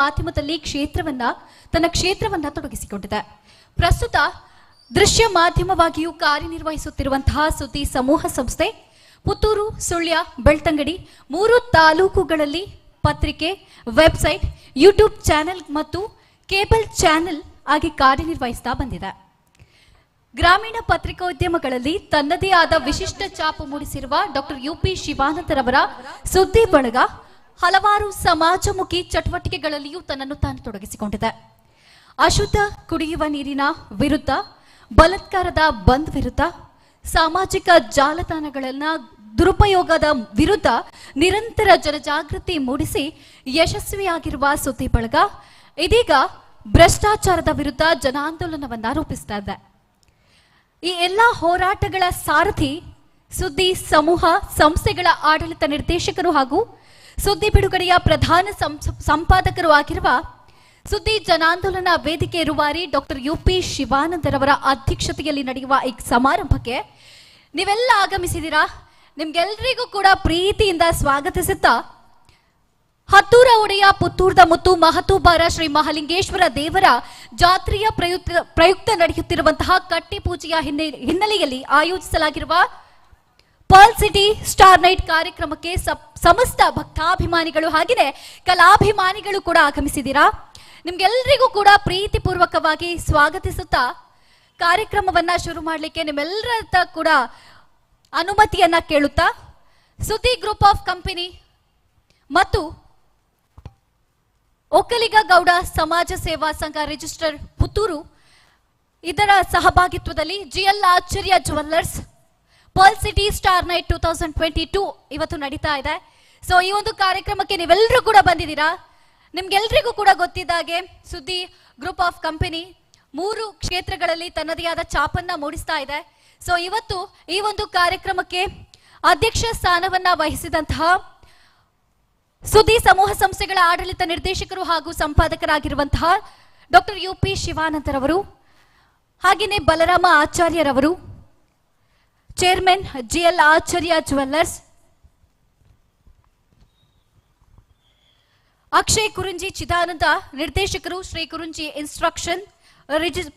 ಮಾಧ್ಯಮದಲ್ಲಿ ತನ್ನ ಕ್ಷೇತ್ರವನ್ನ ತೊಡಗಿಸಿಕೊಂಡಿದೆ. ಪ್ರಸ್ತುತ ದೃಶ್ಯ ಮಾಧ್ಯಮವಾಗಿಯೂ ಕಾರ್ಯನಿರ್ವಹಿಸುತ್ತಿರುವಂತಹ ಸುದ್ದಿ ಸಮೂಹ ಸಂಸ್ಥೆ ಪುತ್ತೂರು, ಸುಳ್ಯ, ಬೆಳ್ತಂಗಡಿ 3 ತಾಲೂಕುಗಳಲ್ಲಿ ಪತ್ರಿಕೆ, ವೆಬ್ಸೈಟ್, ಯೂಟ್ಯೂಬ್ ಚಾನೆಲ್ ಮತ್ತು ಕೇಬಲ್ ಚಾನೆಲ್ ಆಗಿ ಕಾರ್ಯನಿರ್ವಹಿಸ್ತಾ ಬಂದಿದೆ. ಗ್ರಾಮೀಣ ಪತ್ರಿಕೋದ್ಯಮಗಳಲ್ಲಿ ತನ್ನದೇ ಆದ ವಿಶಿಷ್ಟ ಛಾಪು ಮೂಡಿಸಿರುವ ಡಾಕ್ಟರ್ ಯುಪಿ ಶಿವಾನಂದರವರ ಸುದ್ದಿ ಬಳಗ ಹಲವಾರು ಸಮಾಜಮುಖಿ ಚಟುವಟಿಕೆಗಳಲ್ಲಿಯೂ ತನ್ನನ್ನು ತಾನು ತೊಡಗಿಸಿಕೊಂಡಿದೆ. ಅಶುದ್ಧ ಕುಡಿಯುವ ನೀರಿನ ವಿರುದ್ಧ, ಬಲಾತ್ಕಾರದ ಬಂದ್ ವಿರುದ್ಧ, ಸಾಮಾಜಿಕ ಜಾಲತಾಣಗಳನ್ನ ದುರುಪಯೋಗದ ವಿರುದ್ಧ ನಿರಂತರ ಜನಜಾಗೃತಿ ಮೂಡಿಸಿ ಯಶಸ್ವಿಯಾಗಿರುವ ಸುದ್ದಿ ಬಳಗ ಇದೀಗ ಭ್ರಷ್ಟಾಚಾರದ ವಿರುದ್ಧ ಜನಾಂದೋಲನವನ್ನ ರೂಪಿಸ್ತಾ ಇದೆ. ಈ ಎಲ್ಲ ಹೋರಾಟಗಳ ಸಾರಥಿ ಸುದ್ದಿ ಸಮೂಹ ಸಂಸ್ಥೆಗಳ ಆಡಳಿತ ನಿರ್ದೇಶಕರು ಹಾಗೂ ಸುದ್ದಿ ಬಿಡುಗಡೆಯ ಪ್ರಧಾನ ಸಂಪಾದಕರು ಆಗಿರುವ ಸುದ್ದಿ ಜನಾಂದೋಲನ ವೇದಿಕೆ ರೂವಾರಿ ಡಾಕ್ಟರ್ ಯುಪಿ ಶಿವಾನಂದರವರ ಅಧ್ಯಕ್ಷತೆಯಲ್ಲಿ ನಡೆಯುವ ಈ ಸಮಾರಂಭಕ್ಕೆ ನೀವೆಲ್ಲ ಆಗಮಿಸಿದ್ದೀರಾ. ನಿಮ್ಗೆಲ್ರಿಗೂ ಕೂಡ ಪ್ರೀತಿಯಿಂದ ಸ್ವಾಗತಿಸುತ್ತಾ ಹತ್ತೂರ ಒಡೆಯ ಪುತ್ತೂರ್ದ ಮುತ್ತು ಮಹತೂಬಾರ ಶ್ರೀ ಮಹಾಲಿಂಗೇಶ್ವರ ದೇವರ ಜಾತ್ರೆಯ ಪ್ರಯುಕ್ತ ನಡೆಯುತ್ತಿರುವಂತಹ ಕಟ್ಟಿ ಪೂಜೆಯ ಹಿನ್ನೆಲೆಯಲ್ಲಿ ಆಯೋಜಿಸಲಾಗಿರುವ ಪರ್ಲ್ ಸಿಟಿ ಸ್ಟಾರ್ ನೈಟ್ ಕಾರ್ಯಕ್ರಮಕ್ಕೆ ಸಮಸ್ತ ಭಕ್ತಾಭಿಮಾನಿಗಳು ಹಾಗೆಯೇ ಕಲಾಭಿಮಾನಿಗಳು ಕೂಡ ಆಗಮಿಸಿದ್ದೀರಾ. ನಿಮ್ಗೆಲ್ರಿಗೂ ಕೂಡ ಪ್ರೀತಿಪೂರ್ವಕವಾಗಿ ಸ್ವಾಗತಿಸುತ್ತಾ ಕಾರ್ಯಕ್ರಮವನ್ನ ಶುರು ಮಾಡಲಿಕ್ಕೆ ನಿಮ್ಮೆಲ್ಲರ ಕೂಡ ಅನುಮತಿಯನ್ನ ಕೇಳುತ್ತಾ ಸುದ್ದಿ ಗ್ರೂಪ್ ಆಫ್ ಕಂಪನಿ ಮತ್ತು ಒಕ್ಕಲಿಗ ಗೌಡ ಸಮಾಜ ಸೇವಾ ಸಂಘ ರಿಜಿಸ್ಟರ್ ಪುತ್ತೂರು ಇದರ ಸಹಭಾಗಿತ್ವದಲ್ಲಿ GL Acharya jewellers pearl city star night 2022 ಇವತ್ತು ನಡೀತಾ ಇದೆ. ಸೊ ಈ ಒಂದು ಕಾರ್ಯಕ್ರಮಕ್ಕೆ ನೀವೆಲ್ಲರೂ ಕೂಡ ಬಂದಿದ್ದೀರಾ. ನಿಮ್ಗೆಲ್ರಿಗೂ ಕೂಡ ಗೊತ್ತಿದ್ದಾಗೆ ಸುದ್ದಿ ಗ್ರೂಪ್ ಆಫ್ ಕಂಪನಿ 3 ಕ್ಷೇತ್ರಗಳಲ್ಲಿ ತನ್ನದೇ ಆದ ಛಾಪನ್ನ ಮೂಡಿಸ್ತಾ ಇದೆ. ಸೊ ಇವತ್ತು ಈ ಒಂದು ಕಾರ್ಯಕ್ರಮಕ್ಕೆ ಅಧ್ಯಕ್ಷ ಸ್ಥಾನವನ್ನ ವಹಿಸಿದಂತಹ ಸುದ್ದಿ ಸಮೂಹ ಸಂಸ್ಥೆಗಳ ಆಡಳಿತ ನಿರ್ದೇಶಕರು ಹಾಗೂ ಸಂಪಾದಕರಾಗಿರುವಂತಹ ಡಾಕ್ಟರ್ ಯುಪಿ ಶಿವಾನಂದರವರು, ಹಾಗೆಯೇ ಬಲರಾಮ ಆಚಾರ್ಯರವರು, chairman GL Acharya jewellers, Akshay Kurunji Chidananda ನಿರ್ದೇಶಕರು Shri Kurunji instruction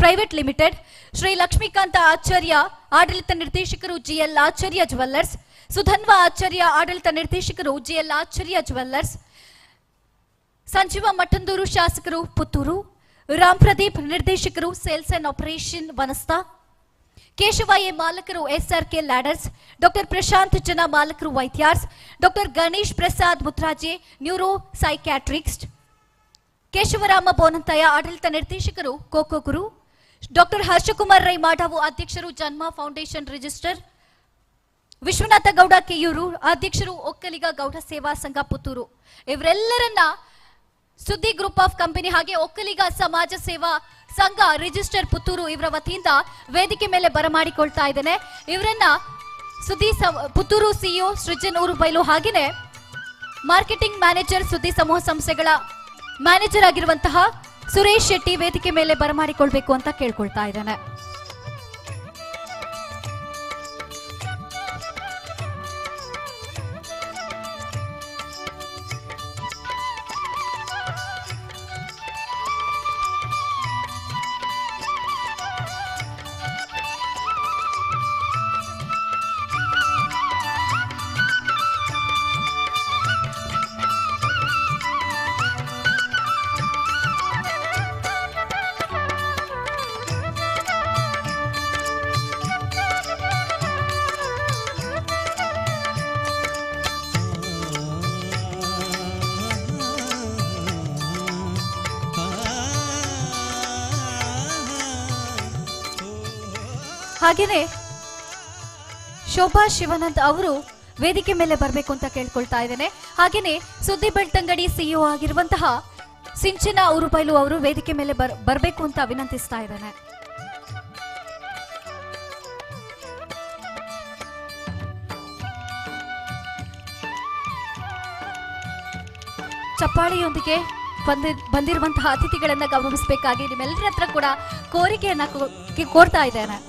private limited, Shri Lakshmikanta Acharya ಆಡಳಿತ ನಿರ್ದೇಶಕರು ಜಿಎಲ್ ಆಚಾರ್ಯ ಜುವೆಲ್ಲರ್ಸ್, ಸುಧನ್ವ ಆಚಾರ್ಯ ಆಡಳಿತ ನಿರ್ದೇಶಕರು ಜಿಎಲ್ ಆಚಾರ್ಯ ಜುವೆಲ್ಲರ್ಸ್, ಸಂಜೀವ ಮಠಂದೂರು ಶಾಸಕರು ಪುತ್ತೂರು, ರಾಮ್ ಪ್ರದೀಪ್ ನಿರ್ದೇಶಕರು sales and operation Vanasta, Keshava A ಮಾಲಕರು ಎಸ್ಆರ್ಕೆ ಲ್ಯಾಡರ್ಸ್, ಡಾಕ್ಟರ್ ಪ್ರಶಾಂತ್ ಜನ ಮಾಲಕರು ವೈದ್ಯಾರ್ಸ್, doctor Ganesh Prasad Muthraje neuro psychiatrist, Keshavarama Bonanthaya ಆಡಳಿತ ನಿರ್ದೇಶಕರು ಕೋಕೋ ಗುರು, ಡಾಕ್ಟರ್ ಹರ್ಷಕುಮಾರ್ ರೈ ಮಾಡಾವು ಅಧ್ಯಕ್ಷರು ಜನ್ಮ ಫೌಂಡೇಶನ್ ರಿಜಿಸ್ಟರ್, ವಿಶ್ವನಾಥ ಗೌಡ ಕೆಯೂರು ಅಧ್ಯಕ್ಷರು ಒಕ್ಕಲಿಗ ಗೌಡ ಸೇವಾ ಸಂಘ ಪುತ್ತೂರು, ಇವರೆಲ್ಲರನ್ನ ಸುದ್ದಿ ಗ್ರೂಪ್ ಆಫ್ ಕಂಪನಿ ಹಾಗೆ ಒಕ್ಕಲಿಗ ಸಮಾಜ ಸೇವಾ ಸಂಘ ರಿಜಿಸ್ಟರ್ ಪುತ್ತೂರು ಇವರ ವತಿಯಿಂದ ವೇದಿಕೆ ಮೇಲೆ ಬರಮಾಡಿಕೊಳ್ತಾ ಇದ್ದೇನೆ. ಇವರನ್ನ ಸುದ್ದಿ ಪುತ್ತೂರು ಸಿಇಒ ಸೃಜನ್ ಊರುಬೈಲು ಹಾಗೆಯೇ ಮಾರ್ಕೆಟಿಂಗ್ ಮ್ಯಾನೇಜರ್ ಸುದ್ದಿ ಸಮೂಹ ಸಂಸ್ಥೆಗಳ ಮ್ಯಾನೇಜರ್ ಆಗಿರುವಂತಹ ಸುರೇಶ್ ಶೆಟ್ಟಿ ವೇದಿಕೆ ಮೇಲೆ ಬರಮಾಡಿಕೊಳ್ಬೇಕು ಅಂತ ಕೇಳ್ಕೊಳ್ತಾ ಇದ್ದೇನೆ. ಹಾಗೇನೆ ಶೋಭಾ ಶಿವಾನಂದ್ ಅವರು ವೇದಿಕೆ ಮೇಲೆ ಬರಬೇಕು ಅಂತ ಕೇಳ್ಕೊಳ್ತಾ ಇದ್ದೇನೆ. ಹಾಗೇನೆ ಸುದ್ದಿ ಬೆಳ್ತಂಗಡಿ ಸಿಇಒ ಆಗಿರುವಂತಹ ಸಿಂಚನ ಊರುಬೈಲು ಅವರು ವೇದಿಕೆ ಮೇಲೆ ಬರಬೇಕು ಅಂತ ವಿನಂತಿಸ್ತಾ ಇದ್ದೇನೆ. ಚಪ್ಪಾಳಿಯೊಂದಿಗೆ ಬಂದಿರುವಂತಹ ಅತಿಥಿಗಳನ್ನ ಗೌರವಿಸಬೇಕಾಗಿ ನಿಮ್ಮೆಲ್ಲರ ಹತ್ರ ಕೂಡ ಕೋರಿಕೆಯನ್ನ ಕೋರ್ತಾ ಇದ್ದೇನೆ.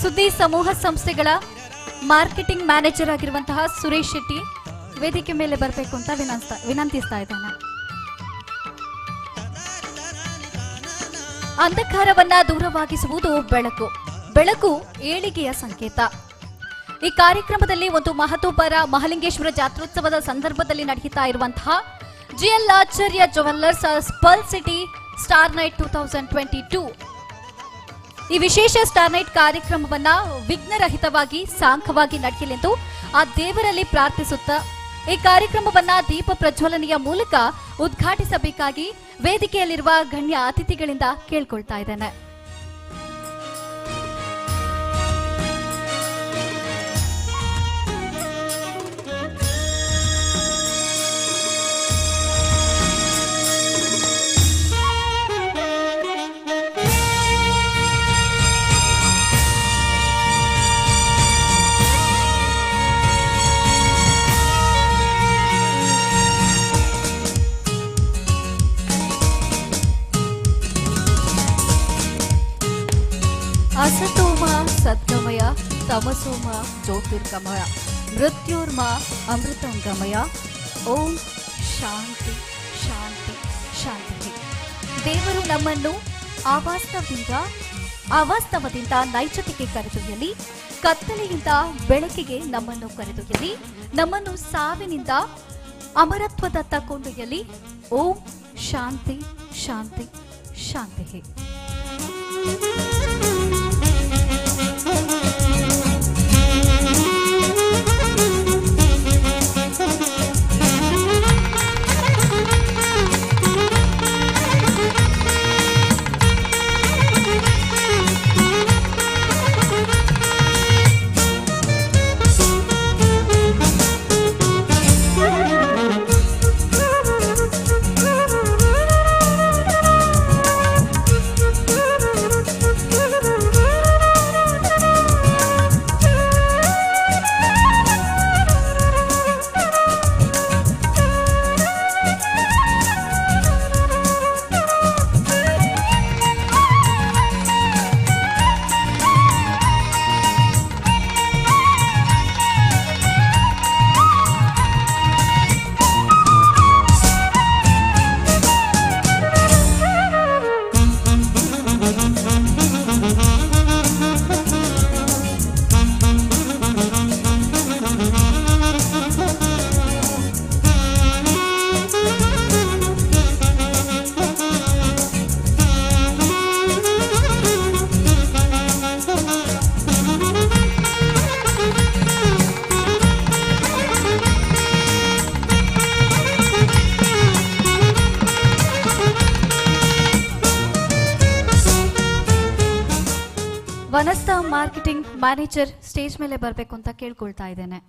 ಸುದ್ದಿ ಸಮೂಹ ಸಂಸ್ಥೆಗಳ ಮಾರ್ಕೆಟಿಂಗ್ ಮ್ಯಾನೇಜರ್ ಆಗಿರುವಂತಹ ಸುರೇಶ್ ಶೆಟ್ಟಿ ವೇದಿಕೆ ಮೇಲೆ ಬರಬೇಕು ಅಂತ ವಿನಂತಿಸ್ತಾ ಇದ್ದಾನೆ. ಅಂಧಕಾರವನ್ನ ದೂರವಾಗಿಸುವುದು ಬೆಳಕು. ಬೆಳಕು ಏಳಿಗೆಯ ಸಂಕೇತ. ಈ ಕಾರ್ಯಕ್ರಮದಲ್ಲಿ ಒಂದು ಮಹತ್ವಪರ ಮಹಾಲಿಂಗೇಶ್ವರ ಜಾತ್ರೋತ್ಸವದ ಸಂದರ್ಭದಲ್ಲಿ ನಡೆಯುತ್ತಾ ಇರುವಂತಹ GL Acharya jewellers pearl city star night 2022 ಈ ವಿಶೇಷ ಸ್ಟಾರ್ ನೈಟ್ ಕಾರ್ಯಕ್ರಮವನ್ನ ವಿಘ್ನರಹಿತವಾಗಿ ಸಾಂಖವಾಗಿ ನಡೆಯಲೆಂದು ಆ ದೇವರಲ್ಲಿ ಪ್ರಾರ್ಥಿಸುತ್ತಾ ಈ ಕಾರ್ಯಕ್ರಮವನ್ನ ದೀಪ ಪ್ರಜ್ವಲನೆಯ ಮೂಲಕ ಉದ್ಘಾಟಿಸಬೇಕಾಗಿ ವೇದಿಕೆಯಲ್ಲಿರುವ ಗಣ್ಯ ಅತಿಥಿಗಳಿಂದ ಕೇಳ್ಕೊಳ್ತಾ ಇದ್ದೇನೆ. असतोम सद्गमय तमसोम ज्योतिर्गमय मृत्युर्मा अमृतं गमय ओम शांति शांति शांति. ದೇವರು ನಮ್ಮನ್ನು ಅವಾಸ್ತವದಿಂದ ನೈಜತೆಗೆ ಕರೆದೊಯ್ಯಲಿ, ಕತ್ತಲೆಯಿಂದ ಬೆಳಕಿಗೆ ನಮ್ಮನ್ನು ಕರೆದೊಯ್ಯಲಿ, ನಮ್ಮನ್ನು ಸಾವಿನಿಂದ ಅಮರತ್ವದತ್ತ ಕೊಂಡೊಯ್ಯಲಿ. ಓಂ ಶಾಂತಿ ಶಾಂತಿ ಶಾಂತಿ. ವನಸ್ತಾ ಮಾರ್ಕೆಟಿಂಗ್ ಮ್ಯಾನೇಜರ್ ಸ್ಟೇಜ್ ಮೇಲೆ ಬರಬೇಕು ಅಂತ ಕೇಳ್ಕೊಳ್ತಾ ಇದ್ದೇನೆ.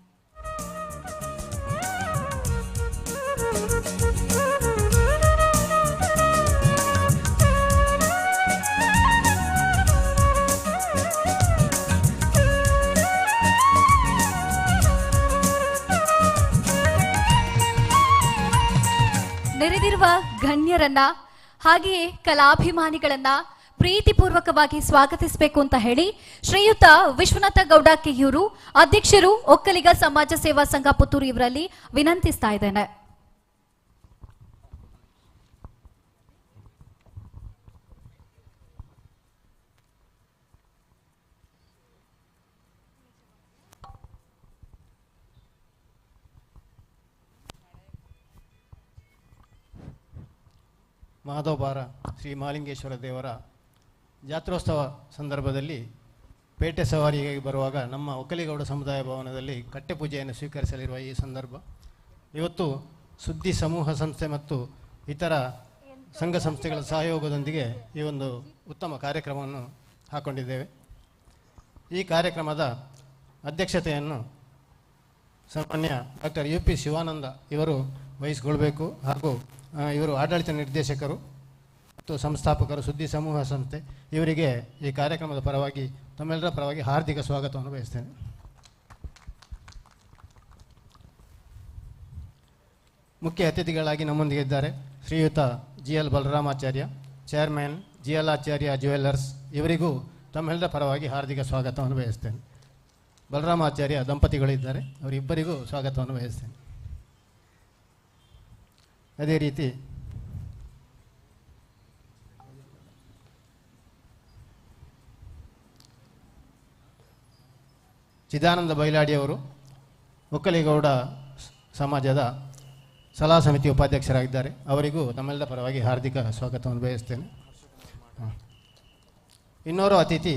ನೆರೆದಿರುವ ಗಣ್ಯರನ್ನ ಹಾಗೆಯೇ ಕಲಾಭಿಮಾನಿಗಳನ್ನ ಪ್ರೀತಿಪೂರ್ವಕವಾಗಿ ಸ್ವಾಗತಿಸಬೇಕು ಅಂತ ಹೇಳಿ ಶ್ರೀಯುತ ವಿಶ್ವನಾಥ ಗೌಡ ಕೆಯೂರು ಅಧ್ಯಕ್ಷರು ಒಕ್ಕಲಿಗ ಸಮಾಜ ಸೇವಾ ಸಂಘ ಪುತ್ತೂರು ಇವರಲ್ಲಿ ವಿನಂತಿಸ್ತಾ ಇದ್ದೇನೆ. ಮಹದೋಬಾರ ಶ್ರೀ ಮಹಾಲಿಂಗೇಶ್ವರ ದೇವರ ಜಾತ್ರೋತ್ಸವ ಸಂದರ್ಭದಲ್ಲಿ ಪೇಟೆ ಸವಾರಿಗೆ ಬರುವಾಗ ನಮ್ಮ ಒಕ್ಕಲಿಗೌಡ ಸಮುದಾಯ ಭವನದಲ್ಲಿ ಕಟ್ಟೆ ಪೂಜೆಯನ್ನು ಸ್ವೀಕರಿಸಲಿರುವ ಈ ಸಂದರ್ಭ ಇವತ್ತು ಸುದ್ದಿ ಸಮೂಹ ಸಂಸ್ಥೆ ಮತ್ತು ಇತರ ಸಂಘ ಸಂಸ್ಥೆಗಳ ಸಹಯೋಗದೊಂದಿಗೆ ಈ ಒಂದು ಉತ್ತಮ ಕಾರ್ಯಕ್ರಮವನ್ನು ಹಾಕ್ಕೊಂಡಿದ್ದೇವೆ. ಈ ಕಾರ್ಯಕ್ರಮದ ಅಧ್ಯಕ್ಷತೆಯನ್ನು ಸನ್ಮಾನ್ಯ ಡಾಕ್ಟರ್ UP ಶಿವಾನಂದ ಇವರು ವಹಿಸಿಕೊಳ್ಬೇಕು. ಹಾಗೂ ಇವರು ಆಡಳಿತ ನಿರ್ದೇಶಕರು ಮತ್ತು ಸಂಸ್ಥಾಪಕರು ಸುದ್ದಿ ಸಮೂಹ ಸಂಸ್ಥೆ. ಇವರಿಗೆ ಈ ಕಾರ್ಯಕ್ರಮದ ಪರವಾಗಿ ತಮ್ಮೆಲ್ಲರ ಪರವಾಗಿ ಹಾರ್ದಿಕ ಸ್ವಾಗತವನ್ನು ಬಯಸ್ತೇನೆ. ಮುಖ್ಯ ಅತಿಥಿಗಳಾಗಿ ನಮ್ಮೊಂದಿಗೆ ಇದ್ದಾರೆ ಶ್ರೀಯುತ GL ಬಲರಾಮಾಚಾರ್ಯ, ಚೇರ್ಮನ್ GL ಆಚಾರ್ಯ ಜ್ಯುವೆಲ್ಲರ್ಸ್. ಇವರಿಗೂ ತಮ್ಮೆಲ್ಲರ ಪರವಾಗಿ ಹಾರ್ದಿಕ ಸ್ವಾಗತವನ್ನು ಬಯಸ್ತೇನೆ. ಬಲರಾಮಾಚಾರ್ಯ ದಂಪತಿಗಳಿದ್ದಾರೆ, ಅವರಿಬ್ಬರಿಗೂ ಸ್ವಾಗತವನ್ನು ಬಯಸ್ತೇನೆ. ಅದೇ ರೀತಿ ಚಿದಾನಂದ ಬೈಲಾಡಿಯವರು ಒಕ್ಕಲಿಗೌಡ ಸಮಾಜದ ಸಲಹಾ ಸಮಿತಿ ಉಪಾಧ್ಯಕ್ಷರಾಗಿದ್ದಾರೆ, ಅವರಿಗೂ ತಮ್ಮೆಲ್ಲರ ಪರವಾಗಿ ಹಾರ್ದಿಕ ಸ್ವಾಗತವನ್ನು ಬಯಸ್ತೇನೆ. ಇನ್ನೋರ್ವ ಅತಿಥಿ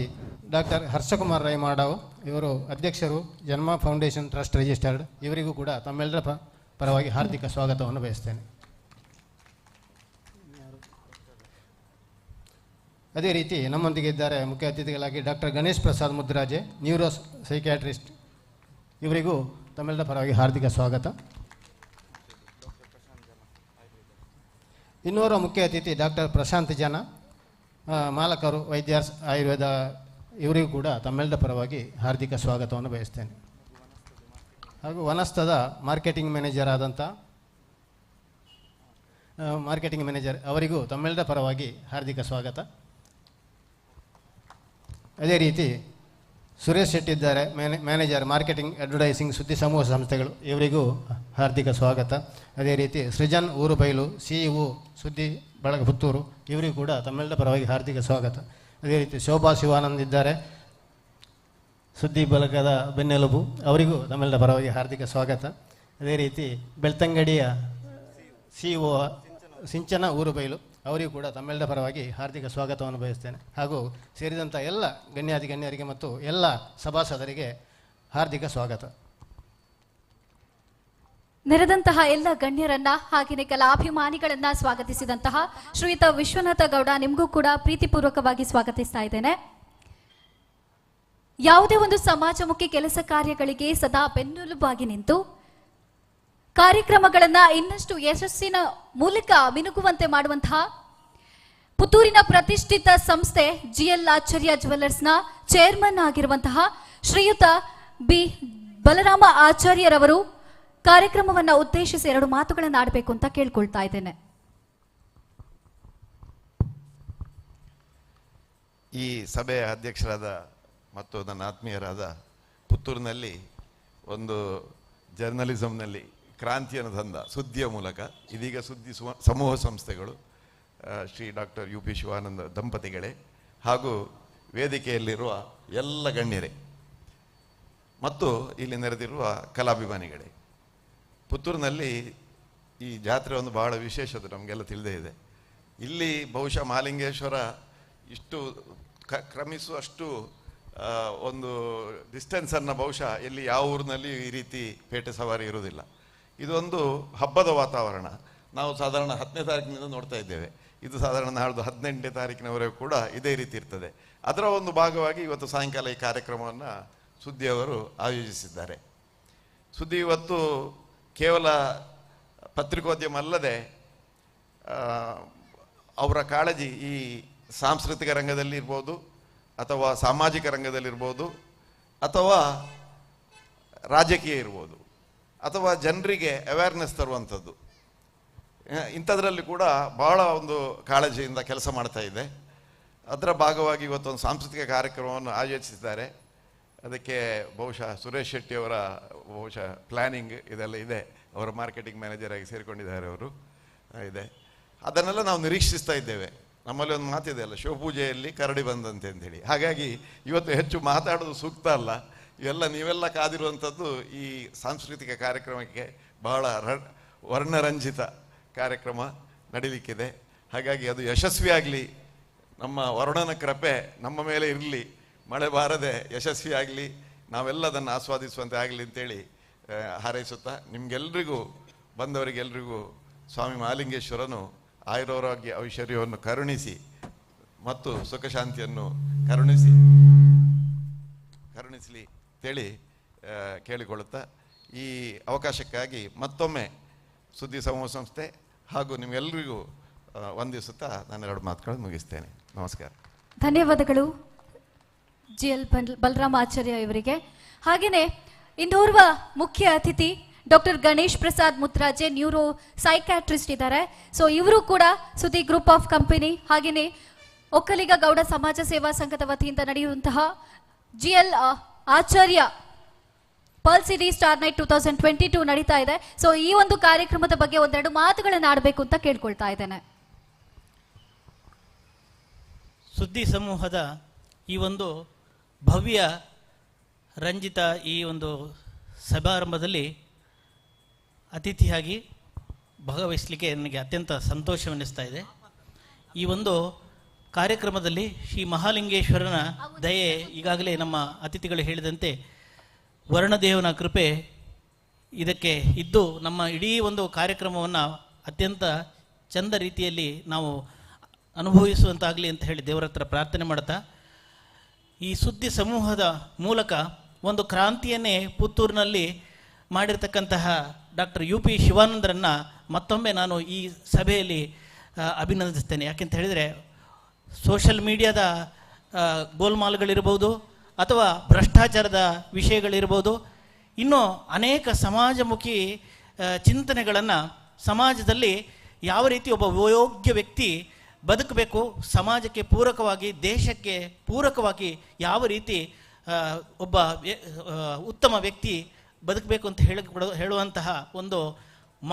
ಡಾಕ್ಟರ್ ಹರ್ಷಕುಮಾರ್ ರೈಮಾಡವ್, ಇವರು ಅಧ್ಯಕ್ಷರು ಜನ್ಮ ಫೌಂಡೇಶನ್ ಟ್ರಸ್ಟ್ ರಿಜಿಸ್ಟರ್ಡ್, ಇವರಿಗೂ ಕೂಡ ತಮ್ಮೆಲ್ಲರ ಪರವಾಗಿ ಹಾರ್ದಿಕ ಸ್ವಾಗತವನ್ನು ಬಯಸ್ತೇನೆ. ಅದೇ ರೀತಿ ನಮ್ಮೊಂದಿಗೆ ಇದ್ದಾರೆ ಮುಖ್ಯ ಅತಿಥಿಗಳಾಗಿ doctor Ganesh Prasad Mudraje, neuro psychiatrist, ಇವರಿಗೂ ತಮ್ಮೆಲ್ಲರ ಪರವಾಗಿ ಹಾರ್ದಿಕ ಸ್ವಾಗತ. ಇನ್ನೋರ್ವ ಮುಖ್ಯ ಅತಿಥಿ ಡಾಕ್ಟರ್ ಪ್ರಶಾಂತ್ ಜನ, ಮಾಲಕರು ವೈದ್ಯರ್ಸ್ ಆಯುರ್ವೇದ, ಇವರಿಗೂ ಕೂಡ ತಮ್ಮೆಲ್ಲರ ಪರವಾಗಿ ಹಾರ್ದಿಕ ಸ್ವಾಗತವನ್ನು ಬಯಸ್ತೇನೆ. ಹಾಗೂ ವನಸ್ಥದ ಮಾರ್ಕೆಟಿಂಗ್ ಮ್ಯಾನೇಜರ್ ಆದಂಥ ಮಾರ್ಕೆಟಿಂಗ್ ಮ್ಯಾನೇಜರ್ ಅವರಿಗೂ ತಮ್ಮೆಲ್ಲರ ಪರವಾಗಿ ಹಾರ್ದಿಕ ಸ್ವಾಗತ. ಅದೇ ರೀತಿ ಸುರೇಶ್ ಶೆಟ್ಟಿ ಇದ್ದಾರೆ, ಮ್ಯಾನೇಜರ್ ಮಾರ್ಕೆಟಿಂಗ್ ಅಡ್ವರ್ಟೈಸಿಂಗ್ ಸುದ್ದಿ ಸಮೂಹ ಸಂಸ್ಥೆಗಳು, ಇವರಿಗೂ ಹಾರ್ದಿಕ ಸ್ವಾಗತ. ಅದೇ ರೀತಿ ಸೃಜನ್ ಊರುಬೈಲು, CEO ಸುದ್ದಿ ಬಳಗ ಪುತ್ತೂರು, ಇವರಿಗೂ ಕೂಡ ತಮ್ಮೆಲ್ಲರ ಪರವಾಗಿ ಹಾರ್ದಿಕ ಸ್ವಾಗತ. ಅದೇ ರೀತಿ ಶೋಭಾ ಶಿವಾನಂದ್ ಇದ್ದಾರೆ, ಸುದ್ದಿ ಬಳಗದ ಬೆನ್ನೆಲುಬು, ಅವರಿಗೂ ತಮ್ಮೆಲ್ಲರ ಪರವಾಗಿ ಹಾರ್ದಿಕ ಸ್ವಾಗತ. ಅದೇ ರೀತಿ ಬೆಳ್ತಂಗಡಿಯ CEO ಸಿಂಚನ ಊರುಬೈಲು, ಅವರಿಗೂ ಕೂಡ ತಮ್ಮೆಲ್ಲರ ಪರವಾಗಿ ಹಾರ್ದಿಕ ಸ್ವಾಗತವನ್ನು ಬಯಸ್ತೇನೆ. ಹಾಗೂ ಸೇರಿದಂಥ ಎಲ್ಲ ಗಣ್ಯರಿಗೆ ಮತ್ತು ಎಲ್ಲ ಸಭಾಸದರಿಗೆ ಹಾರ್ದಿಕ ಸ್ವಾಗತ. ನೆರೆದಂತಹ ಎಲ್ಲ ಗಣ್ಯರನ್ನ ಹಾಗೆಯೇ ಕಲಾಭಿಮಾನಿಗಳನ್ನ ಸ್ವಾಗತಿಸಿದಂತಹ ಶ್ರೀಯುತ ವಿಶ್ವನಾಥ ಗೌಡ, ನಿಮಗೂ ಕೂಡ ಪ್ರೀತಿಪೂರ್ವಕವಾಗಿ ಸ್ವಾಗತಿಸ್ತಾ ಇದ್ದೇನೆ. ಯಾವುದೇ ಒಂದು ಸಮಾಜಮುಖಿ ಕೆಲಸ ಕಾರ್ಯಗಳಿಗೆ ಸದಾ ಬೆನ್ನೆಲುಬಾಗಿ ನಿಂತು ಕಾರ್ಯಕ್ರಮಗಳನ್ನ ಇನ್ನಷ್ಟು ಯಶಸ್ಸಿನ ಮೂಲಕ ಮಿನುಗುವಂತೆ ಮಾಡುವಂತಹ ಪುತ್ತೂರಿನ ಪ್ರತಿಷ್ಠಿತ ಸಂಸ್ಥೆ GL ಆಚಾರ್ಯ ಜ್ಯುವೆಲ್ಲರ್ಸ್ನ ಚೇರ್ಮನ್ ಆಗಿರುವಂತಹ ಶ್ರೀಯುತ ಬಿ ಬಲರಾಮ ಆಚಾರ್ಯರವರು ಕಾರ್ಯಕ್ರಮವನ್ನು ಉದ್ದೇಶಿಸಿ 2 ಮಾತುಗಳನ್ನು ಆಡಬೇಕು ಅಂತ ಕೇಳ್ಕೊಳ್ತಾ ಇದ್ದೇನೆ. ಈ ಸಭೆಯ ಅಧ್ಯಕ್ಷರಾದ ಮತ್ತು ನನ್ನ ಆತ್ಮೀಯರಾದ, ಪುತ್ತೂರಿನಲ್ಲಿ ಒಂದು ಜರ್ನಲಿಸಮ್ನಲ್ಲಿ ಕ್ರಾಂತಿಯನ್ನು ತಂದ ಸುದ್ದಿಯ ಮೂಲಕ ಇದೀಗ ಸುದ್ದಿ ಸಮೂಹ ಸಂಸ್ಥೆಗಳು, ಶ್ರೀ ಡಾಕ್ಟರ್ UP ಶಿವಾನಂದ ದಂಪತಿಗಳೇ, ಹಾಗೂ ವೇದಿಕೆಯಲ್ಲಿರುವ ಎಲ್ಲ ಗಣ್ಯರೇ ಮತ್ತು ಇಲ್ಲಿ ನೆರೆದಿರುವ ಕಲಾಭಿಮಾನಿಗಳೇ, ಪುತ್ತೂರಿನಲ್ಲಿ ಈ ಜಾತ್ರೆ ಒಂದು ಬಹಳ ವಿಶೇಷತೆ ನಮಗೆಲ್ಲ ತಿಳಿದೇ ಇದೆ. ಇಲ್ಲಿ ಬಹುಶಃ ಮಹಾಲಿಂಗೇಶ್ವರ ಇಷ್ಟು ಕ್ರಮಿಸುವಷ್ಟು ಒಂದು ಡಿಸ್ಟೆನ್ಸನ್ನು ಬಹುಶಃ ಎಲ್ಲಿ ಯಾವ ಊರಿನಲ್ಲಿ ಈ ರೀತಿ ಪೇಟೆ ಸವಾರಿ ಇರುವುದಿಲ್ಲ. ಇದೊಂದು ಹಬ್ಬದ ವಾತಾವರಣ. ನಾವು ಸಾಧಾರಣ 10ನೇ ತಾರೀಕಿನಿಂದ ನೋಡ್ತಾ ಇದ್ದೇವೆ. ಇದು ಸಾಧಾರಣ ನಾಳ್ದು 18ನೇ ತಾರೀಕಿನವರೆಗೂ ಕೂಡ ಇದೇ ರೀತಿ ಇರ್ತದೆ. ಅದರ ಒಂದು ಭಾಗವಾಗಿ ಇವತ್ತು ಸಾಯಂಕಾಲ ಈ ಕಾರ್ಯಕ್ರಮವನ್ನು ಸುದ್ದಿಯವರು ಆಯೋಜಿಸಿದ್ದಾರೆ. ಸುದ್ದಿ ಇವತ್ತು ಕೇವಲ ಪತ್ರಿಕೋದ್ಯಮ ಅಲ್ಲದೆ ಅವರ ಕಾಳಜಿ ಈ ಸಾಂಸ್ಕೃತಿಕ ರಂಗದಲ್ಲಿ ಇರ್ಬೋದು, ಅಥವಾ ಸಾಮಾಜಿಕ ರಂಗದಲ್ಲಿರ್ಬೋದು, ಅಥವಾ ರಾಜಕೀಯ ಇರ್ಬೋದು, ಅಥವಾ ಜನರಿಗೆ ಅವೇರ್ನೆಸ್ ತರುವಂಥದ್ದು, ಇಂಥದ್ರಲ್ಲಿ ಕೂಡ ಬಹಳ ಒಂದು ಕಾಳಜಿಯಿಂದ ಕೆಲಸ ಮಾಡ್ತಾ ಇದೆ. ಅದರ ಭಾಗವಾಗಿ ಇವತ್ತೊಂದು ಸಾಂಸ್ಕೃತಿಕ ಕಾರ್ಯಕ್ರಮವನ್ನು ಆಯೋಜಿಸಿದ್ದಾರೆ. ಅದಕ್ಕೆ ಬಹುಶಃ ಸುರೇಶ್ ಶೆಟ್ಟಿಯವರ ಬಹುಶಃ ಪ್ಲ್ಯಾನಿಂಗ್ ಇದೆಲ್ಲ ಇದೆ. ಅವರ ಮಾರ್ಕೆಟಿಂಗ್ ಮ್ಯಾನೇಜರ್ ಆಗಿ ಸೇರಿಕೊಂಡಿದ್ದಾರೆ ಅವರು. ಇದೆ, ಅದನ್ನೆಲ್ಲ ನಾವು ನಿರೀಕ್ಷಿಸ್ತಾ ಇದ್ದೇವೆ. ನಮ್ಮಲ್ಲಿ ಒಂದು ಮಾತಿದೆ ಅಲ್ಲ, ಶಿವಪೂಜೆಯಲ್ಲಿ ಕರಡಿ ಬಂದಂತೆ ಅಂಥೇಳಿ. ಹಾಗಾಗಿ ಇವತ್ತು ಹೆಚ್ಚು ಮಾತಾಡೋದು ಸೂಕ್ತ ಅಲ್ಲ. ಇವೆಲ್ಲ ನೀವೆಲ್ಲ ಕಾದಿರುವಂಥದ್ದು ಈ ಸಾಂಸ್ಕೃತಿಕ ಕಾರ್ಯಕ್ರಮಕ್ಕೆ ಬಹಳ ವರ್ಣರಂಜಿತ ಕಾರ್ಯಕ್ರಮ ನಡೀಲಿಕ್ಕಿದೆ. ಹಾಗಾಗಿ ಅದು ಯಶಸ್ವಿಯಾಗಲಿ, ನಮ್ಮ ವರುಣನ ಕೃಪೆ ನಮ್ಮ ಮೇಲೆ ಇರಲಿ, ಮಳೆ ಬಾರದೆ ಯಶಸ್ವಿಯಾಗಲಿ, ನಾವೆಲ್ಲ ಅದನ್ನು ಆಸ್ವಾದಿಸುವಂತೆ ಆಗಲಿ ಅಂತೇಳಿ ಹಾರೈಸುತ್ತಾ, ನಿಮಗೆಲ್ರಿಗೂ ಬಂದವರಿಗೆಲ್ರಿಗೂ ಸ್ವಾಮಿ ಮಹಾಲಿಂಗೇಶ್ವರನು ಆಯುರಾರೋಗ್ಯ ಐಶ್ವರ್ಯವನ್ನು ಕರುಣಿಸಿ ಮತ್ತು ಸುಖ ಶಾಂತಿಯನ್ನು ಕರುಣಿಸಲಿ ಅಂತೇಳಿ ಕೇಳಿಕೊಳ್ಳುತ್ತಾ, ಈ ಅವಕಾಶಕ್ಕಾಗಿ ಮತ್ತೊಮ್ಮೆ ಸುದ್ದಿ ಸಮೂಹ ಸಂಸ್ಥೆ ಹಾಗೂ ನಿಮ್ಗೆಲ್ಲರಿಗೂ ವಂದಿಸುತ್ತಾ ನಾನು 2 ಮಾತುಗಳನ್ನು ಮುಗಿಸ್ತೇನೆ. ನಮಸ್ಕಾರ. ಧನ್ಯವಾದಗಳು GL ಬಲರಾಮ ಆಚಾರ್ಯ ಇವರಿಗೆ. ಹಾಗೆಯೇ ಇನ್ನೋರ್ವ ಮುಖ್ಯ ಅತಿಥಿ doctor Ganesh Prasad Muthraje, neuro psychiatrist ಇದ್ದಾರೆ. ಸೊ ಇವರು ಕೂಡ ಸುದ್ದಿ ಗ್ರೂಪ್ ಆಫ್ ಕಂಪನಿ ಹಾಗೆಯೇ ಒಕ್ಕಲಿಗ ಗೌಡ ಸಮಾಜ ಸೇವಾ ಸಂಘದ ವತಿಯಿಂದ ನಡೆಯುವಂತಹ GL Acharya pearl city star night 2022 ನಡೀತಾ ಇದೆ. ಸೊ ಈ ಒಂದು ಕಾರ್ಯಕ್ರಮದ ಬಗ್ಗೆ ಒಂದೆರಡು ಮಾತುಗಳನ್ನು ಆಡಬೇಕು ಅಂತ ಕೇಳ್ಕೊಳ್ತಾ ಇದ್ದೇನೆ. ಸುದ್ದಿ ಸಮೂಹದ ಈ ಒಂದು ಭವ್ಯ ರಂಜಿತ ಈ ಒಂದು ಸಮಾರಂಭದಲ್ಲಿ ಅತಿಥಿಯಾಗಿ ಭಾಗವಹಿಸಲಿಕ್ಕೆ ನನಗೆ ಅತ್ಯಂತ ಸಂತೋಷವೆನ್ನಿಸ್ತಾ ಇದೆ. ಈ ಒಂದು ಕಾರ್ಯಕ್ರಮದಲ್ಲಿ ಶ್ರೀ ಮಹಾಲಿಂಗೇಶ್ವರನ ದಯೆ, ಈಗಾಗಲೇ ನಮ್ಮ ಅತಿಥಿಗಳು ಹೇಳಿದಂತೆ ವರ್ಣದೇವನ ಕೃಪೆ ಇದಕ್ಕೆ ಇದ್ದು ನಮ್ಮ ಇಡೀ ಒಂದು ಕಾರ್ಯಕ್ರಮವನ್ನು ಅತ್ಯಂತ ಚಂದ ರೀತಿಯಲ್ಲಿ ನಾವು ಅನುಭವಿಸುವಂತಾಗಲಿ ಅಂತ ಹೇಳಿ ದೇವರ ಹತ್ರ ಪ್ರಾರ್ಥನೆ ಮಾಡ್ತಾ, ಈ ಸುದ್ದಿ ಸಮೂಹದ ಮೂಲಕ ಒಂದು ಕ್ರಾಂತಿಯನ್ನೇ ಪುತ್ತೂರಿನಲ್ಲಿ ಮಾಡಿರ್ತಕ್ಕಂತಹ ಡಾಕ್ಟರ್ UP ಶಿವಾನಂದರನ್ನು ಮತ್ತೊಮ್ಮೆ ನಾನು ಈ ಸಭೆಯಲ್ಲಿ ಅಭಿನಂದಿಸ್ತೇನೆ. ಯಾಕೆಂತ ಹೇಳಿದರೆ ಸೋಷಲ್ ಮೀಡಿಯಾದ ಗೋಲ್ಮಾಲ್ಗಳಿರ್ಬೋದು ಅಥವಾ ಭ್ರಷ್ಟಾಚಾರದ ವಿಷಯಗಳಿರ್ಬೋದು, ಇನ್ನೂ ಅನೇಕ ಸಮಾಜಮುಖಿ ಚಿಂತನೆಗಳನ್ನು ಸಮಾಜದಲ್ಲಿ ಯಾವ ರೀತಿ ಒಬ್ಬ ಯೋಗ್ಯ ವ್ಯಕ್ತಿ ಬದುಕಬೇಕು, ಸಮಾಜಕ್ಕೆ ಪೂರಕವಾಗಿ, ದೇಶಕ್ಕೆ ಪೂರಕವಾಗಿ ಯಾವ ರೀತಿ ಒಬ್ಬ ಉತ್ತಮ ವ್ಯಕ್ತಿ ಬದುಕಬೇಕು ಅಂತ ಹೇಳುವಂತಹ ಒಂದು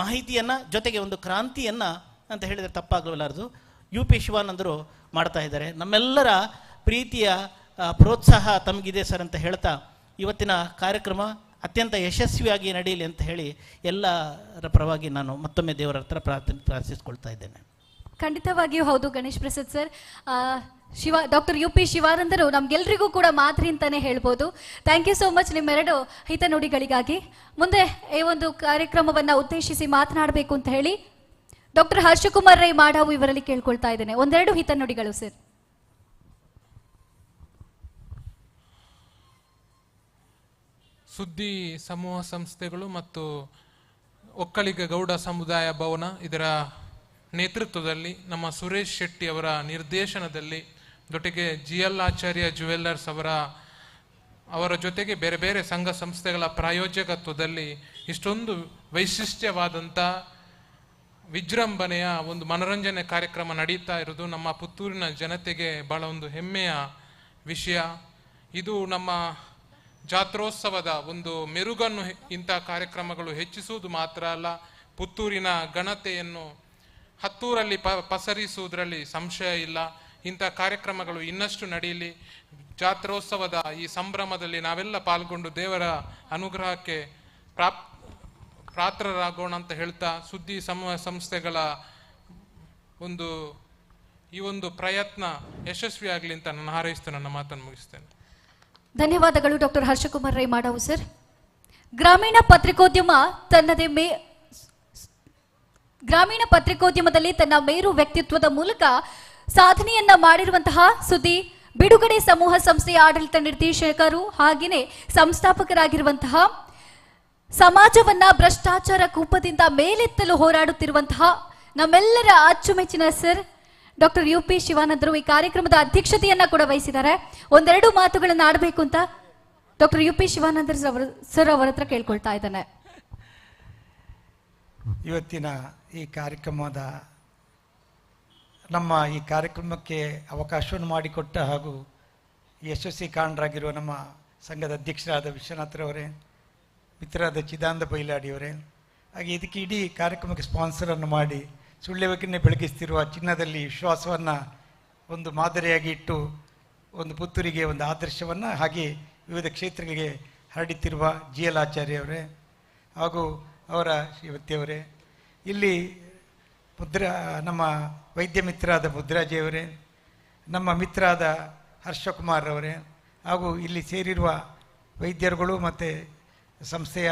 ಮಾಹಿತಿಯನ್ನು, ಜೊತೆಗೆ ಒಂದು ಕ್ರಾಂತಿಯನ್ನು ಅಂತ ಹೇಳಿದರೆ ತಪ್ಪಾಗಲಾರದು, UP ಶಿವಾನಂದರು ಮಾಡ್ತಾ ಇದ್ದಾರೆ. ನಮ್ಮೆಲ್ಲರ ಪ್ರೀತಿಯ ಪ್ರೋತ್ಸಾಹ ತಮಗಿದೆ ಸರ್ ಅಂತ ಹೇಳ್ತಾ, ಇವತ್ತಿನ ಕಾರ್ಯಕ್ರಮ ಅತ್ಯಂತ ಯಶಸ್ವಿಯಾಗಿ ನಡೆಯಲಿ ಅಂತ ಹೇಳಿ ಎಲ್ಲರ ಪರವಾಗಿ ನಾನು ಮತ್ತೊಮ್ಮೆ ದೇವರ ಹತ್ರ ಪ್ರಾರ್ಥಿಸ್ಕೊಳ್ತಾ ಇದ್ದೇನೆ. ಖಂಡಿತವಾಗಿಯೂ ಹೌದು Ganesh Prasad sir. Doctor UP ಶಿವಾನಂದರು ನಮ್ಗೆಲ್ರಿಗೂ ಕೂಡ ಮಾದರಿ ಅಂತಾನೆ ಹೇಳ್ಬೋದು. ಥ್ಯಾಂಕ್ ಯು ಸೋ ಮಚ್ ನಿಮ್ಮೆರಡು ಹಿತನುಡಿಗಳಿಗಾಗಿ. ಮುಂದೆ ಈ ಒಂದು ಕಾರ್ಯಕ್ರಮವನ್ನು ಉದ್ದೇಶಿಸಿ ಮಾತನಾಡಬೇಕು ಅಂತ ಹೇಳಿ ಡಾಕ್ಟರ್ ಹರ್ಷಕುಮಾರ್ ರೈ ಮಾಡಾವು ಇವರಲ್ಲಿ ಕೇಳ್ಕೊಳ್ತಾ ಇದ್ದೇನೆ. ಒಂದೆರಡು ಹಿತನುಡಿಗಳು ಸರ್. ಸುದ್ದಿ ಸಮೂಹ ಸಂಸ್ಥೆಗಳು ಮತ್ತು ಒಕ್ಕಲಿಗ ಗೌಡ ಸಮುದಾಯ ಭವನ ಇದರ ನೇತೃತ್ವದಲ್ಲಿ ನಮ್ಮ ಸುರೇಶ್ ಶೆಟ್ಟಿ ಅವರ ನಿರ್ದೇಶನದಲ್ಲಿ, ಜೊತೆಗೆ GL ಆಚಾರ್ಯ ಜ್ಯುವೆಲ್ಲರ್ಸ್ ಅವರ ಜೊತೆಗೆ ಬೇರೆ ಬೇರೆ ಸಂಘ ಸಂಸ್ಥೆಗಳ ಪ್ರಾಯೋಜಕತ್ವದಲ್ಲಿ ಇಷ್ಟೊಂದು ವೈಶಿಷ್ಟ್ಯವಾದಂಥ ವಿಜೃಂಭಣೆಯ ಒಂದು ಮನರಂಜನೆ ಕಾರ್ಯಕ್ರಮ ನಡೀತಾ ಇರೋದು ನಮ್ಮ ಪುತ್ತೂರಿನ ಜನತೆಗೆ ಬಹಳ ಒಂದು ಹೆಮ್ಮೆಯ ವಿಷಯ. ಇದು ನಮ್ಮ ಜಾತ್ರೋತ್ಸವದ ಒಂದು ಮೆರುಗನ್ನು ಇಂಥ ಕಾರ್ಯಕ್ರಮಗಳು ಹೆಚ್ಚಿಸುವುದು ಮಾತ್ರ ಅಲ್ಲ, ಪುತ್ತೂರಿನ ಘನತೆಯನ್ನು ಹತ್ತೂರಲ್ಲಿ ಪಸರಿಸುವುದರಲ್ಲಿ ಸಂಶಯ ಇಲ್ಲ. ಇಂಥ ಕಾರ್ಯಕ್ರಮಗಳು ಇನ್ನಷ್ಟು ನಡೆಯಲಿ. ಜಾತ್ರೋತ್ಸವದ ಈ ಸಂಭ್ರಮದಲ್ಲಿ ನಾವೆಲ್ಲ ಪಾಲ್ಗೊಂಡು ದೇವರ ಅನುಗ್ರಹಕ್ಕೆ ಪಾತ್ರರಾಗೋಣ ಅಂತ ಹೇಳ್ತಾ, ಸುದ್ದಿ ಸಮೂಹ ಸಂಸ್ಥೆಗಳ ಈ ಒಂದು ಪ್ರಯತ್ನ ಯಶಸ್ವಿಯಾಗಲಿ ಅಂತ ನಾನು ಹಾರೈಸ್ತಾ ನನ್ನ ಮಾತನ್ನು ಮುಗಿಸ್ತೇನೆ. ಧನ್ಯವಾದಗಳು ಡಾಕ್ಟರ್ ಹರ್ಷಕುಮಾರ್ ರೈ ಮಾಡಾವು ಸರ್. ಗ್ರಾಮೀಣ ಪತ್ರಿಕೋದ್ಯಮದಲ್ಲಿ ತನ್ನ ಮೇರು ವ್ಯಕ್ತಿತ್ವದ ಮೂಲಕ ಸಾಧನೆಯನ್ನ ಮಾಡಿರುವಂತಹ ಸುದ್ದಿ ಬಿಡುಗಡೆ ಸಮೂಹ ಸಂಸ್ಥೆಯ ಆಡಳಿತ ನಿರ್ದೇಶಕರು ಹಾಗೆಯೇ ಸಂಸ್ಥಾಪಕರಾಗಿರುವಂತಹ, ಸಮಾಜವನ್ನ ಭ್ರಷ್ಟಾಚಾರ ಕೂಪದಿಂದ ಮೇಲೆತ್ತಲು ಹೋರಾಡುತ್ತಿರುವಂತಹ ನಮ್ಮೆಲ್ಲರ ಅಚ್ಚುಮೆಚ್ಚಿನ ಸರ್ ಡಾಕ್ಟರ್ UP ಶಿವಾನಂದರು ಈ ಕಾರ್ಯಕ್ರಮದ ಅಧ್ಯಕ್ಷತೆಯನ್ನ ಕೂಡ ವಹಿಸಿದ್ದಾರೆ. ಒಂದೆರಡು ಮಾತುಗಳನ್ನು ಆಡಬೇಕು ಅಂತ ಡಾಕ್ಟರ್ UP ಶಿವಾನಂದರ್ ಸರ್ ಅವರ ಹತ್ರ ಕೇಳ್ಕೊಳ್ತಾ ಇದ್ದಾನೆ. ಇವತ್ತಿನ ಈ ಕಾರ್ಯಕ್ರಮಕ್ಕೆ ಅವಕಾಶವನ್ನು ಮಾಡಿಕೊಟ್ಟ ಹಾಗೂ ಯಶಸ್ವಿ ಕಾರಣರಾಗಿರುವ ನಮ್ಮ ಸಂಘದ ಅಧ್ಯಕ್ಷರಾದ ವಿಶ್ವನಾಥರವರೇ, ಮಿತ್ರರಾದ ಚಿದಾನಂದ ಬೈಲಾಡಿಯವರೇ, ಹಾಗೆ ಇದಕ್ಕೆ ಇಡೀ ಕಾರ್ಯಕ್ರಮಕ್ಕೆ ಸ್ಪಾನ್ಸರನ್ನು ಮಾಡಿ ಸುಳ್ಳೆವಕನ್ನೇ ಬೆಳಗಿಸ್ತಿರುವ ಚಿನ್ನದಲ್ಲಿ ವಿಶ್ವಾಸವನ್ನು ಒಂದು ಮಾದರಿಯಾಗಿ ಇಟ್ಟು ಒಂದು ಪುತ್ತೂರಿಗೆ ಒಂದು ಆದರ್ಶವನ್ನು ಹಾಗೆ ವಿವಿಧ ಕ್ಷೇತ್ರಗಳಿಗೆ ಹರಡುತ್ತಿರುವ GL ಆಚಾರ್ಯವರೇ ಹಾಗೂ ಅವರ ಶ್ರೀವತಿಯವರೇ, ಇಲ್ಲಿ ನಮ್ಮ ವೈದ್ಯ ಮಿತ್ರರಾದ ಮುದ್ರಾಜಿಯವರೇ, ನಮ್ಮ ಮಿತ್ರರಾದ ಹರ್ಷಕುಮಾರ್ ಅವರೇ, ಹಾಗೂ ಇಲ್ಲಿ ಸೇರಿರುವ ವೈದ್ಯರುಗಳು ಮತ್ತು ಸಂಸ್ಥೆಯ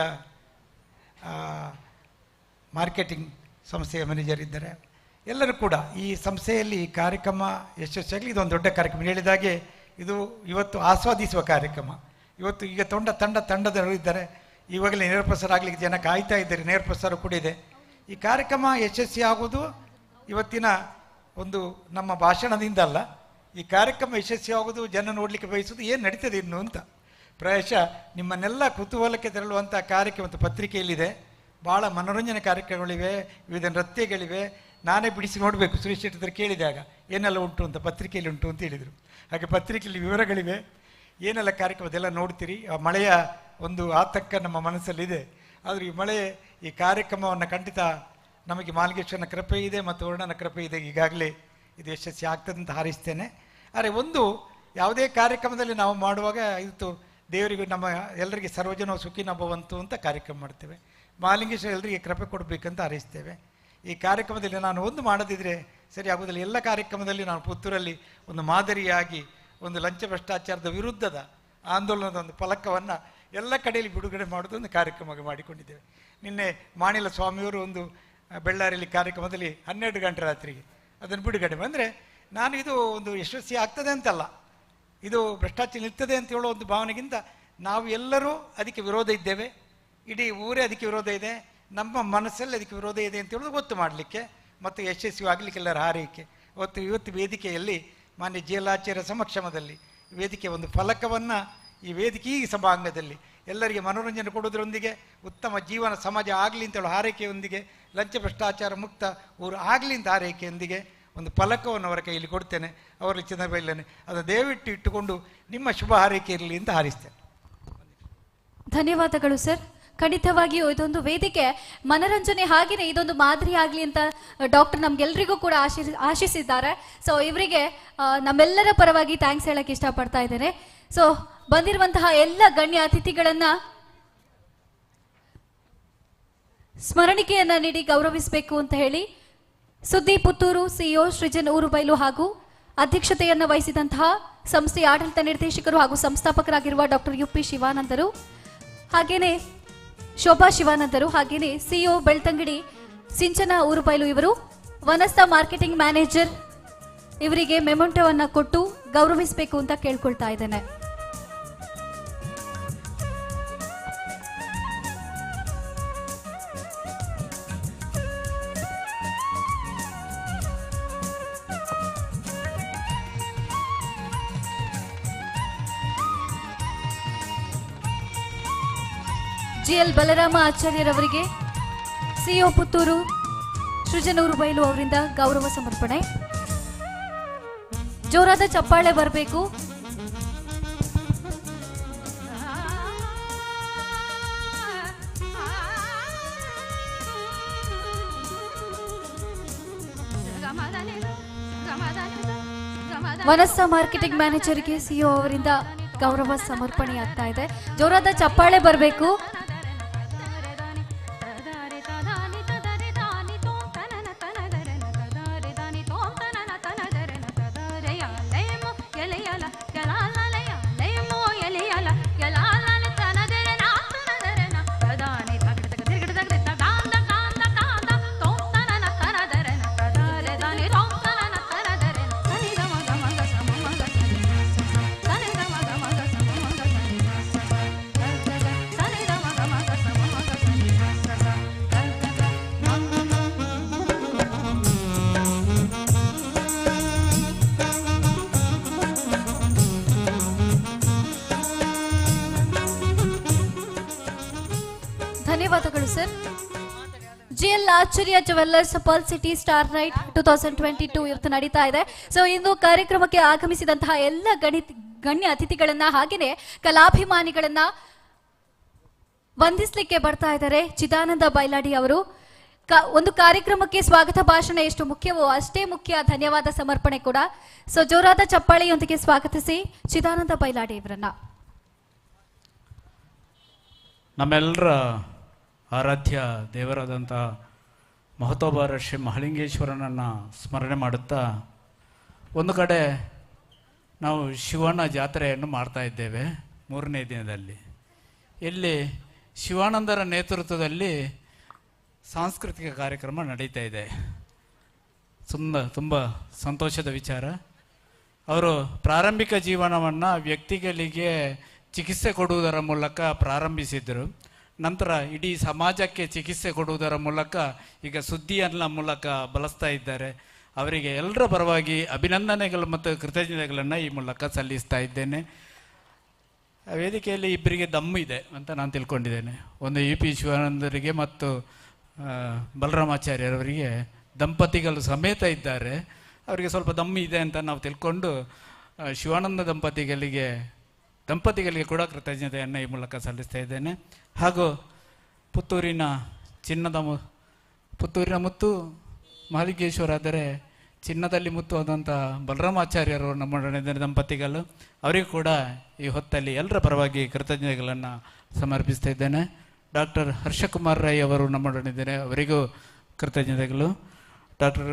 ಮಾರ್ಕೆಟಿಂಗ್ ಸಂಸ್ಥೆಯ ಮ್ಯಾನೇಜರ್ ಇದ್ದಾರೆ. ಎಲ್ಲರೂ ಕೂಡ ಈ ಸಂಸ್ಥೆಯಲ್ಲಿ ಈ ಕಾರ್ಯಕ್ರಮ ಯಶಸ್ವಿಯಾಗಲಿ. ಇದೊಂದು ದೊಡ್ಡ ಕಾರ್ಯಕ್ರಮ. ಹೇಳಿದಾಗೆ ಇದು ಇವತ್ತು ಆಸ್ವಾದಿಸುವ ಕಾರ್ಯಕ್ರಮ. ಇವತ್ತು ಈಗ ತಂಡದವರು ಇದ್ದಾರೆ. ಇವಾಗಲೇ ನೇರಪ್ರಸಾರ ಆಗಲಿಕ್ಕೆ ಜನ ಕಾಯ್ತಾ ಇದ್ದಾರೆ. ನೇರಪ್ರಸಾರ ಕೂಡ ಇದೆ. ಈ ಕಾರ್ಯಕ್ರಮ ಯಶಸ್ವಿ ಆಗುವುದು ಇವತ್ತಿನ ಒಂದು ನಮ್ಮ ಭಾಷಣದಿಂದ ಅಲ್ಲ. ಈ ಕಾರ್ಯಕ್ರಮ ಯಶಸ್ವಿ ಆಗುವುದು, ಜನ ನೋಡಲಿಕ್ಕೆ ಬಯಸುವುದು ಏನು ನಡೀತದೆ ಇನ್ನು ಅಂತ. ಪ್ರಾಯಶಃ ನಿಮ್ಮನ್ನೆಲ್ಲ ಕುತೂಹಲಕ್ಕೆ ತೆರಳುವಂಥ ಕಾರ್ಯಕ್ರಮ ಮತ್ತು ಪತ್ರಿಕೆಯಲ್ಲಿದೆ. ಭಾಳ ಮನೋರಂಜನೆ ಕಾರ್ಯಕ್ರಮಗಳಿವೆ, ವಿವಿಧ ನೃತ್ಯಗಳಿವೆ, ನಾನೇ ಬಿಡಿಸಿ ನೋಡಬೇಕು. ಸುರೇಶ್ ಶೆಟ್ಟಿ ಹತ್ರ ಕೇಳಿದಾಗ ಏನೆಲ್ಲ ಉಂಟು ಅಂತ, ಪತ್ರಿಕೆಯಲ್ಲಿ ಉಂಟು ಅಂತ ಹೇಳಿದರು. ಹಾಗೆ ಪತ್ರಿಕೆಯಲ್ಲಿ ವಿವರಗಳಿವೆ, ಏನೆಲ್ಲ ಕಾರ್ಯಕ್ರಮದೆಲ್ಲ ನೋಡ್ತೀರಿ. ಆ ಮಳೆಯ ಒಂದು ಆತಂಕ ನಮ್ಮ ಮನಸ್ಸಲ್ಲಿದೆ. ಆದರೆ ಈ ಮಳೆ ಈ ಕಾರ್ಯಕ್ರಮವನ್ನು ಖಂಡಿತ ನಮಗೆ ಮಾಲಿಂಗೇಶ್ವರನ ಕೃಪೆ ಇದೆ ಮತ್ತು ವರ್ಣನ ಕೃಪೆ ಇದೆ, ಈಗಾಗಲೇ ಇದು ಯಶಸ್ವಿ ಆಗ್ತದೆ ಅಂತ ಹಾರೈಸ್ತೇನೆ. ಆದರೆ ಒಂದು ಯಾವುದೇ ಕಾರ್ಯಕ್ರಮದಲ್ಲಿ ನಾವು ಮಾಡುವಾಗ ಇದು ದೇವರಿಗೂ ನಮ್ಮ ಎಲ್ಲರಿಗೆ ಸರ್ವಜನ ಸುಖಿನ ಭವಂತು ಅಂತ ಕಾರ್ಯಕ್ರಮ ಮಾಡ್ತೇವೆ. ಮಾಲಿಂಗೇಶ್ವರ ಎಲ್ಲರಿಗೆ ಕೃಪೆ ಕೊಡಬೇಕಂತ ಹಾರೈಸ್ತೇವೆ. ಈ ಕಾರ್ಯಕ್ರಮದಲ್ಲಿ ನಾನು ಒಂದು ಮಾಡದಿದ್ದರೆ ಸರಿ ಆಗೋದಿಲ್ಲ. ಎಲ್ಲ ಕಾರ್ಯಕ್ರಮದಲ್ಲಿ ನಾನು ಪುತ್ತೂರಲ್ಲಿ ಒಂದು ಮಾದರಿಯಾಗಿ ಒಂದು ಲಂಚ ಭ್ರಷ್ಟಾಚಾರದ ವಿರುದ್ಧದ ಆಂದೋಲನದ ಒಂದು ಫಲಕವನ್ನು ಎಲ್ಲ ಕಡೆಯಲ್ಲಿ ಬಿಡುಗಡೆ ಮಾಡೋದು ಒಂದು ಕಾರ್ಯಕ್ರಮ ಮಾಡಿಕೊಂಡಿದ್ದೇವೆ. ನಿನ್ನೆ ಮಾಣಿಲ ಸ್ವಾಮಿಯವರು ಒಂದು ಬೆಳ್ಳಾರಿಯಲ್ಲಿ ಕಾರ್ಯಕ್ರಮದಲ್ಲಿ 12 ಗಂಟೆ ರಾತ್ರಿಗೆ ಅದನ್ನು ಬಿಡುಗಡೆ ಅಂದರೆ ನಾನು ಇದು ಒಂದು ಯಶಸ್ವಿ ಆಗ್ತದೆ ಅಂತಲ್ಲ, ಇದು ಭ್ರಷ್ಟಾಚಾರ ನಿಲ್ತದೆ ಅಂತ ಹೇಳೋ ಒಂದು ಭಾವನೆಗಿಂತ ನಾವು ಎಲ್ಲರೂ ಅದಕ್ಕೆ ವಿರೋಧ ಇದ್ದೇವೆ, ಇಡೀ ಊರೇ ಅದಕ್ಕೆ ವಿರೋಧ ಇದೆ, ನಮ್ಮ ಮನಸ್ಸಲ್ಲಿ ಅದಕ್ಕೆ ವಿರೋಧ ಇದೆ ಅಂತ ಹೇಳೋದು ಗೊತ್ತು ಮಾಡಲಿಕ್ಕೆ ಮತ್ತು ಯಶಸ್ವಿ ಆಗಲಿಕ್ಕೆ ಎಲ್ಲರ ಹಾರೈಕೆ. ಇವತ್ತು ವೇದಿಕೆಯಲ್ಲಿ ಮಾನ್ಯ ಜಿಲ್ಲಾಚಾರ್ಯ ಸಮಕ್ಷಮದಲ್ಲಿ ವೇದಿಕೆ ಒಂದು ಫಲಕವನ್ನು ಈ ವೇದಿಕೆ ಈ ಸಭಾಂಗದಲ್ಲಿ ಎಲ್ಲರಿಗೆ ಮನೋರಂಜನೆ ಕೊಡೋದ್ರೊಂದಿಗೆ ಉತ್ತಮ ಜೀವನ ಸಮಾಜ ಆಗಲಿ ಅಂತ ಹೇಳೋ ಹಾರೈಕೆಯೊಂದಿಗೆ, ಲಂಚ ಭ್ರಷ್ಟಾಚಾರ ಮುಕ್ತ ಊರು ಆಗಲಿ ಅಂತ ಹಾರೈಕೆಯೊಂದಿಗೆ ಒಂದು ಫಲಕವನ್ನು ಅವರ ಕೈಯಲ್ಲಿ ಕೊಡ್ತೇನೆ. ಅವರಲ್ಲಿ ಚಿನ್ನಬೈಲೇನೆ ಅದನ್ನು ದಯವಿಟ್ಟು ಇಟ್ಟುಕೊಂಡು ನಿಮ್ಮ ಶುಭ ಹಾರೈಕೆ ಇರಲಿ ಅಂತ ಹಾರೈಸ್ತೇನೆ. ಧನ್ಯವಾದಗಳು ಸರ್. ಖಂಡಿತವಾಗಿಯೂ ಇದೊಂದು ವೇದಿಕೆ ಮನರಂಜನೆ ಹಾಗೆಯೇ ಇದೊಂದು ಮಾದರಿ ಆಗಲಿ ಅಂತ ಡಾಕ್ಟರ್ ನಮ್ಗೆಲ್ರಿಗೂ ಕೂಡ ಆಶಿಸಿದ್ದಾರೆ. ಸೊ ಇವರಿಗೆ ನಮ್ಮೆಲ್ಲರ ಪರವಾಗಿ ಥ್ಯಾಂಕ್ಸ್ ಹೇಳಕ್ಕೆ ಇಷ್ಟಪಡ್ತಾ ಇದ್ದೇನೆ. ಸೊ ಬಂದಿರುವಂತಹ ಎಲ್ಲ ಗಣ್ಯ ಅತಿಥಿಗಳನ್ನ ಸ್ಮರಣಿಕೆಯನ್ನ ನೀಡಿ ಗೌರವಿಸಬೇಕು ಅಂತ ಹೇಳಿ ಸುದ್ದಿ ಪುತ್ತೂರು ಸಿಇಒ ಸೃಜನ್ ಊರುಬೈಲು ಹಾಗೂ ಅಧ್ಯಕ್ಷತೆಯನ್ನು ವಹಿಸಿದಂತಹ ಸಂಸ್ಥೆಯ ಆಡಳಿತ ನಿರ್ದೇಶಕರು ಹಾಗೂ ಸಂಸ್ಥಾಪಕರಾಗಿರುವ ಡಾಕ್ಟರ್ UP ಶಿವಾನಂದರು, ಹಾಗೇನೆ ಶೋಭಾ ಶಿವಾನಂದರು, ಹಾಗೇನೆ ಸಿಇಒ ಬೆಳ್ತಂಗಡಿ ಸಿಂಚನ ಊರುಬೈಲು ಇವರು ವನಸ್ಥ ಮಾರ್ಕೆಟಿಂಗ್ ಮ್ಯಾನೇಜರ್ ಇವರಿಗೆ ಮೆಮೊಂಟೋವನ್ನು ಕೊಟ್ಟು ಗೌರವಿಸಬೇಕು ಅಂತ ಕೇಳ್ಕೊಳ್ತಾ ಇದ್ದೇನೆ. GL ಬಲರಾಮ ಆಚಾರ್ಯರವರಿಗೆ ಸಿಇಒ ಪುತ್ತೂರು ಸೃಜನ್ ಊರುಬೈಲು ಅವರಿಂದ ಗೌರವ ಸಮರ್ಪಣೆ. ಜೋರಾದ ಚಪ್ಪಾಳೆ ಬರಬೇಕು. ವನಸ್ಥ ಮಾರ್ಕೆಟಿಂಗ್ ಮ್ಯಾನೇಜರ್ಗೆ ಸಿಇಒ ಅವರಿಂದ ಗೌರವ ಸಮರ್ಪಣೆ ಆಗ್ತಾ ಇದೆ. ಜೋರಾದ ಚಪ್ಪಾಳೆ ಬರಬೇಕು. ಧನ್ಯವಾದಗಳು sir. GL Acharya jewellers pearl city star night 2022 ಇವತ್ತು ನಡೀತಾ ಇದೆ. ಸೊ ಇಂದು ಕಾರ್ಯಕ್ರಮಕ್ಕೆ ಆಗಮಿಸಿದಂತಹ ಎಲ್ಲ ಗಣ್ಯ ಅತಿಥಿಗಳನ್ನ ಹಾಗೆಯೇ ಕಲಾಭಿಮಾನಿಗಳನ್ನ ವಂದಿಸಲಿಕ್ಕೆ ಬರ್ತಾ ಇದ್ದಾರೆ ಚಿದಾನಂದ ಬೈಲಾಡಿ ಅವರು. ಒಂದು ಕಾರ್ಯಕ್ರಮಕ್ಕೆ ಸ್ವಾಗತ ಭಾಷಣ ಎಷ್ಟು ಮುಖ್ಯವೋ ಅಷ್ಟೇ ಮುಖ್ಯ ಧನ್ಯವಾದ ಸಮರ್ಪಣೆ ಕೂಡ. ಸೊ ಜೋರಾದ ಚಪ್ಪಾಳೆಯೊಂದಿಗೆ ಸ್ವಾಗತಿಸಿ ಚಿದಾನಂದ ಬೈಲಾಡಿ ಇವರನ್ನ. ನಮ್ಮೆಲ್ಲರ ಆರಾಧ್ಯ ದೇವರಾದಂಥ ಮಹತೋಬಾರ ಶ್ರೀ ಮಹಾಲಿಂಗೇಶ್ವರನನ್ನು ಸ್ಮರಣೆ ಮಾಡುತ್ತಾ ಒಂದು ಕಡೆ ನಾವು ಶಿವಣ್ಣ ಜಾತ್ರೆಯನ್ನು ಮಾಡ್ತಾ ಇದ್ದೇವೆ 3ನೇ ದಿನದಲ್ಲಿ. ಇಲ್ಲಿ ಶಿವಾನಂದರ ನೇತೃತ್ವದಲ್ಲಿ ಸಾಂಸ್ಕೃತಿಕ ಕಾರ್ಯಕ್ರಮ ನಡೀತಾ ಇದೆ. ತುಂಬ ಸಂತೋಷದ ವಿಚಾರ. ಅವರು ಪ್ರಾರಂಭಿಕ ಜೀವನವನ್ನು ವ್ಯಕ್ತಿಗಳಿಗೆ ಚಿಕಿತ್ಸೆ ಕೊಡುವುದರ ಮೂಲಕ ಪ್ರಾರಂಭಿಸಿದರು. ನಂತರ ಇಡೀ ಸಮಾಜಕ್ಕೆ ಚಿಕಿತ್ಸೆ ಕೊಡುವುದರ ಮೂಲಕ ಈಗ ಸುದ್ದಿಯನ್ನ ಮೂಲಕ ಬಳಸ್ತಾ ಇದ್ದಾರೆ. ಅವರಿಗೆ ಎಲ್ಲರ ಪರವಾಗಿ ಅಭಿನಂದನೆಗಳು ಮತ್ತು ಕೃತಜ್ಞತೆಗಳನ್ನು ಈ ಮೂಲಕ ಸಲ್ಲಿಸ್ತಾ ಇದ್ದೇನೆ. ವೇದಿಕೆಯಲ್ಲಿ ಇಬ್ಬರಿಗೆ ದಮ್ಮು ಇದೆ ಅಂತ ನಾನು ತಿಳ್ಕೊಂಡಿದ್ದೇನೆ. ಒಂದು UP ಶಿವಾನಂದರಿಗೆ ಮತ್ತು ಬಲರಾಮಾಚಾರ್ಯರವರಿಗೆ ದಂಪತಿಗಳು ಸಮೇತ ಇದ್ದಾರೆ. ಅವರಿಗೆ ಸ್ವಲ್ಪ ದಮ್ಮು ಇದೆ ಅಂತ ನಾವು ತಿಳ್ಕೊಂಡು ಶಿವಾನಂದ ದಂಪತಿಗಳಿಗೆ ಕೂಡ ಕೃತಜ್ಞತೆಯನ್ನು ಈ ಮೂಲಕ ಸಲ್ಲಿಸ್ತಾ ಇದ್ದೇನೆ. ಹಾಗೂ ಪುತ್ತೂರಿನ ಮುತ್ತು ಮಹಾಲಿಂಗೇಶ್ವರ ಆದರೆ ಚಿನ್ನದಲ್ಲಿ ಮುತ್ತು ಆದಂಥ ಬಲರಾಮಾಚಾರ್ಯರು ನಮ್ಮೊಡನೆ ದಂಪತಿಗಳು, ಅವರಿಗೂ ಕೂಡ ಈ ಹೊತ್ತಲ್ಲಿ ಎಲ್ಲರ ಪರವಾಗಿ ಕೃತಜ್ಞತೆಗಳನ್ನು ಸಮರ್ಪಿಸ್ತಾ ಇದ್ದೇನೆ. ಡಾಕ್ಟರ್ ಹರ್ಷಕುಮಾರ್ ರೈ ಅವರು ನಮ್ಮೊಡನಿದ್ದಾರೆ, ಅವರಿಗೂ ಕೃತಜ್ಞತೆಗಳು. ಡಾಕ್ಟರ್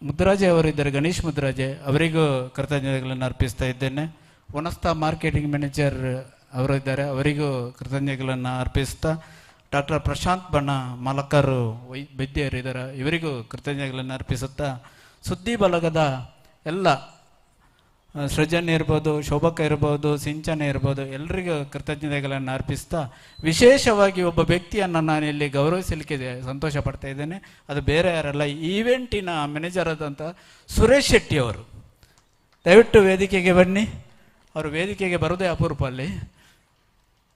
ಮುದ್ರಾಜೆ ಅವರಿದ್ದಾರೆ, ಗಣೇಶ್ ಮುದ್ರಾಜೆ, ಅವರಿಗೂ ಕೃತಜ್ಞತೆಗಳನ್ನು ಅರ್ಪಿಸ್ತಾ ಇದ್ದೇನೆ. ವನಸ್ತಾ ಮಾರ್ಕೆಟಿಂಗ್ ಮ್ಯಾನೇಜರ್ ಅವರು ಇದ್ದಾರೆ, ಅವರಿಗೂ ಕೃತಜ್ಞತೆಗಳನ್ನು ಅರ್ಪಿಸ್ತಾ, ಡಾಕ್ಟರ್ ಪ್ರಶಾಂತ್ ಬಣ್ಣ ಮಾಲಕರು ವೈದ್ಯರು ಇದ್ದಾರೆ, ಇವರಿಗೂ ಕೃತಜ್ಞತೆಗಳನ್ನು ಅರ್ಪಿಸುತ್ತಾ, ಸುದ್ದಿ ಬಲಗದ ಎಲ್ಲ ಸೃಜನ್ ಇರ್ಬೋದು, ಶೋಭಕ್ಕ ಇರ್ಬೋದು, ಸಿಂಚನ ಇರ್ಬೋದು, ಎಲ್ಲರಿಗೂ ಕೃತಜ್ಞತೆಗಳನ್ನು ಅರ್ಪಿಸ್ತಾ, ವಿಶೇಷವಾಗಿ ಒಬ್ಬ ವ್ಯಕ್ತಿಯನ್ನು ನಾನು ಇಲ್ಲಿ ಗೌರವಿಸಲಿಕ್ಕೆ ಸಂತೋಷ ಪಡ್ತಾ ಇದ್ದೇನೆ. ಅದು ಬೇರೆ ಯಾರಲ್ಲ, ಈವೆಂಟಿನ ಮ್ಯಾನೇಜರ್ ಆದಂಥ ಸುರೇಶ್ ಶೆಟ್ಟಿ ಅವರು. ದಯವಿಟ್ಟು ವೇದಿಕೆಗೆ ಬನ್ನಿ. ಅವರು ವೇದಿಕೆಗೆ ಬರೋದೇ ಅಪರೂಪ. ಅಲ್ಲಿ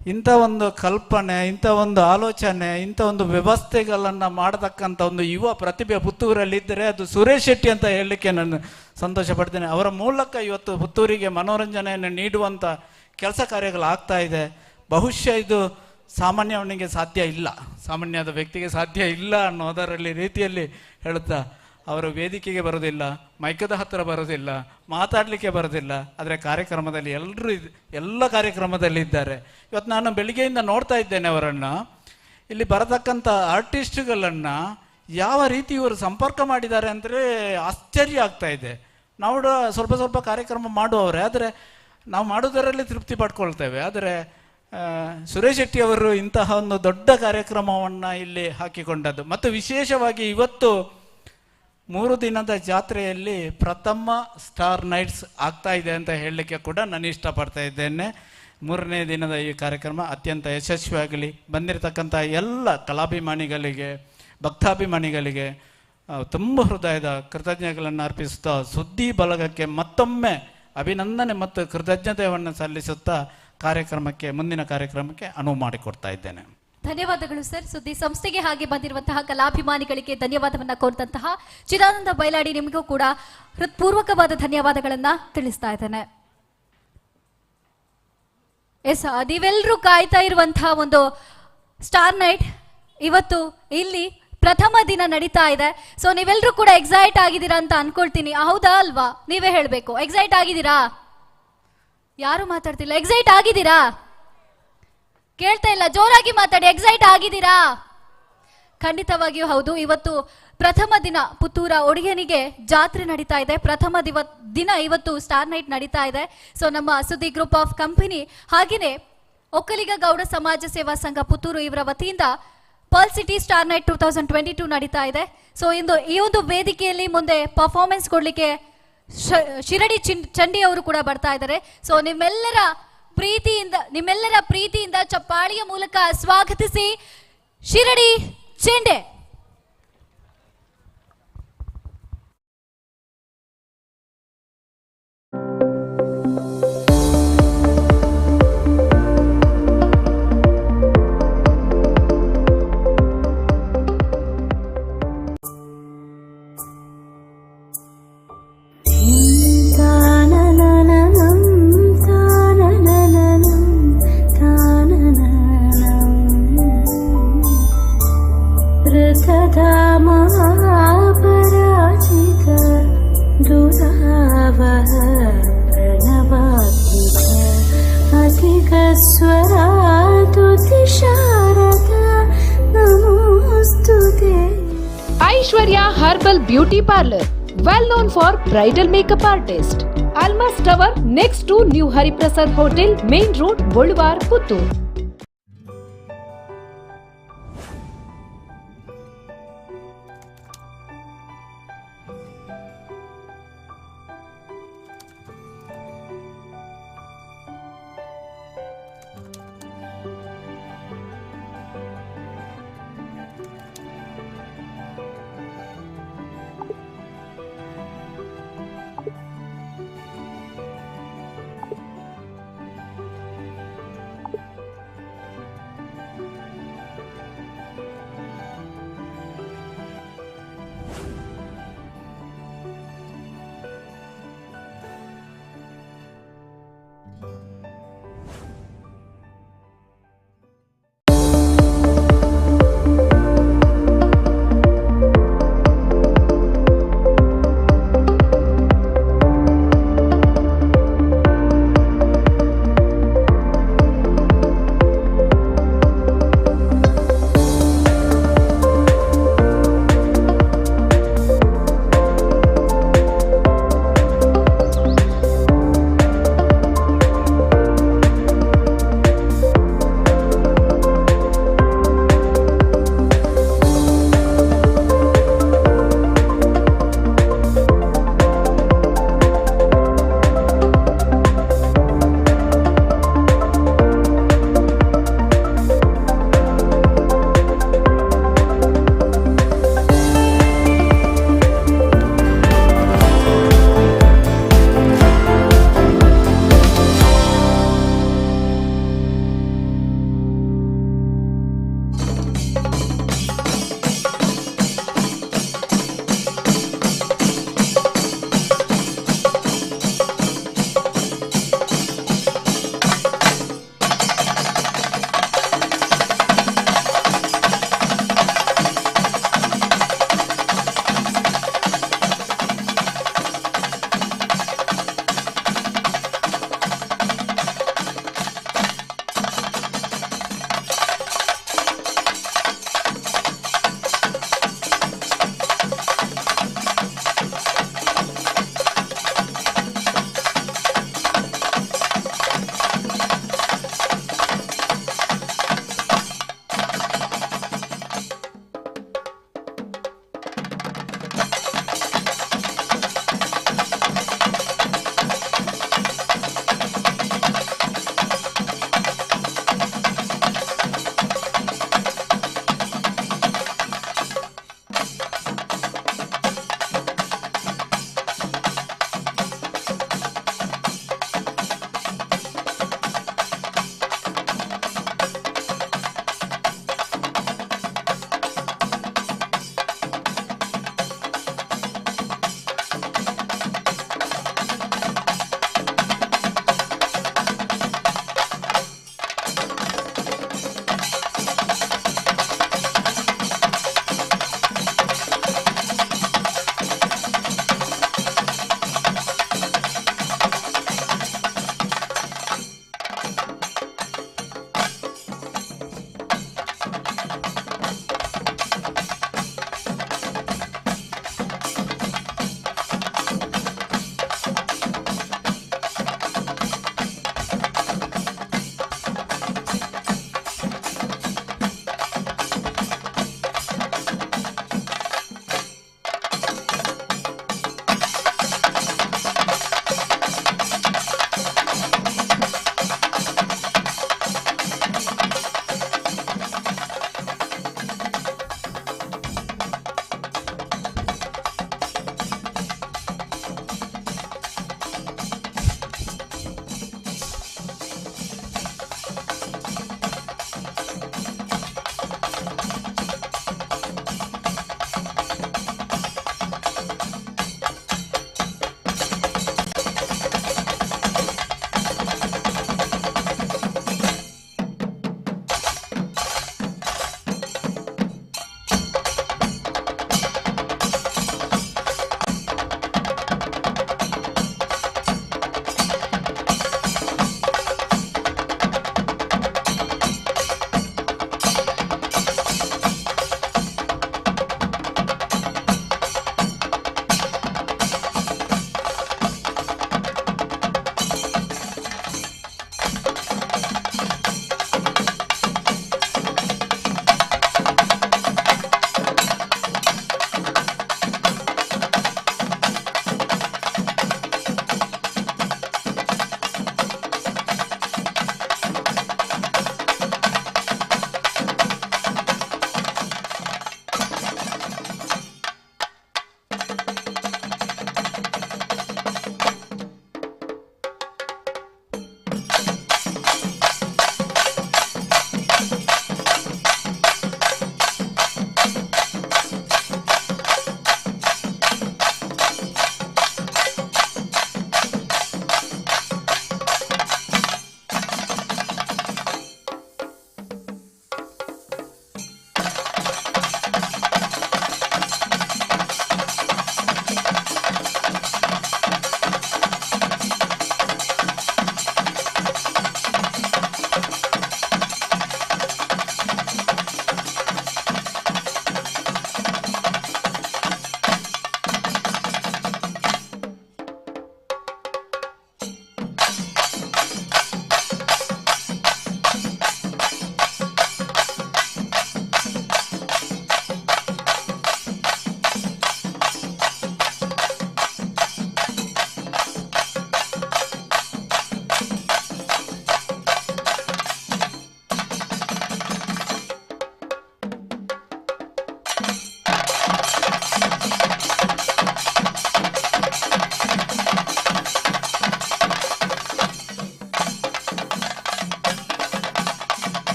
ಇಂಥ ಒಂದು ಕಲ್ಪನೆ, ಇಂಥ ಒಂದು ಆಲೋಚನೆ, ಇಂಥ ಒಂದು ವ್ಯವಸ್ಥೆಗಳನ್ನು ಮಾಡತಕ್ಕಂಥ ಒಂದು ಯುವ ಪ್ರತಿಭೆ ಪುತ್ತೂರಲ್ಲಿದ್ದರೆ ಅದು ಸುರೇಶ್ ಶೆಟ್ಟಿ ಅಂತ ಹೇಳಲಿಕ್ಕೆ ನಾನು ಸಂತೋಷ ಪಡ್ತೇನೆ. ಅವರ ಮೂಲಕ ಇವತ್ತು ಪುತ್ತೂರಿಗೆ ಮನೋರಂಜನೆಯನ್ನು ನೀಡುವಂಥ ಕೆಲಸ ಕಾರ್ಯಗಳಾಗ್ತಾ ಇದೆ. ಬಹುಶಃ ಇದು ಸಾಮಾನ್ಯವನಿಗೆ ಸಾಧ್ಯ ಇಲ್ಲ, ಸಾಮಾನ್ಯದ ವ್ಯಕ್ತಿಗೆ ಸಾಧ್ಯ ಇಲ್ಲ ಅನ್ನೋದರಲ್ಲಿ ರೀತಿಯಲ್ಲಿ ಹೇಳುತ್ತಾ, ಅವರು ವೇದಿಕೆಗೆ ಬರೋದಿಲ್ಲ, ಮೈಕದ ಹತ್ತಿರ ಬರೋದಿಲ್ಲ, ಮಾತಾಡಲಿಕ್ಕೆ ಬರೋದಿಲ್ಲ, ಆದರೆ ಕಾರ್ಯಕ್ರಮದಲ್ಲಿ ಎಲ್ಲ ಕಾರ್ಯಕ್ರಮದಲ್ಲಿ ಇದ್ದಾರೆ. ಇವತ್ತು ನಾನು ಬೆಳಿಗ್ಗೆಯಿಂದ ನೋಡ್ತಾ ಇದ್ದೇನೆ ಅವರನ್ನು, ಇಲ್ಲಿ ಬರತಕ್ಕಂಥ ಆರ್ಟಿಸ್ಟ್ಗಳನ್ನು ಯಾವ ರೀತಿ ಇವರು ಸಂಪರ್ಕ ಮಾಡಿದ್ದಾರೆ ಅಂದರೆ ಆಶ್ಚರ್ಯ ಆಗ್ತಾ ಇದೆ. ನಾವು ಸ್ವಲ್ಪ ಕಾರ್ಯಕ್ರಮ ಮಾಡುವವರೇ, ಆದರೆ ನಾವು ಮಾಡೋದರಲ್ಲಿ ತೃಪ್ತಿ ಪಡ್ಕೊಳ್ತೇವೆ. ಆದರೆ ಸುರೇಶ್ ಶೆಟ್ಟಿ ಅವರು ಇಂತಹ ಒಂದು ದೊಡ್ಡ ಕಾರ್ಯಕ್ರಮವನ್ನು ಇಲ್ಲಿ ಹಾಕಿಕೊಂಡದ್ದು, ಮತ್ತು ವಿಶೇಷವಾಗಿ ಇವತ್ತು 3 ದಿನದ ಜಾತ್ರೆಯಲ್ಲಿ ಪ್ರಥಮ ಸ್ಟಾರ್ ನೈಟ್ಸ್ ಆಗ್ತಾ ಇದೆ ಅಂತ ಹೇಳಲಿಕ್ಕೆ ಕೂಡ ನಾನು ಇಷ್ಟಪಡ್ತಾ ಇದ್ದೇನೆ. 3ನೇ ದಿನದ ಈ ಕಾರ್ಯಕ್ರಮ ಅತ್ಯಂತ ಯಶಸ್ವಿಯಾಗಲಿ. ಬಂದಿರತಕ್ಕಂಥ ಎಲ್ಲ ಕಲಾಭಿಮಾನಿಗಳಿಗೆ, ಭಕ್ತಾಭಿಮಾನಿಗಳಿಗೆ ತುಂಬ ಹೃದಯದ ಕೃತಜ್ಞತೆಗಳನ್ನು ಅರ್ಪಿಸುತ್ತಾ, ಸುದ್ದಿ ಬಲಗಕ್ಕೆ ಮತ್ತೊಮ್ಮೆ ಅಭಿನಂದನೆ ಮತ್ತು ಕೃತಜ್ಞತೆಯನ್ನು ಸಲ್ಲಿಸುತ್ತಾ ಮುಂದಿನ ಕಾರ್ಯಕ್ರಮಕ್ಕೆ ಅನುವು ಮಾಡಿಕೊಡ್ತಾ ಇದ್ದೇನೆ. ಧನ್ಯವಾದಗಳು ಸರ್. ಸುದ್ದಿ ಸಂಸ್ಥೆಗೆ ಹಾಗೆ ಬಂದಿರುವಂತಹ ಕಲಾಭಿಮಾನಿಗಳಿಗೆ ಧನ್ಯವಾದವನ್ನ ಕೋರುವಂತಹ ಚಿದಾನಂದ ಬೈಲಾಡಿ, ನಿಮಗೂ ಕೂಡ ಹೃತ್ಪೂರ್ವಕವಾದ ಧನ್ಯವಾದಗಳನ್ನ ತಿಳಿಸ್ತಾ ಇದ್ದೇನೆ. ನೀವೆಲ್ಲರೂ ಕಾಯ್ತಾ ಇರುವಂತಹ ಒಂದು ಸ್ಟಾರ್ ನೈಟ್ ಇವತ್ತು ಇಲ್ಲಿ ಪ್ರಥಮ ದಿನ ನಡೀತಾ ಇದೆ. ಸೊ ನೀವೆಲ್ಲರೂ ಕೂಡ ಎಕ್ಸೈಟ್ ಆಗಿದ್ದೀರಾ ಅಂತ ಅನ್ಕೊಳ್ತೀನಿ. ಹೌದಾ ಅಲ್ವಾ? ನೀವೇ ಹೇಳ್ಬೇಕು. ಎಕ್ಸೈಟ್ ಆಗಿದ್ದೀರಾ? ಯಾರು ಮಾತಾಡ್ತಿಲ್ಲ. ಎಕ್ಸೈಟ್ ಆಗಿದ್ದೀರಾ? ಕೇಳ್ತಾ ಇಲ್ಲ, ಜೋರಾಗಿ ಮಾತಾಡಿ. ಎಕ್ಸೈಟ್ ಆಗಿದ್ದೀರಾ? ಖಂಡಿತವಾಗಿಯೂ ಹೌದು. ಇವತ್ತು ಪ್ರಥಮ ದಿನ ಪುತ್ತೂರ ಒಡೆಯನಿಗೆ ಜಾತ್ರೆ ನಡೀತಾ ಇದೆ. ಪ್ರಥಮ ದಿನ ಇವತ್ತು ಸ್ಟಾರ್ ನೈಟ್ ನಡೀತಾ ಇದೆ. ಸೊ ನಮ್ಮ ಸುದ್ದಿ ಗ್ರೂಪ್ ಆಫ್ ಕಂಪನಿ ಹಾಗೆಯೇ ಒಕ್ಕಲಿಗ ಗೌಡ ಸಮಾಜ ಸೇವಾ ಸಂಘ ಪುತ್ತೂರು ಇವರ ವತಿಯಿಂದ ಪರ್ಲ್ ಸಿಟಿ ಸ್ಟಾರ್ ನೈಟ್ 2022 ನಡೀತಾ ಇದೆ. ಸೊ ಈ ಒಂದು ವೇದಿಕೆಯಲ್ಲಿ ಮುಂದೆ ಪರ್ಫಾರ್ಮೆನ್ಸ್ ಕೊಡ್ಲಿಕ್ಕೆ ಶಿರಡಿ ಚಂಡಿ ಅವರು ಕೂಡ ಬರ್ತಾ ಇದ್ದಾರೆ. ಸೊ ನಿಮ್ಮೆಲ್ಲರ ಪ್ರೀತಿಯಿಂದ ಚಪ್ಪಾಳಿಯ ಮೂಲಕ ಸ್ವಾಗತಿಸಿ ಶಿರಡಿ ಚೆಂಡೆ. Aishwarya Herbal Beauty Parlor, well known for bridal makeup artist. Almas Tower next to New Hariprasad Hotel, Main Road, Boulevard, Puttur.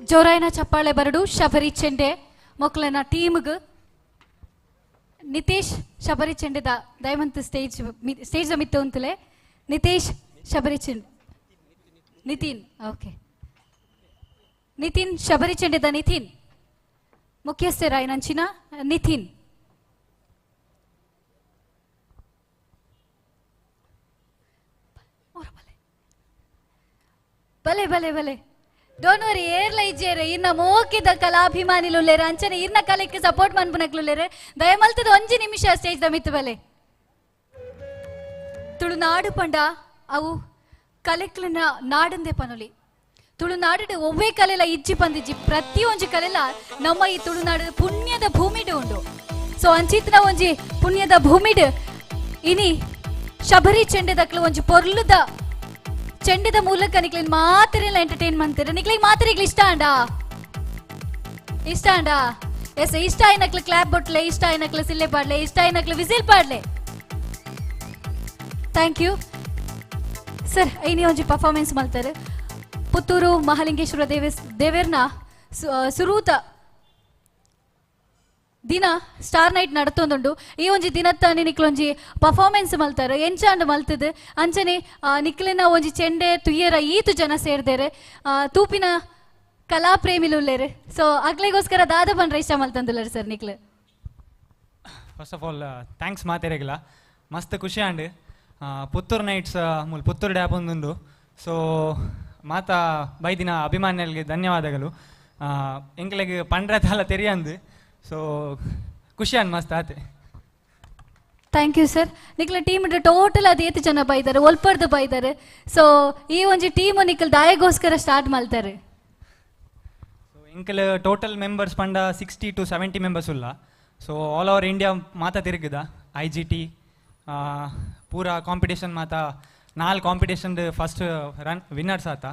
ಜೋರಾಯಿನ ಚಪ್ಪಾಳೆ ಬರಡು ಶಬರಿ ಚೆಂಡೆ ಮೊಕ್ಕಲನ ಟೀಮ್ಗ್ ನಿತೇಶ್ ಶಬರಿ ಚೆಂಡೆದ ದಯವಂತ ಸ್ಟೇಜ್ ಮಿತ್ತು ಅಂತಲೇ ನಿತೇಶ್ ಶಬರಿ ಚೆಂಡೆ Nitin okay Nitin Shabari ಚೆಂಡೆದ Nitin ಮುಖ್ಯಸ್ಥರಾಯನಂಚಿನ Nitin Bhale Bhale Bhale don't worry ಏರ್ಲ ಇಜ್ಜೇರೆ ಇನ್ನ ಮೋಕಿದ ಕಲಾಭಿಮಾನಿಲುಲ್ಲೇರೆ ಅಂಚನೆ ಇರ್ನ ಕಲೆಕ್ಕೆ ಸಪೋರ್ಟ್ ಮನ್ಪುನಕ್ಲುಲ್ಲೇರೆ ದಯಮಲ್ತದ 1 ನಿಮಿಷ ಸ್ಟೇಜ್ ದ ಮಿತ್ತು ಬಲೆ ತುಳುನಾಡು ಪಂಡ ಅವು ಕಲೆಕ್ಲನ ನಾಡಂದೆ ಪನುಲಿ ತುಳುನಾಡು ಒವ್ವೇ ಕಲೆಲ ಇಜ್ಜಿ ಪಂದಿಜ್ಜಿ ಪ್ರತಿಯೊಂಜಿ ಕಲೆಲ ನಮ್ಮ ಈ ತುಳುನಾಡು ಪುಣ್ಯದ ಭೂಮಿಡು ಉಂಡು ಸೊ ಅಂಚಿತ್ನ ಒಂಜಿ ಪುಣ್ಯದ ಭೂಮಿಡು ಇನಿ ಶಬರಿ ಚೆಂಡೆದಕ್ಲು ಒಂಜಿ ಪೊರ್ಲುದ ಚೆಂಡೆದ ಮೂಲಕ ನಿಕ್ಲಿನ ಮಾತ್ರೆಲ್ಲ ಎಂಟರ್ಟೈನ್ ಮಾಡ್ತಾರೆ ನಿಕ್ಲಿಗೆ ಮಾತ್ರೆಗಳು ಇಷ್ಟ ಅಂಡಾ ಎಸ್ ಇಷ್ಟ ಆಯ್ನಕ್ಲು ಕ್ಲಾಪ್ ಬೊಟ್ಲೆ ಇಷ್ಟ ಆಯ್ನಕ್ಲು ಸಿಲ್ಲೆ ಪಾಡ್ಲೆ ಇಷ್ಟ ಆಯ್ನಕ್ಲು whistle ಪಾಡ್ಲೆ thank you sir any ಒಂಜಿ ಪರ್ಫಾರ್ಮೆನ್ಸ್ ಮಾಡ್ತಾರೆ ಪುತ್ತೂರು ಮಹಾಲಿಂಗೇಶ್ವರ ದೇವೇರ್ನ ಸುರೂತ ದಿನ ಸ್ಟಾರ್ ನೈಟ್ ನಡತೊಂದುಂಡು ಈ ಒಂಜಿ ದಿನತ್ತ ನಿಕ್ಲೊಂಜಿ ಪರ್ಫಾರ್ಮೆನ್ಸ್ ಮಲ್ತಾರೆ ಎಂಚಾಂಡ್ ಮಲ್ತದೆ ಅಂಚನೆ ನಿಕ್ಲಿನ ಒಂಜಿ ಚೆಂಡೆ ತುಯ್ಯರ ಈತು ಜನ ಸೇರ್ದೇರೆ ತೂಪಿನ ಕಲಾ ಪ್ರೇಮಿಲುಲ್ಲೇರೆ ಸೊ ಅಗ್ಲಿಗೋಸ್ಕರ ದಾದ ಬಂದ್ರೆ ಇಷ್ಟ ಮಲ್ತಂದುಲ್ಲರು ಸರ್ ನಿಕ್ಲೆ ಫಸ್ಟ್ ಆಫ್ ಆಲ್ ಥ್ಯಾಂಕ್ಸ್ ಮಾತೇರೆಗಿಲ್ಲ ಮಸ್ತ್ ಖುಷಿ ಆಂಡ್ ಪುತ್ತೂರು ನೈಟ್ಸ್ ಮೂಲ ಪುತ್ತೂರು ಡ್ಯಾಪ್ ಒಂದುಂಡು ಸೊ ಮಾತಾ ಬೈದಿನ ಅಭಿಮಾನಿಗಳಿಗೆ ಧನ್ಯವಾದಗಳು ಎಂಕ್ಲೆಗೆ ಪಂಡ್ರತಲ್ಲ ತೆರಿಯಂದು ಸೊ ಖುಷಿ ಅನ್ ಮಸ್ತ್ ಆತೆ ಥ್ಯಾಂಕ್ ಯು ಸರ್ ನಿಕ್ಲ ಟೀಮ್ ಟೋಟಲ್ ಅದು ಏತು ಜನ ಬೈದಾರೆ ಒಲ್ಪರ್ದು ಬೈದಾರೆ ಸೊ ಈ ಒಂಜಿ ಟೀಮ್ ನಿಕ್ಲ ದಾಯಗೋಸ್ಕರ ಸ್ಟಾರ್ಟ್ ಮಾಡ್ತಾರೆ ಸೊ ಎಂಕಲ್ ಟೋಟಲ್ ಮೆಂಬರ್ಸ್ ಪಂಡ 60 to 70 ಮೆಂಬರ್ಸ್ ಉಲ್ಲ ಸೊ ಆಲ್ ಓವರ್ ಇಂಡಿಯಾ ಮಾತಾ ತಿರುಗಿದ IGT ಪೂರಾ ಕಾಂಪಿಟೇಷನ್ ಮಾತಾ 4 ಕಾಂಪಿಟೇಷನ್ ಫಸ್ಟ್ ರನ್ ವಿನ್ನರ್ಸ್ ಆತ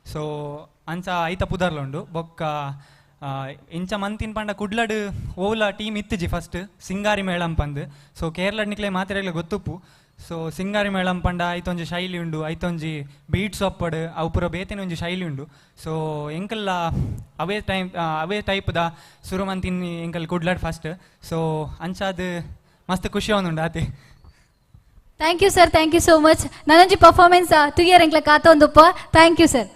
ಸೊ ಅಂಚ ಐತ ಪುದರ್ಲುಂಡು ಬೊಕ್ಕ ಇಂಚ ಮಂತಿನ ಪಂಡ ಕುಡ್ಲಡ್ ಓಲ ಟೀಮ್ ಇತ್ತಿಜಿ ಫಸ್ಟ್ ಸಿಂಗಾರಿ ಮೇಳಂ ಪಂದು ಸೊ ಕೇರಳ ನಿಕ್ಲೆ ಮಾತಿರಗ್ಲ ಗೊತ್ತುಪ್ಪು ಸೊ ಸಿಂಗಾರಿ ಮೇಳಂ ಪಂಡ ಐತೊಂಜಿ ಶೈಲಿ ಉಂಡು ಐತೊಂಜಿ ಬೀಟ್ಸ್ ಒಪ್ಪಡ್ ಅವು ಪೂರ ಬೇತೆನ ಒಂಜಿ ಶೈಲಿ ಉಂಡು ಸೊ ಎಂಕಲ್ಲ ಅವೇ ಟೈಪ್ದ ಸುರು ಮಂತಿನ ಎಂಕಲ್ ಕುಡ್ಲಡ್ ಫಸ್ಟ್ ಸೊ ಅಂಚಾದ ಮಸ್ತ್ ಖುಷಿ ಅವನುಂಡು ಆತೆ thank you sir thank you so much ನನಂಜಿ ಪರ್ಫಾರ್ಮೆನ್ಸ್ ತುಯ್ಯರ್ ಎಂಕ್ಲ ಕಾತೊಂದುಪ್ಪ ಥ್ಯಾಂಕ್ ಯು ಸರ್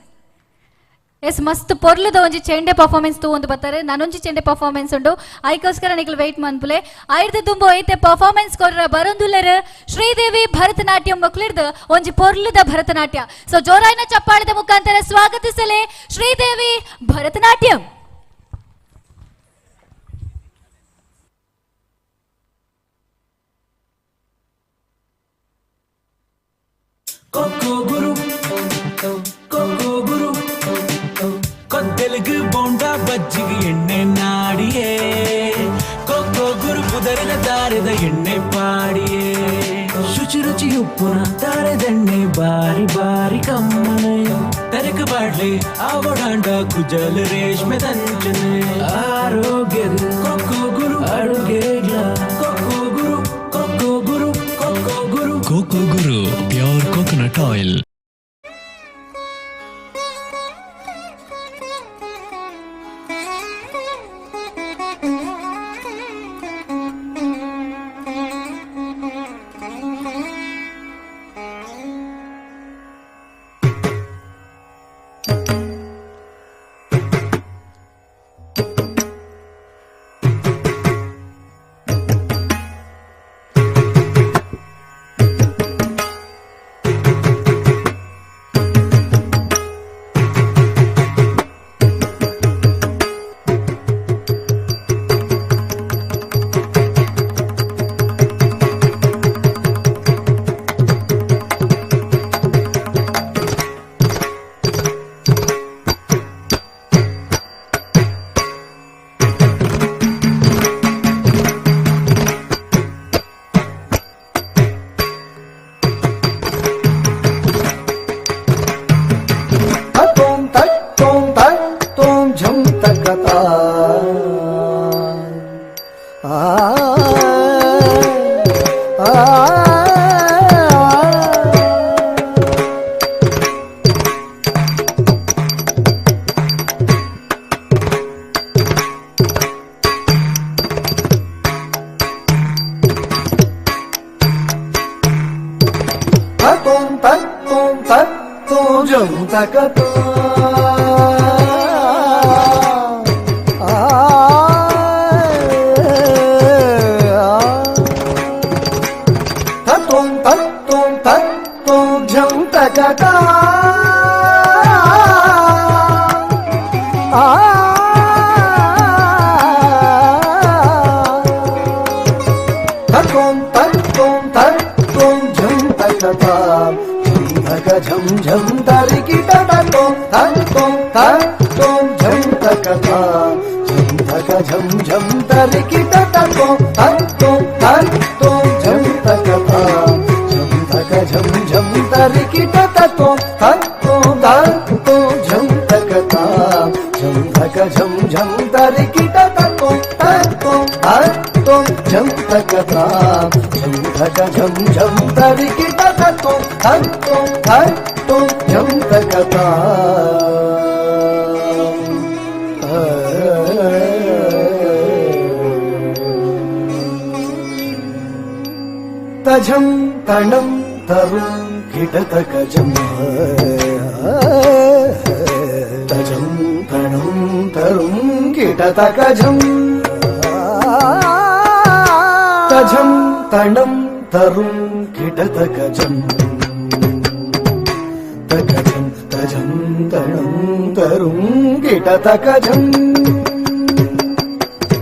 ಎಸ್ ಮಸ್ತ್ ಪೊರ್ಲುದ ಒಂಜಿ ಚೆಂಡೆ ಪರ್ಫಾರ್ಮೆನ್ಸ್ ತೂಂದು ಬರ್ತಾರೆ ನಾನೊಂಜಿ ಚೆಂಡೆ ಪರ್ಫಾರ್ಮೆನ್ಸ್ ಉಂಡು ಐಕೋಸ್ಕರ ನಿಕ್ಲು ವೆಯ್ಟ್ ಮನ್ಪುಲೆ ಐದು ತುಂಬು ಐತೆ ಪರ್ಫಾರ್ಮೆನ್ಸ್ ಕೊರ್ರ ಬರೊಂದುಲ್ಲೆರ್ ಶ್ರೀದೇವಿ ಭರತನಾಟ್ಯಂ ಮಕ್ಳಿಡ್ದು ಒಂಜಿ ಪೊರ್ಲುದ ಭರತನಾಟ್ಯ ಸೊ ಜೋರಾಯಿನ ಚಪ್ಪಾಳದ ಮುಖಾಂತರ ಸ್ವಾಗತಿಸಲೆ ಶ್ರೀದೇವಿ ಭರತನಾಟ್ಯಂ ಕೊದ್ದೆಲಗು ಬೋಂಡ ಬಜ್ಜಿಗೆ ಎಣ್ಣೆ ನಾಡಿಯೇ ಕೊಕ್ಕೋ ಗುರು ಪುದರಿನ ದಾರದ ಎಣ್ಣೆ ಪಾಡಿಯೇ ಶುಚಿ ರುಚಿ ಉಪ್ಪುನ ದಾರದೆಣ್ಣೆ ಬಾರಿ ಬಾರಿ ಕಮ್ಮನೆ ತರಕ ಬಾಡ್ಲೆ ಆವಡಾಂಡ ಕುಜಲ್ ರೇಷ್ಮೆ ದಂಚನೆ ಆರೋಗ್ಯದ ಕೊಕ್ಕೋ ಗುರು ಅಡುಗೆಗ್ಲ ಕೊಕ್ಕೋ ಗುರು ಕೊಕ್ಕೋ ಗುರು ಕೊಕ್ಕೋ ಗುರು ಕೋಕೋ ಗುರು ಪ್ಯೂರ್ ಕೋಕೋನಟ್ ಆಯಿಲ್ ತತ್ತೋ ಜಂ ತಕತೋ ತತ್ತೋ ತತ್ತೋ ತತ್ತೋ ಜಂ ತಕತಾ झम झम तारी की टटा तो झम तकता झम झम तारी की टटा तो झम तकता झम झम तारी की टटा तो झम तकता झम झम तारी की टटा तो झम तकता झम झम तारी की टटा तो झम तकता तझम तणम तरुं किटतकजम तझम तणम तरुं किटतकजम तझम तणम तरुं किटतकजम तकजम तझम तणं तरुं किटतकजम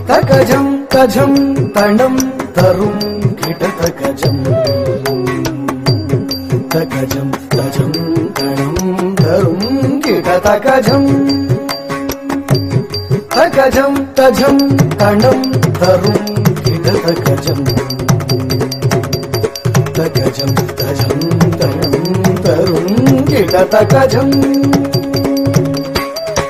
तकजम तझम तणं तरुं किटतकजम तकजम तझम तणं तरुं किटतकजम तकजम तझम तणं तरुं किटतकजम तकजम तझम तणं तरुं किटतकजम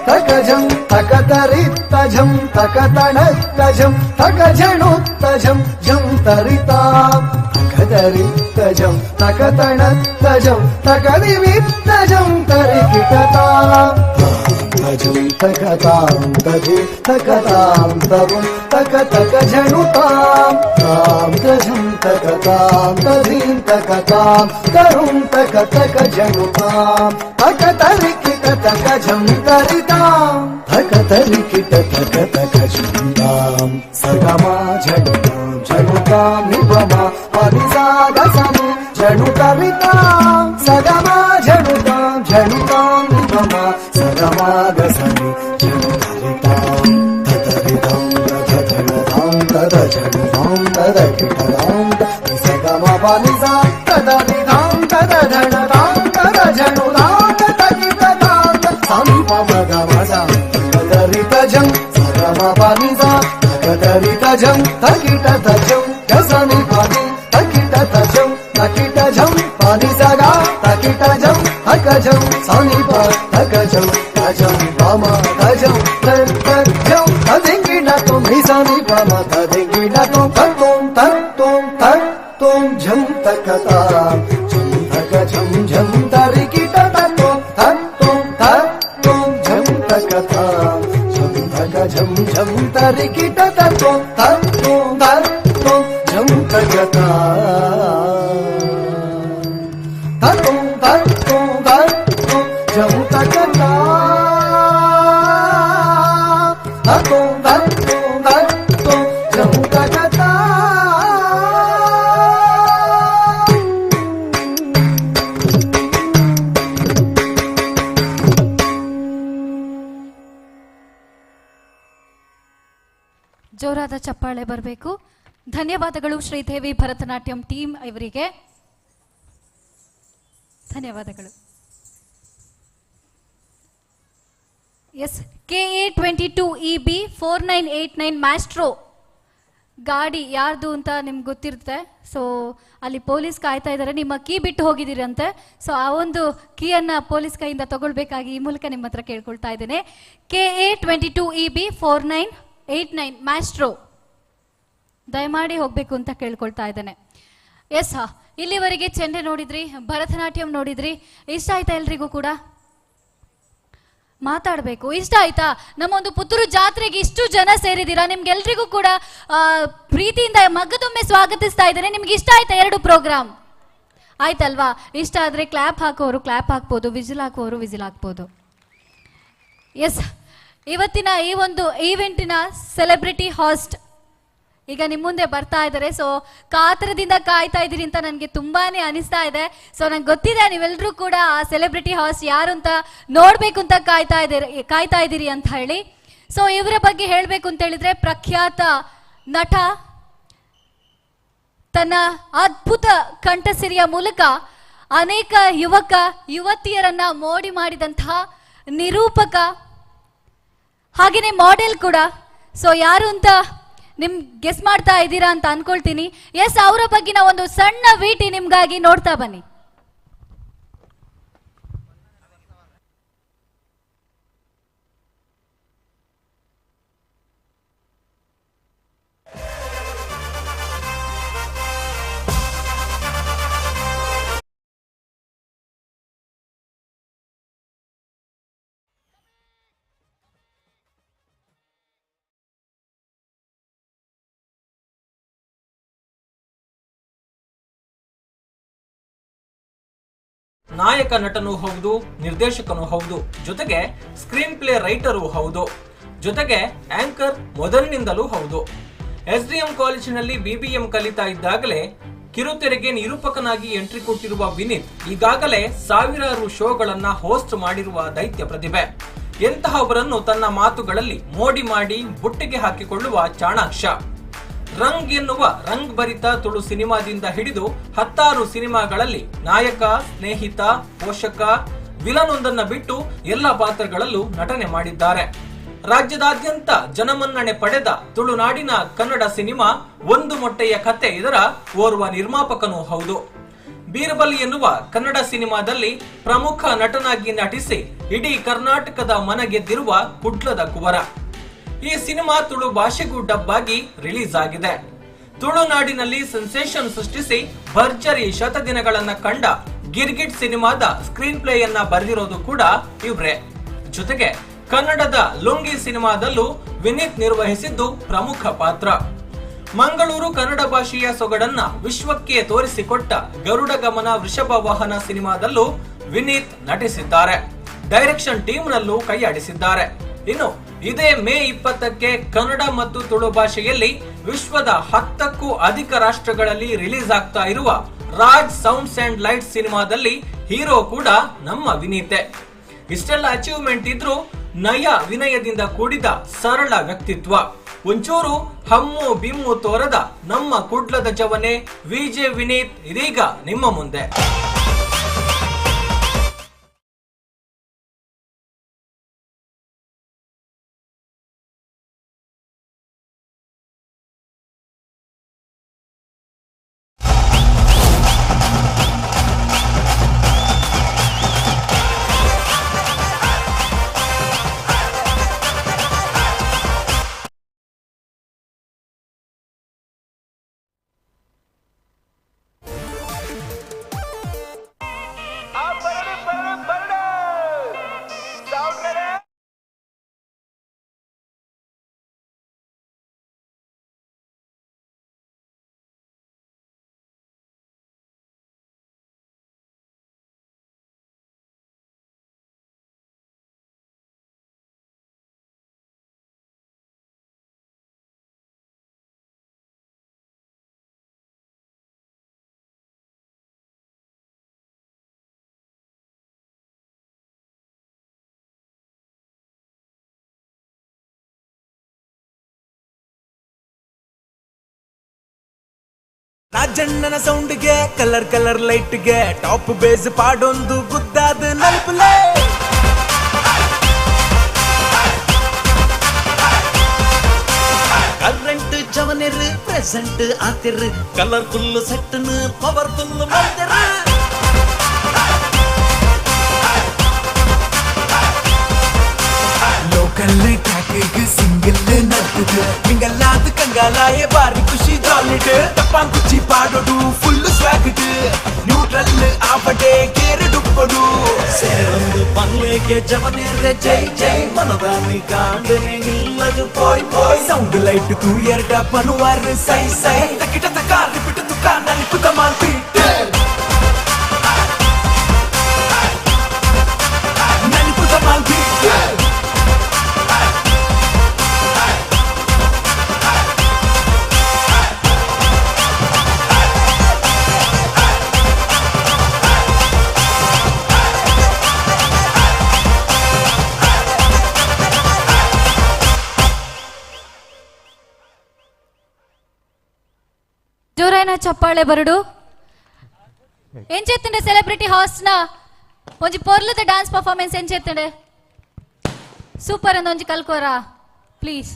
तकजम तकतरितझम तकतणतझम तकजणुतझम झम तरिताम तकतरितझम तकतणतझम तकदिवितझम तरिकिटताम तझम तकताम तधि तकताम तरुं तकतकजणुताम ताम तझम तकताम तधिं तकताम तरुं तकतकजणुताम तकतरिकिटतकझम तरिताम तकतरिकिटतकतकझुताम सगमा झणुताम झणुताम निगमा परिसागसमि झणुतरिताम सगमा झणुताम झणुताम निगमा सगमा गसमि झणुतरिताम ततरिताम ततझणुताम ततझणुताम ततकिटताम सगमा परिसा ततरिताम ततझणुताम ततझणुताम ततकिटताम समिपमगमसा ततरितझम सगमा परिसा ततरितझम तकिटतझम गसमिपदि तकिटतझम तकिटझम परिसगा तकिटझम तकझम सनिप तकझम तझम पम तझम तकझम तदिंगिणतुम हिसनिपम तदिंगिणतुम तत्तुम तत्तुम तत्तुम झम तकता झम तकझम झम तरिकिटतत्तुम तत्तुम तत्तुम झम तकता झम तकझम झम तरिकिटतत्तुम तत्तुम तत्तुम झम तकता तत्तुम तत्तुम तत्तुम झम तकता तत्तुम तत्तुम तत्तुम झम तकता ಜೋರಾದ ಚಪ್ಪಾಳೆ ಬರಬೇಕು. ಧನ್ಯವಾದಗಳು ಶ್ರೀದೇವಿ ಭರತನಾಟ್ಯಂ ಟೀಮ್ ಇವರಿಗೆ ಧನ್ಯವಾದಗಳು. ಎಸ್ KA22EB 4989 ಮ್ಯಾಸ್ಟ್ರೋ ಗಾಡಿ ಯಾರ್ದು ಅಂತ ನಿಮ್ಗೆ ಗೊತ್ತಿರುತ್ತೆ. ಸೊ ಅಲ್ಲಿ ಪೊಲೀಸ್ ಕಾಯ್ತಾ ಇದ್ದಾರೆ, ನಿಮ್ಮ ಕೀ ಬಿಟ್ಟು ಹೋಗಿದ್ದೀರಂತೆ. ಸೊ ಆ ಒಂದು ಕೀಯನ್ನು ಪೊಲೀಸ್ ಕೈಯಿಂದ ತಗೊಳ್ಬೇಕಾಗಿ ಈ ಮೂಲಕ ನಿಮ್ಮ ಹತ್ರ ಕೇಳ್ಕೊಳ್ತಾ ಇದ್ದೇನೆ. KA22EB 4989 ಮ್ಯಾಸ್ಟ್ರೋ ದಯಮಾಡಿ ಹೋಗಬೇಕು ಅಂತ ಕೇಳ್ಕೊಳ್ತಾ ಇದ್ದೇನೆ. ಎಸ್ ಇಲ್ಲಿವರೆಗೆ ಚೆಂಡೆ ನೋಡಿದ್ರಿ, ಭರತನಾಟ್ಯಂ ನೋಡಿದ್ರಿ, ಇಷ್ಟ ಆಯ್ತಾ ಎಲ್ರಿಗೂ ಕೂಡ? ಮಾತಾಡಬೇಕು, ಇಷ್ಟ ಆಯ್ತಾ? ನಮ್ಮೊಂದು ಪುತ್ತೂರು ಜಾತ್ರೆಗೆ ಇಷ್ಟು ಜನ ಸೇರಿದ್ದೀರಾ, ನಿಮ್ಗೆಲ್ರಿಗೂ ಕೂಡ ಪ್ರೀತಿಯಿಂದ ಮಗದೊಮ್ಮೆ ಸ್ವಾಗತಿಸ್ತಾ ಇದ್ದೇನೆ. ನಿಮ್ಗೆ ಇಷ್ಟ ಆಯ್ತಾ ಎರಡು ಪ್ರೋಗ್ರಾಮ್? ಆಯ್ತಲ್ವಾ? ಇಷ್ಟ ಆದರೆ ಕ್ಲ್ಯಾಪ್ ಹಾಕೋರು ಕ್ಲ್ಯಾಪ್ ಹಾಕ್ಬೋದು, ವಿಸಿಲ್ ಹಾಕುವವರು ವಿಸಿಲ್ ಹಾಕ್ಬೋದು. ಎಸ್, ಇವತ್ತಿನ ಈ ಒಂದು ಈವೆಂಟಿನ ಸೆಲೆಬ್ರಿಟಿ ಹಾಸ್ಟ್ ಈಗ ನಿಮ್ಮ ಮುಂದೆ ಬರ್ತಾ ಇದ್ದಾರೆ. ಸೊ ಕಾತರದಿಂದ ಕಾಯ್ತಾ ಇದ್ದೀರಿ ಅಂತ ನನಗೆ ತುಂಬಾನೇ ಅನಿಸ್ತಾ ಇದೆ. ಸೊ ನಂಗೆ ಗೊತ್ತಿದೆ ನೀವೆಲ್ಲರೂ ಕೂಡ ಆ ಸೆಲೆಬ್ರಿಟಿ ಹಾಸ್ಟ್ ಯಾರು ಅಂತ ನೋಡಬೇಕು ಅಂತ ಕಾಯ್ತಾ ಇದ್ದೀರಿ ಅಂತ ಹೇಳಿ. ಸೊ ಇವರ ಬಗ್ಗೆ ಹೇಳಬೇಕು ಅಂತ ಹೇಳಿದ್ರೆ, ಪ್ರಖ್ಯಾತ ನಟ, ತನ್ನ ಅದ್ಭುತ ಕಂಠಸಿರಿಯ ಮೂಲಕ ಅನೇಕ ಯುವಕ ಯುವತಿಯರನ್ನ ಮೋಡಿ ಮಾಡಿದಂತಹ ನಿರೂಪಕ, ಹಾಗೇನೆ ಮಾಡೆಲ್ ಕೂಡ. ಸೊ ಯಾರು ಅಂತ ಗೆಸ್ ಮಾಡ್ತಾ ಇದ್ದೀರಾ ಅಂತ ಅನ್ಕೊಳ್ತೀನಿ. ಎಸ್, ಅವರ ಬಗ್ಗಿನ ಒಂದು ಸಣ್ಣ ವಿಟಿ ನಿಮ್ಗಾಗಿ ನೋಡ್ತಾ ಬನ್ನಿ. ನಾಯಕ ನಟನೂ ಹೌದು, ನಿರ್ದೇಶಕನೂ ಹೌದು, ಜೊತೆಗೆ ಸ್ಕ್ರೀನ್ ಪ್ಲೇ ರೈಟರು ಹೌದು, ಜೊತೆಗೆ ಆಂಕರ್ ಮೊದಲಿನಿಂದಲೂ ಹೌದು. SDM ಕಾಲೇಜಿನಲ್ಲಿ BBM ಕಲಿತಾ ಇದ್ದಾಗಲೇ ಕಿರುತೆರೆಗೆ ನಿರೂಪಕನಾಗಿ ಎಂಟ್ರಿ ಕೊಟ್ಟಿರುವ ವಿನೀತ್ ಈಗಾಗಲೇ ಸಾವಿರಾರು ಶೋಗಳನ್ನ ಹೋಸ್ಟ್ ಮಾಡಿರುವ ದೈತ್ಯ ಪ್ರತಿಭೆ. ಎಂತಹವರನ್ನು ತನ್ನ ಮಾತುಗಳಲ್ಲಿ ಮೋಡಿ ಮಾಡಿ ಬುಟ್ಟಿಗೆ ಹಾಕಿಕೊಳ್ಳುವ ಚಾಣಾಕ್ಷ. ರಂಗ್ ಎನ್ನುವ ರಂಗ್ ಭರಿತ ತುಳು ಸಿನಿಮಾದಿಂದ ಹಿಡಿದು 10 ಸಿನಿಮಾಗಳಲ್ಲಿ ನಾಯಕ, ಸ್ನೇಹಿತ, ಪೋಷಕ, ವಿಲನ್ ಒಂದನ್ನ ಬಿಟ್ಟು ಎಲ್ಲ ಪಾತ್ರಗಳಲ್ಲೂ ನಟನೆ ಮಾಡಿದ್ದಾರೆ. ರಾಜ್ಯದಾದ್ಯಂತ ಜನಮನ್ನಣೆ ಪಡೆದ ತುಳುನಾಡಿನ ಕನ್ನಡ ಸಿನಿಮಾ ಒಂದು ಮೊಟ್ಟೆಯ ಕತೆ ಇದರ ಓರ್ವ ನಿರ್ಮಾಪಕನೂ ಹೌದು. ಬೀರ್ಬಲ್ ಎನ್ನುವ ಕನ್ನಡ ಸಿನಿಮಾದಲ್ಲಿ ಪ್ರಮುಖ ನಟನಾಗಿ ನಟಿಸಿ ಇಡೀ ಕರ್ನಾಟಕದ ಮನ ಗೆದ್ದಿರುವ ಕುಡ್ಲದ ಕುವರ. ಈ ಸಿನಿಮಾ ತುಳು ಭಾಷೆಗೂ ಡಬ್ ಆಗಿ ರಿಲೀಸ್ ಆಗಿದೆ. ತುಳುನಾಡಿನಲ್ಲಿ ಸೆನ್ಸೇಷನ್ ಸೃಷ್ಟಿಸಿ ಭರ್ಜರಿ ಶತದಿನಗಳನ್ನ ಕಂಡ ಗಿರ್ಗಿಟ್ ಸಿನಿಮಾದ ಸ್ಕ್ರೀನ್ ಪ್ಲೇಯನ್ನ ಬರೆದಿರೋದು ಕೂಡ ಇವ್ರೆ. ಜೊತೆಗೆ ಕನ್ನಡದ ಲುಂಗಿ ಸಿನಿಮಾದಲ್ಲೂ ವಿನೀತ್ ನಿರ್ವಹಿಸಿದ್ದು ಪ್ರಮುಖ ಪಾತ್ರ. ಮಂಗಳೂರು ಕನ್ನಡ ಭಾಷೆಯ ಸೊಗಡನ್ನ ವಿಶ್ವಕ್ಕೆ ತೋರಿಸಿಕೊಟ್ಟ ಗರುಡ ಗಮನ ವೃಷಭ ವಾಹನ ಸಿನಿಮಾದಲ್ಲೂ ವಿನೀತ್ ನಟಿಸಿದ್ದಾರೆ. ಡೈರೆಕ್ಷನ್ ಟೀಮ್ ನಲ್ಲೂ ಕೈಯಾಡಿಸಿದ್ದಾರೆ. ಇನ್ನು ಇದೇ ಮೇ 20ಕ್ಕೆ ಕನ್ನಡ ಮತ್ತು ತುಳು ಭಾಷೆಯಲ್ಲಿ ವಿಶ್ವದ 10ಕ್ಕೂ ಅಧಿಕ ರಾಷ್ಟ್ರಗಳಲ್ಲಿ ರಿಲೀಸ್ ಆಗ್ತಾ ಇರುವ ರಾಜ್ ಸೌಂಡ್ಸ್ ಅಂಡ್ ಲೈಟ್ಸ್ ಸಿನಿಮಾದಲ್ಲಿ ಹೀರೋ ಕೂಡ ನಮ್ಮ ವಿನೀತೆ. ಇಷ್ಟೆಲ್ಲ ಅಚೀವ್ಮೆಂಟ್ ಇದ್ರೂ ನಯ ವಿನಯದಿಂದ ಕೂಡಿದ ಸರಳ ವ್ಯಕ್ತಿತ್ವ. ಒಂಚೂರು ಹಮ್ಮು ಬಿಮ್ಮು ತೋರದ ನಮ್ಮ ಕುಡ್ಲದ ಜವನೆ ವಿಜೆ ವಿನೀತ್ ಇದೀಗ ನಿಮ್ಮ ಮುಂದೆ. ರಾಜಣ್ಣನ ಸೌಂಡ್ಗೆ ಕಲರ್ ಕಲರ್ ಲೈಟ್ಗೆ ಟಾಪ್ ಬೇಸ್ ಪಾಡೊಂದು ಗುದ್ದಾದ ನಲ್ಪಲೆ ಕರೆಂಟ್ ಜವನೆರ್ ಪ್ರೆಸೆಂಟ್ ಆತಿರ್ ಕಲರ್ಫುಲ್ ಸೆಟ್ಟನ್ ಪವರ್ಫುಲ್ ಮಾಡ್ತಿರ ಲೋಕಲ್ ಟ್ರ್ಯಾಕಿಗೆ ಸಿಂಗಲ್ ನಡ್ತಿದ್ ಮಿಂಗಲ್ಲಾದ ಕಂಗಾಲಾಯ ಬಾರಿ ಖುಷಿ ಜಾಲಿಡ್ ಟಪ್ಪಾನ್ ಕುಚ್ಚಿ ಪಾಡೋಡು ಫುಲ್ ಸ್ವಾಗಡ್ ನ್ಯೂಟ್ರಲ್ ಆಪಡೆ ಕೇರ್ ಡುಪ್ಪಡು ಸೇರೊಂದು ಪನ್ಲೆಗೆ ಜವನೇರೆ ಜೈ ಜೈ ಮನದಾನಿ ಕಾಂಡನೆ ಇಲ್ಲದು ಪೋಯ್ ಪೋಯ್ ಸೌಂಡ್ ಲೈಟ್ ತೂ ಎರಡ ಪನುವಾರ ಸೈ ಸೈ ತಕಿಟ ತಕ ರಿಪಿಟ್ ತುಕ ನಲಿಪುತ ಮಾಲ್ಪಿಟ್ ಜೋರಾಯ್ನ ಚಪ್ಪಾಳೆ ಬರಡು ಎಂಚೆತ್ತಂಡೆ ಸೆಲೆಬ್ರಿಟಿ ಹಾಸ್ನ ಒಂಜಿ ಪೊರ್ಲದ ಡ್ಯಾನ್ಸ್ ಪರ್ಫಾರ್ಮೆನ್ಸ್ ಎಂಚೆತ್ತಂಡೆ ಸೂಪರ್ ಅಂದ ಒಂಜಿ ಕಲ್ಕೋರ ಪ್ಲೀಸ್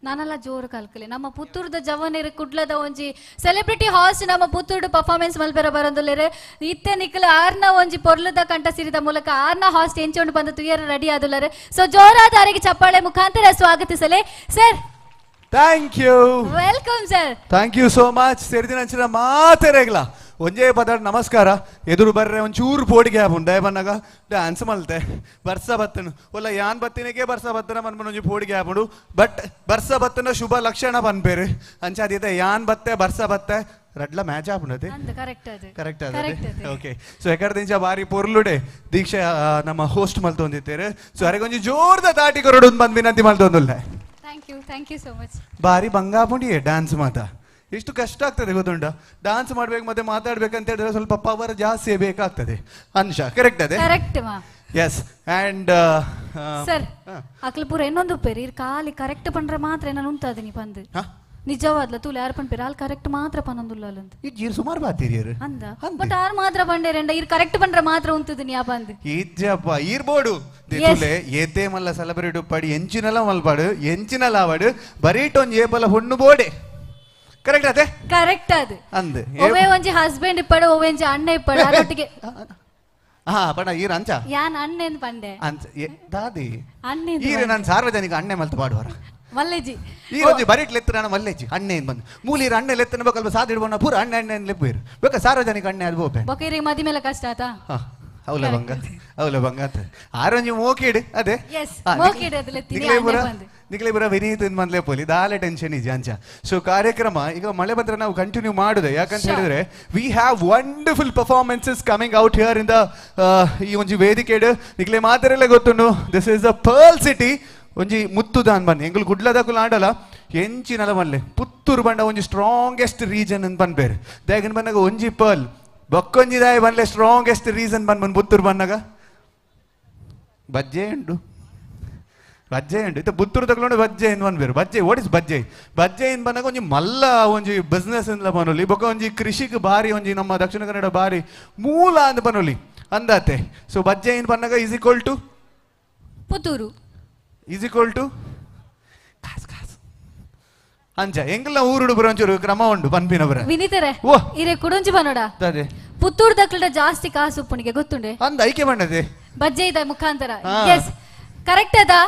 ನಾನೆಲ್ಲ ಜೋರು ಕಲ್ಕಲಿ ನಮ್ಮ ಪುತ್ತೂರ್ದ ಜವನೇರು ಕುಡ್ಲದ ಒಂಜಿ ಸೆಲೆಬ್ರಿಟಿ ಹಾಸ್ ನಮ್ಮ ಪುತ್ತೂರ್ಡು ಪರ್ಫಾರ್ಮೆನ್ಸ್ ಮಲ್ಪೆರ ಬರೋದುಲ್ಲೇರೆ ಇತ್ತೆ ನಿಕ್ಕಲ ಆರ್ನ ಒಂಜಿ ಪೊರ್ಲದ ಕಂಠ ಸಿರಿದ ಮೂಲಕ ಆರ್ನ ಹಾಸ್ಟ್ ಎಂಚೊಂಡು ಬಂದು ತುಯರ ರೆಡಿ ಆದುಲ್ಲರೆ ಸೊ ಜೋರಾದ ಅರೆಗೆ ಚಪ್ಪಾಳೆ ಮುಖಾಂತರ ಸ್ವಾಗತಿಸಲೇ sir thank you welcome sir thank you so much ಸೇರಿದಿನ ಅಂಚಿನ ಮಾತೆರೆಗ್ಲ ಒಂಜೇ ಪದಾರ್ಥ ನಮಸ್ಕಾರ ಎದುರು ಬರ್ರೆ ಒಂಚೂರು ಪೋಡಿಗೆ ಆಪುಂಡು ದಯ ಬನ್ನಾಗ ಡ್ಯಾನ್ಸ್ ಮಲ್ತೆ ಬರ್ಸ ಬತ್ತನು ಒಲ್ಲ ಯಾನ್ ಬತ್ತಿನಕ್ಕೆ ಬರ್ಸ ಬತ್ತನ ಮನ್ಮನ್ ಒಂಜಿ ಪೋಡಿಗೆ ಆಪುಂಡು ಬಟ್ ಬರ್ಸ ಬತ್ತನ ಶುಭ ಲಕ್ಷಣ ಪನ್ಪೇರು ಅಂಚಾದಿದೆ ಯಾನ್ ಬತ್ತೆ ಬರ್ಸ ಬತ್ತೆ ರಡ್ಲ ಮ್ಯಾಚ್ ಆಪುಂಡದೆ ಕರೆಕ್ಟ್ ಅದೇ ಓಕೆ ಸೊ ಎಕಡದಿಂಚ ಬಾರಿ ಪೊರ್ಲುಡೆ ದೀಕ್ಷೆ ನಮ್ಮ ಹೋಸ್ಟ್ ಮಲ್ತೊಂದಿತ್ತೇರು ಸೊ ಅರೆಗೊಂಜಿ ಜೋರ್ದ ತಾಟಿ ಕೊರಡು ಬಂದ್ ವಿನಂತಿ ಮಲ್ತೊಂದುಲ್ಲ ಥ್ಯಾಂಕ್ ಯು ಸೋ ಮಚ್ ಬಾರಿ ಬಂಗಾಪುಂಡಿ ಡ್ಯಾನ್ಸ್ ಮಾತಾ ಎಷ್ಟು ಕಷ್ಟ ಆಗ್ತದೆ ಗೊತ್ತುಂಟ ಡ್ಯಾನ್ಸ್ ಮಾಡ್ಬೇಕು ಮತ್ತೆ ಮಾತಾಡ್ಬೇಕಂತ ಹೇಳಿದ್ರೆ ಸ್ವಲ್ಪ ಪವರ್ ಜಾಸ್ತಿ ಬೇಕಾಗ್ತದೆ ಅಂಶ ಕರೆಕ್ಟ್ ಅದೇ ಎಸ್ ಅಂಡ್ ಸರ್ ಅಕ್ಲಪುರ ಇನ್ನೊಂದು ಪೇರು ಇರ್ ಖಾಲಿ ಕರೆಕ್ಟ್ ಪಂಡ್ರೆ ಮಾತ್ರ ನಾನು ಉಂಟದ ನೀ ಬಂದು ನಿಜವಾದ್ಲ ತೂಲೆ ಯಾರು ಪಂಡ್ಪೇರು ಅಲ್ಲಿ ಕರೆಕ್ಟ್ ಮಾತ್ರ ಪನ್ನೊಂದುಲ್ಲ ಅಂತ ಇರ್ ಸುಮಾರು ಬಾತೀರಿ ಅಂದ ಬಟ್ ಆರು ಮಾತ್ರ ಪಂಡೇರಂಡ ಇರ್ ಕರೆಕ್ಟ್ ಪಂಡ್ರೆ ಮಾತ್ರ ಉಂಟದ ನೀ ಬಂದು ಇಜ್ಜಪ್ಪ ಇರ್ಬೋಡು ದೇತುಲೆ ಏತೆ ಮಲ್ಲ ಸೆಲೆಬ್ರೇಟ್ ಪಡಿ ಎಂಚಿನಲ್ಲ ಮಲ್ಪಾಡು ಎಂಚಿನಲ್ಲ ಆವಾಡು ಬರೀಟೊಂದು ಏಪಲ ಹೊಣ್ಣು ಬೋಡೆ ಕರೆಕ್ಟ್ ಅದೇ ಕರೆಕ್ಟ್ ಅದು ಅಂದೆ ಒವೆ ಒಂಜಿ ಹಸ್ಬೆಂಡ್ ಇಪ್ಪಡು ಒವೆ ಒಂಜಿ ಅಣ್ಣ ಇಪ್ಪಡು ಅದೊಟ್ಟಿಗೆ ಹಾ ಪಣ ಈರ ಅಂಚ ಯಾನ್ ಅಣ್ಣೆಂದು ಪಂಡೆ ಅಂಚ ದಾದಿ ಅಣ್ಣೆಂದು ಈರ ನಾನು ಸಾರ್ವಜನಿಕ ಅಣ್ಣೆ ಮಲ್ತು ಪಾಡುವರ ಮಲ್ಲೆಜಿ ಈ ಒಂಜಿ ಬರೀಟ್ ಲೆತ್ತ ನಾನು ಮಲ್ಲೆಜಿ ಅಣ್ಣೆ ಬಂದು ಮೂಲಿರ ಅಣ್ಣೆ ಲೆತ್ತನ ಬೇಕಲ್ಪ ಸಾದಿಡ್ಬೋಣ ಪೂರ ಅಣ್ಣೆ ಅಣ್ಣೆ ಲೆಪ್ಪೇರು ಬೇಕಾ ಸಾರ್ವಜನಿಕ ಅಣ್ಣೆ ಅದು ಬೋಪೆ ಬೊಕೇರಿ ಮದಿ ಮೇಲೆ ಕಷ್ಟ ಆತಾ ಅವಲ ಬಂಗ ಅಂತ ಆರೊಂಜಿ ಮೋಕಿಡು ಅದೇ ನಿಕ್ಲೆ ಬರ ವಿನೀತ್ ಮಂದ್ಲೆ ಪೋಲಿ ದಾಲೆ ಟೆನ್ಷನ್ ಇದೆ ಅಂಚ ಸೊ ಕಾರ್ಯಕ್ರಮ ಈಗ ಮಳೆ ಬಂದ್ರೆ ನಾವು ಕಂಟಿನ್ಯೂ ಮಾಡುದೆ ಯಾಕಂತ ಹೇಳಿದ್ರೆ we have wonderful performances coming out here in the ಈ ಒಂಜಿ ವೇದಿಕೆಡು ನಿಕ್ಲೆ ಮಾತೆರೆಲ್ಲ ಗೊತ್ತುಂಡು this is a pearl city ಒಂಜಿ ಮುತ್ತುದಾನ್ ಬನ್ನಿ ಎಂಗುಲ್ ಗುಡ್ಲದಕ್ಕೂ ಆಡಲ್ಲ ಎಂಚಿನಲ ಮಲ್ಲೆ ಪುತ್ತೂರು ಬಂಡ ಒಂಜಿ ಸ್ಟ್ರಾಂಗೆಸ್ಟ್ ರೀಜನ್ ಅಂತ ಬಂದ್ಬೇರೆ ದೇಗನ್ ಬಂದಾಗ ಒಂಜಿ ಪರ್ಲ್ ಬೊಕ್ಕೊಂಜಿದಾಯ ಬನ್ಲೆ ಸ್ಟ್ರಾಂಗೆಸ್ಟ್ ರೀಸನ್ ಬಂದ್ ಪುತ್ತೂರು ಬಂದಾಗ ಬಜ್ಜೆ ಉಂಟು ಇತ್ತ ಪುತ್ತೂರು ತಗೊಂಡು ಬಜ್ಜೆ ಏನು ಬಂದ್ಬೇರು ಬಜ್ಜೆ ವಾಟ್ ಇಸ್ ಬಜ್ಜೆ ಏನು ಬಂದಾಗ ಒಂಜಿ ಮಲ್ಲ ಒಂಜಿ ಬಿಸ್ನೆಸ್ ಇಂದ ಬನ್ನೋಲಿ ಬೊಕ್ಕ ಒಂಜಿ ಕೃಷಿಗೆ ಬಾರಿ ಒಂಜಿ ನಮ್ಮ ದಕ್ಷಿಣ ಕನ್ನಡ ಬಾರಿ ಮೂಲ ಅಂತ ಬನ್ನೋಲಿ ಅಂದಾತೆ ಸೊ ಬಜ್ಜೆ ಏನು ಬಂದಾಗ is equal to Puttur is equal to ಅಂಚ ಎಂಗ್ಲ ಊರುಡು ಬರ ಒಂಚೂರು ಕ್ರಮ ಉಂಟು ಪನ್ಪಿನ ಬರ ವಿನಿತರೆ ಇರೆ ಕುಡಂಜಿ ಬನ್ನೋಡ ಪುತ್ತೂರು ದಕ್ಕಳ ಜಾಸ್ತಿ ಕಾಸು ಉಪ್ಪುನಿಗೆ ಗೊತ್ತುಂಡೆ ಅಂದ ಐಕೆ ಬಣ್ಣದೆ ಬಜ್ಜೆ ಇದೆ ಮುಖಾಂತರ ಎಸ್ ಕರೆಕ್ಟ್ ಅದಾ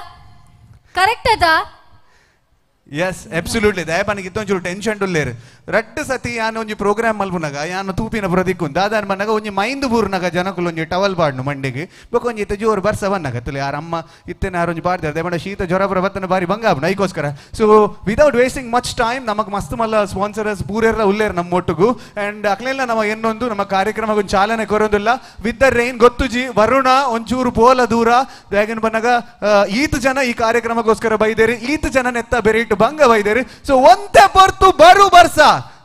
ಎಸ್ ಅಬ್ಸಲ್ಯೂಟ್ಲಿ ದಯಪಾನಿಗೆ ಇತ್ತೊಂಚೂರು ಟೆನ್ಷನ್ ಉಲ್ಲೇರು ರಟ್ಟು ಸತಿ ಯಾನು ಒಂಜಿ ಪ್ರೋಗ್ರಾಮ್ ಮಲ್ಪುನಾಗ ಯಾನು ತೂಪಿನ ಪ್ರದಿಕ್ಕು ದಾದಾನ್ ಬನ್ನಾಗ ಒಂಜಿ ಮೈಂದು ಬೂರ್ನಾಗ ಜನಕ್ಕಲು ಒಂಜಿ ಟವಲ್ ಪಾಡ್ನು ಮಂಡಿಗೆ ಬೊಕ್ಕ ಒಂಜಿ ಇತ್ತ ಜೋರು ಬರ್ಸ ಬನ್ನಾಗತ್ತಲೆ ಯಾರ ಅಮ್ಮ ಇತ್ತೇನೆ ಯಾರೊಂಜಿ ಪಾಡ್ದಾರೆ ದಯಮಾಡ ಶೀತ ಜ್ವರ ಬತ್ತನ ಬಾರಿ ಬಂಗಾಬ್ನ ಐಕೋಸ್ಕರ so without wasting much time ನಮಗೆ ಮಸ್ತ್ ಮಲ್ಲ ಸ್ಪಾನ್ಸರಸ್ ಪೂರೆಲ್ಲ ಉಲ್ಲೇರು ನಮ್ಮ ಒಟ್ಟಿಗೂ ಅಂಡ್ ಅಕ್ಲೆಲ್ಲ ನಮ್ಮ ಇನ್ನೊಂದು ನಮ್ಮ ಕಾರ್ಯಕ್ರಮಕ್ಕೆ ಒಂದು ಚಾಲನೆ ಕೊರೋದಿಲ್ಲ ವಿತ್ ದ ರೈನ್ ಗೊತ್ತುಜಿ ವರುಣ ಒಂಚೂರು ಪೋಲ ದೂರ ಬೇಗನ್ ಬನ್ನಾಗ ಈತ ಜನ ಈ ಕಾರ್ಯಕ್ರಮಕ್ಕೋಸ್ಕರ ಬೈದೇರಿ ಈತ ಜನ ನೆತ್ತ ಬೆರೀಟು ಬಂಗ ಬೈದೇರಿ ಸೊ ಒಂದೇ ಬರ್ತು ಬರು ಬರ್ಸ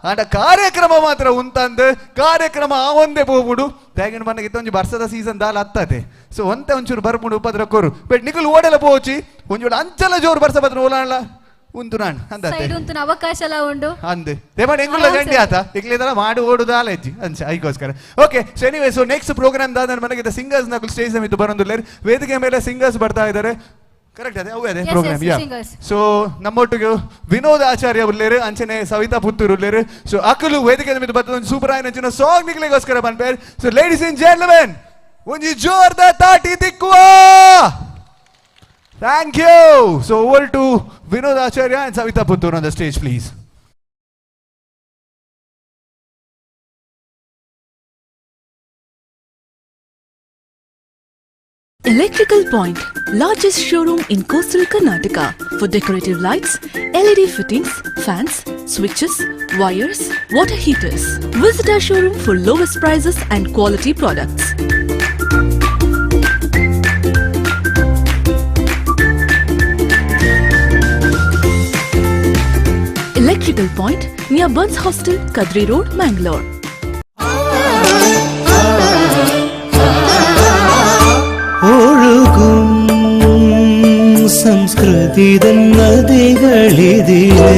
ಅಂಡ ಕಾರ್ಯಕ್ರಮ ಮಾತ್ರ ಉಂತಂದು ಕಾರ್ಯಕ್ರಮ ಆ ಒಂದೇ ಹೋಗ್ಬಿಡು ಬೇಗನ್ ಬನ್ನಾಗ ಇತ್ತೊಂಜಿ ಬರ್ಸದ ಸೀಸನ್ ದಾಲ್ ಹತ್ತತೆ ಸೊ ಒಂತೆ ಒಂಚೂರು ಬರ್ಬಿಡು ಉಪದ್ರ ಕೊರು ಬಟ್ ನಿಕಲ್ ಓಡೆಲ್ಲ ಪೋಚಿ ಒಂಚೂರು ಅಂಚಲ ಜೋರು ಬರ್ಸ ಬತ್ರ ಓಲಾಣ ಉಂತು ನಾನು ಅಂದ ಅವಕಾಶ ಎಲ್ಲ ಉಂಡು ಅಂದೆ ದೇವಾಡ ಎಂಗುಲ್ಲ ಗಂಡಿ ಆತ ಇಕ್ಲಿದಲ್ಲ ಮಾಡಿ ಓಡುದು ಆಲೆಜ್ಜಿ ಅಂಚ ಐಕೋಸ್ಕರ okay so anyway so next program ದಾದ ಮನೆಗೆ ಸಿಂಗರ್ಸ್ ನಕಲ್ ಸ್ಟೇಜ್ ಮಿತ್ತು ಬರೋದಿಲ್ಲ ವೇದಿಕೆ ಮೇಲೆ ಸಿಂಗರ್ಸ್ ಬರ್ತಾ ಇದ್ದಾರೆ ಕರೆಕ್ಟ್ ಅದೇ ಅವೇ ಅದೇ ಪ್ರೋಗ್ರಾಮ್ ಯಾ ಸೊ ನಮ್ಮೊಟ್ಟಿಗೆ ವಿನೋದ್ ಆಚಾರ್ಯ ಉಲ್ಲೇರು ಅಂಚನೆ ಸವಿತಾ ಪುತ್ತೂರು ಉಲ್ಲೇರು ಸೊ ಅಕಲು ವೇದಿಕೆ ಮೇಲೆ ಬರ್ತದ ಒಂದು ಸೂಪರ್ ಆಯ್ನ ಅಂಚಿನ ಸಾಂಗ್ ನಿಕ್ಲಿಗೋಸ್ಕರ ಬಂದ್ಪೇರ್ ಸೊ ಲೇಡೀಸ್ ಅಂಡ್ ಜೆಂಟಲ್ಮೆನ್ ಒಂಜಿ ಜೋರ್ದ ತಾಟಿ ದಿಕ್ಕುವ thank you so over to Vinod Acharya and Savitha Puttur on the stage please Electrical Point, largest showroom in coastal Karnataka for decorative lights, LED fittings, fans, switches, wires, water heaters. Visit our showroom for lowest prices and quality products. Electrical Point near Burns Hostel, Kadri Road, Mangalore. ഒഴുകും സംസ്കൃതി നദികളിതിലേ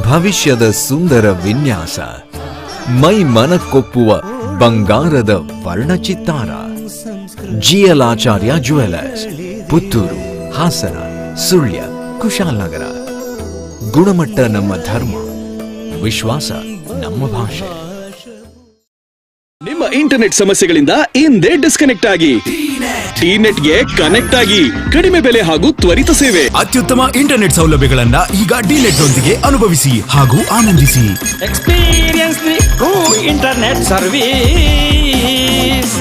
ಭವಿಷ್ಯದ ಸುಂದರ ವಿನ್ಯಾಸ, ಮೈ ಮನಕ್ಕೊಪ್ಪುವ ಬಂಗಾರದ ವರ್ಣಚಿತ್ತಾರ. GL ಆಚಾರ್ಯ jewellers, Puttur, Hassan, Sullia, Kushalnagar. ಗುಣಮಟ್ಟ ನಮ್ಮ ಧರ್ಮ, ವಿಶ್ವಾಸ ನಮ್ಮ ಭಾಷೆ. ನಿಮ್ಮ ಇಂಟರ್ನೆಟ್ ಸಮಸ್ಯೆಗಳಿಂದ ಹಿಂದೆ ಡಿಸ್ಕನೆಕ್ಟ್ ಆಗಿ ಟಿನೆಟ್ಗೆ ಕನೆಕ್ಟ್ ಆಗಿ ಕಡಿಮೆ ಬೆಲೆ ಹಾಗೂ ತ್ವರಿತ ಸೇವೆ. ಅತ್ಯುತ್ತಮ ಇಂಟರ್ನೆಟ್ ಸೌಲಭ್ಯಗಳನ್ನ ಈಗ ಡಿನೆಟ್ ನೊಂದಿಗೆ ಅನುಭವಿಸಿ ಹಾಗೂ ಆನಂದಿಸಿ. Experience the true internet service.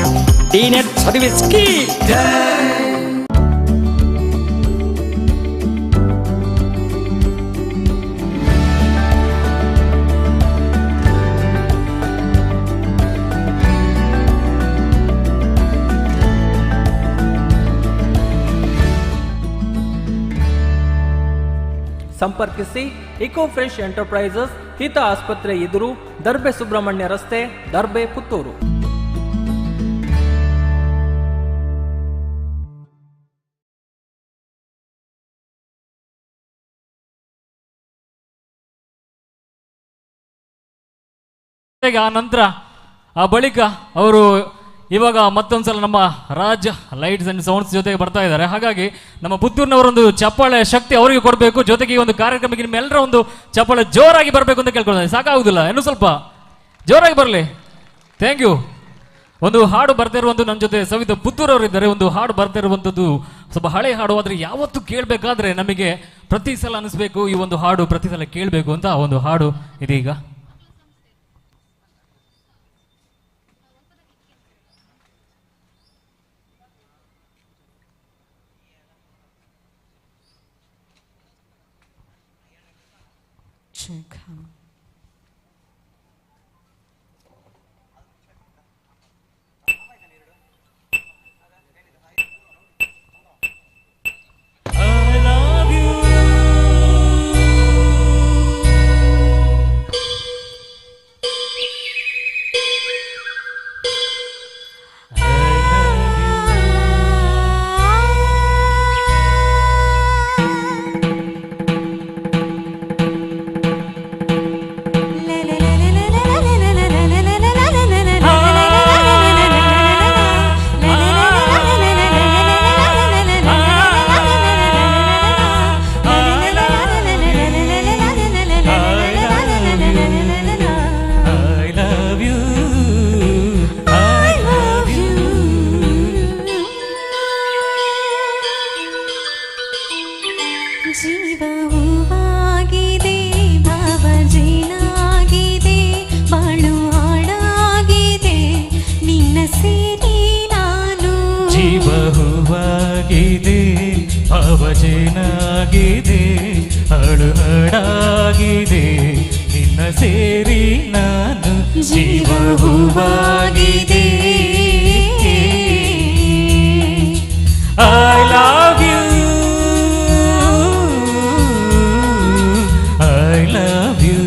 DNet service ಕೀ. ಸಂಪರ್ಕಿಸಿ ಇಕೋ ಫ್ರೆಶ್ ಎಂಟರ್ಪ್ರೈಸಸ್, ಹಿತ ಆಸ್ಪತ್ರೆ ಎದುರು, ದರ್ಬೆ ಸುಬ್ರಹ್ಮಣ್ಯ ರಸ್ತೆ, ದರ್ಬೆ, ಪುತ್ತೂರು. ಆ ನಂತರ ಆ ಬಳಿಕ ಅವರು ಇವಾಗ ಮತ್ತೊಂದ್ಸಲ ನಮ್ಮ ರಾಜ್ ಲೈಟ್ಸ್ ಅಂಡ್ ಸೌಂಡ್ಸ್ ಜೊತೆಗೆ ಬರ್ತಾ ಇದ್ದಾರೆ. ಹಾಗಾಗಿ ನಮ್ಮ ಪುತ್ತೂರಿನವರೊಂದು ಚಪ್ಪಾಳೆ ಶಕ್ತಿ ಅವರಿಗೆ ಕೊಡಬೇಕು. ಜೊತೆಗೆ ಈ ಒಂದು ಕಾರ್ಯಕ್ರಮಕ್ಕೆ ನಿಮ್ಮೆಲ್ಲರ ಒಂದು ಚಪ್ಪಾಳೆ ಜೋರಾಗಿ ಬರಬೇಕು ಅಂತ ಕೇಳ್ಕೊಳ್ತಾರೆ. ಸಾಕಾಗುದಿಲ್ಲ, ಇನ್ನೂ ಸ್ವಲ್ಪ ಜೋರಾಗಿ ಬರಲಿ. Thank you. ಒಂದು ಹಾಡು ಬರ್ತಾ ಇರುವಂಥದ್ದು ನನ್ನ ಜೊತೆ ಸವಿತಾ ಪುತ್ತೂರವರು ಇದ್ದಾರೆ. ಒಂದು ಹಾಡು ಬರ್ತಾ ಇರುವಂಥದ್ದು ಸ್ವಲ್ಪ ಹಳೆ ಹಾಡು, ಆದರೆ ಯಾವತ್ತು ಕೇಳಬೇಕಾದ್ರೆ ನಮಗೆ ಪ್ರತಿ ಸಲ ಅನಿಸ್ಬೇಕು ಈ ಒಂದು ಹಾಡು ಪ್ರತಿ ಸಲ ಕೇಳಬೇಕು ಅಂತ. ಒಂದು ಹಾಡು ಇದೀಗ. ಭಾವಜೇನಾಗಿದೆ, ಹಾಡು ಹಾಡಾಗಿದೆ, ನಿನ್ನ ಸೇರಿ ನಾನು ಜೀವ ಹೂವಾಗಿದೆ. I love you, I love you.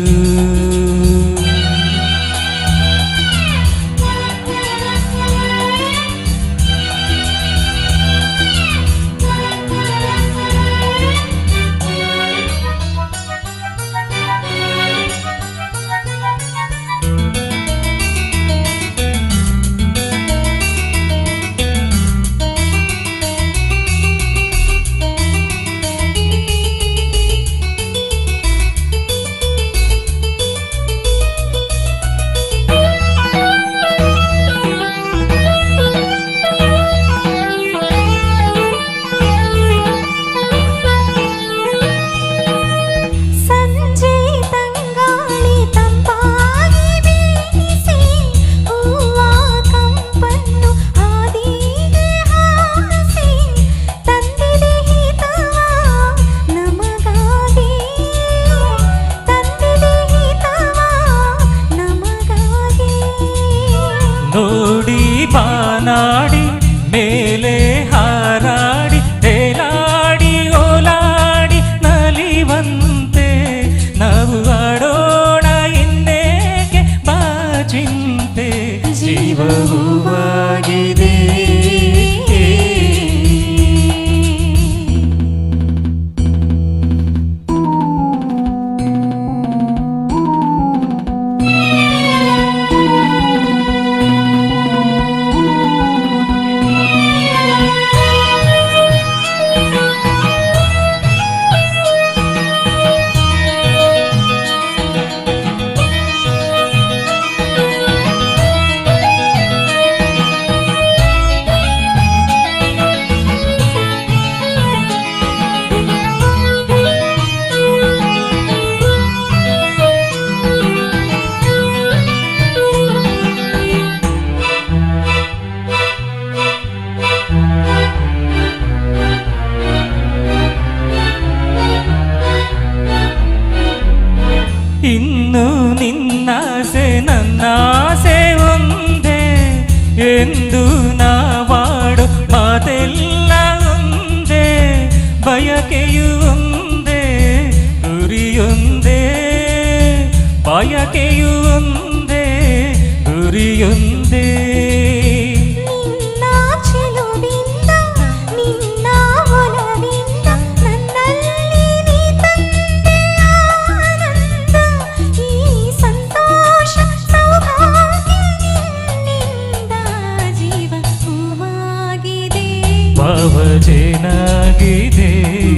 ಎಂದು ನಾವಾಡು ಮಾತೆಲ್ಲ ಒಂದೇ, ಬಯಕೆಯು ಒಂದೇ, ಗುರಿಯೊಂದೇ, ಬಯಕೆಯು ಒಂದೇ, ಗುರಿಯೊಂದೇ. ಭಾವಜೇನಾಗಿದೆ,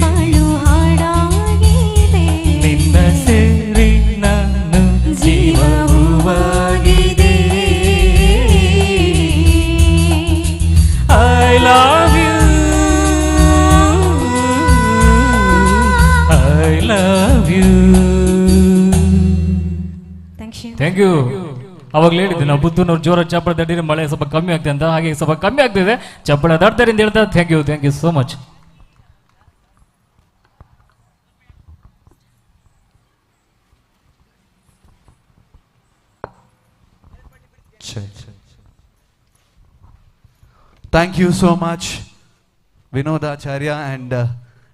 ಬಾಳು ಹಾಡಾಗಿದೆ, ನಿನ್ನ ಸೇರಿ ನಾನು ಜೀವ ಹೂವಾಗಿದೆ. I love you, I love you. Thank you. ಅವಾಗಲೇ ಹೇಳಿದ್ದೆ ನಾವು ಪುತ್ತೂರಿನವ್ರು ಜೋರ ಚಪ್ಪಳ ತಟ್ಟಿದ್ರೆ ಮಳೆ ಸ್ವಲ್ಪ ಕಮ್ಮಿ ಆಗ್ತದೆ ಅಂತ, ಹಾಗೆ ಸ್ವಲ್ಪ ಕಮ್ಮಿ ಆಗ್ತಿದೆ, ಚಪ್ಪಳ ತಡ್ತಾರೆ ಅಂತ ಹೇಳ್ತಾ thank you so much. Thank you so much Vinodacharya and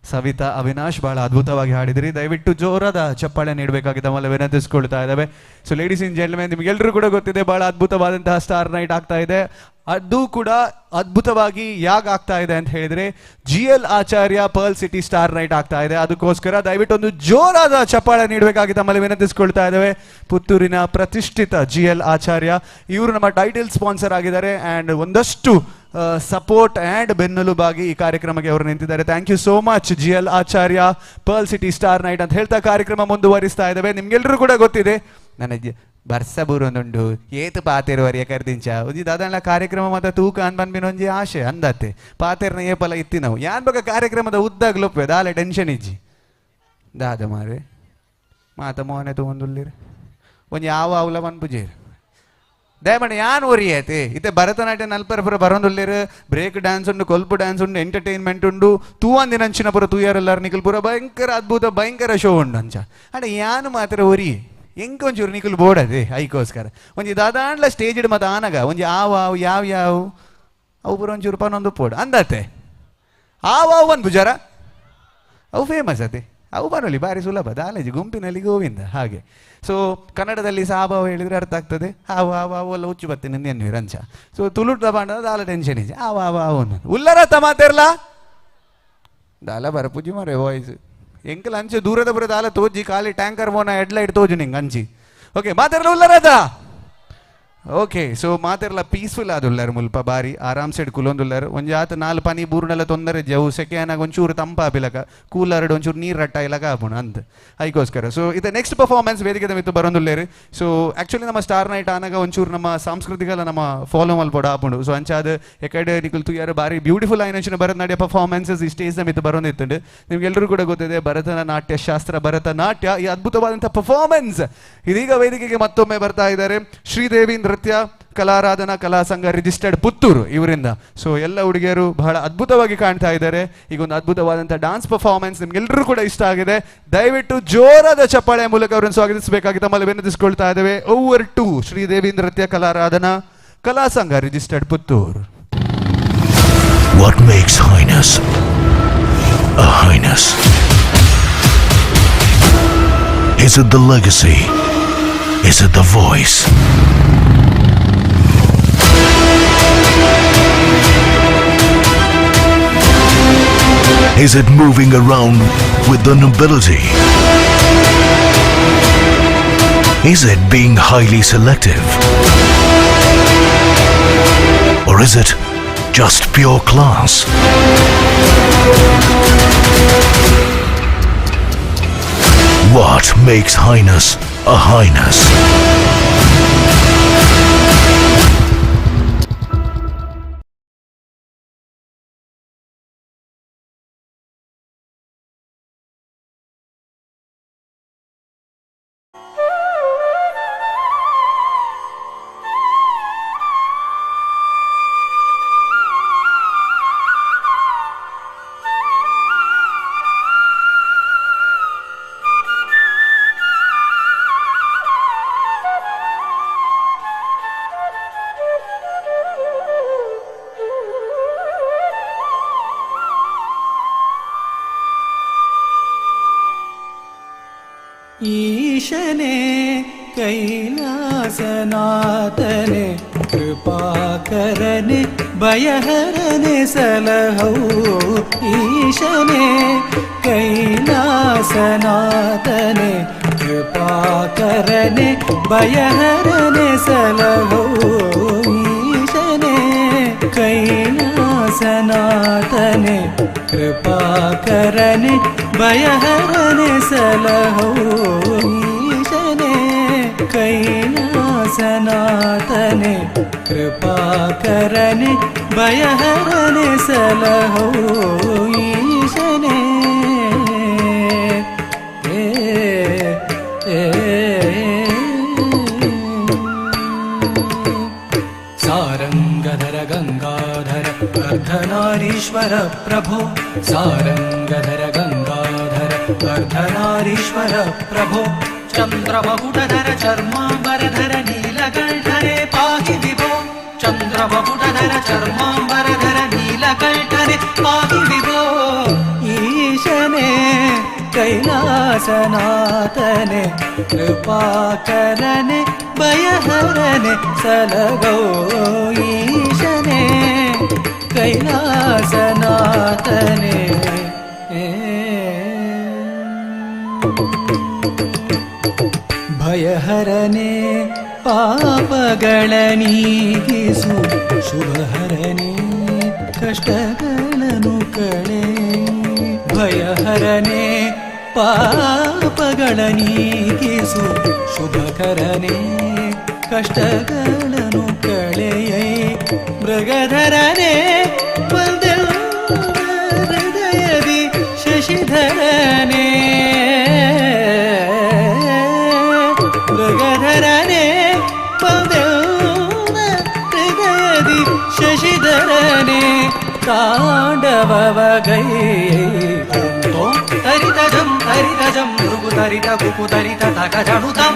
Savitha Avinash, ಬಹಳ ಅದ್ಭುತವಾಗಿ ಹಾಡಿದಿರಿ. ದಯವಿಟ್ಟು ಜೋರಾದ ಚಪ್ಪಾಳೆ ನೀಡಬೇಕಾಗಿ ತಮ್ಮಲ್ಲಿ ವಿನಂತಿಸ್ಕೊಳ್ತಾ ಇದ್ದಾವೆ. ಸೊ ಲೇಡೀಸ್ ಇನ್ ಜೆಂಟ್ಲ್ಮೆನ್, ನಿಮಗೆಲ್ಲರೂ ಕೂಡ ಗೊತ್ತಿದೆ ಬಹಳ ಅದ್ಭುತವಾದಂತಹ ಸ್ಟಾರ್ ನೈಟ್ ಆಗ್ತಾ ಇದೆ. ಅದು ಕೂಡ ಅದ್ಭುತವಾಗಿ ಯಾಕೆ ಆಗ್ತಾ ಇದೆ ಅಂತ ಹೇಳಿದ್ರೆ GL Acharya pearl city star night ಆಗ್ತಾ ಇದೆ. ಅದಕ್ಕೋಸ್ಕರ ದಯವಿಟ್ಟು ಒಂದು ಜೋರಾದ ಚಪ್ಪಾಳೆ ನೀಡಬೇಕಾಗಿ ತಮ್ಮಲ್ಲಿ ವಿನಂತಿಸ್ಕೊಳ್ತಾ ಇದ್ದೇವೆ. ಪುತ್ತೂರಿನ ಪ್ರತಿಷ್ಠಿತ GL ಆಚಾರ್ಯ ಇವರು ನಮ್ಮ ಟೈಟಲ್ ಸ್ಪಾನ್ಸರ್ ಆಗಿದ್ದಾರೆ ಆ್ಯಂಡ್ ಒಂದಷ್ಟು ಸಪೋರ್ಟ್ ಆ್ಯಂಡ್ ಬೆನ್ನೆಲುಬಾಗಿ ಈ ಕಾರ್ಯಕ್ರಮಕ್ಕೆ ಅವರು ನಿಂತಿದ್ದಾರೆ. Thank you so much GL Acharya pearl city star night ಅಂತ ಹೇಳ್ತಾ ಕಾರ್ಯಕ್ರಮ ಮುಂದುವರಿಸ್ತಾ ಇದ್ದೇವೆ. ನಿಮ್ಗೆಲ್ಲರೂ ಕೂಡ ಗೊತ್ತಿದೆ ನನಗೆ ಬರ್ಸ ಬೂರೊಂದುಂಡು ಏತು ಪಾತೆರುವರಿಯ ಕರ್ದಿಂಚ ಉಜಿ ದಾದಾಂಡ್ಲ ಕಾರ್ಯಕ್ರಮ ಮತ್ತು ತೂಕ ಅನ್ ಬಂದ್ಬಿನೊಂಜಿ ಆಶೆ ಅಂದತ್ತೆ ಪಾತೆರ್ನ ಏಪಲ ಇತ್ತಿ ನಾವು ಯಾನ್ ಬಗ್ಗೆ ಕಾರ್ಯಕ್ರಮದ ಉದ್ದಾಗ್ಲೊಪ್ಪೆ ದಾಲೆ ಟೆನ್ಷನ್ ಇಜ್ಜಿ ದಾದ ಮಾರೆ ಮಾತ ಮೋನೆ ತೊಗೊಂದುಲ್ಲಿರಿ ಒಂಜಿ ಯಾವ ಅವಲ ಮನ್ಪುಜೇರು ದಯಮಾಡಿ ಯಾನ್ ಒರಿಯತೆ ಇತ್ತೆ ಭರತನಾಟ್ಯ ನಲ್ಪರ ಬರೋದುಲ್ಲಿರು ಬ್ರೇಕ್ ಡ್ಯಾನ್ಸ್ ಉಂಡು ಕೊಲ್ಪು ಡ್ಯಾನ್ಸ್ ಉಂಡು ಎಂಟರ್ಟೈನ್ಮೆಂಟ್ ಉಂಡು ತೂವಂದಿನ ಅಂಚಿನ ಪುರ ತೂಯಾರೆಲ್ಲರು ನಿಖಲ್ ಪುರ ಭಯಂಕರ ಅದ್ಭುತ ಭಯಂಕರ ಶೋ ಉಂಡು ಅಂಚ ಅಣ್ಣ ಯಾನು ಮಾತ್ರ ಒರಿ ಎಂಕೊಂಚೂರು ನಿಖಲ್ ಬೋಡದೆ ಐಕೋಸ್ಕರ ಒಂಜಿ ದಾದಾಂಡ್ಲ ಸ್ಟೇಜ್ ಇಡ್ ಮತ್ತು ಆನಗ ಒಂಜಿ ಆವು ಯಾವ ಅವು ಪುರ ಒಂಚೂರು ಪನ್ನೊಂದು ಪೋಡು ಅಂದತ್ತೆ ಆವು ಒಂದು ಭುಜಾರ ಅವು ಫೇಮಸ್ ಅದೇ ಅವು ಬರೋಲಿ ಭಾರಿ ಸುಲಭ ದಾಲೇಜಿ ಗುಂಪಿನಲ್ಲಿ ಗೋವಿಂದ ಹಾಗೆ. ಸೊ ಕನ್ನಡದಲ್ಲಿ ಸಾಭಾವ ಹೇಳಿದರೆ ಅರ್ಥ ಆಗ್ತದೆ. ಹಾವು ಎಲ್ಲ ಹುಚ್ಚು ಬರ್ತೀನಿ ಎನ್ನುವಿ ರಂಚ. ಸೊ ತುಳುಟ ಬಾಂಡ ದಾಲ ಟೆನ್ಷನ್ ಇದೆ ಆವು ಉಲ್ಲರತ್ತ ಮಾತಾರಲ್ಲ ದಾಲ ಬರ ಪೂಜಿ ಮಾರೆ ವಾಯ್ಸ್ ಎಂಕಲ್ ಅಂಚೆ ದೂರದ ಬರೋ ದಾಲ ತೋಜಿ ಖಾಲಿ ಟ್ಯಾಂಕರ್ ಮೋನ ಹೆಡ್ಲೈಟ್ ತೋಜು ನಿಂಗೆ ಅಂಚಿ ಓಕೆ ಮಾತಾರಲ್ಲ ಉಲ್ಲರದ ಓಕೆ. ಸೊ ಮಾತೆರ್ಲ ಪೀಸ್ಫುಲ್ ಆದುಲ್ಲಾರು ಮುಲ್ಪ ಬಾರಿ ಆರಾಮ್ ಸೈಡ್ ಕುಲೊಂದುಲ್ಲಾರು ಒಂಜಿ ಆತ ನಾಲ್ ಪನಿ ಬೂರ್ನೆಲ್ಲ ತೊಂದರೆ ಜವು ಸೆಕೆನಾಗ ಒಂಚೂರು ತಂಪಾಪಿಲಕ ಕೂಲರ್ಡ್ ಒಂಚೂರು ನೀರು ರಟ್ಟ ಇಲ್ಲಕ ಆಪುಣ ಅಂತ ಅದಕ್ಕೋಸ್ಕರ. ಸೊ ಇದು ನೆಕ್ಸ್ಟ್ ಪರ್ಫಾರ್ಮೆನ್ಸ್ ವೇದಿಕೆ ಮಿತ್ತು ಬರೋದುಲ್ಲೇರು. ಸೊ ಆ್ಯಕ್ಚುಲಿ ನಮ್ಮ ಸ್ಟಾರ್ ನೈಟ್ ಆನಾಗ ಒಂಚೂರು ನಮ್ಮ ಸಾಂಸ್ಕೃತಿಕ ನಮ್ಮ ಫಾಲೋ ಮಲ್ಪಡ ಆಪುಂಡು. ಸೊ ಅಂಚಾದ ಎಕಡೆ ನಿಕಲ್ ತುಯಾರು ಬಾರಿ ಬ್ಯೂಟಿಫುಲ್ ಆಯ್ನ ಭರತನಾಟ್ಯ ಪರ್ಫಾರ್ಮೆನ್ಸಸ್ ಈ ಸ್ಟೇಜ್ ಮಿತ್ತು ಬರೋದಿತ್ತುಂಡು. ನಿಮ್ಗೆಲ್ಲರೂ ಕೂಡ ಗೊತ್ತಿದೆ ಭರತನಾಟ್ಯ ಶಾಸ್ತ್ರ ಭರತನಾಟ್ಯ ಈ ಅದ್ಭುತವಾದಂಥ ಪರ್ಫಾರ್ಮೆನ್ಸ್ ಇದೀಗ ವೇದಿಕೆಗೆ ಮತ್ತೊಮ್ಮೆ ಬರ್ತಾ ಇದ್ದಾರೆ. ಶ್ರೀದೇವಿ ನೃತ್ಯ ಕಲಾರಾಧನಾ ಕಲಾ ಸಂಘ ರಿಜಿಸ್ಟರ್ಡ್ ಪುತ್ತೂರು ಇವರಿಂದ. ಸೊ ಎಲ್ಲ ಹುಡುಗಿಯರು ಬಹಳ ಅದ್ಭುತವಾಗಿ ಕಾಣ್ತಾ ಇದ್ದಾರೆ. ಈಗ ಒಂದು ಅದ್ಭುತವಾದಂಥ ಡಾನ್ಸ್ ಪರ್ಫಾರ್ಮೆನ್ಸ್ ನಿಮ್ಗೆಲ್ಲರೂ ಕೂಡ ಇಷ್ಟ ಆಗಿದೆ. ದಯವಿಟ್ಟು ಜೋರಾದ ಚಪ್ಪಾಳೆಯ ಮೂಲಕ ಅವರನ್ನು ಸ್ವಾಗತಿಸಬೇಕಾಗಿ ತಮ್ಮಲ್ಲಿ ವಿನಂತಿಸಿಕೊಳ್ತಾ ಇದ್ದೇವೆ. ಓವರ್ ಟು ಶ್ರೀದೇವಿ ನೃತ್ಯ ಕಲಾರಾಧನಾ ಕಲಾ ಸಂಘ registered Puttur. What makes highness a highness? Is it the legacy? Is it the voice? Is it moving around with the nobility? Is it being highly selective? Or is it just pure class? What makes highness a highness? ಈಶನೇ ಕೈಲಾಸನಾಥನೆ ಕೃಪಾಕರನೆ ಭಯಹರನೆ ಸಲಹೌ ಈಶನೇ ಕೈಲಾಸನಾಥನೆ ಕೃಪಾಕರನೆ ಭಯಹರನೆ ಸಲಹೌ ಈಶನೇ ಕೈಲಾಸನಾಥನೆ ಕೃಪಾಕರನೆ ಭಯಹರನೆ ಸಲಹೌ ಈಶನೇ ಕೈಲಾಸನಾಥನೆ ಕೃಪಾಕರನೆ ಭಯಹರನೆ ಸಲಹೌ ಈಶನೇ ಸಾರಂಗಧರ ಗಂಗಾಧರ ಅರ್ಧನಾರೀಶ್ವರ ಪ್ರಭೋ ಸಾರಂಗಧರ ಗಂಗಾಧರ ಅರ್ಧನಾರೀಶ್ವರ ಪ್ರಭೋ ಚಂದ್ರಮಕುಟಧರ ಚರ್ಮಾಂಬರಧರ ನೀಲಕಂಠನೆ ಪಾಹಿ ವಿಭೋ ಚಂದ್ರಮಕುಟಧರ ಚರ್ಮಾಂಬರಧರ ನೀಲಕಂಠನೆ ಪಾಹಿ ವಿಭೋ ಈಶನೇ ಕೈಲಾಸನಾಥನೆ ಕೃಪಾಕರನೆ ಭಯಹರನೆ ಸಲಗೋ ಈಶನೇ ಕೈಲಾಸನಾಥನೆ ಭಯಹರನೆ ಪಾಪಗಳ ನೀಗಿಸು ಶುಭಹರನೆ ಕಷ್ಟಗಳನ್ನು ಕಳೆ ಭಯಹರನೆ ಪಾಪಗಳ ನೀಗಿಸು ಶುಭಕರನೆ ಕಷ್ಟಗಳನ್ನು ಕಳೆಯೈ ಮೃಗಧರನೆ ಹೃದಯದಿ ಶಶಿಧರನೆ ಮೃಗಧರನೆ ಹೃದಯದಿ ಶಶಿಧರನೆ ತಾಂಡವಗೈ ತರಿತಜಂ ತರಿತಜಂ ಮೃಗು ತರಿತ ಕುಕು ತರಿತ ತಕ ಜಣುತಂ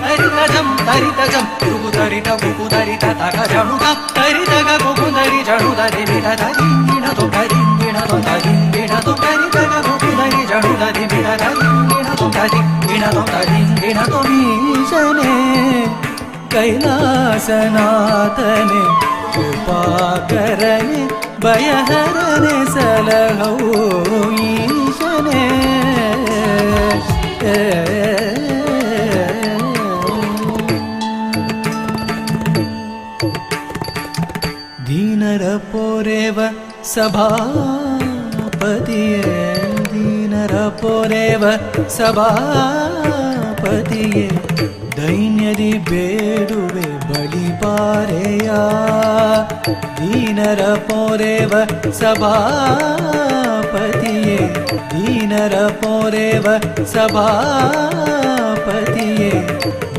ತರಿತಜಂ ತರಿತಜಂ ಮೃಗು ತರಿತ ಕುಕು ತರಿತ ತಕ ಜಣುತಂ ತರಿತಗ ಕುಕು ತರಿ ಜಣುದರಿ ಬಿಡದ ದಿಂಗಿಣ ತೊಂದರಿಂಗಿಣ ತೊಂದರಿಂಗಿಣ ತೊಂದರಿತಗ ಕುಕು ತರಿ ಜಣುದರಿ ಬಿಡದ ದಿಂಗಿಣ ತೊಂದರಿಂಗಿಣ ತೊಂದರಿಂಗಿಣ ತೊಮೀಶನೇ ಕೈಲಾಸನಾಥನೆ ಕೃಪಾಕರನೆ ಭಯಹರನೆ ಸಲಹೌ ಈಶನೇ ದೀನರ ಪೋರೆವ ಸಭಾಪತಿಯೇ ದೀನರ ಪೋರೆವ ಸಭಾಪತಿಯೇ ದೈನ್ಯದಿ ಬೇಡುವೆ ಬಳಿಪಾರೆಯ ದೀನರ ಪೋರೆವ ಸಭಾಪತಿಯೇ ದೀನರ ಪೋರೆವ ಸಭಾಪತಿಯೇ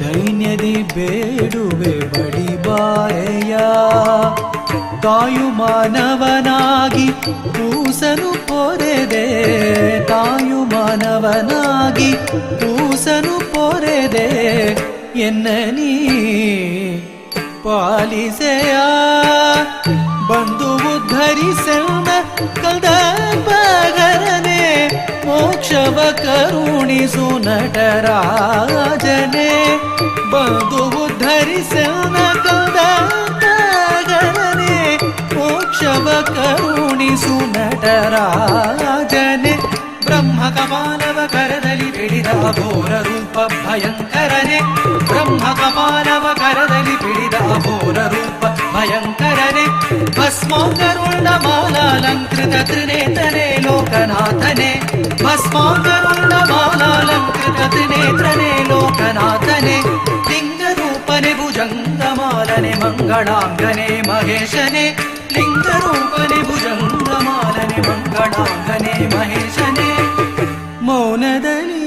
ದೈನ್ಯದಿ ಬೇಡುವೆ ಬಳಿಪಾರೆಯ ತಾಯು ಮಾನವನಾಗಿ ಕೂಸನು ಪೊರೆದೆ ತಾಯು ಮಾನವನಾಗಿ ಕೂಸನು ಪೊರೆದೆ ಎನ್ನ ನೀ ಪಾಲಿಸೆಯ ಬಂದು ಉದ್ಧರಿಸೆಂದ ಕಲ್ದಪಗರನೆ ಮೋಕ್ಷವ ಕರುಣಿಸು ನಟರಾಜನೆ ಬಂದು ಉದ್ಧರಿಸೆಂದ ಕಲ್ದಪಗರನೆ ಮೋಕ್ಷವ ಕರುಣಿಸು ನಟರಾಜನೆ ಬ್ರಹ್ಮ ಕಪಾಲವ ಕರದಲ್ಲಿ ಬಿಡಿದ ಘೋರ ರೂಪ ಭಯಂಕರನೆ ಬ್ರಹ್ಮ ಕಪಾಲವ ಕರದಲ್ಲಿ ಬಿಡಿದ ಘೋರ ರೂಪ ಭಯಂಕರನೆ ಭಸ್ಮೋಂಗರುಳ್ಳ ಮಾಲಾಲಂಕೃತ ತ್ರಿನೇತ್ರನೇ ಲೋಕನಾಥನೆ ಭಸ್ಮೋಂಗರುಳ್ಳ ಮಾಲಾಲಂಕೃತ ತ್ರಿನೇತ್ರನೇ ಲೋಕನಾಥನೆ ಲಿಂಗ ರೂಪನೆ ಭುಜಂಗಮಾಲನೆ ಮಂಗಳಾಂಗನೆ ಮಹೇಶನೆ ಲಿಂಗ ರೂಪನೆ ಭುಜಂಗಮಾಲನೆ ಮಂಗಳಾಂಗನೆ ಮಹೇಶನೆ ಮೌನದಲ್ಲಿ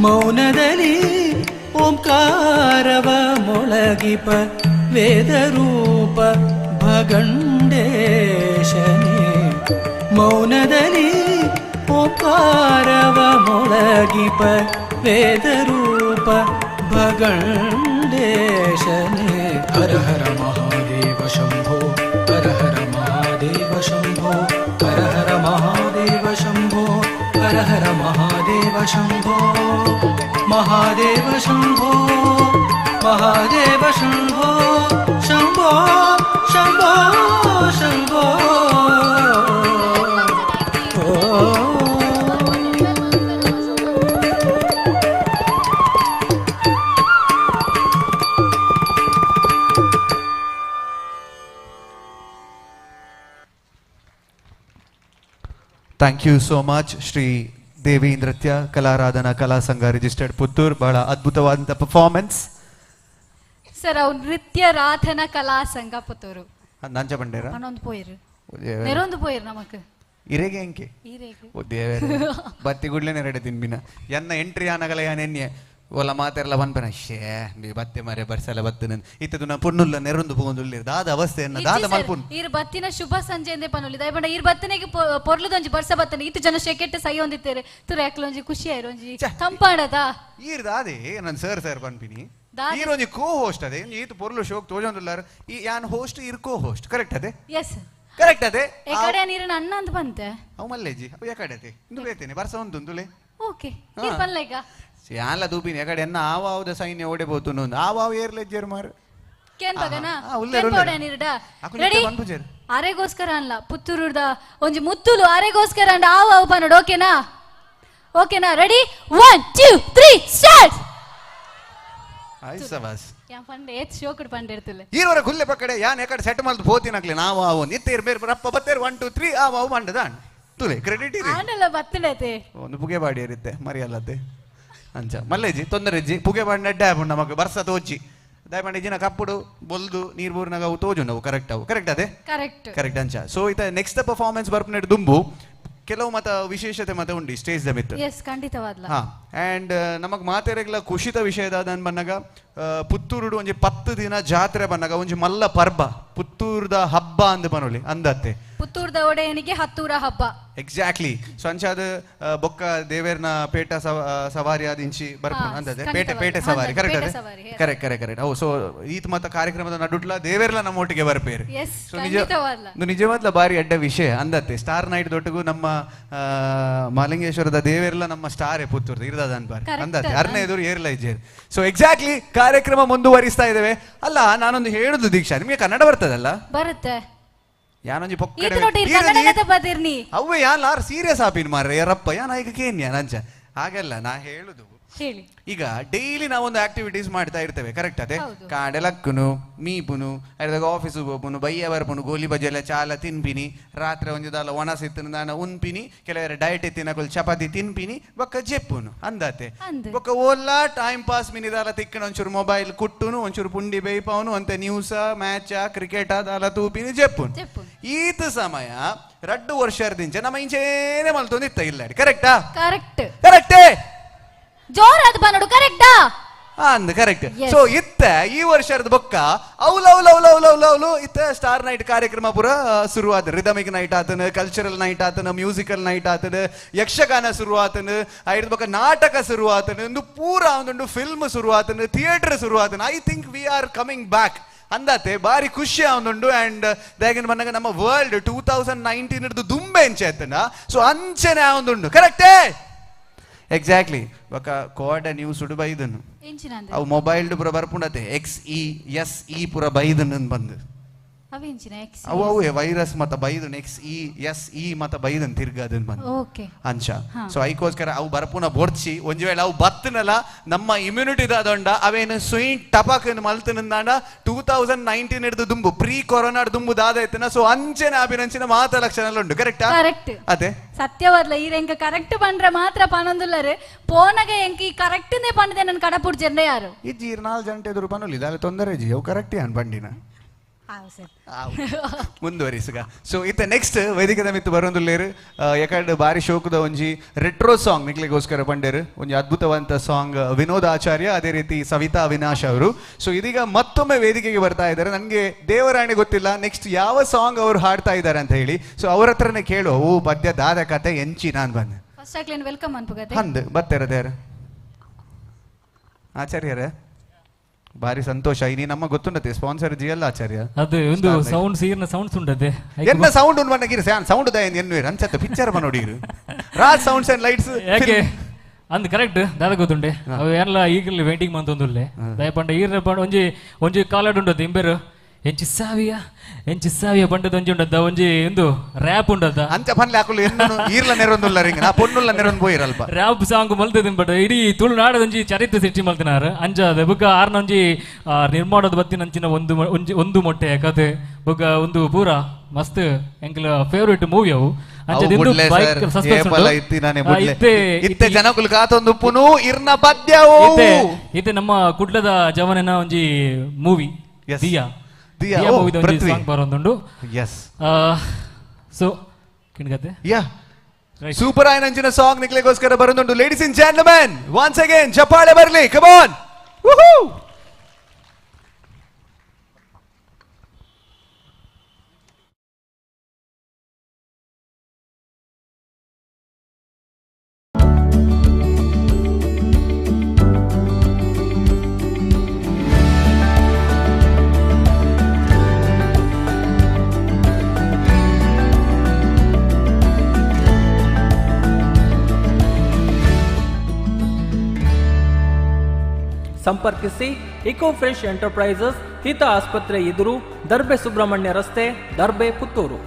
ಮೌನದಲ್ಲಿ ಓಂಕಾರವ ಮೊಳಗಿಪ ವೇದರೂಪ ಭಗಂಡೇಶನೇ ಮೌನದಲ್ಲಿ ಓಂಕಾರವ ಮೊಳಗಿಪ ವೇದರೂಪ ಭಗಂಡೇಶನೇ Hara Hara Mahadeva Shambho Hara Hara Mahadeva Shambho Hara Hara Mahadeva Shambho Hara Hara Mahadeva Shambho Mahadeva Shambho Mahadeva Shambho Shambho Shambho Shambho thank you so much Shri Devi Nritya Kalaradhana ಕಲಾ ಸಂಘ ರಿಜಿಸ್ಟರ್ಡ್ ಪುತ್ತೂರು. ಬಹಳ ಅದ್ಭುತವಾದಂಥ ಪರ್ಫಾರ್ಮೆನ್ಸ್ ಸರ್. ಅವ್ರು ನೃತ್ಯ ರಾಧನಾ ಕಲಾ ಸಂಘ ಪುತ್ತೂರು ನಂಚ ಬಂಡೇರ ಅನ್ನೊಂದು ಪೋಯಿರು ನೆರೊಂದು ಪೋಯಿರು ನಮಕ್ ಇರೆಗೆ ಎಂಕೆ ಬತ್ತಿ ಗುಡ್ಲೆ ನೆರಡೆ ತಿನ್ಬಿನ ಎನ್ನ ಎಂಟ್ರಿ ಆನಗಲ ಯಾನೆನ್ನೆ ಓಲ ಮಾತೆಲ್ಲ ಬಂದ್ಪನ ಶೇ ಬಿ ಬತ್ತೆ ಮರೆ ಬರ್ಸಲ ಬತ್ತನ ಇತ್ತದು ನಾ ಪುಣ್ಣುಲ್ಲ ನೆರೊಂದು ಪೋಂದುಲ್ಲಿರ್ ದಾದ ಅವಸ್ಥೆ ಎನ್ನ ದಾದ ಮಲ್ಪುನ್ ಈರ್ ಬತ್ತಿನ ಶುಭ ಸಂಜೆ ಎಂದೇ ಪನುಲಿ ದಯಬಂಡ ಈರ್ ಬತ್ತನೆಗೆ ಪೊರ್ಲುದೊಂಜಿ ಬರ್ಸ ಬತ್ತನೆ ಇತ್ತು ಜನ ಶೆಕೆಟ್ ಸೈ ಹೊಂದಿತ್ತೇರೆ ತುರ ಯಾಕಲೊಂಜಿ ಖುಷಿ ಆಯ್ರೊಂಜಿ ತಂಪಾಡದ ಈರ್ ದಾದೆ ನನ್ ಸರ್ ಪನ್ಪಿನಿ ಈರೊಂಜಿ ಕೋ ಹೋಸ್ಟ್ ಅದೇ ಈತು ಪೊರ್ಲು ಶೋಕ್ ತೋಜೊಂದುಲ್ಲಾರ ಈ ಯಾನ್ ಹೋಸ್ಟ್ ಇರ್ ಕೋ ಹೋಸ್ಟ್ ಕರೆಕ್ಟ್ ಅದೇ ಎಸ್ ಕರೆಕ್ಟ್ ಅದೇ ಎಕಡೆ ನೀರಿನ ಅಣ್ಣ ಅಂತ ಬಂತೆ ಅವು ಮಲ್ಲೇಜಿ ಅವು ಯಾಕಡೆ ಅದೇ ಇಂದು ಬೇತೇನೆ ಬರ್ಸ ಒಂದು ಇಂದುಲೆ ಓಕೆ ಈರ್ ಪನ್ಲೆಗ ಯಾನ್ಲ ದೂಪಿನಿ ಯಾಕಡೆ ಎನ್ನ ಆವಾವುದ ಸೈನ್ಯ ಓಡೆಬೋತು ನೋಂದು ಆವಾವು ಏರ್ಲೆಜ್ಜೇರ್ ಮಾರು ಕೇನ್ ಬಗನ ಕೇನ್ ಪೌಡೆ ನೀರ್ಡ ರೆಡಿ ಆರೆಗೋಸ್ಕರ ಅಲ್ಲ ಪುತ್ತೂರುದ ಒಂಜಿ ಮುತ್ತುಲು ಆರೆಗೋಸ್ಕರ ಅಂಡ ಆವಾವು ಪನೋಡು ಓಕೆನಾ ಓಕೆನಾ ರೆಡಿ 1 2 3 ಸ್ಟಾರ್ಟ್ ಐಸವಾಸ್ ಯಾನ್ ಪಂಡೆ ಏತ್ ಶೋಕಡ್ ಪಂಡೆ ಇರ್ತಲೆ ಈರವರ ಗುಲ್ಲೆ ಪಕ್ಕಡೆ ಯಾನ್ ಯಾಕಡೆ ಸೆಟ್ ಮಲ್ತು ಪೋತಿನಕ್ಲೆ ನಾವು ಆವು ನಿತ್ತೇರ್ ಬೇರ್ ರಪ್ಪ ಬತ್ತೇರ್ 1 2 3 ಆವಾವು ಮಂಡದ ತುಲೆ ಕ್ರೆಡಿಟ್ ಇರಿ ಆನಲ್ಲ ಬತ್ತಡೈತೆ ಒಂದು ಪುಗೆ ಬಾಡಿ ಇರುತ್ತೆ ಮರಿಯಲ್ಲದೆ ಅಂಚ ಮಲ್ಲೇಜಿ ತೊಂದರೆಜ್ಜಿ ಪುಗೆ ಬಾಡಿ ನೆಡ್ಡೆ ಆಪುಂಡು ನಮಕ್ ಬರ್ಸ ತೋಜಿ ದಯಮಾಡಿ ಜಿನ ಕಪ್ಪುಡು ಬೊಲ್ದು ನೀರ್ ಬೋರ್ನಾಗ ಅವು ತೋಜು ನಾವು ಕರೆಕ್ಟ್ ಅವು ಕರೆಕ್ಟ್ ಅದೇ ಕರೆಕ್ಟ್ ಅಂಚ ಸೊ ಇತ ನೆಕ್ಸ್ಟ್ ಪರ್ಫಾರ್ಮೆನ್ಸ್ ಬರ್ಪನೆಡ್ ದುಂಬು ಕೆಲವು ಮತ ವಿಶೇಷತೆ ಮತ ಉಂಡಿ ಸ್ಟೇಜ್ ದ ಮಿತ್ತು ಎಸ್ ಖಂಡಿತವಾದ್ಲ ಹಾ ಅಂಡ್ ನಮಗ್ ಮಾತೆರೆಗ್ಲ ಖುಷಿತ ವಿಷಯದ ಬನ್ನಗ ಪುತ್ತೂರುಡು ಒಂಜಿ 10 ದಿನ ಜಾತ್ರೆ ಬನ್ನಗ ಒಂಜಿ ಮಲ್ಲ ಪರ್ಬ ಪುತ್ತೂರ್ದ ಹಬ್ಬ ಅಂದ್ ಬನೋಲಿ ಅಂದತ್ತೆ ಪುತ್ತೂರ್ದ ಒಡೆಯನಿಗೆ ಹತ್ತೂರ ಹಬ್ಬ ಎಕ್ಸಾಕ್ಟ್ಲಿ ಸೊ ಅಂಚಾದ ಬೊಕ್ಕ ದೇವೇರ್ನ ಪೇಟ ಸವಾರಿ ಆದಿಂಚಿ ಬರ್ಪುಂಡು ಅಂದದೆ ಪೇಟೆ ಸವಾರಿ ಕರೆಕ್ಟ್ ಅದೇ ಕರೆಕ್ಟ್ ಅವು ಸೊ ಈತ್ ಮತ್ತ ಕಾರ್ಯಕ್ರಮದ ನಡುಟ್ಲ ದೇವೇರ್ಲ ನಮ್ಮ ಒಟ್ಟಿಗೆ ಬರ್ಪೇರು ಸೊ ನಿಜವಾದ್ಲ ಬಾರಿ ಅಡ್ಡ ವಿಷಯ ಅಂದತ್ತೆ ಸ್ಟಾರ್ ನೈಟ್ ದೊಟ್ಟಿಗೂ ನಮ್ಮ ಮಾಲಿಂಗೇಶ್ವರದ ದೇವೇರ್ಲ ನಮ್ಮ ಸ್ಟಾರೇ ಪುತ್ತೂರ್ದ ಇರ್ದದ ಅನ್ಬಾರಿ ಅಂದತ್ತೆ ಅರ್ನೇ ಎದುರು ಏರ್ಲ ಇಜ್ಜೇರು ಸೊ ಎಕ್ಸಾಕ್ಟ್ಲಿ ಕಾರ್ಯಕ್ರಮ ಮುಂದುವರಿಸ್ತಾ ಇದ್ದೇವೆ. ಅಲ್ಲ ನಾನೊಂದು ಹೇಳುದು ದೀಕ್ಷಾ ನಿಮಗೆ ಕನ್ನಡ ಬರ್ತದಲ್ಲ ಬರುತ್ತೆ ಯಾನೊಂಜಿ ಅವ್ವೆ ಯಾನ್ ಲಾರ್ ಸೀರಿಯಸ್ ಆಪಿನ್ ಮಾರ್ರೆ ಯಾರಪ್ಪ ಯಾನ ಈಗ ಕೇನ್ಯ ನಂಚ ಹಾಗಲ್ಲ ನಾ ಹೇಳುದು ಈಗ ಡೈಲಿ ನಾವೊಂದು ಆಕ್ಟಿವಿಟೀಸ್ ಮಾಡ್ತಾ ಇರ್ತೇವೆ ಕರೆಕ್ಟ್ ಅದೇ ಕಾಡೆಲಕ್ಕುನು ಮೀಪುನು ಅದಾಗ ಆಫೀಸಿಗೆ ಹೋಗ್ಪುನು ಬಯ್ಯ ಬರ್ಪುನು ಗೋಲಿ ಬಜೆಲ್ಲ ಚಾಲ ತಿನ್ಪಿನಿ ರಾತ್ರಿ ಒಂದಿದಲ್ಲ ಒಣಸಿತ್ತು ನಾನು ಉನ್ಪಿನಿ ಕೆಲವರ ಡಯಟ್ ತಿನ್ನಕೊಲ್ ಚಪಾತಿ ತಿನ್ಪಿನಿ ಬೊಕ್ಕ ಜೆಪ್ಪುನು ಅಂದತೆ ಬೊಕ್ಕ ಓಲ್ಲ ಟೈಮ್ ಪಾಸ್ ಮಿನಿದಾಲ ತಿಕ್ಕನ ಒಂಚೂರು ಮೊಬೈಲ್ ಕುಟ್ಟುನು ಒಂಚೂರು ಪುಂಡಿ ಬೇಯ್ಪವನು ಅಂತ ನ್ಯೂಸ ಮ್ಯಾಚ ಕ್ರಿಕೆಟ್ ಅದಾಲ ತೂಪಿನಿ ಜೆಪ್ಪುನು ಈತ ಸಮಯ 2 ವರ್ಷದಿಂದ ನಮ್ಮ ಇಂಚೇನೆ ಮಲ್ತೊಂದಿತ್ತ ಇಲ್ಲ ಕರೆಕ್ಟಾ ಕರೆಕ್ಟೇ ಜೋರಾದ ಬನ್ನಡು ಕರೆಕ್ಟಾ ಅಂದ್ ಕರೆಕ್ಟ್ ಸೊ ಇತ್ತ ಈ ವರ್ಷದ ಬೊಕ್ಕ ಅವ್ಲು ಇತ್ತ ಸ್ಟಾರ್ ನೈಟ್ ಕಾರ್ಯಕ್ರಮ ಪೂರ ಶುರುವಾತ ರಿದಮಿಕ್ ನೈಟ್ ಆತನ ಕಲ್ಚರಲ್ ನೈಟ್ ಆತನ ಮ್ಯೂಸಿಕಲ್ ನೈಟ್ ಆತನ ಯಕ್ಷಗಾನ ಶುರುವಾತನ ಐದ್ ಬೊಕ್ಕ ನಾಟಕ ಶುರುವಾತನ ಒಂದು ಪೂರ ಒಂದೊಂದು ಫಿಲ್ಮ್ ಶುರುವಾತನ ಥಿಯೇಟರ್ ಶುರುವಾತನ I think we are coming back ಅಂದತೆ ಬಾರಿ ಖುಷಿ ಅವನುಂಡು ಅಂಡ್ ದಾಗಿನ ಬಂದಾಗ ನಮ್ಮ ವರ್ಲ್ಡ್ 2019 ಹಿಡಿದು ದುಂಬೆ ಎಂಚೆ ಆಯ್ತನ ಸೊ ಅಂಚೆನೆ ಅವನುಂಡು ಕರೆಕ್ಟೇ ಎಕ್ಸಾಕ್ಟ್ಲಿ ಬೊಕ್ಕ ಕೋಡ ನ್ಯೂಸ್ ಉಡು ಬೈದನು ಅವು ಮೊಬೈಲ್ ಪುರ ಬರ್ಪುಂಡತೆ XESE ಪುರ ಬೈದನು ಬಂದು ಅವು ವೈರಸ್ ಮತ್ತ ಬೈದನ್ XESE ಮತ್ತ ಬೈದನ್ ತಿರ್ಗದನ್ ಬಂದು ಅಂಚ ಸೊ ಐಕೋಸ್ಕರ ಅವು ಬರ್ಪುನ ಬೊಡ್ಸಿ ಒಂಜಿ ವೇಳೆ ಅವು ಬತ್ತನಲ್ಲ ನಮ್ಮ ಇಮ್ಯುನಿಟಿ ದಾದೊಂಡ ಅವೇನು ಸ್ವೀಟ್ ಟಪಾಕನ್ ಮಲ್ತನಂದಾಂಡ 2019 ಹಿಡಿದು ದುಂಬು ಪ್ರೀ ಕೊರೋನಾ ದುಂಬು ದಾದ ಇತ್ತನ ಸೊ ಅಂಚೆನ ಅಭಿನಂಚಿನ ಮಾತ ಲಕ್ಷಣ ಉಂಟು ಕರೆಕ್ಟಾ ಅದೇ ಸತ್ಯವಲ್ಲ ಈ ಎಂಕ ಕರೆಕ್ಟ್ ಪಂಡ್ರೆ ಮಾತ್ರ ಪನೊಂದುಲ್ಲರೆ ಪೋನಗೆ ಎಂಕ ಈ ಕರೆಕ್ಟ್ ನೇ ಪಂಡದೆ ನನ್ನ ಕಡಪುಡ್ ಜರ್ನೆ ಯಾರು ಈ 4 ಗಂಟೆ ಎದುರು ಪನೊಲಿ ಇದಾಲೆ ತೊಂದರೆ ಜಿ ಅವು ಕರೆಕ್ಟ್ ಅನ್ ಬಂಡಿನ ಮುಂದುವರಿಸುಗ ಸೊ ಇತ್ತ ನೆಕ್ಸ್ಟ್ ವೇದಿಕೆದ ಮಿತ್ತು ಬರೋಂದುಲ್ಲೇರು ಯಾಕಂದ್ರೆ ಬಾರಿ ಶೋಕದ ಒಂಜಿ ರೆಟ್ರೋ ಸಾಂಗ್ ನಿಕ್ಲಿಗೋಸ್ಕರ ಬಂಡೇರು ಒಂಜಿ ಅದ್ಭುತವಂತ ಸಾಂಗ್ ವಿನೋದ್ ಆಚಾರ್ಯ ಅದೇ ರೀತಿ ಸವಿತಾ ಅವಿನಾಶ್ ಅವರು ಸೊ ಇದೀಗ ಮತ್ತೊಮ್ಮೆ ವೇದಿಕೆಗೆ ಬರ್ತಾ ಇದ್ದಾರೆ ನನಗೆ ದೇವರಾಣಿ ಗೊತ್ತಿಲ್ಲ ನೆಕ್ಸ್ಟ್ ಯಾವ ಸಾಂಗ್ ಅವರು ಹಾಡ್ತಾ ಇದ್ದಾರೆ ಅಂತ ಹೇಳಿ ಸೊ ಅವ್ರ ಹತ್ರನೇ ಕೇಳು ಓ ಪದ್ಯ ದಾದ ಕತೆ ಎಂಚಿ ನಾನು ಬಂದೆ ವೆಲ್ಕಮ್ ಅಂದ್ ಬತ್ತೇರದೇರ ಆಚಾರ್ಯರೇ ಬಾರಿ ಸಂತೋಷ. ಇನಿ ನಮ್ಮ ಗೊತ್ತುಂಡತೆ ಸ್ಪಾನ್ಸರ್ GL ಆಚಾರ್ಯ ಅದು ಒಂದು ಸೌಂಡ್ಸ್ ಈರ್ನ ಸೌಂಡ್ಸ್ ಉಂಡತೆ ಎನ್ನ ಸೌಂಡ್ ಉನ್ ಮನಗಿರ ಸೌಂಡ್ ದಯನ್ ಎನ್ನುವೆ ಅಂಚತ್ತ ಪಿಕ್ಚರ್ ಮನೋಡಿರು ರಾಜ್ ಸೌಂಡ್ಸ್ ಅಂಡ್ ಲೈಟ್ಸ್ ಯಾಕೆ ಅಂದ್ ಕರೆಕ್ಟ್ ದಾದ ಗೊತ್ತುಂಡೆ ಅವು ಎಲ್ಲ ಈಗಲೇ ವೇಟಿಂಗ್ ಮಂತೊಂದುಲ್ಲೆ ದಯಪಂಡ ಈರ್ನ ಪಂಡ ಒಂಜಿ ಒಂಜಿ ಕಾಲಡ್ ಉಂಡತೆ ಇಂಬೆರು ಎಂಚಿ ಸಾವಿಯ ಪಂಡದ ಒಂಜಿ ಉಂಡದ ಒಂಜಿ ಒಂದು ರ್ಯಾಪ್ ಉಂಡದ ಅಂಚ ಪನ್ಲೆ ಹಾಕಲು ಎನ್ನು ಈರ್ಲ ನೆರೊಂದುಲ್ಲ ರಿಂಗ್ ನಾ ಪೊನ್ನುಲ್ಲ ನೆರೊಂದು ಪೋಯಿರಲ್ಪ ರ್ಯಾಪ್ ಸಾಂಗ್ ಮಲ್ತದಿನ್ ಬಟ್ ಇಡೀ ತುಳುನಾಡದ ಒಂಜಿ ಚರಿತ್ರೆ ಸೃಷ್ಟಿ ಮಲ್ತಿನಾರ ಅಂಜಾದ ಬುಕ್ಕ ಆರ್ನ ಒಂಜಿ ನಿರ್ಮಾಣದ ಬತ್ತಿನಂಚಿನ ಒಂದು ಮೊಟ್ಟೆಯ ಕತೆ ಬುಕ್ಕ ಒಂದು ಪೂರ ಮಸ್ತ್ ಎಂಕಲ ಫೇವರೇಟ್ ಮೂವಿ ಅವು ಅಂಚದಿಂದು ಬೈಕ್ ಸಸ್ಪೆನ್ಸ್ ಇತ್ತೆ ಜನಕುಲು ಕಾತೊಂದು ಪುನು ಇರ್ನ ಪದ್ಯವು ಇತ್ತೆ ನಮ್ಮ ಕುಡ್ಲದ ಜವನನ ಒಂಜಿ ಮೂವಿ ದಿಯಾ ಮೂವಿದ ಒಂಜಿ ಸಾಂಗ್ ಬರೋದುಂಡು ಸೊ ಕಿಣ್ಗತೆ ಸೂಪರ್ ಆಯ್ನಂಚಿನ ಸಾಂಗ್ ನಿಕ್ಲೆಗೋಸ್ಕರ ಬರೋದುಂಡು. Ladies and gentlemen once again ಚಪ್ಪಾಳೆ ಬರ್ಲಿ, ಕಮ್ ಆನ್. ಸಂಪರ್ಕಿಸಿ ಇಕೋ ಫ್ರೆಶ್ ಎಂಟರ್ಪ್ರೈಸಸ್, ಹಿತ ಆಸ್ಪತ್ರೆ ಎದುರು, ದರ್ಬೆ ಸುಬ್ರಹ್ಮಣ್ಯ ರಸ್ತೆ, ದರ್ಬೆ, ಪುತ್ತೂರು.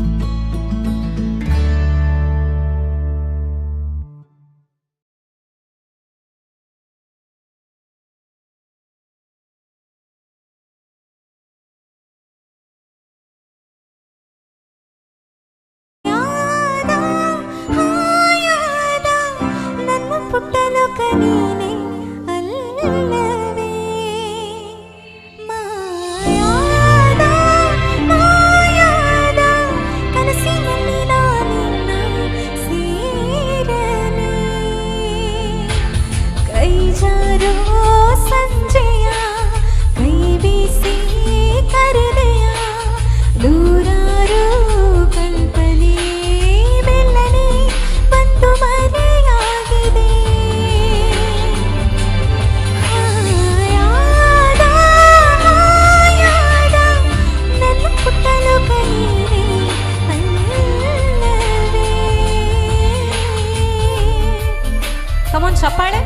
ಚಪ್ಪಾಳೆ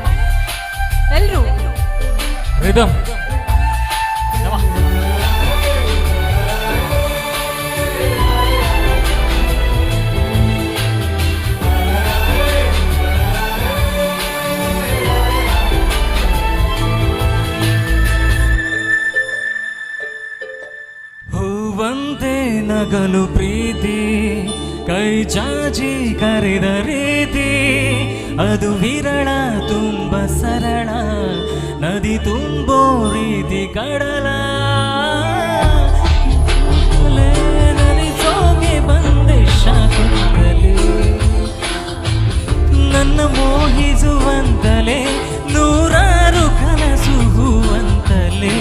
ಎಲ್ರು ರಿದಮ್ ಹೂವಂತೆ ನಗಲು ಪ್ರೀತಿ, ಕೈ ಚಾಚಿ ಕರೆದ ರೀತಿ, ಅದು ವಿರಳ ತುಂಬ ಸರಳ, ನದಿ ತುಂಬೋ ರೀತಿ ಕಡಲ, ನಲಿಸೋಗೆ ಬಂದೆ ಶಾಕುತ್ತಲೇ, ನನ್ನ ಮೋಹಿಸುವಂತಲೇ, ನೂರಾರು ಕನಸು ಹೂವಂತಲೇ.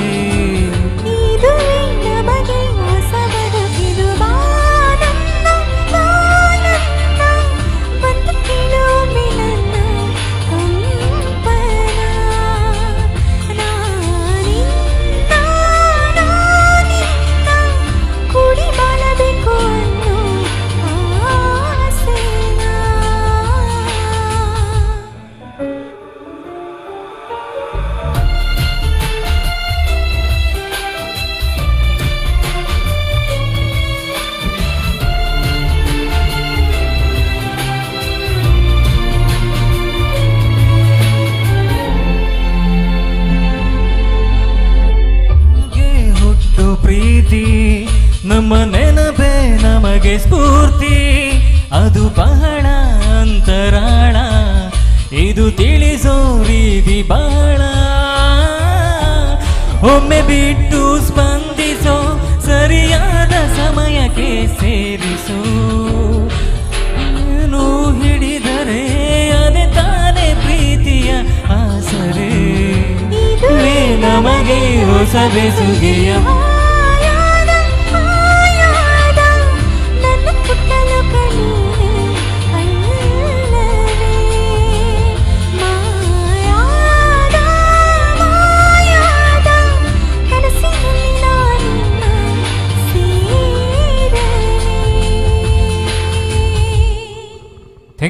ಪ್ರೀತಿ ನಮ್ಮ ನೆನಪೇ ನಮಗೆ ಸ್ಫೂರ್ತಿ, ಅದು ಬಹಳ ಅಂತರಾಳ, ಇದು ತಿಳಿಸೋ ರೀತಿ ಬಾಳ, ಒಮ್ಮೆ ಬಿಟ್ಟು ಸ್ಪಂದಿಸೋ, ಸರಿಯಾದ ಸಮಯಕ್ಕೆ ಸೇರಿಸೋ, ಏನು ಹಿಡಿದರೆ ಅದೇ ತಾನೇ ಪ್ರೀತಿಯ ಆಸರೆ, ನಮಗೆ ಹೊಸ ಬೆಸುಗೆಯ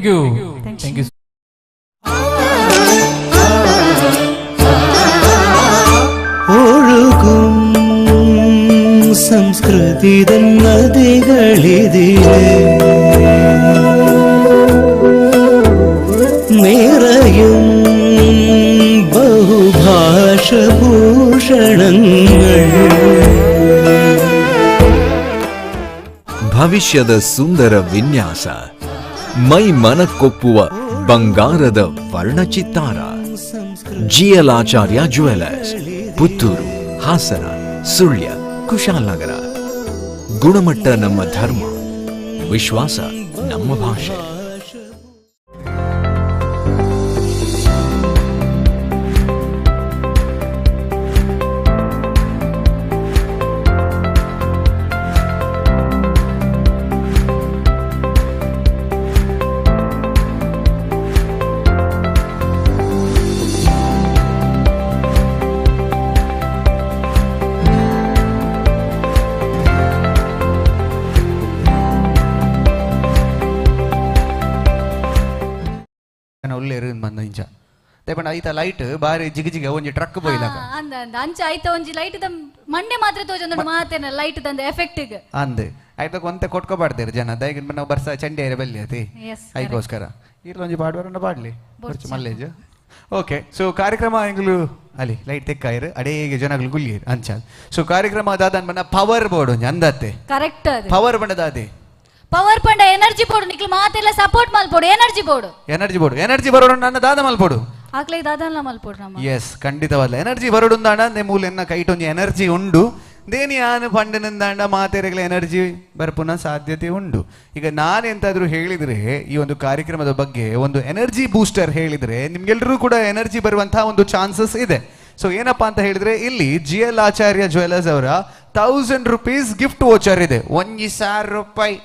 ಯು ಥ್ಯಾಂಕ್ ಯು. ഒഴുകും സംസ്കൃതി നദികളിതിലെ നിറയും ബഹുഭാഷഭൂഷണങ്ങൾ ಭವಿಷ್ಯದ ಸುಂದರ ವಿನ್ಯಾಸ, ಮೈ ಮನಕ್ಕೊಪ್ಪುವ ಬಂಗಾರದ ವರ್ಣಚಿತ್ತಾರ. GL ಆಚಾರ್ಯ ಜ್ಯುವೆಲರ್ಸ್, ಪುತ್ತೂರು, ಹಾಸನ, ಸುಳ್ಯ, ಕುಶಾಲನಗರ. ಗುಣಮಟ್ಟ ನಮ್ಮ ಧರ್ಮ, ವಿಶ್ವಾಸ ನಮ್ಮ ಭಾಷೆ. ಐತ ಲೈಟ್ ಬಾರಿ ಜಿಗಿ ಜಿಗಿ ಒಂಜಿ ಟ್ರಕ್ ಬೋಯ್ಲಾಕ ಅಂದ ಅಂಚ ಐತ ಒಂಜಿ ಲೈಟ್ ಮಂಡೆ ಮಾತ್ರ ತೋಜೊಂದು ಮಾತೇನ ಲೈಟ್ ದಂದ ಎಫೆಕ್ಟ್ ಅಂದೆ ಐತ ಕೊಂತೆ ಕೊಟ್ಕೋಬಾರ್ದೇರು ಜನ ದಯಗಿನ ನಾವು ಬರ್ಸ ಚಂಡಿಯರೆ ಬಲ್ಲಿ ಅತಿ ಐಗೋಸ್ಕರ ಇರ್ಲೊಂಜಿ ಪಾಡುವರನ್ನ ಪಾಡ್ಲಿ ಮಲ್ಲೇಜ್. ಓಕೆ, ಸೊ ಕಾರ್ಯಕ್ರಮ ಎಂಗ್ಲು ಅಲ್ಲಿ ಲೈಟ್ ತೆಕ್ಕಾಯಿರು ಅಡೇಗೆ ಜನಗಳು ಗುಲ್ಲಿರು ಅಂಚ. ಸೊ ಕಾರ್ಯಕ್ರಮ ದಾದನ್ ಬನ್ನ ಪವರ್ ಬೋರ್ಡ್ ಒಂಜಿ ಅಂದತ್ತೆ ಕರೆಕ್ಟ್ ಪವರ್ ಬಣ್ಣ ದಾದೆ ಪವರ್ ಪಂಡ ಎನರ್ಜಿ ಬೋರ್ಡ್ ನಿಕ್ಲು ಮಾತೆಲ್ಲ ಸಪೋರ್ಟ್ ಮಲ್ಪೋಡು ಎನರ್ಜಿ ಬೋರ್ಡ್ ಎನರ್ಜಿ ಬರೋಡು ನನ್ನ ದಾದ ಮಲ್ಪೋಡು ಆಗ್ಲೇ ದಾದಲ್ಲ ಮಲ್ಪೋಡು ನಮ್ಮ ಎಸ್ ಖಂಡಿತವಲ್ಲ ಎನರ್ಜಿ ಬರೋಡುಂದಾಂಡ ನೆ ಮೂಲ ಎನ್ನ ಕೈಟೊಂಜಿ ಎನರ್ಜಿ ಉಂಡು ದೇನಿ ಆನು ಪಂಡನಿಂದಾಂಡ ಮಾತೆರೆಗಳ ಎನರ್ಜಿ ಬರ್ಪುನ ಸಾಧ್ಯತೆ ಉಂಡು. ಈಗ ನಾನೆಂತಾದ್ರೂ ಹೇಳಿದ್ರೆ ಈ ಒಂದು ಕಾರ್ಯಕ್ರಮದ ಬಗ್ಗೆ ಒಂದು ಎನರ್ಜಿ ಬೂಸ್ಟರ್ ಹೇಳಿದ್ರೆ ನಿಮ್ಗೆಲ್ರಿಗೂ ಕೂಡ ಎನರ್ಜಿ ಬರುವಂತಹ ಒಂದು ಚಾನ್ಸಸ್ ಇದೆ. ಸೊ ಏನಪ್ಪಾ ಅಂತ ಹೇಳಿದ್ರೆ ಇಲ್ಲಿ GL ಆಚಾರ್ಯ ಜ್ಯುವೆಲರ್ಸ್ ಅವರ 1000 ರೂಪೀಸ್ ಗಿಫ್ಟ್ ವೋಚರ್ ಇದೆ. 1000 ರೂಪಾಯಿ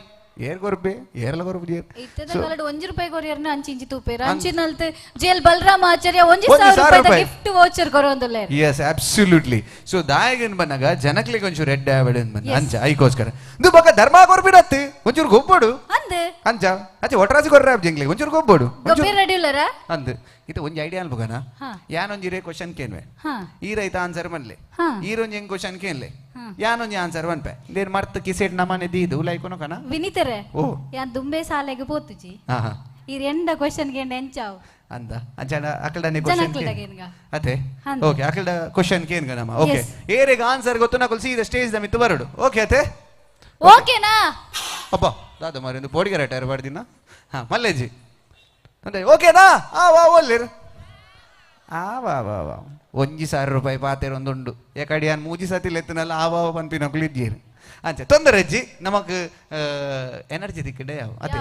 ಏರ್ಗೊರ್ಬೆ ಏರ್ಲ ಗೊರ್ಬೆ ಇತ್ತದ ಕಲಡ್ 1 ರೂಪಾಯಿ ಕೊರಿಯರ್ನ ಅಂಚಿಂಚಿ ತೂಪೇರ ಅಂಚಿನಲ್ತೆ GL ಬಲರಾಮ ಆಚಾರ್ಯ 1000 ರೂಪಾಯಿ ಗಿಫ್ಟ್ ವೋಚರ್ ಕೊರೊಂದಲೆ. Yes absolutely. ಸೊ ದಾಯಗನ್ ಬನ್ನಗ ಜನಕ್ಲಿಗೆ ಒಂಚೂರು ರೆಡ್ ಆವಡನ್ ಬನ್ನ ಅಂಚ ಐಕೋಸ್ಕರ ಇದು ಬಕ ಧರ್ಮ ಕೊರ್ಬಿಡತ್ತೆ ಒಂಚೂರು ಗೊಬ್ಬಡು ಅಂದೆ ಅಂಚ ಅಚ್ಚ ಒಟ್ರಾಸಿ ಕೊರ್ರ ಜಂಗ್ಲಿ ಒಂಚೂರು ಗೊಬ್ಬಡು ಗೊಬ್ಬೆ ರೆಡ್ಯುಲರ ಅಂದೆ ಇದು ಒಂಜಿ ಐಡಿಯಾ ಅಲ್ಬಗನ ಯಾನೊಂಜಿರೆ ಕ್ವಶನ್ ಕೇನ್ವೆ ಈರೈತ ಆನ್ಸರ್ ಮನ್ಲೆ ಈರೊಂಜಿ ಹೆಂಗ್ ಕ್ವಶನ್ ಕೇನ್ಲೆ ಯಾನೊಂಜಿ ಆನ್ಸರ್ ವನ್ಪೆ ದೇರ್ ಮರ್ತ್ ಕಿಸೆಟ್ ನಮನೆ ದೀದು ಲೈಕೊನ ಕನ ವಿನಿತರೆ ಓ ಯಾನ್ ದುಂಬೆ ಸಾಲೆಗೆ ಪೋತುಜಿ ಈರ್ ಎಂಡ ಕ್ವಶನ್ ಗೆಂಡ ಎಂಚಾವ್ ಅಂದ ಅಂಚನ ಅಕಲ್ಡನೆ ಕ್ವಶನ್ ಕೇನ್ಗ ಅತೆ ಓಕೆ ಅಕಲ್ಡ ಕ್ವಶನ್ ಕೇನ್ಗ ನಮ ಓಕೆ ಏರೆಗ ಆನ್ಸರ್ ಗೊತ್ತು ನಕಲ್ ಸೀದಾ ಸ್ಟೇಜ್ ದ ಮಿತ್ತು ಬರಡು ಓಕೆ ಅತೆ ಓಕೆನಾ ಅಪ್ಪ ದಾದ ಮಾರಿ ಒಂದು ಪೋಡಿಗೆ ರೆಟೈರ್ ಮಾಡ್ದಿನ ಮಲ್ಲೇಜಿ ಅಂದ್ರೆ ಓಕೆನಾ ವಾ ಒಲ್ಲಿರು ವಾ ವಾ ವಾ 1000 ರೂಪಾಯಿ ಪಾತೆರ್ ಒಂದುಂಡು ಯಾಕಡೆ ಯಾನ್ ಮೂಜಿ ಸತಿ ಲೆತ್ತನಲ್ಲ ಆವಾ ಪನ್ಪಿನ ಕುಳಿದ್ದೀರಿ ಅಂಚೆ ತೊಂದರೆ ಅಜ್ಜಿ ನಮಕ್ ಎನರ್ಜಿ ದಿಕ್ಕಡೆ ಯಾವ ಅದೇ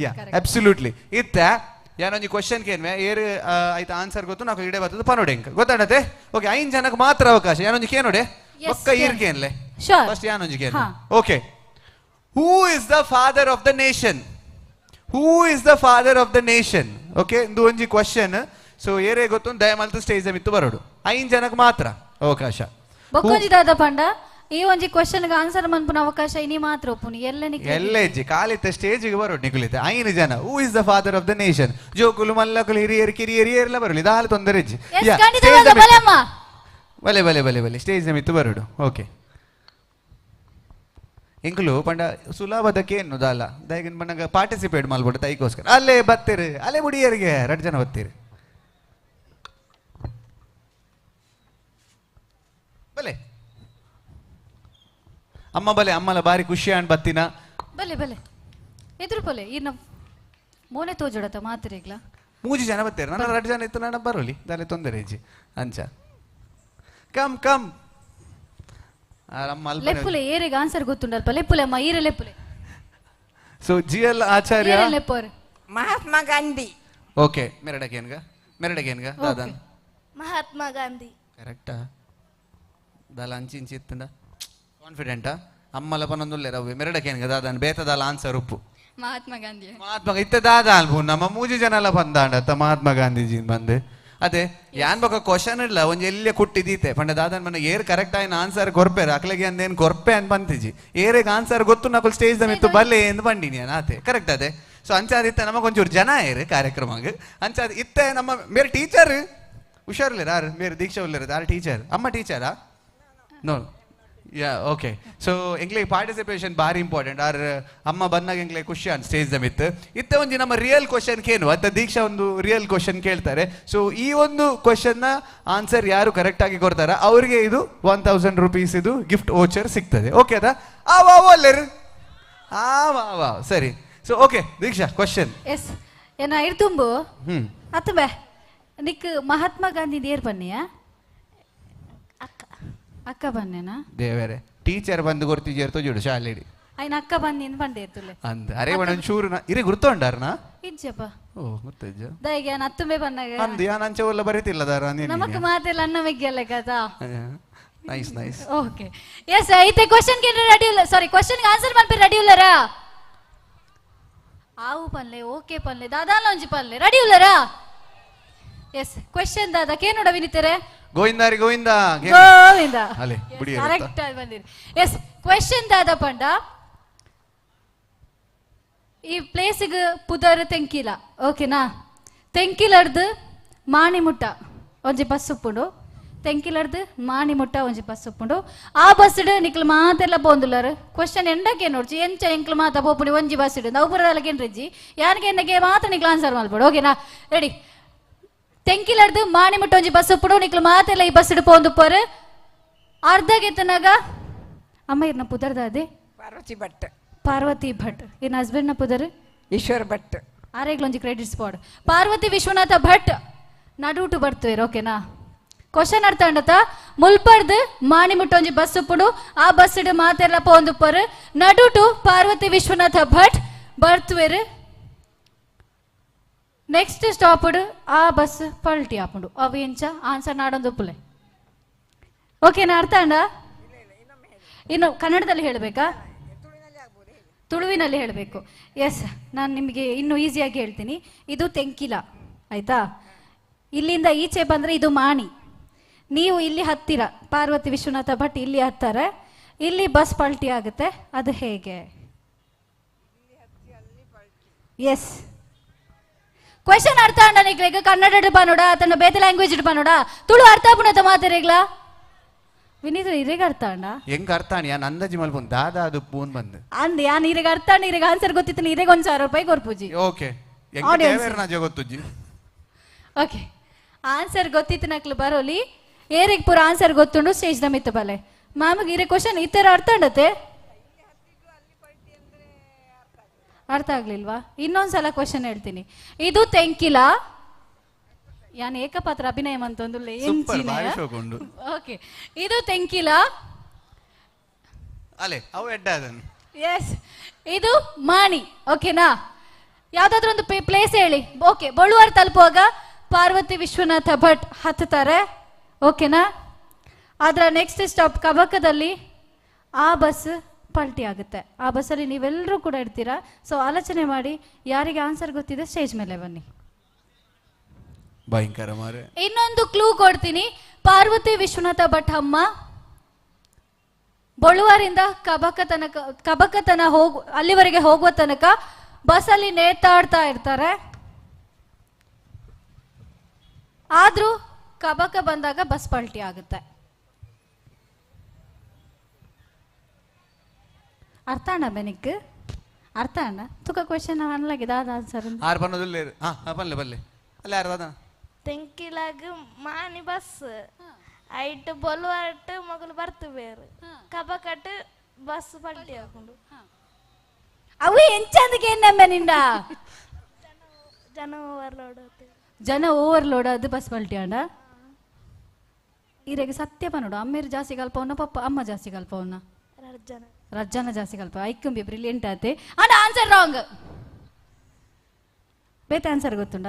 ಯಾ ಅಬ್ಸಲ್ಯೂಟ್ಲಿ ಇತ್ತ ಯಾನೊಂಜಿ ಕ್ವಶನ್ ಕೇನ್ವೆ ಏರ್ ಆಯ್ತು ಆನ್ಸರ್ ಗೊತ್ತು ನಾವು ಇಡೆ ಬರ್ತದೆ ಪನೋಡೆಂಕ್ ಗೊತ್ತಾಡತ್ತೆ ಓಕೆ 5 ಜನಕ್ಕೆ ಮಾತ್ರ ಅವಕಾಶ ಯಾನೊಂಜಿ ಕೇನೋಡೆ ಒಕ್ಕ ಈರ್ ಕೇನ್ಲೆ ಫಸ್ಟ್ ಯಾನೊಂಜಿ ಕೇನ್ okay who is the father of the nation who is the father of the nation okay ಇದು ಒಂಜಿ ಕ್ವಶನ್ ಸೊ ಏರೇ ಗೊತ್ತು ದಯಮಲ್ತು ಸ್ಟೇಜ್ ಮಿತ್ತು ಬರೋಡು 5 ಜನಕ್ಕೆ ಮಾತ್ರ ಅವಕಾಶ ಬೊಕ್ಕೊಂಜಿ ದಾದ ಪಂಡ ಈ ಒಂಜಿ ಕ್ವಶನ್ ಗೆ ಆನ್ಸರ್ ಮನ್ಪುನ ಅವಕಾಶ ಇನಿ ಮಾತ್ರ ಒಪ್ಪುನಿ ಎಲ್ಲೆಜ್ಜಿ ಕಾಲಿತ್ತ ಸ್ಟೇಜ್ ಗೆ ಬರೋಡು ನಿಕುಲಿತೆ 5 ಜನ ಹೂ is the father of the nation ಜೋಕುಲು ಮಲ್ಲಕುಲು ಹಿರಿಯರು ಕಿರಿಯರು ಎಲ್ಲ ಬರಲಿ ದಾಲ್ ತೊಂದರೆ ಅಜ್ಜಿ ಬಲೆ ಬಲೆ ಬಲೆ ಬಲೆ ಸ್ಟೇಜ್ ಮಿತ್ತು ಬರೋಡು ಓಕೆ ಇಂಕ್ಲು ಪಂಡ ಸುಲಭದಕ್ಕೇನು ದಾಲ ದಯಗಿನ ಬಣ್ಣಗ ಪಾರ್ಟಿಸಿಪೇಟ್ ಮಾಡ್ಬಿಟ್ಟು ತೈಗೋಸ್ಕರ ಅಲ್ಲೇ ಬತ್ತೀರಿ ಅಲ್ಲೇ ಬುಡಿಯರಿಗೆ 2 ಜನ ಬತ್ತೀರಿ ಬಲೆ ಅಮ್ಮ ಬಲೆ ಅಮ್ಮಲ ಬಾರಿ ಖುಷಿ ಅನ್ ಬತ್ತಿನ ಬಲೆ ಬಲೆ ಎದುರು ಬಲೆ ಇನ್ನ ಮೋನೆ ತೋಜಡತ ಮಾತಿರೆಗ್ಲ 3 ಜನ ಬತ್ತೀರಿ ನನ್ನ 2 ಜನ ಇತ್ತು ನನ್ನ ಬರೋಲಿ ದಾಲೆ ತೊಂದರೆ ಇಜ್ಜಿ ಅಂಚ ಕಮ್ ಕಮ್ ಲೆಪ್ಪುಲೆ ಏರೆಗೆ ಆನ್ಸರ್ ಗೊತ್ತುಂಡಲ್ಪ ಲೆಪ್ಪುಲೆ ಅಮ್ಮ ಈರೆ ಲೆಪ್ಪುಲೆ ಸೊ GL ಆಚಾರ್ಯ ಲೆಪ್ಪರ್ ಮಹಾತ್ಮ ಗಾಂಧಿ ಓಕೆ ಮೆರಡಗೇನ್ಗ ದಾದನ್ ಮಹಾತ್ಮ ಗಾಂಧಿ ಕರೆಕ್ಟಾ ದಾಲ ಅಂಚಿಂಚಿ ಇತ್ತಂದ ಕಾನ್ಫಿಡೆಂಟಾ ಅಮ್ಮಲ ಪನೊಂದುಲ್ಲೆ ರವ್ವೆ ಮೆರಡಗೇನ್ಗ ದಾದನ್ ಬೇತದಾಲ ಆನ್ಸರ್ ಉಪ್ಪು ಮಹಾತ್ಮ ಗಾಂಧಿ ಇತ್ತ ದಾದ ಅಲ್ಬು ನಮ್ಮ 3 ಜನ ಎಲ್ಲ ಬಂದಾಂಡತ್ತ ಮಹಾತ್ಮ ಗಾಂಧೀಜಿ ಬಂದೆ ಅದೇ ಯಾನ್ ಬೊಕ ಕ್ವಶನ್ ಇಲ್ಲ ಒಂಜಿ ಎಲ್ಲೆ ಕುಟ್ಟಿದೀತೆ ಪಂಡ ದಾದನ್ ಮನ ಏರ್ ಕರೆಕ್ಟ್ ಆಯ್ನ ಆನ್ಸರ್ ಕೊರ್ಪೇರ ಅಕ್ಲೆಗೆ ಅಂದೇನು ಕೊರ್ಪೆ ಅಂತ ಬಂತಿಜಿ ಏರೆಗೆ ಆನ್ಸರ್ ಗೊತ್ತು ನಕಲ್ ಸ್ಟೇಜ್ ದ ಮಿತ್ತು ಬಲ್ಲೆ ಎಂದು ಬಂಡಿನಿ ಆತೆ ಕರೆಕ್ಟ್ ಅದೇ ಸೊ ಅಂಚಾದ ಇತ್ತ ನಮಗೊಂಚೂರು ಜನ ಇರು ಕಾರ್ಯಕ್ರಮಕ್ಕೆ ಅಂಚಾದ ಇತ್ತ ನಮ್ಮ ಮೇರೆ ಟೀಚರ್ ಹುಷಾರಿಲ್ಲ ಯಾರು ಮೇರೆ ದೀಕ್ಷಾ ಉಳ್ಳರು ಯಾರು ಟೀಚರ್ ಅಮ್ಮ ಟೀಚರಾ ನೋ ಯಾ ಓಕೆ ಸೊ ಎಂಗ್ಲಿಗೆ ಪಾರ್ಟಿಸಿಪೇಷನ್ ಭಾರಿ ಇಂಪಾರ್ಟೆಂಟ್ ಆರ್ ಅಮ್ಮ ಬಂದಾಗ ಎಂಗ್ಲಿಗೆ ಖುಷಿ ಅನ್ ಸ್ಟೇಜ್ ದ ಮಿತ್ ಇತ್ತ ಒಂಜಿ ನಮ್ಮ ರಿಯಲ್ ಕ್ವಶನ್ ಕೇನು ಅತ್ತ ದೀಕ್ಷಾ ಒಂದು ರಿಯಲ್ ಕ್ವಶನ್ ಕೇಳ್ತಾರೆ ಸೊ ಈ ಒಂದು ಕ್ವಶನ್ನ ಆನ್ಸರ್ ಯಾರು ಕರೆಕ್ಟ್ ಆಗಿ ಕೊಡ್ತಾರ ಅವ್ರಿಗೆ ಇದು 1000 ರೂಪೀಸ್ ಇದು ಗಿಫ್ಟ್ ವೋಚರ್ ಸಿಗ್ತದೆ ಓಕೆ ಅದಾ ಅಲ್ಲರು ವಾ ಸರಿ ಸೊ ಓಕೆ ದೀಕ್ಷಾ ಕ್ವಶನ್ ಎಸ್ ಏನ ಇರ್ತುಂಬು ಅತ್ತಬೆ ನಿಕ್ ಮಹಾತ್ಮ ಗಾಂಧಿ ದೇರ್ ಬನ್ನಿಯಾ ಅಕ್ಕ ಬನ್ನೇನಾ ದೇವರೇ ಟೀಚರ್ ಬಂದು ಗೊತ್ತಿಜೇರ್ತು ಜೋಡು ಶಾಲೆಡಿ ಅಯ್ನ ಅಕ್ಕ ಬಂದಿನ ಬಂದೆ ಇರ್ತುಲೆ ಅಂದ ಅರೆ ಒಂದ್ ಚೂರು ಇರೆ ಗುರ್ತೊಂಡಾರನ ಇಜ್ಜಪ್ಪ ಓ ಗೊತ್ತಜ್ಜ ದೈಗೆ ಅತ್ತುಂಬೆ ಬನ್ನಾಗ ಅಂದ ಯಾನ್ ಅಂಚೆ ಒಲ್ಲ ಬರೀತಿಲ್ಲ ದಾರ ನಮಕ್ ಮಾತೆಲ್ಲ ಅನ್ನ ಮೆಗ್ಗೆಲ್ಲ ಕದಾ ನೈಸ್ ನೈಸ್ ಓಕೆ ಎಸ್ ಐತೆ ಕ್ವೆಶ್ಚನ್ ಗೆ ರೆಡಿ ಇಲ್ಲ ಸಾರಿ ಕ್ವೆಶ್ಚನ್ ಗೆ ಆನ್ಸರ್ ಮಾಡ್ಪೆ ರೆಡಿ ಇಲ್ಲರಾ ಆವು ಪನ್ಲೆ ಓಕೆ ಪನ್ಲೆ ದಾದಾಲ ಒಂಜಿ ಪನ್ಲೆ ರೆಡಿ ಇಲ್ಲರಾ ಎಸ್ ಕ್ವೆಶ್ಚನ್ ದಾದಾ ಕೇನೋಡ ವಿನಿತರೆ ಗೋವಿಂದಾರಿ ಗೋವಿಂದ ಗೋವಿಂದ ಅಲೆ ಬುಡಿ ಕರೆಕ್ಟ್ ಆಗಿ ಬಂದಿರಿ ಎಸ್ ಕ್ವೆಶ್ಚನ್ ದಾದಾ ಪಂಡ ಈ ಪ್ಲೇಸಿಗೆ ಪುದರ್ ತೆಂಕಿಲ ಓಕೆನಾ ತೆಂಕಿಲರ್ದು ಮಾಣಿಮುಟ್ಟ ಒಂಜಿ ಬಸ್ ಉಪ್ಪುಂಡು ತೆಂಕಿಲರ್ದು ಮಾಣಿಮುಟ್ಟ ಒಂಜಿ ಬಸ್ ಉಪ್ಪುಂಡು ಆ ಬಸ್ ಇಡು ನಿಕ್ಲು ಮಾತೆಲ್ಲ ಪೋಂದುಲ್ಲರು ಕ್ವೆಶ್ಚನ್ ಎಂಡಕ್ಕೆ ನೋಡ್ಚಿ ಎಂಚ ಎಂಕ್ಲು ಮಾತ ಪೋಪುಡಿ ಒಂಜಿ ಬಸ್ ಇಡು ನಾವು ಬರೋದಲ್ಲಕೇನು ರೆಜ್ಜಿ ಯಾರಿಗೆ ಎಂಡಕ್ಕೆ ಮಾತ್ರ ನಿಕ್ಲು ಆನ್ಸರ್ ಮಾಡ್ಬಿಡು ಓಕೆನಾ ರೆಡಿ ತೆಂಕಿಲರ್ದು ಮಾಣಿಮುಟ್ಟ ಒಂಜಿ ಬಸ್ ಉಪ್ಪುಡು ನಿಕ್ಲು ಮಾತೆಲ್ಲ ಈ ಬಸ್ ಇಡು ಪೋಂದುಪ್ಪರು ಅರ್ಧಗೆತ್ತನಾಗ ಅಮ್ಮ ಇರ್ನ ಪುದರ್ದ ಅದೇ ಪಾರ್ವತಿ ಭಟ್ ಇನ್ ಹಸ್ಬೆಂಡ್ ನ ಪುದರ್ ಈಶ್ವರ್ ಭಟ್ ಆರೇಗ್ಲೊಂಜಿ ಕ್ರೆಡಿಟ್ ಸ್ಪಾಟ್ ಪಾರ್ವತಿ ವಿಶ್ವನಾಥ ಭಟ್ ನಡುಟು ಬರ್ತೇವೆ ಓಕೆನಾ ಕ್ವಶನ್ ಅರ್ಥ ಅಂಡತ ಮುಲ್ಪರ್ದು ಮಾಣಿಮುಟ್ಟ ಒಂಜಿ ಬಸ್ ಉಪ್ಪುಡು ಆ ಬಸ್ ಇಡು ಮಾತೆಲ್ಲ ಪೋಂದುಪ್ಪರು ನಡುಟು ಪಾರ್ವತಿ ವಿಶ್ವನಾಥ ಭಟ್ ಬರ್ತುವೆರು ನೆಕ್ಸ್ಟ್ ಸ್ಟಾಪ್ಡ್ ಆ ಬಸ್ ಪಲ್ಟಿ ಆಪುಂಡು ಅವು ಎಂಚ ಆನ್ಸರ್ ನಾಡೊಂದು ಉಪ್ಪುಲೆ ಓಕೆನಾ ಅರ್ಥ ಅಂಡ ಇನ್ನು ಕನ್ನಡದಲ್ಲಿ ಹೇಳಬೇಕಾ ತುಳುವಿನಲ್ಲಿ ಹೇಳಬೇಕು ಎಸ್ ನಾನು ನಿಮಗೆ ಇನ್ನೂ ಈಸಿಯಾಗಿ ಹೇಳ್ತೀನಿ ಇದು ತೆಂಕಿಲ ಆಯ್ತಾ ಇಲ್ಲಿಂದ ಈಚೆ ಬಂದರೆ ಇದು ಮಾಣಿ ನೀವು ಇಲ್ಲಿ ಹತ್ತಿರ ಪಾರ್ವತಿ ವಿಶ್ವನಾಥ ಭಟ್ ಇಲ್ಲಿ ಹತ್ತಾರೆ ಇಲ್ಲಿ ಬಸ್ ಪಲ್ಟಿ ಆಗುತ್ತೆ ಅದು ಹೇಗೆ ಎಸ್ ಕ್ವೆಶನ್ ಅರ್ಥ ಅಂಡ ನಿಗ್ಲೇಗ ಕನ್ನಡ ಪನೋಡ ತನ್ನ ಬೇತೆ ಲ್ಯಾಂಗ್ವೇಜ್ ಪನೋಡ ತುಳು ಅರ್ಥ ಪುಣತ ಮಾತಾರೇಗ್ಲ ವಿನೀತ ಇರೇಗ ಅರ್ಥ ಅಂಡ ಹೆಂಗ ಅರ್ಥ ಯಾನ್ ಅಂದಾಜಿ ಮಲ್ಪುನ್ ದಾದಾ ಅದು ಪೂನ್ ಬಂದು ಅಂದ್ ಯಾನ್ ಇರೇಗ ಅರ್ಥ ಅಂಡ ಇರೇಗ ಆನ್ಸರ್ ಗೊತ್ತಿತ್ತು ಇರೇಗ 1,000 ರೂಪಾಯಿ ಕೊರ್ಪುಜಿ ಓಕೆ ಎಂಗ ಗೊತ್ತುಜ್ಜಿ ಓಕೆ ಆನ್ಸರ್ ಗೊತ್ತಿತ್ತು ನಕ್ಲು ಬರೋಲಿ ಏರಿಗ್ ಪೂರ ಆನ್ಸರ್ ಗೊತ್ತುಂಡು ಸ್ಟೇಜ್ ದ ಮಿತ್ತ ಬಲೆ ಮ್ಯಾಮಗೆ ಇರೇ ಕ್ವಶನ್ ಈ ತರ ಅರ್ಥ ಅಂಡತೆ ಅರ್ಥ ಆಗ್ಲಿಲ್ವಾ ಇನ್ನೊಂದ್ಸಲ ಕ್ವಶನ್ ಹೇಳ್ತೀನಿ ಇದು ತೆಂಕಿಲ ಯಾನ್ ಏಕಪಾತ್ರ ಅಭಿನಯ ಅಂತಂದು ಓಕೆ ಇದು ತೆಂಕಿಲ ಅಲೆ ಅವು ಎಡ್ಡ ಅದನ್ನು ಎಸ್ ಇದು ಮಾಣಿ ಓಕೆನಾ ಯಾವ್ದಾದ್ರು ಒಂದು ಪ್ಲೇಸ್ ಹೇಳಿ ಓಕೆ ಬಳುವಾರ್ ತಲುಪುವಾಗ ಪಾರ್ವತಿ ವಿಶ್ವನಾಥ ಭಟ್ ಹತ್ತಾರೆ ಓಕೆನಾ ಅದರ ನೆಕ್ಸ್ಟ್ ಸ್ಟಾಪ್ ಕಬಕದಲ್ಲಿ ಆ ಬಸ್ ಪಲ್ಟಿ ಆಗುತ್ತೆ ಆ ಬಸ್ಸಲ್ಲಿ ನೀವೆಲ್ಲರೂ ಕೂಡ ಇರ್ತೀರಾ ಸೊ ಆಲೋಚನೆ ಮಾಡಿ ಯಾರಿಗೆ ಆನ್ಸರ್ ಗೊತ್ತಿದೆ ಸ್ಟೇಜ್ ಮೇಲೆ ಬನ್ನಿ ಭಯಂಕರ ಮಾರೆ ಇನ್ನೊಂದು ಕ್ಲೂ ಕೊಡ್ತೀನಿ ಪಾರ್ವತಿ ವಿಶ್ವನಾಥ ಭಟ್ ಅಮ್ಮ ಬಳುವಾರಿಂದ ಕಬಕತನ ಅಲ್ಲಿವರೆಗೆ ಹೋಗುವ ತನಕ ಬಸ್ಸಲ್ಲಿ ನೇತಾಡ್ತಾ ಇರ್ತಾರೆ ಆದ್ರೂ ಕಬಕ ಬಂದಾಗ ಬಸ್ ಪಲ್ಟಿ ಆಗುತ್ತೆ ಅರ್ಥ ಅಣ್ಣ ಬೆನಿಕ್ ಅರ್ಥ ಅಣ್ಣ ತುಕ ಕ್ವೆಶ್ಚನ್ ಅನ್ಲಾಗಿದೆ ಅದ ಆನ್ಸರ್ ಆರ್ ಬನ್ನೋದಿಲ್ಲ ಬಲ್ಲೆ ಬಲ್ಲೆ ಅಲ್ಲ ಯಾರು ಅದ ತೆಂಕಿಲಾಗ ಮಾನಿ ಬಸ್ ಐಟ್ ಬೊಲ್ವಾಟ್ ಮಗಲು ಬರ್ತವೇರು ಕಬಕಟ್ ಬಸ್ ಪಲ್ಟಿ ಹಾಕೊಂಡು ಅವು ಎಂಚಂದಕ್ಕೆ ಏನಮ್ಮ ನಿಂದ ಜನ ಓವರ್ಲೋಡ್ ಅದು ಬಸ್ ಪಲ್ಟಿ ಅಂಡ ಇರೆಗೆ ಸತ್ಯ ಪನ್ನೋಡು ಅಮ್ಮೇರು ಜಾಸ್ತಿ ಕಲ್ಪವನ್ನ ಪಪ್ಪ ಅಮ್ಮ ಜಾಸ್ತಿ ಕಲ್ಪವನ್ನ ರಜ್ಜನ ಜಾಸ್ತಿ ಕಲ್ಪ ಐಕ್ಕಂಬಿ ಬ್ರಿಲಿಯಂಟ್ ಆತೆ ಅಂಡ್ ಆನ್ಸರ್ ರಾಂಗ್ ಬೇತೆ ಆನ್ಸರ್ ಗೊತ್ತುಂಡ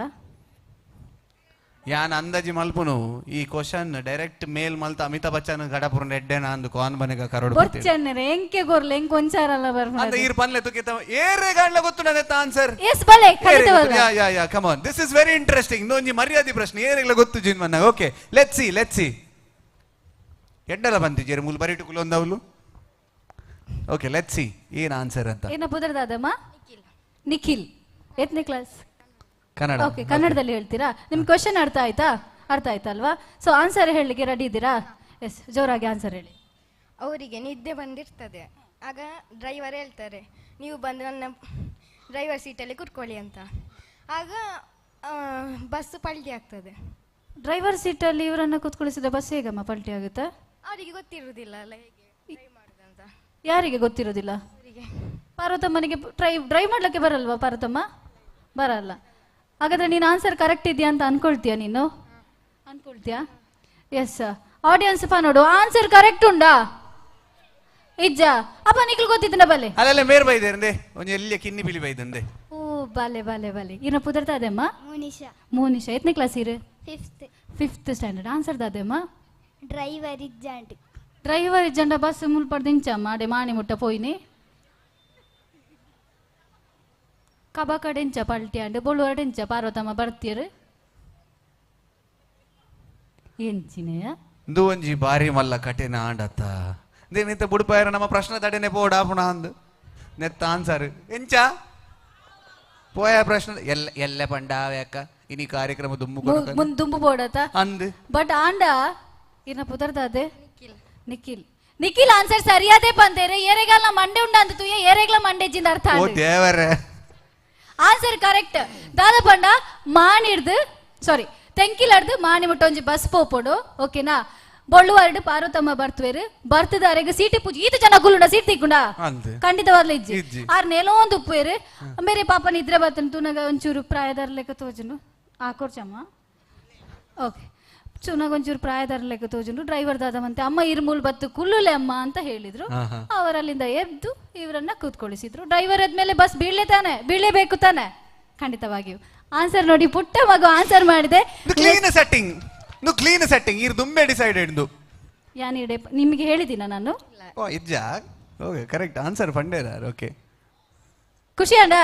ಯಾನ್ ಅಂದಾಜಿ ಮಲ್ಪುನು ಈ ಕ್ವಶನ್ ಡೈರೆಕ್ಟ್ ಮೇಲ್ ಮಲ್ತ ಅಮಿತಾಬ್ ಬಚ್ಚನ್ ಗಡಪುರ ನೆಡ್ಡೆನ ಅಂದು ಕಾನ್ ಬನೆಗ ಕರೋಡು ಬರ್ಚನ್ನರೆ ಎಂಕೆ ಗೊರ್ಲೆ ಎಂಕ್ ಒಂಚಾರಲ್ಲ ಬರ್ಮ ಅಂತ ಈರ್ ಪನ್ಲೆ ತುಕಿತ ಏರೆ ಗಾಡ್ಲ ಗೊತ್ತುಂಡ ನೆತ್ತ ಆನ್ಸರ್ ಎಸ್ ಬಲೆ ಖಂಡಿತವಾಗಿ yeah come on this is very interesting ನೊಂಜಿ ಮರ್ಯಾದಿ ಪ್ರಶ್ನೆ ಏರೆಗ್ಲ ಗೊತ್ತು ಜಿನ್ ಮನ್ನ ಓಕೆ ಲೆಟ್ಸ್ ಸಿ ಎಡ್ಡಲ ಬಂತಿ ಜೇರಿ ಮೂಲ ಬರಿಟು ಕುಲೊಂದವಲು ಓಕೆ ಲೆಟ್ಸ್ ಸಿ ಏನ್ ಆನ್ಸರ್ ಅಂತ ಏನ ಪುದರ್ದಾದಮ್ಮ ನಿಖಿಲ್ 8ನೇ ಕ್ಲಾಸ್ ಕನ್ನಡ. ಓಕೆ, ಕನ್ನಡದಲ್ಲಿ ಹೇಳ್ತೀರಾ? ನಿಮ್ ಕ್ವಶನ್ ಅರ್ಥ ಆಯ್ತಾ? ಅರ್ಥ ಆಯ್ತಲ್ವಾ? ಸೊ ಆನ್ಸರ್ ಹೇಳಲಿಕ್ಕೆ ರೆಡಿ ಇದ್ದೀರಾ? ಎಸ್, ಜೋರಾಗಿ ಆನ್ಸರ್ ಹೇಳಿ. ಅವರಿಗೆ ನಿದ್ದೆ ಬಂದಿರ್ತದೆ, ಆಗ ಡ್ರೈವರ್ ಹೇಳ್ತಾರೆ ನೀವು ಬಂದು ನನ್ನ ಡ್ರೈವರ್ ಸೀಟಲ್ಲಿ ಕೂತ್ಕೊಳ್ಳಿ ಅಂತ. ಆಗ ಬಸ್ ಪಲ್ಟಿ ಆಗ್ತದೆ. ಡ್ರೈವರ್ ಸೀಟಲ್ಲಿ ಇವರನ್ನ ಕೂತ್ಕೊಳಿಸಿದ ಬಸ್ ಹೇಗಮ್ಮ ಪಲ್ಟಿ ಆಗುತ್ತೆ? ಅವರಿಗೆ ಗೊತ್ತಿರುವುದಿಲ್ಲ ಅಲ್ಲ ಹೇಗೆ ಡ್ರೈವ್ ಮಾಡೋದಂತ. ಯಾರಿಗೆ ಗೊತ್ತಿರೋದಿಲ್ಲ? ಪಾರ್ವತಮ್ಮನಿಗೆ ಡ್ರೈವ್ ಮಾಡ್ಲಿಕ್ಕೆ ಬರಲ್ವಾ? ಪಾರ್ವತಮ್ಮ ಬರಲ್ಲ. ಹಾಗಾದ್ರೆ ನೀನು ಆನ್ಸರ್ ಕರೆಕ್ಟ್ ಇದೆಯಾ ಅಂತ ಅನ್ಕೊಳ್ತೀಯಾ? ನೀನು ಅನ್ಕೊಳ್ತೀಯಾ? ಎಸ್, ಆಡಿಯನ್ಸ್ ನೋಡು, ಆನ್ಸರ್ ಕರೆಕ್ಟ್ ಉಂಡಾ? ಇಜ್ಜ ಅಪ್ಪ ನಿಕ್ಲು ಗೊತ್ತಿದ್ದನ ಬಲೆ ಅಲ್ಲಲ್ಲ ಮೇರ್ ಬೈದೇರಂದೆ ಒಂಜಿ ಎಲ್ಲಿಯ ಕಿನ್ನಿ ಬಿಳಿ ಬೈದಂದೆ. ಓ ಬಾಲೆ ಬಾಲೆ ಬಾಲೆ ಇನ್ನ ಪುದರ್ತ ಅದೇಮ್ಮ? ಮುನಿಷಾ. ಮೋನಿಶಾ ಎತ್ನೇ ಕ್ಲಾಸ್ ಇರು? 5th standard. ಆನ್ಸರ್ ದಾದೇಮ್ಮ? ಡ್ರೈವರ್ ಇಜ್ಜಾಂಡ್. ಡ್ರೈವರ್ ಇಜ್ಜಂಡ ಬಸ್ ಮುಲ್ಪಡ್ದಿಂಚ ಮಾಡೆ ಮಾಣಿ ಮುಟ್ಟ ಪೋಯಿನಿ ಕಬ ಕಡೆಂಚ ಪಲ್ಟಿ ಅಂಡ್ ಬೊಳುವಡೆಂಚ ಪಾರ್ವತಮ್ಮ ಬರ್ತೀರು ಎಂಚಿನೆಯ ಇಂದು ಒಂಜಿ ಬಾರಿ ಮಲ್ಲ ಕಟೆನ ಆಂಡತ್ತ ದೇನಿತ ಬುಡುಪಾಯರ ನಮ್ಮ ಪ್ರಶ್ನೆ ತಡೆನೆ ಪೋಡ ಪುಣ ಅಂದು ನೆತ್ತ ಆನ್ಸರ್ ಎಂಚ ಪೋಯ ಪ್ರಶ್ನೆ ಎಲ್ಲ ಪಂಡಾವ್ಯಾಕ ಇನಿ ಕಾರ್ಯಕ್ರಮ ದುಂಬು ದುಂಬು ಬೋಡತ ಅಂದು ಬಟ್ ಆಂಡ ಇನ್ನ ಪುದರ್ದಾದೆ ನಿಖಿಲ್ ನಿಖಿಲ್ ಆನ್ಸರ್ ಸರಿಯಾದೇ ಬಂದೇರೆ ಏರೆಗಲ್ಲ ಮಂಡೆ ಉಂಡ ಅಂತ ತೂಯ ಏರೆಗ್ಲ ಮಂಡೆಜಿಂದ ಅರ್ಥ ಓ ದೇವರೇ ಆನ್ಸರ್ ಕರೆಕ್ಟ್ ದಾದ ಪಂಡ ಮಾಣಿಡ್ದು ಸಾರಿ ತೆಂಕಿಲಡ್ದು ಮಾಣಿ ಮುಟ್ಟೊಂಜಿ ಬಸ್ ಪೋಪೋಡು ಓಕೆನಾ ಬೊಳ್ಳುವಾರ್ಡು ಪಾರ್ವತಮ್ಮ ಬರ್ತವೇರು ಬರ್ತದಾರೆಗ ಸೀಟಿ ಪೂಜಿ ಈತ ಜನ ಗುಲ್ಲುಂಡ ಸೀಟ್ ತಿಕ್ಕುಂಡ ಖಂಡಿತವಾದ್ಲ ಇಜ್ಜಿ ಆರ್ ನೆಲೋ ಒಂದು ಉಪ್ಪೇರು ಬೇರೆ ಪಾಪ ನಿದ್ರೆ ಬರ್ತಂತು ತುನಗ ಒಂಚೂರು ಪ್ರಾಯದಾರ ಲೆಕ್ಕ ತೋಜುನು ಆಕೋರ್ಚಮ್ಮ ಓಕೆ ಚುನಾಗ ಒಂಚೂರು ಪ್ರಾಯದಾರ ಲೆಕ್ಕ ತೋಜುನು ಡ್ರೈವರ್ ದಾದವಂತೆ ಅಮ್ಮ ಇರ್ಮೂಲ್ ಬತ್ತು ಕುಲ್ಲುಲೆ ಅಮ್ಮ ಅಂತ ಹೇಳಿದ್ರು ಅವರಲ್ಲಿಂದ ಎದ್ದು ಇವರನ್ನ ಕೂತ್ಕೊಳಿಸಿದ್ರು ಡ್ರೈವರ್ ಆದ್ಮೇಲೆ ಬಸ್ ಬೀಳಲೇಬೇಕು ತಾನೆ ಖಂಡಿತವಾಗಿಯೂ ಆನ್ಸರ್ ನೋಡಿ ಪುಟ್ಟ ಮಗು ಆನ್ಸರ್ ಮಾಡಿದೆ ಕ್ಲೀನ್ ಸೆಟ್ಟಿಂಗ್ ಇರ್ ದುಂಬೆ ಡಿಸೈಡೆಡ್ ಯಾನಿಡೆ ನಿಮಗೆ ಹೇಳಿದಿನ ನಾನು ಓ ಇಜ್ಜ ಓಕೆ ಕರೆಕ್ಟ್ ಆನ್ಸರ್ ಪಂಡೇದಾರ್ ಓಕೆ ಖುಷಿ ಅಂಡ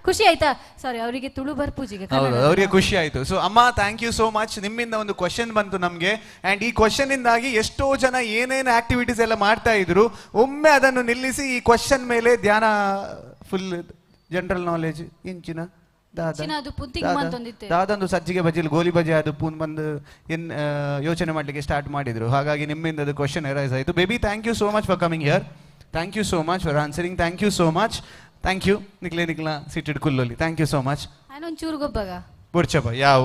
ಖುಷಿ ಆಯ್ತಾ ಸಾರಿ ಅವರಿಗೆ ತುಳು ಬರ್ಪೂಜಿಗೆ ಅವರಿಗೆ ಖುಷಿ ಆಯ್ತು ಸೊ ಅಮ್ಮ ಥ್ಯಾಂಕ್ ಯು ಸೋ ಮಚ್ ನಿಮ್ಮಿಂದ ಒಂದು ಕ್ವಶನ್ ಬಂತು ನಮಗೆ ಅಂಡ್ ಈ ಕ್ವಶನ್ ಇಂದಾಗಿ ಎಷ್ಟೋ ಜನ ಏನೇನು ಆಕ್ಟಿವಿಟೀಸ್ ಎಲ್ಲ ಮಾಡ್ತಾ ಇದ್ರು ಒಮ್ಮೆ ಅದನ್ನು ನಿಲ್ಲಿಸಿ ಈ ಕ್ವಶನ್ ಮೇಲೆ ಧ್ಯಾನ ಫುಲ್ ಜನರಲ್ ನಾಲೆಜ್ ಇಂಚಿನ ದಾದಂದು ಸಜ್ಜಿಗೆ ಬಜ್ಜಿಲ್ ಗೋಲಿ ಬಜೆ ಅದು ಪೂನ್ ಬಂದು ಯೋಚನೆ ಮಾಡ್ಲಿಕ್ಕೆ ಸ್ಟಾರ್ಟ್ ಮಾಡಿದ್ರು ಹಾಗಾಗಿ ನಿಮ್ಮಿಂದ ಅದು ಕ್ವಶನ್ ಅರೈಸ್ ಆಯ್ತು baby thank you so much for coming here thank you so much for answering thank you so much thank you ನಿಕ್ಲಾ ಸೀಟೆಡ್ ಕುಲ್ಲೋಲಿ ಥ್ಯಾಂಕ್ ಯು ಸೋ ಮಚ್ ಒಂಚೂರು ಗೊಬ್ಬಗ ಬುಡ್ಚಪ್ಪ ಯಾವ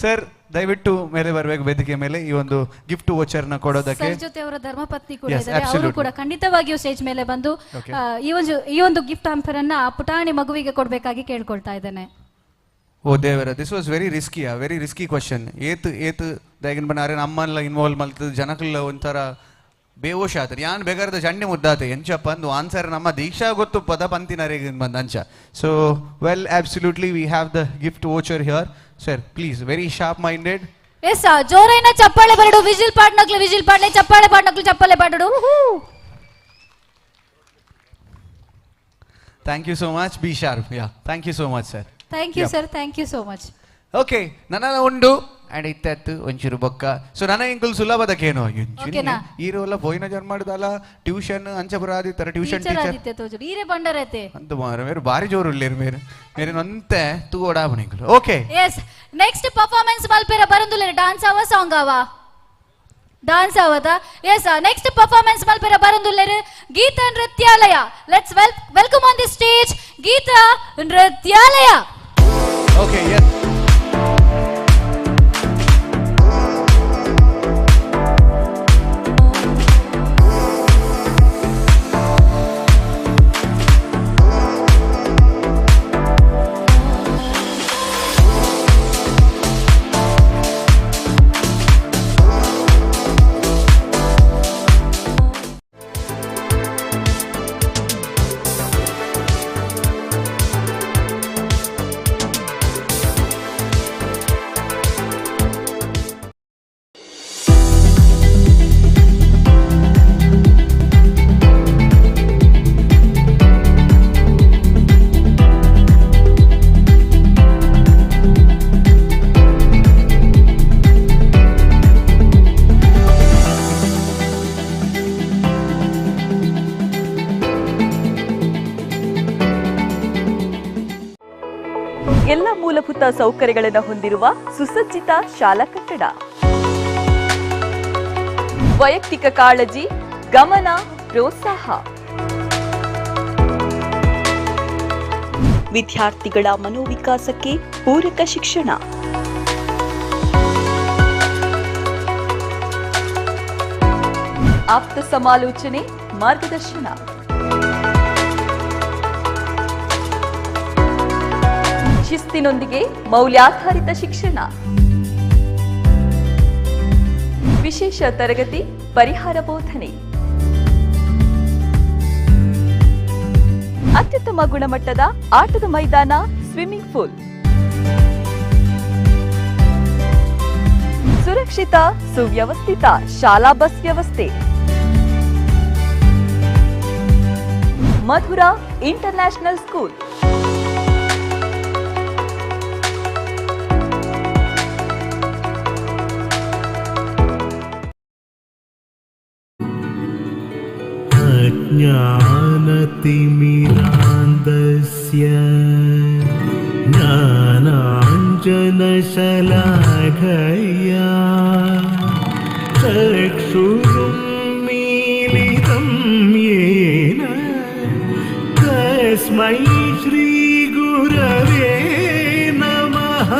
ಸರ್ ದಯವಿಟ್ಟು ಮೇಲೆ ಬರಬೇಕು ವೇದಿಕೆ ಮೇಲೆ ಈ ಒಂದು ಗಿಫ್ಟ್ ವೋಚರ್ ನ ಕೊಡೋದಕ್ಕೆ ಜೊತೆ ಅವರ ಧರ್ಮಪತ್ನಿ ಕೂಡ ಇದ್ದಾರೆ ಅವರು ಕೂಡ ಖಂಡಿತವಾಗಿಯೂ ಸ್ಟೇಜ್ ಮೇಲೆ ಬಂದು ಈ ಒಂದು ಗಿಫ್ಟ್ ಹ್ಯಾಂಪರ್ ಅನ್ನ ಪುಟಾಣಿ ಮಗುವಿಗೆ ಕೊಡಬೇಕಾಗಿ ಕೇಳ್ಕೊಳ್ತಾ ಇದ್ದೇನೆ ಓ ದೇವರ this was very risky question ಏತ್ ದಯಗಿನ ಬನ್ನಾರೆ ನಮ್ಮಲ್ಲ ಇನ್ವಾಲ್ವ್ ಮಲ್ತದ ಜನಕಲ್ಲ ಒಂಥರ ಬೇವೋಶ ಆತರು ಯಾನ್ ಬೇಕಾದ ಜಂಡಿ ಮುದ್ದಾತೆ ಎಂಚಪ್ಪ ಅಂದು ಆನ್ಸರ್ ನಮ್ಮ ದೀಕ್ಷಾ ಗೊತ್ತು ಪದ ಪಂತಿನರಿಗೆ ಬಂದ ಅಂಚ so well absolutely we have the gift voucher here sir please very sharp minded yes ಜೋರೈನ ಚಪ್ಪಾಳೆ ಬರಡು ವಿಜಿಲ್ ಪಾಡ್ಲೆ ಚಪ್ಪಾಳೆ ಪಾಡಡು thank you so much be sharp thank you so much sir thank you so much okay ನನ್ನ ಉಂಡು and ಇತ್ತು ಒಂಚೂರು ಬೊಕ್ಕ ಸೊ ನನ್ನ ಇಂಕುಲ್ ಸುಲಭದಕ್ಕೇನು ಈರೋಲ್ಲ ಪೋಯಿನ ಜನ್ಮ ಮಾಡುದಲ್ಲ ಟ್ಯೂಷನ್ ಅಂಚಪುರ ಆದಿತ್ತರ ಟ್ಯೂಷನ್ ಟೀಚರ್ ಅಂತ ಮೇರೆ ಬಾರಿ ಜೋರು ಉಳ್ಳೇರು ಮೇರೆ ನೊಂತೆ ತೂ ಓಡಾಬಣ ಇಂಕುಲು ಓಕೆ ಎಸ್ ನೆಕ್ಸ್ಟ್ ಪರ್ಫಾರ್ಮೆನ್ಸ್ ಮಲ್ಪೆರ ಬರಂದುಲ್ಲೆ ಡಾನ್ಸ್ ಆವ ಸಾಂಗ್ ಆವ ಡಾನ್ಸ್ ಆವದ ಎಸ್ ನೆಕ್ಸ್ಟ್ ಪರ್ಫಾರ್ಮೆನ್ಸ್ ಮಲ್ಪೆರ ಬರಂದುಲ್ಲೆರು Geetha Nrityalaya let's welcome on the stage Geetha Nrityalaya okay yes ಮೂಲಭೂತ ಸೌಕರ್ಯಗಳನ್ನು ಹೊಂದಿರುವ ಸುಸಜ್ಜಿತ ಶಾಲಾ ಕಟ್ಟಡ. ವೈಯಕ್ತಿಕ ಕಾಳಜಿ, ಗಮನ, ಪ್ರೋತ್ಸಾಹ. ವಿದ್ಯಾರ್ಥಿಗಳ ಮನೋವಿಕಾಸಕ್ಕೆ ಪೂರಕ ಶಿಕ್ಷಣ. ಆಪ್ತ ಸಮಾಲೋಚನೆ, ಮಾರ್ಗದರ್ಶನ. ಶಿಸ್ತಿನೊಂದಿಗೆ ಮೌಲ್ಯಾಧಾರಿತ ಶಿಕ್ಷಣ. ವಿಶೇಷ ತರಗತಿ, ಪರಿಹಾರ ಬೋಧನೆ. ಅತ್ಯುತ್ತಮ ಗುಣಮಟ್ಟದ ಆಟದ ಮೈದಾನ, ಸ್ವಿಮ್ಮಿಂಗ್ ಪೂಲ್. ಸುರಕ್ಷಿತ, ಸುವ್ಯವಸ್ಥಿತ ಶಾಲಾ ಬಸ್ ವ್ಯವಸ್ಥೆ. Madhura international school. ज्ञानतिमिरान्धस्य ज्ञानाञ्जनशलाघया चक्षुरुन्मीलितं येन तस्मै श्रीगुरवे नमः.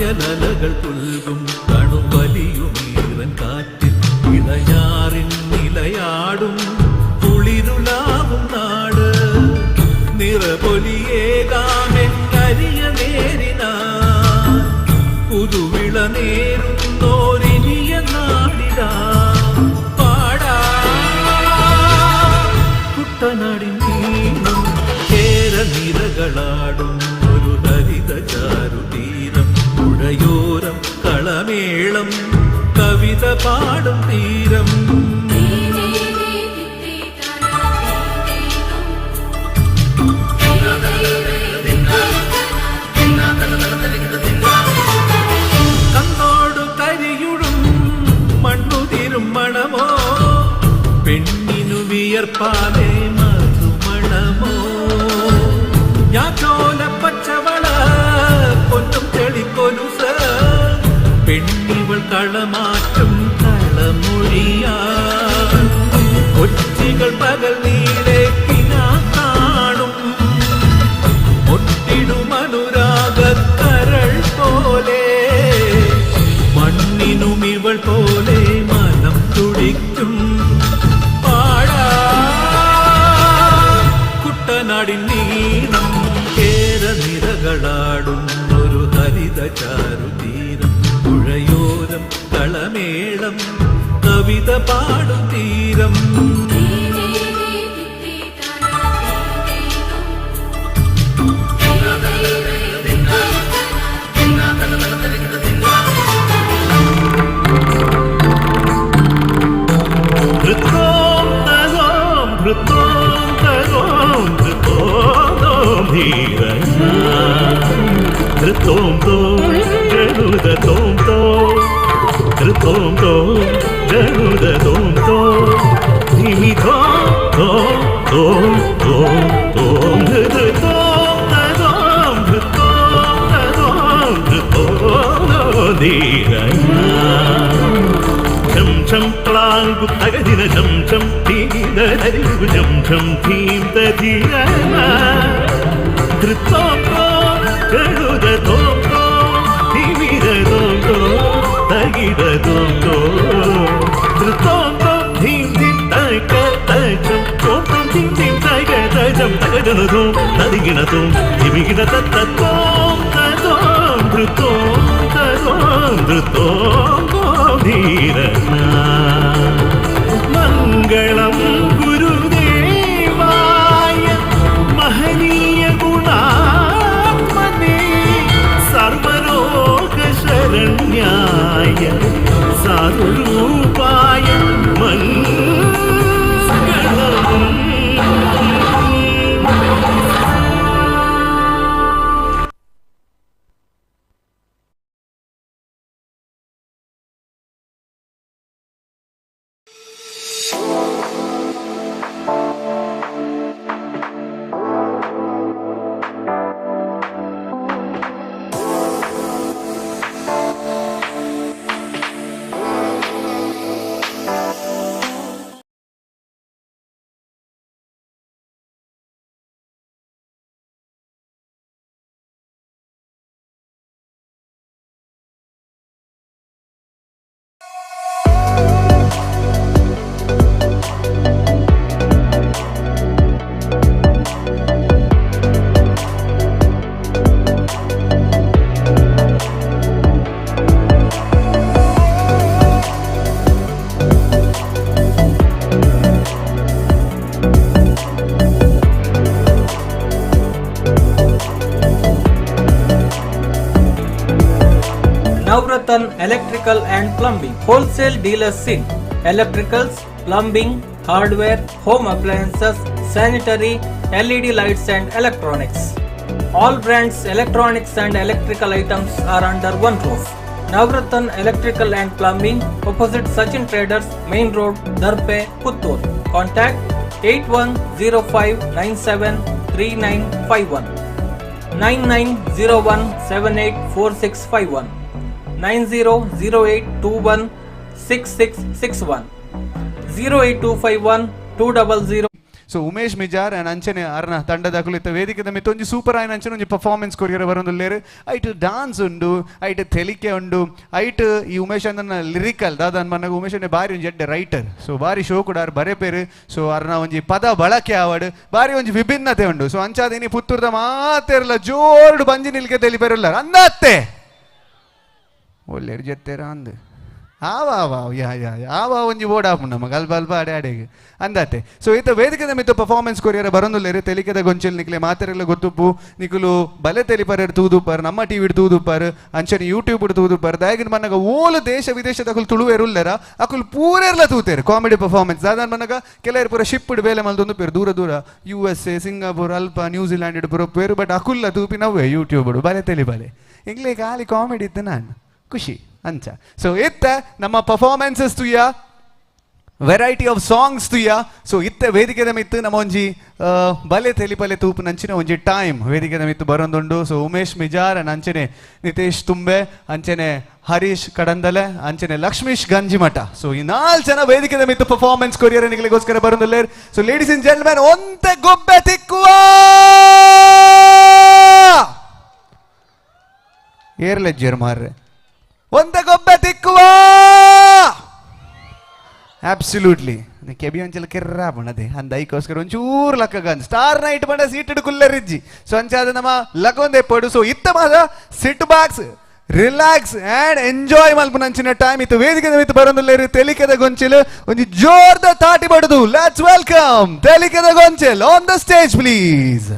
കായലലകൾ പുൽകും കണു വലിയുമീറൻ കാറ്റിൽ ഇളയാറിൻ നിലയാടും കുളിരുലാവും നാട് നിറപൊലിയേകാമെങ്കരിയ നേരിന പുതുവിള നേരുന്നോരിനിയ നാടിടാ പാടാ കുട്ടനാടിൻ നീളം കേരനിരകളാടും ഒരു ഹരിത ചാരുതീരം പുഴയോരം കളമേളം കവിത പാടും തീരം കണ്ണോടു കരിയുടും മണ്ണുതിരും മണമോ പെണ്ണിനു വിയർപ്പാലേ മധുമണമോ ഞാച്ചോല പച്ചവള പൊന്നും ചെളിക്കൊലുസ പെണ്ണിവൾ കളമാറ്റും കളമൊഴിയാ കൊച്ചികൾ പകൽ നീളേക്കിനാ കാണും ഒട്ടിടും അനുരാഗക്കരൾ പോലെ മണ്ണിനും ഇവൾ പോലെ മനം തുടിക്കും പാടാ കുട്ടനാടിൻ നീളം കേരനിരകളാടും ഒരു ഹരിത ചാരുതീരം പുഴയോരം കളമേളം കവിത പാടും തീരം ധൃത്തോം തഗോം ധൃത്തോം തഗോം ധൃത്തോം ധീരജ ധൃത്തോം തോം ജനുദ തോം തോം ധൃത്തോം തോം ജനുദ തോം തോം ധിമി തോം തോം തോം തോം തോം ധൃത്തോം തഗോം ധൃത്തോം തഗോം ധൃത്തോം ധീരജ ഝം ഝം ക്ലാങ്കു തകദിന ഝം ഝം തീരരികു ഝം ഝം ധീം തധീരന ധൃത്തോം തോം ജനുദ തോം തോം ധിമിര തോം തോം തകിര തോം തോം ധൃത്തോം തോം ധീം ധീം തക തജം തോം തോം ധീം ധീം തക തജം തകജന തോം തദിഗിന തോം ധിമിഗിന തത്ത തോം തതോം ധൃത്തോം തതോം ധൃത്തോം ധീരന മംഗളം ഗുരുദേവായ മഹനീയ ഗുണാത്മനേ സർവലോക ശരണ്യായ സാധുരൂപായ മംഗളം Navrathan Electrical and Plumbing, wholesale dealers in electricals, plumbing, hardware, home appliances, sanitary, LED lights and electronics. All brands electronics and electrical items are under one roof. Navrathan Electrical and Plumbing, opposite Sachin Traders, Main Road, Darpe, Puttur. Contact 8105973951 9901784651 9008216661 08251 200. So Umesh Mijar and ಅಂಚನೆ ಅರ್ನ ತಂಡದಾಕಲು ಇತ್ತ ವೇದಿಕೆದ ಮಿತ್ತ ಒಂಜಿ super ಆಯ್ನ ಅಂಚನೆ ಒಂಜಿ performance courier ಬರೋದುಲ್ಲೇರು ಐಟ್ dance ಉಂಡು ಐಟ್ ತೆಲಿಕೆ ಉಂಡು ಐಟ್ ಈ ಉಮೇಶ್ ಅಂದನ ಲಿರಿಕಲ್ ದಾದನ್ ಮನ್ನಾಗ ಉಮೇಶ್ ಬಾರಿ ಒಂಜಿ ಎಡ್ಡೆ ರೈಟರ್ ಸೊ ಬಾರಿ ಶೋ ಕೂಡ ಬರೆ ಪೇರು ಸೊ ಅರ್ನ ಒಂಜಿ ಪದ ಬಳಕೆ ಆವಡ್ ಬಾರಿ ಒಂಜಿ ವಿಭಿನ್ನತೆ ಉಂಡು ಸೊ ಅಂಚಾದಿನಿ ಪುತ್ತೂರ್ದ ಮಾತೆರ್ಲ ಜೋರ್ಡು ಬಂಜಿ ನಿಲ್ಕೆ ತೆಲಿಪೇರಲ್ಲ ಅಂದತ್ತೆ ಒಳ್ಳೆರು ಜೆತ್ತೇರ ಅಂದ್ ಆವ ಒಂಜಿ ಓಡಾಪು ನಮಗೆ ಅಲ್ಪ ಅಲ್ಪ ಅಡೆ ಅಡೆಗೆ ಅಂದತ್ತೆ ಸೊ ಈತ ವೇದಿಕೆದ ಮಿತ್ತು ಪರ್ಫಾರ್ಮೆನ್ಸ್ ಕೊರಿಯರ ಬರೋದುಲ್ಲೇರು ತೆಲಿಕೆದ ಗೊಂಚಲ್ ನಿಕ್ಲೆ ಮಾತೆರೆಲ್ಲ ಗೊತ್ತುಪ್ಪು ನಿಕುಲು ಬಲೆ ತೆಲಿಪರ ತೂದುಪ್ಪರ್ ನಮ್ಮ ಟಿವಿ ತೂದುಪ್ಪರ್ ಅಂಚನೆ ಯೂಟ್ಯೂಬ್ ತೂದುಪ್ಪರ್ ದಯಗಿನ ಮನ್ನಾಗ ಓಲು ದೇಶ ವಿದೇಶದ ಅಕುಲು ತುಳುವೇರುಲ್ಲರ ಅಕುಲು ಪೂರೆರ್ಲ ತೂತೇರು ಕಾಮಿಡಿ ಪರ್ಫಾರ್ಮೆನ್ಸ್ ದಾದಾನ್ ಮನ್ನಾಗ ಕೆಲವರು ಪೂರ ಶಿಪ್ಡ್ ಬೇಲೆ ಮಲ್ದೊಂದು ಪೇರು ದೂರ ದೂರ USA ಸಿಂಗಾಪುರ್ ಅಲ್ಪ ನ್ಯೂಜಿಲ್ಯಾಂಡ್ ಇಡು ಪೂರ ಪೇರು ಬಟ್ ಅಕುಲ್ಲ ತೂಪಿ ನವ್ವೆ ಯೂಟ್ಯೂಬ್ ಬಲೆ ತೆಲಿ ಬಲೆ ಇಂಗ್ಲೇ ಖಾಲಿ ಕಾಮಿಡಿ ಇತ್ತು ನಾನು ಖುಷಿ ಅಂಚ ಸೊ ಇತ್ತ ನಮ್ಮ ಪರ್ಫಾರ್ಮೆನ್ಸಸ್ ತುಯ್ಯ ವೆರೈಟಿ ಆಫ್ ಸಾಂಗ್ಸ್ ತುಯ್ಯ ಸೊ ಇತ್ತ ವೇದಿಕೆದ ಮಿತ್ತು ನಮ್ಮ ಒಂಜಿ ಬಲೆ ತೆಲಿಪಲೆ ತೂಪು ನಂಚಿನ ಒಂಜಿ ಟೈಮ್ ವೇದಿಕೆದ ಮಿತ್ತು ಬರೋದುಂಡು ಸೊ ಉಮೇಶ್ ಮಿಜಾರ್ ಅಂಡ್ ಅಂಚನೆ ನಿತೇಶ್ ತುಂಬೆ ಅಂಚನೆ ಹರೀಶ್ ಕಡಂದಲೆ ಅಂಚನೆ ಲಕ್ಷ್ಮೀಶ್ ಗಂಜಿಮಠ ಸೊ ಈ 4 ಜನ ವೇದಿಕೆದ ಮಿತ್ತು ಪರ್ಫಾರ್ಮೆನ್ಸ್ ಕೊರಿಯರ ನಿಗಳಿಗೋಸ್ಕರ ಬರೋದುಲ್ಲೇರು ಸೊ ಲೇಡೀಸ್ ಅಂಡ್ ಜೆಂಟಲ್ಮೆನ್ ಒಂತೆ ಗೊಬ್ಬೆ ತಿಕ್ಕುವ ಏರ್ಲೆಜ್ಜರ್ ಮಾರ್ರೆ ಒಂದ ಗೊಬ್ಬೆ ತಿಕ್ಕುವ ಅಬ್ಸಲ್ಯೂಟ್ಲಿ ಕೆಬಿ ಒಂಚಲ ಕೆರ್ರ ಬಣದೆ ಅಂದ ಐಕೋಸ್ಕರ ಒಂಚೂರು ಲಕ್ಕಗಂದ್ ಸ್ಟಾರ್ ನೈಟ್ ಬಂಡ ಸೀಟಡ್ ಕುಲ್ಲರಿಜ್ಜಿ ಸೊ ಅಂಚಾದ ನಮ್ಮ ಲಗೊಂದೆ ಪಡು ಸೊ ಇತ್ತ ಮಾದ sit back relax and enjoy ಮಲ್ಪು ನಂಚಿನ ಟೈಮ್ ಇತ್ತು ವೇದಿಕೆದ ಮಿತ್ತು ಬರೋದಿಲ್ಲ ತೆಲಿಕೆದ ಗೊಂಚಲು ಒಂಜಿ ಜೋರ್ದ ತಾಟಿ ಬಡದು let's welcome Telikeda Gonchal on the stage please.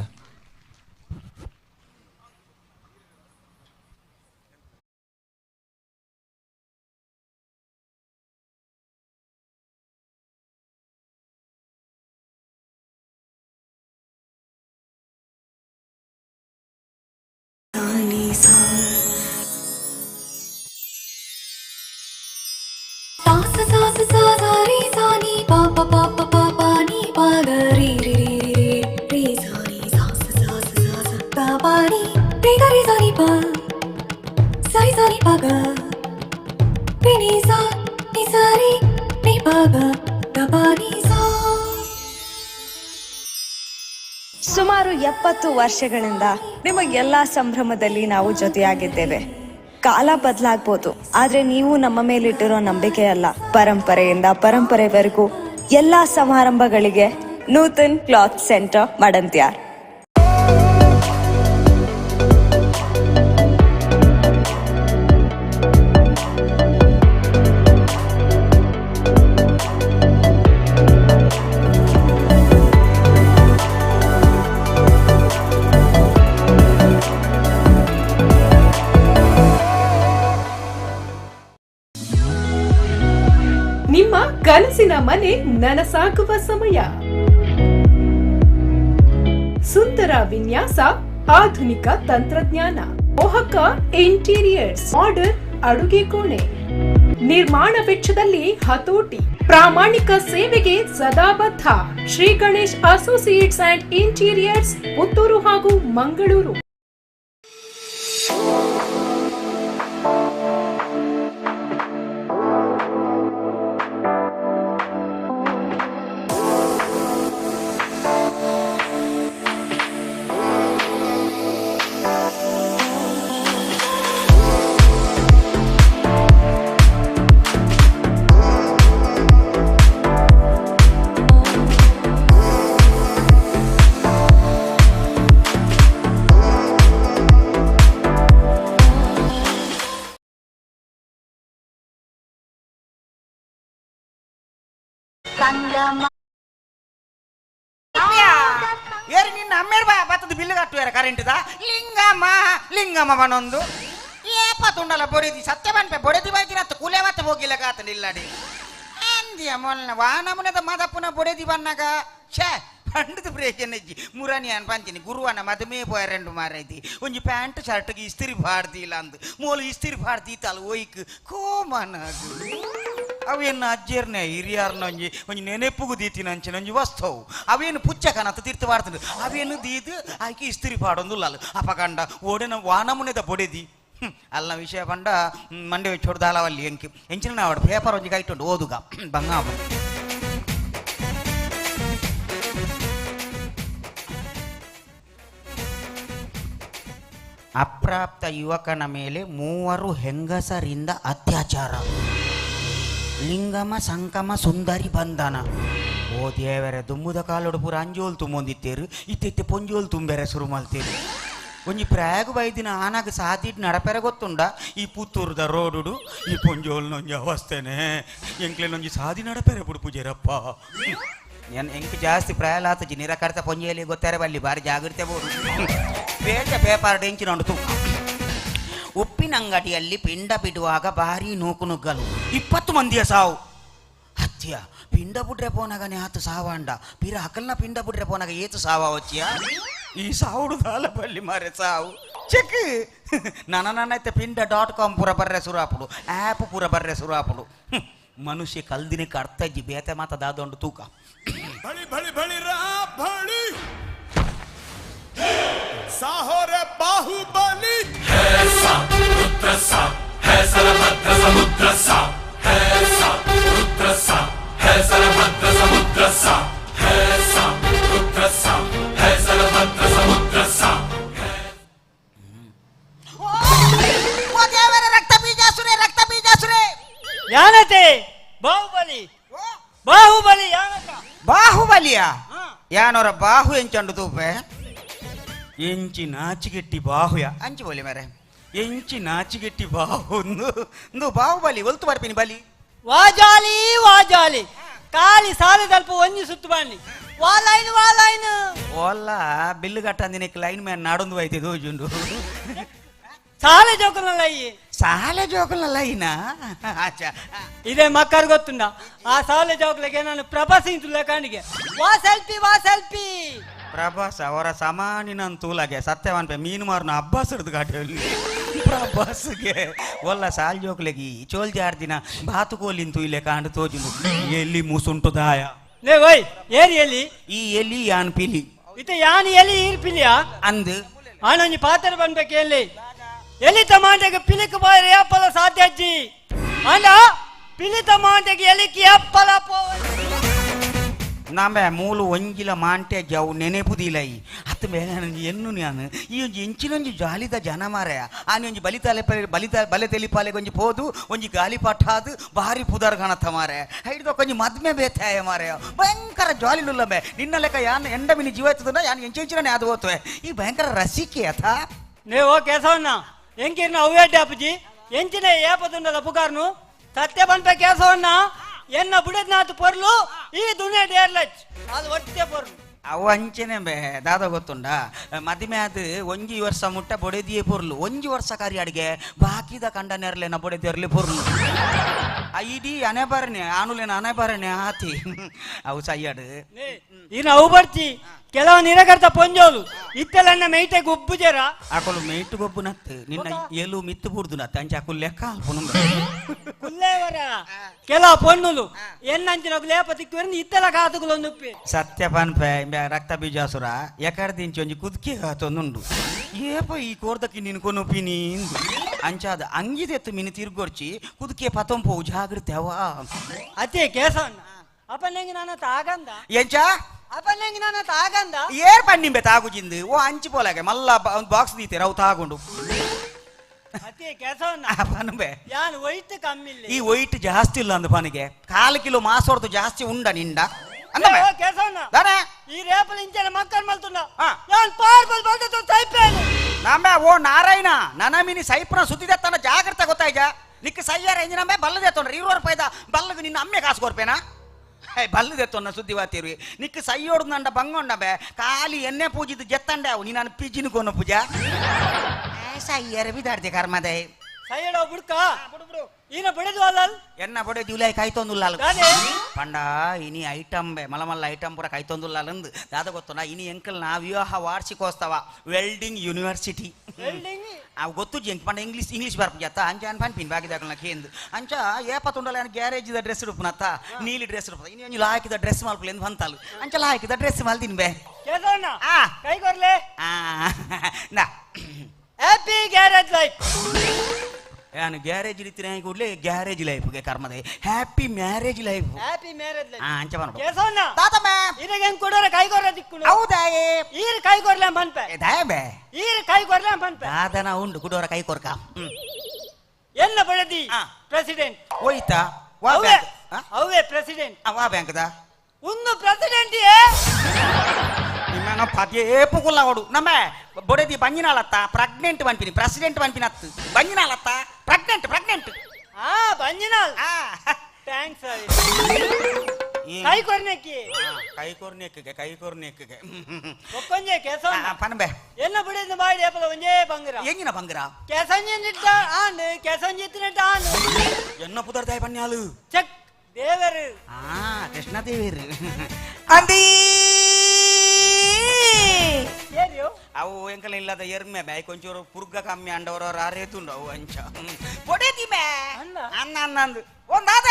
ಸುಮಾರು 70 ವರ್ಷಗಳಿಂದ ನಿಮಗೆಲ್ಲ ಸಂಭ್ರಮದಲ್ಲಿ ನಾವು ಜೊತೆಯಾಗಿದ್ದೇವೆ. ಕಾಲ ಬದಲಾಗ್ಬೋದು, ಆದ್ರೆ ನೀವು ನಮ್ಮ ಮೇಲಿಟ್ಟಿರೋ ನಂಬಿಕೆಯಲ್ಲ. ಪರಂಪರೆಯಿಂದ ಪರಂಪರೆವರೆಗೂ ಎಲ್ಲಾ ಸಮಾರಂಭಗಳಿಗೆ ನೂತನ್ ಕ್ಲಾತ್ ಸೆಂಟರ್ ಮಡಂತ್ಯಾರ್. ನಿಮ್ಮ ಕನಸಿನ ಮನೆ ನನಸಾಗುವ ಸಮಯ. ಸುಂದರ ವಿನ್ಯಾಸ, ಆಧುನಿಕ ತಂತ್ರಜ್ಞಾನ, ಮೋಹಕ ಇಂಟೀರಿಯರ್ಸ್, ಮಾಡರ್ನ್ ಅಡುಗೆ ಕೋಣೆ, ನಿರ್ಮಾಣ ವೆಚ್ಚದಲ್ಲಿ ಹತೋಟಿ, ಪ್ರಾಮಾಣಿಕ ಸೇವೆಗೆ ಸದಾ ಬದ್ಧ. Shri Ganesh associates and interiors, Puttur ಹಾಗೂ ಮಂಗಳೂರು. ಏರಿ ನಿನ್ನ ಅಮ್ಮೇರ್ ಬತ್ತದ ಬಿಲ್ಲು ಕಟ್ಟುವಾರ ಕರೆಂಟ್ದ ಲಿಂಗಮ್ಮ ಬನೊಂದು ಏಪತ್ತುಂಡಲ ಬೊಡೆದಿ ಸತ್ಯ ಬನ್ಪೆ ಬೊಡೆದಿ ಬೈದಿರತ್ತ ಕುಲೆ ಮತ್ತೆ ಹೋಗಿಲ್ಲ ಕಾತ ನಿಲ್ಲಡಿ ಅಂದಿಯ ಮೊಲ್ನ ವಾನಮುನದ ಮದಪ್ಪುನ ಬೊಡೆದಿ ಬನ್ನಾಗ ಛೇ ಪಂಡದ ಬ್ರೇಕ್ ಎನ್ನಜ್ಜಿ ಮುರಾನಿ ಅನ್ ಪಂಚಿನಿ ಗುರುವನ ಮದುಮೆ ಪೋಯರೆಂಡು ಮಾರೈತಿ ಒಂಜಿ ಪ್ಯಾಂಟ್ ಶರ್ಟ್ಗೆ ಇಸ್ತಿರಿ ಪಾಡ್ದಿಲ್ಲ ಅಂದು ಮೂಲು ಇಸ್ತಿರಿ ಪಾಡ್ದೀತಲ್ಲ ಒಯ್ಕ್ ಕೋಮನದು ಅವೇನು ಅಜ್ಜೇರ್ನೆ ಹಿರಿಯಾರ್ನ ಒಂಜಿ ನೆನೆಪ್ಪುಗು ದೀತಿನಂಚಿನ ಒಂಜಿ ವಸ್ತವು ಅವೇನು ಪುಚ್ಚಕನತ್ತ ತೀರ್ಥ ಮಾಡ್ತದೆ ಅವೇನು ದೀದು ಆಯ್ಕೆ ಇಸ್ತಿರಿ ಪಾಡೊಂದು ಲಲ್ ಅಪಕಂಡ ಓಡೆನ ವಾನಮುನೆದ ಬೊಡೆದಿ ಅಲ್ಲ ವಿಷಯ ಪಂಡ ಮಂಡೆ ಚೊಡ್ದ ಹಲವಲ್ಲಿ ಎಂಕಿ ಎಂಚಿನ ನಾವಡು ಪೇಪರ್ ಒಂಜಿ ಕೈಟುಂಡು ಓದುಗ ಬಂಗಾಬ ಅಪ್ರಾಪ್ತ ಯುವಕನ ಮೇಲೆ 3 ಹೆಂಗಸರಿಂದ ಅತ್ಯಾಚಾರ. ಲಿಂಗಮ ಸಂಕಮ ಸುಂದರಿ ಬಂಧನ. ಓ ದೇವರೇ, ದುಮ್ಮುದ ಕಾಲೋಡು ಪೂರ ಅಂಜೋಲ್ ತುಂಬೊಂದಿತ್ತೇರು, ಇತ್ತೆ ಪೊಂಜೋಲ್ ತುಂಬೆರೆ ಶುರು ಮಾಡ್ತೇರು. ಒಂಜಿ ಪ್ರಾಗು ಬೈದಿನ ಆನಾಗ ಸಾದಿಡ್ ನಡಪೆರ ಗೊತ್ತುಂಡ ಈ ಪುತ್ತೂರದ ರೋಡುಡು ಈ ಪೊಂಜೋಲ್ನೊಂಜಿ ಅವಸ್ಥೆನೆ ಎಂಕ್ಲೆನೊಂಜಿ ಸಾದಿ ನಡಪೆರೆ ಬಿಡು ಪೂಜೆರಪ್ಪ. ಎಂಕ್ ಜಾಸ್ತಿ ಪ್ರಾಯಲಾತಜಿ ನಿರಾಕರಿತ ಪೊಂಜೆಯಲ್ಲಿ ಗೊತ್ತಾರೆ ಬಲ್ಲಿ ಬಾರಿ ಜಾಗ್ರತೆ ಬೋದು. ಬೇಗ ಪೇಪರ್ ಡೆಂಚಿನೊಂಡು ತು. ಉಪ್ಪಿನಂಗಡಿಯಲ್ಲಿ ಪಿಂಡ ಬಿಡುವಾಗ ಭಾರಿ ನೂಕು ನುಗ್ಗಲು, 20 ಮಂದಿಯ ಸಾವು. ಹತ್ಯ ಪಿಂಡ ಬುಡ್ರೆ ಪೋನಾಗನೆ ಆತು ಸಾವಂಡ, ಪಿರ ಹಕಲ್ನ ಪಿಂಡ ಬುಡ್ರೆ ಪೋನಾಗ ಏತು ಸಾವ వచ్చిಯ. ಈ ಸಾವುಡು ದಾಲ ಬಲ್ಲಿ ಮಾರೆ ಸಾವು ಚೆಕ್. ನನ್ನೈತೆ ಪಿಂಡ.com ಪೂರ ಬರ್ರೆ ಸುರಾಪುಡು, ಆ್ಯಪ್ ಪೂರ ಬರ್ರೆ ಸುರಾಪುಡು. ಮನುಷ್ಯ ಕಲ್ದಿನಕ್ಕೆ ಅರ್ಥ ಇಜ್ಜಿ ಬೇತೆ ಮಾತ ದಾದೊಂಡು ತೂಕ. ಬಳಿ ಬಳಿ ಬಳಿ ರಾ ಬಳಿ ಸಾಹೋರೆ ಬಾಹುಬಲಿ ಹೇ ಸಾ ರುದ್ರ ಸಾ ಹೇ ಸರಭದ್ರ ಸಮುದ್ರ ಸಾ ಹೇ ಸಾ ರುದ್ರ ಸಾ ಹೇ ಸರಭದ್ರ ಸಮುದ್ರ ಸಾ ಹೇ ಸಾ ರುದ್ರ ಸಾ ಹೇ ಸರಭದ್ರ ಸಮುದ್ರ ಸಾ. ಓ ದೇವರ ರಕ್ತ ಬೀಜಾಸುರೆ, ರಕ್ತ ಬೀಜಾಸುರೆ. ಯಾನತೆ ಬಾಹುಬಲಿ, ಬಾಹುಬಲಿ ಯಾನಕ. ಬಾಹುಬಲಿಯ ಯಾನೋರ ಬಾಹು ಎಂಚಂಡು ತೂಪೆ ಎಂಚಿ ನಾಚಿಗೆಟ್ಟಿ ಬಾಹುಯ ಅಂಚಿ ಬೋಲಿ ಮರೆ ಎಂಚಿ ನಾಚಿಗೆಟ್ಟಿ ಬಾಹು ಬಾಹುಬಲಿ ಒಲ್ತು ಬರ್ಪಿನಿ ಬಲಿ. ವಾಜಾಲಿ ವಾಜಾಲಿ ಕಾಲಿ ಸಾಲ ತಲ್ಪ ಒಂಜಿ ಸುತ್ತು ಬನ್ನಿ ವಾಲೈನ್ ವಾಲೈನ್ ಓಲ್ಲ ಬಿಲ್ಲು ಕಟ್ಟಂದಿನಕ್ಕೆ ಲೈನ್ ಮ್ಯಾನ್ ನಾಡೊಂದು ಐತೆ ದೋಜುಂಡು. ಸಾಲೆ ಜೋಕುಲಲ್ಲ ಈ ಸಾಲೆ ಜೋಕುಲಲ್ಲ ಈನ ಇದೇ ಮಕ್ಕಳು ಗೊತ್ತುಂಡ. ಆ ಸಾಲೆ ಜೋಕುಲಗೆ ನಾನು ಪ್ರಭಾಸ್ ಇಂತುಲ್ಲ ಕಾಣಿಗೆ ವಾ ಸೆಲ್ಫಿ ವಾ ಸೆಲ್ಫಿ. ಪ್ರಭಾಸ್ ಅವರ ಸಮಾನಿನ ತೂಲಗೆ ಸತ್ಯವಾನ್ಪೆ ಮೀನು ಮಾರ್ನ ಅಬ್ಬಾಸ್ ಹಿಡಿದು ಗಾಡಿಯಲ್ಲಿ ಪ್ರಭಾಸ್ಗೆ ಒಲ್ಲ ಸಾಲ್ ಜೋಕ್ಲೆಗಿ ಚೋಲ್ ಜಾರ್ದಿನ ಬಾತುಕೋಲಿಂತು ಇಲ್ಲೇ ಕಾಂಡು ತೋಜುಂಡು. ಎಲ್ಲಿ ಮೂಸುಂಟು ದಾಯ ಲೇ ಓಯ್ ಏರಿ ಎಲ್ಲಿ ಈ ಎಲ್ಲಿ ಯಾನ್ ಪಿಲಿ ಇತ ಯಾನ್ ಎಲ್ಲಿ ಈರ್ ಪಿಲಿಯಾ ಅಂದು ಆನೊಂಜಿ ಪಾತ್ರ ಬಂದ್ಬೇಕು ಎಲ್ಲಿ ಎಲ್ಲಿ ತಮಾಂಟೆಗೆ ಪಿಲಿಕ್ ಬಾಯ್ ರೇಪಲ ಸಾಧ್ಯ ಅಜ್ಜಿ ಅಂಡ ಪಿಲಿ ತಮಾಂಟೆಗೆ ಎಲಿಕ್ಕೆ ಅಪ್ಪಲ ನಾಂಬೆ ಮೂಲು ಒಂಜಿಲ ಮಾಂಟೆ ಜಾವು ನೆನೆಪುದಿಲೈ ಹತ್ತು ಮೇಲೆ ನನಗೆ ಎನ್ನು ನಾನು ಈ ಒಂಜಿ ಎಂಚಿನೊಂಜಿ ಜಾಲಿದ ಜನ ಮಾರೆಯ ಆನೆ ಒಂಜಿ ಬಲೆ ತೆಲಿಪಾಲೆಗೆ ಒಂಜಿ ಪೋದು ಒಂಜಿ ಗಾಲಿ ಪಟ್ಟಾದು ಭಾರಿ ಪುದರ್ ಕಾಣತ್ತ ಮಾರೆ ಹಿಡಿದು ಕೊಂಚ ಮದ್ಮೆ ಬೇತಾಯ ಮಾರೆಯ ಭಯಂಕರ ಜಾಲಿನುಲ್ಲಂಬೆ ನಿನ್ನ ಲೆಕ್ಕ ಯಾನ್ ಎಂಡ ಮಿನಿ ಜೀವ ಎತ್ತದ ಯಾನ್ ಎಂಚಿನೇ ಅದು ಹೋಗ್ತವೆ ಈ ಭಯಂಕರ ರಸಿಕೆ ಅಥ ನೀವು ಕೇಸವನ್ನ ಎಂಕಿರ್ನ ಅವ್ಯಾಡ್ಡೆ ಅಪ್ಪಜಿ ಎಂಚಿನ ಏಪದುಂಡದ ಪುಕಾರ್ನು ಸತ್ಯ ಬಂದ ಕೇಸವನ್ನ ಎನ್ನ ಬುಡದ್ನಾತು ಪೊರ್ಲು ಈ ದುನಿಯಾ ಡೇರ್ಲಚ್ ಅದು ಒಟ್ಟೆ ಪೊರ್ಲು ಅವು ಅಂಚೆನೆ ಬೇ ದಾದ ಗೊತ್ತುಂಡ ಮದಿಮೆ ಅದು ಒಂಜಿ ವರ್ಷ ಮುಟ್ಟ ಬೊಡೆದಿಯೇ ಪೊರ್ಲು ಒಂಜಿ ವರ್ಷ ಕಾರಿ ಅಡಿಗೆ ಬಾಕಿದ ಕಂಡ ನೆರ್ಲೆನ ಬೊಡೆದಿರ್ಲಿ ಪೊರ್ಲು ಇಡೀ ಅನೆ ಬರನೆ ಆನುಲೇನ ಅನೆ ಬರನೆ ಆತಿ ಅವು ಸಯ್ಯಾಡು ಇನ್ನು ಅವು ಬರ್ತಿ ಕೆಲವು ನಿರಗರ್ತ ಪೊಂಜೋಲು ಇತ್ತಲನ್ನ ಮೇಯ್ತೆ ಗೊಬ್ಬು ಜರ ಆಕಲು ಮೇಯ್ತು ಗೊಬ್ಬು ನತ್ತು ನಿನ್ನ ಎಲು ಮಿತ್ತು ಬುಡ್ದು ನತ್ತು ಅಂಚೆ ಆಕಲು ಲೆಕ್ಕ ಅಲ್ಪುನು ಕುಲ್ಲೇವರ ಕೆಲವು ಪೊಣ್ಣುಲು ಎನ್ನಂಚಿನ ಲೇಪ ತಿಕ್ಕು ಇತ್ತಲ ಕಾತುಗಳು ಉಪ್ಪಿ ಸತ್ಯ ಪನ್ಪೆ ರಕ್ತ ಬೀಜಾಸುರ ಎಕಡ್ದಿಂಚಿ ಒಂಜಿ ಕುದ್ಕಿ ಹಾತೊಂದುಂಡು ಏಪ ಈ ಕೋರ್ದಕ್ಕೆ ನಿನ್ ಕೊನುಪಿನಿ ಅಂಚಾದ ಅಂಗಿದೆತ್ತು ಮಿನಿ ತಿರ್ಗೊರ್ಚಿ ಕುದ್ಕೆ ಪತೊಂಪೋವು ಜಾಗ್ರತೆ ಅವ ಅತ್ತೆ ಕೇಸವನ್ನ ಅಪ್ಪನಿಗೆ ನಾನು ತಾಗಂದ ಎಂಚ ಅಪ್ಪನಿಗೆ ನಾನು ತಾಗಂದ ಏರ್ ಪನ್ನಿಂಬೆ ತಾಗುಜಿಂದು ಓ ಅಂಚಿ ಪೋಲಾಗೆ ಮಲ್ಲ ಬಾಕ್ಸ್ ದೀತೆ ಅವು ತಾಗೊಂಡು ಅತ್ತೆ ಕೇಸವನ್ನ ಪನ್ಬೆ ಯಾನ್ ವೈಟ್ ಕಮ್ಮಿಲ್ಲ ಈ ವೈಟ್ ಜಾಸ್ತಿ ಇಲ್ಲ ಅಂದ ಪನಿಗೆ 4 ಕಿಲೋ ಮಾಸೋರ್ದು ಜಾಸ್ತಿ ಉಂಡ ನಿಂಡ ಕೇಸವನ್ನ ಈ ರೇಪಲ್ ಇಂಚನ ಮಕ್ಕಳು ಮಲ್ತುಂಡ ಯಾನ್ ಪಾರ್ಬಲ್ ಬಂದದ್ದು ಸೈಪೇನು ನಮ್ಮೆ ಓ ನಾರಾಯಣ ನನಮಿನಿ ಸೈಪ್ರ ಸುತ್ತಿದತ್ತನ ಜಾಗ್ರತೆ ಗೊತ್ತಾಯ್ಜ ನಿಕ್ಕ ಸಯ್ಯಾರ ಎಂಜಿನಮ್ಮೆ ಬಲ್ಲದೆ ತೊಂಡ್ರಿ 20 ರೂಪಾಯಿದ ಬಲ್ಲಗೆ ನಿನ್ನ ಅಮ್ಮೆ ಕಾಸು ಕೊರ್ಪೇನಾ ಬಲ್ಲದೆ ತೊನ್ನ ಸುದ್ದಿ ವಾತಿರ್ವಿ ನಿಕ್ಕ ಸಯ್ಯೋಡು ನಂಡ ಬಂಗೊಂಡಬೆ ಖಾಲಿ ಎಣ್ಣೆ ಪೂಜಿದ್ದು ಜತ್ತಂಡೆ ಅವು ನೀನು ಪಿಜಿನ ಕೊನ ಪೂಜ ಸಯ್ಯರ ಬಿದಾಡ್ದೆ ಕರ್ಮದೆ ಸಯ್ಯಡ ಬುಡ್ಕ ಈನ ಬುಡದು ಅಲ್ಲಲ್ ಎನ್ನ ಬುಡೆ ಜುಲೈ ಕಾಯ್ತೊಂದುಲ್ಲ ಪಂಡ ಇನಿ ಐಟಮ್ ಬೆ ಮಲಮಲ್ಲ ಐಟಮ್ ಪೂರ ಕಾಯ್ತೊಂದುಲ್ಲ ಅಂದು ದಾದ ಗೊತ್ತುನ ಇನಿ ಎಂಕಲ್ ನಾ ವಿವಾಹ ವಾರ್ಷಿಕೋತ್ಸವ ವೆಲ್ಡಿಂಗ್ ಯೂನಿವರ್ಸಿಟಿ ಅವು ಗೊತ್ತು ಜಂಕ್ ಪಂಡ ಇಂಗ್ಲಿಷ್ ಬರ್ಪುಜತ್ತ ಅಂಚ ಅನ್ಪನ್ ಪಿನ್ ಬಾಗಿದಾಗಲ ಕೇಂದು ಅಂಚ ಏಪತ್ತುಂಡಲ ಗ್ಯಾರೇಜಿದ ಡ್ರೆಸ್ ಉಡುಪುನತ್ತ ನೀಲಿ ಡ್ರೆಸ್ ಉಡುಪ ಇನಿ ಒಂಜಿ ಲಾಯ್ಕಿದ ಡ್ರೆಸ್ ಮಲ್ಪುಲೆ ಎಂದು ಬಂತಲ್ಲ ಅಂಚ ಲಾಯ್ಕಿದ ಡ್ರೆಸ್ ಮಲ್ದಿನ ಬೆ ಕೈ ಕೊರ್ಲೆ ನಾ ಹ್ಯಾಪಿ ಗ್ಯಾರೇಜ್ ಲೈಫ್ ನಾನು ಗ್ಯಾರೇಜ್ ಇಡ್ತೀನಿ ಕೂಡಲೇ ಗ್ಯಾರೇಜ್ ಲೈಫ್ಗೆ ಕರ್ಮದೆ happy marriage life. Happy marriage ಅಂಚ ಮಾಡು ಕೇಸವನ್ನ ತಾತಮ್ಮ ಇರಗೆ ಹೆಂಗ್ ಕೊಡೋರ ಕೈಗೊರ ದಿಕ್ಕುಳು ಹೌದಾ ಈರ್ ಕೈಗೊರ್ಲೆ ಬನ್ಪೆ ದಾಯಬೆ ಈರ್ ಕೈಗೊರ್ಲೆ ಬನ್ಪೆ ದಾದನ ಉಂಡು ಕುಡೋರ ಕೈ ಕೊರ್ಕ ಎಲ್ಲ ಬಡದಿ ಪ್ರೆಸಿಡೆಂಟ್ ಹೋಯ್ತಾ ಅವೇ ಪ್ರೆಸಿಡೆಂಟ್ ವಾ ಬ್ಯಾಂಕ್ದ ಒಂದು ಪ್ರೆಸಿಡೆಂಟ್ ನಿಮ್ಮನ ಪದೇ ಪುಗುಲ್ಲ ಓಡು ನಮ್ಮ ಬೊಡೆದಿ ಬಂಜಿನಾಳತ್ತ ಪ್ರೆಗ್ನೆಂಟ್ ಬನ್ಪಿನಿ ಪ್ರೆಸಿಡೆಂಟ್ ಬನ್ಪಿನ ಹತ್ತು ಬಂಜಿನಾಳತ್ತ ಪ್ರೆಗ್ನೆಂಟ್ ಹಾ ಬಂಜಿನಾಳ್ ಥ್ಯಾಂಕ್ಸ್ ಕೈ ಕೊರ್ನೆಕ್ಕಿಗೆ ಒಕ್ಕೊಂಜೆ ಕೇಸವನ್ನ ಪನ್ಬೆ ಎನ್ನ ಬುಡಿದ ಬಾಡಿ ಏಪಲ ಒಂಜೇ ಬಂಗರ ಎಂಗಿನ ಬಂಗರ ಕೇಸಂಜಿ ನಿಟ್ಟ ಆಂಡ್ ಕೇಸಂಜಿ ಇತ್ತಿನಟ್ಟ ಆಂಡ್ ಎನ್ನ ಪುದರ್ದಾಯ ಪನ್ಯಾಲು ಚೆಕ್ ದೇವರು ಕೃಷ್ಣ ದೇವರು ಅಂದಿ ಅವು ಎಂಕಲ ಇಲ್ಲದ ಎರ್ಮೆ ಬ್ಯಾಯ್ ಕೊಂಚೂರು ಪುರ್ಗ ಕಮ್ಮಿ ಅಂಡವರು ಆರೇತುಂಡು ಅವು ಅಂಚ ಬೊಡೆದಿ ಮೇ ಅನ್ನ ಅನ್ನಂದು ಒಂದಾದ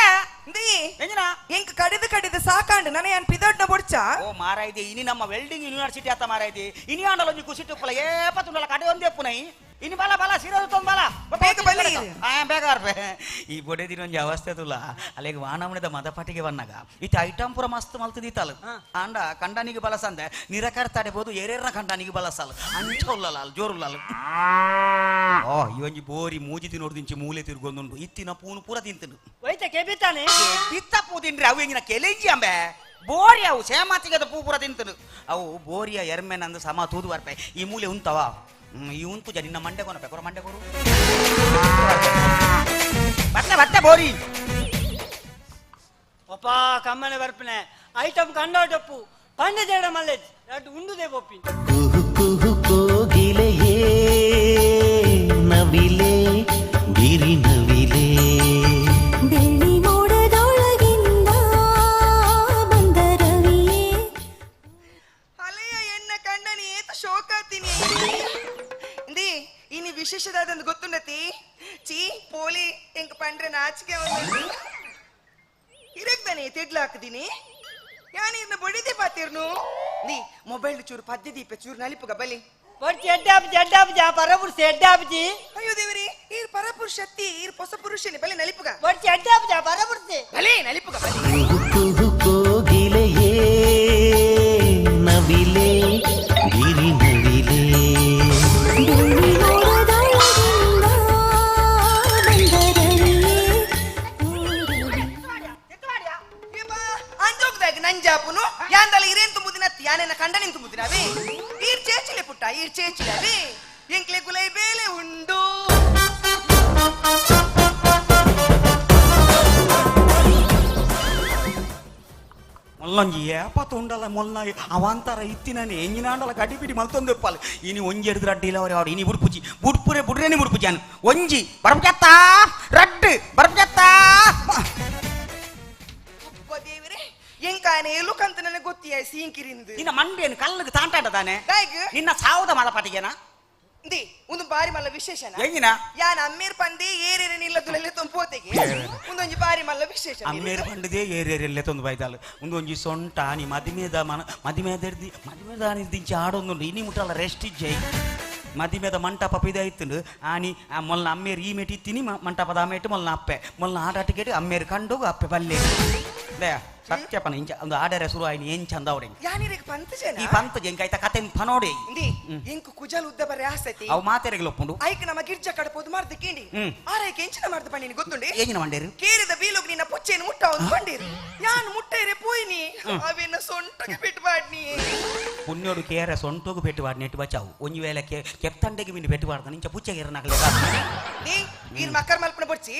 ಎಂಜಿನ ಇಂಕ ಕಡಿದು ಸಾಕಾಂಡು ನನಗೆ ಏನ್ ಪಿದೊಡ್ಡ ಬೊಡ್ಚ ಓ ಮಾರಾಯ್ದೆ ಇನಿ ನಮ್ಮ ವೆಲ್ಡಿಂಗ್ ಯೂನಿವರ್ಸಿಟಿ ಆತ ಮಾರಾಯ್ದೆ ಇನಿ ಆಂಡಲ ಒಂಜಿ ಕುಸಿಟ್ಟುಪ್ಪಲ ಏಪತ್ತುಂಡಲ ಕಡೆ ಒಂದೇ ಪುನೈ ಇನಿ ಬಲ ಸೀರೆ ತೊಂಬಲ ಬೇಗ ಬಲ್ಲಿ ಬೇಗ ಅರ್ಬೆ ಈ ಬೊಡೆದಿನ ಒಂಜಿ ಅವಸ್ಥೆ ತುಲ ಅಲ್ಲಿಗೆ ವಾಣಮಣದ ಮದಪಟಿಗೆ ಬನ್ನಾಗ ಇತ್ತು ಐಟಮ್ ಪೂರ ಮಸ್ತ್ ಮಲ್ತದಿತ್ತಲ್ಲ ಆಂಡ ಕಂಡನಿಗೆ ಬಲಸಂದೆ ನಿರಕರ್ ತಡೆಬೋದು ಏರೇರ್ನ ಕಂಡನಿಗೆ ಬಲಸಲ್ಲ ಅಂಚ ಉಲ್ಲಲ್ಲ ಜೋರುಲ್ಲಲ್ಲ ಓ ಈ ಒಂಜಿ ಬೋರಿ ಮೂಜಿ ತಿನ್ನೋಡ್ದಿಂಚಿ ಮೂಲೆ ತಿರ್ಗೊಂದುಂಡು ಇತ್ತಿನ ಪೂನು ಪೂರ ತಿಂತನು ಬಿತ್ತಾನೆ ಬಿತ್ತ ಪೂ ತಿನ್ರಿ ಅವು ಹೆಂಗಿನ ಕೆಲೆಂಜಿ ಅಂಬೆ ಬೋರಿ ಅವು ಸೇಮಾತಿಗದ ಪೂ ಪೂರ ತಿಂತನು ಅವು ಬೋರಿಯ ಎರ್ಮೆನಂದು ಸಮ ತೂದು ಬರ್ಪೆ ಈ ಮೂಲೆ ಉಂತವ ಈ ಉಂತು ಜನ ನಿನ್ನ ಮಂಡೆ ಕೊನಪೆ ಮಂಡೆ ಕೊರು ಬತ್ತೆ ಬೋರಿ ಒಪ್ಪ ಕಮ್ಮನೆ ಬರ್ಪನೆ ಐಟಮ್ ಕಂಡೋಟಪ್ಪು ಪಂಡೆ ಜೇಡ ಮಲ್ಲೇಜ್ ಅಟ್ಟು ಉಂಡುದೇ ಬೊಪ್ಪಿ ಕೋಗಿಲೆಯೇ ನವಿಲೆ ಗಿರಿ ನವಿಲೆ ಬೆಳ್ಳಿ ಮೋಡದೊಳಗಿಂದ ಬಂದ ರವಿಯೇ ಹಳೆಯ ಎಣ್ಣ ಕಂಡನಿ ಏತ ಶೋಕಾತೀನಿ ಇಂದಿ ಇನಿ ವಿಶೇಷದಾದಂದು ಗೊತ್ತುಂಡತಿ ಚೀ ಪೋಲಿ ಎಂಕ ಪಂಡ್ರೆ ನಾಚಿಕೆ ಇರಕ್ತಾನೆ ತಿಡ್ಲ ಹಾಕದೀನಿ ಯಾನಿರ್ನ ಬಡಿದೆ ಪಾತಿರ್ನು ನೀ ಮೊಬೈಲ್ ಚೂರು ಪದ್ಯ ದೀಪ ಚೂರು ನಲಿಪುಗ ಬಲಿ ಎಡ್ಡಾಪಜಿ ಪರಪುರುಷ ಎಡ್ಡಾಪಜಿ ಅಯ್ಯೋ ದೇವರಿ ಈರ್ ಪರಪುರುಷ ಅತ್ತಿ ಈರ್ ಹೊಸ ಪುರುಷನೇ ಬಲಿ ನಲಿಪುಗ ಎಡ್ಡಾಪಜಿ ಪರಪುರುಷ ಬಲಿ ನಲಿಪುಗ ಬಲಿ ಕೋಗಿಲೆಯೇ ನವಿಲೆ ಗಿರಿ ನವಿಲೆ ಬೆಳ್ಳಿ ಮೋಡದೊಳಗಿಂದ ಬಂದ ಅಂಜೋಗ್ದಾಗ ನಂಜಾಪುನು ಯಾಂದಲ ಇರೇನ್ ತುಂಬುದಿನ ಯಾನೇನ ಕಂಡನಿನ್ ತುಂಬುದಿನ ಅವೇ ಈರ್ ಚೇಚಿಲೆ ಪುಟ್ಟ ಈರ್ ಚೇಚಿಲೆ ಅವೇ ಎಂಕ್ಲೆ ಗುಲೈ ಬೇಲೆ ಉಂಡು ಮೊಲ್ಲೊಂಜಿ ಏಪತ್ತು ಉಂಡಲ್ಲ ಮೊಲ್ಲ ಅವಂತರ ಇತ್ತಿನಾನೆ ಎಂಜಿನಾಂಡಲ ಗಡಿಬಿಡಿ ಮಲ್ತೊಂದು ಎಪ್ಪಲ್ಲ ಇನಿ ಒಂಜಿ ಹಿಡಿದು ರಡ್ಡಿ ಇಲ್ಲ ಅವ್ರು ಇನಿ ಬುಡ್ಪುಜಿ ಬುಡ್ಪುರೇನಿ ಬುಡ್ಪುಜಿ ಅನು ಒಂಜಿ ಬರಪ್ಜತ್ತಾ ರಡ್ಡು ಬರಪ್ಜತ್ತಾ ದೇವರೇ ಎಂಕಾನೆ ಎಲುಕಂತ ನನಗೆ ಗೊತ್ತಿಯ ಸೀಂಕಿರಿಂದು ನಿನ್ನ ಮಂಡೇನು ಕಲ್ಲಿಗೆ ತಾಂಟಾಟ ತಾನೆ ದಾಯ್ಗ ನಿನ್ನ ಸಾವುದ ಮಲಪಾಟಿಗೆನಾ ಇಂದಿ ಒಂದು ಬಾರಿ ಮಲ್ಲ ವಿಶೇಷನ ಎಂಗಿನ ಯಾನ್ ಅಮ್ಮೀರ್ ಪಂದೆ ಏರೇರೆ ನಿಲ್ಲದುಲೆಲ್ಲ ತೊಂಪೋತೆಗೆ ಒಂದೊಂಜಿ ಬಾರಿ ಮಲ್ಲ ವಿಶೇಷ ಅಮ್ಮೇರು ಪಂಡದೆ ಏರೇರೆಲ್ಲೇ ತೊಂದು ಬೈದಾಲು ಒಂದೊಂಜಿ ಸೊಂಟ ನೀ ಮದಿಮೇದಿಂಚಿ ಆಡೊಂದುಂಡು ಇನಿ ಮುಟ್ಟಲ್ಲ ರೆಸ್ಟ್ ಇಜ್ಜೈ ಮದಿಮೇದ ಮಂಟಪ ಪಿದಾಯ್ತುಂಡು ಆನಿ ಮೊಲ್ಲ ಅಮ್ಮೇರು ಈ ಮೇಟಿ ಇತ್ತೀನಿ ಮಂಟಪದ ಆ ಮೇಟು ಮೊಲ್ಲ ಅಪ್ಪೆ ಮೊಲ್ಲ ಆಟಾಟಿಗೆ ಅಮ್ಮೇರು ಕಂಡೋಗು ಅಪ್ಪೆ ಬಲ್ಲೆ ದೇ ಸತ್ಯಪನ ಇಂಚ ಒಂದು ಆಡರೆ ಶುರು ಆಯ್ನಿ ಏನ್ ಚಂದ ಅವ್ರೆ ಯಾನಿರಿಗೆ ಪಂತ ಜನ ಈ ಪಂತ ಜಂಕಾಯ್ತ ಕತೆ ಪನೋಡಿ ಇಂದಿ ಇಂಕು ಕುಜಲ್ ಉದ್ದ ಬರೆ ಆಸತಿ ಅವು ಮಾತೆರೆಗೆ ಒಪ್ಪುಂಡು ಐಕ್ ನಮ್ಮ ಗಿರ್ಜ ಕಡಪೋದು ಮಾಡ್ದ ಕೇಂಡಿ ಆರೈಕೆ ಎಂಚಿನ ಮಾಡ್ದ ಪಂಡಿನಿ ಗೊತ್ತುಂಡಿ ಏನಿನ ಮಂಡೇರು ಕೇರಿದ ಬೀಲೋಗ್ ನಿನ್ನ ಪುಚ್ಚೇನು ಮುಟ್ಟ ಒಂದು ಪಂಡೀರು ಯಾನ್ ಮುಟ್ಟೈರೆ ಪೋಯ್ನಿ ಅವೇನ ಸೊಂಟಗೆ ಬಿಟ್ಟು ಬಾಡ್ನಿ ಪುಣ್ಯೋಡು ಕೇರ ಸೊಂಟೋಗು ಪೆಟ್ಟು ಬಾಡ್ ನೆಟ್ಟು ಬಚಾವು ಒಂಜಿ ವೇಳೆ ಕೆಪ್ತಂಡೆಗೆ ಮಿಂಡಿ ಪೆಟ್ಟು ಬಾಡ್ದ ನಿಂಚ ಪುಚ್ಚೆಗೆ ನಗಲೆ ನೀ ಈರ್ ಮಕ್ಕರ್ ಮಲ್ಪನ ಬಡ್ಸಿ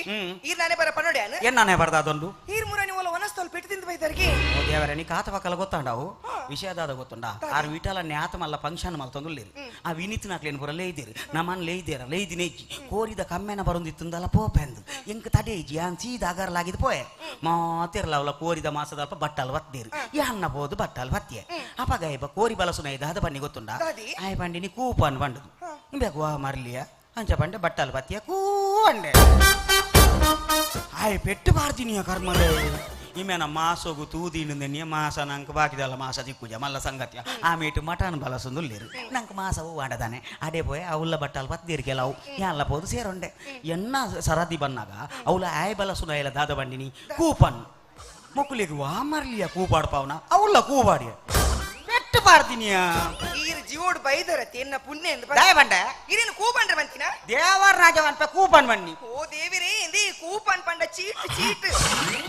ಈರ್ ನಾನೇ ಬರ ಪನೋಡ್ಯಾನ ಏನ್ ನಾನೇ ಬರ್ದ ಅದೊಂದು ಈರ್ ಮುರನಿ ಒಲ ವನಸ್ತಲ್ ಪೆಟ್ಟು ತಿಂದು ಬೈದರ್ಗಿ ಓ ದೇವರ ನೀ ಕಾತ ಪಕ್ಕಲ ಗೊತ್ತಾಂಡವು ವಿಷಯದಾದ ಗೊತ್ತುಂಡ ಆರು ವಿಟಲ ನ್ಯಾತ ಮಲ್ಲ ಫಂಕ್ಷನ್ ಮಲ್ಲ ತೊಂದುಲ್ಲಿರಿ ಆ ವಿನಿತ್ ನಾಕ್ಲೇನು ಪುರ ಲೇಯ್ದಿರಿ ನಮ್ಮನ್ ಲೇಯ್ದೇರ ಲೇಯ್ದಿನ ಇಜ್ಜಿ ಕೋರಿದ ಕಮ್ಮೆನ ಬರೊಂದಿತ್ತುಂದಲ್ಲ ಪೋಪೆಂದು ಎಂಕ ತಡೆ ಇಜ್ಜಿ ಯಾನ್ ಸೀದ ಅಗರ್ಲಾಗಿದ್ದು ಪೋಯೆ ಮಾತಿರ್ಲ ಅವಳ ಕೋರಿದ ಮಾಸದಲ್ಪ ಬಟ್ಟಲ್ ಬತ್ತಿರಿ ಯಾನ್ನ ಬೋದು ಬಟ್ಟಲ್ ಬತ್ತಿಯೆ ಅಪಗಾಯಬ ಕೋರಿ ಬಲಸುನ ಇದ್ದ ಅದು ಬನ್ನಿ ಗೊತ್ತುಂಡ ಆಯ್ ಬಂಡಿ ನೀ ಕೂಪನ್ ಬಂಡು ಬೇಕು ಮರ್ಲಿಯ ಅಂಚ ಬಂಡೆ ಬಟ್ಟಲ್ ಬತ್ತಿಯ ಕೂ ಅಂಡೆ ಆಯ್ ಪೆಟ್ಟು ಬಾರ್ದಿನಿಯ ಕರ್ಮಲೆ ಇಮೇನ ಮಾಸೋಗು ತೂದೀನು ನೆನ್ನೆ ಮಾಸ ನಂಗೆ ಬಾಕಿದಲ್ಲ ಮಾಸ ದಿಕ್ಕುಜ ಮಲ್ಲ ಸಂಗತಿಯ ಆಮೇಟು ಮಟನ್ ಬಲಸೊಂದುಲ್ಲೇರು ನಂಗೆ ಮಾಸವು ವಾಡದಾನೆ ಅದೇ ಪೋಯ್ ಅವಳ ಬಟ್ಟಲ್ ಪತ್ತಿರಿಕೆಲ್ಲ ಅವು ಎಲ್ಲ ಪೋದು ಸೇರೊಂಡೆ ಎನ್ನ ಸರದಿ ಬನ್ನಾಗ ಅವಳ ಆಯ್ ಬಲಸುನ ಎಲ್ಲ ದಾದ ಬಂಡಿನಿ ಕೂಪನ್ ಮಕ್ಕಳಿಗೆ ವಾಮರ್ಲಿಯ ಕೂಪಾಡ್ಪಾವನ ಅವಳ ಕೂಪಾಡಿಯ ಪೆಟ್ಟು ಪಾಡ್ತೀನಿಯ ಈರು ಜೀವೋಡು ಬೈದರತಿ ಎನ್ನ ಪುಣ್ಯ ಎಂದು ದಯ ಬಂಡೆ ಇರೇನು ಕೂಪಂಡ್ರೆ ಬಂತಿನ ದೇವರ ರಾಜವನ್ಪ ಕೂಪನ್ ಬನ್ನಿ ಓ ದೇವಿರೇ ಎಂದಿ ಕೂಪನ್ ಪಂಡ ಚೀಟ್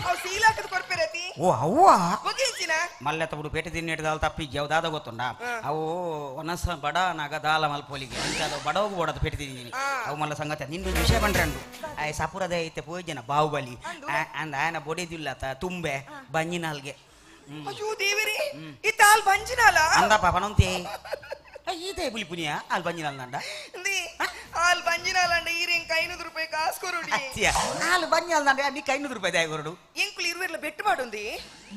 ಅವು ಸೀಲಾಕದ ಕೊರ್ಪೆರತಿ ಓ ಅವ್ವ ಬಗೆಂಚಿನ ಮಲ್ಲೆ ತಬುಡು ಪೇಟೆ ತಿನ್ನಿಡ್ದಾಲ್ ತಪ್ಪಿಗೆ ಅವು ದಾದ ಗೊತ್ತುಂಡ ಅವು ಒನಸ ಬಡ ನಾಗ ದಾಲ ಮಲ್ಪೋಲಿಗೆ ಅದು ಬಡವಗೂ ಓಡೋದು ಪೇಟೆ ತಿಂದಿದ್ದೀನಿ ಅವು ಮಲ್ಲ ಸಂಗತಿ ನಿಂದು ವಿಷಯ ಬಂಡ್ರಂಡು ಆಯ್ ಸಪುರದ ಐತೆ ಪೋಯ್ಜನ ಬಾಹುಬಲಿ ಅಂದ ಆಯನ ಬೊಡಿದಿಲ್ಲ ತುಂಬೆ ಬಂಜಿನಾಲ್ಗೆ ಅಯ್ಯೋ ದೇವಿರೇ ಈ ತಾಲ್ ಬಂಜಿನಾಲ ಅಂದ ಪಾಪನಂತೆ ಈತೆ ಬುಲಿ ಪುನಿಯ ಅಲ್ಲಿ ಬಂಜಿನಾಲ್ ನಂಡ ಆಲ್ ಬಂಜಿನಾಲಂಡ ಈರೇನ್ 500 ರೂಪಾಯಿ ಕಾಸು ಕೊರುಡಿ ಆಲ್ ಬಂಜಿನಾಲ್ ನಂಡ ನೀಕ್ 500 ರೂಪಾಯಿ ದಾಯ ಕೊರುಡು ಎಂಕುಲು ಇರುವೆರ್ಲ ಬೆಟ್ಟು ಮಾಡುಂದಿ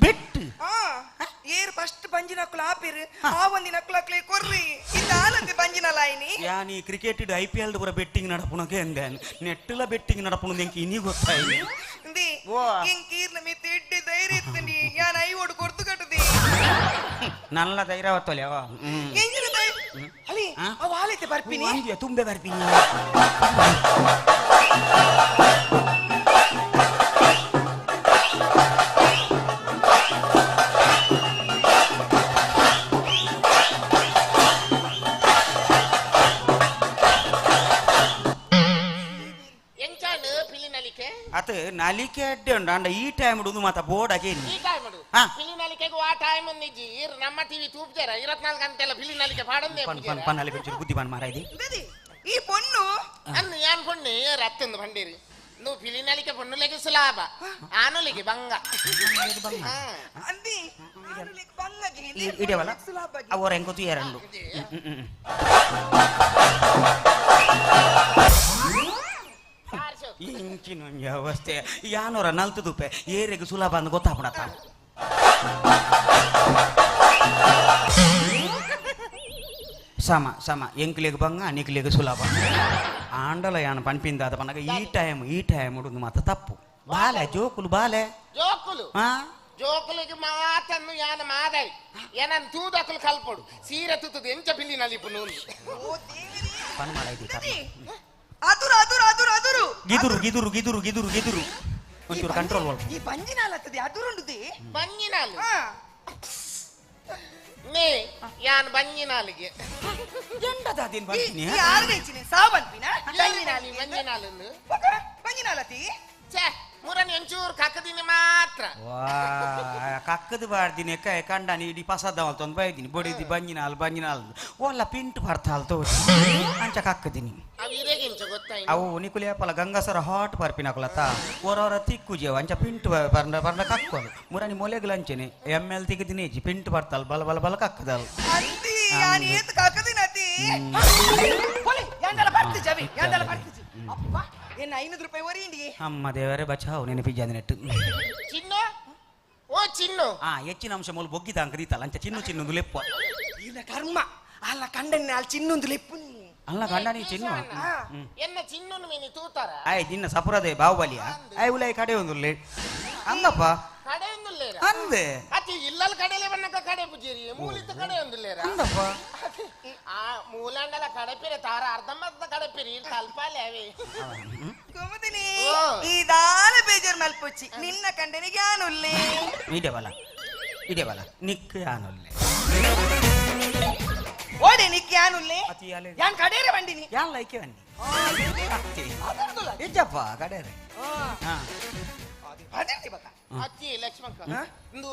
ಬೆಟ್ಟು ಏರ್ ಫಸ್ಟ್ ಬಂಜಿನಕ್ಕುಲು ಆಪಿರು ಆ ಒಂದಿ ನಕ್ಕುಲಕ್ಲೆ ಕೊರ್ರಿ ಈ ತಾಲಂತೆ ಬಂಜಿನಾಲ ಆಯ್ನಿ ಯಾನಿ ಕ್ರಿಕೆಟ್ IPL ಪೂರ ಬೆಟ್ಟಿಂಗ್ ನಡಪುನಗೆ ಎಂದೆ ನೆಟ್ಟಲ ಬೆಟ್ಟಿಂಗ್ ನಡಪುನದು ಎಂಕಿ ಇನಿ ಗೊತ್ತಾಯಿ ಇಂದಿ ಎಂಕೀರ್ನ ಮಿತ್ತೆ ಎಡ್ಡೆ ಧೈರ್ಯ ಇತ್ತಂಡಿ ಯಾನ್ ಐ ಓಡು ಕೊರ್ತು ಕಟ್ಟದಿ ನಲ್ಲ ಧೈರ್ಯ ಹೊತ್ತಲೆ ಅವ ಎಂಜಿನ ಅಲ್ಲಿ ಅವ ಆಲೈತೆ ಬರ್ಪಿನಿ ತುಂಬೆ ಬರ್ಪಿನಿ ಅತ ನಲಿಕೆ ಅಡ್ಡೆ ಉಂಡ ಅಂಡ ಈ ಟೈಮ್ ಉಂಡು ಮಾತ ಬೋರ್ಡ್ ಆಗಿ ಈ ಟೈಮ್ ಉಂಡು ಫಿಲಿ ನಲಿಕೆಗೂ ಆ ಟೈಮ್ ನಿಜಿ ನಮ್ಮ ಟಿವಿ ತೂಪ್ಜರ 24 ಗಂಟೆಲ್ಲ ಫಿಲಿ ನಲಿಕೆ ಪಾಡಂದೆ ಪನ್ನಲಿ ಬೆಂಚು ಬುದ್ಧಿಮಾನ್ ಮಾರಾಯ್ದಿ ಈ ಪೊಣ್ಣು ಅನ್ನು ಯಾನ್ ಪೊಣ್ಣು ರತ್ತೊಂದು ಬಂಡೇರಿ నువ్వు ఫిలి నలికే పొన్నులకి సులాభ ఆనులకి బంగ అంది ఆనులకి బంగకి ఇడేవల అవర ఎంకొతు ఎరండు ಇಂಚಿನ ವ್ಯವಸ್ಥೆ ಯಾನೋರ ನಲ್ತು ದುಪ್ಪೆ ಏರೆಗೆ ಸುಲಭ ಅಂದ್ ಗೊತ್ತಾಗ್ಬಿಡತ್ತ ಸಮ ಸಮ ಎಂಕ್ಲಿಗೆ ಬಂಗ ನಿಕ್ಲಿಗೆ ಸುಲಭ ಆಂಡಲ ಯಾನ ಪನ್ಪಿಂದಾದ ಪನ್ನಗ ಈ ಟೈಮ್ ಉಡುದು ಮಾತ ತಪ್ಪು ಬಾಲೆ ಜೋಕುಲು ಬಾಲೆ జోకులు జోకులకి మాతన్ను యాన మాదాయి యానన్ తూదకులు కల్పడు సీర తుతుది ఎంచ పిల్లి నలిపు నూలు పని ಮಾಡೈತಿ అదురు అదురు అదురు అదురు గిదురు గిదురు గిదురు గిదురు గిదురు కొంచెం కంట్రోల్ వల్ల ఈ పంజినాలత్తది అదురుండుది పంజినాలు నే యాన్ పంజినాలిಗೆ ಎಂಡದ ದಿನ ಬಂದಿನಿ ಯಾರು ನೆಚ್ಚಿನ ಸಾಬನ್ಪಿನ పంజినాలి పంజినాಲು పంజినాಲತಿ ಛೇ ಮುರನ್ ಎಂಚೂರು ಕಕ್ಕದಿನಿ ಮಾತ್ರ ವಾ ಕಕ್ಕದು ಬಾಡ್ದಿನಿ ಕಂಡನಿ ಇಡಿ ಪಸದವಲ್ ತೊಂದು ಬೈದಿನಿ ಬಡಿದಿ ಬಂಜಿನಾಲ್ ಒಲ್ಲ ಪಿಂಟ್ ಬರ್ತಾಲ್ ತೋರಿ ಅಂಚ ಕಕ್ಕದಿನಿ ಅವು ನಿಕುಲೇಪಲ ಗಂಗಸರ ಹಾಟ್ ಪರ್ಪಿನಕುಲತ ಓರವರ ತಿಕ್ಕುಜೇವ ಅಂಚ ಪಿಂಟ್ ಬರ್ನ ಕಕ್ಕೋದು ಮುರನಿ ಮೊಲೆಗ್ಲಂಚೆನೆ ML ತೆಗೆದಿನೇಜಿ ಪಿಂಟ್ ಬರ್ತಾಲ್ ಬಲ ಬಲ ಬಲ ಕಕ್ಕದಲ್ ಅಂತಿ ಯಾನ್ ಏತ್ ಕಕ್ಕದಿನತಿ ಕೊಲೆ ಯಾಂದಲ ಬರ್ತಿ ಜವಿ ಯಾಂದಲ ಬರ್ತಿ ಅಪ್ಪ ಏನ್ 500 ರೂಪಾಯಿ ಒರಿಯಿಂಡಿ ಅಮ್ಮ ದೇವರೇ ಬಚಾವ್ ನೆನಪಿಜ್ಜಾದ ನೆಟ್ಟು ಚಿನ್ನು ಓ ಚಿನ್ನು ಹೆಚ್ಚಿನ ಅಂಶ ಮೂಲ ಬೊಗ್ಗಿದ ಅಂಕದೀತಲ್ಲ ಅಂಚ ಚಿನ್ನು ಲೆಪ್ಪ ಇಲ್ಲ ಕರ್ಮ ಅಲ್ಲ ಕಂಡನ್ನ ಅಲ್ಲಿ ಚಿನ್ನೊಂದು ಲೆಪ್ಪು ಅಲ್ಲ ಗಂಡನಿ ಚಿನ್ನು ಎನ್ನ ಚಿನ್ನನ್ನು ಮೇನಿ ತೂತಾರ ಆಯ್ ನಿನ್ನ ಸಪುರದೆ ಬಾಹುಬಲಿಯ ಆಯ್ ಉಲೈ ಕಡೆ ಒಂದು ಅಂದಪ್ಪ ಕಡೆ ಒಂದುಲ್ಲೇರ ಅಂದೆ ಅತಿ ಇಲ್ಲಲ್ ಕಡೆಲೆ ಬನ್ನಕ ಕಡೆ ಪುಜೇರಿ ಮೂಲಿತ ಕಡೆ ಒಂದುಲ್ಲೇರ ಅಂದಪ್ಪ ಆ ಮೂಲಾಂಡಲ ಕಡೆಪಿರೆ ತಾರ ಅರ್ಧಮರ್ಧ ಕಡೆಪಿರಿ ಕಲ್ಪಾಲೆ ಅವೆ ಕುಮದಿನಿ ಈ ದಾಲ ಬೇಜಾರ್ ಮಲ್ಪುಚ್ಚಿ ನಿನ್ನ ಕಂಡನಿಗೆ ಯಾನುಲ್ಲೆ ಇದೇವಲ ನಿಕ್ ಯಾನುಲ್ಲೆ ಓಡೆ ನಿಕ್ ಯಾನುಲ್ಲೆ ಯಾನ್ ಕಡೇರೆ ಬಂದಿನಿ ಯಾನ್ ಲೈಕೆ ಬಂದಿ ಇಜ್ಜಪ್ಪ ಕಡೇರೆ ಅದೇ ಬಕ ಅತ್ತಿ ಲಕ್ಷ್ಮಕ್ಕ ಇಂದು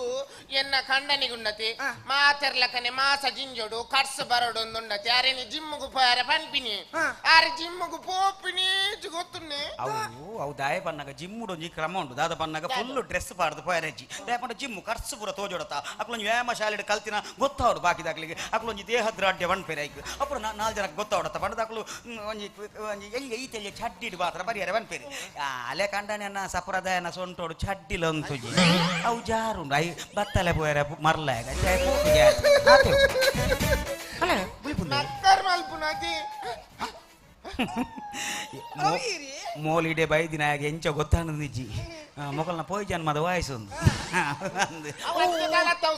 ಎನ್ನ ಕಂಡನಿಗುಂಡತಿ ಮಾತೆರ್ಲಕನೆ ಮಾಸ ಜಿಂಜೋಡು ಕರ್ಸ್ ಬರೋಡೊಂದುಂಡತಿ ಅರೆನಿ ಜಿಮ್முகு போற ಪನ್ಪಿನಿ ಆರೆ ಜಿಮ್முகு ಪೋಪಿನಿ ಗೊತ್ತುನ್ನೆ ಅವು ದಾಯ ಪನ್ನಗ ಜಿಮ್ಮುಡೊಂಜಿ ಕ್ರಮ ಉಂಟು ದಾದ ಪನ್ನಗ ಫುಲ್ ಡ್ರೆಸ್ ಪಾಡ್ದು ಪೋಯರಜ್ಜಿ ದಾಯ ಪಂಡ ಜಿಮ್ಮು ಕರ್ಸ್ ಪೂರ ತೋಜೋಡತ ಅಕ್ಲೊಂಜಿ ವ್ಯಾಯಾಮ ಶಾಲೆಡ್ ಕಲ್ತಿನ ಗೊತ್ತಾವಡು ಬಾಕಿದಾಕ್ಲಿಗೆ ಅಕ್ಲೊಂಜಿ ದೇಹದ್ರಾಢ್ಯ ಬಣ್ಪೇರೆ ಐಕ್ ಅಪ್ಪುರ 4 ಜನಕ್ಕೆ ಗೊತ್ತಾವಡತ ಪಂಡದಾಕ್ಲು ಒಂಜಿ ಎಲ್ಲಿ ಐತೆ ಚಡ್ಡಿಡ್ ಮಾತ್ರ ಬರಿಯಾರೆ ಬನ್ಪೇರಿ ಅಲೆ ಕಂಡನ ಸಪುರದಾಯನ ಸೊಂಟೋಡು ಚಡ್ಡಿಲೊಂತುಜಿ ಅವು ಜಾರುಂಡು ಐ ಬತ್ತಲೆ ಪೋಯರ ಮರ್ಲಾಗ ನಕ್ಕರ್ ಮಲ್ಪುನದಿ ಮೋಲಿಡೆ ಬೈದಿನ ಹಾಗೆ ಎಂಚ ಗೊತ್ತಾಂಡು ನಿಜ್ಜಿ ಮೊಕಲ್ನ ಪೋಯ್ ಜನ್ಮದ ವಾಯ್ಸು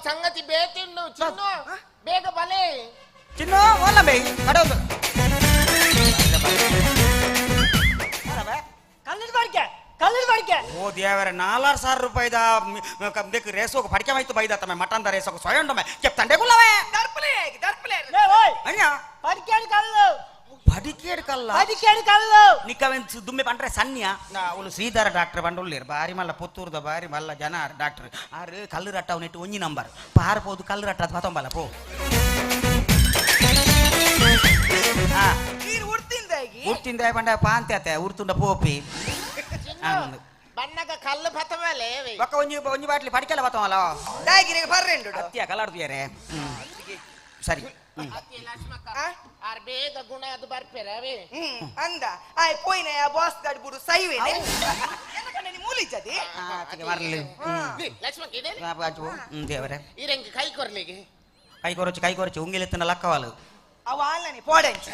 ಸಂಗತಿ ಬೇತಿಂಡು ಚಿನ್ನು ಬೇಗ ಬಲೆ ಚಿನ್ನು ಒಲ್ಲ ಬೈ ಕಡೋದು ಓ ದೇವರ 4,000 ರೂಪಾಯಿದ ದೇख ರೇಸೋಗ ಪಡಿಕೆ ಮಾಯ್ತು ಬೈದ ತಮ್ಮ ಮಟನ್ ರೇಸೋಗ ಸ್ವಯಂ ಡೊಮೆ ಕೆಪ್ತಂಡೆ ಗುಲ್ಲವೆ ದರ್ಪಲೆ ಅಣ್ಣ ಪಡಿಕೆಡ್ ಕಲ್ಲು ಪಡಿಕೇಡ್ ಕಲ್ಲ ಪಡಿಕೆಡ್ ಕಲ್ಲು ನಿಕ್ಕವೆನ್ ದುಮ್ಮೆ ಪಂಡ್ರೆ ಸನ್ಯ ಅವಳು ಶ್ರೀಧರ ಡಾಕ್ಟರ್ ಬಂಡುಳ್ಳೇರು ಬಾರಿ ಮಲ್ಲ ಪುತ್ತೂರ್ದ ಬಾರಿ ಮಲ್ಲ ಜನ ಡಾಕ್ಟರ್ ಆರು ಕಲ್ಲು ರಟ್ಟ ಅವನಿಟ್ಟು ಒಂಜಿ ನಂಬರ್ ಪಾರ್ಬೋದು ಕಲ್ಲು ರಟ್ಟ ಪತೊಂಬಲ್ಲ ಪೋ ಉರ್ತಿಂದ ಪಂಡ ಪಾಂತ್ಯತೆ ಉರ್ತುಂಡ ಪೋಪಿ ಬಣ್ಣಗ ಕಲ್ಲು ಪತವಲೆ ಒಕ್ಕ ಒಂಜಿ ಬಾಟ್ಲಿ ಪಡಿಕೆಲ್ಲ ಪತವಲ್ಲ ಡಾಗಿರಿಗೆ ಬರ್ರೆಂಡು ಅತ್ಯ ಕಲಾಡ್ತಿಯಾರೆ ಸರಿ ಆರ್ ಬೇಗ ಗುಣ ಅದು ಬರ್ಪೇರ ಅವೇ ಅಂದ ಆಯ್ ಪೋಯ್ನ ಬಾಸ್ ಗಾಡಿ ಬಿಡು ಸೈವೆ ಮೂಲಿಚದಿ ಮರಲಿ ಲಕ್ಷ್ಮಕ್ಕೆ ದೇವರೇ ಇರಂಗಿ ಕೈ ಕೊರ್ಲಿಗೆ ಕೈ ಕೊರಚು ಉಂಗಿಲೆತ್ತನ ಲಕ್ಕವಾಲು ಅವ ಅಲ್ಲನಿ ಪೋಡೆಂಚ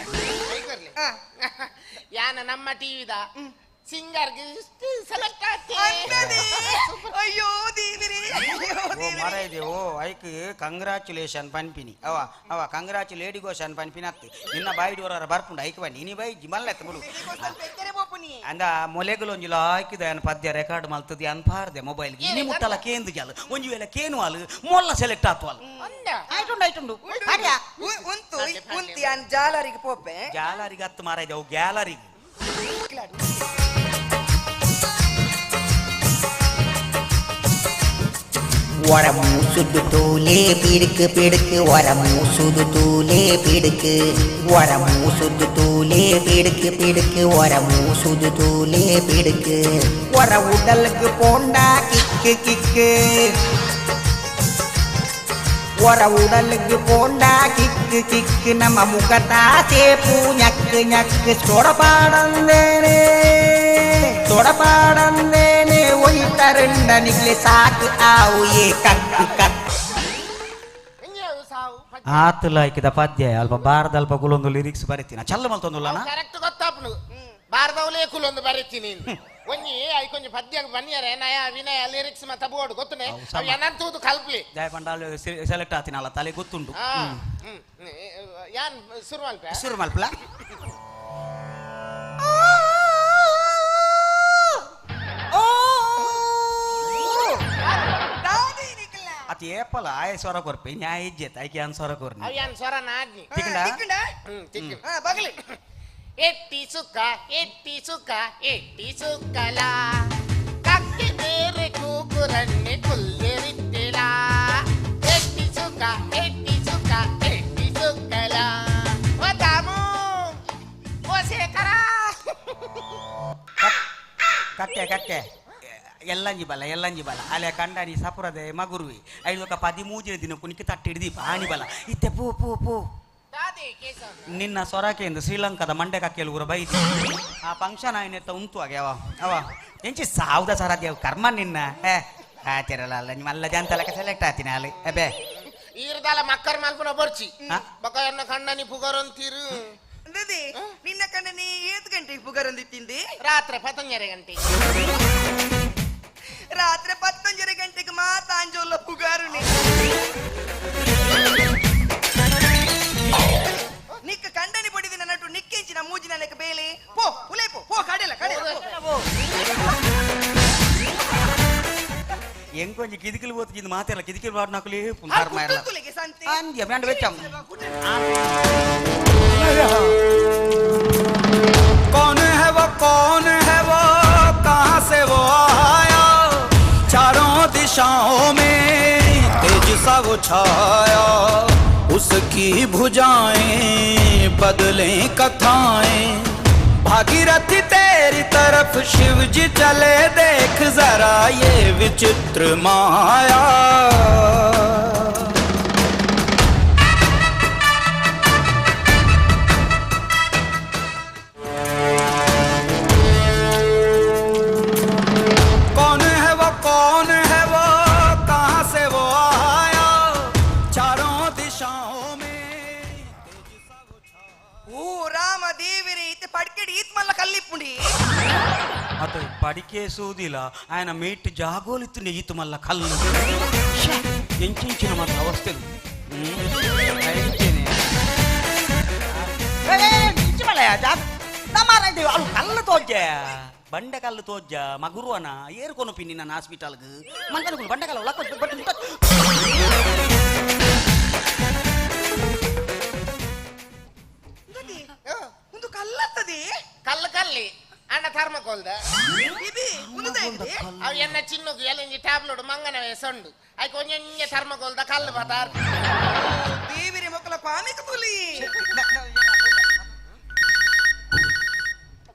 ಕೈ ಕೊರ್ಲಿ ಯಾನ ನಮ್ಮ ಟಿವಿದ ಸಿಂಗರ್ಗೆ ಸೆಲೆಕ್ಟ್ ಆಗ್ತಿ ಅಯ್ಯೋ ದೇವಿರೇ ಮಾರಾಯ್ದೆ ಓ ಐಕ್ ಕಂಗ್ರಾಚುಲೇಷನ್ ಪನ್ಪಿನಿ ಅವ ಕಂಗ್ರಾಚುಲೇಡಿಗೋಷನ್ ಪನ್ಪಿನಿ ಅತ್ತಿ ನಿನ್ನ ಬಾಯಿಡೋರ ಬರ್ಪುಂಡು ಐಕ್ ಬನ್ನಿ ನೀ ಬೈ ಮಲ್ಲೆತ್ತ ಬಿಡು ಅಂದ ಮೊಲೆಗಳು ಒಂಜಿ ಲಾಯ್ಕಿದ ಅನ್ ಪದ್ಯ ರೆಕಾರ್ಡ್ ಮಲ್ತದಿ ಅನ್ಪಾರ್ದೆ ಮೊಬೈಲ್ ಇನಿ ಮುಟ್ಟಲ ಕೇಂದು ಜಲ್ ಒಂಜಿ ವೇಳೆ ಕೇನು ಅಲ್ ಮೊಲ್ಲ ಸೆಲೆಕ್ಟ್ ಆತ್ವಲ್ ಆಯ್ತುಂಡು ಉಂತಿ ಅನ್ ಜಾಲರಿಗೆ ಪೋಪೆ ಜಾಲರಿಗೆ ಹತ್ತು ಮಾರಾಯ್ದೆ ಅವು ಗ್ಯಾಲರಿಗೆ ಒರಮೂಸುದು ತೂಲೆ ಪಿಡುಕು ಪಿಡುಕು ಒರಮೂಸುದು ತೂಲೆ ಪಿಡುಕು ಒರಮೂಸುದು ತೂಲೆ ಪಿಡುಕು ಪಿಡುಕು ಒರಮೂಸುದು ತೂಲೆ ಪಿಡುಕು ಒರ ಉಡಲ್ಗೆ ಪೋಂಡ ಕಿಕ್ಕು ಕಿಕ್ಕು ಒರ ಉಡಲ್ಗೆ ಪೋಂಡ ಕಿಕ್ಕು ಕಿಕ್ಕು ನಮ್ಮ ಮುಖದ ಸೇಪು ñಕ್ಕು ñಕ್ಕು ತೊಡಪಾಡಂದೇನೆ ಒಯ್ತರಂಡ ನಿಗ್ಲೆ ಸಾಕು ಆವು ಏ ಕಕ್ಕು ಕಕ್ಕು ಆತಲ ಐಕಿದ ಪದ್ಯ ಅಲ್ಪ ಬಾರದ ಅಲ್ಪ ಕುಲೊಂದು ಲಿರಿಕ್ಸ್ ಬರೀತೀನಿ ಚಲ್ಲ ಮಲ್ತೊಂದುಲ್ಲ ಕರೆಕ್ಟ್ ಗೊತ್ತಾಪ್ನು ಬಾರದವಲೇ ಕುಲೊಂದು ಬರೀತೀನಿ ಒಂಜಿ ಐಕೊಂಜಿ ಪದ್ಯ ಬನ್ನಿಯರೆ ನಯ ವಿನಯ ಲಿರಿಕ್ಸ್ ಮತ್ತ ಬೋರ್ಡ್ ಗೊತ್ತನೆ ಅವು ಏನಂತೂದು ಕಲ್ಪ್ಲಿ ಜಯ ಪಂಡಾಲು ಸೆಲೆಕ್ಟ್ ಆತಿನಲ್ಲ ತಲೆ ಗೊತ್ತುಂಟು ಯಾನ್ ಶುರು ಮಲ್ಪಲ ಅತಿ ಏಪಲ ಆಯ ಸ್ವರ ಕೊರ್ಪೆ ನ್ಯಾಯ ಇಜ್ಜೆತ್ ಐಕೆ ಅನ್ ಸ್ವರ ಕೊರ್ನಿ ಯಾನ್ ಸ್ವರ ನಾಡ್ನಿ ತಿಕ್ಕಂಡ ಬಗಲಿ ಎಟ್ಟಿ ಸುಕ್ಕ ಎಟ್ಟಿ ಸುಕ್ಕಲ ಕಕ್ಕೆ ಬೇರೆ ಕೂಗುರನ್ನೆ ಕುಲ್ಲೆರಿತ್ತಿಲ ಎಟ್ಟಿ ಸುಕ್ಕ ಸುಕ್ಕಲ ಒದಾಮು ಓಸೇಕರ ಕಕ್ಕೆ ಎಲ್ಲಂಜಿ ಬಲ ಅಲೆ ಕಂಡನಿ ಸಪುರದೆ ಮಗುರುವಿ ಐದು 13 ದಿನ ಕುಣಿಕೆ ತಟ್ಟಿಡಿದಿ ಆಣಿ ಬಲ ಇತ್ತೆ ಪೂ ನಿನ್ನ ಸೊರಕೆಂದು ಶ್ರೀಲಂಕಾದ ಮಂಡೆ ಕಕ್ಕೆಲು ಊರ ಬೈತಿ ಆ ಫಂಕ್ಷನ್ ಆಯ್ನೆತ್ತ ಉಂಟು ಹಾಗೆ ಅವ ಎಂಚಿ ಸಾವುದ ಸರಾದ್ಯ ಕರ್ಮ ನಿನ್ನ ಆತಿರಲ್ಲ ನಿಮ್ಮಲ್ಲ ಜಂತಲಕ್ಕೆ ಸೆಲೆಕ್ಟ್ ಆತೀನಿ ಅಲ್ಲಿ ಅಬೇ ಈರ್ದಾಲ ಮಕ್ಕರ್ ಮಲ್ಪುನ ಬರ್ಚಿ ಬಕ ಎನ್ನ ಕಣ್ಣನಿ ಪುಗರಂತೀರು ದದಿ ನಿನ್ನ ಕಣ್ಣನಿ 7 ಗಂಟೆಗೆ ಪುಗರಂದಿತ್ತಿಂದಿ ರಾತ್ರಿ 11 ಗಂಟೆ ರಾತ್ರಿ 11 ಗಂಟೆಗೆ ಮಾತಾಂಜೋಲ್ಲ ಪುಗಾರುನಿ ನಿಕ್ಕ ಕಂಡನಿ ಪಡಿದಿನ ನಟು ನಿಕ್ಕೆಂಚಿನ ಮೂಜಿನ ಲೆಕ್ಕ ಬೇಲೆ ಪೋ ಉಲೇಪೋ ಪೋ ಕಡೆಲ ಎಂಕೊಂಜಿ ಕಿದಿಕಿಲು ಹೋಗ್ತಿದ್ದು ಮಾತೆಲ್ಲ ಕಿದಿಕಿಲು ಬಾಡ್ ನಾಕಲಿ ಪುಂತಾರ್ ಮಾರಲ್ಲ ಅಂದ್ಯ ಬ್ಯಾಂಡ್ ಬೆಚ್ಚಂ कौन है वो कहाँ से वो आया चारों दिशाओं में तेज सा वो छाया उसकी भुजाएं बदलें कथाएं भागीरथी तेरी तरफ शिव जी चले देख जरा ये विचित्र माया कौन है वो कहाँ से वो आया चारों दिशाओं में ಓ ರಾಮ ದೇವಿರಿ ಇತ್ತೆ ಪಡ್ಕೆಡಿ ಈತ್ ಮಲ್ಲ ಕಲ್ಲಿಪ್ಪುಂಡಿ ಸೂದಿಲ್ಲ ఆయన ಮೇಟ್ ಜಾಗೋಲಿತ್ತು ನೆಯ್ಯಿತು ಮಲ್ಲ ಕಲ್ಲು ಎಂಚಿಂಚಿನ ಮಾತ್ರ ಅವಸ್ಥೆ ಅವು ಕಲ್ಲು ತೋಜ್ಜ ಬಂಡೆ ಕಲ್ಲು ತೋಜ್ಜ ಮಗುರುವನ ಏರ್ಕೊನು ಪಿನ್ನಿ ನನ್ನ ಹಾಸ್ಪಿಟಲ್ಗೆ ಮಂಕನ ಬಂಡೆ ಕಲ್ಲು ಒಂದು ಕಲ್ಲತ್ತದಿ ಕಲ್ಲು ಕಲ್ಲಿ ಅಣ್ಣ ಥರ್ಮಕೋಲ್ದ ಅವು ಎನ್ನ ಚಿನ್ನకు ಎಲ್ಲಿ ಟ್ಯಾಬ್ಲೆಟ್ ಮಂಗನವೇ ಸೊಂಡು ಆಯ್ಕೆ ಒಂಜೊಂಜೆ ಥರ್ಮಕೋಲ್ದ ಕಲ್ಲು ಬತಾರ್ ದೇವಿರಿ ಮಕ್ಕಳ ಪಾನಿಕ ತುಲಿ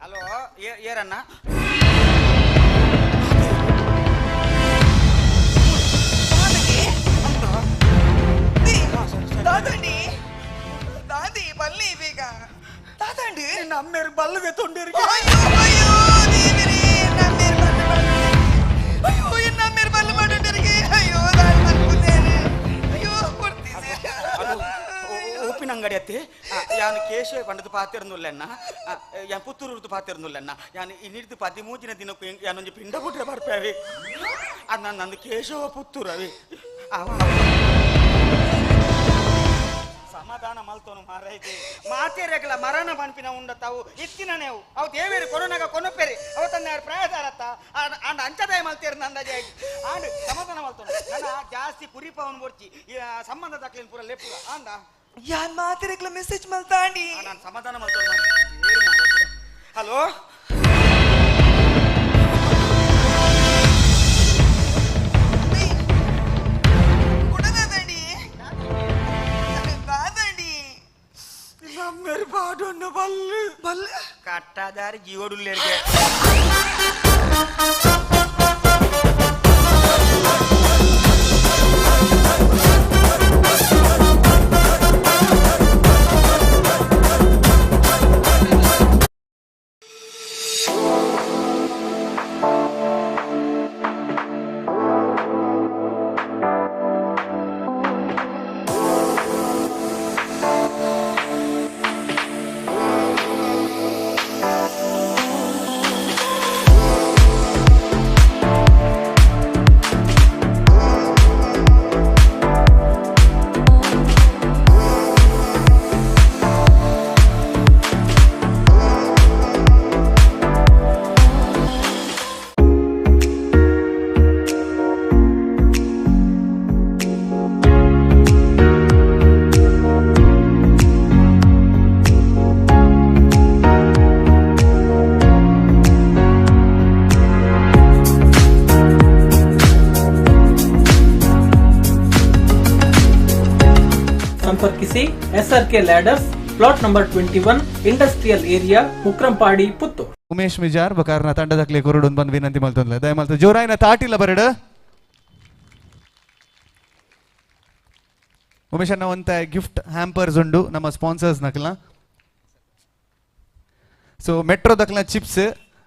ಹಲೋ ಏರಣ್ಣ ದಾದಂಡಿ ದಾದಿ ಬಲ್ಲಿ ಬೇಗ ದಾದಂಡಿ ನಮ್ಮೇರು ಬಲ್ಲುಗೆ ತೊಂಡಿರಿ ಅಯ್ಯೋ ದೇವಿರಿ ನಮ್ಮೇರು ಅಯ್ಯೋ ನಮ್ಮೇರು ಬಲ್ಲು ಮಾಡಿಟ್ಟರಿಗೆ ಅಯ್ಯೋ ನಾನು ಬಲ್ಕುತ್ತೇನೆ ಅಯ್ಯೋ ಕೊಡ್ತೀವಿ ಉಪ್ಪಿನ ಅಂಗಡಿ ಅತ್ತಿ ಯಾನು ಕೇಶವ ಪಂಡದು ಪಾತಿರ್ನುಲ್ಲಣ್ಣ ಯಾನ್ ಪುತ್ತೂರು ಪಾತಿರ್ನುಲ್ಲಣ್ಣ ಯಾನು ಇನ್ನಿಡ್ದು 13 ದಿನಕ್ಕೂ ಯಾನೊಂದು ಪಿಂಡ ಬಿಟ್ರೆ ಬರ್ಪೇವಿ ಅದು ನಂದು ಕೇಶವ ಪುತ್ತೂರು ಅವಿ ಸಮಾಧಾನ ಮಲ್ತೋನು ಮಾರೈತಿ ಮಾತೇರೆಗಳ ಮರಣ ಪಂಪಿನ ಉಂಡತಾವು ಇತ್ತಿನನೇವು ಅವು ದೇವೇರಿ ಕೊರೋನಾಗ ಕೊನಪೇರಿ ಅವತ್ತನ್ನ ಯಾರು ಪ್ರಯಾದಾರತ್ತ ಅಂಡ ಅಂಚದಾಯ ಮಲ್ತೇರಿ ನಂದಾಜಿ ಆಗಿ ಆಂಡ್ ಸಮಾಧಾನ ಮಲ್ತೋನು ನನ್ನ ಜಾಸ್ತಿ ಕುರಿಪವನ್ ಬರ್ಚಿ ಸಂಬಂಧ ದಾಖಲೆನ್ ಪೂರ ಲೆಪ್ಪುಗ ಅಂದ ಯಾನ್ ಮಾತಿರಕ್ಲ ಮೆಸೇಜ್ ಮಲ್ತಾಂಡಿ ನಾನು ಸಮಾಧಾನ ಮಲ್ತೋನು ಹಲೋ मेरे बाडो न बल्ले बल्ले कट्टादारी जीवोडु लेके ಸಂಪರ್ಕಿಸಿ SRK ladders plot number 21 industrial area Mukrampadi Puttur. Umesh Mijar ಬಕಾರ್ನ ತಂಡದಕ್ಲೆ ಕೊರಡೊಂದು ಬಂದು ವಿನಂತಿ ಮಲ್ತೊಂದ್ಲ ದಯಮಾಡ್ತು ಜೋರಾಯಿನ ತಾಟಿಲ್ಲ ಬರಡ ಉಮೇಶ್ ಅನ್ನ ಒಂತ ಗಿಫ್ಟ್ ಹ್ಯಾಂಪರ್ಸ್ ಉಂಡು ನಮ್ಮ ಸ್ಪಾನ್ಸರ್ಸ್ ನಕಲ್ನ ಸೊ ಮೆಟ್ರೋ ದಕ್ಲ ಚಿಪ್ಸ್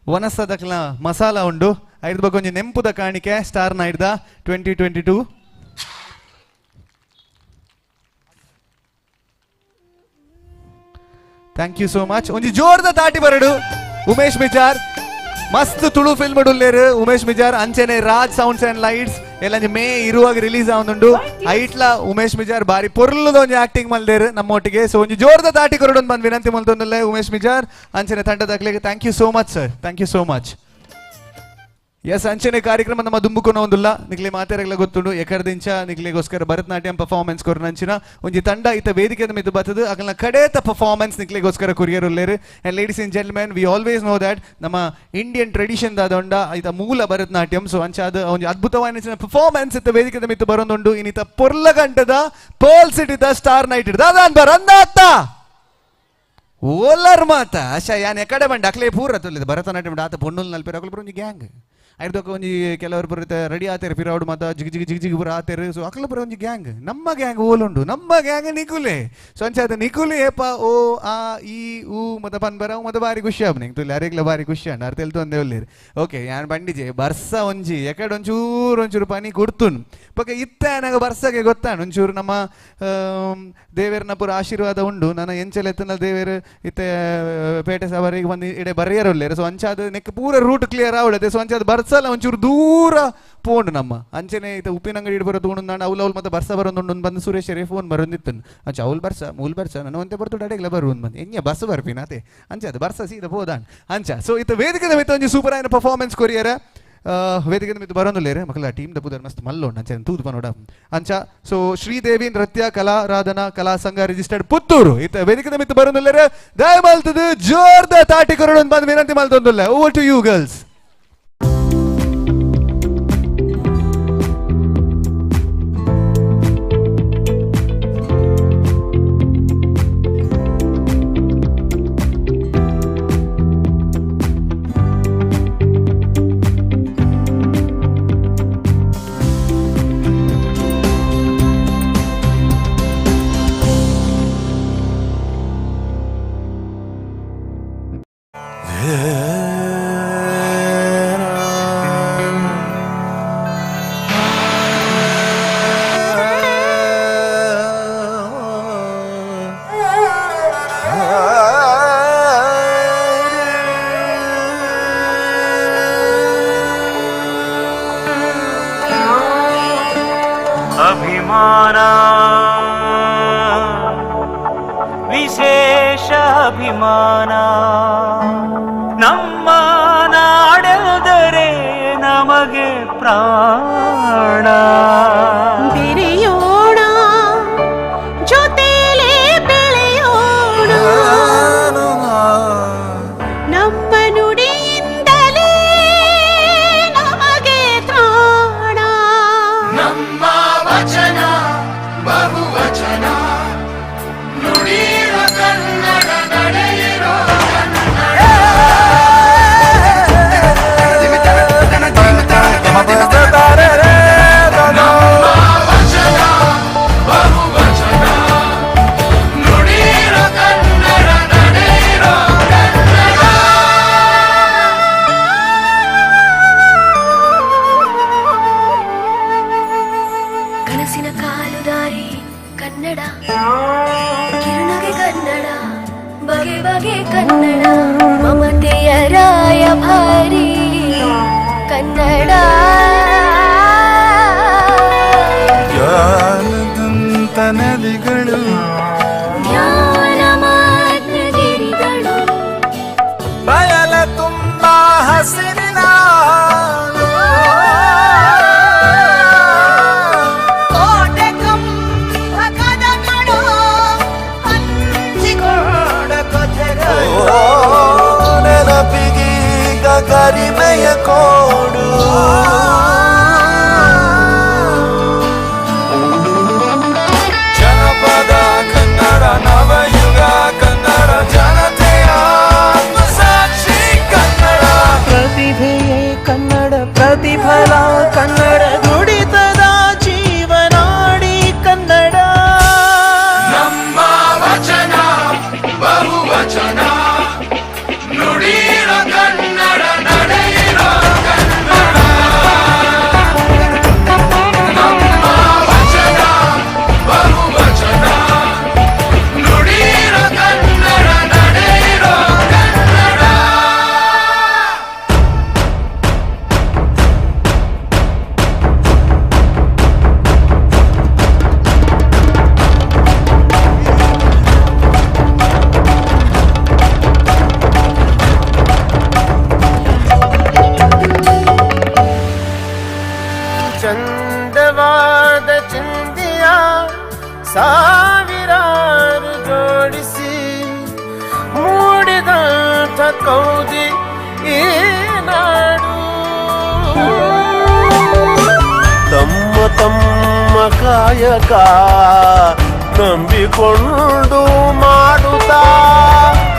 ವನಸ ದಕ್ಲ ಮಸಾಲ ಉಂಡು ಐದು ಬಗ್ಗೆ ಒಂಜಿ ನೆಂಪುದ ಕಾಣಿಕೆ ಸ್ಟಾರ್ ನೈಡ್ದ 2022 ಥ್ಯಾಂಕ್ ಯು ಸೋ ಮಚ್ ಒಂಜಿ ಜೋರ್ದ ತಾಟಿ ಬರಡು ಉಮೇಶ್ ಮಿಜಾರ್ ಮಸ್ತ್ ತುಳು ಫಿಲ್ಮ್ ಉಳ್ಳೇರು ಉಮೇಶ್ ಮಿಜಾರ್ ಅಂಚೆನೆ ರಾಜ್ ಸೌಂಡ್ಸ್ ಅಂಡ್ ಲೈಟ್ಸ್ ಎಲ್ಲ ಮೇ ಇರುವಾಗ ರಿಲೀಸ್ ಆವೊಂದುಂಡು ಐಟ್ಲ ಉಮೇಶ್ ಮಿಜಾರ್ ಬಾರಿ ಪೊರ್ಲುದ ಒಂಜಿ ಆಕ್ಟಿಂಗ್ ಮಲ್ದೇರು ನಮ್ಮೊಟ್ಟಿಗೆ ಸೊ ಒಂಜಿ ಜೋರ್ದ ತಾಟಿ ಕೊರಡೊಂದು ಬಂದು ವಿನಂತಿ ಮಲ್ತೊಂದುಲ್ಲೆ ಉಮೇಶ್ ಮಿಜಾರ್ ಅಂಚೆನೆ ತಂಡದಾಗ್ಲಿಗೆ thank you so much sir thank you so much yes ಅಂಚನೆ ಕಾರ್ಯಕ್ರಮ ನಮ್ಮ ದುಂಬುಕೊನ ಒಂದುಲ್ಲ ನಿಕ್ಲಿ ಮಾತೆರೆಗ್ಲ ಗೊತ್ತುಂಡು ಎಕರ್ದಿಂಚ ನಿಕ್ಲಿಗೋಸ್ಕರ ಭರತನಾಟ್ಯಂ ಪರ್ಫಾರ್ಮೆನ್ಸ್ ಕೊರನಂಚಿನ ಒಂಜಿ ತಂಡ ಇತ್ತ ವೇದಿಕೆ ಮಿದ್ದು ಬತ್ತದು ಅಕಲ್ನ ಕಡೇತ ಪರ್ಫಾರ್ಮೆನ್ಸ್ ನಿಕ್ಲಿಗೋಸ್ಕರ ಕೊರಿಯರ್ ಉಲ್ಲೇರು and ladies and gentlemen we always know that ನಮ್ಮ ಇಂಡಿಯನ್ ಟ್ರೆಡಿಷನ್ ದಾದೊಂಡ ಇತ ಮೂಲ ಭರತನಾಟ್ಯಂ ಸೊ ಅಂಚಾದ ಒಂಜಿ ಅದ್ಭುತವಾದ ಪರ್ಫಾರ್ಮೆನ್ಸ್ ಇತ್ತ ವೇದಿಕೆ ಮಿತ್ತು ಬರೋದುಂಡು ಇನ್ನಿತ ಪೊರ್ಲ ಗಂಟದ ಪರ್ಲ್ ಸಿಟಿದ ಸ್ಟಾರ್ ನೈಟ್ ಇಡ್ದ ಅದಾನ್ ಬರಂದ ಅತ್ತ ಓಲರ್ ಮಾತ ಅಶ ಯಾನ್ ಎಕಡೆ ಬಂಡ ಅಕ್ಲೇ ಪೂರ ತೊಲ್ಲಿದ ಭರತನಾಟ್ಯಂ ಆತ ಪೊಣ್ಣುಲ್ ನಲ್ಪೇರ ಅಕಲ್ ಬರೋ ಒಂಜಿ ಗ್ಯಾಂಗ್ ಐದಕ್ಕ ಒಂಜಿ ಕೆಲವರು ಬರುತ್ತೆ ರೆಡಿ ಆತೇರು ಪಿರಾವುಡು ಮಾತ ಜಿಗ್ ಜಿಗ್ ಜಿಗ್ ಜಿಗ್ ಬರ ಆತೇರು ಸೊ ಅಕ್ಲ ಬರೋ ಒಂಜಿ ಗ್ಯಾಂಗ್ ನಮ್ಮ ಗ್ಯಾಂಗ್ ಓಲುಂಡು ನಮ್ಮ ಗ್ಯಾಂಗ್ ನಿಕುಲೆ ಸೊ ಅಂಚಾದ ನಿಕುಲೆ ಏಪ ಓ ಆ ಈ ಊ ಮತ ಪನ್ ಬರ ಮತ ಬಾರಿ ಖುಷಿ ಆಪ್ ನಿಂಗೆ ತುಲ್ಲಿ ಅರೆಗ್ಲ ಬಾರಿ ಖುಷಿ ಅಂಡ್ ಅರ್ಥ ಹೇಳ್ತು ಒಂದೇ ಒಳ್ಳೆರು ಓಕೆ ಯಾನ್ ಬಂಡಿಜೆ ಬರ್ಸ ಒಂಜಿ ಎಕಡೆ ಒಂಚೂರು ಪನಿ ಕೊಡ್ತುನ್ ಬಗ್ಗೆ ಇತ್ತೇನಾಗ ಬರ್ಸಗೆ ಗೊತ್ತಾಣ ಒಂಚೂರು ನಮ್ಮ ದೇವೇರನ ಪೂರ ಆಶೀರ್ವಾದ ಉಂಡು ನನ್ನ ಎಂಚೆಲೆತ್ತನ ದೇವೇರು ಇತ್ತೆ ಪೇಟೆ ಸವಾರಿಗೆ ಬಂದು ಇಡೆ ಬರ್ರಿಯರೊಲ್ಲೇರು ಸೊ ಅಂಚಾದ ನೆಕ್ ಪೂರ ರೂಟ್ ಕ್ಲಿಯರ್ ಆವಳದೆ ಸೊ ಅಂಚಾದ ಬರ್ಸಲ್ಲ ಒಂಚೂರು ದೂರ ಪೋಂಡು ನಮ್ಮ ಅಂಚನೆ ಇತ್ತ ಉಪ್ಪಿನಂಗಡಿ ಇಡ್ ಬರೋದು ಉಂಡು ನಾನು ಅವ್ಲು ಮತ್ತೆ ಬರ್ಸ ಬರೋದು ಬಂದು ಸುರೇಶರೇ ಫೋನ್ ಬರೋದಿತ್ತು ಅಂಚ ಅವ್ಲು ಬರ್ಸ ಮೂಲ್ ಬರ್ಸ ನನ್ನ ಒಂತೆ ಬರ್ತು ಅಡೆಗ್ಲ ಬರು ಬಂದು ಎಂಗೆ ಬಸ್ ಬರ್ಪಿನಾತೆ ಅಂಚ ಅದು ಬರ್ಸ ಸೀದಾ ಹೋದಾಣ ಅಂಚ ಸೊ ಇತ್ತ ವೇದಿಕೆ ಮಿತ್ತ ಒಂಜಿ ಸೂಪರ್ ಆಯ್ನ ಪರ್ಫಾರ್ಮೆನ್ಸ್ ಕೊರಿಯರ ವೇದಿಕೆ ಮಿತ್ತು ಬರೋದಿಲ್ಲೇರೆ ಮಕ್ಕಳ ಟೀಮ್ ದ ಪುದರ್ ಮಸ್ತ್ ಮಲ್ಲೋಣ ಅಂಚ ತೂದು ಪನೋಡ ಅಂಚ ಸೊ ಶ್ರೀದೇವಿ ನೃತ್ಯ ಕಲಾರಾಧನಾ ಕಲಾ ಸಂಘ ರಿಜಿಸ್ಟರ್ಡ್ ಪುತ್ತೂರು ಇತ್ತ ವೇದಿಕೆ ಮಿತ್ತು ಬರೋದಿಲ್ಲೇರೆ ದಯ ಮಲ್ತದು ಜೋರ್ದ ತಾಟಿ ಕೊರೋಣ ಬಂದು ವಿನಂತಿ ಮಲ್ತೊಂದಿಲ್ಲ ಓವರ್ ಟು ಯು ಗರ್ಲ್ಸ್. ಅಭಿಮಾನ ವಿಶೇಷ ಅಭಿಮಾನ ನಮ್ಮ ನಾಡೆದರೆ ನಮಗೆ ಪ್ರಾಣ ಬೆರೆಯೋಣ ಜೊತೆಲೇ ಬೆಳೆಯೋಣ ನಮ್ಮ ನುಡಿಯಿಂದಲೇ ನಮಗೆ ತ್ರಾಣ ನಮ್ಮ ವಚನ ಬಹುವಚನ ನುಡಿಯಿರೋ ಕನ್ನಡ ನಡೆಯಿರೋ ಕನಸಿನ ಕಾಲುದಾರಿ ಕನ್ನಡ ಕಿರಣಗೆ ಕನ್ನಡ ಬಗೆ ಬಗೆ ಕನ್ನಡ ಮಮತೆಯ ರಾಯಭಾರಿ ಕನ್ನಡ ಜ್ಞಾನದಂತ ನದಿಗಳು ಜ್ಞಾನ ಮಾರ್ಗಗಿರಿಗಳು ಬಯಲ ತುಂಬ ಹಸಿರಿನ ಕೋಟೆ ಕಂಬ ಕದಗಳು ಹಂಚಿಕೊಂಡ ಕಥೆಗಳು ನೆನಪಿಗೀಗ ಗರಿಮೆಯ ಕೋಡು ಜನಪದ ಕನ್ನಡ ನವಯುಗ ಕನ್ನಡ ಜನತೆಯ ಸಾಕ್ಷಿ ಕನ್ನಡ ಪ್ರತಿಭೆಯೇ ಕನ್ನಡ ಪ್ರತಿಫಲ ಕನ್ನಡ ನುಡಿತದ ಜೀವನಾಡಿ ಕನ್ನಡ ನಮ್ಮ ವಚನ ಬಹುವಚನ ನುಡಿಯಿರೋ ಕನ್ನಡ ನಡೆಯಿರೋ ಕನ್ನಡ ನಮ್ಮ ವಚನ ಬಹುವಚನ ನುಡಿಯಿರೋ ಕನ್ನಡ ನಡೆಯಿರೋ ಕನ್ನಡ ಚಂದವಾದ ಚಿಂದಿಯ ಸಾವಿರಾರು ಜೋಡಿಸಿ ಮೂಡಿದಂಥ ಕೌದಿ ಈ ನಾಡು ತಮ್ಮ ತಮ್ಮ ಕಾಯಕ ನಂಬಿಕೊಂಡು ಮಾಡುತ್ತಾ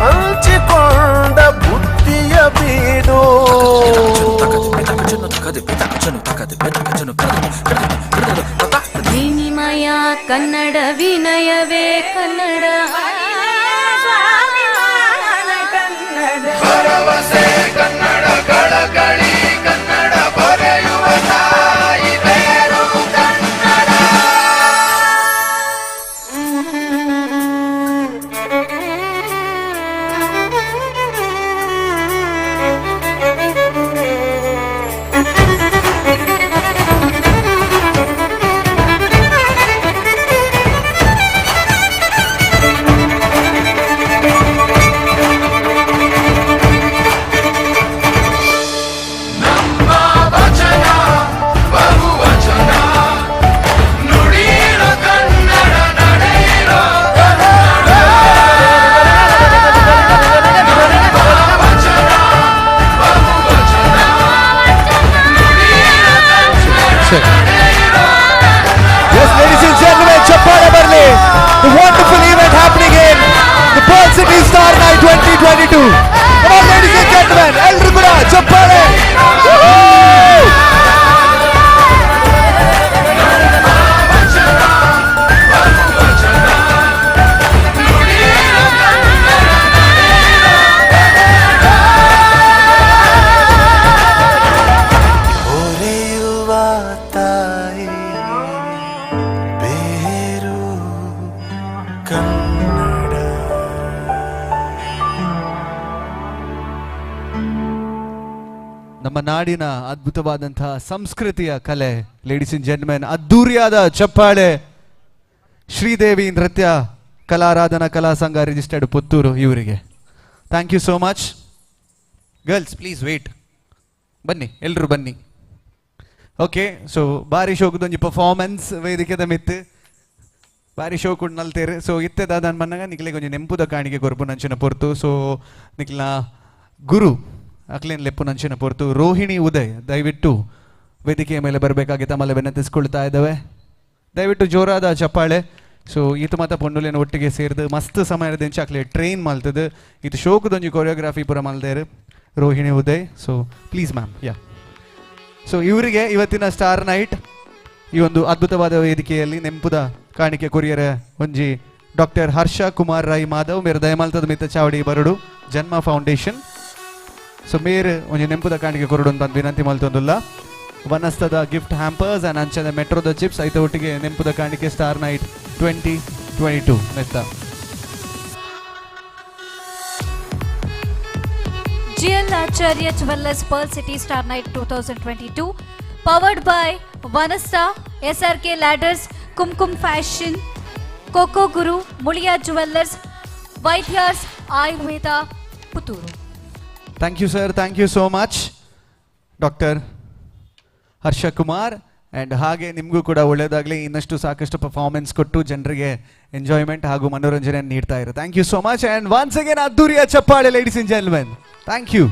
ಹಂಚಿಕೊಂಡ ಬುದ್ಧಿಯ ಬೀಡು ವಿನಿಮಯ ಕನ್ನಡ ವಿನಯವೇ ಕನ್ನಡ ಭರವಸೆ ಕನ್ನಡ ಕಳಕಳಿ ಕನ್ನಡ ಬರೆಯುವ ತಾಯಿ ಬೇರು ಕನ್ನಡ ನಾಡಿನ ಅದ್ಭುತವಾದಂತಹ ಸಂಸ್ಕೃತಿಯ ಕಲೆ. ಲೇಡೀಸ್ ಅಂಡ್ ಜೆಂಟ್ಲ್ಮೆನ್, ಅದ್ದೂರಿಯಾದ ಚಪ್ಪಾಳೆ ಶ್ರೀದೇವಿ ನೃತ್ಯ ಕಲಾರಾಧನಾ ಕಲಾ ಸಂಘ ರಿಜಿಸ್ಟರ್ಡ್ ಪುತ್ತೂರು ಇವರಿಗೆ. Thank you so much. Girls please wait, ಬನ್ನಿ ಎಲ್ಲರೂ ಬನ್ನಿ. ಓಕೆ, ಸೊ ಬಾರಿ ಶೋಕದೊಂದು ಪರ್ಫಾರ್ಮೆನ್ಸ್ ವೇದಿಕೆದ ಮಿತ್ತು ಬಾರಿ ಶೋ ಕೂಡ ನಲ್ತೇರು. ಸೊ ಇತ್ತೆದ ಅದನ್ನು ಬಂದಾಗ ನಿಕ್ಲೆ ಕೊಂಚ ನೆಂಪುದ ಕಾಣಿಕೆ ಕೊರ್ಪು ನಂಚಿನ ಪೊರ್ತು. ಸೊ ನಿಕ್ಲ ಗುರು ಅಕ್ಲೇನ್ ಲೆಪ್ಪು ನಂಚಿನ ಪೊರ್ತು ರೋಹಿಣಿ ಉದಯ್ ದಯವಿಟ್ಟು ವೇದಿಕೆಯ ಮೇಲೆ ಬರಬೇಕಾಗಿ ತಮ್ಮಲ್ಲಿ ವಿನಂತಿಸ್ಕೊಳ್ತಾ ಇದ್ದಾವೆ. ದಯವಿಟ್ಟು ಜೋರಾದ ಚಪ್ಪಾಳೆ. ಸೊ ಈತ ಮಾತ ಪೊಂಡುಲೇನು ಒಟ್ಟಿಗೆ ಸೇರಿದು ಮಸ್ತ್ ಸಮಯದಿಂದ ಅಕ್ಲೆ ಟ್ರೈನ್ ಮಲ್ತದ್ದು ಇದು ಶೋಕದೊಂದು ಕೊರಿಯೋಗ್ರಾಫಿ ಪೂರ ಮಲ್ದೇರು Rohini Uday. So please ma'am. Yeah, so ಇವರಿಗೆ ಇವತ್ತಿನ ಸ್ಟಾರ್ ನೈಟ್ ಈ ಒಂದು ಅದ್ಭುತವಾದ ವೇದಿಕೆಯಲ್ಲಿ ನೆಂಪುದ ಕಾಣಿಕೆ ಕೊರಿಯರ ಒಂಜಿ ಡಾಕ್ಟರ್ ಹರ್ಷ ಕುಮಾರ್ ರೈ ಮಾಧವ್ ಮೇರೆ ದಯಮಾಲ್ತದ ಮಿತ್ತ ಚಾವಡಿ ಬರಡು ಜನ್ಮ ಫೌಂಡೇಶನ್. ಸೊ ಮೇರೆ ಒಂಜಿ ನೆಂಪುದ ಕಾಣಿಕೆ ಕೊರಡು ಅಂತ ವಿನಂತಿ ಮಲ್ತೊಂದುಲ್ಲ. ವನಸ್ತದ ಗಿಫ್ಟ್ ಹ್ಯಾಂಪರ್ಸ್ ಆ್ಯಂಡ್ ಅಂಚದ ಮೆಟ್ರೋದ ಚಿಪ್ಸ್ ಐತ ಒಟ್ಟಿಗೆ ನೆಂಪುದ ಕಾಣಿಕೆ star night 2022 ಮೆತ್ತ. GL Acharya Jewellers Pearl City Star Night 2022 powered by Vanasta, SRK Ladders, Kumkum Fashion, Coco Guru, Mulia Jewellers, Vaidyas Ayurveda Putturu. Thank you sir, thank you so much Dr. Harsha Kumar. And ಹಾಗೆ ನಿಮಗೂ ಕೂಡ ಒಳ್ಳೆಯದಾಗಲಿ, ಇನ್ನಷ್ಟು ಸಾಕಷ್ಟು performance ಕೊಟ್ಟು ಜನರಿಗೆ enjoyment ಹಾಗೂ ಮನೋರಂಜನೆ ನೀಡ್ತಾ ಇರೋ. Thank you so much and once again ಅದ್ದೂರಿಯ ಚಪ್ಪಾಳೆ ladies and gentlemen. Thank you.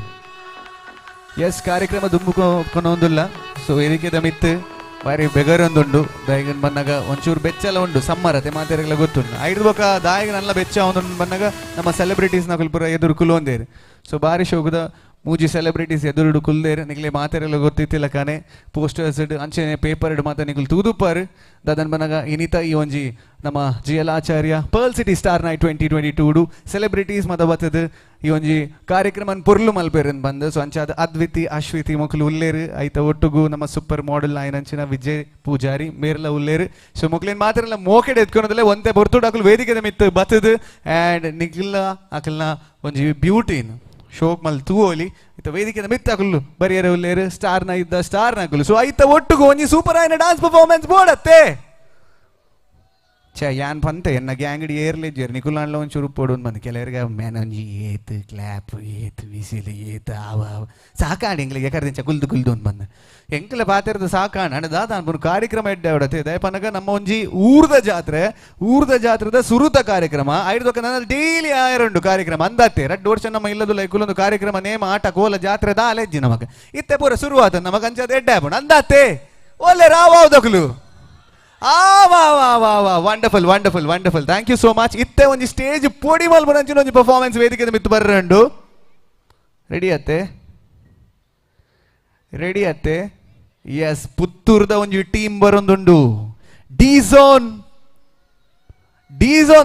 Yes, ಕಾರ್ಯಕ್ರಮ ದುಂಬುಕೊಂಡೊಂದಿಲ್ಲ. ಸೊ ವೇದಿಕೆದ ಮಿತ್ತು ಬಾರಿ ಬೆಗರೊಂದುಂಡು ದಾಯಿಗನ್ ಬಂದಾಗ ಒಂಚೂರು ಬೆಚ್ಚೆಲ್ಲ ಉಂಡು ಸಮ್ಮರತೆ ಮಾತೆರೆಲ್ಲ ಗೊತ್ತುಂಡು. ಐದು ಬೊಕ್ಕ ದಾಯಿಗೆ ನಲ್ಲ ಬೆಚ್ಚ ಒಂದೊಂದು ಬಂದಾಗ ನಮ್ಮ ಸೆಲೆಬ್ರಿಟೀಸ್ನ ಕುಲ್ಪುರ ಎದುರು ಕುಲೊಂದೇರು. ಸೊ ಬಾರಿ ಶೋಕದ ಮೂಜಿ ಸೆಲೆಬ್ರಿಟೀಸ್ ಎದುರುಡು ಕುಲ್ದೇರು ನಿಗಲೆ ಮಾತೆರೆಲ್ಲ ಗೊತ್ತಿತ್ತಿಲ್ಲ ಕಾನೆ ಪೋಸ್ಟರ್ಸ್ ಅಂಚೆನೆ ಪೇಪರ್ ಮಾತ ನಿಗಲು ತೂದುಪ್ಪಾರು ದಾದನ್ ಬನಾಗ ಇನಿತ ಈ ಒಂಜಿ ನಮ್ಮ GL Acharya pearl city star night 2022 celebrities ಮತ ಬತ್ತದ ಈ ಒಂಜಿ ಕಾರ್ಯಕ್ರಮನ್ ಪೊರ್ಲು ಮಲ್ಪೇರನ್ ಬಂದು. ಸೊ ಅಂಚಾದ ಅದ್ವಿತಿ ಅಶ್ವಿತಿ ಮೊಕ್ಲು ಉಲ್ಲೇರು ಐತ ಒಟ್ಟುಗು ನಮ್ಮ ಸೂಪರ್ ಮಾಡೆಲ್ ಆಯ್ನಂಚಿನ ವಿಜಯ್ ಪೂಜಾರಿ ಮೇರೆಲ್ಲ ಉಲ್ಲೇರು. ಸೊ ಮೊಕ್ಲೇನ್ ಮಾತೆರೆಲ್ಲ ಮೋಕೆಡ್ ಎತ್ಕೊಂಡದಲ್ಲೇ ಒಂದೇ ಬರ್ತುಡು ಅಕಲು ವೇದಿಕೆದ ಮಿತ್ತು ಬತ್ತದು. ಆ್ಯಂಡ್ ನಿಗಿಲ್ಲ ಅಕಲ್ನ ಒಂಜಿ ಬ್ಯೂಟಿನ್ ಶೋಕ್ ಮಲ್ ತೂಲಿ ಇತ್ತ ವೇದಿಕೆದ ಮಿತ್ತಾಕುಲ್ಲು ಬರಿಯರ ಉಲ್ಲೇರು ಸ್ಟಾರ್ನ ಇದ್ದ ಸ್ಟಾರ್ನಾಕುಲು. ಸೊ ಐತ ಒಟ್ಟುಗು ಒಂಜಿ ಸೂಪರ್ ಆಯ್ನ ಡಾನ್ಸ್ ಪರ್ಫಾರ್ಮೆನ್ಸ್ ಬೋಡತ್ತೆ ಛೇ ಯಾನ್ ಪಂತೆ ಎನ್ನ ಗ್ಯಾಂಗಡಿ ಏರ್ಲೇಜರ್ ನಿಕುಲಾನ್ಲ ಒಂಚೂರು ಪೋಡೋನ್ ಬಂದು ಕೆಲವರಿಗೆ ಮ್ಯಾನೊಂಜಿ ಏತ್ ಕ್ಲಾಪ್ ಏತ್ ವಿಸಿಲ್ ಏತ್ ಆವ ಸಾಕಾಣಿ ಎಂಗ್ಲಿಗೆ ಕರೆದಿಂಚ ಕುಲ್ದು ಕುಲ್ದು ಒಂದು ಬಂದು ಎಂಕ್ಲೆ ಪಾತಿರದ ಸಾಕಾಣ ಅಣ್ಣದಾದ ಅನ್ಬೋದು ಕಾರ್ಯಕ್ರಮ ಎಡ್ಡೆ ಹೊಡತ್ತೆ ದಯಪನಗ ನಮ್ಮ ಒಂಜಿ ಊರ್ದ ಜಾತ್ರೆದ ಸುರುತ ಕಾರ್ಯಕ್ರಮ ಐದೊಕ್ಕ ನನ್ನ ಡೈಲಿ ಆಯರುಂಡು ಕಾರ್ಯಕ್ರಮ ಅಂದತ್ತೆ 2 ವರ್ಷ ನಮ್ಮ ಇಲ್ಲದು ಲೈಕುಲೊಂದು ಕಾರ್ಯಕ್ರಮ ನೇಮ ಆಟ ಕೋಲ ಜಾತ್ರೆ ದಾಲೆಜ್ಜಿ ನಮಗ ಇತ್ತೆ ಪೂರ ಶುರುವಾತ ನಮಗ ಅಂಚದ ಎಡ್ಡೆ ಹಾಪುಂಡು ಅಂದತ್ತೆ ಒಳ್ಳೆ ರಾವಾವ್ದಕ್ಲು wonderful wonderful wonderful. Thank you so much. ಇತ್ತೆ ಒಂಜಿ ಸ್ಟೇಜ್ ಪೋಡಿ ಮಲ್ಪುನಂಚಿನ ಒಂಜಿ ಪರ್ಫಾರ್ಮೆನ್ಸ್ ವೇದಿಕೆ ಮಿತ್ತು ಬರ್ರಂಡು ರೆಡಿ ಅತ್ತೆ. ಎಸ್, ಪುತ್ತೂರ್ದ ಒಂಜಿ ಟೀಮ್ ಬರೊಂದುಂಡು ಡಿ ಝೋನ್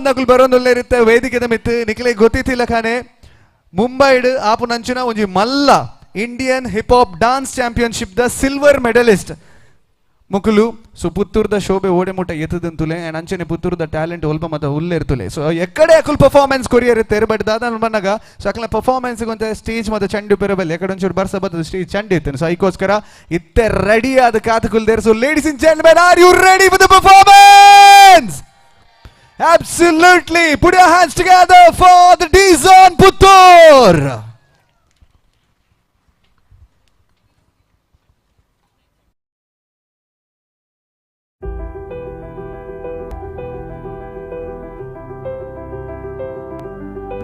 ನಕುಲು ಬರೊಂದುಲ್ಲ ಇರುತ್ತೆ ವೇದಿಕೆದ ಮಿತ್ತು ನಿಕ್ಲೆ ಗೊತ್ತಿತ್ತಿಲ್ಲ ಖಾನೆ ಮುಂಬೈಡ್ ಆಪುನಂಚಿನ ಒಂಜಿ ಮಲ್ಲ Indian hip hop dance championship ದ ಸಿಲ್ವರ್ ಮೆಡಲಿಸ್ಟ್ ಮುಕುಲು. ಸೊ ಪುತ್ತೂರ್ದ ಶೋಭೆ ಓಡೆ ಮುಟ್ಟ ಎತ್ತದಂತುಲೆ ಆ್ಯಂಡ್ ಅಂಚನೆ ಪುತ್ತೂರ್ದ ಟ್ಯಾಲೆಂಟ್ ಒಲ್ಪ ಮತ ಉಲ್ಲೇರ್ತುಲೆ. ಸೊ ಎಕ್ಕಡೆ ಅಕುಲ್ ಪರ್ಫಾರ್ಮೆನ್ಸ್ ಕೊರಿಯರಿತ್ತೇರು ಬಟ್ ದಾದನ್ ಬಂದಾಗ ಸೊ ಅಕಲ ಪರ್ಫಾರ್ಮೆನ್ಸ್ ಗೊಂತ ಸ್ಟೇಜ್ ಮತ್ತು ಚಂಡು ಪೆರಬಲ್ಲಿ ಎಕಡೆ ಒಂಚೂರು ಬರ್ಸ ಬರ್ತದೆ ಸ್ಟೇಜ್ ಚಂಡು ಇತ್ತೇನೆ. ಸೊ ಅದಕ್ಕೋಸ್ಕರ ಇತ್ತೆ ರೆಡಿ ಆದ ಕಾತುಕುಲ್ದೇರು. So ladies and gentlemen, are you ready for the performance? Absolutely. Put your hands together for the D-Zone Puttur.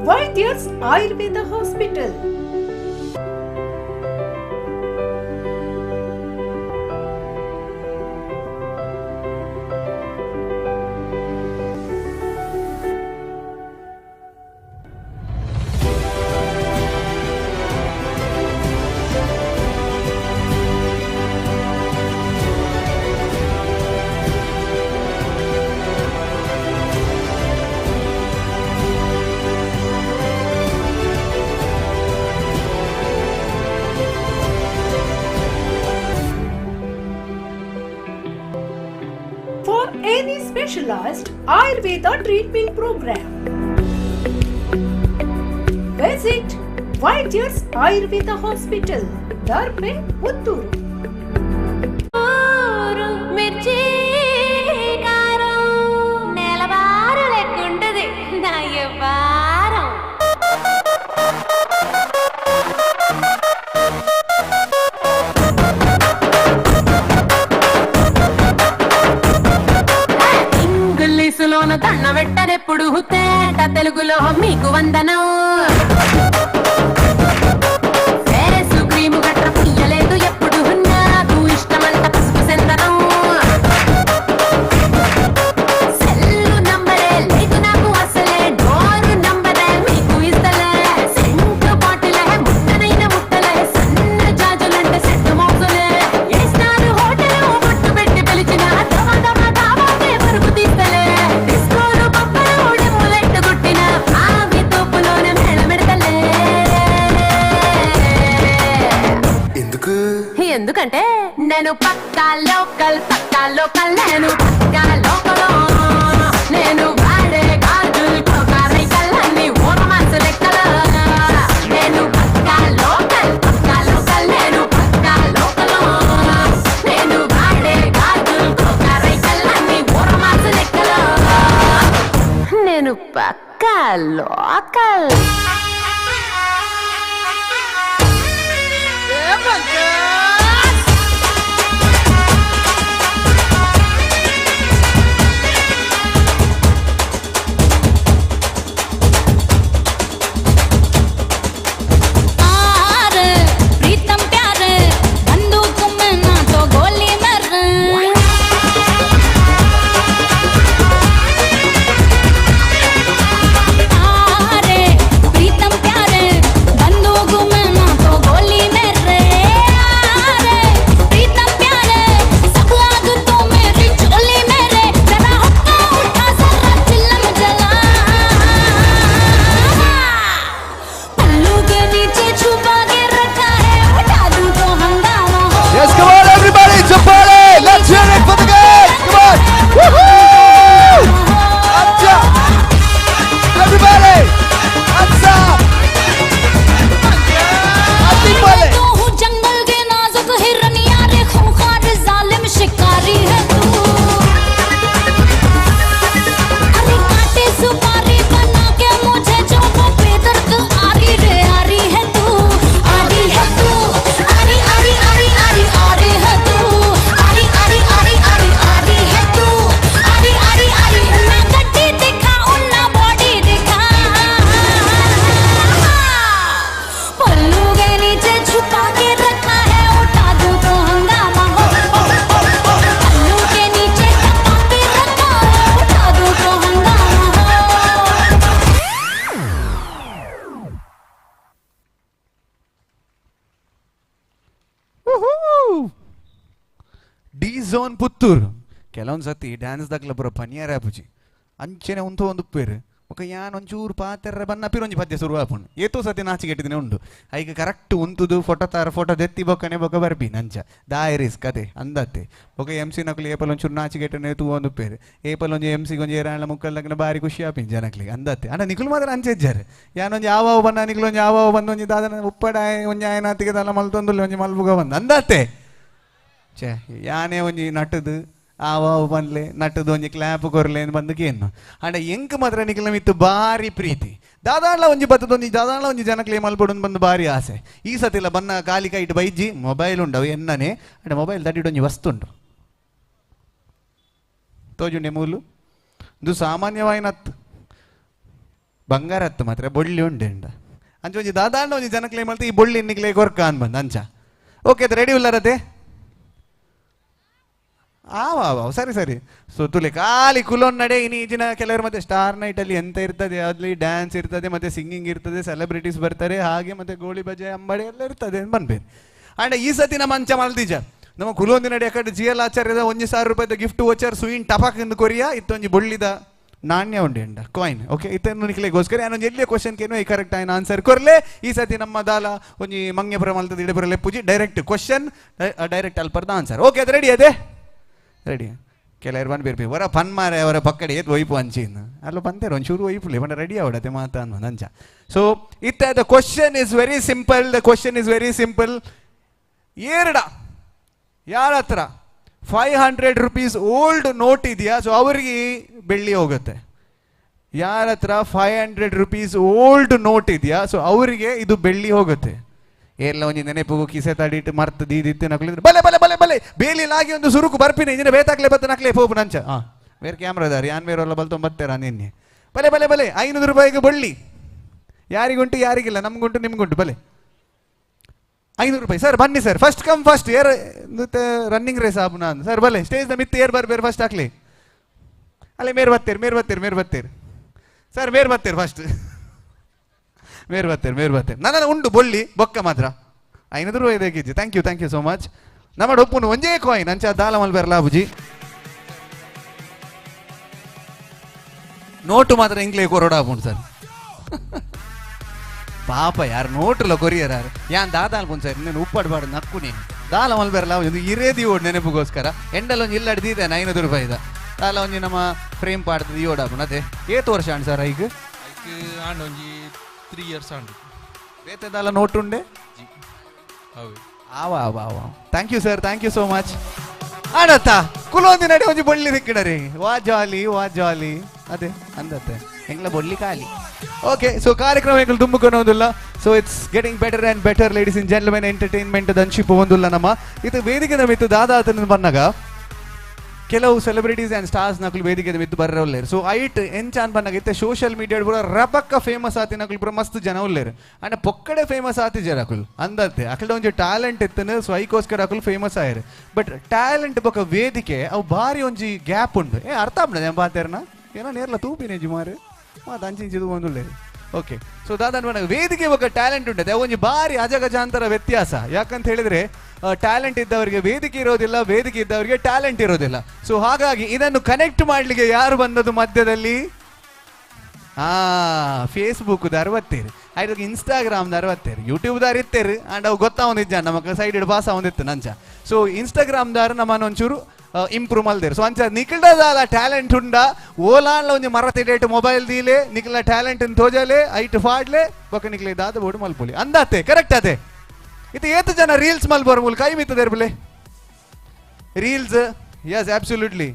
Vaidyas Ayurveda Hospital. Any specialized Ayurveda treatment program, visit Vaidyas Ayurveda Hospital, Mandar print Puttur. మిర్చి కారం నెలవారు లెక్కుంటది నా వారం. ఇంగ్లీషులోన దండ పెట్టనెప్పుడు తేట తెలుగులో మీకు వందనం. Face cream గట్ర పుయ్యలేదు ఎప్పుడు నాకు ఇష్టమంట పసుపు సెందనం. సెల్లు నంబరే లేదు నాకు అసలే డోరు నంబరే మీకు ఇస్తలే. సెంటు బాటిలే ముట్టనైన ముట్టలే సన్న జాజులంటే సెట్టు మోసులే. ఏస్తారు హోటల్ బొట్టు పెట్టి పిలిచిన దమ దమ దావాకే పరుపు తీస్తలే. డిస్కోలు పప్పలు డెమ్ములెట్టు కొట్టిన ఆవి తోపులోనే మేళమెడతలే. ఎందుకంటే నేను పక్కా లోకల్ నేను పక్కా లోకల్. నేను వాడే గాజులు కోకారైకల్లన్నీ ఓరమాస లెక్కల. నేను పక్కా లోకల్ నేను పక్కా లోకల్. నేను వాడే గాజులు కోకారైకల్లన్నీ ఓరమాస లెక్కల. నేను పక్కా local. Yes, come on everybody, jump on it. Let's hear it for the game. Come on. Woohoo! Acha. Everybody. Acha. Ati pale. तू हूँ जंगल के नाजुक हिरन यारे खूंखार जालिम शिकारी है तू. अरे काटे सुपारी बना के मुझे जो वो बेदर्द आरी रे आरी है तू. आरी है तू. आरी आरी आरी आरी आरी है तू. आरी आरी आरी आरी आरी है तू. आरी आरी आरी ना गड्डी दिखा उन्ना बॉडी दिखा. पल्लू के नीचे छुपा के रखा है उठा दूं तो हंगामा हो. पल्लू के नीचे छुपा के रखा है उठा दूं तो हंगामा ಡಿ ಝೋನ್ ಪುತ್ತೂರು ಕೆಲವೊಂದು ಸತಿ ಡ್ಯಾನ್ಸ್ ದಾಗ್ಲ ಬರೋ ಪನಿಯಾರ ಆಪುಜಿ ಅಂಚೆನೆ ಒಂದು ಪೇರು ఒక యాన్ ಒಂಚೂರು ಪಾತೆರ್ರೆ ಬನ್ನ ಪಿರೊಂಜಿ ಪದ್ಯ ಶುರು ಆಪುಂಡು ಏತೋ ಸತಿ ನಾಚಿಗೆಟ್ಟಿದ್ದೇನೆ ಉಂಡು ಐಗೆ ಕರೆಕ್ಟ್ ಉಂತುದು ಫೋಟೋ ದೆತ್ತಿ ಬೊಕ್ಕನೆ ಬೊಕ್ಕ ಬರ್ಬಿ ನಂಚ ದಾಯರಿಸ್ ಕತೆ ಅಂದತ್ತೆ ಬೊಕ್ಕ ಎಮ್ ಸಿ ನಕ್ಲಿ ಏಪಲ್ ಒಂಚೂರು ನಾಚಿಗೆಟ್ಟನೆ ತೂ ಒಂದು ಪೇರು ಏಪಲ್ ಒಂಜಿ ಎಮ್ ಸಿ ಗೊಂಜಿ ಏರಾಳ ಮುಕ್ಕಲ್ನಕ್ನ ಬಾರಿ ಖುಷಿ ಆಪಿನ್ ಜನಕ್ಲಿಗೆ ಅಂದತ್ತೆ ಅಣ್ಣ ನಿಖುಲ್ ಮಾತ್ರ ಅಂಚೆಜ್ಜಾರೆ ಯಾನೊಂಜಿ ಆವಾವ ಬನ್ನ ನಿಖುಲೊಂಜಿ ಆವಾವ ಬಂದು ಒಂಜಿ ದಾದನ ಉಪ್ಪಡಾಯ ಒಂಜಿ ಆಯನಾತಿಗೆ ತಲ ಮಲ್ತೊಂದುಲ್ಲೆ ಒಂಜಿ ಮಲ್ಬುಗ ಬಂದು ಅಂದತ್ತೆ ಛೇ ಯಾನೇ ಒಂಜಿ ನಟದು ಆವಾವು ಬಂದ್ಲೆ ನಟ್ಟದು ಒಂಜಿ ಕ್ಲಾಪ್ ಕೊರ್ಲೆ ಬಂದಕ್ಕೆ ಏನು ಅಂಡ ಎಂಕ್ ಮಾತ್ರ ನಿಖಿಲ ಮಿತ್ತು ಭಾರಿ ಪ್ರೀತಿ ದಾದಾಳ ಒಂಜಿ ಬತ್ತದೊಂಜಿ ದಾದಾಳ ಒಂಜಿ ಜನಕ್ಲೆ ಮಲ್ಪಡೊಂದು ಬಂದು ಭಾರಿ ಆಸೆ ಈ ಸತಿಲ್ಲ ಬನ್ನ ಕಾಲಿ ಕೈಟ್ ಬೈಜಿ ಮೊಬೈಲ್ ಉಂಡವು ಎನ್ನನೆ ಅಂಡ ಮೊಬೈಲ್ ತಟ್ಟಿಡೊಂಜಿ ವಸ್ತು ಉಂಡು ತೋಜುಂಡೆ ಮೂಲು ಇದು ಸಾಮಾನ್ಯವಾಯಿನತ್ತು ಬಂಗಾರತ್ತು ಮಾತ್ರ ಬೊಳ್ಳಿ ಉಂಡೆ ಅಂಡ ಅಂಚ ಒಂಜಿ ದಾದಾಳ ಒಂಜಿ ಜನಕ್ಲೆ ಮಲ್ತ ಈ ಬೊಳ್ಳಿ ನಿಕ್ಲೆ ಕೊರ್ಕ ಅನ್ ಬಂದು ಅಂಚ ಓಕೆ ಅದು ರೆಡಿ ಉಲ್ಲರತೆ ಸರಿ ಸರಿ ಸೊ ತುಲೆ ಖಾಲಿ ಕುಲೋನ್ ನಡೆ ಈಜಿನ ಕೆಲವರು ಮತ್ತೆ ಸ್ಟಾರ್ ನೈಟ್ ಅಲ್ಲಿ ಎಂತ ಇರ್ತದೆ ಅಲ್ಲಿ ಡ್ಯಾನ್ಸ್ ಇರ್ತದೆ ಮತ್ತೆ ಸಿಂಗಿಂಗ್ ಇರ್ತದೆ ಸೆಲೆಬ್ರಿಟೀಸ್ ಬರ್ತಾರೆ ಹಾಗೆ ಮತ್ತೆ ಗೋಳಿ ಬಜೆ ಅಂಬಡಿ ಎಲ್ಲ ಇರ್ತದೆ ಬಂದ್ಬೇರೆ ಅಂಡ್ ಈ ಸತಿ ನಮ್ಮ ಅಂಚ ಮಲ್ತಿಜ ನಮ್ಮ ಕುಲೋಂದಿ ನಡೆ ಅಕಡೆ GL ಆಚಾರ್ಯದ 1,000 ರೂಪಾಯಿದ ಗಿಫ್ಟ್ ವೋಚರ್ ಸುಯಿನ್ ಟಪಾಕ್ ಎಂದು ಕೊರಿಯಾ ಇತ್ತೊಂಜಿ ಬೊಳ್ಳಿದ ನಾಣ್ಯ ಉಂಡೆ ಅಂಡ ಕಾಯಿನ್ ಓಕೆ ಇತ್ತನ್ನು ನಿಕ್ಲೆಗೋಸ್ಕರ ನಾನು ಎಲ್ಲಿಯ ಕ್ವಶನ್ ಕೇನು ಈ ಕರೆಕ್ಟ್ ಆಯ್ನ ಆನ್ಸರ್ ಕೊರ್ಲೆ ಈ ಸತಿ ನಮ್ಮ ದಾಲ ಒಂಜಿ ಮಂಗ್ಯಪುರ ಮಲ್ತದ ಇಡಪುರ ಲೆಪ್ಪುಜಿ ಡೈರೆಕ್ಟ್ ಕ್ವಶನ್ ಡೈರೆಕ್ಟ್ ಅಲ್ಪರ್ದ ಆನ್ಸರ್ ಓಕೆ ಅದು ರೆಡಿ ಅದೇ ರೆಡಿ ಕೆಲವರು ಬಂದು ಬೇರೆ ಹೊರ ಪನ್ ಮಾರೆ ಅವರ ಪಕ್ಕಡೆ ಏತ್ ಒಯ್ಪು ಅಂಚಿನ ಅಲ್ಲ ಬಂತೇರು ಒಂಚೂರು ಒಯ್ಪುಲಿ ಬಂದ ರೆಡಿ ಅವಡತ್ತೆ ಮಾತಾ ಅನ್ನೋದು ಅಂಚ so the question is very simple ಎರಡ ಯಾರ ಹತ್ರ 500 rupees ಓಲ್ಡ್ ನೋಟ್ ಇದೆಯಾ, ಸೊ ಅವರಿಗೆ ಬೆಳ್ಳಿ ಹೋಗುತ್ತೆ. ಯಾರ ಹತ್ರ 500 rupees ಓಲ್ಡ್ ನೋಟ್ ಇದೆಯಾ, ಸೊ ಅವರಿಗೆ ಇದು ಬೆಳ್ಳಿ ಹೋಗುತ್ತೆ. ಎಲ್ಲ ಒಂಜಿ ನೆನಪು ಕಿಸೆ ತಡಿಟ್ಟು ಮರ್ತು ದೀದಿತ್ತು ನಕ್ಲಿದ್ರೆ ಬಲೆ ಬಲೆ ಬಲೆ ಬಲೆ ಬೇಲಿಲಾಗಿ ಒಂದು ಸುರುಕು ಬರ್ಪಿನಿ ಇಂಜಿನ ಬೇತಾಕ್ಲೆ ಬತ್ತ ನಕ್ಲೆ ಪೋಪು ನಂಚ ಬೇರೆ ಕ್ಯಾಮ್ರಾದಾರಿ ಯಾನ್ ಬೇರೆಲ್ಲ ಬಲ್ತೊಂಬತ್ತೇರ ನಿನ್ನೆ ಬಲೆ ಬಲೆ ಬಲೆ 500 ರೂಪಾಯಿಗೆ ಬಳ್ಳಿ ಯಾರಿಗುಂಟು ಯಾರಿಗಿಲ್ಲ, ನಮ್ಗುಂಟು ನಿಮ್ಗುಂಟು. ಬಲೆ 500 ರೂಪಾಯಿ ಸರ್, ಬನ್ನಿ ಸರ್, ಫಸ್ಟ್ ಕಮ್ ಫಸ್ಟ್ ಏರ್ ರನ್ನಿಂಗ್ ರೇಸ್ ಆಪು ನಾನು ಸರ್. ಬಲೆ ಸ್ಟೇಜ್ನ ಮಿತ್ತು ಏರ್ ಬರ್ಬೇರು ಫಸ್ಟ್ ಹಾಕ್ಲಿ ಅಲ್ಲೇ ಮೇರ್ ಬತ್ತೇರು ಸರ್, ಮೇರ್ ಬತ್ತೇರು ಫಸ್ಟ್ ಮೇರ್ ಬತ್ತೇರು ನನ್ನ ಉಂಡು ಬೊಳ್ಳಿ ಬೊಕ್ಕ ಮಾತ್ರ 500 ರೂಪಾಯಿ ದೇಗಿಜ್ಜಿ. Thank you so much. ನಮ್ಮ ಒಪ್ಪುನು ಒಂಜೇ ಕಾಯಿನ್ ಅಂಚ ದಾಲ ಮಲ್ಬೇರಲ್ಲ ಬುಜಿ ನೋಟು ಮಾತ್ರ ಇಂಗ್ಲೇ ಕೊರೋಡಾಪುಂಡು ಸರ್. ಪಾಪ ಯಾರು ನೋಟುಲ ಕೊರಿಯರ್ ಯಾರು ಯಾನ್ ದಾದಾಲ್ ಪುನ್ ಸರ್, ನೀನು ಉಪ್ಪಾಡ್ಬಾರ್ದು ನಕ್ಕು ನೀನು ದಾಲ ಮಲ್ಬೇರಲ್ಲ ಒಂದು ಇರೇದಿ ಓಡ್ ನೆನಪುಗೋಸ್ಕರ ಎಂಡಲ್ಲ ಒಂದು ಇಲ್ಲಡ್ದಿದೆ 500 ರೂಪಾಯಿದ ದಾಲ ಒಂಜಿ ನಮ್ಮ ಫ್ರೇಮ್ ಪಾಡ್ತದೆ ಈ ಓಡಾಪುನ್ ಅದೇ ಏತು ವರ್ಷ ಆಂಡ್ ಸರ್ ಈಗ ಆಂಡ್ ಒಂಜಿ 3 years ಆಂಡ್ ಬೇತೆದಲ್ಲ ನೋಟುಂಡೆ ಆವಾ ಆವಾ ಆವಾ. Thank you sir, thank you so much. ಆಡತ್ತಾ ಕುಲೋಂದಿ ನಡೆ ಒಂಜಿ ಬೊಳ್ಳಿ ದಿಕ್ಕಿಡರಿ ವಾ ಜಾಲಿ ಅದೇ ಅಂದತ್ತೆ ಎಂಗ್ಲ ಬೊಳ್ಳಿ ಖಾಲಿ. ಓಕೆ, ಸೊ ಕಾರ್ಯಕ್ರಮಗಳು ತುಂಬುಕೊನೋದಿಲ್ಲ. So it's getting better and better ladies and gentlemen entertainment ದಂಚಿಪ್ಪು ಒಂದಿಲ್ಲ ನಮ್ಮ ಇದು ವೇದಿಕೆ ಮಿತ್ತು ದಾದಾತನ ಬಂದಾಗ ಕೆಲವು ಸೆಲೆಬ್ರಿಟೀಸ್ ಆ್ಯಂಡ್ ಸ್ಟಾರ್ಸ್ ನಕಲು ವೇದಿಕೆ ಮಿತ್ತು ಬರ್ರವ್ಲೇರು. ಸೊ ಐಟ್ ಎಂಚಾನ್ ಬಂದಾಗ ಇತ್ತೆ ಸೋಷಿಯಲ್ ಮೀಡಿಯಾ ಪೂರ ರಬಕ್ಕ ಫೇಮಸ್ ಆತಿ ನಕಲು ಪೂರ ಮಸ್ತ್ ಜನ ಉಲ್ಲೇರು ಅಂಡ್ ಪೊಕ್ಕಡೆ ಫೇಮಸ್ ಆತಿ ಜರ ಅಕುಲ್ ಅಂದತ್ತೆ ಅಕಲ್ಡ ಒಂಜಿ ಟ್ಯಾಲೆಂಟ್ ಇತ್ತನು. ಸೊ ಐಕೋಸ್ಕರ ಅಕುಲ್ ಫೇಮಸ್ ಆಯ್ರು. ಬಟ್ ಟ್ಯಾಲೆಂಟ್ ಬೊಕ್ಕ ವೇದಿಕೆ ಅವು ಭಾರಿ ಒಂಜಿ ಗ್ಯಾಪ್ ಉಂಡು. ಅರ್ಥ ಆಗ್ಬಿಡ ನಾನು ಬಾತೇರ್ನ ಏನೋ ನೇರ್ಲ ತೂಪಿನೇ ಜುಮಾರು ಮಾತು ಅಂಚಿಂಚಿದು ಒಂದುಳ್ಳೇರು. ಓಕೆ, ಸೊ ದಾದಾ ವೇದಿಕೆ ಬೊಕ್ಕ ಟ್ಯಾಲೆಂಟ್ ಉಂಟದೆ ಒಂಜಿ ಭಾರಿ ಅಜಗಜಾಂತರ ವ್ಯತ್ಯಾಸ. ಯಾಕಂತ ಹೇಳಿದ್ರೆ ಟ್ಯಾಲೆಂಟ್ ಇದ್ದವರಿಗೆ ವೇದಿಕೆ ಇರೋದಿಲ್ಲ, ವೇದಿಕೆ ಇದ್ದವರಿಗೆ ಟ್ಯಾಲೆಂಟ್ ಇರೋದಿಲ್ಲ. ಸೊ ಹಾಗಾಗಿ ಇದನ್ನು ಕನೆಕ್ಟ್ ಮಾಡ್ಲಿಕ್ಕೆ ಯಾರು ಬಂದದ್ದು ಮಧ್ಯದಲ್ಲಿ? ಫೇಸ್ಬುಕ್ ಅರವತ್ತೇರು ಆಯ್ತು, ಇನ್ಸ್ಟಾಗ್ರಾಮ್ದ ಅರವತ್ತೇರು, ಯೂಟ್ಯೂಬ್ದಾರ ಇತ್ತೇರು ಅಂಡ್ ಅವು ಗೊತ್ತಾವಂದಿಜ್ಜ ನಮಕ್ ಸೈಡ್ ಪಾಸ್ ಆವಂದಿತ್ತು ನಂಚ. ಸೊ ಇನ್ಸ್ಟಾಗ್ರಾಮ್ದಾರ ನಮ್ಮನ್ನು ಒಂಚೂರು ಇಂಪ್ರೂವ್ ಮಲ್ದೇರು. ಸೊ ಅಂಚ ನಿಖಿಲ್ದಾಲ ಟ್ಯಾಲೆಂಟ್ ಉಂಡ ಓಲಾನ್ಲ ಒಂಜಿ ಮರ ತಿಡೇಟ್ ಮೊಬೈಲ್ ದೀಲೆ ನಿಖಿಲ ಟ್ಯಾಲೆಂಟ್ ತೋಜಲೆ ಐಟ್ ಫಾಡ್ಲೆ ಬೊಕ್ಕ ನಿಖಿಲ ದಾದ ಬೋಡು ಮಲ್ಪೊಲಿ ಅಂದತ್ತೆ ಕರೆಕ್ಟ್ ಅದೇ. ಇದು ಏತು ಜನ ರೀಲ್ಸ್ ಮಲ್ಬೋರ್ ಮೂಲ ಕೈ ಮಿತ್ತದೇರ್ ಬಿಲೆ ರೀಲ್ಸ್ ಯಸ್ ಅಬ್ಸಲ್ಯೂಟ್ಲಿ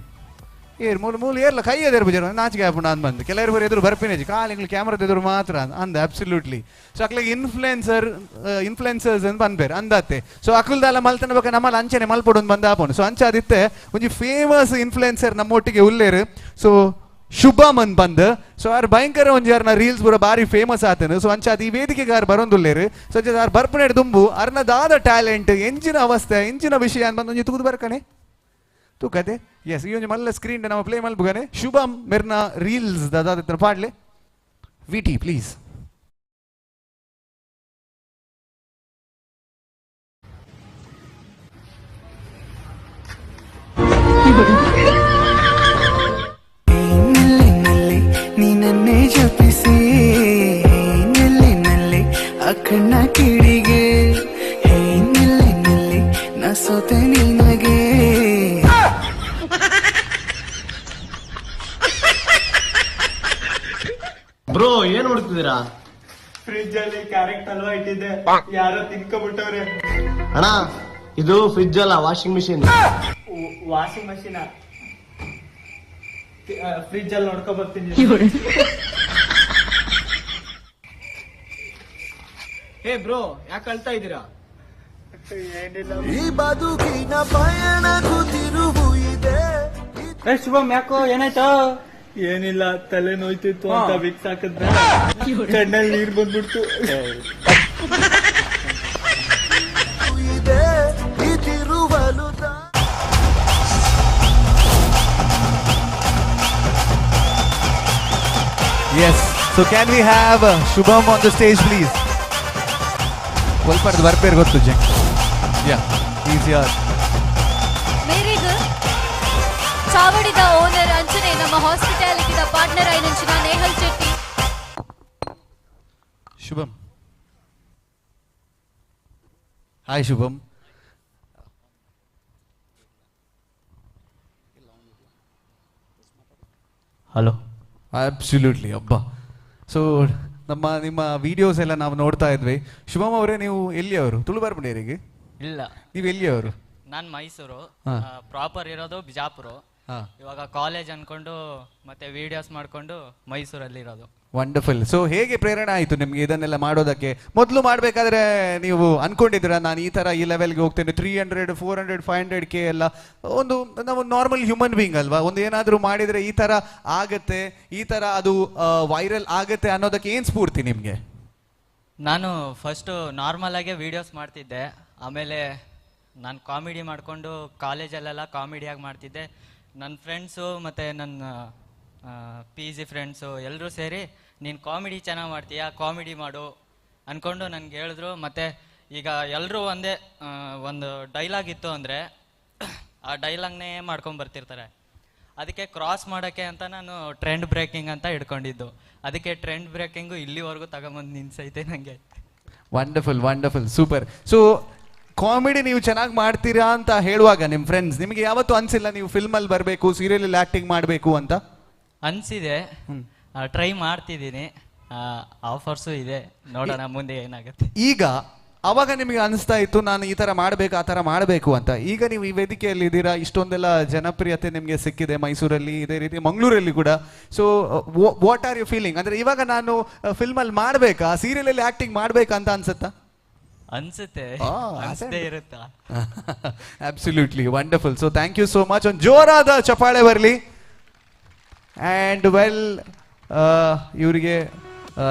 ಏರ್ ಮೂಲ ಏರ್ಲ ಕೈ ಎದೇರು ಬುಜಾರ ನಾಚಿಕೆ ಆಪುಂಡು ಅಂದ್ ಬಂದು ಕೆಲವರು ಬರೋ ಎದುರು ಬರ್ಪಿನೇಜಿ ಕಾಲಿಂಗ್ಲಿ ಕ್ಯಾಮ್ರಾ ಎದುರು ಮಾತ್ರ ಅಂದ ಅಬ್ಸಲ್ಯೂಟ್ಲಿ. ಸೊ ಅಕ್ಲಿಗೆ ಇನ್ಫ್ಲುಯೆನ್ಸರ್ಸ್ ಅಂತ ಬಂದ್ಬೇರು ಅಂದತ್ತೆ. ಸೊ ಅಕುಲ್ದಾಲ ಮಲ್ತನ ಬೇಕಾ ನಮ್ಮಲ್ಲಿ ಅಂಚನೆ ಮಲ್ಪೊಡು ಬಂದ ಆಪುಂಡು. ಸೊ ಅಂಚ ಅದಿತ್ತೆ ಒಂಜಿ ಫೇಮಸ್ ಇನ್ಫ್ಲುಯೆನ್ಸರ್ ನಮ್ಮೊಟ್ಟಿಗೆ ಉಲ್ಲೇರು. ಸೊ ಶುಭಮ್ ಅಂತ ಬಂದು ಸೊ ಅವ್ರು ಭಯಂಕರ ಒಂಜಿ ಯಾರನ್ನ ರೀಲ್ಸ್ ಪೂರ ಬಾರಿ ಫೇಮಸ್ ಆತನು. ಸೊ ಅಂಚ ಅದು ಈ ವೇದಿಕೆಗೆ ಯಾರು ಬರೋದುಲ್ಲೇರು. ಸೊ ಅವ್ರು ಬರ್ಪಣೆಡ್ ದುಂಬು ಅರ್ನ ದಾದ ಟ್ಯಾಲೆಂಟ್ ಎಂಚಿನ ಅವಸ್ಥೆ ಎಂಚಿನ ವಿಷಯ ಅಂತ ಬಂದು ಒಂಜಿ ತೂದು ಬರ್ಕಣೆ ತೂಕತೆ. ಎಸ್ ಈ ಒಂಜಿ ಮಲ್ಲ ಸ್ಕ್ರೀನ್ ನಮ್ಮ ಪ್ಲೇ ಮಲ್ಪುಗನೆ ಶುಭಮ್ ಮೆರ್ನ ರೀಲ್ಸ್ ದಾದ ಪಾಡ್ಲೆ ವಿಟಿ ಪ್ಲೀಸ್. ನೀನನ್ನೇ ಜಪಿಸಿ ನೆಲ್ಲಿ ಅಕ್ಕಣ್ಣ ಕಿಡಿಗೆ ಹೇ ನೆಲ್ಲಿ ನ ಸೋತೆ ನಿನಗೆ. ಬ್ರೋ ಏನ್ ಮಾಡ್ತಿದ್ದೀರಾ? ಫ್ರಿಜ್ ಅಲ್ಲಿ ಕ್ಯಾರೆಟ್ ಹಲ್ವಾ ಇಟ್ಟಿದ್ದೆ, ಯಾರೋ ತಿನ್ಕೊಬಿಟ್ಟವ್ರೆ. ಅಣ್ಣ ಇದು ಫ್ರಿಜ್ ಅಲ್ಲ, washing machine. Washing machine fridge ಅಲ್ಲಿ ನೋಡ್ಕೊ ಬರ್ತೀನಿ. ಹೇ ಬ್ರೋ ಯಾಕೆ ಅಳ್ತಾ ಇದ್ದೀರಾ? ಈ ಬದುಕಿನ ಪಯಣಕ್ಕೂ ತಿರುವು ಇದೆ. ಶುಭಮ್ ಯಾಕೋ ಏನಾಯ್ತು? ಏನಿಲ್ಲ, ತಲೆ ನೋಯ್ತಿತ್ತು ಅಂತ ವಿಕ್ಸ್ ಹಾಕಿದ್ರೆ ಕಣ್ಣಲ್ಲಿ ನೀರ್ ಬಂದ್ಬಿಡ್ತು. ಈ ತಿರುವಲು Yes, so can we have Shubham on the stage please? ಸ್ವಲ್ಪ ಬರ್ಪೇರ್ ಗೊತ್ತು ಜಂಗ್. ಯಾ ಈಸ್ ಯಾರ್ ಮೇರಿಗ ಚಾವಡಿದ ಓನರ್ ಅಂಚನೆ ನಮ್ಮ ಹಾಸ್ಪಿಟಾಲಿಟಿದ ಪಾರ್ಟ್ನರ್ ಐನಂಚಿನ Nehal Chetty. Shubham hi Shubham. Hello. Absolutely ಅಬ್ಬಾ. ಸೊ ನಿಮ್ಮ ವಿಡಿಯೋಸ್ ಎಲ್ಲ ನಾವು ನೋಡ್ತಾ ಇದ್ವಿ. ಶುಭಮ್ ಅವರೇ ನೀವು ಎಲ್ಲಿ ಅವರು? ತುಳುಬಾರ್ಪುಣೇರಿಗೆ ಇಲ್ಲ. ನೀವು ಎಲ್ಲಿಯವರು? ನಾನು ಮೈಸೂರು, ಹಾ. ಪ್ರಾಪರ್ ಇರೋದು ಬಿಜಾಪುರ. ಹಾ. ಇವಾಗ ಕಾಲೇಜ್ ಅನ್ಕೊಂಡು ಮತ್ತೆ ವಿಡಿಯೋಸ್ ಮಾಡ್ಕೊಂಡು ಮೈಸೂರಲ್ಲಿ ಇರೋದು. ವಂಡರ್ಫುಲ್. ಸೊ ಹೇಗೆ ಪ್ರೇರಣೆ ಆಯಿತು ನಿಮ್ಗೆ ಇದನ್ನೆಲ್ಲ ಮಾಡೋದಕ್ಕೆ? ಮೊದಲು ಮಾಡಬೇಕಾದ್ರೆ ನೀವು ಅನ್ಕೊಂಡಿದ್ದೀರಾ ನಾನು ಈ ಲೆವೆಲ್ಗೆ ಹೋಗ್ತೇನೆ, 300, 400, 500K ಎಲ್ಲ ಒಂದು ನಾವು ನಾರ್ಮಲ್ ಹ್ಯೂಮನ್ ಬೀಯಿಂಗ್ ಅಲ್ವಾ, ಒಂದು ಏನಾದರೂ ಮಾಡಿದರೆ ಈ ಥರ ಆಗತ್ತೆ, ಈ ಥರ ಅದು ವೈರಲ್ ಆಗತ್ತೆ ಅನ್ನೋದಕ್ಕೆ ಏನು ಸ್ಫೂರ್ತಿ ನಿಮಗೆ? ನಾನು ಫಸ್ಟು ನಾರ್ಮಲ್ ಆಗೇ ವಿಡಿಯೋಸ್ ಮಾಡ್ತಿದ್ದೆ. ಆಮೇಲೆ ನಾನು ಕಾಮಿಡಿ ಮಾಡಿಕೊಂಡು ಕಾಲೇಜಲ್ಲೆಲ್ಲ ಕಾಮಿಡಿಯಾಗಿ ಮಾಡ್ತಿದ್ದೆ. ನನ್ನ ಫ್ರೆಂಡ್ಸು ಮತ್ತು ನನ್ನ PG ಫ್ರೆಂಡ್ಸು ಎಲ್ಲರೂ ಸೇರಿ ನೀನು ಕಾಮಿಡಿ ಚೆನ್ನಾಗಿ ಮಾಡ್ತೀಯ, ಕಾಮಿಡಿ ಮಾಡು ಅಂದ್ಕೊಂಡು ನನಗೆ ಹೇಳಿದ್ರು. ಮತ್ತು ಈಗ ಎಲ್ಲರೂ ಒಂದೇ ಒಂದು ಡೈಲಾಗ್ ಇತ್ತು ಅಂದರೆ ಆ ಡೈಲಾಗ್ನೇ ಮಾಡ್ಕೊಂಡು ಬರ್ತಿರ್ತಾರೆ. ಅದಕ್ಕೆ ಕ್ರಾಸ್ ಮಾಡೋಕ್ಕೆ ಅಂತ ನಾನು ಟ್ರೆಂಡ್ ಬ್ರೇಕಿಂಗ್ ಅಂತ ಹಿಡ್ಕೊಂಡಿದ್ದು. ಅದಕ್ಕೆ ಟ್ರೆಂಡ್ ಬ್ರೇಕಿಂಗು ಇಲ್ಲಿವರೆಗೂ ತಗೊಂಬಂದು ನಿನ್ಸೈತೆ ನನಗೆ. Wonderful wonderful, super. So comedy ನೀವು ಚೆನ್ನಾಗಿ ಮಾಡ್ತೀರಾ ಅಂತ ಹೇಳುವಾಗ ನಿಮ್ಮ ಫ್ರೆಂಡ್ಸ್ ನಿಮಗೆ ಯಾವತ್ತೂ ಅನಿಸಿಲ್ಲ ನೀವು ಫಿಲ್ಮಲ್ಲಿ ಬರಬೇಕು, ಸೀರಿಯಲಲ್ಲಿ ಆ್ಯಕ್ಟಿಂಗ್ ಮಾಡಬೇಕು ಅಂತ? ಅನಿಸಿದೆ, ಟ್ರೈ ಮಾಡ್ತಿದ್ದೀನಿ, ಆಫರ್ಸು ಇದೆ, ನೋಡೋಣ ಮುಂದೆ ಏನಾಗುತ್ತೆ. ಈಗ ಅವಾಗ ನಿಮಗೆ ಅನಿಸ್ತಾ ಇತ್ತು ನಾನು ಈ ಥರ ಮಾಡಬೇಕು, ಆ ಥರ ಮಾಡಬೇಕು ಅಂತ. ಈಗ ನೀವು ಈ ವೇದಿಕೆಯಲ್ಲಿ ಇದ್ದೀರಾ, ಇಷ್ಟೊಂದೆಲ್ಲ ಜನಪ್ರಿಯತೆ ನಿಮಗೆ ಸಿಕ್ಕಿದೆ ಮೈಸೂರಲ್ಲಿ, ಇದೇ ರೀತಿ ಮಂಗಳೂರಲ್ಲಿ ಕೂಡ. So what are you feeling? ಅಂದರೆ ಇವಾಗ ನಾನು ಫಿಲ್ಮಲ್ಲಿ ಮಾಡಬೇಕಾ, ಸೀರಿಯಲಲ್ಲಿ ಆ್ಯಕ್ಟಿಂಗ್ ಮಾಡಬೇಕಾ ಅಂತ ಅನ್ಸುತ್ತಾ? ಅನ್ಸುತ್ತೆ, ಅನ್ಸದೇ ಇರುತ್ತಾ? Absolutely wonderful. So thank you so much. ಒಂದು ಜೋರಾದ ಚಪ್ಪಾಳೆ ಬರಲಿ. ಆ್ಯಂಡ್ ವೆಲ್, ಇವರಿಗೆ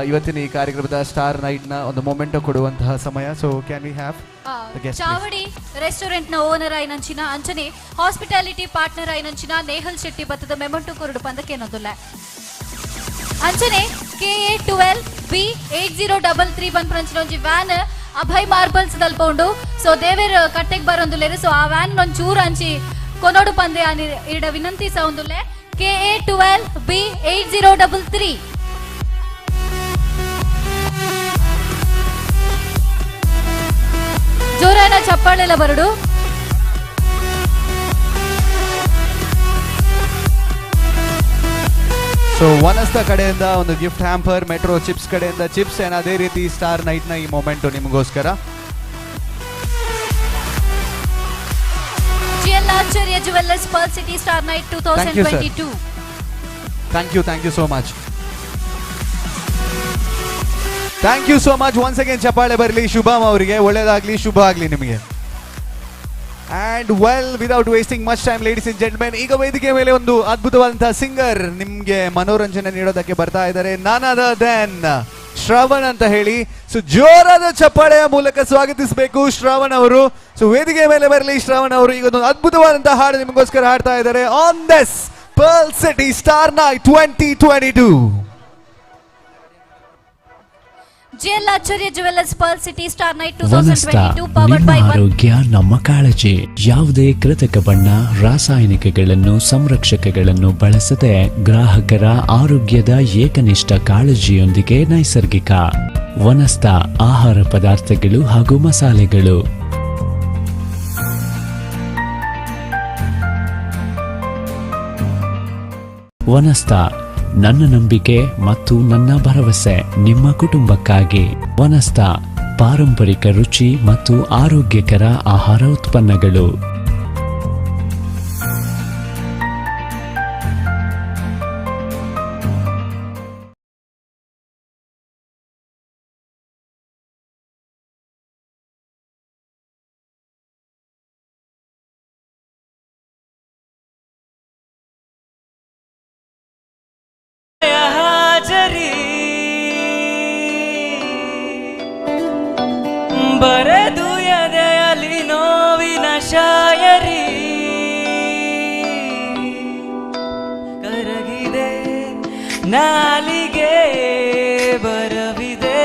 ಇವತ್ತಿನ ಈ ಕಾರ್ಯಕ್ರಮದ ಸ್ಟಾರ್ ನೈಟ್ನ ಒಂದು ಮೊಮೆಂಟೋ ಕೊಡುವಂತಹ ಸಮಯ. So can we have Chavadi restaurant ನ ಓನರ್ ಆಯ್ನಂಚಿನ ಅಂಚನೆ ಹಾಸ್ಪಿಟಾಲಿಟಿ ಪಾರ್ಟ್ನರ್ ಆಯ್ನಂಚಿನ ನೇಹಲ್ ಶೆಟ್ಟಿ ಬತ್ತದ ಮೆಮೊಂಟೋ ಕೊರಡು ಪಂದಕ್ಕೆ ಏನೊಂದುಲ್ಲ ಅಂಚನೆ KA12B8033 ಬಂದ್ಪಂಚಿನೊಂಜಿ ವ್ಯಾನ್ ಅಭಯ್ ಮಾರ್ಬಲ್ಸ್ ದಲ್ಪುಂಡು. ಸೊ ದೇವೇರ್ ಕಟ್ಟೆಗೆ ಬರೊಂದುಲ್ಲೇರು. ಸೊ ಆ ವ್ಯಾನ್ ಒಂಚೂರು ಅಂಚಿ ಕೊನೋಡು ಪಂದೆ ಇಡ ವಿನಂತಿ ಸೌಂದುಲ್ಲೆ. KA12B8033 ಜೋರಾನ ಚಪ್ಪಾಳೆಲ್ಲ ಬರಡು. ಸೊ ವನಸ್ತ ಕಡೆಯಿಂದ ಒಂದು ಗಿಫ್ಟ್ ಹ್ಯಾಂಪರ್, ಮೆಟ್ರೋ ಚಿಪ್ಸ್ ಕಡೆಯಿಂದ ಚಿಪ್ಸ್, ಏನ್ ಅದೇ ರೀತಿ ಸ್ಟಾರ್ ನೈಟ್ ನ ಈ ಮೊಮೆಂಟ್ ನಿಮಗೋಸ್ಕರ. GL Acharya jewellers pearl city star night 2022. Thank you so much. Thank you so much. Once again ಚಪ್ಪಾಳೆ ಬರಲಿ ಶುಭಮ್ ಅವರಿಗೆ, ಒಳ್ಳೇದಾಗ್ಲಿ, ಶುಭ ಆಗ್ಲಿ ನಿಮಗೆ. And well, without wasting much time, ladies and gentlemen, ಈಗ ವೇದಿಕೆ ಮೇಲೆ ಒಂದು ಅದ್ಭುತವಾದಂತಹ ಸಿಂಗರ್ ನಿಮ್ಗೆ ಮನೋರಂಜನೆ ನೀಡೋದಕ್ಕೆ ಬರ್ತಾ ಇದ್ದಾರೆ. none other than ಶ್ರವಣ್ ಅಂತ ಹೇಳಿ. ಸೊ ಜೋರಾದ ಚಪ್ಪಾಳೆಯ ಮೂಲಕ ಸ್ವಾಗತಿಸಬೇಕು ಶ್ರವಣ್ ಅವರು. ಸೊ ವೇದಿಕೆ ಮೇಲೆ ಬರಲಿ ಶ್ರವಣ್ ಅವರು. ಈಗ ಒಂದು ಅದ್ಭುತವಾದಂತಹ ಹಾಡು ನಿಮಗೋಸ್ಕರ ಹಾಡ್ತಾ ಇದ್ದಾರೆ on this pearl city star night 2022. GL Acharya jewellers pearl city star night 2022 powered by ಆರೋಗ್ಯ ನಮ್ಮ ಕಾಳಜಿ. ಯಾವುದೇ ಕೃತಕ ಬಣ್ಣ, ರಾಸಾಯನಿಕಗಳನ್ನು, ಸಂರಕ್ಷಕಗಳನ್ನು ಬಳಸದೆ ಗ್ರಾಹಕರ ಆರೋಗ್ಯದ ಏಕನಿಷ್ಠ ಕಾಳಜಿಯೊಂದಿಗೆ ನೈಸರ್ಗಿಕ ವನಸ್ಥ ಆಹಾರ ಪದಾರ್ಥಗಳು ಹಾಗೂ ಮಸಾಲೆಗಳು. ವನಸ್ಥ ನನ್ನ ನಂಬಿಕೆ ಮತ್ತು ನನ್ನ ಭರವಸೆ ನಿಮ್ಮ ಕುಟುಂಬಕ್ಕಾಗಿ. ವನಸ್ಥ ಪಾರಂಪರಿಕ ರುಚಿ ಮತ್ತು ಆರೋಗ್ಯಕರ ಆಹಾರ ಉತ್ಪನ್ನಗಳು. ಬರೆದು ಎದೆಯಲ್ಲಿ ನೋವಿನ ಶಾಯರಿ ಕರಗಿದೆ ನಾಲಿಗೆ, ಬರವಿದೆ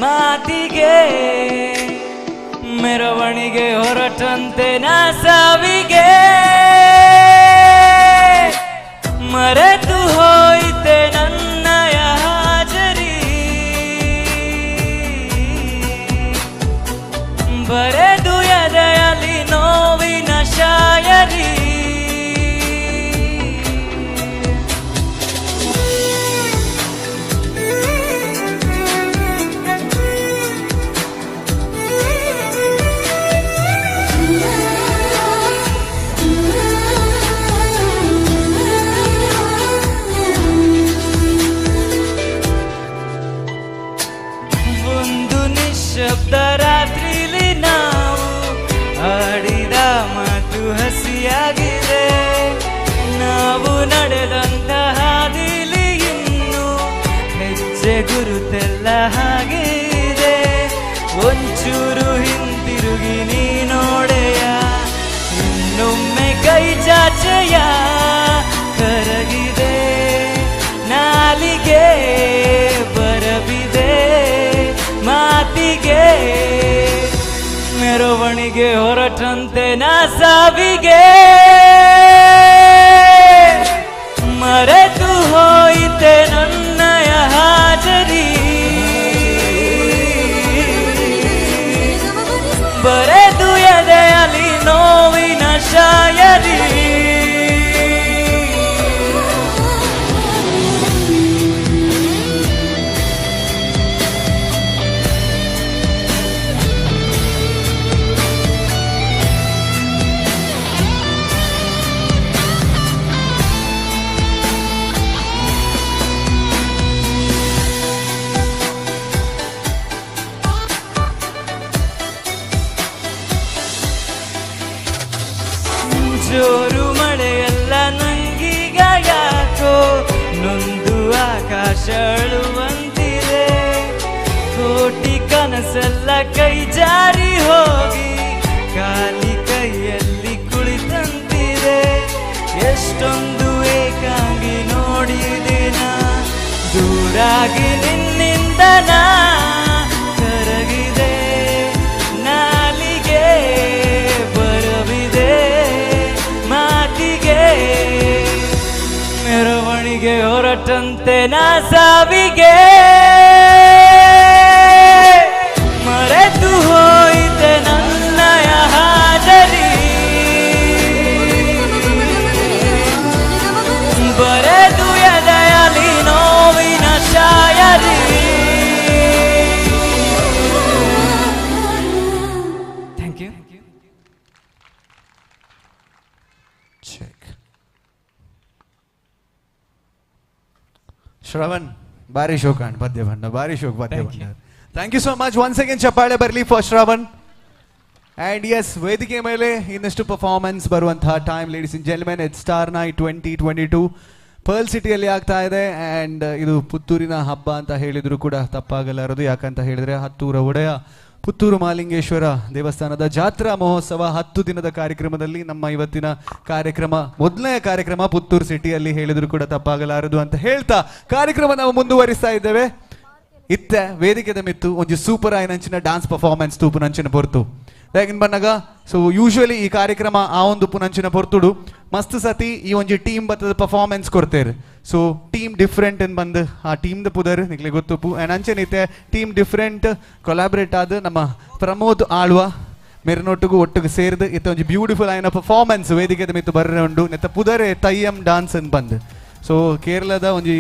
ಮಾತಿಗೆ, ಮೆರವಣಿಗೆ ಹೊರಟಂತೆ ನಾ ಸಾವಿಗೆ. ಮರೆತು ಹೋಯಿತೆ ನನ್ನಯ ಹಾಜರಿ, ಬರೆದು ಎದೆಯಲ್ಲಿ ನೋವಿನ ಶಾಯರಿ. ಖುಷಿಯಾಗಿದೆ ನಾವು ನಡೆದಂತ ಹಾದಿಲಿ ಇನ್ನು ಹೆಜ್ಜೆ ಗುರುತೆಲ್ಲ ಹಾಗೆ ಇದೆ ಒಂಚೂರು ಹಿಂತಿರುಗಿ ನೀ ನೋಡೆಯ ಇನ್ನೊಮ್ಮೆ ಕೈ ಚಾಚೆಯ ಕರಗಿದೆ ನಾಲಿಗೆ ಬರಬಿದೆ ಮಾತಿಗೆ ಮೆರವಣಿಗೆ ಹೊರಟಂತೆ ನಾ ಸಾವಿಗೆ ಮರೆತು ಹೋಯಿತೆ ನನ್ನಯ ಹಾಜರಿ ಬರೆದು ಎದೆಯಲ್ಲಿ ನೋವಿನ ಶಾಯರಿ ಜೋರು ಮಳೆಯೆಲ್ಲ ನಂಗೀಗ ಯಾಕೋ ನೊಂದು ಆಕಾಶ ಅಳುವಂತಿದೆ ಕೋಟಿ ಕನಸೆಲ್ಲ ಕೈ ಜಾರಿ ಹೋಗಿ ಖಾಲಿ ಕೈಯಲ್ಲಿ ಕುಳಿತಂತಿದೆ ಎಷ್ಟೊಂದು ಏಕಾಂಗಿ ನೋಡಿದಿನ ದೂರಾಗಿ ನಿನ್ನಿಂದ ನಾ ಕರಗಿದೆ ನಾಲಿಗೆ ಬರವಿದೆ ಮಾತಿಗೆ ಮೆರವಣಿಗೆ ಹೊರಟಂತೆ ನಾ ಸಾವಿಗೆ ಮರೆತು ಹೋಯಿತೆ ನನ್ನಯ ಹಾಜರಿ ಬರೆದು ಎದೆಯಲ್ಲಿ ನೋವಿನ ಶಾಯರಿ ಥ್ಯಾಂಕ್ ಯು ಶ್ರವಣ್ ಬಾರಿ ಶೋಕ್ ಅಂಡ್ ಪದ್ಯ ಬಣ್ಣ ಬಾರಿ ಶೋಕ್ ಪದ್ಯ ಬಣ್ಣ thank you so much once again ಚಪ್ಪಾಳೆ ಬರಲಿ ಫಾರ್ ಶ್ರವಣ್ ಅಂಡ್ ಎಸ್ ವೇದಿಕೆ ಮೇಲೆ ಇನ್ನಷ್ಟು ಪರ್ಫಾರ್ಮೆನ್ಸ್ ಬರುವಂತಹ time ladies and gentlemen it's star night 2022 pearl ಸಿಟಿಯಲ್ಲಿ ಆಗ್ತಾ ಇದೆ ಅಂಡ್ ಇದು ಪುತ್ತೂರಿನ ಹಬ್ಬ ಅಂತ ಹೇಳಿದ್ರು ಕೂಡ ತಪ್ಪಾಗಲಾರದು ಯಾಕಂತ ಹೇಳಿದ್ರೆ ಹತ್ತೂರ ಒಡೆಯ ಪುತ್ತೂರು ಮಹಾಲಿಂಗೇಶ್ವರ ದೇವಸ್ಥಾನದ ಜಾತ್ರಾ ಮಹೋತ್ಸವ 10 ದಿನದ ಕಾರ್ಯಕ್ರಮದಲ್ಲಿ ನಮ್ಮ ಇವತ್ತಿನ ಕಾರ್ಯಕ್ರಮ ಮೊದಲನೇ ಕಾರ್ಯಕ್ರಮ ಪುತ್ತೂರು ಸಿಟಿಯಲ್ಲಿ ಹೇಳಿದ್ರು ಕೂಡ ತಪ್ಪಾಗಲಾರದು ಅಂತ ಹೇಳ್ತಾ ಕಾರ್ಯಕ್ರಮ ನಾವು ಮುಂದುವರಿಸ್ತಾ ಇದ್ದೇವೆ ಇತ್ತೆ ವೇದಿಕೆದ ಮಿತ್ತು ಒಂಜಿ ಸೂಪರ್ ಆಯ್ನಂಚಿನ ಡಾನ್ಸ್ ಪರ್ಫಾರ್ಮೆನ್ಸ್ ತೂಪುನಂಚಿನ ಪೊರ್ತು ಯಾಕಿನ್ ಬನ್ನಗ ಸೊ ಯೂಶುವಲಿ ಈ ಕಾರ್ಯಕ್ರಮ ಆ ಒಂದು ಪುನಂಚಿನ ಪೊರ್ತುಡು ಮಸ್ತ್ ಸತಿ ಈ ಒಂಜಿ ಟೀಮ್ ಬತ್ತದ ಪರ್ಫಾರ್ಮೆನ್ಸ್ ಕೊಡ್ತೇರು ಸೊ ಟೀಮ್ ಡಿಫ್ರೆಂಟ್ ಎಂದು ಬಂದು ಆ ಟೀಮ್ದ ಪುದರ್ ನಿಕ್ಲೆ ಗೊತ್ತುಪ್ಪು ಆ್ಯಂಡ್ ಅಂಚೆನೈತೆ ಟೀಮ್ ಡಿಫ್ರೆಂಟ್ ಕೊಲಾಬ್ರೇಟ್ ಆದ ನಮ್ಮ ಪ್ರಮೋದ್ ಆಳ್ವ ಮೆರನೊಟ್ಟಿಗೂ ಒಟ್ಟಿಗೆ ಸೇರಿದು ಇತ್ತ ಒಂಜಿ ಬ್ಯೂಟಿಫುಲ್ ಆಯ್ನ ಪರ್ಫಾರ್ಮೆನ್ಸ್ ವೇದಿಕೆದ ಮಿತ್ತು ಬರ್ರೆ ಉಂಡು ನೆತ್ತ ಪುದರೆ ತಯ್ಯಂ ಡಾನ್ಸ್ ಅಂತ ಬಂದು ಸೊ ಕೇರಳದ ಒಂಜಿ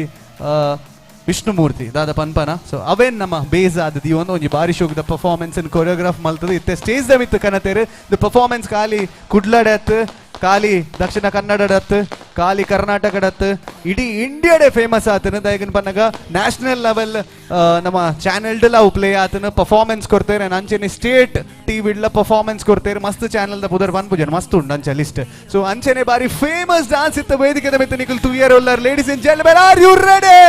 ವಿಷ್ಣುಮೂರ್ತಿ ದಾದ ಪನ್ಪನ ಸೊ ಅವೇನ್ ನಮ್ಮ ಬೇಸ್ ಆದದ್ದು ಈ ಒಂದು ಒಂಜಿ ಬಾರಿ ಶೋಕದ ಪರ್ಫಾರ್ಮೆನ್ಸ್ ಕೊರಿಯೋಗ್ರಾಫ್ ಮಲ್ತದ ಇತ್ತೆ ಸ್ಟೇಜ್ ದ ಮಿತ್ತು ಕನತೇರು ದ ಪರ್ಫಾರ್ಮೆನ್ಸ್ ಖಾಲಿ ಕುಡ್ಲಡತ್ ಖಾಲಿ ದಕ್ಷಿಣ ಕನ್ನಡಡತ್ ಖಾಲಿ ಕರ್ನಾಟಕಡತ್ ಇಡೀ ಇಂಡಿಯಾಡೆ ಫೇಮಸ್ ಆತನ ದಯಗನ್ ಪನ್ನಗ ನ್ಯಾಷನಲ್ ಲೆವೆಲ್ ನಮ್ಮ ಚಾನೆಲ್ಡೆಲ್ಲ ಅವು ಪ್ಲೇ ಆತನ ಪರ್ಫಾರ್ಮೆನ್ಸ್ ಕೊಡ್ತೇವೆ ಅಂಚೆನೆ ಸ್ಟೇಟ್ ಟಿವಿಡ್ಲ ಪರ್ಫಾರ್ಮೆನ್ಸ್ ಕೊಡ್ತೇವೆ ಮಸ್ತ್ ಚಾನೆಲ್ದ ಪುದರ್ ಪನ್ಪುಜನ್ ಮಸ್ತ್ ಉಂಡು ಅಂಚೆ ಲಿಸ್ಟ್ ಸೊ ಅಂಚೆನೆ ಬಾರಿ ಫೇಮಸ್ ಡಾನ್ಸ್ ಇತ್ತ ವೇದಿಕೆದ ಮಿತ್ತು Nikhil 2 year old ladies and gentlemen are you ready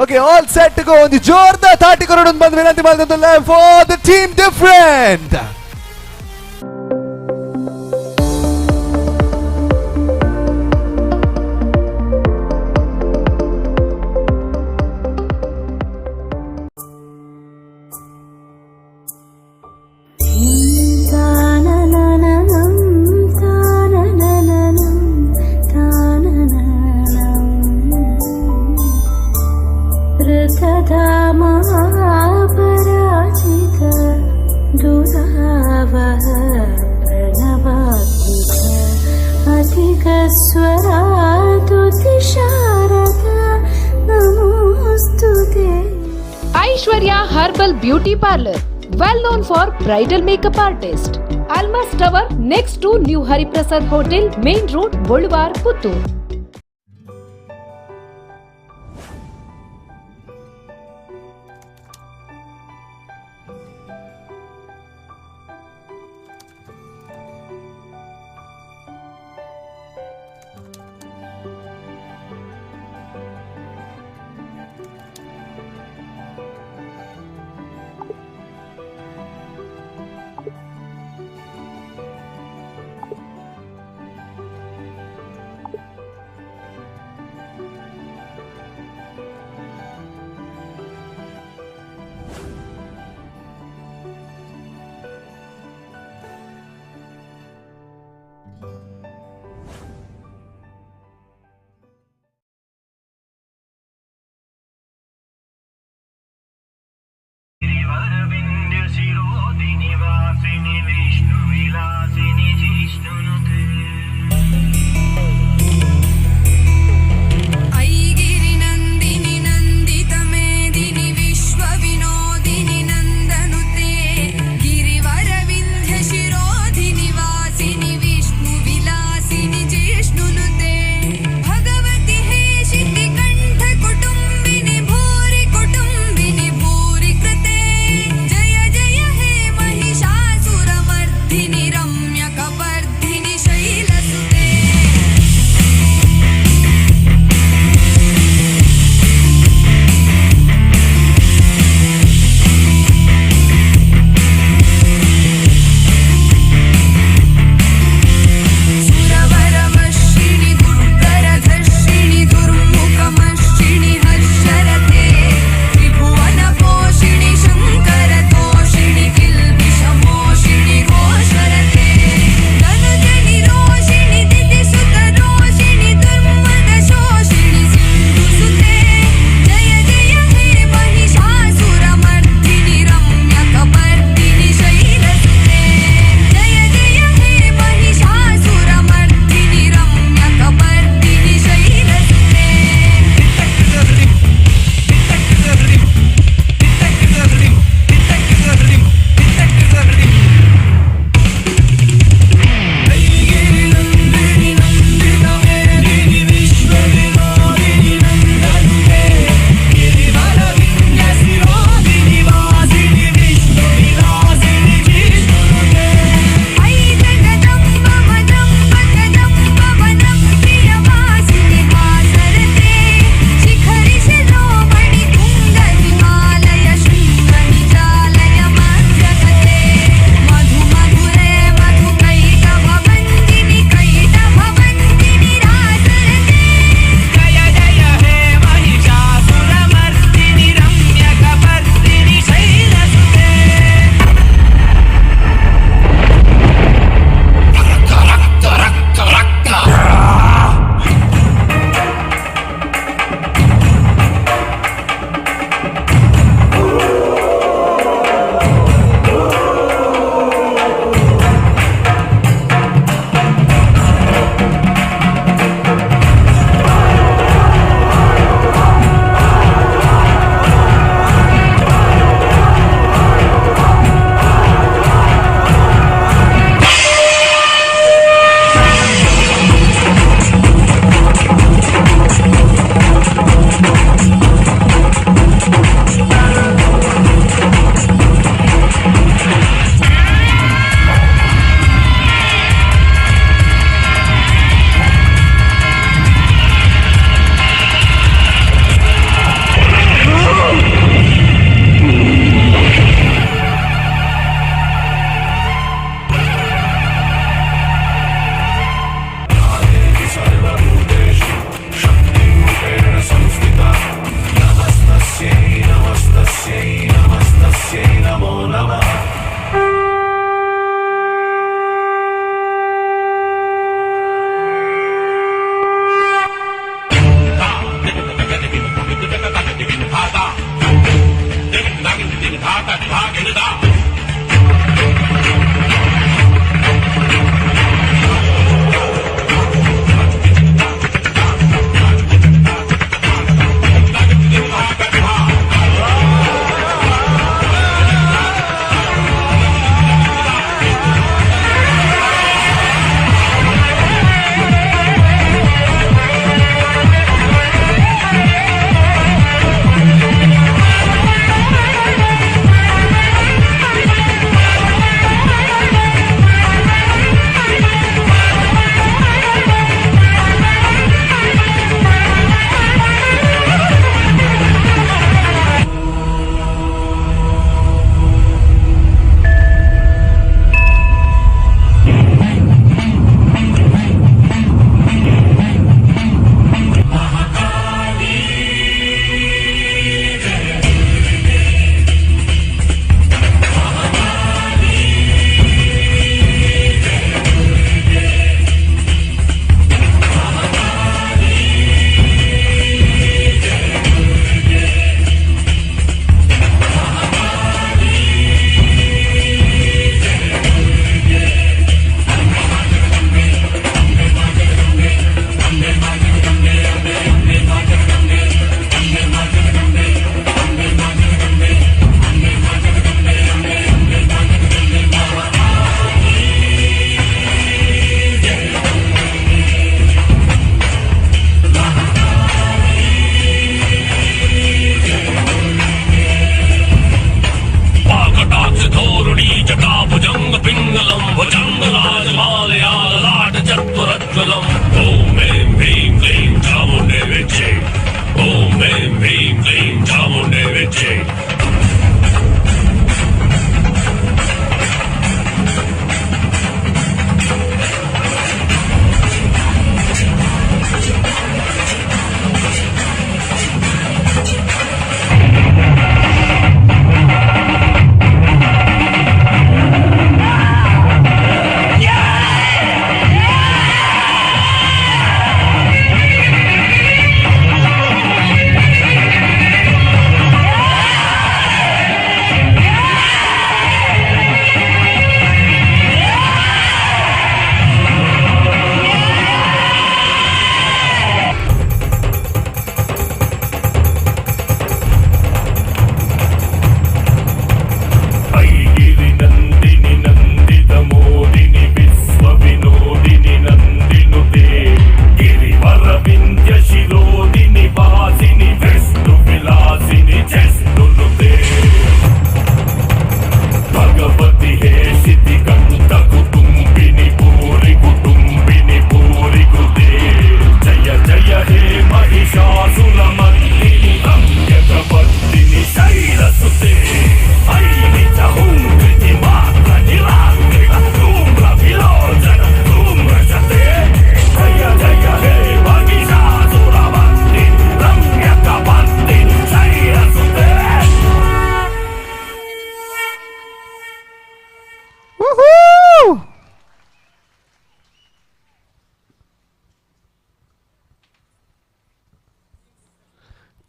okay all set go ಒಂದು ಜೋರ್ದ 30 crore ಬಂದು ವಿನಂತಿ ಮಾಡಿದ್ದು for the team different Aishwarya herbal beauty parlour, well known for bridal makeup artist. Almas Tower next to New Hariprasad Hotel, Main Road, Bolwar, Puttur.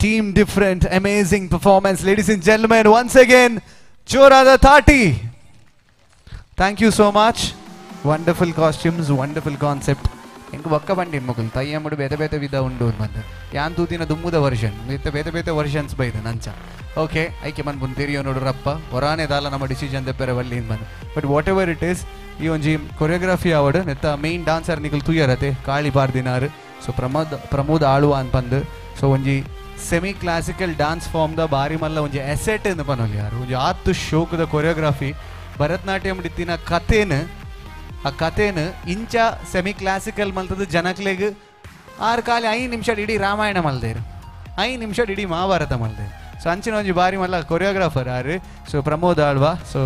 Team different, amazing performance. Ladies and gentlemen, once again, Jorada Thati. Thank you so much. Wonderful costumes, wonderful concept. Enku vakka bandi mokul tayyamudu beta beta vida undu mandu. Yan tootina dummuda version. Beta beta beta versions bayda nancha. Okay, aike man bun theriyo nodu rappa. Orane dala nama decision deppere valli man. But whatever it is, ಈ ಒಂಜಿ choreography ಆವಡ್ ನೆತ್ತ main dancer ನಿಕಲ್ ತುಯ್ಯರತೆ ಕಾಳಿ ಪಾರ್ದಿನಾರ್. So Pramod ಆಳುವ ಅನ್ಪಂದು. ಸೊ ಒಂಜಿ ಸೆಮಿ ಕ್ಲಾಸಿಕಲ್ ಡಾನ್ಸ್ ಫಾರ್ಮ್ ದ ಬಾರಿ ಮಲ್ಲ ಒಂಜಿ ಎಸೆಟ್ ಎಂದು ಪನೊಲಿ ಯಾರು ಒಂಜಿ ಆತ್ತು ಶೋಕದ ಕೊರಿಯೋಗ್ರಫಿ ಭರತನಾಟ್ಯಂ ಡಿತ್ತಿನ ಆ ಕಥೆನ ಇಂಚ ಸೆಮಿ ಕ್ಲಾಸಿಕಲ್ ಮಲ್ತದ ಜನಕ್ಲೆಗ್ 6 ಕಾಲಿ 5 ನಿಮಿಷ ಇಡೀ ರಾಮಾಯಣ ಮಲ್ದೇರು 5 ನಿಮಿಷ ಇಡೀ ಮಹಾಭಾರತ ಮಲ್ದೇರು. ಸೊ ಅಂಚಿನ ಒಂಜಿ ಬಾರಿ ಮಲ್ಲ ಕೊರಿಯೋಗ್ರಾಫರ್ ಆರು. ಸೊ ಪ್ರಮೋದ್ ಆಳ್ವಾ. ಸೊ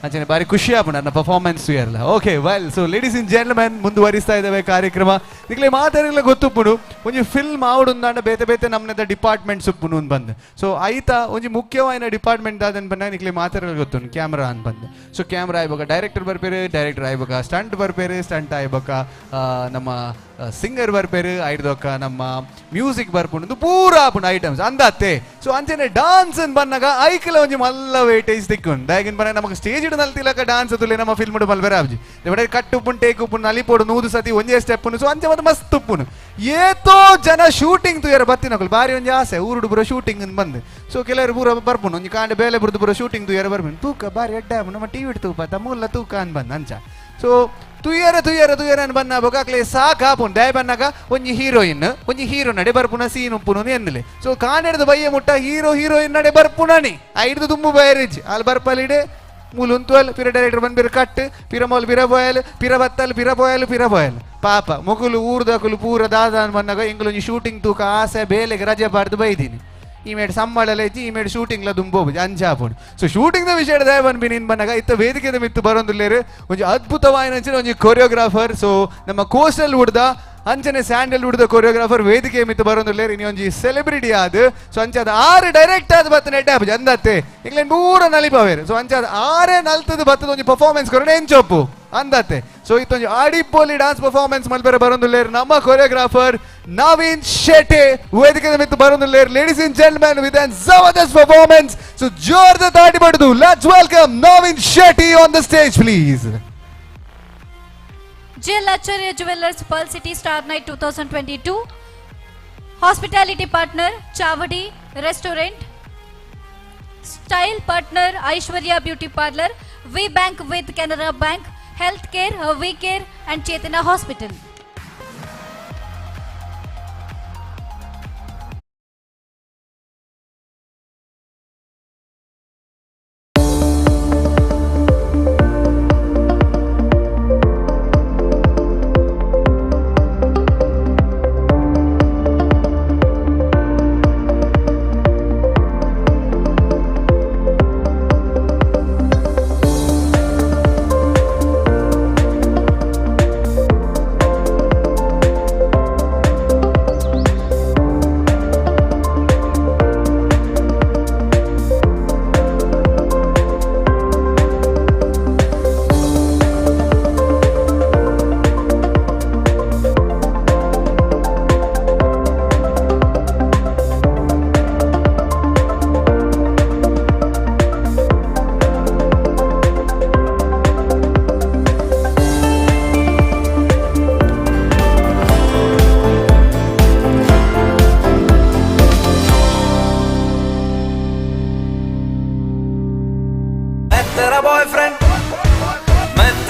ಅಂಚನೆ ಬಾರಿ ಖುಷಿ ಆಪುಂಡು ನನ್ನ ಪರ್ಫಾರ್ಮೆನ್ಸ್ ಇರಲ್ಲ. Okay well, so ladies and gentlemen ಮುಂದುವರಿಸ್ತಾ ಇದ್ದಾವೆ ಕಾರ್ಯಕ್ರಮ. ನಿಕ್ಲೆ ಮಾತಾಡಲ್ಲ ಗೊತ್ತುಪ್ಪುಡು ಒಂಜಿ ಫಿಲ್ಮ್ ಆವಡುಂದಾಂಡ ಬೇತೆ ಬೇತೆ ನಮ್ಮನೆದ ಡಿಪಾರ್ಟ್ಮೆಂಟ್ಸ್ ಉಪ್ಪುನು ಅಂತ ಬಂದು. ಸೊ ಐತ ಒಂಜಿ ಮುಖ್ಯವಾದ ಡಿಪಾರ್ಟ್ಮೆಂಟ್ ಆದನ್ ಬಂದ ನಿಕ್ಲೆ ಮಾತಾಡಲ್ಲ ಗೊತ್ತು ಕ್ಯಾಮ್ರಾ ಅಂತ ಬಂದು. ಸೊ ಕ್ಯಾಮ್ರಾ ಆಯ್ಬೇಕಾ ಡೈರೆಕ್ಟರ್ ಬರ್ಪೇರು, ಡೈರೆಕ್ಟರ್ ಆಯ್ಬೇಕಾ ಸ್ಟಂಟ್ ಬರ್ಪೇರು, ಸ್ಟಂಟ್ ಆಯ್ಬೇಕಾ ನಮ್ಮ ಸಿಂಗರ್ ಬರ್ಪೇರು, ಐಡ್ದೊಕ್ಕ ನಮ್ಮ ಮ್ಯೂಸಿಕ್ ಬರ್ಪುಂಡು ಪೂರ ಆಪುಂಡು ಐಟಮ್ಸ್ ಅಂದತ್ತೆ. ಸೊ ಅಂಚನೆ ಡಾನ್ಸ್ ಅಂತ ಬಂದಾಗ ಐಕಲ ಒಂಜಿ ಮಲ್ಲ ವೇಟೇಜ್ ತಿಕ್ಕೊಂಡು ದಯಗಿನ ಬನ್ನ ನಮಗೆ ಸ್ಟೇಜ್ ನಲ್ತಿಲಕ ಡಾನ್ಸ್ ತುಲೆ ನಮ್ಮ ಫಿಲ್ಮ್ ಮಲ್ಬೇರೆ ಆಬ್ಜಿ ದೇವಡೆ ಕಟ್ ಉಪ್ಪುನ್ ಟೇಕ್ ಉಪ್ಪುನ್ ನಲಿಪೋಡು 100 ಸತಿ ಒಂಜೇ ಸ್ಟೆಪ್ ಸೊ ಅಂಚೆ ಮತ್ತೆ ಮಸ್ತ್ ಉಪ್ಪುನು ಏತೋ ಜನ ಶೂಟಿಂಗ್ ತುಯರ ಬತ್ತಿನಕಲ್ ಬಾರಿ ಒಂಜಿ ಆಸೆ ಊರುಡು ಬುರ ಶೂಟಿಂಗ್ ಅಂತ ಬಂದು. ಸೊ ಕೆಲವರು ಪೂರ ಬರ್ಪುನು ಒಂಜಿ ಕಾಂಡೆ ಬೇಲೆ ಬುರ್ದು ಬುರ ಶೂಟಿಂಗ್ ತುಯರ ಬರ್ಪುನು ತೂಕ ಬಾರಿ ಎಡ್ಡ ನಮ್ಮ ಟಿವಿ ತೂಪ ತಮ್ಮಲ್ಲ ತೂಕ ಅಂತ ಬಂದು ಅಂಚ. ಸೊ ತುಯ್ಯರ ಅಂತ ಬನ್ನ ಬೊಕಾಕ್ಲೆ ಸಾಕು ಹಾಪುನ್ ದಯ ಬನ್ನಾಗ ಒಂಜಿ ಹೀರೋಯಿನ್ ಒಂಜಿ ಹೀರೋ ನಡೆ ಬರ್ಪುನ ಸೀನ್ ಉಪ್ಪುನು ಎನ್ನಲೆ. ಸೊ ಕಾಣೆಡ್ದು ಬಯ್ಯ ಮುಟ್ಟ ಹೀರೋಯಿನ್ ನಡೆ ಬರ್ಪುನನಿ ಐಡ್ದು ತುಂಬು ಬಯರಿಜ್ ಅಲ್ಲಿ ಬರ್ಪಲಿಡೆ ಮುಲುಂತುವಲ್ ಪಿರ ಡೈರೆಕ್ಟರ್ ಬಂದ್ ಪಿರ ಕಟ್ ಪಿರ ಮೊಲ್ ಪಿರ ಬೋಯಲ್ ಪಿರ ಬತ್ತಲ್ ಪಿರ ಬೋಯಲ್ ಪಾಪ ಮುಗುಲು ಊರ್ದಕುಲು ಪೂರ ದಾದಾನ್ ಬನ್ನಾಗ ಇಂಗ್ಲೊಂಜಿ ಶೂಟಿಂಗ್ ತೂಕ ಆಸೆ ಬೇಲೆಗೆ ರಜೆ ಬಾರ್ದು ಬೈದೀನಿ ಈ ಮೇಡ್ ಸಂಬಳ ಇಜ್ಜಿ he made ಶೂಟಿಂಗ್ಲ ದುಂಬೋಬು ಅಂಜಾಪುಂಡು. So shooting the ವಿಷಯದ ದಯ ಬಂದು ನೀನು ಬಂದಾಗ ಇತ್ತ ವೇದಿಕೆದ ಮಿತ್ತು ಬರೋದಿಲ್ಲೇರು ಒಂಜಿ ಅದ್ಭುತವಾಯಿನ ಒಂಜಿ ಕೊರಿಯೋಗ್ರಾಫರ್. ಸೊ ನಮ್ಮ ಕೋಸ್ಟಲ್ ಉಡ್ದ ಅಂಚನೆ ಸ್ಯಾಂಡಲ್ವುಡ್ ಕೊರಿಯೋಗ್ರಾಫರ್ ವೇದಿಕೆ ಮಿತ್ತು ಬರೋದಿಲ್ಲೇರು ಇನ್ನು ಒಂಜಿ ಸೆಲೆಬ್ರಿಟಿ ಆದ. ಸೊ ಅಂಚದ 6 ಡೈರೆಕ್ಟ್ ಆದ ಬತ್ತ ನೆಡ್ಡೆ ಆಪು ಅಂದತ್ತೆ ಇಂಗ್ಲೇನ್ ಪೂರ ನಲಿಪವೇರು. ಸೊ ಅಂಚದ 6 ನಲ್ತದ ಬತ್ತದ ಒಂಜಿ ಪರ್ಫಾರ್ಮೆನ್ಸ್ ಕೊರೋಣ ಎಂಚೊಪ್ಪು ಅಂದತ್ತೆ. ಸೊ ಇತ್ತೊಂಜಿ ಆಡಿಪೋಲಿ ಡಾನ್ಸ್ ಪರ್ಫಾರ್ಮೆನ್ಸ್ ಮಲ್ಪೆರೆ ಬರೋದಿಲ್ಲೇರು ನಮ್ಮ ಕೊರಿಯೋಗ್ರಾಫರ್ ನವೀನ್ ಶೆಟ್ಟಿ ವೇದಿಕೆ ಮಿತ್ತು ಬರೋದಿಲ್ಲೇರು. Ladies and gentlemen with an ಜಬರ್ದಸ್ತ್ ಪರ್ಫಾರ್ಮೆನ್ಸ್. ಸೊ ಜೋರ್ದ ತಾಡಿ ಬಡ್ದು let's welcome Naveen Shetty on the stage please. JL Acharya Jewelers Pearl City Star Night 2022. Hospitality partner Chavadi Restaurant. Style partner Aishwarya Beauty Parlor. We Bank with Canara Bank. Healthcare, We Care and Chetana Hospital.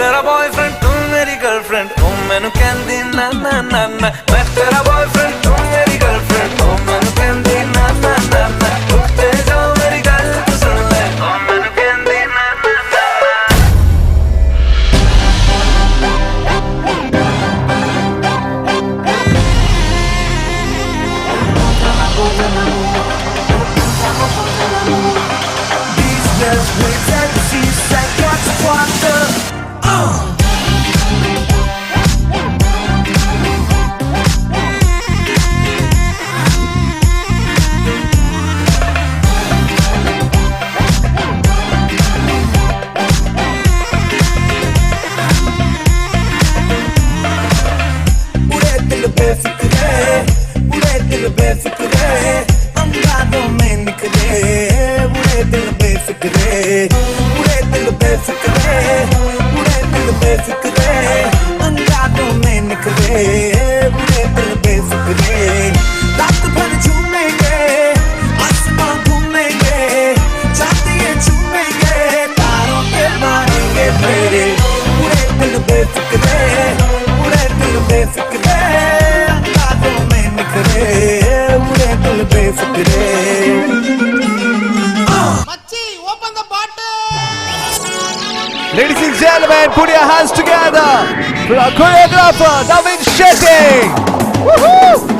तेरा boyfriend तुम मेरी girlfriend तुम मैनू कहंदी ना ना ना ना मैं तेरा बॉयफ्रेंड तुम मेरी गर्लफ्रेंड तुम मैनू कहंदी ना ना ना ना रुकते जाओ मेरी गल तू सुन ले तुम मैनू कहंदी ना ना These girls play sexy, like what's water. Befikre अंगा उड़े दिल बेफिक्रे रात भर झूमेंगे आसमां घूमेंगे चांदियां झूमेंगे तारों पे मारेंगे फेरे उड़े दिल बेफिक्रे उड़े दिल बेफिक्रे अंदाज़ों में निखरे उड़े दिल Befikre Ladies and gentlemen, put your hands together for our choreographer, Navin Shetty. Woohoo!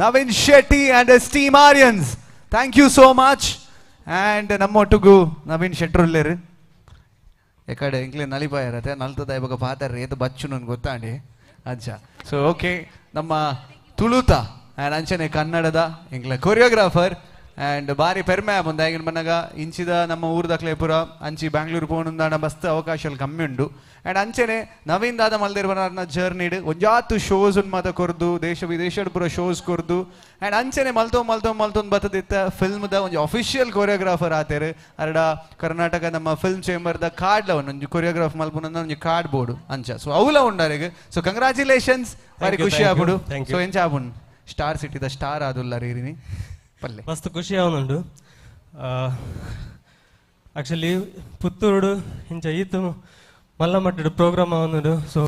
Navin Shetty and his team Aryans. Thank you so much. And ನಮ್ಮೊಟ್ಟಿಗೂ Naveen ಶೆಟ್ರುಲ್ಲೇರು ಎಕಡೆ ಇಂಕ್ಲೆ ನಲಿಪಾಯಿರತ್ತೆ ನಲ್ತದ ಇವಾಗ ಪಾತಾರೆ ಏದು ಬಚ್ಚು ನನ್ಗೆ ಗೊತ್ತಾಂಡಿ ಅಜ್ಜ ಸೊ ಓಕೆ ನಮ್ಮ ತುಳುತ ಆ್ಯಂಡ್ ಅಂಚನೆ ಕನ್ನಡದ ಇಂಕ್ಲೆ ಕೊರಿಯೋಗ್ರಾಫರ್ ಆ್ಯಂಡ್ ಬಾರಿ ಪೆರ್ಮೆ ಮುಂದಾಗಿನ ಮನ್ನಾಗ ಇಂಚಿದ ನಮ್ಮ ಊರ್ದಕ್ಲೆ ಪುರ ಅಂಚಿ ಬ್ಯಾಂಗ್ಳೂರು ಪೋಣುಂದಾಣ ಮಸ್ತ್ ಅವಕಾಶಗಳು ಕಮ್ಮಿ ಉಂಡು ಆ್ಯಂಡ್ ಅಂಚನೆ ನವೀನ್ ದಾದ ಮಲ್ದಿರ್ಬನ ಜರ್ನಿಡ್ ಒಂಜಾತು ಶೋಸ್ ಮಾತ ಕೊರ್ದು ದೇಶ ವಿದೇಶದ ಪುರ ಶೋಸ್ ಕೊರ್ದು ಆ್ಯಂಡ್ ಅಂಚನೆ ಮಲ್ತೊಂದು ಬತ್ತದಿತ್ತ ಫಿಲ್ಮ್ದ ಒಂದು ಅಫಿಷಿಯಲ್ ಕೊರಿಯೋಗ್ರಾಫರ್ ಆತೇರು ಅರಡ ಕರ್ನಾಟಕ ನಮ್ಮ ಫಿಲ್ಮ್ ಚೇಂಬರ್ದ ಕಾರ್ಡ್ಲ ಒಂದು ಕೊರಿಯೋಗ್ರಾಫ್ ಮಲ್ಪುನ ಒಂದು ಕಾರ್ಡ್ ಬೋರ್ಡು ಅಂಚ ಸೊ ಅವಲ ಉಂಡಾರಿಗೆ ಸೊ ಕಂಗ್ರಾಚುಲೇಷನ್ಸ್ ಬಾರಿ ಖುಷಿ ಆಗ್ಬಿಡು ಸೊ ಎಂಚ ಆಬುನ್ ಸ್ಟಾರ್ ಸಿಟಿದ ಸ್ಟಾರ್ ಆದುಲ್ಲ ರೀನಿ ಪಲ್ಲೆ ಮಸ್ತ್ ಖುಷಿ ಆವನುಂಡು ಆಕ್ಚುಲಿ ಪುತ್ತೂರು ಇಂಚ ಈತು ಮಲ್ಲ ಮಟ್ಟದ ಪ್ರೋಗ್ರಾಮ್ ಅವನುಂಡು ಸೊ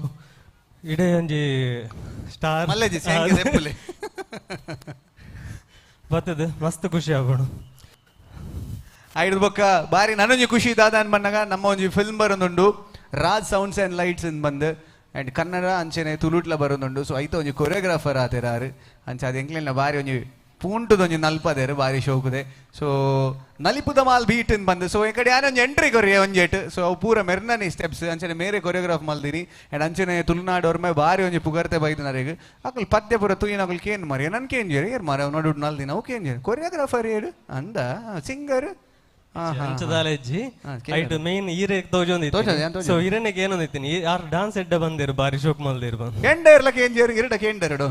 ಇಡೇ ಒಂಜಿ ಸ್ಟಾರ್ ಬರ್ತದೆ ಮಸ್ತ್ ಖುಷಿ ಆಗ್ಬೋಡು ಐದು ಬೊಕ್ಕ ಬಾರಿ ನನೊಂಜಿ ಖುಷಿ ಇದಾದ ಅನ್ಬನ್ನಾಗ ನಮ್ಮ ಒಂಜಿ ಫಿಲ್ಮ್ ಬರೋದುಂಡು ರಾಜ್ ಸೌಂಡ್ಸ್ ಆ್ಯಂಡ್ ಲೈಟ್ಸ್ ಇಂದ ಬಂದು ಆ್ಯಂಡ್ ಕನ್ನಡ ಅಂಚೆನೆ ತುಳುಟ್ಲ ಬರೋದುಂಡು ಸೊ ಐತ ಒಂಜಿ ಕೊರಿಯೋಗ್ರಾಫರ್ ಆತೇರಾರು ಅಂಚೆ ಅದು ಎಂಕ್ಲೆಲ್ಲ ಬಾರಿ ಒಂಜಿ ಪೂಂಟುದೊಂಜಿ ನಲ್ಪದೇರು ಬಾರಿ ಶೋಕುದೆ ಸೊ ನಲಿಪುದ ಮಾಲ್ ಬೀಟ್ ಇಂದ ಬಂದು ಸೊ ಈ ಕಡೆ ಯಾನೊಂದು ಎಂಟ್ರಿ ಕೊರಿಯ ಒಂಜೆಟ್ ಸೊ ಅವು ಪೂರ ಮೆರ್ನನಿ ಸ್ಟೆಪ್ಸ್ ಅಂಚನೆ ಮೇರೆ ಕೊರಿಯೋಗ್ರಾಫ್ ಮಲ್ದಿನಿ ಆ್ಯಂಡ್ ಅಂಚನೆ ತುಳುನಾಡೋರ್ ಮೇ ಬಾರಿ ಒಂಜಿ ಪುಗರ್ತೆ ಬೈದಿನರಿಗೆ ಅಕಲ್ ಪದ್ಯ ಪುರ ತುಯಿನ ಅಕಲ್ ಕೇನ್ ಮರಿ ನನ್ ಕೇಂಜೇರಿ ಏರ್ ಮಾರ ನೋಡು ನಲ್ದಿನ ಅವು ಕೇಂಜೇರಿ ಕೊರಿಯೋಗ್ರಾಫರ್ ಏಡು ಅಂದ ಸಿಂಗರ್ ಐಟ್ ಮೇನ್ ಹೀರೆ ತೋಜೊಂದಿತ್ತು ಸೊ ಹಿರನೆಗೆ ಏನೊಂದಿತ್ತೀನಿ ಯಾರು ಡಾನ್ಸ್ ಎಡ್ಡ ಬಂದಿರು ಬಾರಿ ಶೋಕ್ ಮಲ್ದಿರು ಬಂದು ಎಂಡೇರ್ಲ ಕೇಂಜೇರಿ ಇರಡ ಕೇಂಡರು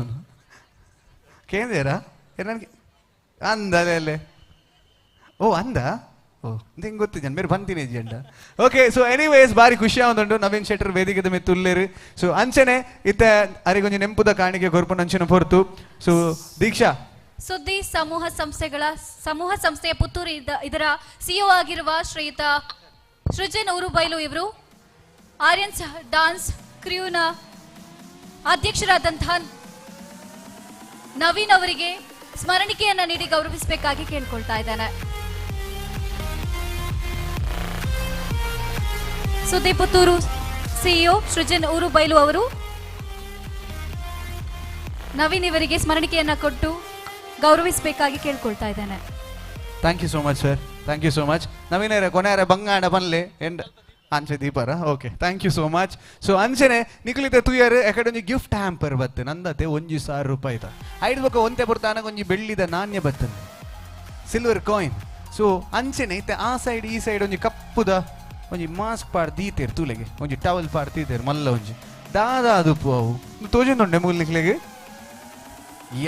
ಕೇಂದೇರಾ ನನಗೆ ಅಂದಲೇ ಓ ಅಂದ ಓ ನಿಂಗೆ ಗೊತ್ತಿದ್ದ ಬೇರೆ ಬಂತೀನಿ ಜಂಡ ಓಕೆ ಸೊ ಎನಿವೇಸ್ ಬಾರಿ ಖುಷಿ ಆಗುಂಟು ನವೀನ್ ಶೆಟ್ಟರ್ ವೇದಿಕೆ ಮೇಲೆ ತುಲ್ಲೇರು ಸೊ ಅಂಚನೆ ಇತ್ತ ಅರಿಗೊಂಜಿ ನೆಂಪುದ ಕಾಣಿಕೆ ಕೊರ್ಪುನ ಅಂಚನೆ ಹೊರತು ಸೊ ದೀಕ್ಷಾ ಸುದ್ದಿ ಸಮೂಹ ಸಂಸ್ಥೆಯ ಪುತ್ತೂರು ಇದರ ಸಿಇಒ ಆಗಿರುವ ಶ್ರೀಯುತ ಸೃಜನ್ ಊರುಬೈಲು ಇವರು ಆರ್ಯನ್ಸ್ ಡಾನ್ಸ್ ಕ್ರ್ಯೂನ ಅಧ್ಯಕ್ಷರಾದಂತಹ ನವೀನ್ ಅವರಿಗೆ ಸ್ಮರಣಿಕೆಯನ್ನ ನೀಡಿ ಗೌರವಿಸಬೇಕಾಗಿ ಕೇಳ್ಕೊಳ್ತಾ ಇದ್ದಾನೆ. ಸುದ್ದಿಪುತ್ತೂರು ಸಿಇಒ ಸೃಜನ್ ಊರುಬೈಲು ಅವರು ನವೀನ್ ಇವರಿಗೆ ಸ್ಮರಣಿಕೆಯನ್ನ ಕೊಟ್ಟು ಗೌರವಿಸಬೇಕಾಗಿ ಕೇಳ್ಕೊಳ್ತಾ ಇದ್ದಾನೆ. Thank you so much sir, thank you so much. ನವೀನರ ಕೊನೆಯರ ಬಂಗಾಡ ಬನ್ಲೆ ಎಂಡ್ ಅಂಚೆ ದೀಪರ okay thank you so much. So ಅಂಚೆನೆ ನಿಕ್ಲಿತೆ ತುಯರ್ ಎಕಡೊಂಜಿ ಗಿಫ್ಟ್ ಹ್ಯಾಂಪರ್ ಬತ್ತೆ ನಂದತೆ 1,000 ರೂಪಾಯಿ ಐದು ಬೊಕ್ಕ ಒಂತೆ ಬರ್ತಾನ ಒಂಜಿ ಬೆಳ್ಳಿದ ನಾಣ್ಯ ಬತ್ತನೆ ಸಿಲ್ವರ್ ಕಾಯಿನ್. ಸೊ ಅಂಚೆನೆ ಇತ್ತೆ ಆ ಸೈಡ್ ಈ ಸೈಡ್ ಒಂಜಿ ಕಪ್ಪುದ ಒಂಜಿ ಮಾಸ್ಕ್ ಪಾಡ್ ದೀತೇರು ತೂಲೆಗೆ ಒಂಜಿ ಟವಲ್ ಪಾಡ್ ತೀತೇರು ಮಲ್ಲ ಒಂಜಿ ದಾದ ಅದು ಅವು ತೋಜೊಂದುಂಡೆ ಮೂಲ್ನಿಕ್ಲೆಗೆ.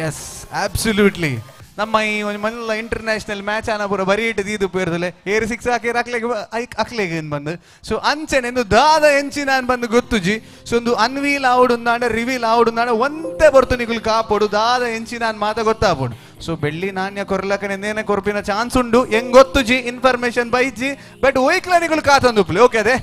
ಎಸ್ ಅಬ್ಸಲ್ಯೂಟ್ಲಿ ನಮ್ಮ ಈ ಒಂದು ಮಲ್ಲ ಇಂಟರ್ನ್ಯಾಷನಲ್ ಮ್ಯಾಚ್ ಆನ ಪೂರ ಬರೀ ಇಟ್ಟು ದೀದು ಪೇರ್ದಲೆ ಏರು ಸಿಕ್ಸ್ ಹಾಕಿರ ಅಕ್ಲೆಗೆ ಬಂದು. ಸೊ ಅಂಚೆನೆ ಎಂದು ದಾದ ಎಂಚಿನ ಬಂದು ಗೊತ್ತುಜಿ. ಸೊ ಒಂದು ಅನ್ವೀಲ್ ಆವುಡುಂದಾಂಡ ರಿವೀಲ್ ಆವುಡುಂದಾಂಡ ಒಂದೇ ಬರ್ತು ನಿಗುಲ್ ಕಾಪೋಡು ದಾದ ಎಂಚಿನ ಮಾತ ಗೊತ್ತಾಪೋಡು. ಸೊ ಬೆಳ್ಳಿ ನಾಣ್ಯ ಕೊರ್ಲಕನೇನೆ ಕೊರ್ಪಿನ ಚಾನ್ಸ್ ಉಂಡು ಹೆಂಗ್ ಗೊತ್ತು ಜಿ ಇನ್ಫಾರ್ಮೇಶನ್ ಬೈಜಿ ಬಟ್ ಒಯ್ಕ್ಲನಿಗಳು ಕಾತಂದುಪ್ಲೆ ಓಕೆ ಅದೇ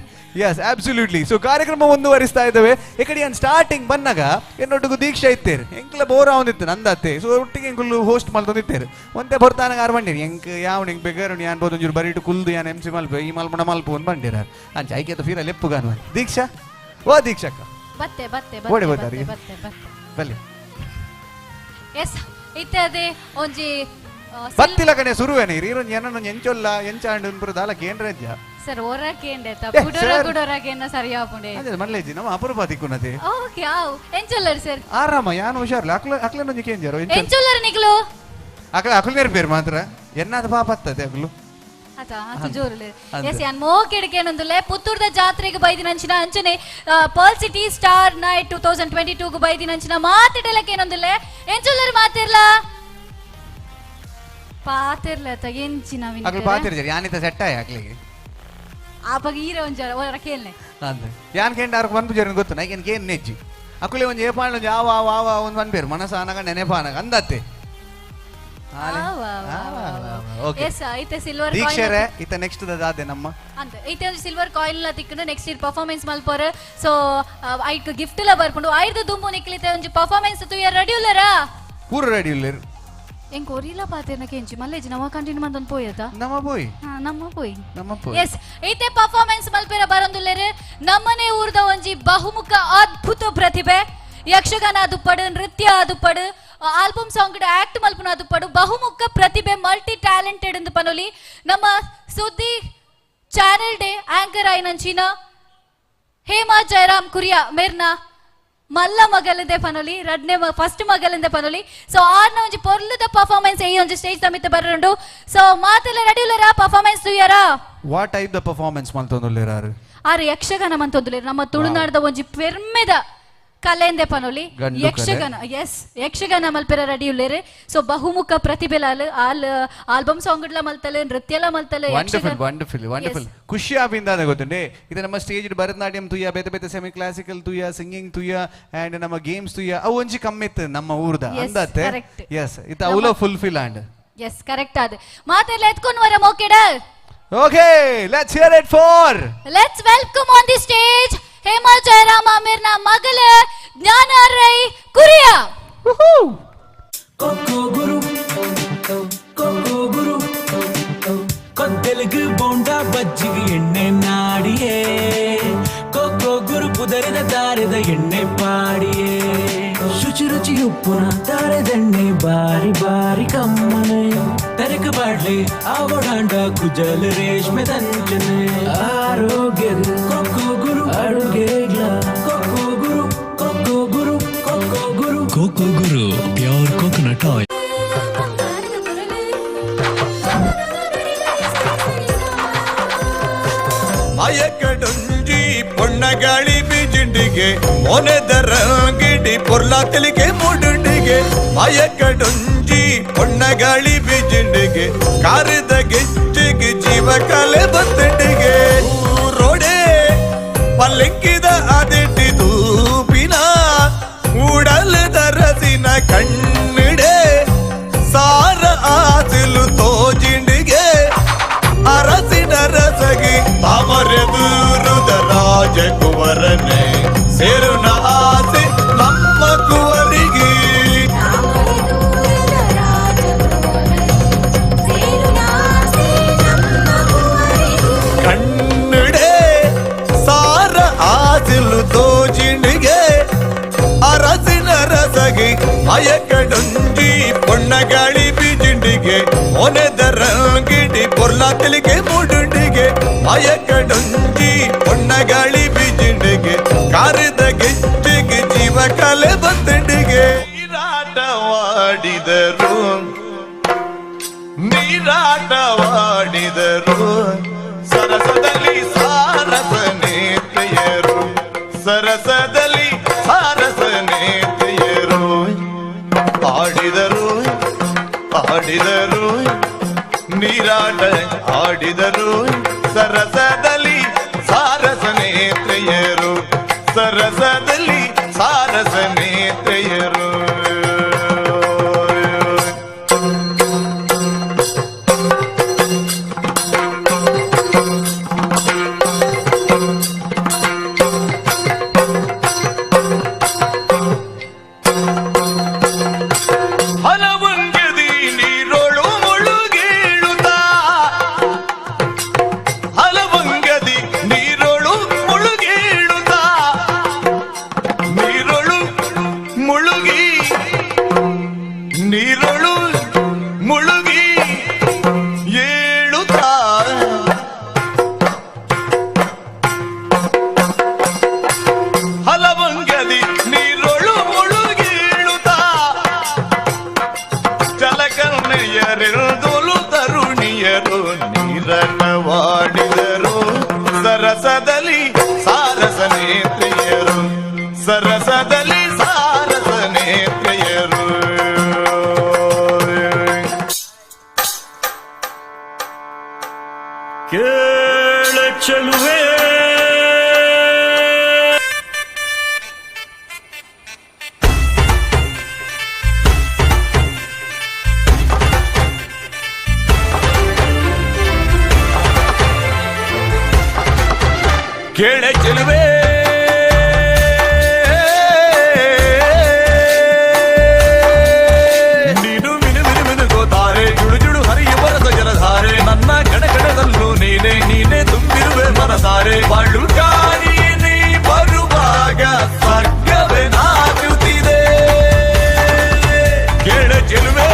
ಎಸ್ ಅಬ್ಸಲ್ಯೂಟ್ಲಿ. ಸೊ ಕಾರ್ಯಕ್ರಮ ಮುಂದುವರಿಸ್ತಾ ಇದ್ದೇವೆ. ಈ ಕಡೆ ಏನು ಸ್ಟಾರ್ಟಿಂಗ್ ಬಂದಾಗ ಏನೊಟ್ಟಿಗೂ ದೀಕ್ಷೆ ಇತ್ತೇರು ಎಂಕ್ಲ ಬೋರ್ ಆವಂದಿತ್ತು ನಂದತ್ತೆ. ಸೊ ಒಟ್ಟಿಗೆ ಎಂಕುಲ್ಲು ಹೋಸ್ಟ್ ಮಲ್ತೊಂದಿತ್ತೇರು ಒಂದೇ ಬರ್ತಾನಾಗ ಆರು ಬಂದಿರಿ ಎಂಕ್ ಯಾವ ಹೆಂಗೆ ಬೇಕಾರು ನೀ ಅನ್ಬೋದು ಒಂಚೂರು ಬರೀಟು ಕುಲ್ದು ಯಾನ್ MC ಮಲ್ಪ ಈ ಮಲ್ಪುಣ ಮಲ್ಪು ಅಂತ ಬಂದಿರ ಅಂಚ ಐಕೆ ಫೀರ ಲೆಪ್ಪುಗಾನ ದೀಕ್ಷಾ ಓ ದೀಕ್ಷಕ್ಕ ಬತ್ತೆ ಬತ್ತೆ ಓಡಿ ಬತ್ತೆ ಬರ್ತಾರೆ ಬತ್ತೆ ಬತ್ತೆ ಬಲ್ಲಿ ಎಸ್ ಇತ್ತೆ ಒಂಜಿ ಬತ್ತಿಲ ಕಣೆ ಸುರುವೇನೆ ಇರೊಂದು ಏನನ್ನು ಎಂಚೊಲ್ಲ ಎಂಚಾಂಡು ಅನ್ಪುರ ದಾಲಕ್ಕೆ ಏನ್ ರಜ್ಜ ಸರ್ ಒರಕೇಂಡೆ ಪುಡರ ಗುಡೊರಕೇನ ಸರಿ ಆಪುಂಡೆ ಅದೇ ಮಲ್ಲೇಜಿ ನಮ್ಮ ಅಪರೂಪ ದಿಕ್ಕುನತೆ ಓಕೆ ಆವ್ ಎಂಚೊಲ್ಲರ್ ಸರ್ ಆರಾಮ ಯಾನು ಹುಷಾರ್ಲ ಅಕ್ಲನೊಂಜಿ ಕೇಂಜಾರೋ ಎಂಚೊಲ್ಲರ್ ನಿಗ್ಲು ಅಕ್ಲ ನೇರ್ ಬೇರ್ ಮಾತ್ರ ಎನ್ನಾದ ಪಾಪ ಹತ್ತದೆ ಅಕ್ಲು ಆತ ಆತ ಜೋರುಲೆ ಎಸ್ ಯಾನ್ ಮೋ ಕೆಡಕೇನೊಂದುಲೆ ಪುತ್ತೂರ್ದ ಜಾತ್ರೆಗೆ ಬೈದಿನಂಚಿನ ಅಂಚನೆ ಪರ್ಲ್ ಸಿಟಿ ಸ್ಟಾರ್ ನೈಟ್ 2022 ಗೆ ಬೈದಿನಂಚಿನ ಮಾತಿಡಲಕೇನೊಂದುಲೆ ಎಂಚೊಲ್ಲರ್ ಮಾತಿರ್ಲ ಪಾತಿರ್ಲ ತ ಎಂಚಿನ ವಿನ ಅಕ್ಲು ಪಾತಿರ್ಜರಿ ಯಾನಿತ ಸೆಟ್ ಆಯ ಅಕ್ಲಿಗೆ ಆಪಗ ಈರ ಒಂಜರ ಒರ ಕೇಳ್ನೆ ಅಂದೆ ಯಾನ್ ಕೇಂಡ ಆರ್ಕ ಬಂದು ಜನ ಗೊತ್ತು ನೈಕೇನ್ ಕೇನ್ ನೆಜ್ಜಿ ಅಕ್ಲೆ ಒಂಜಿ ಏಪಾಣ ಒಂಜಿ ಆವ ಆವ ಆವ ಒಂದು ಬಂದ್ಬೇರು ಮನಸ ಅನಗ ನೆನೆಪಾನಗ ಅಂದತ್ತೆ ದೀಕ್ಷರೆ ಇತ ನೆಕ್ಸ್ಟ್ ದಾದೆ ನಮ್ಮ ಅಂತ ಐತೆ ಒಂದು ಸಿಲ್ವರ್ ಕಾಯಿನ್ ಲ ತಿಕ್ಕಂಡು ನೆಕ್ಸ್ಟ್ ಇಯರ್ ಪರ್ಫಾರ್ಮೆನ್ಸ್ ಮಲ್ಪೋರ ಸೊ ಐಕ್ ಗಿಫ್ಟ್ ಲ ಬರ್ಕೊಂಡು ಐದು ದುಂಬು ನಿಕ್ಲಿತೆ ಒಂಜಿ ಪರ್ಫಾರ್ಮೆನ್ಸ್ ತು ಯಾರ್ ರೆಡಿ ಉಲ್ಲರ ಪೂರ ರೆಡಿ ಉಲ್ಲೇರು ಎಂಗ್ ಕೊರಿಲ ಪಾತೆರ್ನ ಕೆಂಚಿ ಮಲ್ಲೇಜಿ ನವ ಕಂಟಿನ್ಯೂ ಮಂದೊಂದು ಪೋಯತ ನಮ್ಮ ಪೋಯ್ ನಮ್ಮ ಪೋಯ್ ಎಸ್ ಐತೆ ಪರ್ಫಾರ್ಮೆನ್ಸ್ ಮಲ್ಪೆರ ಬರೊಂದುಲ್ಲೆರು ನಮ್ಮನೆ ಊರ್ದ ಒಂಜಿ ಬಹುಮುಖ ಅದ್ಭುತ ಪ್ರತಿಭೆ ಯಕ್ಷಗಾನ ದುಪ್ಪಡು ನೃತ್ಯ ದುಪ್ಪಡು ಆಲ್ಬಮ್ ಸಾಂಗ್ ಆಕ್ಟ್ ಮಲ್ಪನ ದುಪ್ಪಡು ಬಹುಮುಖ ಪ್ರತಿಭೆ ಮಲ್ಟಿ ಟ್ಯಾಲೆಂಟೆಡ್ ಎಂದು ಪನೊಲಿ ನಮ್ಮ ಸುದ್ದಿ ಚಾನೆಲ್ ಡೇ ಆಂಕರ್ ಆಯ್ನಂಚಿನ ಹೇಮಾ ಜಯರಾಮ್ ಕುರಿಯಾ ಮೇರ್ನ ಮಲ್ಲ ಮಗಲಿಂದೆ ಪನೊಲಿ ರಡ್ನೆ ಫಸ್ಟ್ ಮಗಲಿಂದೆ ಪನೊಲಿ ಸೊ ಆರ್ನ ಒಂಜಿ ಪೊರ್ಲುದ ಪರ್ಫಾರ್ಮೆನ್ಸ್ ಈ ಒಂಜಿ ಸ್ಟೇಜ್ ತಮಿತ್ತ ಬರೊಂಡು ಸೊ ಮಾತೆಲ್ಲ ರೆಡಿ ಉಲ್ಲರ ಪರ್ಫಾರ್ಮೆನ್ಸ್ ತುಯ್ಯಾರ ವಾಟ್ ಟೈಪ್ ದ ಪರ್ಫಾರ್ಮೆನ್ಸ್ ಮಲ್ತೊಂದುಲ್ಲೇರಾರು ಆರು ಯಕ್ಷಗಾನ ಮಂತೊಂದುಲ್ಲೇರು ನಮ್ಮ ತುಳುನಾಡದ ಒಂಜಿ ಪೆರ್ಮೆದ ಕಲೆಂದೆ ಪನೊಲಿ ಯಕ್ಷಗಾನ ಎಸ್ ಯಕ್ಷಗಾನ ಮಲ್ಪೆರ ರೆಡಿ ಉಲ್ಲೇರು ಸೊ ಬಹುಮುಖ ಪ್ರತಿಭೆಲಾಲ್ ಆಲ್ ಆಲ್ಬಮ್ ಸಾಂಗ್ ಲ ಮಲ್ತಲೆ ನೃತ್ಯ ಲ ಮಲ್ತಲೆ ವಂಡರ್ಫುಲ್ ಖುಷಿ ಆಪಿಂದ ಗೊತ್ತುಂಡೆ ಇದು ನಮ್ಮ ಸ್ಟೇಜ್ ಭರತನಾಟ್ಯಂ ತುಯ್ಯ ಬೇತೆ ಬೇತೆ ಸೆಮಿ ಕ್ಲಾಸಿಕಲ್ ತುಯ್ಯ ಸಿಂಗಿಂಗ್ ತುಯ್ಯ ಅಂಡ್ ನಮ್ಮ ಗೇಮ್ಸ್ ತುಯ್ಯ ಅವು ಒಂಜಿ ಕಮ್ಮಿ ಇತ್ತು ನಮ್ಮ ಊರ್ದ ಅಂದತ್ತೆ ಎಸ್ ಇತ ಅವಲ ಫುಲ್ಫಿಲ್ ಅಂಡ್ ಎಸ್ ಕರೆಕ್ಟ್ ಆದ ಮಾತೆಲ್ಲ ಎತ್ಕೊಂಡು ವರ ಮೋಕೆಡ okay let's hear it for let's welcome on the stage Hema Jayaram ಅಮೀರ್ನ ಮಗಳ ಜ್ಞಾನ ರೈ ಕುರಿಯಾ ಕೊಕ್ಕೋ ಗುರು ಕೊದ್ದೆಲುಗು ಬೋಂಡ ಬಜ್ಜಿಗೆ ಎಣ್ಣೆ ನಾಡಿಯೇ ಕೊಕ್ಕೋ ಗುರು ಪುದರಿದ ದಾರಿದ ಎಣ್ಣೆ ಪಾಡಿಯೇ ಶುಚಿ ರುಚಿ ಉಪ್ಪುನ ದಾರೆದೆಣ್ಣೆ ಬಾರಿ ಬಾರಿ ಕಮ್ಮನೆ ತರಕ ಬಾಡ್ಲೆ ಆವಡಾಂಡ ಕುಜಲ್ ರೇಷ್ಮೆ ದಂಚನೆ ಆರೋಗ್ಯದ ಕೊಕ್ಕೋ ಗುರು ಅಡುಗೆಗ್ಲ ಕೊಕ್ಕೋ ಗುರು ಕೊಕ್ಕೋ ಗುರು ಕೊಕ್ಕೋ ಗುರು ಕೋಕೋ ಗುರು ಪ್ಯೂರ್ ಕೋಕೋನಟ್ ಆಯಿಲ್ ಮಯಕಡುಂಜಿ ಪೊಣ್ಣಗಾಳಿ ಬೀಜಿಂಡಿಗೆ ಮೊನೆದರಂಗಿಡಿ ಪೊರ್ಲಾತಲಿಗೆ ಮೂಡುಂಡಿಗೆ ಮಯಕಡುಂಜಿ ಪೊಣ್ಣಗಾಳಿ ಬೀಜಿಂಡಿಗೆ ಕಾರಿದ ಗೆಜ್ಜಿಗೆ ಜೀವ ಕಲೆ ಬತ್ತಂಡಿಗೆ ರೋಡೆ ಪಲ್ಲಿಕ್ಕಿದ ಅದಿಟ್ಟಿ ತೂಪಿನ ಉಡಲದ ರಸಿನ ಕಣ್ಣಿಡೆ ಸಾರ ಆಸಿಲು ತೋಜಿಂಡಿಗೆ ಅರಸಿನ ರಸಗಿ ಅಮರೆದೂರುದ ರಾಜಕುವರನೆ ಸೇರುನ ಆಸೆ ನಮ್ಮ ಕುವರಿಗೆ ಕಣ್ಣಿಡೆ ಸಾರ ಆಸಿಲು ತೋಜಿಂಡಿಗೆ ಅರಸಿನ ರಸಗಿ ಅಯಕಡುಂಜಿ ಪೊಣ್ಣಗಾಳಿ ಬೀಜಿಂಡಿಗೆ ಮೊನೆದರಂಗಿಡಿ ಪೊರ್ಲಾತಲಿಗೆ ಮೂಡುಂಡಿಗೆ ಅಯಕಡುಂಜಿ ಪೊಣ್ಣಗಾಳಿ ಬೀಜಿಂಡಿಗೆ ಕಾರಿದ ಗೆಜ್ಜಿಗೆ ಜೀವ ಕಲೆ ಬಂದಂಡಿಗೆ ನೀರಾಟವಾಡಿದರು ಸರಸದಲ್ಲಿ ಸಾರಸನೇತೆಯರು ಸರಸದಲ್ಲಿ ಸಾರಸನೇತೆಯರು ಆಡಿದರು ನೀರಾಟ ಆಡಿದರು ಸರಸದಲ್ಲಿ ಸಾರಸನೇತೆಯರು ಸರಸದಲ್ಲಿ ಸಾರಸನೇತೆಯರು ನೀರನ್ನವಾಡಿದರು ಸರಸದಲ್ಲಿ ಸಾರಸನೇತ್ರಿಯರು ಸರಸದಲ್ಲಿ ಸಾರಸನೇತ್ರಿಯರು ಕೇಳ ಚೆಲುವೆ ಕೇಳ ಚೆಲುವೆ ನೀನು ಮಿನು ಮಿನು ಮಿನುಗೋತಾರೆ ಜುಡು ಜುಡು ಹರಿಯುವ ರಸ ಜಲಧಾರೆ ನನ್ನ ಗಣಗಣದಲ್ಲೂ ನೀನೆ ನೀನೆ ತುಂಬಿರುವೆ ಮನಸಾರೆ ಬಾಳು ಕಾರಿ ನೀ ಬರುವಾಗ ಸ್ವರ್ಗವೇ ನಾಚುತ್ತಿದೆ ಕೇಳ ಚೆಲುವೆ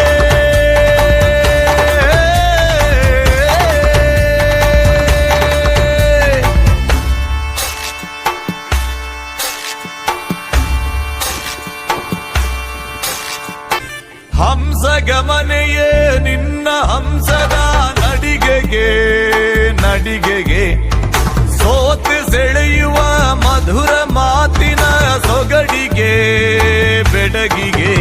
ಹಂಸಗಮನೆಯೇ ನಿನ್ನ ಹಂಸದ ನಡಿಗೆಗೆ ಸೋತು ಸೆಳೆಯುವ ಮಧುರ ಮಾತಿನ ಸೊಗಡಿಗೆ ಬೆಡಗಿಗೆ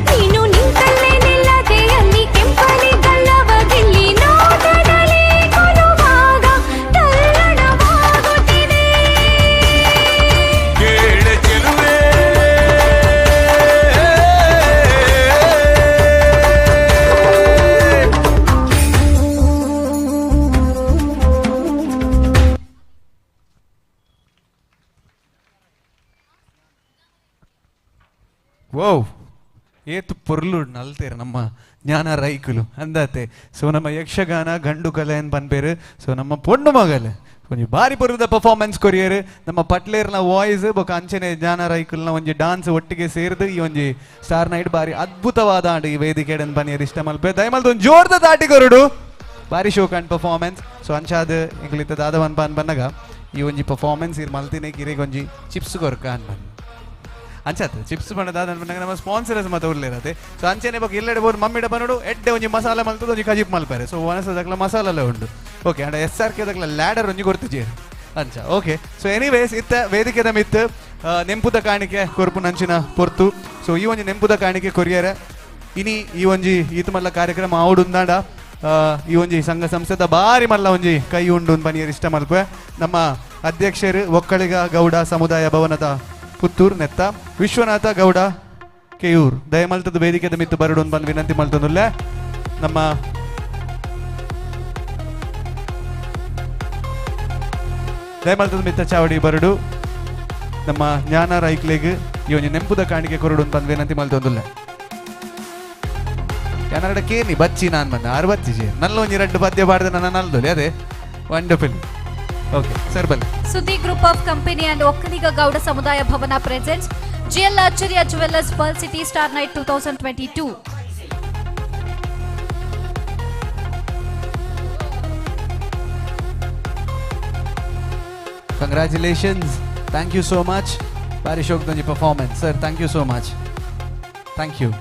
ನೀನು ನಿಂತಲ್ಲೇ ನಿಲ್ಲದೆ ಅಲ್ಲಿ ಕೆಂಪನೆ ಗಲ್ಲವಗಿಲ್ಲಿ ನೋಟದಲ್ಲಿ ಕೊಡುವಾಗ ತಲ್ಲಣವಾಗುತ್ತಿದೆ ಕೇಳ ಚೆಲುವೆ ಓ ಏತು ಪೊರ್ಲು ನಲ್ತೇರು ನಮ್ಮ ಜ್ಞಾನ ರೈಕುಲು ಅಂದತೆ ಸೊ ನಮ್ಮ ಯಕ್ಷಗಾನ ಗಂಡು ಕಲೆ ಅಂತ ಬಂದ್ಬೇರು ಸೊ ನಮ್ಮ ಪೊಣ್ಣು ಮಗಲು ಒಂಜಿ ಬಾರಿ ಪೊರ್ದ ಪರ್ಫಾರ್ಮೆನ್ಸ್ ಕೊರಿಯರು ನಮ್ಮ ಪಟ್ಲೇರ್ನ ವಾಯ್ಸ್ ಬೊಕ ಅಂಚನೆ ಜ್ಞಾನ ರೈಕುಲ್ನ ಒಂಜಿ ಡಾನ್ಸ್ ಒಟ್ಟಿಗೆ ಸೇರಿದು ಈ ಒಂಜಿ ಸ್ಟಾರ್ ನೈಟ್ ಬಾರಿ ಅದ್ಭುತವಾದ ಆಂಡ್ ಈ ವೇದಿಕೆ ಬನ್ನಿಯರು ಇಷ್ಟ ಮಲ್ಪೆ ದಯಮಲ್ದು ಒಂದು ಜೋರ್ದ ತಾಟಿ ಕೊರಡು ಬಾರಿ ಶೋಕ್ ಅಂಡ್ ಪರ್ಫಾರ್ಮೆನ್ಸ್ ಸೊ ಅಂಚಾದ ಇಂಗ್ಲಿತ ದಾದವನ್ ಬನ್ನಗ ಈ ಒಂಜಿ ಪರ್ಫಾರ್ಮೆನ್ಸ್ ಇರ್ ಮಲ್ತಿನೇ ಕಿರಿಗೆ ಒಂಜಿ ಚಿಪ್ಸ್ ಕೊರ್ಕ ಅನ್ ಬನ್ ಅಂಚತ್ ಚಿಪ್ಸ್ ಬಣ್ಣದಾದ ನಮ್ಮ ಸ್ಪಾನ್ಸರ್ಸ್ ಮತ್ತೆ ಉರ್ಲಿರತ್ತೆ ಸೊ ಅಂಚೆನೆ ಬಗ್ಗೆ ಎಲ್ಲೆಡೆ ಬೋರ್ ಮಮ್ಮಿಡ ಬನ್ನೋಡು ಎಡ್ಡೆ ಒಂಜಿ ಮಸಾಲ ಮಲ್ತದ ಒಂಜಿ ಕಜಿಪ್ ಮಲ್ಪಾರೆ ಸೊ ಒನಸದಕ್ಲ ಮಸಾಲೆಲ್ಲ ಉಂಡು ಓಕೆ ಅಂಡ್ SRK ದಕ್ಲ ಲ್ಯಾಡರ್ ಒಂಜಿ ಕೊರ್ತಿಜಿ ಅಂಚ ಓಕೆ ಸೊ ಎನಿವೇಸ್ ಇತ್ತ ವೇದಿಕೆದ ಮಿತ್ ನೆಂಪುದ ಕಾಣಿಕೆ ಕೊರ್ಪು ನಂಚಿನ ಪೊರ್ತು ಸೊ ಈ ಒಂಜಿ ನೆಂಪುದ ಕಾಣಿಕೆ ಕೊರಿಯರ ಇನಿ ಈ ಒಂಜಿ ಈತ ಮಲ್ಲ ಕಾರ್ಯಕ್ರಮ ಆವಡುಂದಾಂಡ ಈ ಒಂಜಿ ಸಂಘ ಸಂಸ್ಥೆದ ಬಾರಿ ಮಲ್ಲ ಒಂಜಿ ಕೈ ಉಂಡು ಬನಿಯರ್ ಇಷ್ಟ ಮಲ್ಪೆ ನಮ್ಮ ಅಧ್ಯಕ್ಷರು ಒಕ್ಕಳಿಗ ಗೌಡ ಸಮುದಾಯ ಭವನದ ಪುತ್ತೂರು ನೆತ್ತ ವಿಶ್ವನಾಥ ಗೌಡ ಕೆಯೂರ್ ದಯಮಲ್ತದ ವೇದಿಕೆದ ಮಿತ್ತು ಬರಡು ಬಂದು ವಿನಂತಿ ಮಲ್ತನುಲ್ಲ ನಮ್ಮ ದಯಮಲ್ತದ ಮಿತ್ತ ಚಾವಡಿ ಬರಡು ನಮ್ಮ ಜ್ಞಾನ ರೈಕ್ಲೆಗ್ ಈ ಒಂದು ನೆಂಪುದ ಕಾಣಿಕೆ ಕೊರಡು ಬಂದು ವಿನಂತಿ ಮಲ್ತೊಂದುಲ್ಲ ಯಾನರಡ ಕೇನಿ ಬಚ್ಚಿ ನಾನು ಬಂದ ಆರು ಬಚ್ಚಿಜೆ ನಲ್ಲ ಒಂಜಿ ಎರಡು ಪದ್ಯ ಬಾಡ್ದೆ ನನ್ನ ನಲ್ದೊಲಿ ಅದೇ ವಂಡರ್ಫುಲ್ ಓಕೆ ಸರ್ ಬಲ್ಲಿ Suddi Group of Company and Vokkaliga Gowda Samudaya Bhavana presents GL Acharya Jewellers Pearl City Star Night 2022. Congratulations. Thank you so much. Very shocked on your performance. Sir, thank you so much. Thank you.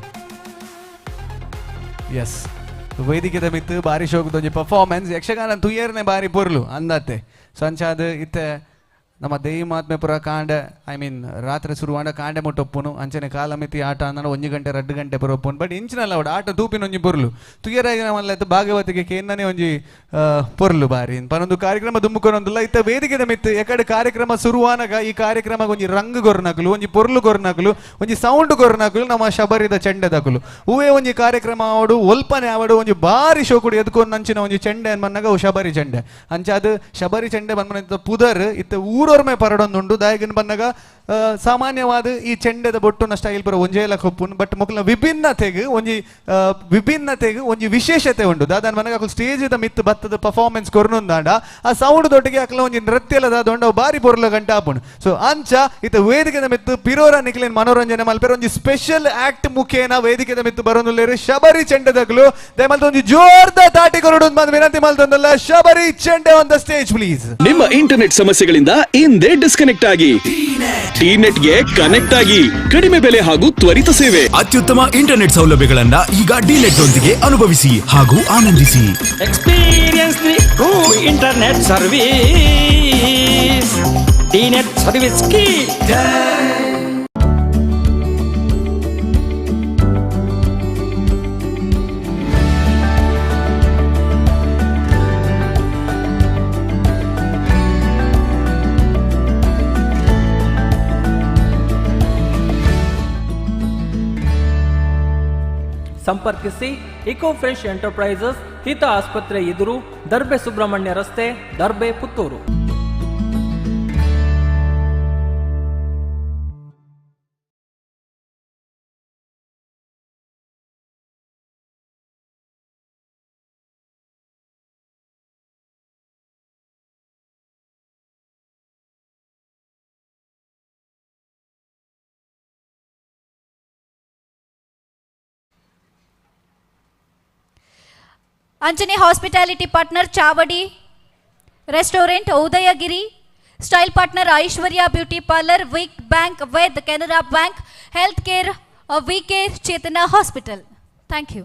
Yes. ವೇದಿಕೆದ ಮಿತ್ತು ಬಾರಿ ಶೋಕದೊಂಜಿ performance Yakshagana ತುಯ್ಯರ್ನೆ ಬಾರಿ ಪೊರ್ಲು ಅಂದತ್ತೆ ಸಂಚಾದ ಇತ್ತೆ ನಮ್ಮ ದೇಯಿ ಮಾತ್ಮೆ ಪುರ ಕಾಂಡೆ I mean ರಾತ್ರಿ ಶುರುವಾಂಡ ಕಾಂಡೆ ಮುಟ್ಟೊಪ್ಪುನು ಅಂಚನೆ ಕಾಲ ಮಿತಿ ಆಟ ಅಂದ 1 ಗಂಟೆ 2 ಗಂಟೆ ಪುರೊಪ್ಪುನು ಬಟ್ ಇಂಚಿನಲ್ಲ ಅವಡು ಆಟ ತೂಪಿನ ಒಂಜಿ ಪೊರ್ಲು ತುಯ್ಯರಾಗಿ ನಮ್ಮಲ್ಲ ಭಾಗವತಿಗೆ ಕೇನ್ನನೆ ಒಂಜಿ ಪೊರ್ಲು ಬಾರಿ ಪನೊಂದು ಕಾರ್ಯಕ್ರಮ ದುಮ್ಮುಕೊನೊಂದುಲ್ಲ ಇತ್ತ ವೇದಿಕೆದ ಮಿತ್ತು ಎಕಡೆ ಕಾರ್ಯಕ್ರಮ ಶುರುವಾನಗ ಈ ಕಾರ್ಯಕ್ರಮ ಒಂಜಿ ರಂಗ್ ಗೊರ್ನಕಲು ಒಂಜಿ ಪೊರ್ಲು ಗೊರ್ನಕಲು ಒಂಜಿ ಸೌಂಡ್ ಗೊರ್ನಕಲು ನಮ್ಮ ಶಬರಿದ ಚೆಂಡೆದಕಲು ಹೂವೇ ಒಂಜಿ ಕಾರ್ಯಕ್ರಮ ಆವಡು ಒಲ್ಪನೆ ಆವಡು ಒಂಜಿ ಬಾರಿ ಶೋಕುಡು ಎದ್ಕೊಂಡು ನಂಚಿನ ಒಂಜಿ ಚೆಂಡೆ ಅನ್ಮನ್ನಾಗ ಅವು ಶಬರಿ ಚೆಂಡೆ ಅಂಚಾದ ಶಬರಿ ಚೆಂಡೆ ಬಂದ್ಮನ ಪುದರ್ ಇತ್ತ ಊರೊರ್ಮೆ ಪರಡೊಂದುಂಡು ದಾಯಗಿನ ಬನ್ನಗ ಸಾಮಾನ್ಯವಾದ ಈ ಚೆಂಡೆದ ಬೊಟ್ಟುನ ಸ್ಟೈಲ್ ಪರ ಒಂಜೇಲ ಕೊಪ್ಪುನ್ ಬಟ್ ಮೊಕ್ಲ ವಿಭಿನ್ನತೆಗೆ ಒಂಜಿ ವಿಶೇಷತೆ ಉಂಡು ದಾದನ್ ಮನಗ ಸ್ಟೇಜ್ ದ ಮಿತ್ ಬತ್ತದ ಪರ್ಫಾರ್ಮೆನ್ಸ್ ಕೊರ್ನುಂದಾಂಡ ಆ ಸೌಂಡ್ ದೊಟ್ಟಿಗೆ ಅಕ್ಲ ಒಂಜಿ ನೃತ್ಯಲ ದಾದೊಂಡ ಬಾರಿ ಪೊರ್ಲ ಗಂಟ ಆಪುಂಡು ಸೊ ಅಂಚ ಇತ್ತ ವೇದಿಕೆದ ಮಿತ್ತು ಪಿರೋರ ನಿಕ್ಲಿನ ಮನೋರಂಜನೆ ಮಲ್ಪೆರ ಒಂಜಿ ಸ್ಪೆಷಲ್ ಆಕ್ಟ್ ಮುಖೇನ ವೇದಿಕೆದ ಮಿತ್ತು ಬರೋನುಲ್ಲೇರು ಶಬರಿ ಚೆಂಡೆದಗ್ಲು ದಯಮಲ್ತ ಒಂಜಿ ಜೋರ್ದ ತಾಟಿ ಕೊರಡು ಬಂದು ವಿನಂತಿ ಮಲ್ತೊಂದಲ್ಲ Shabari Chende on the stage please. ನಿಮ್ಮ ಇಂಟರ್ನೆಟ್ ಸಮಸ್ಯೆಗಳಿಂದ ಇಂದೇ ಡಿಸ್ಕನೆಕ್ಟ್ ಆಗಿ ಡಿ-ನೆಟ್ಗೆ ಕನೆಕ್ಟ್ ಆಗಿ ಕಡಿಮೆ ಬೆಲೆ ಹಾಗೂ ತ್ವರಿತ ಸೇವೆ. ಅತ್ಯುತ್ತಮ ಇಂಟರ್ನೆಟ್ ಸೌಲಭ್ಯಗಳನ್ನ ಈಗ ಡಿ-ನೆಟ್ ನೊಂದಿಗೆ ಅನುಭವಿಸಿ ಹಾಗೂ ಆನಂದಿಸಿ. Experience the good internet service. D-net service ಕೀ. ಸಂಪರ್ಕಿಸಿ ಇಕೋ ಫ್ರೆಶ್ ಎಂಟರ್ಪ್ರೈಸಸ್, ಹಿತ ಆಸ್ಪತ್ರೆ ಎದುರು, ದರ್ಬೆ ಸುಬ್ರಹ್ಮಣ್ಯ ರಸ್ತೆ, Darbe, Puttur. Anjani Hospitality Partner Chavadi Restaurant Udayagiri, Style Partner Aishwarya Beauty Parlor, Vic Bank with Canara Bank, Healthcare VK Chetana Hospital. Thank you.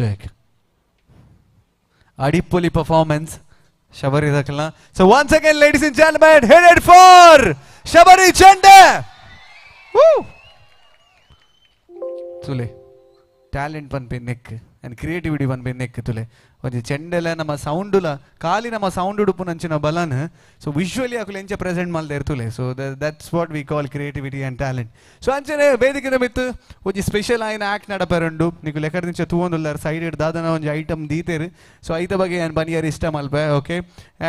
check. Adipoli performance. Shabari Dakla. So once again, ladies and gentlemen, headed for Shabari Chande. Woo! Tule. Talent pan pe neck and creativity pan pe neck tule. ಒಂಜಿ ಚೆಂಡೆಲ ನಮ್ಮ ಸೌಂಡುಲ ಖಾಲಿ ನಮ್ಮ sound ಉಡುಪು ನಂಚಿನ ಬಲನ್ so visually ಅಕುಲು ಎಂಚ present ಮಲ್ದೆ ಇರ್ತುಲೆ so that's what we call creativity and talent so ಅಂಚನೆ ವೇದಿಕೆ ಮಿತ್ತು ಒಂಜಿ ಸ್ಪೆಷಲ್ ಆಯ್ನ ಆ್ಯಕ್ಟ್ ನಡಪೆರಂಡು ನೀವು ಲೆಕ್ಕದ ನಿಂಚ ತೂವೊಂದುಲ್ಲಾರ ಸೈಡ್ ಇಡ್ ದಾದನ ಒಂಜಿ ಐಟಮ್ ದೀತೇರು ಸೊ ಐತ ಬಗ್ಗೆ ಏನು ಬನಿಯರ್ ಇಷ್ಟ ಮಲ್ಪೆ ಓಕೆ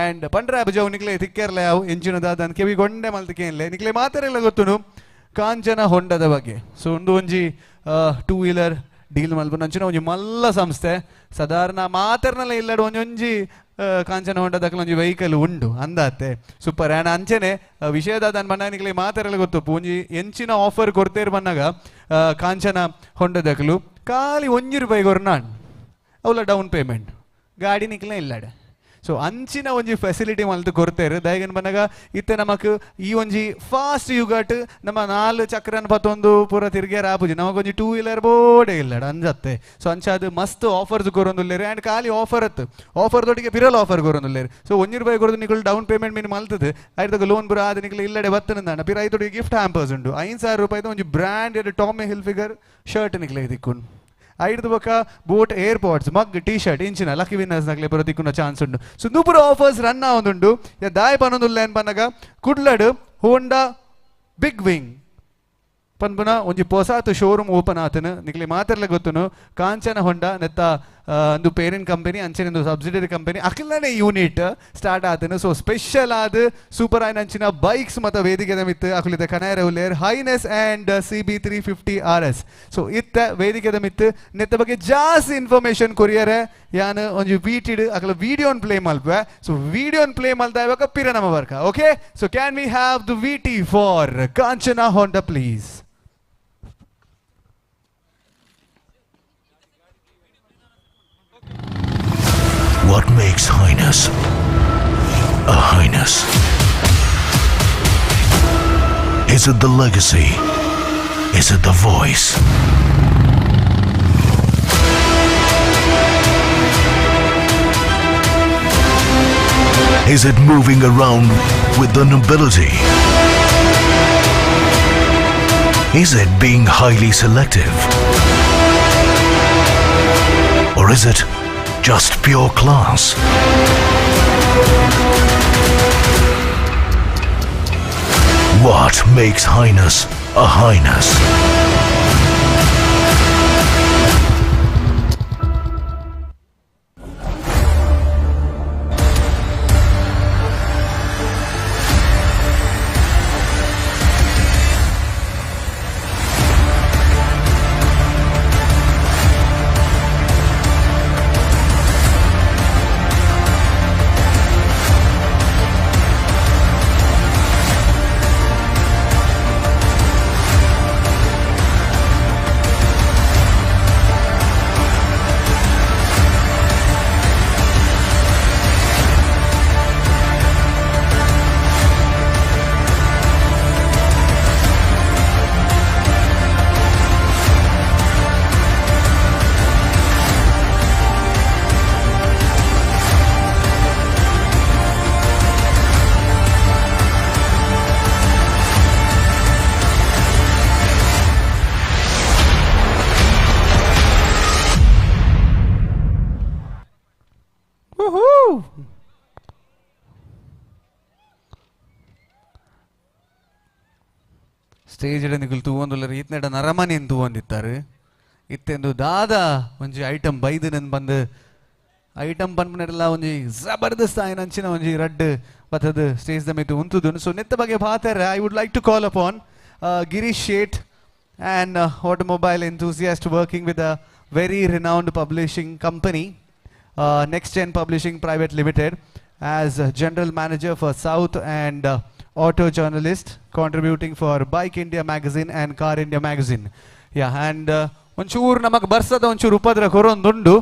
ಆ್ಯಂಡ್ ಪಂಡ್ರೆ ಅಬ್ಜವು ನಿಕ್ಲೆ ತಿಕ್ಕೆರ್ಲೆ ಅವು ಎಂಚಿನ ದಾದನ್ ಕೆವಿ ಗೊಂಡೆ ಮಲ್ತಕ್ಕೆ ಏನ್ಲೆ ನಿಕ್ಲೆ ಮಾತಾರೆಲ್ಲ ಗೊತ್ತುನು ಕಾಂಚನ ಹೊಂಡದ ಬಗ್ಗೆ ಸೊ ಒಂದು ಒಂಜಿ 2-wheeler ಡೀಲ್ ಮಲ್ಪು ನಂಚಿನ ಒಂಜಿ ಮಲ್ಲ ಸಂಸ್ಥೆ ಸಾಧಾರಣ ಮಾತರ್ನಲ್ಲ ಇಲ್ಲಡು ಒಂಜೊಂಜಿ ಕಾಂಚನ ಹೊಂಡದಕ್ಕಲ ಒಂಜಿ ವೆಹಿಕಲ್ ಉಂಡು ಅಂದಾತೆ ಸೂಪರ್ ಆ್ಯಂಡ್ ಅಂಚನೆ ವಿಷಯದ ಮನಾನಿಗೆ ಮಾತಾರೆಲ್ಲ ಗೊತ್ತು ಒಂಜಿ ಎಂಚಿನ ಆಫರ್ ಕೊಡ್ತೇರು ಬಂದಾಗ ಕಾಂಚನ ಹೊಂಡದಕ್ಕಲು ಖಾಲಿ ₹1 ಕೊರ್ನಾಣ್ ಅವಳ ಡೌನ್ ಪೇಮೆಂಟ್ ಗಾಡಿ ನಿಕ್ಲೆ ಇಲ್ಲಡೆ ಸೊ ಅಂಚಿನ ಒಂಜಿ ಫೆಸಿಲಿಟಿ ಮಲ್ತು ಕೊಡ್ತೇರು ದಯಗನ್ ಬಂದಾಗ ಇತ್ತೆ ನಮಕ್ ಈ ಒಂಜಿ ಫಾಸ್ಟ್ ಯುಗಟ್ ನಮ್ಮ 4 ಚಕ್ರನ ಪತ್ತೊಂದು ಪೂರ ತಿರ್ಗ್ಯಾರ ಆಪುಜಿ ನಮಗೊಂಜಿ 2-wheeler ಬೋಡೆ ಇಲ್ಲಡ ಅಂಜತ್ತೆ ಸೊ ಅಂಚಾದ ಮಸ್ತ್ ಆಫರ್ಸ್ ಕೊರೊಂದುಲ್ಲೇರು ಆ್ಯಂಡ್ ಖಾಲಿ ಆಫರ್ ಅತ್ತು ಆಫರ್ ದೊಟ್ಟಿಗೆ ಪಿರಲ್ ಆಫರ್ ಕೊರೊಂದುಲ್ಲೇರು ಸೊ ₹1 ಕೊರದು ನಿಗಳು ಡೌನ್ ಪೇಮೆಂಟ್ ಮೀನು ಮಲ್ತದೆ ಐದಕ್ಕೆ ಲೋನ್ ಬುರ ಆದ ನಿಗಳು ಇಲ್ಲಡೆ ಬತ್ತನಂದಾಣ ಪಿರ ಐದೊಟ್ಟಿಗೆ ಗಿಫ್ಟ್ ಹ್ಯಾಂಪರ್ಸ್ ಉಂಟು ₹5,000 ಒಂಜಿ ಬ್ರ್ಯಾಂಡೆಡ್ ಟಾಮಿ ಹಿಲ್ಫಿಗರ್ ಶರ್ಟ್ ನಿಕ್ಲೆ ದಿಕ್ಕುನ್ ಐದು ಬೊಕ್ಕ ಬೋಟ್ ಏರ್ಪಾಡ್ಸ್ ಮಗ್ ಟಿ ಶರ್ಟ್ ಇಂಚಿನ ಲಕ್ಕಿ ವಿನ್ನರ್ಸ್ ನಕ್ಲೆ ಬರೋ ದಿಕ್ಕುನ ಚಾನ್ಸ್ ಉಂಟು ಸೊ ನೂಪುರ ಆಫರ್ಸ್ ರನ್ ಆವೊಂದುಂಡು ದಾಯ ಪನ್ನೊಂದುಲ್ಲ ಏನ್ ಪನ್ನಗ ಕುಡ್ಲಡ್ ಹೋಂಡಾ ಬಿಗ್ ವಿಂಗ್ ಪನ್ಪುನ ಒಂಜಿ ಪೊಸಾತ್ ಶೋರೂಮ್ ಓಪನ್ ಆತನು ನಿಕ್ಲೆ ಮಾತಾಡ್ಲೆ ಗೊತ್ತುನು ಕಾಂಚನ ಹೊಂಡ ನೆತ್ತ ಒಂದು ಪೇರೆಂಟ್ ಕಂಪನಿ ಅಂಚನೆ ಒಂದು ಸಬ್ಸಿಡರಿ ಕಂಪನಿ ಅಕ್ಲನೇ ಯೂನಿಟ್ ಸ್ಟಾರ್ಟ್ ಆತನು ಸೊ ಸ್ಪೆಷಲ್ ಆದ ಸೂಪರ್ ಆಯ್ನ ಅಂಚಿನ ಬೈಕ್ಸ್ ಮತ್ತು ವೇದಿಕೆದ ಮಿತ್ತು ಅಕ್ಲಿದ ಕನಾಯರ ಉಲ್ಲೇರ್ highness and CB350 RS so ಇತ್ತ ವೇದಿಕೆದ ಮಿತ್ತು ನೆತ್ತ ಬಗ್ಗೆ ಜಾಸ್ತಿ ಇನ್ಫಾರ್ಮೇಶನ್ ಕೊರಿಯರೆ ಯಾನು ಒಂಜಿ ವೀಟಿಡ್ ಅಕ್ಲ ವಿಡಿಯೋನ್ ಪ್ಲೇ ಮಲ್ಪೆ ಸೊ ವಿಡಿಯೋನ್ ಪ್ಲೇ ಮಲ್ತಾ ಇವಾಗ ಪಿರ ನಮ್ಮ ವರ್ಕ okay so can we have the VT for Kanchana Honda please What makes highness a highness? Is it the legacy? Is it the voice? Is it moving around with the nobility? Is it being highly selective? Or is it just pure class? What makes highness a highness? Stage ನಿಗುಲು ತೂವೊಂದುಲ್ಲರು ಈತ್ನೆಡ ನರಮನೆಯನ್ನು ತೂವೊಂದಿತ್ತಾರೆ ಇತ್ತೆಂದು ದಾದ ಒಂಜಿ item ಬೈದು ನನ್ ಬಂದು ಐಟಮ್ ಪನ್ಪನೆಲ್ಲ ಒಂಜಿ ಜಬರ್ದಸ್ತ್ ಆಯ್ನ ಅಂಚಿನ ಒಂಜಿ ರಡ್ ಬತ್ತದ ಸ್ಟೇಜ್ ದ ಮಿತ್ತು ಉಂತುದು ಸೊ ನೆತ್ತ ಬಗ್ಗೆ ಪಾತಾರೆ I would like to call upon Girish Shet an automobile enthusiast working with a very renowned publishing company, Next Gen Publishing Private Limited, as general manager for South and auto journalist, contributing for Bike India magazine and Car India magazine. Yeah, and onchur namak barsada onchur upadra korondundu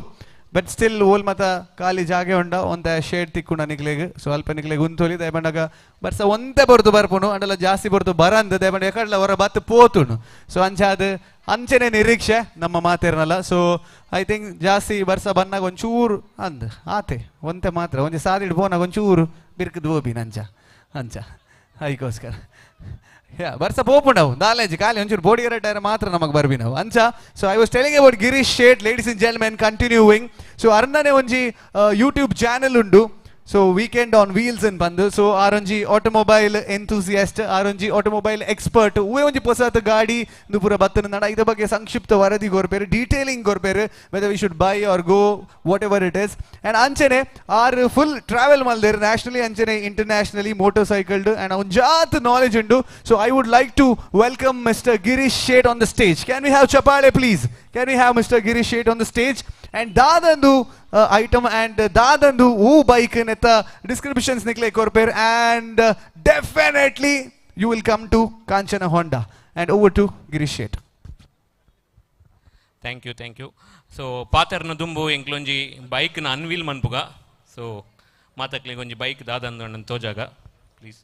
but still ಓಲ್ ಮತ ಖಾಲಿ ಜಾಗೆ ಉಂಡ ಒಂತೆ shade ತಿಕ್ಕುಂಡ ನಿಕ್ಲೆಗ್ so ಅಲ್ಪ ನಿಕ್ಲೆಗ್ ಉಂತೋಲಿ ದಯಪಂಡಾಗ ಬರ್ಸ ಒಂತೆ ಬರ್ತು ಬರ್ಪುನು ಅಂಡಲ್ಲ ಜಾಸ್ತಿ ಬರ್ತು ಬರಂದು ದಯಪಂಡ ಎಕಡ್ಲ ಹೊರ ಬತ್ತು ಪೋತುನು ಸೊ ಅಂಚಾದ ಅಂಚನೆ ನಿರೀಕ್ಷೆ ನಮ್ಮ ಮಾತೇರ್ನಲ್ಲ ಸೊ ಐ ಥಿಂಕ್ ಜಾಸ್ತಿ ಬರ್ಸ ಬಂದಾಗ ಒಂಚೂರು ಅಂದ್ ಆತೆ ಒಂತೆ ಮಾತ್ರ ಒಂಜಿ ಸಾದಿಡ್ ಪೋನಾಗ ಒಂಚೂರು ಬಿರ್ಕದು ಓಬಿ ನಂಚ ಅಂಚ ಅದಕ್ಕೋಸ್ಕರ ಬರ್ಸ ಪೋಪುಂಡವು ನಾಲೆಜ್ ಖಾಲಿ ಒಂಚೂರು ಬೋಡಿಗರ ಟೈರ್ ಮಾತ್ರ ನಮಗೆ ಬರ್ಬಿ ನಾವು ಅಂಚ so I was telling about Girish Shet ladies and gentlemen continuing so ಅರ್ನನೆ ಒಂಜಿ ಯೂಟ್ಯೂಬ್ ಚಾನೆಲ್ ಉಂಡು ಸೊ ವೀಕೆಂಡ್ ಆನ್ ವೀಲ್ಸ್ ಅನ್ ಬಂದು ಸೊ ಆರೊಂಜಿ ಆಟೋಮೊಬೈಲ್ ಎಂಥೂಸಿಯಾಸ್ಟ್ ಆರೊಂಜಿ ಆಟೋಮೊಬೈಲ್ ಎಕ್ಸ್ಪರ್ಟ್ ಉವೆ ಒಂಜಿ ಪೊಸತ್ ಗಾಡಿ ಪೂರ ಬತ್ತನ ನಡ ಇದ ಬಗ್ಗೆ ಸಂಕ್ಷಿಪ್ತ ವರದಿ ಕೊರ್ಪೇರು ಡೀಟೇಲಿಂಗ್ ಕೊರ್ಪೇರು whether we should buy or go whatever it is and ಅಂಚನೆ ಆರ್ ಫುಲ್ ಟ್ರಾವೆಲ್ ಮಲ್ದೇರು ನ್ಯಾಷನಲಿ ಅಂಚನೆ ಇಂಟರ್ನ್ಯಾಷನಲಿ ಮೋಟರ್ ಸೈಕಲ್ಡ್ ಅಂಡ್ ಅವ್ನ ಜಾತ್ ನಾಲೆಜ್ ಉಂಡು so I would like to welcome mister Girish Shet on the stage can we have ಚಪಾಳೆ please can we have mister Girish Shet on the stage and ದಾದಂದು ಐಟಮ್ ಅಂಡ್ ದಾದಂದು ಊ ಬೈಕ್ ನೆತ್ತ ಡಿಸ್ಕ್ರಿಪ್ಷನ್ಸ್ ನಿಕ್ಲೆ ಕೊರ್ಪೇರ್ and definitely you will come to Kanchana Honda and over to Girish Shet. Thank you so ಪಾತರ್ನ ದುಂಬು ಎಂಕ್ಲೊಂಜಿ ಬೈಕ್ನ ಅನ್ವೀಲ್ ಮನ್ಪುಗ ಸೊ ಮಾತಕ್ಲಿಗೆ ಒಂಜಿ ಬೈಕ್ ದಾದಂದು ತೋಜಾಗ ಪ್ಲೀಸ್.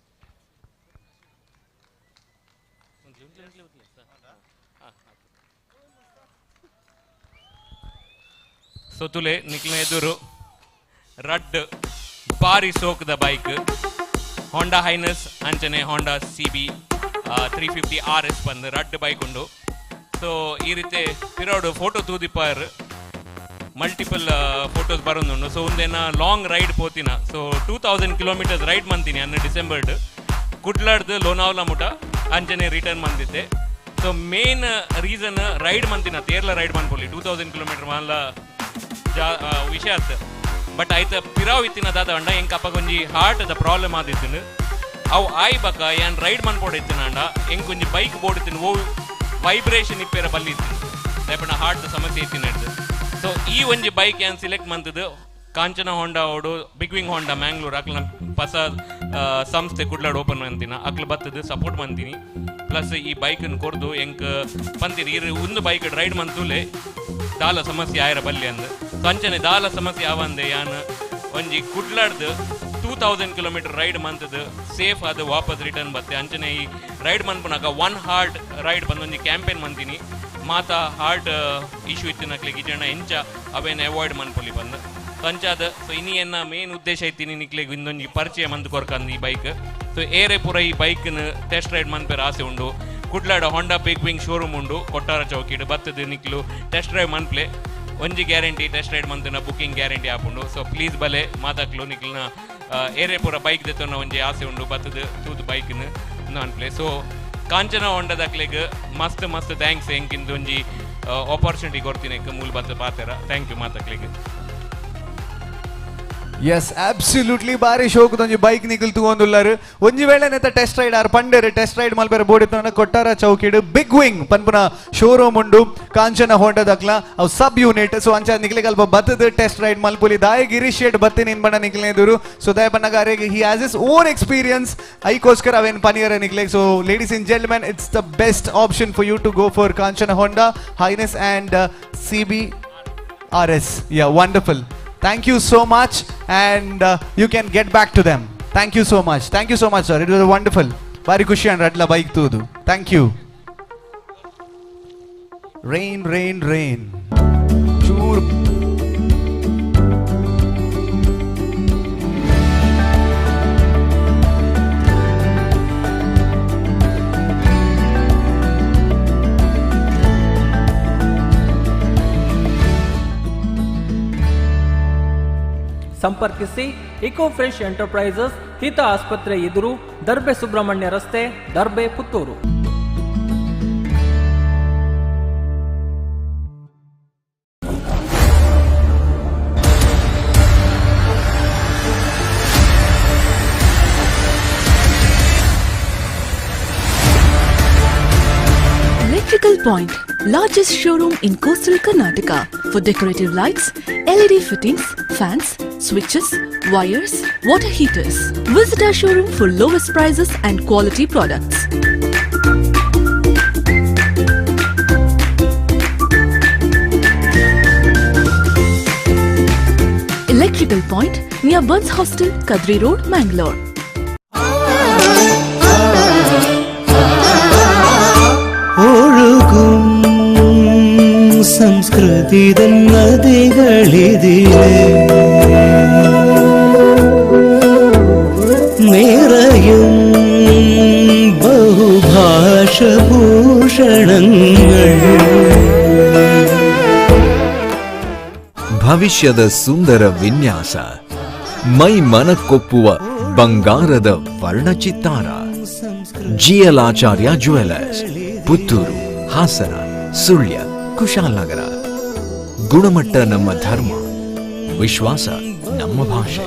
ಸೊ ತುಲೆ ನಿಕ್ಲಿನ ಎದುರು ರಡ್ ಬಾರಿ ಸೋಕದ ಬೈಕ್ ಹೋಂಡಾ ಹೈನಸ್ ಅಂಚನೆ ಹೋಂಡಾ CB 350 RS ಬಂದು ರಡ್ ಬೈಕ್ ಉಂಡು. ಸೊ ಈ ರೀತಿ ಪಿರೋಡು ಫೋಟೋ ತೂದಿಪ್ಪಾರ್ ಮಲ್ಟಿಪಲ್ ಫೋಟೋಸ್ ಬರೋದುಂಡು. ಸೊ ಒಂದೇನ ಲಾಂಗ್ ರೈಡ್ ಪೋತಿನ ಸೊ 2000 ಕಿಲೋಮೀಟರ್ಸ್ ರೈಡ್ ಮಂತೀನಿ ಅನ್ನ ಡಿಸೆಂಬರ್ಡ್ ಕುಡ್ಲಾಡ್ದು ಲೋನಾವ್ಲಾ ಮುಟ ಅಂಚನೆ ರಿಟರ್ನ್ ಬಂದಿದ್ದೆ. ಸೊ ಮೇನ್ ರೀಸನ್ ರೈಡ್ ಮಂತಿನ ತೇರ್ಲ ರೈಡ್ ಮನ್ಪೊಲಿ 2000 ಕಿಲೋಮೀಟರ್ ಮಾಲ ವಿಷಯ ಆಯ್ತು ಬಟ್ ಆಯ್ತು ಪಿರಾವ್ ಇತ್ತಿನ ದಾದ ಅಂಡ ಎಂಕ ಅಪ್ಪಗೊಂಜಿ ಹಾರ್ಟ್ದ ಪ್ರಾಬ್ಲಮ್ ಆದಿತ್ತು ಅವು ಆಯ್ ಬಕ್ಕ ಏನ್ ರೈಡ್ ಮನ್ಪೋಡಿತ್ತಿನ ಅಂಡ ಎಂಕ್ ಒಂಜಿ ಬೈಕ್ ಬೋಡಿತ್ತಿನ ಓ ವೈಬ್ರೇಷನ್ ಇಪ್ಪೇರ ಬಲ್ಲಿತ್ತು ದಯಪಂಡ ಹಾರ್ಟ್ ಸಮಸ್ಯೆ ಇತ್ತಿನ ಹಿಡ್ದು. ಸೊ ಈ ಒಂಜಿ ಬೈಕ್ ಏನ್ ಸಿಲೆಕ್ಟ್ ಮಂತದ್ದು ಕಾಂಚನ ಹೋಂಡಾ ಓಡು ಬಿಗ್ ಹೋಂಡಾ ಮ್ಯಾಂಗ್ಳೂರ್ ಅಕ್ಲ ಹೊಸ ಸಂಸ್ಥೆ ಕುಡ್ಲಾಡ್ ಓಪನ್ ಮಂತಿನ ಅಕ್ಲು ಬತ್ತದು ಸಪೋರ್ಟ್ ಮಂತೀನಿ ಪ್ಲಸ್ ಈ ಬೈಕನ್ನು ಕೊರ್ದು ಎಂಕ್ ಬಂದಿರಿ ಇರು ಒಂದು ಬೈಕ್ ರೈಡ್ ಮಂತೂಲೆ ದಾಲ ಸಮಸ್ಯೆ ಆಯ್ರ ಬಲ್ಲಿ ಅಂದ್ ಸೊ ಅಂಚನೆ ದಾಲ ಸಮಸ್ಯೆ ಆವಂದೆ ಯಾನ್ ಒಂಜಿ ಕುಡ್ಲಾಡ್ದು 2000 ಕಿಲೋಮೀಟರ್ ರೈಡ್ ಮಂತದ್ದು ಸೇಫ್ ಅದು ವಾಪಸ್ ರಿಟರ್ನ್ ಬತ್ತೆ ಅಂಚನೆ ಈ ರೈಡ್ ಮನ್ಪುನಾಗ ಒನ್ ಹಾರ್ಟ್ ರೈಡ್ ಬಂದೊಂಜಿ ಕ್ಯಾಂಪೇನ್ ಮಂತೀನಿ ಮಾತಾ ಹಾರ್ಟ್ ಇಶ್ಯೂ ಇತ್ತಿನಕ್ಲಿಗೆ ಜನ ಎಂಚ ಅವೇನು ಅವಾಯ್ಡ್ ಮನ್ಪೊಲಿ ಬಂದು ಪಂಚಾದ ಸೊ ಇನ್ನೇನ ಮೇನ್ ಉದ್ದೇಶ ಐತಿ ನಿಕ್ಲಿಗೆ ಇನ್ನೊಂದು ಪರಿಚಯ ಮಂದು ಕೊರ್ಕಂದು ಈ ಬೈಕ್ ಸೊ ಏರೆ ಪೂರ ಈ ಬೈಕ್ನ ಟೆಸ್ಟ್ ರೈಡ್ ಮನ್ಪೇರ ಆಸೆ ಉಂಡು ಕುಡ್ಲಾಡ ಹೋಂಡಾ ಬಿಗ್ ವಿಂಗ್ ಶೋರೂಮ್ ಉಂಡು ಕೊಟ್ಟಾರ ಚೌಕಿಡು ಬತ್ತದ ನಿಕ್ಲು ಟೆಸ್ಟ್ ಡ್ರೈವ್ ಮನ್ಪ್ಲೆ ಒಂಜಿ ಗ್ಯಾರಂಟಿ ಟೆಸ್ಟ್ ರೈಡ್ ಮಂತನ ಬುಕಿಂಗ್ ಗ್ಯಾರಂಟಿ ಆಪುಂಡು. ಸೊ ಪ್ಲೀಸ್ ಬಲೆ ಮಾತಾಕ್ಲು ನಿಕ್ಲಿನ ಏರೆ ಪೂರ ಬೈಕ್ ದೆತ್ತನ ಒಂಜಿ ಆಸೆ ಉಂಡು ಬತ್ತದ ತೂದು ಬೈಕ್ನ ಅನ್ಪ್ಲೆ. ಸೊ ಕಾಂಚನ ಹೊಂಡದಕ್ಲೆಗ್ ಮಸ್ತ್ ಥ್ಯಾಂಕ್ಸ್ ಎಂಕಿಂದು ಒಂಜಿ ಆಪರ್ಚುನಿಟಿ ಕೊಡ್ತೀನಿ ಮೂಲ ಬತ್ತ ಪಾತೆರ ಥ್ಯಾಂಕ್ ಯು ಮಾತಾಕ್ಲಿಗೆ. ಎಸ್ ಅಬ್ಸಲ್ಯೂಟ್ಲಿ ಬಾರಿ ಶೋಕದೊಂಜಿ ಬೈಕ್ ನಿಕಲ್ ತೂವೊಂದುಲ್ಲಾರು ಒಂಜಿ ವೇಳೆ ನೆತ್ತ ಟೆಸ್ಟ್ ರೈಡ್ ಆರ್ ಪಂಡರ್ ಟೆಸ್ಟ್ ರೈಡ್ ಮಲ್ಪೆರ ಬೋಡಿತ್ತು ಕೊಟ್ಟಾರ ಚೌಕಿಡು ಬಿಗ್ ವಿಂಗ್ ಪನ್ಪುನ ಶೋರೂಮ್ ಉಂಡು ಕಾಂಚನ ಹೋಂಡದಕ್ಲ ಅವು ಸಬ್ ಯೂನಿಟ್ ಸೊ ಅಂಚ ನಿಕ್ಲಿಗೆ ಅಲ್ಪ ಬತ್ತದ ಟೆಸ್ಟ್ ರೈಡ್ ಮಲ್ಪುಲಿ ದಾಯ ಗಿರೀಶ್ ಶೇಟ್ ಬತ್ತಿ ನಿನ್ ಬಣ್ಣ ನಿಕ್ಲೆ ಎದುರು ಸೊ ದಾಯ ಬಣ್ಣಗಾರಿಗೆ he has is own experience ಐಕೋಸ್ಕರ ಅವೇನು ಪನಿಯರ ನಿಕ್ಲೆ. So ladies and gentlemen it's the best option for you to go for Kanchana Honda H'ness and CB RS. Yeah, wonderful. Thank you so much and you can get back to them. Thank you so much sir, it was wonderful. Very kushi and radla bike tudu. Thank you. Rain Chur ಸಂಪರ್ಕಿಸಿ eco fresh enterprises ಹಿತ ಆಸ್ಪತ್ರೆ ಎದುರು ದರ್ಬೆ ಸುಬ್ರಹ್ಮಣ್ಯ ರಸ್ತೆ Darbe Puttur. Electrical Point, largest showroom in coastal Karnataka for decorative lights, LED fittings, fans, switches, wires, water heaters. Visit our showroom for lowest prices and quality products. Focal Point near Buns Hostel, Kadri Road, Mangalore. ഒഴുകും സംസ്കൃതി നദികളിതിലെ നിറയും ബഹുഭാഷഭൂഷണങ്ങൾ ಭವಿಷ್ಯದ ಸುಂದರ ವಿನ್ಯಾಸ ಮೈ ಮನಕ್ಕೊಪ್ಪುವ ಬಂಗಾರದ ವರ್ಣಚಿತ್ತಾರ GL ಆಚಾರ್ಯ jewellers Puttur Hassan Sullia Kushalnagar ಗುಣಮಟ್ಟ ನಮ್ಮ ಧರ್ಮ ವಿಶ್ವಾಸ ನಮ್ಮ ಭಾಷೆ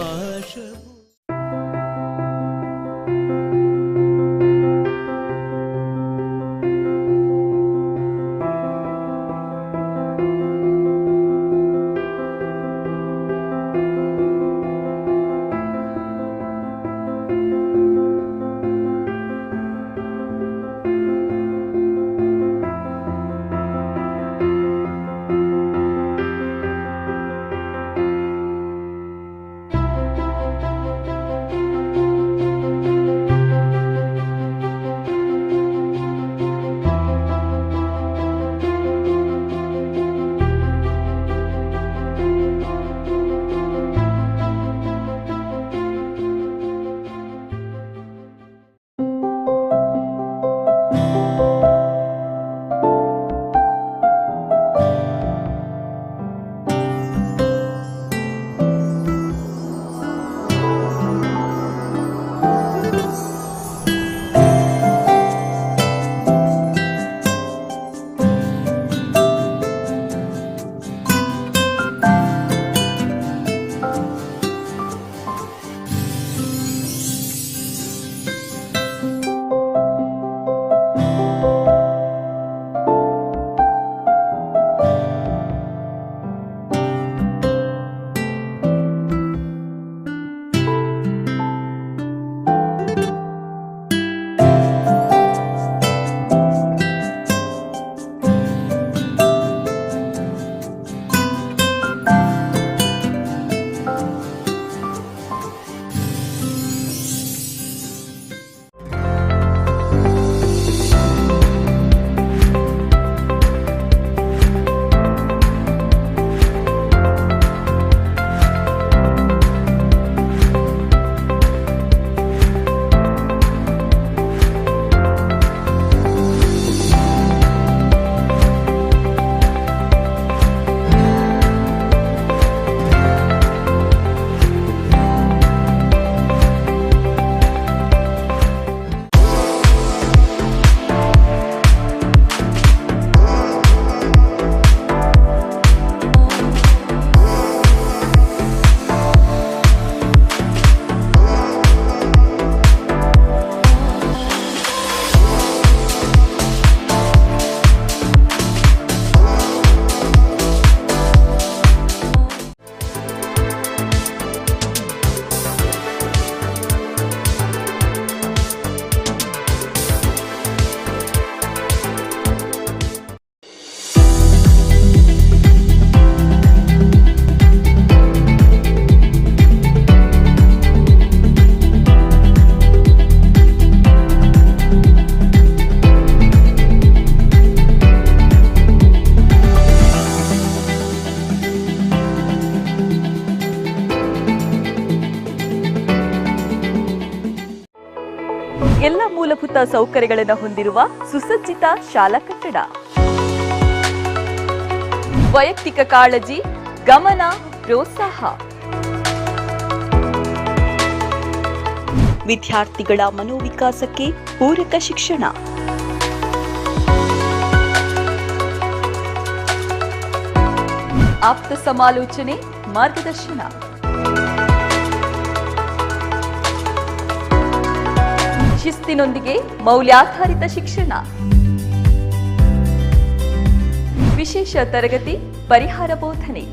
ಎಲ್ಲ ಮೂಲಭೂತ ಸೌಕರ್ಯಗಳನ್ನು ಹೊಂದಿರುವ ಸುಸಜ್ಜಿತ ಶಾಲಾ ಕಟ್ಟಡ, ವೈಯಕ್ತಿಕ ಕಾಳಜಿ, ಗಮನ, ಪ್ರೋತ್ಸಾಹ, ವಿದ್ಯಾರ್ಥಿಗಳ ಮನೋವಿಕಾಸಕ್ಕೆ ಪೂರಕ ಶಿಕ್ಷಣ, ಆಪ್ತ ಸಮಾಲೋಚನೆ, ಮಾರ್ಗದರ್ಶನ, ಶಿಸ್ತಿನೊಂದಿಗೆ ಮೌಲ್ಯಾಧಾರಿತ ಶಿಕ್ಷಣ, ವಿಶೇಷ ತರಗತಿ, ಪರಿಹಾರ ಬೋಧನೆ,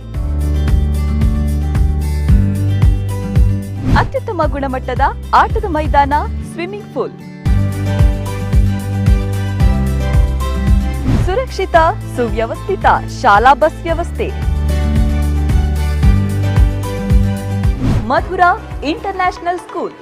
ಅತ್ಯುತ್ತಮ ಗುಣಮಟ್ಟದ ಆಟದ ಮೈದಾನ, ಸ್ವಿಮ್ಮಿಂಗ್ ಪೂಲ್, ಸುರಕ್ಷಿತ ಸುವ್ಯವಸ್ಥಿತ ಶಾಲಾ ಬಸ್ ವ್ಯವಸ್ಥೆ, Madhura international school.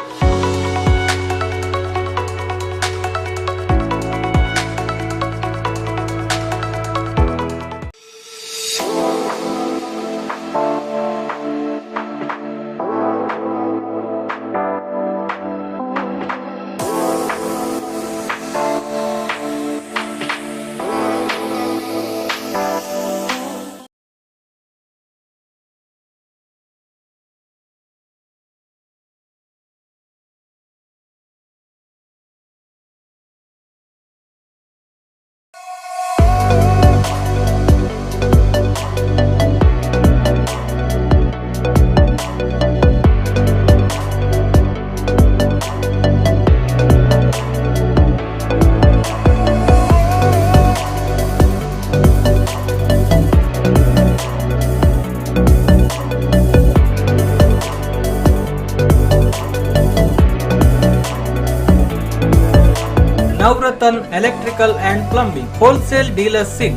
Navratan Electrical and Plumbing, wholesale dealers in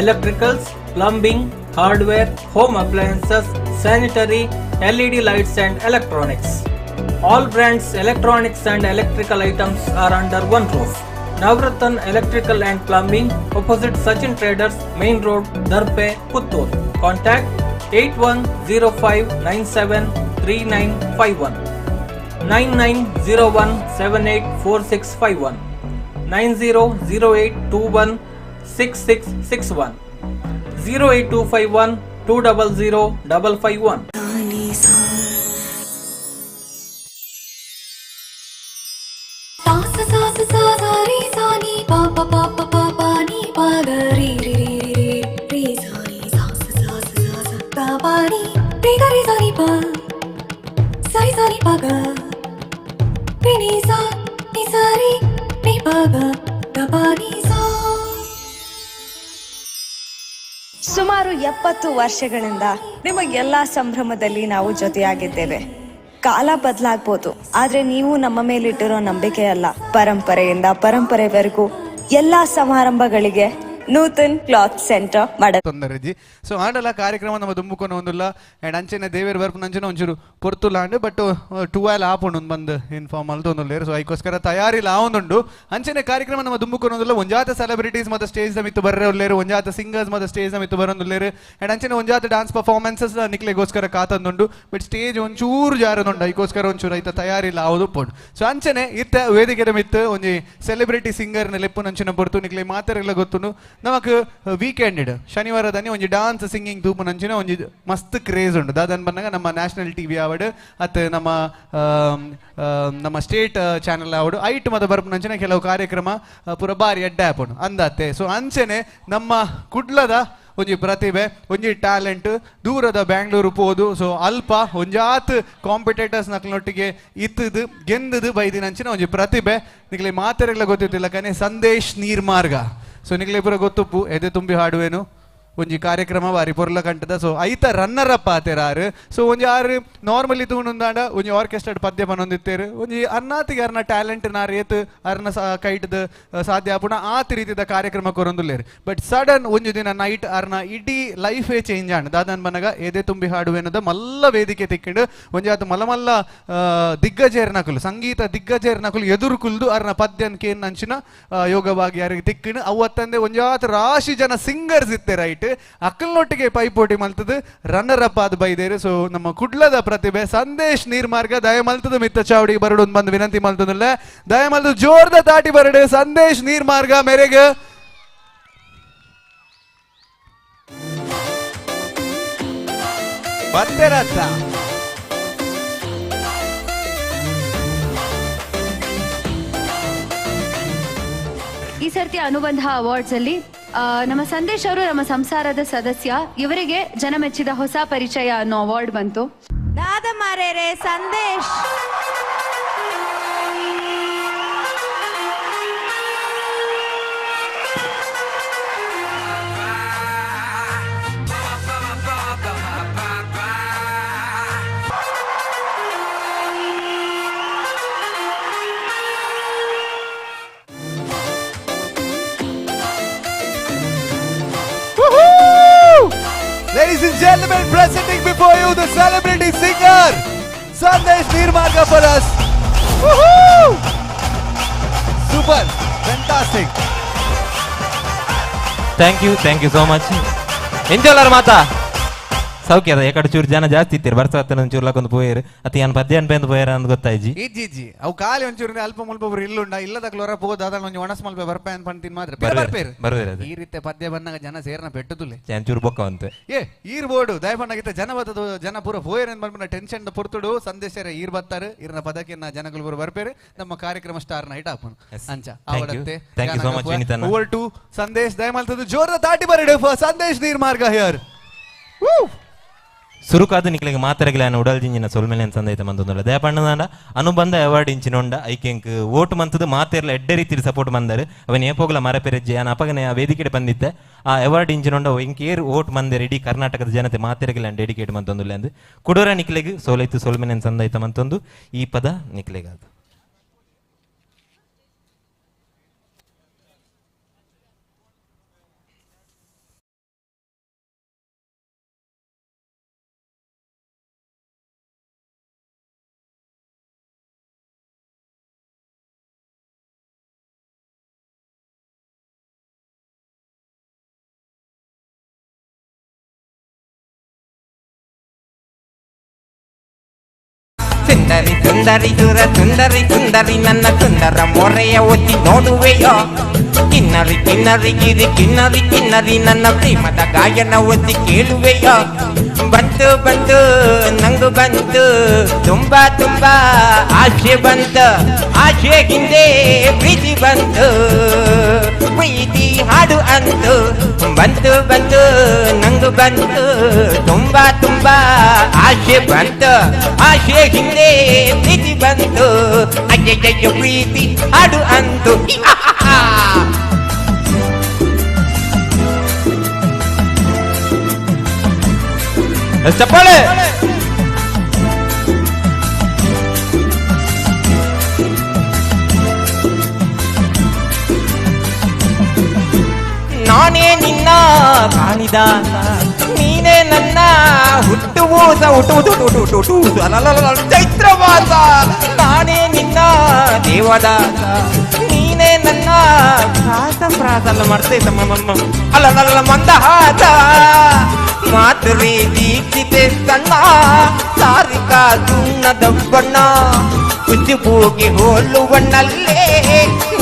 electricals, plumbing, hardware, home appliances, sanitary, LED lights and electronics. All brands electronics and electrical items are under one roof. Navratan Electrical and Plumbing, opposite Sachin Traders, Main Road, Darpe, Puttur. Contact 8105973951, 9901784651, 9008216661, 08251 200 ಸುಮಾರು 70 ವರ್ಷಗಳಿಂದ ನಿಮಗೆಲ್ಲಾ ಸಂಭ್ರಮದಲ್ಲಿ ನಾವು ಜೊತೆಯಾಗಿದ್ದೇವೆ. ಕಾಲ ಬದಲಾಗ್ಬೋದು, ಆದ್ರೆ ನೀವು ನಮ್ಮ ಮೇಲಿಟ್ಟಿರೋ ನಂಬಿಕೆ ಅಲ್ಲ. ಪರಂಪರೆಯಿಂದ ಪರಂಪರೆವರೆಗೂ ಎಲ್ಲಾ ಸಮಾರಂಭಗಳಿಗೆ ನೂತನ್ ಕ್ಲಾತ್ ಸೆಂಟರ್ ತೊಂದರೆಜಿ. ಸೊ ಆಂಡಲ ಕಾರ್ಯಕ್ರಮ ನಮ್ಮ ದುಂಬುಕೊಂಡು ಒಂದಿಲ್ಲ ಅಂಡ್ ಅಂಚೆನೆ ದೇವೇರ್ ಬರ್ಪು ನಂಚಿನ ಒಂಚೂರು ಪೊರ್ತುಲಾಂಡ್ ಬಟ್ 12 ಆಪುಂಡು ಬಂದು ಇನ್ಫಾರ್ಮ್ ಅಲ್ದು ಒಂದಿಲ್ಲೇರು. ಸೊ ಅದಕ್ಕೋಸ್ಕರ ತಯಾರಿಲ್ಲ ಆವೊಂದುಂಡು ಅಂಚೆನೆ ಕಾರ್ಯಕ್ರಮ ನಮ್ಮ ದುಂಬುಕೊಂಡು ಒಂದಿಲ್ಲ. ಒಂಜಾತ ಸೆಲೆಬ್ರಿಟೀಸ್ ಮತ್ತು ಸ್ಟೇಜ್ ದ ಮಿತ್ತು ಬರ್ರೆ ಉಳ್ಳೇರು, ಒಂಜಾತ ಸಿಂಗರ್ಸ್ ಮತ್ತು ಸ್ಟೇಜ್ ದ ಮಿತ್ತು ಬರೋದುಲ್ಲೇರು ಅಂಡ್ ಅಂಚೆನೆ ಒಂಜಾತ ಡಾನ್ಸ್ ಪರ್ಫಾರ್ಮೆನ್ಸಸ್ ನಿಕ್ಲೆಗೋಸ್ಕರ ಕಾತಂದುಂಡು. ಬಟ್ ಸ್ಟೇಜ್ ಒಂಚೂರು ಜಾರದುಂಡು, ಅದಕ್ಕೋಸ್ಕರ ಒಂಚೂರು ಐತ ತಯಾರಿಲ್ಲ ಆವುದು ಪೋಂಡು. ಸೊ ಅಂಚೆನೆ ಇತ್ತ ವೇದಿಕೆದ ಮಿತ್ತು ಒಂಜಿ ಸೆಲೆಬ್ರಿಟಿ ಸಿಂಗರ್ನ ಲೆಪ್ಪು ನಂಚಿನ ಬರ್ತು ನಿಕ್ಲೆ ಮಾತಾರೆಲ್ಲ ಗೊತ್ತುಂಡು. ನಮಕ್ ವೀಕೆಂಡ್ ಶನಿವಾರದನಿ ಒಂಜಿ ಡಾನ್ಸ್ ಸಿಂಗಿಂಗ್ ತೂಪು ನಂಚಿನ ಒಂಜಿ ಮಸ್ತ್ ಕ್ರೇಜ್ ಉಂಡು. ದಾದನ್ ಬಂದಾಗ ನಮ್ಮ ನ್ಯಾಷನಲ್ ಟಿವಿ ಆವಡ್ ಅತ್ ನಮ್ಮ ಸ್ಟೇಟ್ ಚಾನೆಲ್ ಆವಡ್ ಐಟ್ ಮತ ಬರ್ಪು ನಂಚಿನ ಕೆಲವು ಕಾರ್ಯಕ್ರಮ ಪೂರ ಬಾರಿ ಎಡ್ಡೆ ಆಪುಂಡು ಅಂದತ್ತೆ. ಸೊ ಅಂಚೆನೆ ನಮ್ಮ ಕುಡ್ಲದ ಒಂಜಿ ಪ್ರತಿಭೆ ಒಂಜಿ ಟ್ಯಾಲೆಂಟ್ ದೂರದ ಬ್ಯಾಂಗ್ಳೂರು ಪೋದು. ಸೊ ಅಲ್ಪ ಒಂಜಾತ್ ಕಾಂಪಿಟೇಟರ್ಸ್ ನಕ್ಲೊಟ್ಟಿಗೆ ಇತ್ತದು ಗೆಂದದು ಬೈದಿನಂಚಿನ ಒಂಜಿ ಪ್ರತಿಭೆ ನಿಕ್ಲೆ ಮಾತಾರೆಲ್ಲ ಗೊತ್ತಿತ್ತಿಲ್ಲ ಕನೆ ಸಂದೇಶ್ ನೀರ್ಮಾರ್ಗ. ಸೊ ನಿಕ್ಲೆ ಪೂರ ಗೊತ್ತುಪ್ಪು ಎದೆ ತುಂಬಿ ಹಾಡುವೇನು ಒಂಜಿ ಕಾರ್ಯಕ್ರಮ ಬಾರಿ ಪೊರ್ಲ ಕಂಟದ. ಸೊ ಐತ ರನ್ನರ್ ಅಪ್ ಆತೇರಾರು. ಸೊ ಒಂಜಿ ಆರು ನಾರ್ಮಲಿ ತೂಣುಂದಾಂಡ ಒಂಜಿ ಆರ್ಕೆಸ್ಟ್ರಾಡ್ ಪದ್ಯ ಪನೊಂದಿತ್ತೇರು ಒಂಜಿ ಅರ್ನಾತಿಗೆ ಅರ್ನ ಟ್ಯಾಲೆಂಟ್ ನಾರು ಏತ್ ಅರ್ನ ಕೈಟ್ದ ಸಾಧ್ಯ ಆಪುಣ ಆತ ರೀತಿದ ಕಾರ್ಯಕ್ರಮ ಕೊರೊಂದುಲ್ಲೇರು. ಬಟ್ ಸಡನ್ ಒಂಜು ದಿನ ನೈಟ್ ಅರ್ನ ಇಡೀ ಲೈಫೇ ಚೇಂಜ್ ಆಂಡ್ ದಾದನ್ ಬನ್ನಗ ಎದೆ ತುಂಬಿ ಹಾಡುವೇನದ ಮಲ್ಲ ವೇದಿಕೆ ತಿಕ್ಕಿಂಡು ಒಂಜಾತ ಮಲ್ಲ ದಿಗ್ಗಜೇರ್ ನಕುಲು ಸಂಗೀತ ದಿಗ್ಗಜೇರ್ ನಕುಲು ಎದುರು ಕುಲ್ದು ಅರ್ನ ಪದ್ಯನ್ ಕೇನ್ ನಂಚಿನ ಯೋಗವಾಗಿ ಯಾರಿಗೆ ತಿಕ್ಕಿಂಡು ಅವತ್ತಂದೆ ಒಂಜಾತ ರಾಶಿ ಜನ ಸಿಂಗರ್ಸ್ ಇತ್ತೆ ರೈಟ್ ಅಕ್ಕಲ್ನೊಟ್ಟಿಗೆ ಪೈಪೋಟಿ ಮಲ್ತದು ರನ್ನರ್ ಅಪ್ ಆದ ಬೈದೇರು. ಸೊ ನಮ್ಮ ಕುಡ್ಲದ ಪ್ರತಿಭೆ ಸಂದೇಶ್ ನೀರ್ಮಾರ್ಗ ದಯ ಮಲ್ತದ ಮಿತ್ತ ಚಾವಡಿ ಬರಡು ಬಂದು ವಿನಂತಿ ಮಲ್ತದಲ್ಲ ದಯ ಮಲ್ತು ಜೋರ್ದ ತಾಟಿ ಬರಡು ಸಂದೇಶ್ ನೀರ್ಮಾರ್ಗ ಮೇರೆಗ ಬತ್ತೆರತ್ತ ಈ ಸರ್ತಿ ಅನುಬಂಧ ಅವಾರ್ಡ್ಸ್ ಅಲ್ಲಿ ನಮ್ಮ ಸಂದೇಶ್ ಅವರು ನಮ್ಮ ಸಂಸಾರದ ಸದಸ್ಯ, ಇವರಿಗೆ ಜನಮೆಚ್ಚಿದ ಹೊಸ ಪರಿಚಯ ಅನ್ನೋ ಅವಾರ್ಡ್ ಬಂತು. ದಾದ ಮಾರೇರೆ Sandesh Ladies and gentlemen, presenting before you the celebrity singer Sandesh Neermarga for us. Super, fantastic. Thank you so much. ಎಂಜೋಲರ್ ಮಾತಾ ಸೌಖ್ಯದ ಎಕಡೆ ಚೂರು ಜನ ಜಾಸ್ತಿ ಇತ್ತೀರಿ ಬರ್ಸತ್ತನ ಒಂಚೂರು ಲಕ್ಕೊಂದು ಪೋಯರು ಅತಿ ಏನು ಪದ್ಯ ಅನ್ಪೇಂದು ಪೋಯರ ಅಂತ ಗೊತ್ತಾಯ್ಜಿ ಇಜ್ಜಿ ಅವು ಖಾಲಿ ಒಂಚೂರು ಅಲ್ಪ ಮುಲ್ಪ ಇಲ್ಲುಂಡ ಇಲ್ಲದಕ್ಕೆ ಹೊರ ಹೋದ ಅದನ್ನ ಒಂದು ಒಣಸ್ ಮಲ್ಪ ಬರ್ಪೆ ಅಂತ ಪಂತಿನ ಮಾತ್ರ ಬರ್ಬೇರು ಈ ರೀತಿ ಪದ್ಯ ಬಂದಾಗ ಜನ ಸೇರ್ನ ಪೆಟ್ಟದುಲೆ ಒಂಚೂರು ಬೊಕ್ಕ ಅಂತ ಈರ್ಬೋಡು ದಯಪಣ್ಣಾಗಿತ್ತ ಜನ ಬತ್ತದು ಜನ ಪೂರ ಪೋಯರ್ ಅಂತ ಬಂದ್ಬಿಟ್ಟು ಟೆನ್ಷನ್ ಪುರ್ತುಡು ಸಂದೇಶ ಈರ್ ಬತ್ತಾರೆ ಈರ್ನ ಪದಕ್ಕೆ ಜನಗಳು ಪೂರ ಬರ್ಪೇರು ನಮ್ಮ ಕಾರ್ಯಕ್ರಮ ಸ್ಟಾರ್ ನೈಟ್ ಹಾಪನು ಅಂಚ ಅವಡತ್ತೆ ಥ್ಯಾಂಕ್ ಯು ಸೋ ಮಚ್ ವಿನಿತನ ಓವರ್ ಟು ಸಂದೇಶ್ ದಯಮಲ್ತದು ಜೋರದ ತಾಟಿ ಬರಡೆ ಫಾರ್ ಸಂದೇಶ್ ನೀರ್ಮಾರ್ಗ ಹಿಯರ್ ಸುರುಕಾದ ನಿಕ್ಲಿಗೆ ಮಾತರಗಿಲ್ಲ ಉಡಲ್ ಜಿಂಜಿನ ಸೊಲ್ಮೇಲೆ ಸಂದೈತೆ ಮಂದೊಂದುಲ್ಲ ದಯಪಣ್ಣದ ಅನುಬಂಧ ಅವಾರ್ಡ್ ಇಂಚಿನೊಂಡ ಐಕೆಂಕ್ ಓಟ್ ಮಂತದ ಮಾತೆರ್ಲ ಎಡ್ಡೆ ರೀತಿ ಸಪೋರ್ಟ್ ಬಂದರು ಅವನ್ ಏಪೋಗ್ಲ ಮರಪೆರಜ್ಜೆ ನಾನು ಅಪಗನೆ ಆ ವೇದಿಕೆ ಬಂದಿದ್ದೆ ಆ ಅವಾರ್ಡ್ ಇಂಚಿನೊಂಡ ಇಂಕೇರ್ ಓಟ್ ಮಂದೆ ಇಡೀ ಕರ್ನಾಟಕದ ಜನತೆ ಮಾತೆರಗಿಲ್ಲ ಡೆಡಿಕೇಟ್ ಮಂತೊಂದುಲ್ಲ ಅಂದು ಕುಡೋರ ನಿಕ್ಲೆಗೆ ಸೋಲೈತು ಸೊಲ್ಮೇಲೆ ಸಂದೈತೆ ಮಂತೊಂದು ಈ ಪದ ನಿಕ್ಲೆಗಾದು ಸುಂದರಿ ಸುಂದರಿ ಸುರ ಸುಂದರಿ ಸುಂದರಿ ನನ್ನ ಸುಂದರ ಮೊರೆಯ ಒತ್ತಿ ನೋಡುವೆಯೋ ಕಿನ್ನರಿ ಕಿನ್ನರಿ ಗಿರಿ ಕಿನ್ನರಿ ಕಿನ್ನರಿ ನನ್ನ ಪ್ರೇಮದ ಗಾಯನ ಒತ್ತಿ ಕೇಳುವೆಯೋ ಬಂತು ಬಂತು ನಂಗು ಬಂತು ತುಂಬಾ ತುಂಬಾ ಆಸೆ ಬಂತು ಆಸೆ ಹಿಂದೆ ಪ್ರೀತಿ ಬಂತು ಪ್ರೀತಿ ಹಾಡು ಅಂತು ಬಂತು ಬಂತು ನಂಗು ಬಂತು ತುಂಬಾ ತುಂಬಾ ಆಸೆ ಬಂತು ಆಸೆ ಹಿಂದೆ ಪ್ರೀತಿ ಬಂತು ಅಯ್ಯಯ್ಯ ಪ್ರೀತಿ ಹಾಡು ಅಂತು ಚಪ್ಪಾಳೆ ನಾನೇ ನಿನ್ನ ಕಾಣಿದ ನೀನೇ ನನ್ನ ಹುಟ್ಟುವುದು ಚೈತ್ರವಾಸ ನಾನೇ ನಿನ್ನ ದೇವದಾಸ ನೀನೇ ನನ್ನ ಪ್ರಾಸಲ್ಲ ಮಾಡ್ತೈತ ಅಲ್ಲ ಮಂದಹಾಸ ಮಾತುರಿ ದೀಕ್ಷಿತೆ ಸಣ್ಣ ಸಾರಿಕಾ ಸುಣ್ಣದ ಬಣ್ಣ ಕುಚುಬೂಗಿ ಹೋಲುವಣ್ಣಲ್ಲೇ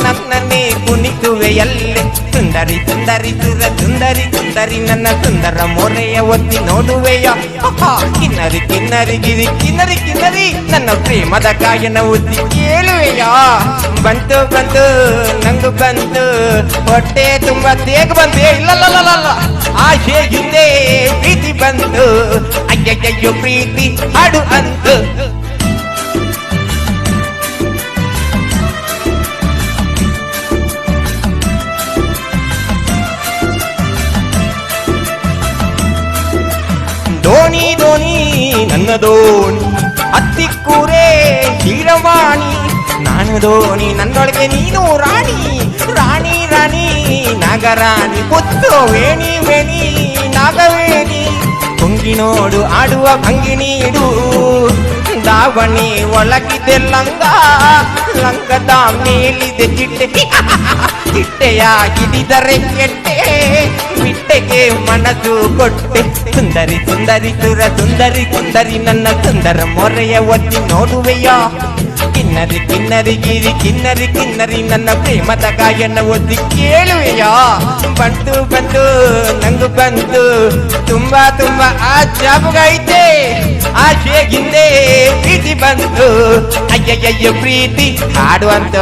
ನನ್ನನ್ನೇ ಕುಣಿಸುವೆಯಲ್ಲೇ ಸುಂದರಿ ಸುಂದರಿ ಸುರ ಸುಂದರಿ ಸುಂದರಿ ನನ್ನ ಸುಂದರ ಮೊರೆಯ ಒತ್ತಿ ನೋಡುವೆಯ ಕಿನ್ನರಿ ಕಿನ್ನರಿ ಗಿರಿ ಕಿನ್ನರಿ ಕಿನ್ನರಿ ನನ್ನ ಪ್ರೇಮದ ಗಾಯನ ಒತ್ತಿ ಕೇಳುವೆಯ ಬಂತು ಬಂತು ನಂಗು ಬಂತು ಹೊಟ್ಟೆ ತುಂಬಾ ತೇಗ ಬಂತೆ ಇಲ್ಲ ಆಸೆ ಹಿಂದೆ ಪ್ರೀತಿ ಬಂತು ಅಯ್ಯಯ್ಯೋ ಪ್ರೀತಿ ಹಾಡು ಅಂತು ದೋಣಿ ದೋಣಿ ನನ್ನ ದೋಣಿ ಹತ್ತಿಕ್ಕೂರೇ ಹೀರವಾಣಿ ನಾನು ದೋಣಿ ನನ್ನೊಳಗೆ ನೀನು ರಾಣಿ ರಾಣಿ ರಾಣಿ ನಾಗರಾಣಿ ಗೊತ್ತು ವೇಣಿ ವೇಣಿ ನಾಗವೇಣಿ ಹೊಂಗಿ ನೋಡು ಆಡುವ ಭಂಗಿ ನೀಡು ದಾವಣಿ ಒಳಗಿದೆ ಲಂಗ ಲಂಗದ ಮೇಲಿದೆ ಚಿಟ್ಟೆ ಚಿಟ್ಟೆಯಾಗಿದ್ದರೆ ಕೆಟ್ಟೆ ಬಿಟ್ಟೆಗೆ ಮನಸ್ಸು ಕೊಟ್ಟೆ ಸುಂದರಿ ಸುಂದರಿ ಸುರ ಸುಂದರಿ ಸುಂದರಿ ನನ್ನ ಸುಂದರ ಮೊರೆಯ ಒತ್ತಿ ನೋಡುವೆಯ ಕಿನ್ನರಿ ಕಿನ್ನರಿ ಗಿರಿ ಕಿನ್ನರಿ ಕಿನ್ನರಿ ನನ್ನ ಪ್ರೇಮದ ಗಾಯನ ಒತ್ತಿ ಕೇಳುವೆಯ ಬಂತು ಬಂತು ನಂಗು ಬಂತು ತುಂಬಾ ತುಂಬಾ ಆಚಾಪಗೈತೆ ಆಸೆ ಹಿಂದೆ ಪ್ರೀತಿ ಬಂತು ಅಯ್ಯಯ್ಯ ಪ್ರೀತಿ ಹಾಡುವಂತ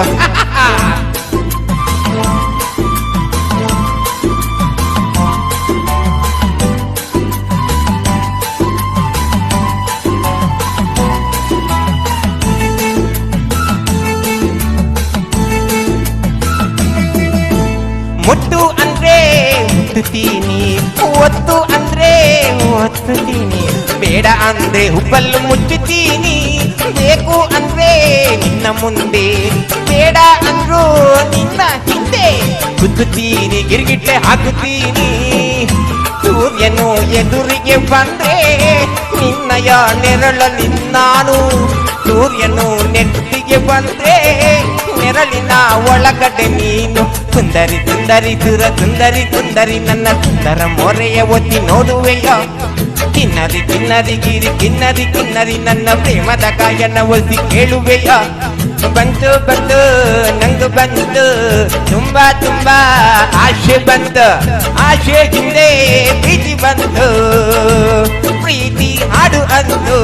ಮುಟ್ಟು ಅಂದ್ರೆ ಮುಟ್ಟುತ್ತೀನಿ ಒತ್ತು ಅಂದ್ರೆ ಒತ್ತುತ್ತೀನಿ ಬೇಡ ಅಂದ್ರೆ ಹುಬ್ಬಲ್ಲು ಮುಚ್ಚುತ್ತೀನಿ ಬೇಕು ಅಂದ್ರೆ ನಿನ್ನ ಮುಂದೆ ಬೇಡ ಅಂದ್ರು ನಿನ್ನ ಹಿಂದೆ ಗುದ್ದುತ್ತೀನಿ ಗಿರ್ಗಿಟ್ಟೆ ಹಾಕುತ್ತೀನಿ ಸೂರ್ಯನು ಎದುರಿಗೆ ನೆಟ್ಟಿಗೆ ಬಂದ್ರೆ ನಿನ್ನಯ ನೆರಳಲ್ಲಿ ನಾನು, ಸೂರ್ಯನು ನೆಟ್ಟಿಗೆ ಬಂದ್ರೆ ನೆರಳಿನ ಒಳಗಡೆ ನೀನು. ಸುಂದರಿ ಸುಂದರಿ ಸುಂದರಿ ಸುಂದರಿ ನನ್ನ ಸುಂದರ ಮೊರೆಯ ಒತ್ತಿ ನೋಡುವೆಯ. ಕಿನ್ನರಿ ಕಿನ್ನರಿ ಗಿರಿ ಕಿನ್ನರಿ ಕಿನ್ನರಿ ನನ್ನ ಪ್ರೇಮದ ಗಾಯನ ಒತ್ತಿ ಕೇಳುವೆಯ. ಬಂತು ಬಂತು ನಂಗು ಬಂತು ತುಂಬಾ ತುಂಬಾ ಆಶೆ ಬಂತು, ಆಶೆ ಹಿಂದೆ ಪ್ರೀತಿ ಬಂತು, ಪ್ರೀತಿ ಹಾಡು ಅಂತು.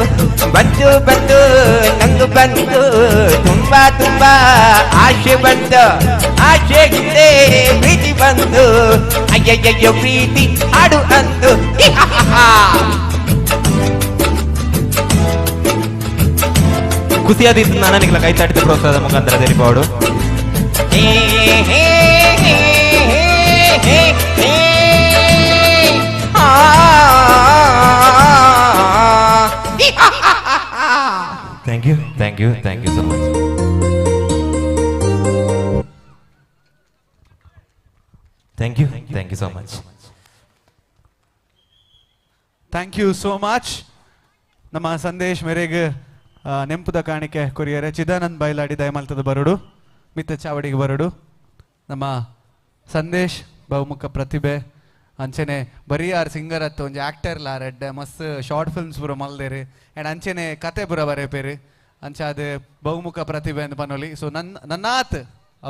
ಬಂತು ಬಂತು ನಂಗು ಬಂತು ತುಂಬಾ ತುಂಬಾ ಆಶೆ ಬಂತು, ಆಶೆ ಹಿಂದೆ ಪ್ರೀತಿ ಬಂತು, ಅಯ್ಯಯ್ಯೋ ಪ್ರೀತಿ ಹಾಡು ಅಂತು. ಖುಷಿಯಾದಿತ್ತು ನನಗೆ ಕೈ ತಾಟಿದ ಪ್ರೋತ್ಸಾಹದ ಮುಖಾಂತರ ತೆರಿಪಾಡು. Thank you thank you thank you so much. Thank you thank you so much. Thank you so much. ನಮ್ಮ ಸಂದೇಶ್ ಮೇರೆಗೆ ನೆಂಪುದ ಕಾಣಿಕೆ ಕೊರಿಯರೆ ಚಿದಾನಂದ್ ಬೈಲಾಡಿ ದಯಮಲ್ತದ ಬರೋಡು ಮಿತ್ತ ಚಾವಡಿಗೆ ಬರೋಡು. ನಮ್ಮ ಸಂದೇಶ್ ಬಹುಮುಖ ಪ್ರತಿಭೆ ಅಂಚೆನೆ ಬರೀ ಆರು ಸಿಂಗರ್ ಹತ್ತು ಒಂಜಿ ಆ್ಯಕ್ಟರ್ ಲಾರೆಡ್ಡೆ ಮಸ್ತ್ ಶಾರ್ಟ್ ಫಿಲ್ಮ್ಸ್ ಪೂರ ಮಲ್ದೇರಿ ಆ್ಯಂಡ್ ಅಂಚೆನೆ ಕತೆ ಪೂರ ಬರೇಪೇರಿ ಅಂಚ ಅದು ಬಹುಮುಖ ಪ್ರತಿಭೆ ಅಂತ ಪನೋಲಿ. ಸೊ ನನ್ನಾತ್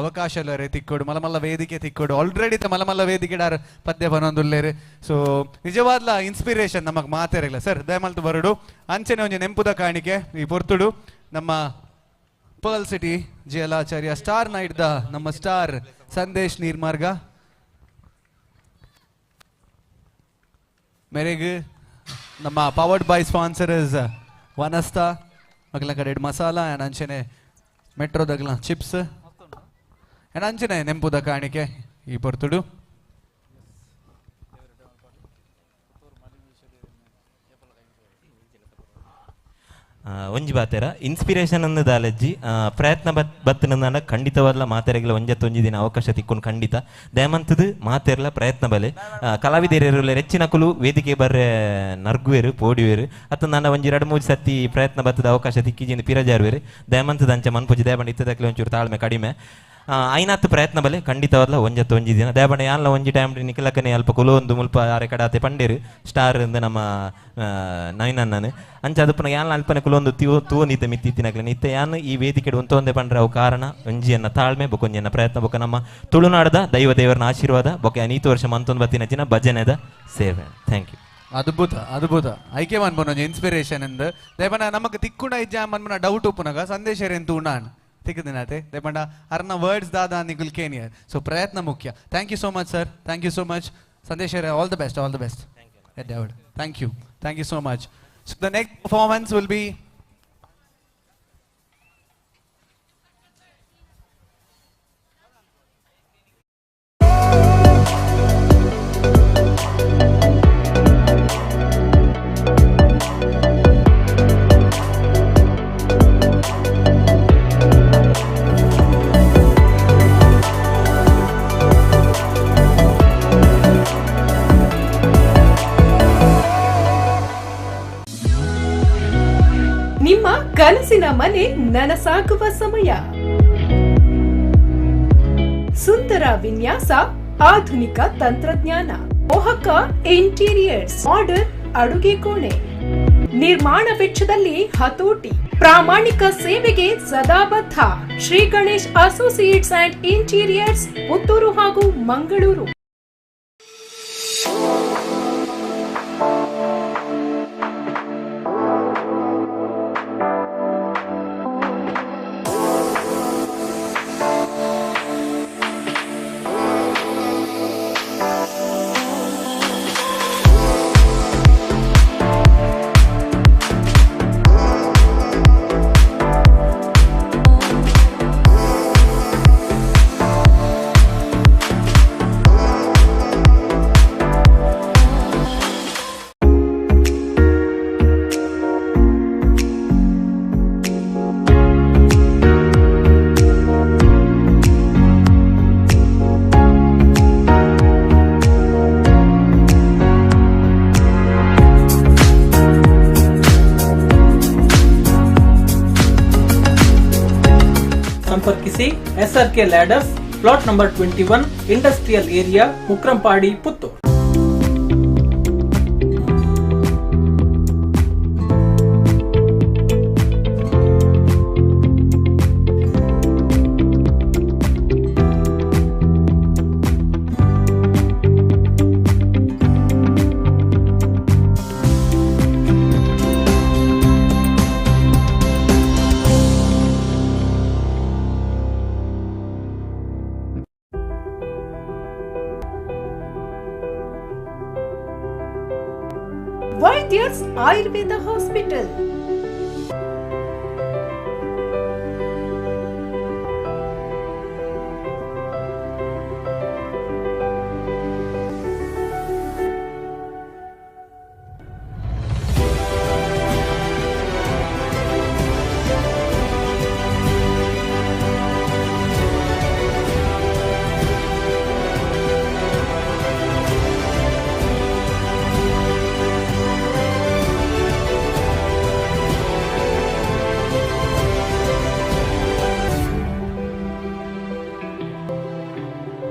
ಅವಕಾಶಲರೆ ತಿಕ್ಕೋಡು ಮಲಮಲ್ಲ ವೇದಿಕೆ ತಿಕ್ಕೋಡು ಆಲ್ರೆಡಿ ಮಲಮಲ್ಲ ವೇದಿಕೆಡಾರ ಪದ್ಯ ಬನ್ನೊಂದುಲ್ಲೇರಿ. ಸೊ ನಿಜವಾದ್ಲ ಇನ್ಸ್ಪಿರೇಷನ್ ನಮಗೆ ಮಾತೇರಿಲ್ಲ ಸರ್ ದಯಮಲ್ತು ಬರೋಡು. ಅಂಚೆನೆ ಒಂಜಿ ನೆಂಪುದ ಕಾಣಿಕೆ ಈ ಪೊರ್ತುಡು ನಮ್ಮ ಪರ್ಲ್ ಸಿಟಿ ಜಯಲಾಚಾರ್ಯ ಸ್ಟಾರ್ ನೈಟ್ದ ನಮ್ಮ ಸ್ಟಾರ್ ಸಂದೇಶ್ ನೀರ್ಮಾರ್ಗ ಮೇರೆಗೆ ನಮ್ಮ ಪವರ್ಡ್ ಬೈ ಸ್ಪಾನ್ಸರ್ ಇಸ್ ವನಸ್ತಾ ಮಗಲ ಕಡೆ ಮಸಾಲ ಆ್ಯಂಡ್ ಅಂಚೆನೆ ಮೆಟ್ರೋದಗ್ಲ ಚಿಪ್ಸ್ ಆ್ಯಂಡ್ ಅಂಚೆನೆ ನೆಂಪುದ ಕಾಣಿಕೆ ಈ ಪೊರ್ತುಡು. ಒಂಜಿ ಬಾತೆರ ಇನ್ಸ್ಪಿರೇಷನ್ ಅಂದು ದಾಲಜ್ಜಿ ಪ್ರಯತ್ನ ಬತ್ತನಂದ ಖಂಡಿತವಾದ ಮಾತೆರೆಗಳ ಒಂಜತ್ತೊಂಜಿ ದಿನ ಅವಕಾಶ ತಿಕ್ಕೊಂಡು ಖಂಡಿತ ದಯಮಂತದು ಮಾತೆರ್ಲ ಪ್ರಯತ್ನ ಬಲೆ ಕಲಾವಿದೆರು ಹೆಚ್ಚಿನ ಕುಲು ವೇದಿಕೆ ಬರ್ರೆ ನರ್ಗುವೇರು ಪೋಡಿವೇರು ಅತ್ತ ನನ್ನ ಒಂಜಿ 2-3 ಸತಿ ಪ್ರಯತ್ನ ಬತ್ತದ ಅವಕಾಶ ತಿಕ್ಕಿಜಿಂದ ಪಿರಜಾರುವೇರು ದಯಮಂತದ ಅಂಚೆ ಮನ್ಪುಜಿ ದಯಬಂಡ ಇತ್ತದಕ್ಕೆ ಒಂಚೂರು ತಾಳ್ಮೆ ಕಡಿಮೆ ಐನಾತ್ ಪ್ರಯತ್ನ ಬಲೆ ಖಂಡಿತವಾದ್ಲ ಒಂಜಿ ದಿನ ದಯಬಂಡ ಯಾನ್ಲ ಒಂಜಿ ಟೈಮ್ ನಿಖಲಕ್ಕನೆ ಅಲ್ಪ ಕುಲೊಂದು ಮುಲ್ಪ ಆರೆ ಕಡಾತೆ ಪಂಡೇರು ಸ್ಟಾರ್ ನಮ್ಮ ನೈನಣ್ಣನು ಅಂಚ ಅದಪ್ಪನ ಯಾನ್ಲ ಅಲ್ಪನೆ ಕುಲೊಂದು ತೂನಿದ್ದ ಮಿತ್ತಿತ್ತಿನಕ್ಲೆ ನಿತ್ಯ ಯಾನ್ ಈ ವೇದಿಕೆ ಒಂತೊಂದೇ ಪಂಡ್ರೆ ಅವು ಕಾರಣ ಒಂಜಿಯನ್ನ ತಾಳ್ಮೆ ಬೊಕೊಂಜಿಯನ್ನ ಪ್ರಯತ್ನ ಬೊಕ್ಕ ನಮ್ಮ ತುಳುನಾಡದ ದೈವ ದೇವರನ ಆಶೀರ್ವಾದ ಬೊಕ್ಕ 8 ವರ್ಷ ಮಂತೊಂದು ಬತ್ತಿನ ಚಿನ ಭಜನೆದ ಸೇವೆ. Thank you. ಅದ್ಭುತ ಅದ್ಭುತ ಐಕೆ ಮನ್ಪುನ ಇನ್ಸ್ಪಿರೇಷನ್ ಎಂದು ದಯಪಂಡ ನಮಗೆ ತಿಕ್ಕುಣ ಇಜ್ಜ ಮನ್ಪುನ ಡೌಟ್ ಉಪ್ಪುನಗ ಸಂದೇಶರೇಂತು ಉಣ್ಣಾನ್ ತಿಕ್ಕದಿನತೆ ದಯಪಂಡ ಅರ್ನ ವರ್ಡ್ಸ್ ದಾದ ನಿಗುಲ್ ಕೇನಿಯರ್. ಸೊ ಪ್ರಯತ್ನ ಮುಖ್ಯ. Thank you so much sir. Thank you so much ಸಂದೇಶರೇ. All the best all the best. Thank you so much. So the next performance will be ನಿಮ್ಮ ಕನಸಿನ ಮನೆ ನನಸಾಗುವ ಸಮಯ. ಸುಂದರ ವಿನ್ಯಾಸ, ಆಧುನಿಕ ತಂತ್ರಜ್ಞಾನ, ಮೋಹಕ ಇಂಟೀರಿಯರ್ಸ್, ಮಾಡರ್ನ್ ಅಡುಗೆ ಕೋಣೆ, ನಿರ್ಮಾಣ ವೆಚ್ಚದಲ್ಲಿ ಹತೋಟಿ, ಪ್ರಾಮಾಣಿಕ ಸೇವೆಗೆ ಸದಾ ಬದ್ಧ. Shri Ganesh associates and interiors, Puttur ಹಾಗೂ Mangaluru. SRK Ladders, plot number 21, Industrial Area, Mukrampadi, Puttur. Vaidya's Ayurveda Hospital.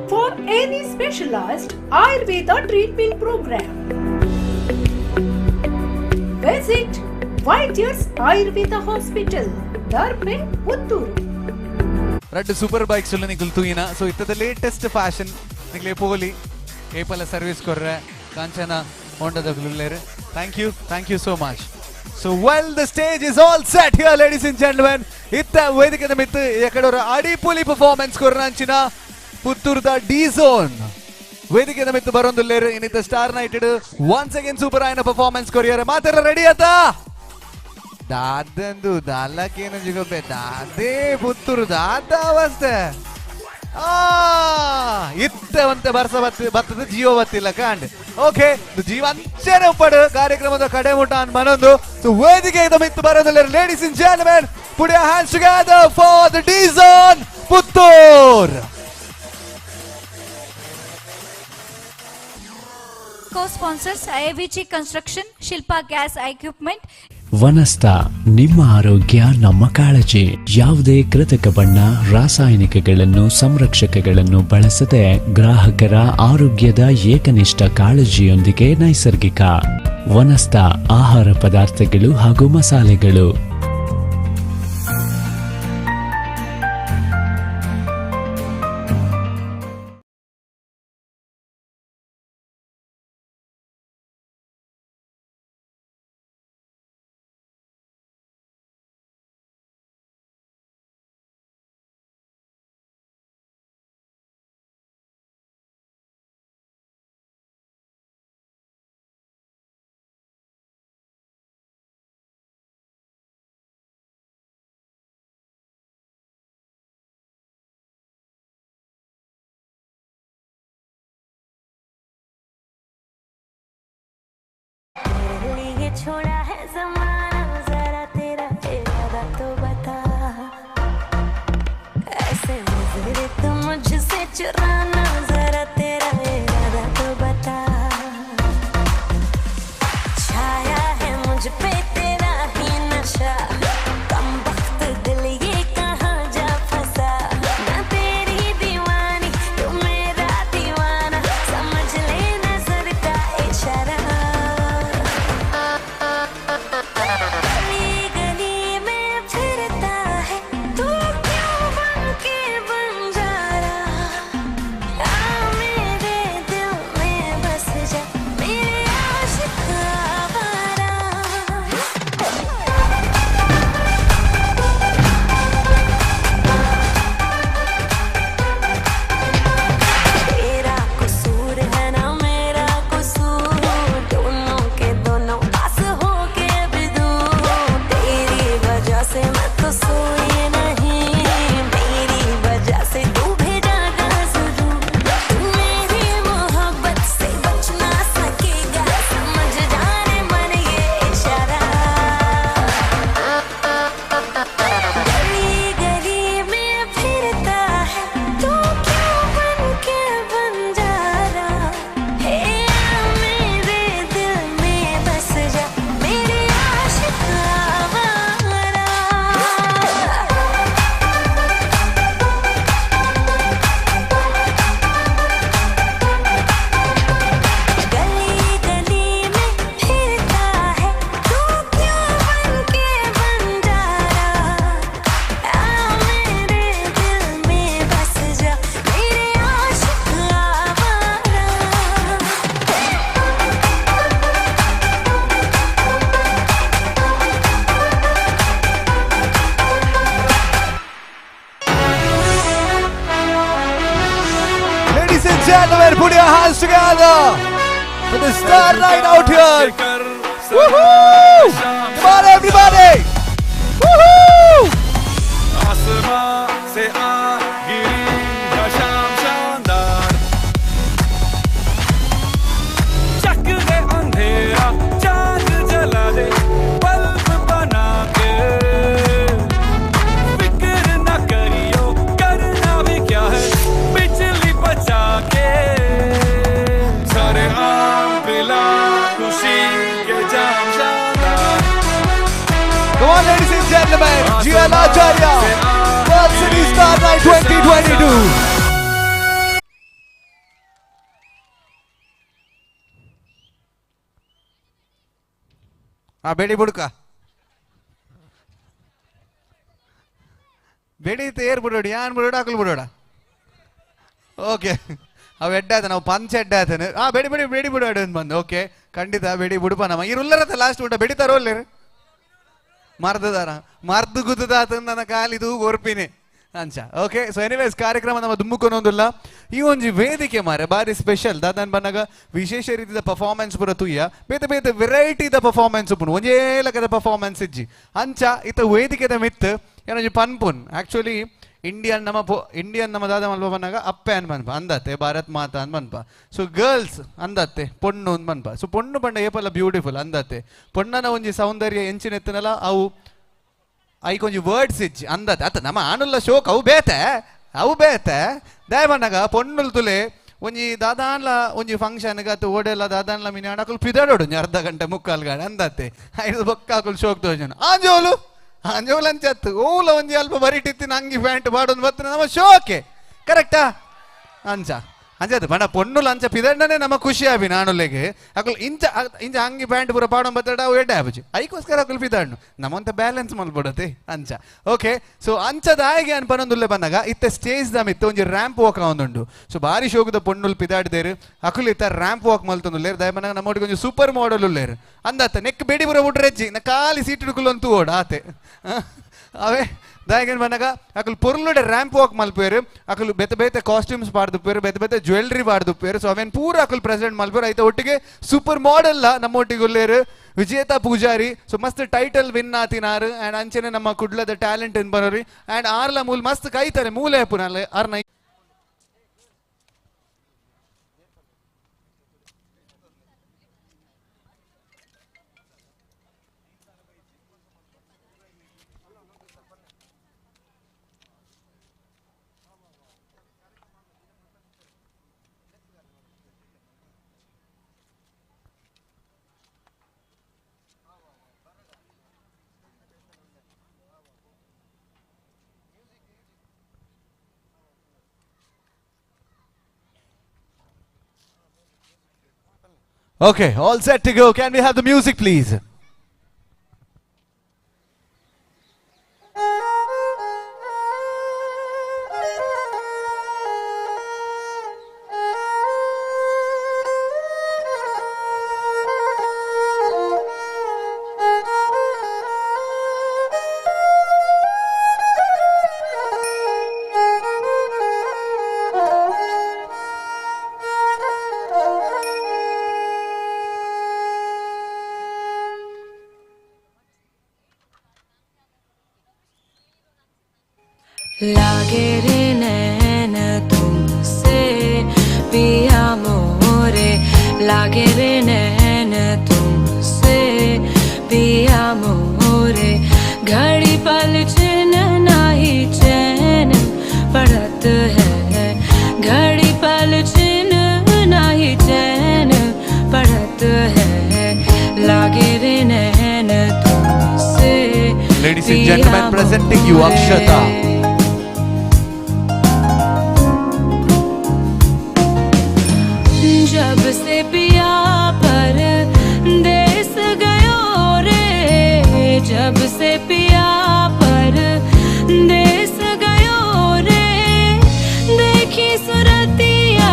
For any specialized Ayurveda treatment program, visit Vaidya's Ayurveda Hospital, Darpe, Puttur. Red super bikes ulla nikul tuina. So it's the latest fashion. Nikle poli, Apple service korre, Kanchana, Honda the Gluller. Thank you so much. So while the stage is all set here, ladies and gentlemen, itta vedikada mittu ekadora adi poli performance korranchina Puttur the D zone. Vedikada mittu barondulleru inita Star Nighted once again super aina performance koriyare. Matara ready ata? Dadandu dalakena jigobe dade Puttur dada avaste. ಇತ್ತವಂತೆ ಬರ್ಸ ಬರ್ತದೆ ಜೀವ ಬತ್ತಿಲ್ಲ ಕಾಂಡ್ okay ಜೀವ ಅಂಚೆನೆ ಉಪ್ಪಡು ಕಾರ್ಯಕ್ರಮದ ಕಡೆ ಮುಟ ಅನ್ ಮನೊಂದು so ವೇದಿಕೆ ಇದು ಮಿತ್ತು ಬರೋದಿಲ್ಲ ladies and gentlemen put your hands together for the D zone Puttur Co-sponsors IVG Construction, Shilpa Gas Equipment. ವನಸ್ಥ ನಿಮ್ಮ ಆರೋಗ್ಯ ನಮ್ಮ ಕಾಳಜಿ. ಯಾವುದೇ ಕೃತಕ ಬಣ್ಣ ರಾಸಾಯನಿಕಗಳನ್ನು ಸಂರಕ್ಷಕಗಳನ್ನು ಬಳಸದೆ ಗ್ರಾಹಕರ ಆರೋಗ್ಯದ ಏಕನಿಷ್ಠ ಕಾಳಜಿಯೊಂದಿಗೆ ನೈಸರ್ಗಿಕ ವನಸ್ಥ ಆಹಾರ ಪದಾರ್ಥಗಳು ಹಾಗೂ ಮಸಾಲೆಗಳು. छोड़ा है ज़माना ज़रा तेरा इरादा तो बता ऐसे नज़रें तो मुझसे चुराना ज़रा तेरा इरादा तो बता छाया है मुझ पे तेरा ही नशा कम वक्त दिल ये कहाँ जा फंसा मैं तेरी दीवानी तू मेरा दीवाना समझ ले नज़र का इशारा gentlemen, put your hands together for the star night out here. Woohoo! Come on, everybody! Woohoo! आसमां से आ गिरी शाम शानदार, चक दे अंधेरा चांद जला दे बल्ब बना के, फिक्र न करियो करना भी क्या है बिजली बचा के, सारे आम पिला खुशी के जाम शानदार. Come on, ladies and gentlemen, GL Acharya, World City Star Night 2022. बेड़ी बुड़का बेड़ी ತೇರ್ ಬಿಡೋಡಿ ಯಾನ್ ಬಿಡೋಡ ಅಕಲ್ ಬಿಡೋಡ ಓಕೆ ಅವು ಎಡ್ಡಾತ ನಾವು ಪಂಚ ಎಡ್ಡಾತನೆ ಬೇಡಿ ಬೇಡಿ ಬೇಡಿ ಬಿಡೋಡ ಅಂತ ಬಂದು ಓಕೆ ಖಂಡಿತ ಬೇಡಿ ಬಿಡುಪ ನಮ್ಮ ಈ ರುಲ್ಲರತ್ತ ಲಾಸ್ಟ್ ಊಟ ಬೆಡಿತಾರೋ ಅಲ್ಲೇರು ಮರ್ದದಾರ ಮರ್ದು ಗುದ್ದದಾತ ನನ್ನ ಕಾಲಿದು ಗೊರ್ಪಿನಿ ಅಂಚ ಓಕೆ ಸೊ ಎನಿವೇಸ್ ಕಾರ್ಯಕ್ರಮ ನಮ್ಮ ದುಮ್ಮುಕೊನೊಂದಿಲ್ಲ ಈ ಒಂಜಿ ವೇದಿಕೆ ಮಾರೆ ಬಾರಿ ಸ್ಪೆಷಲ್ ದಾದನ್ ಬಂದಾಗ ವಿಶೇಷ ರೀತಿಯ ಪರ್ಫಾರ್ಮೆನ್ಸ್ ಪೂರ ತುಯ್ಯ ಬೇತೆ ಬೇತೆ ವೆರೈಟಿದ ಪರ್ಫಾರ್ಮೆನ್ಸ್ ಪುನು ಒಂಜೇ ಲಕದ ಪರ್ಫಾರ್ಮೆನ್ಸ್ ಇಜ್ಜಿ ಅಂಚ ಇತ್ತ ವೇದಿಕೆದ ಮಿತ್ ಏನೊಂಜಿ ಪನ್ಪುನ್ ಆಕ್ಚುಲಿ ಇಂಡಿಯನ್ ನಮ್ಮ ದಾದ ಮಲ್ಪ ಬಂದಾಗ ಅಪ್ಪೆ ಅನ್ ಬನ್ಪ ಅಂದತ್ತೆ ಭಾರತ್ ಮಾತಾ ಅನ್ ಬನ್ಪ ಸೊ ಗರ್ಲ್ಸ್ ಅಂದತ್ತೆ ಪೊಣ್ಣು ಅನ್ ಬನ್ಪ ಸೊ ಪೊಣ್ಣು ಬಂಡ ಏಪಲ್ಲ ಬ್ಯೂಟಿಫುಲ್ ಅಂದತ್ತೆ ಪೊಣ್ಣನ ಒಂಜಿ ಸೌಂದರ್ಯ ಎಂಚಿನ ಎತ್ತನಲ್ಲ ಅವು ಐಕೊಂಜಿ ವರ್ಡ್ಸ್ ಇಜ್ಜಿ ಅಂದತ್ತೆ ಅತ್ತ ನಮ್ಮ ಆನುಲ್ಲ ಶೋಕ್ ಅವು ಬೇತೆ ದಯ ಬಂದಾಗ ಪೊಣ್ಣುಲ್ ತುಲೆ ಒಂಜಿ ದಾದಾನ್ಲ ಒಂಜಿ ಫಂಕ್ಷನ್ಗೆ ಅತ್ತು ಓಡೆಲ್ಲ ದಾದಾನ್ಲ ಮಿನಿ ಆಡಕುಲ್ ಪಿದಾಡೋಡು ಅರ್ಧ ಗಂಟೆ ಮುಕ್ಕಾಲು ಗಾಡಿ ಅಂದತ್ತೆ ಐದು ಬೊಕ್ಕಾಕುಲ್ ಶೋಕ್ ತೋಜನ ಆಂಜೋಲು ಅಂಚತ್ತು ಓಲ ಒಂಜಿ ಅಲ್ಪ ಬರಿಟಿತ್ತಿನ ಅಂಗಿ ಪ್ಯಾಂಟ್ ಬಾಡೊಂದು ಬರ್ತನೆ ನಮ್ಮ ಶೋಕೆ ಕರೆಕ್ಟಾ ಅಂಚ ಅಂಚದು ಬಣ್ಣ ಪೊಣ್ಣುಲ ಅಂಚ ಪಿದಣ್ಣನೆ ನಮ್ಮ ಖುಷಿ ಆಬಿ ನಾನುಲೆಗೆ ಅಕುಲ್ ಇಂಚ ಅಂಗಿ ಪ್ಯಾಂಟ್ ಪೂರ ಪಾಡೊಂದು ಬತ್ತಡ ಅವು ಎಡ್ಡೆ ಆಬುಜಿ ಐಕೋಸ್ಕರ ಅಕುಲ್ ಪಿದಣ್ಣು ನಮ್ಮಂತ ಬ್ಯಾಲೆನ್ಸ್ ಮಲ್ಬಿಡತ್ತೆ ಅಂಚ ಓಕೆ ಸೊ ಅಂಚದ ಆಯ್ಗೆ ಅನ್ಪನೊಂದುಲ್ಲೆ ಬಂದಾಗ ಇತ್ತೆ ಸ್ಟೇಜ್ ದ ಮಿತ್ತ ಒಂಜಿ ರ್ಯಾಂಪ್ ವಾಕ್ ಆವೊಂದುಂಡು ಸೊ ಬಾರಿ ಶೋಕದ ಪೊಣ್ಣುಲ್ ಪಿದಾಡಿದೇರು ಅಕುಲ್ ಇತ್ತ ರ್ಯಾಂಪ್ ವಾಕ್ ಮಲ್ತೊಂದುಲ್ಲೇರು ದಯ ಬಂದಾಗ ನಮ್ಮೊಟ್ಟಿಗೆ ಒಂಜಿ ಸೂಪರ್ ಮಾಡೆಲ್ ಉಲ್ಲೇರು ಅಂದತ್ತ ನೆಕ್ ಬೇಡಿ ಪೂರ ಬಿಟ್ರೆಜ್ಜಿ ನಾ ಖಾಲಿ ಸೀಟ್ ಹಿಡ್ಕುಲಂತೂ ಓಡ ಆತೆ ಅವೇ ದಾಯಗನ್ ಬಂದಾಗ ಅಕಲ್ ಪೊರ್ಲುಡೆ ರ್ಯಾಂಪ್ ವಾಕ್ ಮಲ್ಪೇರು ಅಕಲ್ ಬೇತೆ ಬೇತೆ ಕಾಸ್ಟ್ಯೂಮ್ಸ್ ಪಾಡ್ದುಪ್ಪೇರು ಬೇತೆ ಬೇತೆ ಜ್ಯುವೆಲ್ರಿ ಪಾಡ್ದುಪ್ಪೇರು ಸೊ ಅವೇನು ಪೂರ ಅಕಲ್ ಪ್ರೆಸೆಂಟ್ ಮಲ್ಪೇರು ಐತೆ ಒಟ್ಟಿಗೆ ಸೂಪರ್ ಮಾಡೆಲ್ ನಮ್ಮ ಒಟ್ಟಿಗೆ ಉಲ್ಲೇರು ವಿಜೇತಾ ಪೂಜಾರಿ ಸೊ ಮಸ್ತ್ ಟೈಟಲ್ ವಿನ್ ಆತಿನಾರು ಆ್ಯಂಡ್ ಅಂಚನೆ ನಮ್ಮ ಕುಡ್ಲದ ಟ್ಯಾಲೆಂಟ್ ಏನು ಬರೋರಿ ಆ್ಯಂಡ್ ಆರ್ಲ ಮೂಲ ಮಸ್ತ್ ಕೈತಾರೆ ಮೂಲೆ ಪುನಲ್ಲ ಆರ್ನ Okay, all set to go. Can we have the music, please? लागे रे नैन तुमसे पिया मोरे, लागे रे नैन तुमसे पिया मोरे, घड़ी पल चैन नाही चैन पड़त है, घड़ी पल चैन नाही चैन पड़त है, लागे रे नैन तुमसे. Ladies and gentlemen, presenting you Akshata. जब से पिया पर देश गयो रे, जब से पिया पर देश गयो रे, देखी सुरतिया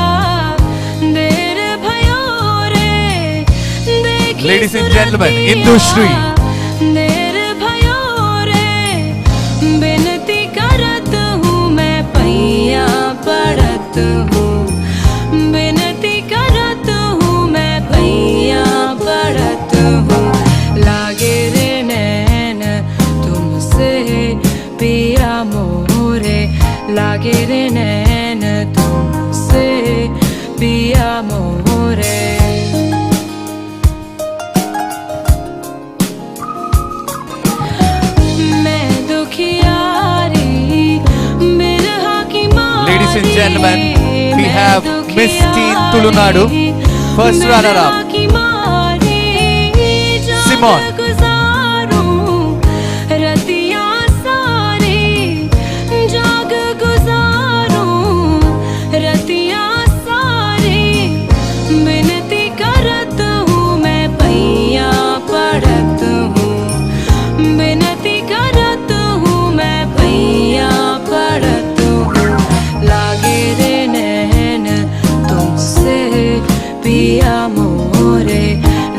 देर भयो रे, देखी Ladies and gentlemen, Industry. देर भयो रे, बिनती करत हूँ मैं पैया पड़त हूँ, विनती करत हूँ मैं पैया पड़त हूँ लागे रे नैन तुमसे पिया मोरे लागे रे नैन तुमसे पिया मोरे मैं दुखियारी बिरहा की Ladies and gentlemen, we have Miss Teen Tulunadu, first runner-up, Simon. Ratia सारी जाग गुजारूं रतिया सारी विनती करत हूँ मैं पैया पड़त हूँ विनती करत हूँ मैं पैया पड़त हूँ लागे रे नैन तुमसे पिया मोरे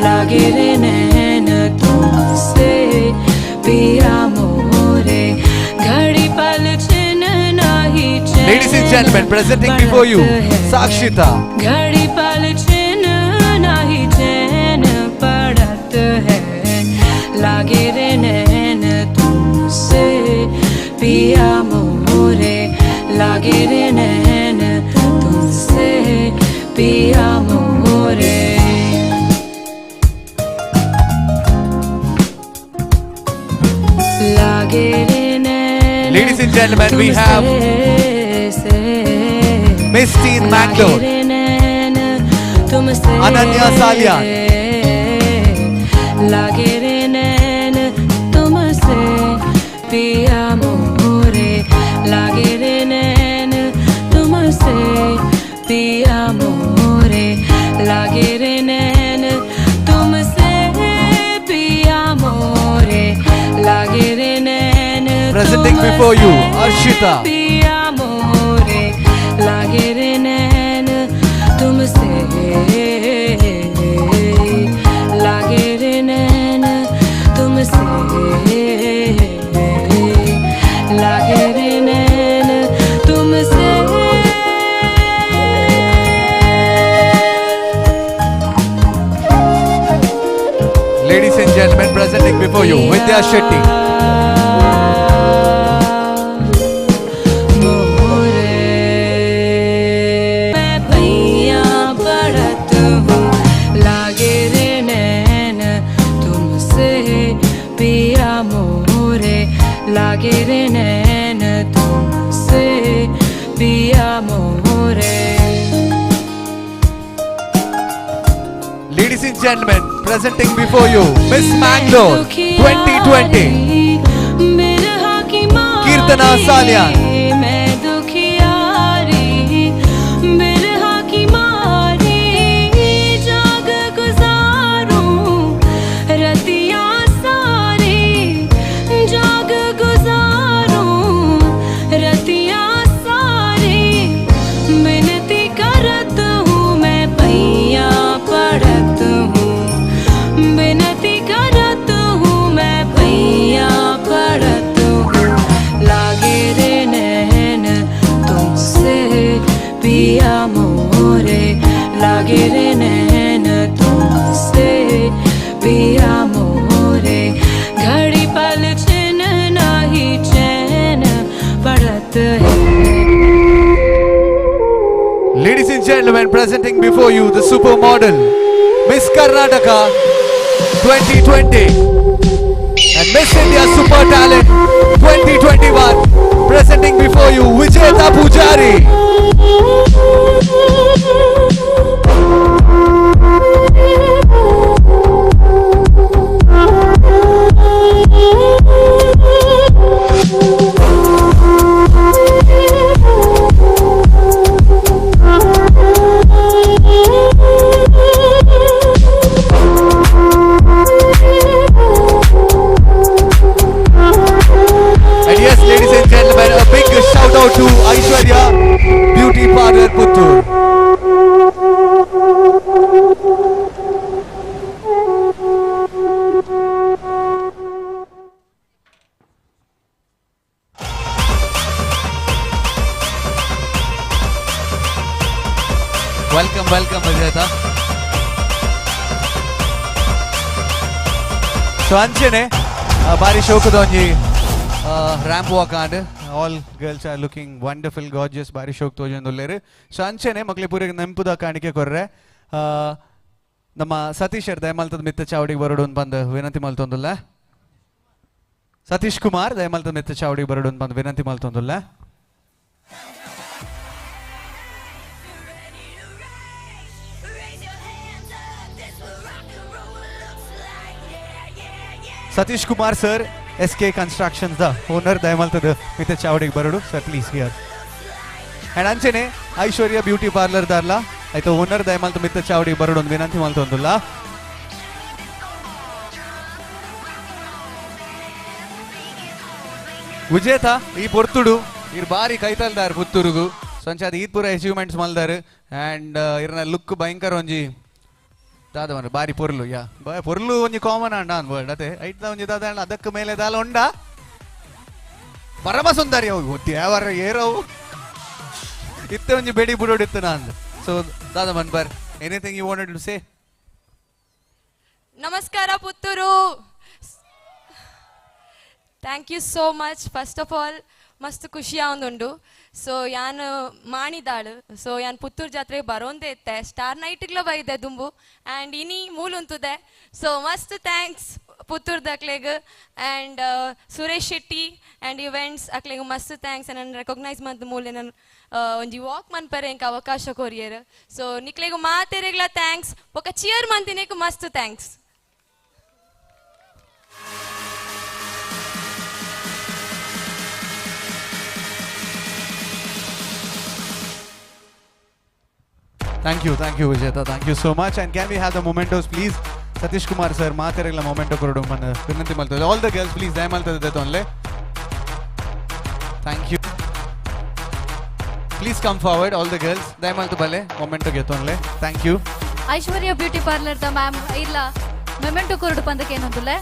लागे रे नैन तुमसे पिया मोरे घड़ी पल छिन नाही चैन Ladies and gentlemen, presenting before you, Sakshita. घड़ी पल छिन नाही चैन पड़त है लागे रे नैन तुमसे पिया मोरे लागे रे नैन तुमसे पिया मोरे लागे रे नैन Ladies and gentlemen, we have Miss Teen Mangalore, Ananya Salyan. लागे रे नैन तुमसे पिया मोरे लागे रे नैन तुमसे पिया मोरे लागे रे नैन तुमसे पिया मोरे लागे रे नैन Presenting before you, Arshita. पिया मोरे लागे रे नैन तुमसे लागे रे नैन तुमसे लागे रे नैन तुमसे Ladies and gentlemen, presenting before you, Vidya Shetty. मैं पैया पड़त हूँ लागे रे नैन तुमसे पिया मोरे लागे रे नैन तुमसे पिया मोरे Ladies and gentlemen, presenting before you, Miss Mangalore 2020, Kirtana Salyan. मैं दुखियारी बिरहा की मारी जाग गुजारूं रतिया सारी जाग गुजारूं रतिया सारी विनती करत हूँ मैं पैया पड़त हूँ विनती करत हूँ मैं पैया पड़त हूँ लागे रे नैन तुमसे पिया मोरे लागे रे नैन तुमसे पिया मोरे घड़ी पल छिन नाही चैन पड़त है Ladies and gentlemen, presenting before you, the supermodel, Miss Karnataka 2020, and Miss India Super Talent 2021, presenting before you, Vijayata Pujari. Welcome welcome ವಿಜೇತ. ಸೊ ಅಂಚೆನೆ ಬಾರಿ ಶೋಕದ ಒಂಜಿ ramp walk and all girls are looking wonderful gorgeous ಬಾರಿ ಶೋಕ್ ತೋಜೊಂದುಲ್ಲೆರ್. So ಅಂಚೆನೆ ಮಕ್ಳಿ ಪೂರಿಗೆ ನೆಂಪುದ ಕಾಣಿಕೆ ಕೊರ್ರೆ ನಮ್ಮ ಸತೀಶ್ ದಯಮಾಲ್ತದ ಮಿತ್ತ ಚಾವಡಿಗೆ ಬರೋಡು ಬಂದು ವಿನಂತಿ ಮಲ್ತೊಂದುಲ್ಲ. ಸತೀಶ್ ಕುಮಾರ್ ದಯಮಾಲ್ತದ ಮಿತ್ತ ಚಾವಡಿಗೆ ಬರೋಡು ಬಂದು ವಿನಂತಿ ಮಲ್ತೊಂದುಲ್ಲ. Satish Kumar sir, SK Constructions, the owner, Dayamaltadu with the Chavadi Barudu, sir, please here. And Anchene, Aishwarya Beauty Parlor Darla, I the owner, Dayamaltu with the Chavadi Barudu, Vinanthi Maltondula. Vijeta, E Portudu, Irbari Kaitaldar, Putturugu, Sancha the Eidpura achievements Maldar, and Irna look Bankaronji. ದಾದವನು ಬಾರಿ ಪೊರ್ಲು ಯಾ ಪೊರ್ಲು ಒಂಜಿ common ಅಂಡ ಅನ್ಬೋರ್ಡ್ ಅದೇ ಐಟ್ ಒಂಜಿ ದಾದ ಅದಕ್ಕೆ ಮೇಲೆ ದಾಲ ಉಂಡ ಪರಮ ಸುಂದರಿ ಅವು ದೇವರ ಏರವು ಇತ್ತೆ ಒಂಜಿ ಬೆಡಿ ಬುಡೋಡಿತ್ತು ನಾನು. ಸೊ ದಾದ ಮನ್ಬರ್ anything you wanted to say? ನಮಸ್ಕಾರ Puttur. Thank you so much. First of all ಮಸ್ತ್ ಖುಷಿ ಆವೊಂದುಂಡು. ಸೊ ಯಾನ್ ಮಾಣಿದಾಳು. ಸೊ ಯಾನ್ ಪುತ್ತೂರು ಜಾತ್ರೆಗೆ ಬರೋಂದೇ ಇತ್ತೆ. ಸ್ಟಾರ್ ನೈಟ್ಗ್ಲ ಬೈದೆ ದುಂಬು ಆ್ಯಂಡ್ ಇನಿ ಮೂಲುಂತುದೆ. ಸೊ ಮಸ್ತ್ ಥ್ಯಾಂಕ್ಸ್ ಪುತ್ತೂರ್ದು ಅಕ್ಲೆಗ್ and Suresh Shetty and events ಅಕ್ಲೆಗ್ ಮಸ್ತ್ ಥ್ಯಾಂಕ್ಸ್. ನಾನು ರೆಕಗ್ನೈಸ್ ಮಾಡಿದ ಮೂಲೆ ನಾನು ಒಂಜಿ ವಾಕ್ ಮನ್ಪರೆ ಇಂಕ ಅವಕಾಶ ಕೊರಿಯರ್. ಸೊ ನಿಕ್ಲೆಗ್ ಮಾತೆರೆಗ್ಲ ಥ್ಯಾಂಕ್ಸ್. ಒಕ್ಕ ಚಿಯರ್ ಮಂತಿನೇಕು ಮಸ್ತ್ thanks. Thank you Vijeta, thank you so much. And can we have the mementos please? Satish Kumar sir, maateregla memento korudu manna vinanti maltade. All the girls please dayamaltade detonle. Thank you. Please come forward all the girls. dayamaltu bale memento getonle. Thank you. Aishwarya Beauty Parlor da ma'am illa memento korudu pandake ಏನಂತುಲೆ.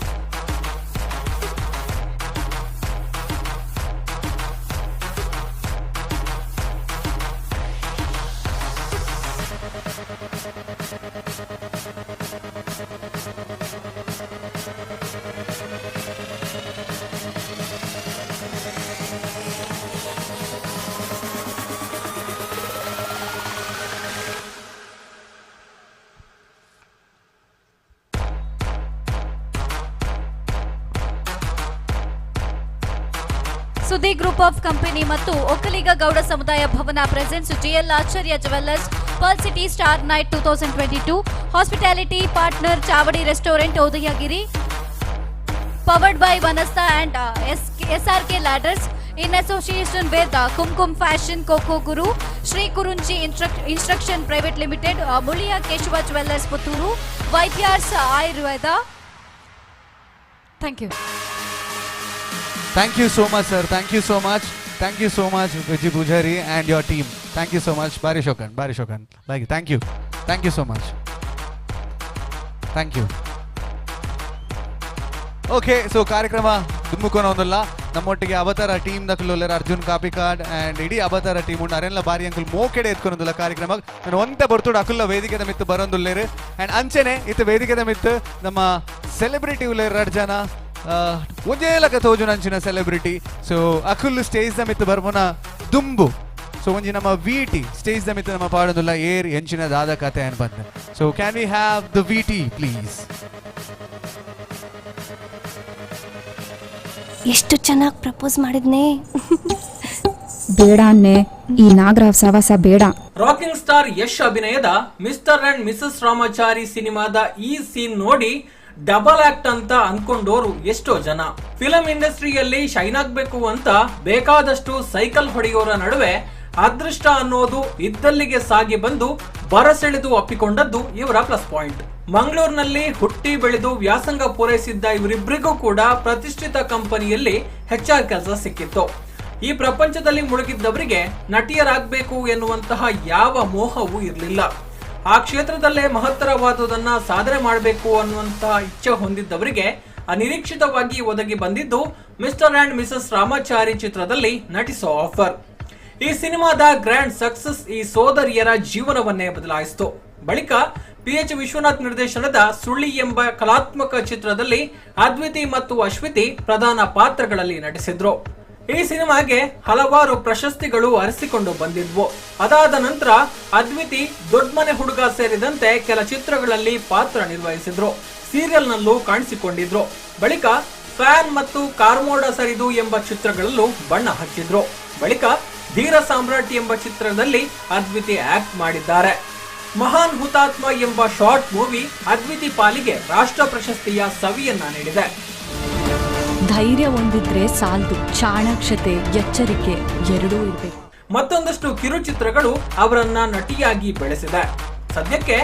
ಸುದ್ದಿ group of company ಮತ್ತು ಒಕ್ಕಲಿಗ ಗೌಡ ಸಮುದಾಯ ಭವನ presents GL Acharya jewellers pearl city star night 2022 hospitality partner Chavadi restaurant Udayagiri powered by Vanasta and SRK ladders in association with Kumkum fashion ಕೋಕೋ Guru Shri Kurunchi instruction private limited Muliya Keshava jewellers Puttur ವೈದ್ಯಾರ್ಸ್ Ayurveda. Thank you. Thank you so much sir, thank you so much. Thank you so much Vijay Pujari and your team. Thank you so much. Bari shokan like thank you so much. Thank you. Okay, so ಕಾರ್ಯಕ್ರಮ ದುಮ್ಮುಕೋನ ಒಂದಲ್ಲ ನಮ್ಮೊಟ್ಟಿಗೆ ಅವತಾರ team ದಕ್ಲೋಲರ್ Arjun Kapikad and ಇಡೀ ಅವತಾರ team ಉಂಡು ಅರೆಲ್ಲ ಬಾರಿ uncle ಮೋಕೆಡೆ ಎತ್ಕೊಂಡಲ್ಲ ಕಾರ್ಯಕ್ರಮ ನಾನು ಒಂತೆ ಬರ್ತುಡು ಅಕುಲ್ಲ ವೇದಿಕೆದ ಮಿತ್ತು ಬರೋಂದುಲ್ಲೇರು ಆ್ಯಂಡ್ ಅಂಚೆನೆ ಇತ್ತು ವೇದಿಕೆದ ಮಿತ್ತು ನಮ್ಮ ಸೆಲೆಬ್ರಿಟಿ ಉಲ್ಲೇರು 2 ಜನ ಒಂಜೇಲಕ ತೋಜು ನಂಚಿನ ಸೆಲೆಬ್ರಿಟಿ. ಸೊ ಅಕುಲ್ ಸ್ಟೇಜ್ ದ ಮಿತ್ತು ಬರ್ಬೋನ ದುಂಬು. ಸೊ ಒಂಜಿ ನಮ್ಮ ವಿಟಿ ಸ್ಟೇಜ್ ದ ಮಿತ್ತು ನಮ್ಮ ಪಾಡೋದಿಲ್ಲ ಏರ್ ಎಂಚಿನ ದಾದ ಕತೆ ಅನ್ ಬಂದ. So can we have the VT please? ಎಷ್ಟು ಚೆನ್ನಾಗಿ ಪ್ರಪೋಸ್ ಮಾಡಿದ್ನೇ. ಬೇಡ ಅನ್ನೆ, ಈ ನಾಗರಾವ್ ಸವಾಸ ಬೇಡ. ರಾಕಿಂಗ್ ಸ್ಟಾರ್ ಯಶ್ ಅಭಿನಯದ ಮಿಸ್ಟರ್ ಅಂಡ್ ಮಿಸಸ್ ರಾಮಾಚಾರಿ ಸಿನಿಮಾದ ಈ ಸೀನ್ ನೋಡಿ ಡಬಲ್ ಆಕ್ಟ್ ಅಂತ ಅನ್ಕೊಂಡೋರು ಎಷ್ಟೋ ಜನ. ಫಿಲಂ ಇಂಡಸ್ಟ್ರಿಯಲ್ಲಿ ಶೈನ್ ಆಗ್ಬೇಕು ಅಂತ ಬೇಕಾದಷ್ಟು ಸೈಕಲ್ ಹೊಡೆಯೋರ ನಡುವೆ ಅದೃಷ್ಟ ಅನ್ನೋದು ಇದ್ದಲ್ಲಿಗೆ ಸಾಗಿ ಬಂದು ಬರಸೆಳೆದು ಅಪ್ಪಿಕೊಂಡದ್ದು ಇವರ ಪ್ಲಸ್ ಪಾಯಿಂಟ್. ಮಂಗಳೂರಿನಲ್ಲಿ ಹುಟ್ಟಿ ಬೆಳೆದು ವ್ಯಾಸಂಗ ಪೂರೈಸಿದ್ದ ಇವರಿಬ್ಬರಿಗೂ ಕೂಡ ಪ್ರತಿಷ್ಠಿತ ಕಂಪನಿಯಲ್ಲಿ ಹೆಚ್ಚಾಗಿ ಕೆಲಸ ಸಿಕ್ಕಿತ್ತು. ಈ ಪ್ರಪಂಚದಲ್ಲಿ ಮುಳುಗಿದ್ದವರಿಗೆ ನಟಿಯರಾಗಬೇಕು ಎನ್ನುವಂತಹ ಯಾವ ಮೋಹವೂ ಇರಲಿಲ್ಲ. ಆ ಕ್ಷೇತ್ರದಲ್ಲೇ ಮಹತ್ತರವಾದುದನ್ನ ಸಾಧನೆ ಮಾಡಬೇಕು ಅನ್ನುವಂತಹ ಇಚ್ಛೆ ಹೊಂದಿದ್ದವರಿಗೆ ಅನಿರೀಕ್ಷಿತವಾಗಿ ಒದಗಿ ಬಂದಿದ್ದು ಮಿಸ್ಟರ್ ಅಂಡ್ ಮಿಸಸ್ ರಾಮಾಚಾರಿ ಚಿತ್ರದಲ್ಲಿ ನಟಿಸೋ ಆಫರ್. ಈ ಸಿನಿಮಾದ ಗ್ರ್ಯಾಂಡ್ ಸಕ್ಸಸ್ ಈ ಸೋದರಿಯರ ಜೀವನವನ್ನೇ ಬದಲಾಯಿಸಿತು. ಬಳಿಕ PH ವಿಶ್ವನಾಥ್ ನಿರ್ದೇಶನದ ಸುಳ್ಳಿ ಎಂಬ ಕಲಾತ್ಮಕ ಚಿತ್ರದಲ್ಲಿ ಅದ್ವಿತಿ ಮತ್ತು ಅಶ್ವಿತಿ ಪ್ರಧಾನ ಪಾತ್ರಗಳಲ್ಲಿ ನಟಿಸಿದ್ರು. ಈ ಸಿನಿಮಾಗೆ ಹಲವಾರು ಪ್ರಶಸ್ತಿಗಳು ಅರಸಿಕೊಂಡು ಬಂದಿದ್ವು. ಅದಾದ ನಂತರ ಅದ್ವಿತಿ ದೊಡ್ಡ ಮನೆ ಹುಡುಗ ಸೇರಿದಂತೆ ಕೆಲ ಚಿತ್ರಗಳಲ್ಲಿ ಪಾತ್ರ ನಿರ್ವಹಿಸಿದ್ರು. ಸೀರಿಯಲ್ ನಲ್ಲೂ ಕಾಣಿಸಿಕೊಂಡಿದ್ರು. ಬಳಿಕ ಫ್ಯಾನ್ ಮತ್ತು ಕಾರ್ಮೋಡ ಸರಿದು ಎಂಬ ಚಿತ್ರಗಳಲ್ಲೂ ಬಣ್ಣ ಹಚ್ಚಿದ್ರು. ಬಳಿಕ ಧೀರ ಸಾಮ್ರಾಟ್ ಎಂಬ ಚಿತ್ರದಲ್ಲಿ ಅದ್ವಿತಿ ಆಕ್ಟ್ ಮಾಡಿದ್ದಾರೆ. ಮಹಾನ್ ಹುತಾತ್ಮ ಎಂಬ ಶಾರ್ಟ್ ಮೂವಿ ಅದ್ವಿತಿ ಪಾಲಿಗೆ ರಾಷ್ಟ್ರ ಪ್ರಶಸ್ತಿಯ ಸವಿಯನ್ನ ನೀಡಿದೆ. ಧೈರ್ಯ ಹೊಂದಿದ್ರೆ ಸಾಲದು, ಚಾಣಾಕ್ಷತೆ ಎಚ್ಚರಿಕೆ ಎರಡೂ ಇರಬೇಕು. ಮತ್ತೊಂದಷ್ಟು ಕಿರುಚಿತ್ರಗಳು ಅವರನ್ನ ನಟಿಯಾಗಿ ಬೆಳೆಸಿದೆ. ಸದ್ಯಕ್ಕೆ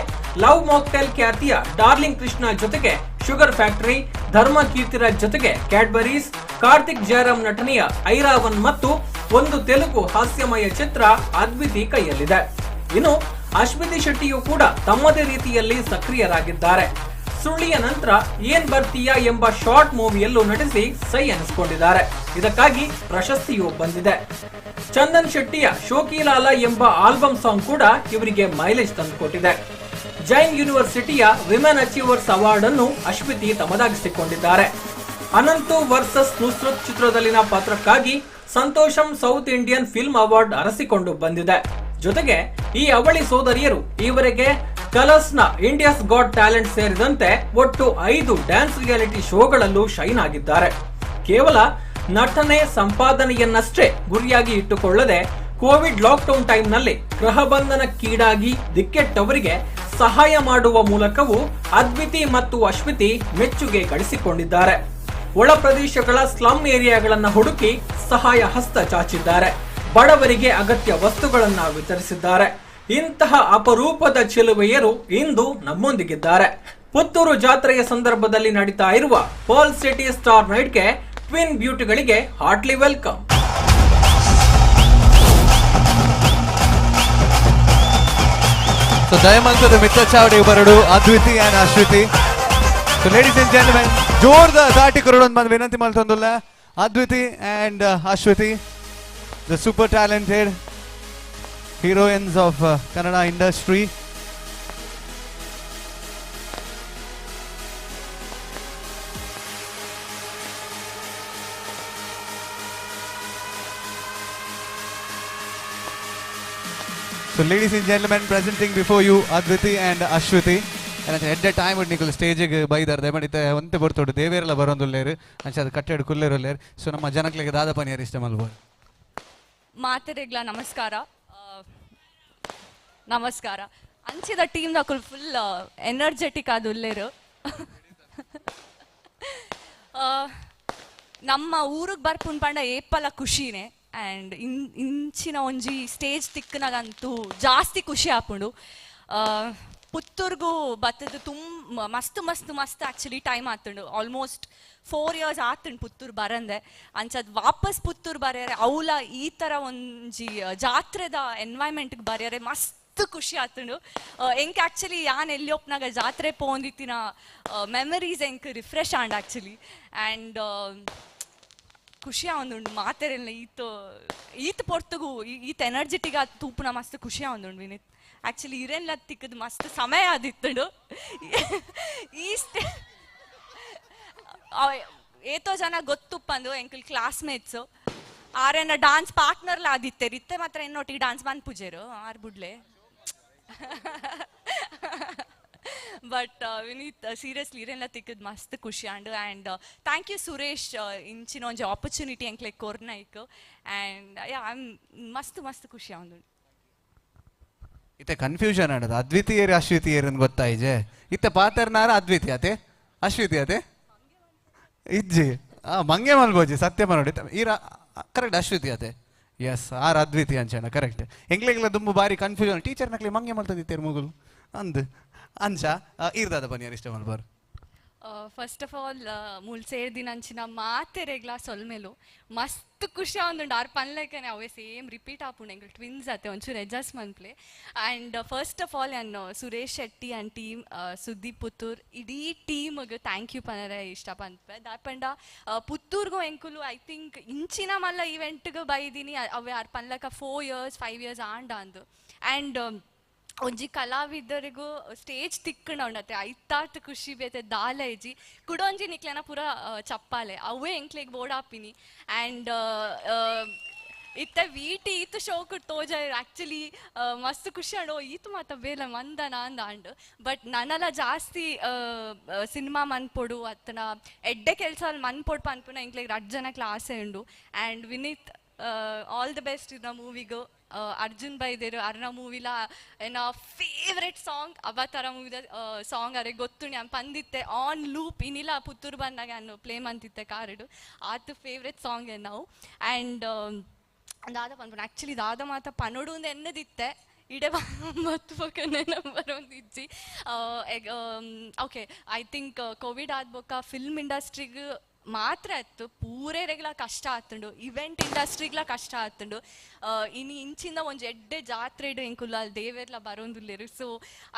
ಲವ್ ಮಾಕ್ಟೈಲ್ ಖ್ಯಾತಿಯ ಡಾರ್ಲಿಂಗ್ ಕೃಷ್ಣ ಜೊತೆಗೆ ಶುಗರ್ ಫ್ಯಾಕ್ಟರಿ, ಧರ್ಮ ಕೀರ್ತಿರಾಜ್ ಜೊತೆಗೆ ಕ್ಯಾಡ್ಬರೀಸ್, ಕಾರ್ತಿಕ್ ಜಯರಾಮ್ ನಟನೆಯ ಐರಾವನ್ ಮತ್ತು ಒಂದು ತೆಲುಗು ಹಾಸ್ಯಮಯ ಚಿತ್ರ ಅದ್ವಿತಿ ಕೈಯಲ್ಲಿದೆ. ಇನ್ನು ಅಶ್ವಿತಿ ಶೆಟ್ಟಿಯು ಕೂಡ ತಮ್ಮದೇ ರೀತಿಯಲ್ಲಿ ಸಕ್ರಿಯರಾಗಿದ್ದಾರೆ. ಸುಳ್ಳಿಯ ನಂತರ ಏನ್ ಬರ್ತೀಯಾ ಎಂಬ ಶಾರ್ಟ್ ಮೂವಿಯಲ್ಲೂ ನಟಿಸಿ ಸೈ ಅನಿಸಿಕೊಂಡಿದ್ದಾರೆ. ಇದಕ್ಕಾಗಿ ಪ್ರಶಸ್ತಿಯೂ ಬಂದಿದೆ. ಚಂದನ್ ಶೆಟ್ಟಿಯ ಶೋಕಿಲಾಲ ಎಂಬ ಆಲ್ಬಮ್ ಸಾಂಗ್ ಕೂಡ ಇವರಿಗೆ ಮೈಲೇಜ್ ತಂದುಕೊಟ್ಟಿದೆ. ಜೈನ್ ಯೂನಿವರ್ಸಿಟಿಯ ವಿಮೆನ್ ಅಚೀವರ್ಸ್ ಅವಾರ್ಡ್ ಅನ್ನು ಅಶ್ವಿತಿ ತಮ್ಮದಾಗಿಸಿಕೊಂಡಿದ್ದಾರೆ. ಅನಂತು ವರ್ಸಸ್ ನುಸ್ರತ್ ಚಿತ್ರದಲ್ಲಿನ ಪಾತ್ರಕ್ಕಾಗಿ Santosham south Indian film award ಅರಸಿಕೊಂಡು ಬಂದಿದೆ. ಜೊತೆಗೆ ಈ ಅವಳಿ ಸೋದರಿಯರು ಈವರೆಗೆ ಕಲರ್ಸ್ನ ಇಂಡಿಯಾಸ್ ಗಾಟ್ ಟ್ಯಾಲೆಂಟ್ ಸೇರಿದಂತೆ ಒಟ್ಟು 5 ಡ್ಯಾನ್ಸ್ ರಿಯಾಲಿಟಿ ಶೋಗಳಲ್ಲೂ ಶೈನ್ ಆಗಿದ್ದಾರೆ. ಕೇವಲ ನಟನೆ ಸಂಪಾದನೆಯನ್ನಷ್ಟೇ ಗುರಿಯಾಗಿ ಇಟ್ಟುಕೊಳ್ಳದೆ ಕೋವಿಡ್ ಲಾಕ್ಡೌನ್ ಟೈಮ್ನಲ್ಲಿ ಗೃಹ ಬಂಧನಕ್ಕೀಡಾಗಿ ದಿಕ್ಕೆಟ್ಟವರಿಗೆ ಸಹಾಯ ಮಾಡುವ ಮೂಲಕವೂ ಅದ್ವಿತಿ ಮತ್ತು ಅಶ್ವಿತಿ ಮೆಚ್ಚುಗೆ ಗಳಿಸಿಕೊಂಡಿದ್ದಾರೆ. ಒಳ ಪ್ರದೇಶಗಳ ಸ್ಲಮ್ ಏರಿಯಾಗಳನ್ನ ಹುಡುಕಿ ಸಹಾಯ ಹಸ್ತ ಚಾಚಿದ್ದಾರೆ. ಬಡವರಿಗೆ ಅಗತ್ಯ ವಸ್ತುಗಳನ್ನ ವಿತರಿಸಿದ್ದಾರೆ. ಇಂತಹ ಅಪರೂಪದ ಚೆಲುವೆಯರು ಇಂದು ನಮ್ಮೊಂದಿಗಿದ್ದಾರೆ. ಪುತ್ತೂರು ಜಾತ್ರೆಯ ಸಂದರ್ಭದಲ್ಲಿ ನಡೀತಾ ಇರುವ ಪರ್ಲ್ ಸಿಟಿ ಸ್ಟಾರ್ ನೈಟ್ಗೆ ಟ್ವಿನ್ ಬ್ಯೂಟಿಗಳಿಗೆ ಹಾರ್ಟ್ಲಿ ವೆಲ್ಕಮ್. So ದಯಮಂತದ ಮಿತ್ರ ಚಾವಡಿ ಬರಡು Adviti and Ashwithi. So ladies and gentlemen, ಜೋರ್ದ ದಾಟಿ ಕೊರಡೊಂದು ಬಂದು ವಿನಂತಿ ಮಾಡ್ತಂದುಲ್ಲ ಅದ್ವಿತಿ and Ashwithi, the super talented heroines of Kannada industry. So ladies and gentlemen, presenting before you Adviti and Ashwiti. And at that time Nikul stage ಬೈದಾರ ದಯಮಾಡಿತ ಒಂತೆ ಬರ್ತೋಡು ದೇವೇರೆಲ್ಲ ಬರೋಂದುಲ್ಲೇರು ಅಂಚ ಅದು ಕಟ್ಟೆಡು ಕುಲ್ಲೇರುಲ್ಲೇರು. ಸೊ ನಮ್ಮ ಜನಕ್ಲಿಗೆ ದಾದ ಪನಿಯರ್ ಇಷ್ಟ ಮಲ್ಬೋದು. ಮಾತೆರೆಗ್ಲ ನಮಸ್ಕಾರ. ನಮಸ್ಕಾರ ಅಂಚಿದ ಟೀಮ್ ದ ಫುಲ್ ಎನರ್ಜೆಟಿಕ್ ಆದ ಉಲ್ಲೇರು. ನಮ್ಮ ಊರಿಗೆ ಬರ್ಪುನ್ ಪಂಡ ಏಪಲ ಖುಷಿನೇ. ಆ್ಯಂಡ್ ಇಂಚಿನ ಒಂಜಿ ಸ್ಟೇಜ್ ತಿಕ್ಕನಾಗಂತೂ ಜಾಸ್ತಿ ಖುಷಿ ಆಪುಂಡು. ಪುತ್ತೂರ್ಗೂ ಬತ್ತದು ಮಸ್ತ್ ಮಸ್ತ್ ಮಸ್ತ್ ಆ್ಯಕ್ಚುಲಿ ಟೈಮ್ ಆತುಂಡು. ಆಲ್ಮೋಸ್ಟ್ 4 years ಆತುಂಡು ಪುತ್ತೂರು ಬರಂದೆ. ಅಂಚದ್ ವಾಪಸ್ ಪುತ್ತೂರು ಬರ್ಯಾರೆ ಅವಲ ಈ ಥರ ಒಂಜಿ ಜಾತ್ರೆದ ಎನ್ವೈರ್ಮೆಂಟ್ಗೆ ಬರ್ಯಾರೆ ಮಸ್ತ್ ಖುಷಿ ಆತುಂಡು. ಎಂಕ್ ಆ್ಯಕ್ಚುಲಿ ಯಾನ್ ಎಲ್ಲಿ ಒಪ್ನಾಗ ಜಾತ್ರೆ ಪೋಂದಿತ್ತಿನ ಮೆಮರೀಸ್ ಎಂಕ್ ರಿಫ್ರೆಶ್ ಆಂಡ್ ಆ್ಯಕ್ಚುಲಿ. ಆ್ಯಂಡ್ ಖುಷಿ ಆವೊಂದುಂಡು ಮಾತೆರೆಲ್ಲ ಈತ ಪೊರ್ತುಗು ಈತ ಎನರ್ಜೆಟಿಕ್ ಆದ ತೂಪುನ ಮಸ್ತ್ ಖುಷಿ ಆವೊಂದುಂಡು ವಿನೀತ್. ಆ್ಯಕ್ಚುಲಿ ಇರೆಲ್ಲ ತಿಕ್ಕದು ಮಸ್ತ್ ಸಮಯ ಆದಿತ್ತುಂಡು. ಏತೋ ಜನ ಗೊತ್ತುಪ್ಪಂದು ಎಂಕಲ್ ಕ್ಲಾಸ್ಮೇಟ್ಸು ಆರೇನ ಡಾನ್ಸ್ ಪಾರ್ಟ್ನರ್ಲ ಆದಿತ್ತೇರು ಇತ್ತೆ ಮಾತ್ರ ಎನ್ನೊಟ್ಟಿಗೆ ಡಾನ್ಸ್ ಬಂದ್ ಪೂಜೆರು ಆರ್ ಬುಡ್ಲೆ. ಬಟ್ ವಿನೀತ್ ಸೀರಿಯಸ್ಲಿ ಇರೆಲ್ಲ ತಿಕ್ಕದು ಮಸ್ತ್ ಖುಷಿ ಆಂಡು. ಆ್ಯಂಡ್ ಥ್ಯಾಂಕ್ ಯು ಸುರೇಶ್ ಇಂಚಿನ ಒಂಜಿ ಆಪರ್ಚುನಿಟಿ ಎಂಕ್ಲೆ ಕೊರ್ನೈಕ್. ಆ್ಯಂಡ್ ಯಾ ಮಸ್ತ್ ಮಸ್ತ್ ಖುಷಿ ಆವೊಂದು. ಇತ್ತೆ ಕನ್ಫ್ಯೂಷನ್ ಆಡೋದು ಅದ್ವಿತಿ ಏರಿ ಅಶ್ವಿತಿ ಏರಿ ಅಂತ ಗೊತ್ತಾಯಿಜೆ. ಇತ್ತೆ ಪಾತರ್ನಾರ ಅದ್ವಿತಿ ಆತೆ ಅಶ್ವಿತಿ ಆತೆ ಇಜ್ಜಿ ಮಂಗೆ ಮಲ್ಬೋಜಿ ಸತ್ಯ ನೋಡಿ ಈರ ಕರೆಕ್ಟ್ ಅಶ್ವಿತಿ ಆತೆ. ಎಸ್ ಆರ್ ಅದ್ವಿತಿ ಅಂಚಣ ಕರೆಕ್ಟ್. ಎಂಗ್ಲೆಗ್ಲ ದುಂಬು ಬಾರಿ ಕನ್ಫ್ಯೂಷನ್ ಟೀಚರ್ ನಕ್ಲಿ ಮಂಗೆ ಮಲ್ತದಿತ್ತೇರು ಮುಗುಲು ಅಂದ್ ಅಂಚ ಈರ್ದಾದ ಬನ್ನಿಯಾರು ಇಷ್ಟ ಮಲ್ಬಾರು. ಫಸ್ಟ್ ಆಫ್ ಆಲ್ ಮುಲ್ ಸೇರ್ದಿನಂಚಿನ ಮಾತೆರೆಗ್ಲ ಸೊಲ್ಮೆಲು ಮಸ್ತ್ ಖುಷಿ ಆವೊಂದುಂಡು ಆರ್ ಪನ್ಲೆಕ್ಕನೆ ಅವೇ ಸೇಮ್ ರಿಪೀಟ್ ಆಪುಂಡು ಎಂಕುಲು ಟ್ವಿನ್ಸ್ ಅತ್ತೆ ಒಂಚೂರು ಅಡ್ಜಸ್ಟ್ ಮನ್ಪ್ಲೆ. ಆ್ಯಂಡ್ ಫಸ್ಟ್ ಆಫ್ ಆಲ್ ನಾನು ಸುರೇಶ್ ಶೆಟ್ಟಿ ಆ್ಯಂಡ್ ಟೀಮ್ ಸುದ್ದಿ ಪುತ್ತೂರ್ ಇಡೀ ಟೀಮ್ಗೆ ಥ್ಯಾಂಕ್ ಯು ಪನರೆ ಇಷ್ಟ ಪನ್ಪೆ. ದಾಪಂಡ ಪುತ್ತೂರ್ಗೂ ಎಂಕುಲು ಐ ಥಿಂಕ್ ಇಂಚಿನ ಮಲ್ಲ ಇವೆಂಟ್ಗೆ ಬೈದಿನಿ ಅವೇ ಆರ್ ಪನ್ಲಕ 4 years 5 years ಆಂಡ ಅಂದು. ಆ್ಯಂಡ್ ಒಂಜಿ ಕಲಾವಿದರಿಗೂ ಸ್ಟೇಜ್ ತಿಕ್ಕಣ ಉಂಡತ್ತೆ ಐತಾತ್ ಖುಷಿ ಬೇತೆ ದಾಲೇಜಿ ಕುಡೊಂಜಿ ನಿಕ್ಲೆನ ಪೂರ ಚಪ್ಪಾಲೆ ಅವೇ ಎಂಕ್ಲೆಗ್ ಬೋಡಾಪಿನಿ. ಆ್ಯಂಡ್ ಇತ್ತೆ ವೀಟಿ ಈತು ಶೋಕು ತೋಜ ಆ್ಯಕ್ಚುಲಿ ಮಸ್ತ್ ಖುಷಿ ಅಂಡು ಈತು ಮಾತ ಬೇಲೆ ಮಂದನ ಅಂದ. ಬಟ್ ನನ್ನಲ್ಲ ಜಾಸ್ತಿ ಸಿನಿಮಾ ಮನ್ಪೊಡು ಅತ್ತನ ಎಡ್ಡೆ ಕೆಲಸ ಮನ್ಪೊಡು ಪನ್ಪುನ ಎಂಕ್ಲೆಗ್ 2 ಜನಕ್ಕೆ ಆಸೆ ಉಂಡು. And Vineeth all the best ಇನ್ನ ಮೂವಿಗೂ. ಅರ್ಜುನ್ ಬೈದೇರು ಅರ್ನ ಮೂವಿಲ ಏನ ಫೇವ್ರೆಟ್ ಸಾಂಗ್ ಅವತರ ಮೂವಿದ ಸಾಂಗ್ ಅರೆ ಗೊತ್ತು ನಾನು ಪಂದಿತ್ತೆ ಆನ್ ಲೂಪ್ ಇನ್ನಿಲ್ಲ ಪುತ್ತೂರು ಬಂದಾಗ ನಾನು ಪ್ಲೇ ಮಂತಿತ್ತೆ ಕಾರಡು ಆತು ಫೇವ್ರೆಟ್ ಸಾಂಗ್ ನಾವು. ಆ್ಯಂಡ್ ದಾದ ಪನ್ಪುನ ಆ್ಯಕ್ಚುಲಿ ದಾದ ಮಾತ ಪನೋಡು ಒಂದು ಎನ್ನದಿತ್ತೆ ಇಡೆ ಮತ್ತು ನಂಬರ್ ಒಂದು ಇಜ್ಜಿ. ಓಕೆ ಐ ಥಿಂಕ್ ಕೋವಿಡ್ ಆದ್ಬೊಕ್ಕ ಫಿಲ್ಮ್ ಇಂಡಸ್ಟ್ರಿಗೆ ಮಾತ್ರ ಇತ್ತು ಪೂರೇ ರೆಗ್ಲ ಕಷ್ಟ ಆತುಂಡು, ಇವೆಂಟ್ ಇಂಡಸ್ಟ್ರಿಗ್ಲ ಕಷ್ಟ ಆತುಂಡು. ಇನ್ನು ಇಂಚಿಂದ ಒಂಜಿ ಎಡ್ಡೆ ಜಾತ್ರೆ ಇಡು ಎಂಕುಲ್ಲ ಅಲ್ಲಿ ದೇವೆರ್ಲ ಬರೋಂದುಲ್ಲೇರು. ಸೊ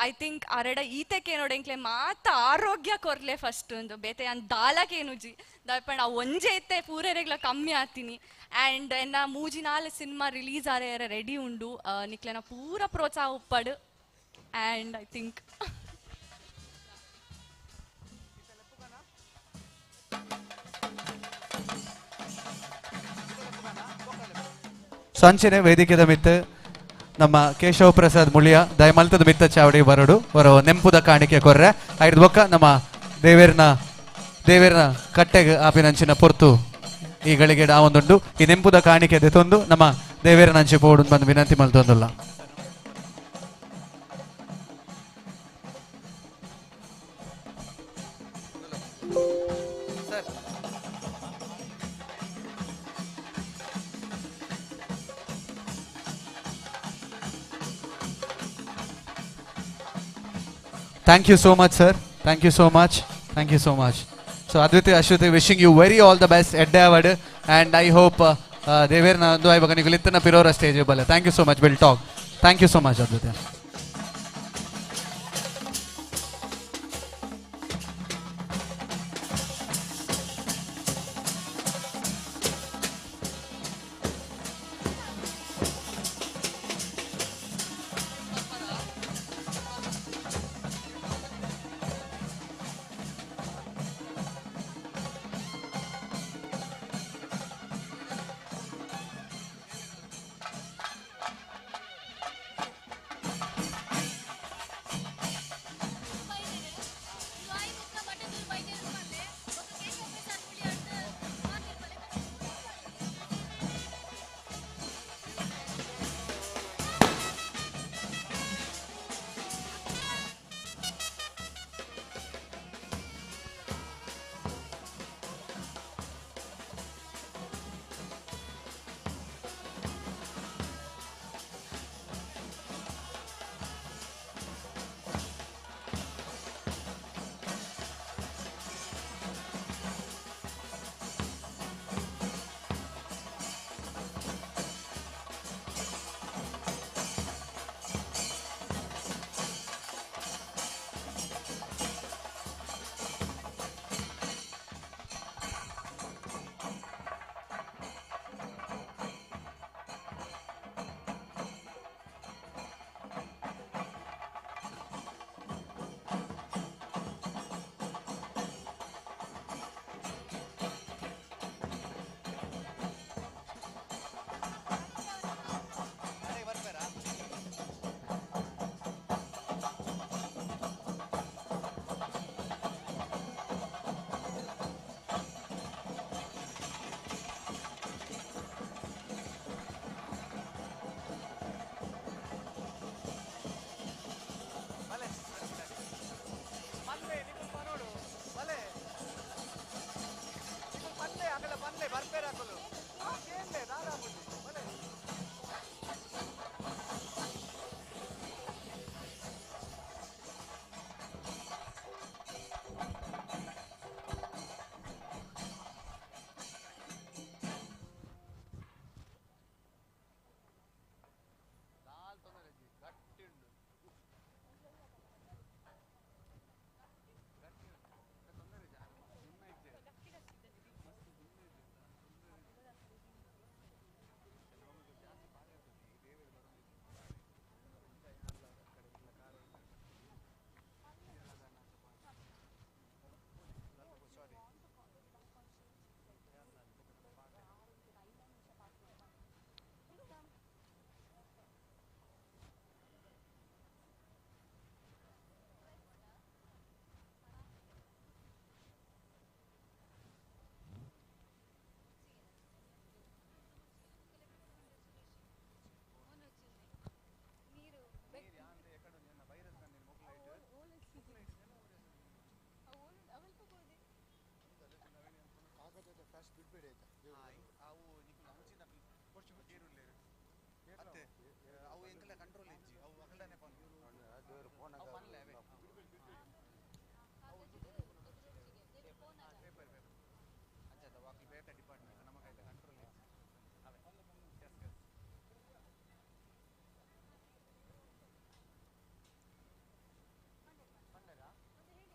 ಐ ಥಿಂಕ್ ಅರಡ ಈತೆಗೆ ನೋಡು ಎಂಕ್ಲೆ ಮಾತ ಆರೋಗ್ಯ ಕೊರ್ಲೆ ಫಸ್ಟ್ ಒಂದು ಬೇತೆ ಅನ್ ದಾಲಕೇನುಜಿ ದಯಪಂಡ ಒಂಜೆ ಇತ್ತೆ ಪೂರೇ ರೆಗ್ಲ ಕಮ್ಮಿ ಆತೀನಿ. ಆ್ಯಂಡ್ ಎನ್ನ 3-4 ಸಿನಿಮಾ ರಿಲೀಸ್ ಆರೆ ರೆಡಿ ಉಂಡು ನಿಕ್ಲೆನ ಪೂರ ಪ್ರೋತ್ಸಾಹ ಉಪ್ಪಡು. ಆ್ಯಂಡ್ ಐ ಥಿಂಕ್ ಸಂಚನೆ ವೇದಿಕೆದ ಮಿತ್ತ ನಮ್ಮ ಕೇಶವ ಪ್ರಸಾದ್ ಮುಳಿಯ ದಯಮಲ್ತದ ಮಿತ್ತ ಚಾವಡಿ ಬರಡು ಬರೋ ನೆಂಪುದ ಕಾಣಿಕೆ ಕೊರ್ರೆ ಐದು ಬೊಕ್ಕ ನಮ್ಮ ದೇವೇರ್ನ ಕಟ್ಟೆಗೆ ಆಪಿನಂಚಿನ ಪೊರ್ತು ಈ ಗಳಿಗೆ ಆವೊಂದುಂಡು ಈ ನೆಂಪುದ ಕಾಣಿಕೆ ದೆತೊಂದು ನಮ್ಮ ದೇವೇರನ ಅಂಚೆ ಪೋಡು ಬಂದು ವಿನಂತಿ ಮಲ್ತೊಂದುಲ್ಲ. Thank you so much, sir. Thank you so much. Thank you so much. So Adviti, Ashwati, wishing you very all the best at Davide, and I hope Deverna do I bagani gulitna pirora stage bale. Thank you so much. We'll talk. Thank you so much, Adviti. First ಬಿಡ್ಬೇಡಿ ಆಯ್ತಾ ಅವು ನಿಖಿಲ್ ಅಂಚಿನ post ಗೇರುಲ್ಲೇರು ಮತ್ತೆ ಅವು ಎಂಕಲ್ಲ control ಇಜ್ಜಿ ಅವು ಅಗಲನೆ paper paper ಅಂಚದ walkie ಬೇಟ department ನಮಗೆ ಆಯ್ತು ಕಂಟ್ರೋಲ್ ಇಜ್ಜಿ ಅವೇ ಎಸ್ ಎಸ್ ಬಂದಾಗ ಬನ್ನಿ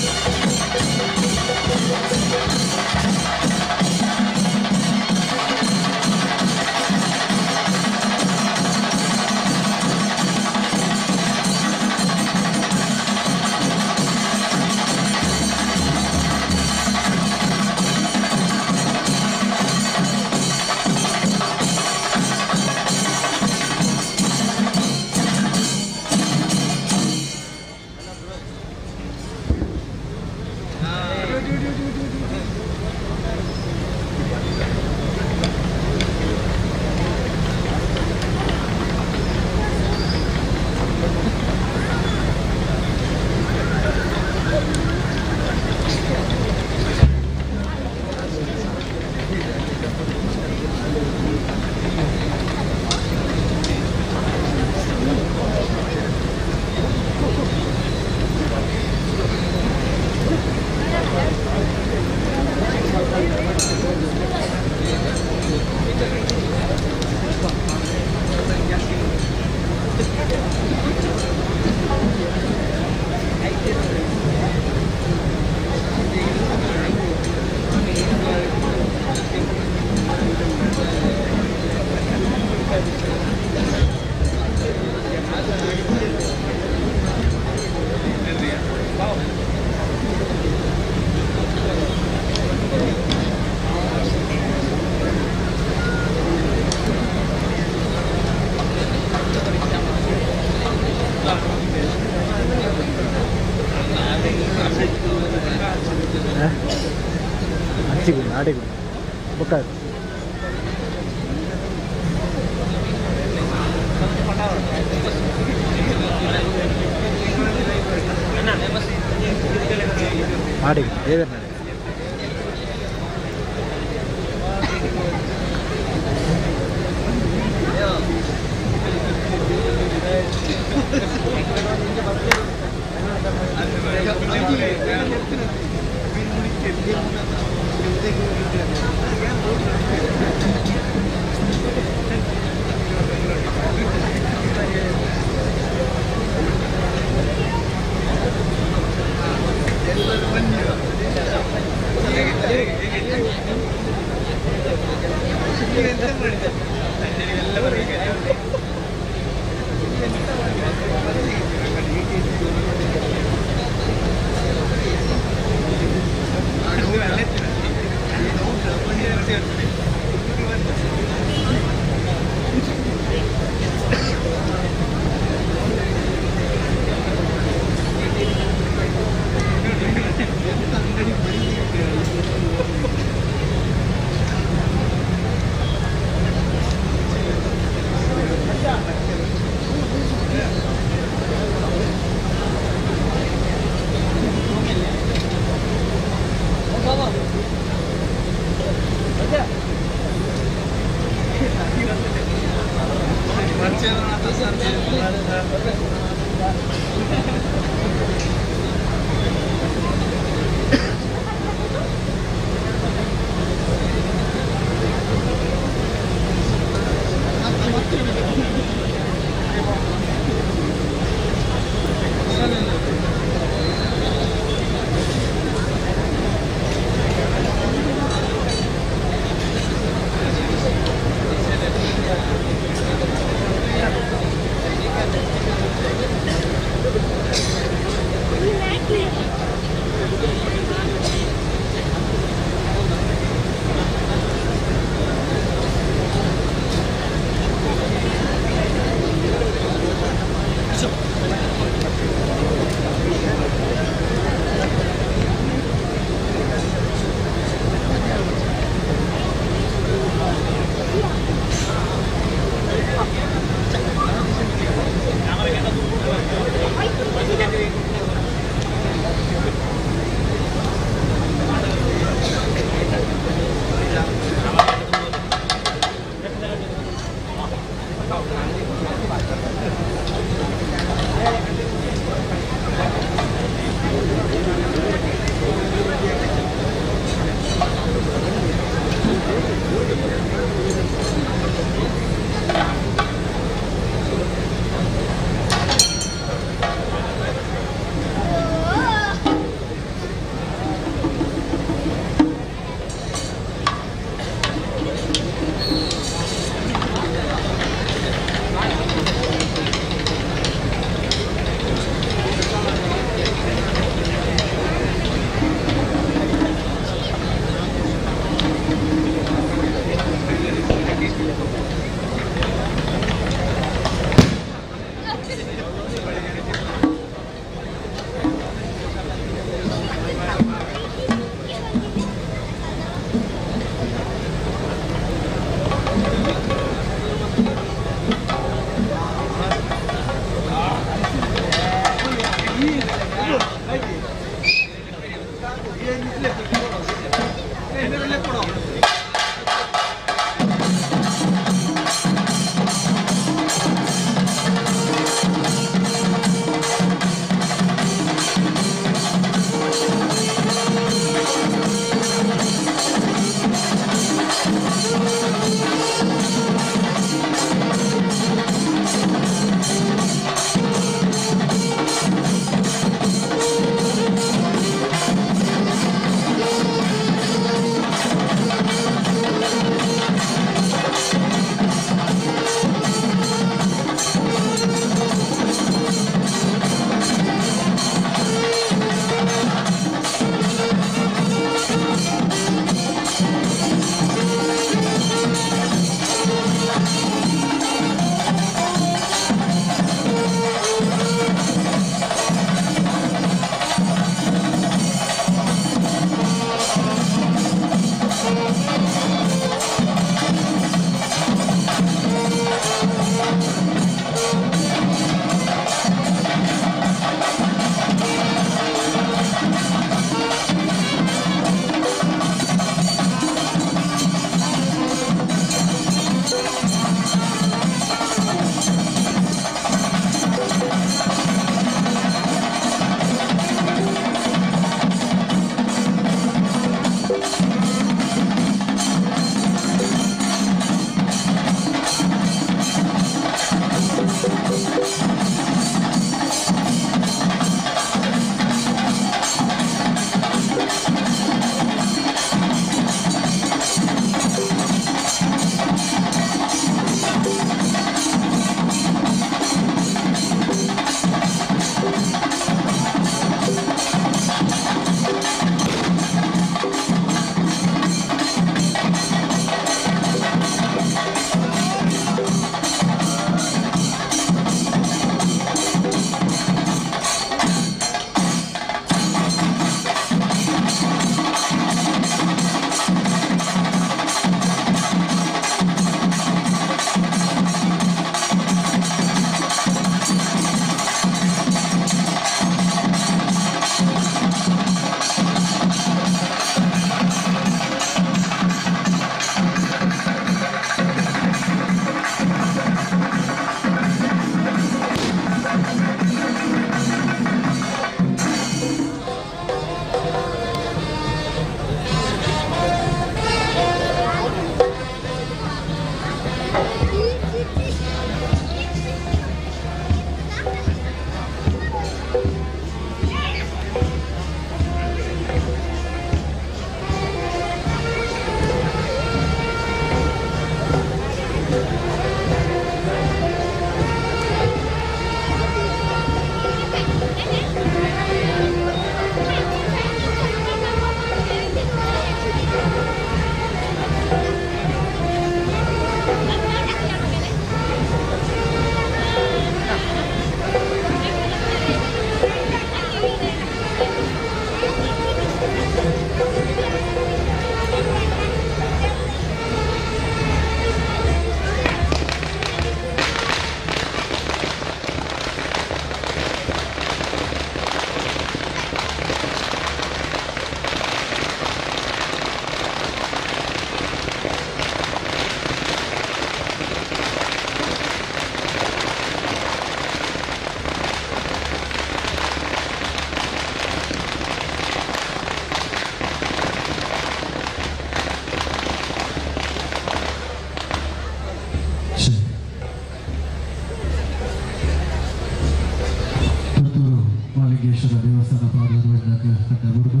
ಮಹಾಲಿಂಗೇಶ್ವರ ದೇವಸ್ಥಾನ ಪಾದೋರ್ವಡ್ಡಕ್ಕೆ ಕಟ್ಟಬರುದು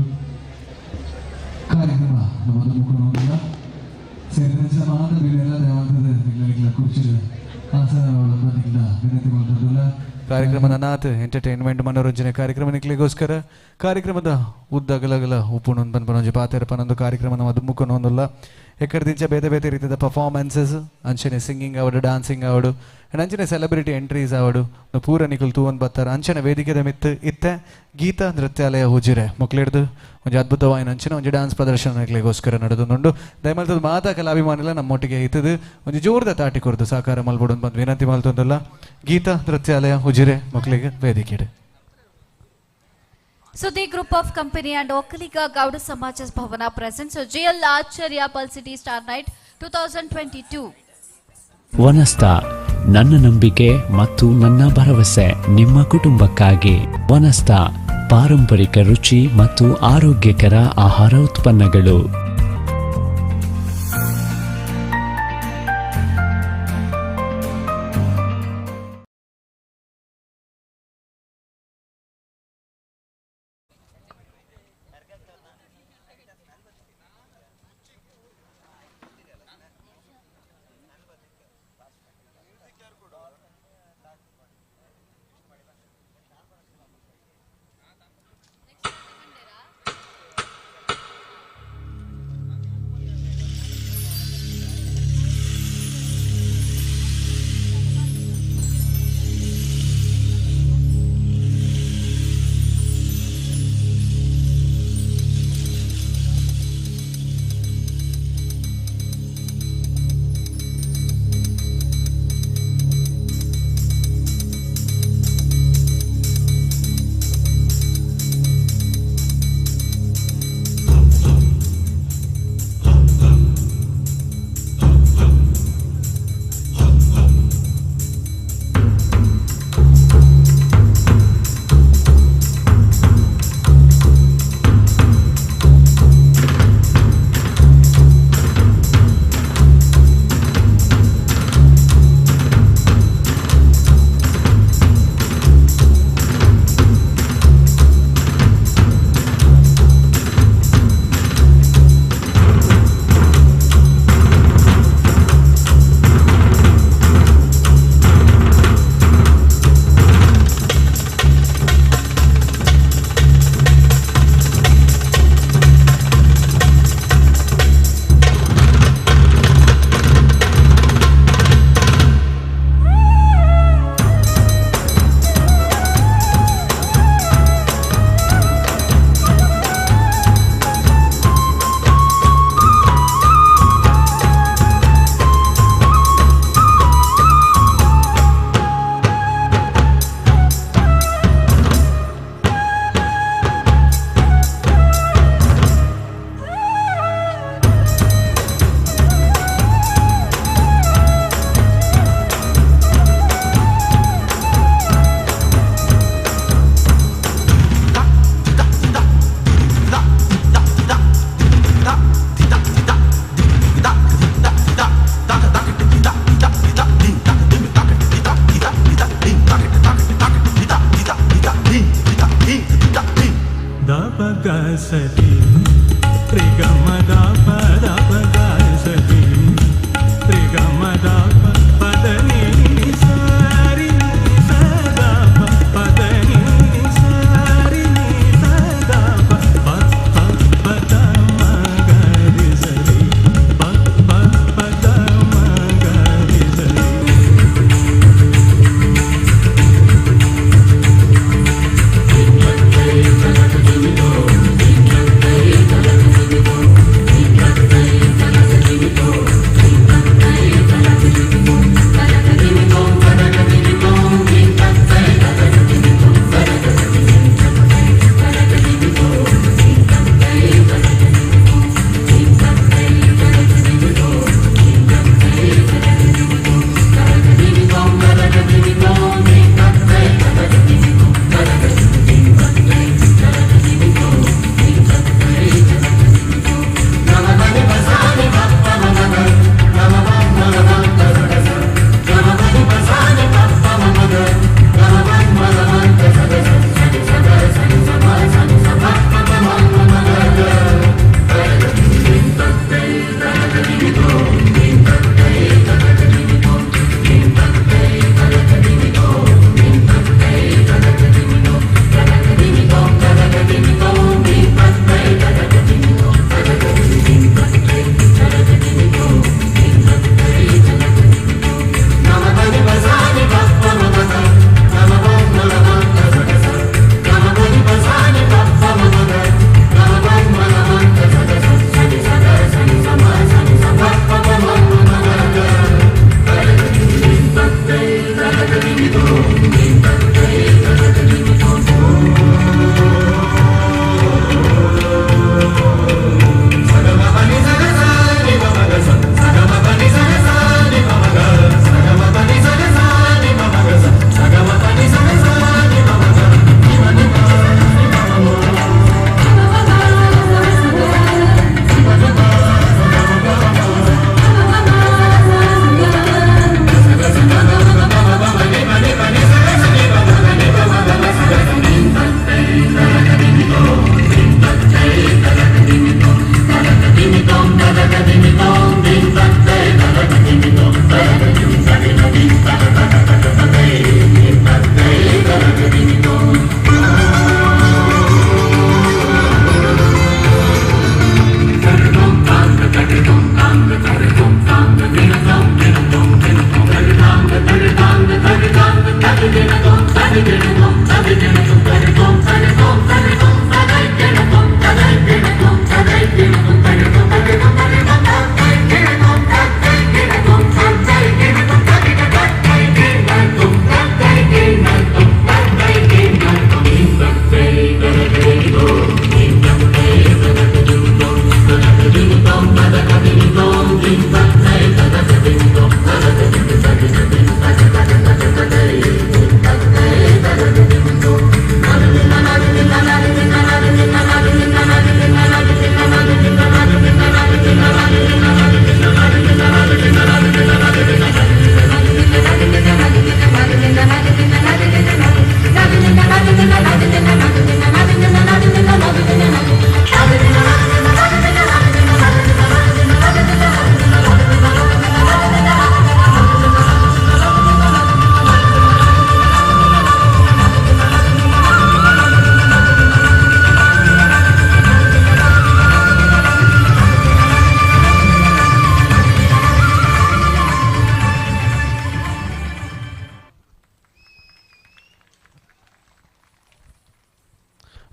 ಕಾರ್ಯಕ್ರಮ ನಮ್ಮದು ಮುಖಂಡ ಸೇರಿದ ಮಾದ ಬಿಲೆಲ್ಲ ದೇವಾಲಯದ ನಿಗ್ಲ ಕುರ್ಚಿ ಆಸನಗಳ ಬದಿಗಿಲ್ಲ ವಿನಂತಿ ಮಾಡಿದ್ರಲ್ಲ ಕಾರ್ಯಕ್ರಮದ ನಾತ್ ಎಂಟರ್ಟೈನ್ಮೆಂಟ್ ಮನೋರಂಜನೆ ಕಾರ್ಯಕ್ರಮ ನಿಕ್ಲಿಗೋಸ್ಕರ ಕಾರ್ಯಕ್ರಮದ ಉದ್ದ ಗಲಗಲ ಉಪ್ಪುಣೊಂದು ಪನ್ಪನೊಂಜಿ ಪಾತೆರ ಪನೊಂದು ಕಾರ್ಯಕ್ರಮ ಅದು ಮುಖನೊಂದಲ್ಲ ಎಕ್ಕಡದಿಂಚ ಬೇತೆ ಬೇತೆ ರೀತಿಯ ಪರ್ಫಾರ್ಮೆನ್ಸಸ್ ಅಂಚನೆ ಸಿಂಗಿಂಗ್ ಆವಡು ಡಾನ್ಸಿಂಗ್ ಆವಡು ಅಂಚನೆ ಸೆಲೆಬ್ರಿಟಿ ಎಂಟ್ರೀಸ್ ಆವಡು ಪೂರ ನಿಕುಲು ತೂವೊಂದು ಬರ್ತಾರೆ ಅಂಚನೆ ವೇದಿಕೆದ ಮಿತ್ತು ಇತ್ತೆ ಗೀತ ನೃತ್ಯಾಲಯ ಹುಜಿರೆ ಮಕ್ಳಿಡ್ದು ಒಂದು ಅದ್ಭುತವಾದ ಅಂಚಿನ ಒಂದು ಡ್ಯಾನ್ಸ್ ಪ್ರದರ್ಶನಗಳಿಗೋಸ್ಕರ ನಡೆದುಂಡು ದಯಮಾಡ್ತದ ಮಾತಾ ಕಲಾಭಿಮಾನಿಲ್ಲ ನಮ್ಮೊಟ್ಟಿಗೆ ಇತ್ತದು ಒಂದು ಜೋರದ ತಾಟಿ ಕೊರ್ದು ಸಾಕಾರ ಮಲ್ಬಿಡು ಬಂದು ವಿನಂತಿ ಮಾಡ್ತಂದಲ್ಲ ಗೀತ ನೃತ್ಯಾಲಯ ಹುಜಿರೆ ಮಕ್ಕಳಿಗೆ ವೇದಿಕೆ Suddi Group of Company and VOKKALIGA GOWDA Samajas Bhavana presents GL Acharya Pulse City Star Night 2022. ವನಸ್ತ ನನ್ನ ನಂಬಿಕೆ ಮತ್ತು ನನ್ನ ಭರವಸೆ ನಿಮ್ಮ ಕುಟುಂಬಕ್ಕಾಗಿ. ವನಸ್ತ ಪಾರಂಪರಿಕ ರುಚಿ ಮತ್ತು ಆರೋಗ್ಯಕರ ಆಹಾರ ಉತ್ಪನ್ನಗಳು.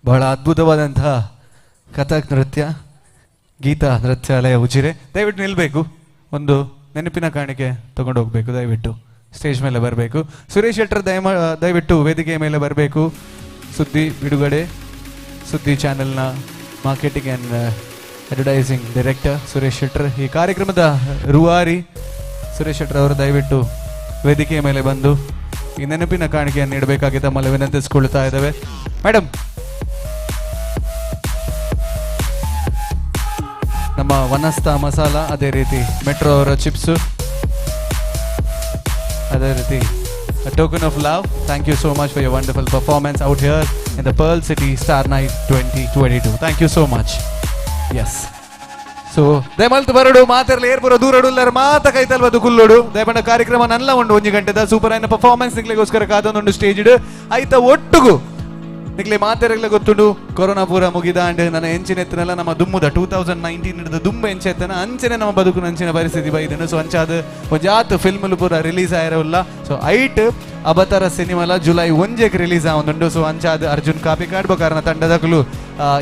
ಬಹಳ ಅದ್ಭುತವಾದಂತಹ ಕಥಕ್ ನೃತ್ಯ, ಗೀತಾ ನೃತ್ಯಾಲಯ ಉಜಿರೆ. ದಯವಿಟ್ಟು ನಿಲ್ಲಬೇಕು, ಒಂದು ನೆನಪಿನ ಕಾಣಿಕೆ ತಗೊಂಡು ಹೋಗಬೇಕು. ದಯವಿಟ್ಟು ಸ್ಟೇಜ್ ಮೇಲೆ ಬರಬೇಕು. ಸುರೇಶ್ ಶೆಟ್ಟರ್ ದಯವಿಟ್ಟು ವೇದಿಕೆಯ ಮೇಲೆ ಬರಬೇಕು. ಸುದ್ದಿ ಬಿಡುಗಡೆ, ಸುದ್ದಿ ಚಾನೆಲ್ನ marketing and advertising director Suresh Shettar, ಈ ಕಾರ್ಯಕ್ರಮದ ರೂವಾರಿ ಸುರೇಶ್ ಶೆಟ್ಟರ್ ಅವರು ದಯವಿಟ್ಟು ವೇದಿಕೆಯ ಮೇಲೆ ಬಂದು ಈ ನೆನಪಿನ ಕಾಣಿಕೆಯನ್ನು ನೀಡಬೇಕಾಗಿ ತಮ್ಮಲ್ಲಿ ವಿನಂತಿಸಿಕೊಳ್ತಾ ಇದ್ದೇವೆ. ಮೇಡಮ್, ನಮ್ಮ ವನಸ್ತಾ ಮಸಾಲ, ಅದೇ ರೀತಿ ಮೆಟ್ರೋ ಅವರ ಚಿಪ್ಸು, ಅದೇ ರೀತಿ a token of love. Thank you so much for your wonderful performance out here in the Pearl City Star Night 2022. Thank you so much. Yes. So ದಯಮಲ್ತು ಬರಡು ಮಾತೆರ್ಲ ಏರ್ಪುರ ದೂರಡುಲ್ಲರ ಮಾತ ಕೈತಲ್ವದು ಕುಲ್ಲೋಡು ದಯಪಂಡ ಕಾರ್ಯಕ್ರಮ ನಲ್ಲ ಉಂಡು 1 ಗಂಟೆದ ಸೂಪರ್ ಆಯ್ನ ಪರ್ಫಾರ್ಮೆನ್ಸ್ ನಿಕ್ಲೆಗೋಸ್ಕರ ಕಾದೊಂದು ಸ್ಟೇಜ್ ಇಡು ಐತ ಒಟ್ಟುಗು ನಿಕ್ಲೆ ಮಾತೆರಗ್ಲೆ ಗೊತ್ತುಂಡು ಕೊರೋನಾ ಪೂರ ಮುಗಿದಾಂಡ್ ನನ್ನ ಎಂಚಿನ ಎತ್ತನೆಲ್ಲ ನಮ್ಮ ದುಮ್ಮುದ 2019 ಹಿಡಿದ ದುಂಬ ಎಂಚೆತ್ತನ ಅಂಚನೆ ನಮ್ಮ ಬದುಕು ಅಂಚಿನ ಪರಿಸ್ಥಿತಿ ಬೈದನು. ಸೊ ಅಂಚಾದ ಒಂಜಾತ್ ಫಿಲ್ಮ್ ಪೂರ ರಿಲೀಸ್ ಆಯಿರಲ್ಲ. ಸೊ ಐಟ್ ಅವತಾರ ಸಿನಿಮಾಲ ಜುಲೈ 1 ರಿಲೀಸ್ ಆವೊಂದುಂಡು. ಸೊ ಅಂಚಾದ ಅರ್ಜುನ್ ಕಾಪಿ ಕಾಡ್ಬೋ ಕಾರಣ ತಂಡದಕಲು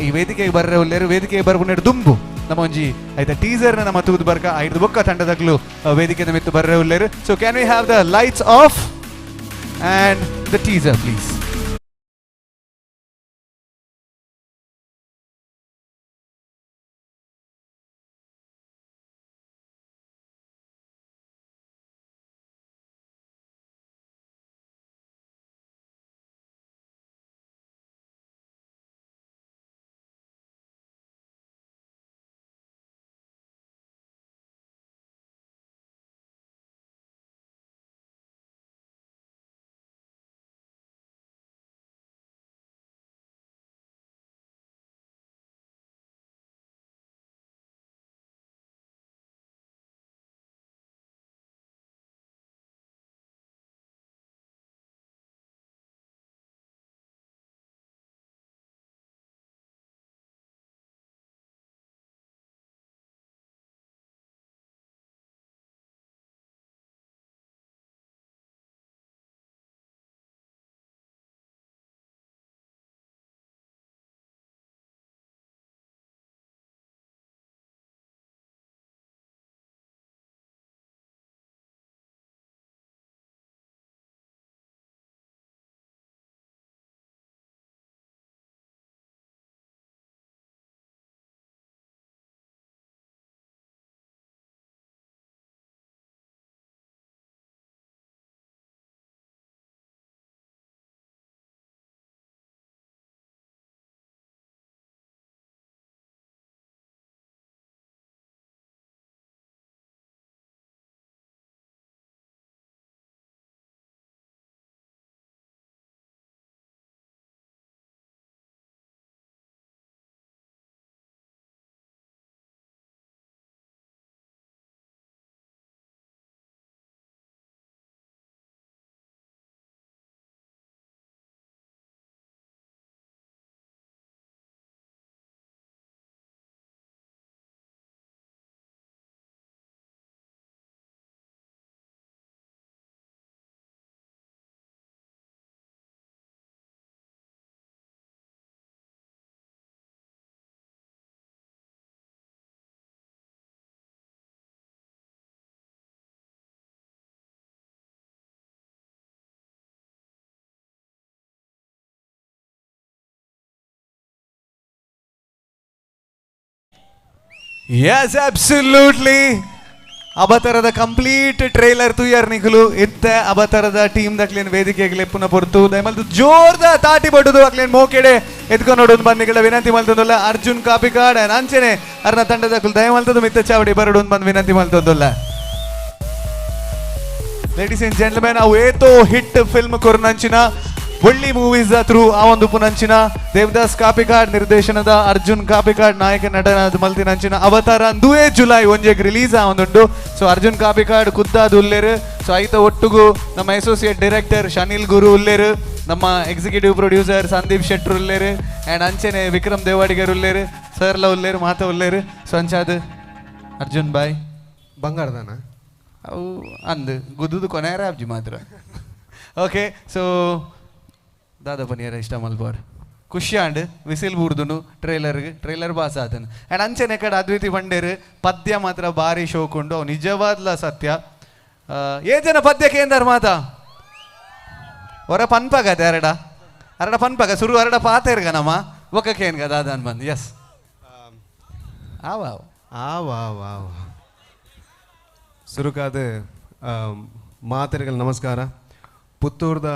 ಈ ವೇದಿಕೆಗೆ ಬರ್ರೆ ಒಲ್ಲೇರು ವೇದಿಕೆಗೆ ಬರ್ಕೊಂಡು ದುಂಬು ನಮ್ಮ ಒಂಜಿ ಐತ ಟೀಸರ್ನ ನಮ್ಮ ತೂದು ಬರ್ಕ ಐದು ಬೊಕ್ಕ ತಂಡದಕಲು ವೇದಿಕೆ ಮಿತ್ತು ಬರ್ರೆ ಒಲ್ಲೇರು. So can we have the lights off and the teaser please. Yes, absolutely. ಅಬತರದ ಕಂಪ್ಲೀಟ್ ಟ್ರೇಲರ್ ತುಯ್ಯರ್ ನಿಖಲು ಇತ್ತೆ ಅಬತರದ ಟೀಮ್ ದಕ್ಲೇನ್ ವೇದಿಕೆಗೆ ಪುನ ಪೊರ್ತು ದಯಮಲ್ತು ಜೋರ್ದ ತಾಟಿ ಬಡುದು ಅಕ್ಲೇನ್ ಮೋಕೆಡೆ ಎತ್ಕೊಂಡು ನೋಡೋದು ಬಂದಿಗಳ ವಿನಂತಿ ಮಲ್ತೊಂದಲ್ಲ ಅರ್ಜುನ್ ಕಾಪಿಕಾಡ್ ಅಂಚನೆ ಅರ್ನ ತಂಡದಕ್ಕಲು ದಯಮಲ್ತದು ಮಿತ್ತ ಚಾವಡಿ ಬರಡೋದು ಬಂದು ವಿನಂತಿ ಮಲ್ತೊಂದಲ್ಲ. ಲೇಡೀಸ್ ಅಂಡ್ ಜೆಂಟಲ್ಮೆನ್ ಅವು ಏತೋ ಹಿಟ್ ಫಿಲ್ಮ್ ಕೊರ್ನಂಚಿನ ಒಳ್ಳಿ ಮೂವೀಸ್ ಥ್ರೂ ಆ ಒಂದು ಪುನಂಚಿನ ದೇವದಾಸ್ ಕಾಪಿಕಾಡ್ ನಿರ್ದೇಶನದ ಅರ್ಜುನ್ ಕಾಪಿಕಾಡ್ ನಾಯಕ ನಟನಾದ ಮಲ್ತಿನಂಚಿನ ಅವತಾರ 2 ಜುಲೈ ಒಂಜೆಗೆ ರಿಲೀಸ್ ಆವೊಂದುಂಡು. ಸೊ ಅರ್ಜುನ್ ಕಾಪಿಕಾಡ್ ಖುದ್ದಾದ ಉಲ್ಲೇರು. ಸೊ ಐತ ಒಟ್ಟುಗು ನಮ್ಮ ಅಸೋಸಿಯೇಟ್ ಡೈರೆಕ್ಟರ್ ಶನಿಲ್ ಗುರು ಉಲ್ಲೇರು, ನಮ್ಮ ಎಕ್ಸಿಕ್ಯೂಟಿವ್ ಪ್ರೊಡ್ಯೂಸರ್ ಸಂದೀಪ್ ಶೆಟ್ರು ಉಲ್ಲೇರು ಆ್ಯಂಡ್ ಅಂಚನೆ ವಿಕ್ರಮ್ ದೇವಾಡಿಗರ್ ಉಲ್ಲೇರು, ಸರ್ಲ ಉಲ್ಲೇರು, ಮಾತ ಉಲ್ಲೇರು. ಸೊ ಅಂಚಾದ ಅರ್ಜುನ್ ಬಾಯ್ ಬಂಗಾರದಾನ ಅವು ಅಂದು ಗುದ್ದುದು ಕೊನೆಯಾರ ಅಬ್ಜಿ ಮಾತ್ರ. ಓಕೆ, ಸೊ ದಾದಾ ಪನಿಯರ ಇಷ್ಟ ಮಲ್ಬೋರ್ ಖುಷಿ ಆಂಡ್ ವಿಸಿಲ್ ಬೂರ್ದುನು ಟ್ರೇಲರ್ ಬಾಸ್ ಆತನು ಆ್ಯಂಡ್ ಅಂಚನೆ ಕಡೆ ಅದ್ವಿತಿ ಬಂಡೇರು ಪದ್ಯ ಮಾತ್ರ ಭಾರಿ ಶೋಕುಂಡು ಅವು ನಿಜವಾದ್ಲ ಸತ್ಯ. ಜನ ಪದ್ಯಕ್ಕೆ ಎಂದಾರ ಮಾತಾ ಹೊರ ಪನ್ಪಗದೆ ಅರಡ ಪನ್ಪಗ ಸುರು ಅರಡ ಪಾತ ಇರ್ಗ ನಮ್ಮ ಒಕ್ಕಕ್ಕೆ ಏನ್ಗ ದಾದಾನ್ ಬಂದು. ಎಸ್ ಆವ್ ಸುರುಕಾದ ಮಾತರಿಗಳು ನಮಸ್ಕಾರ. ಪುತ್ತೂರ್ದ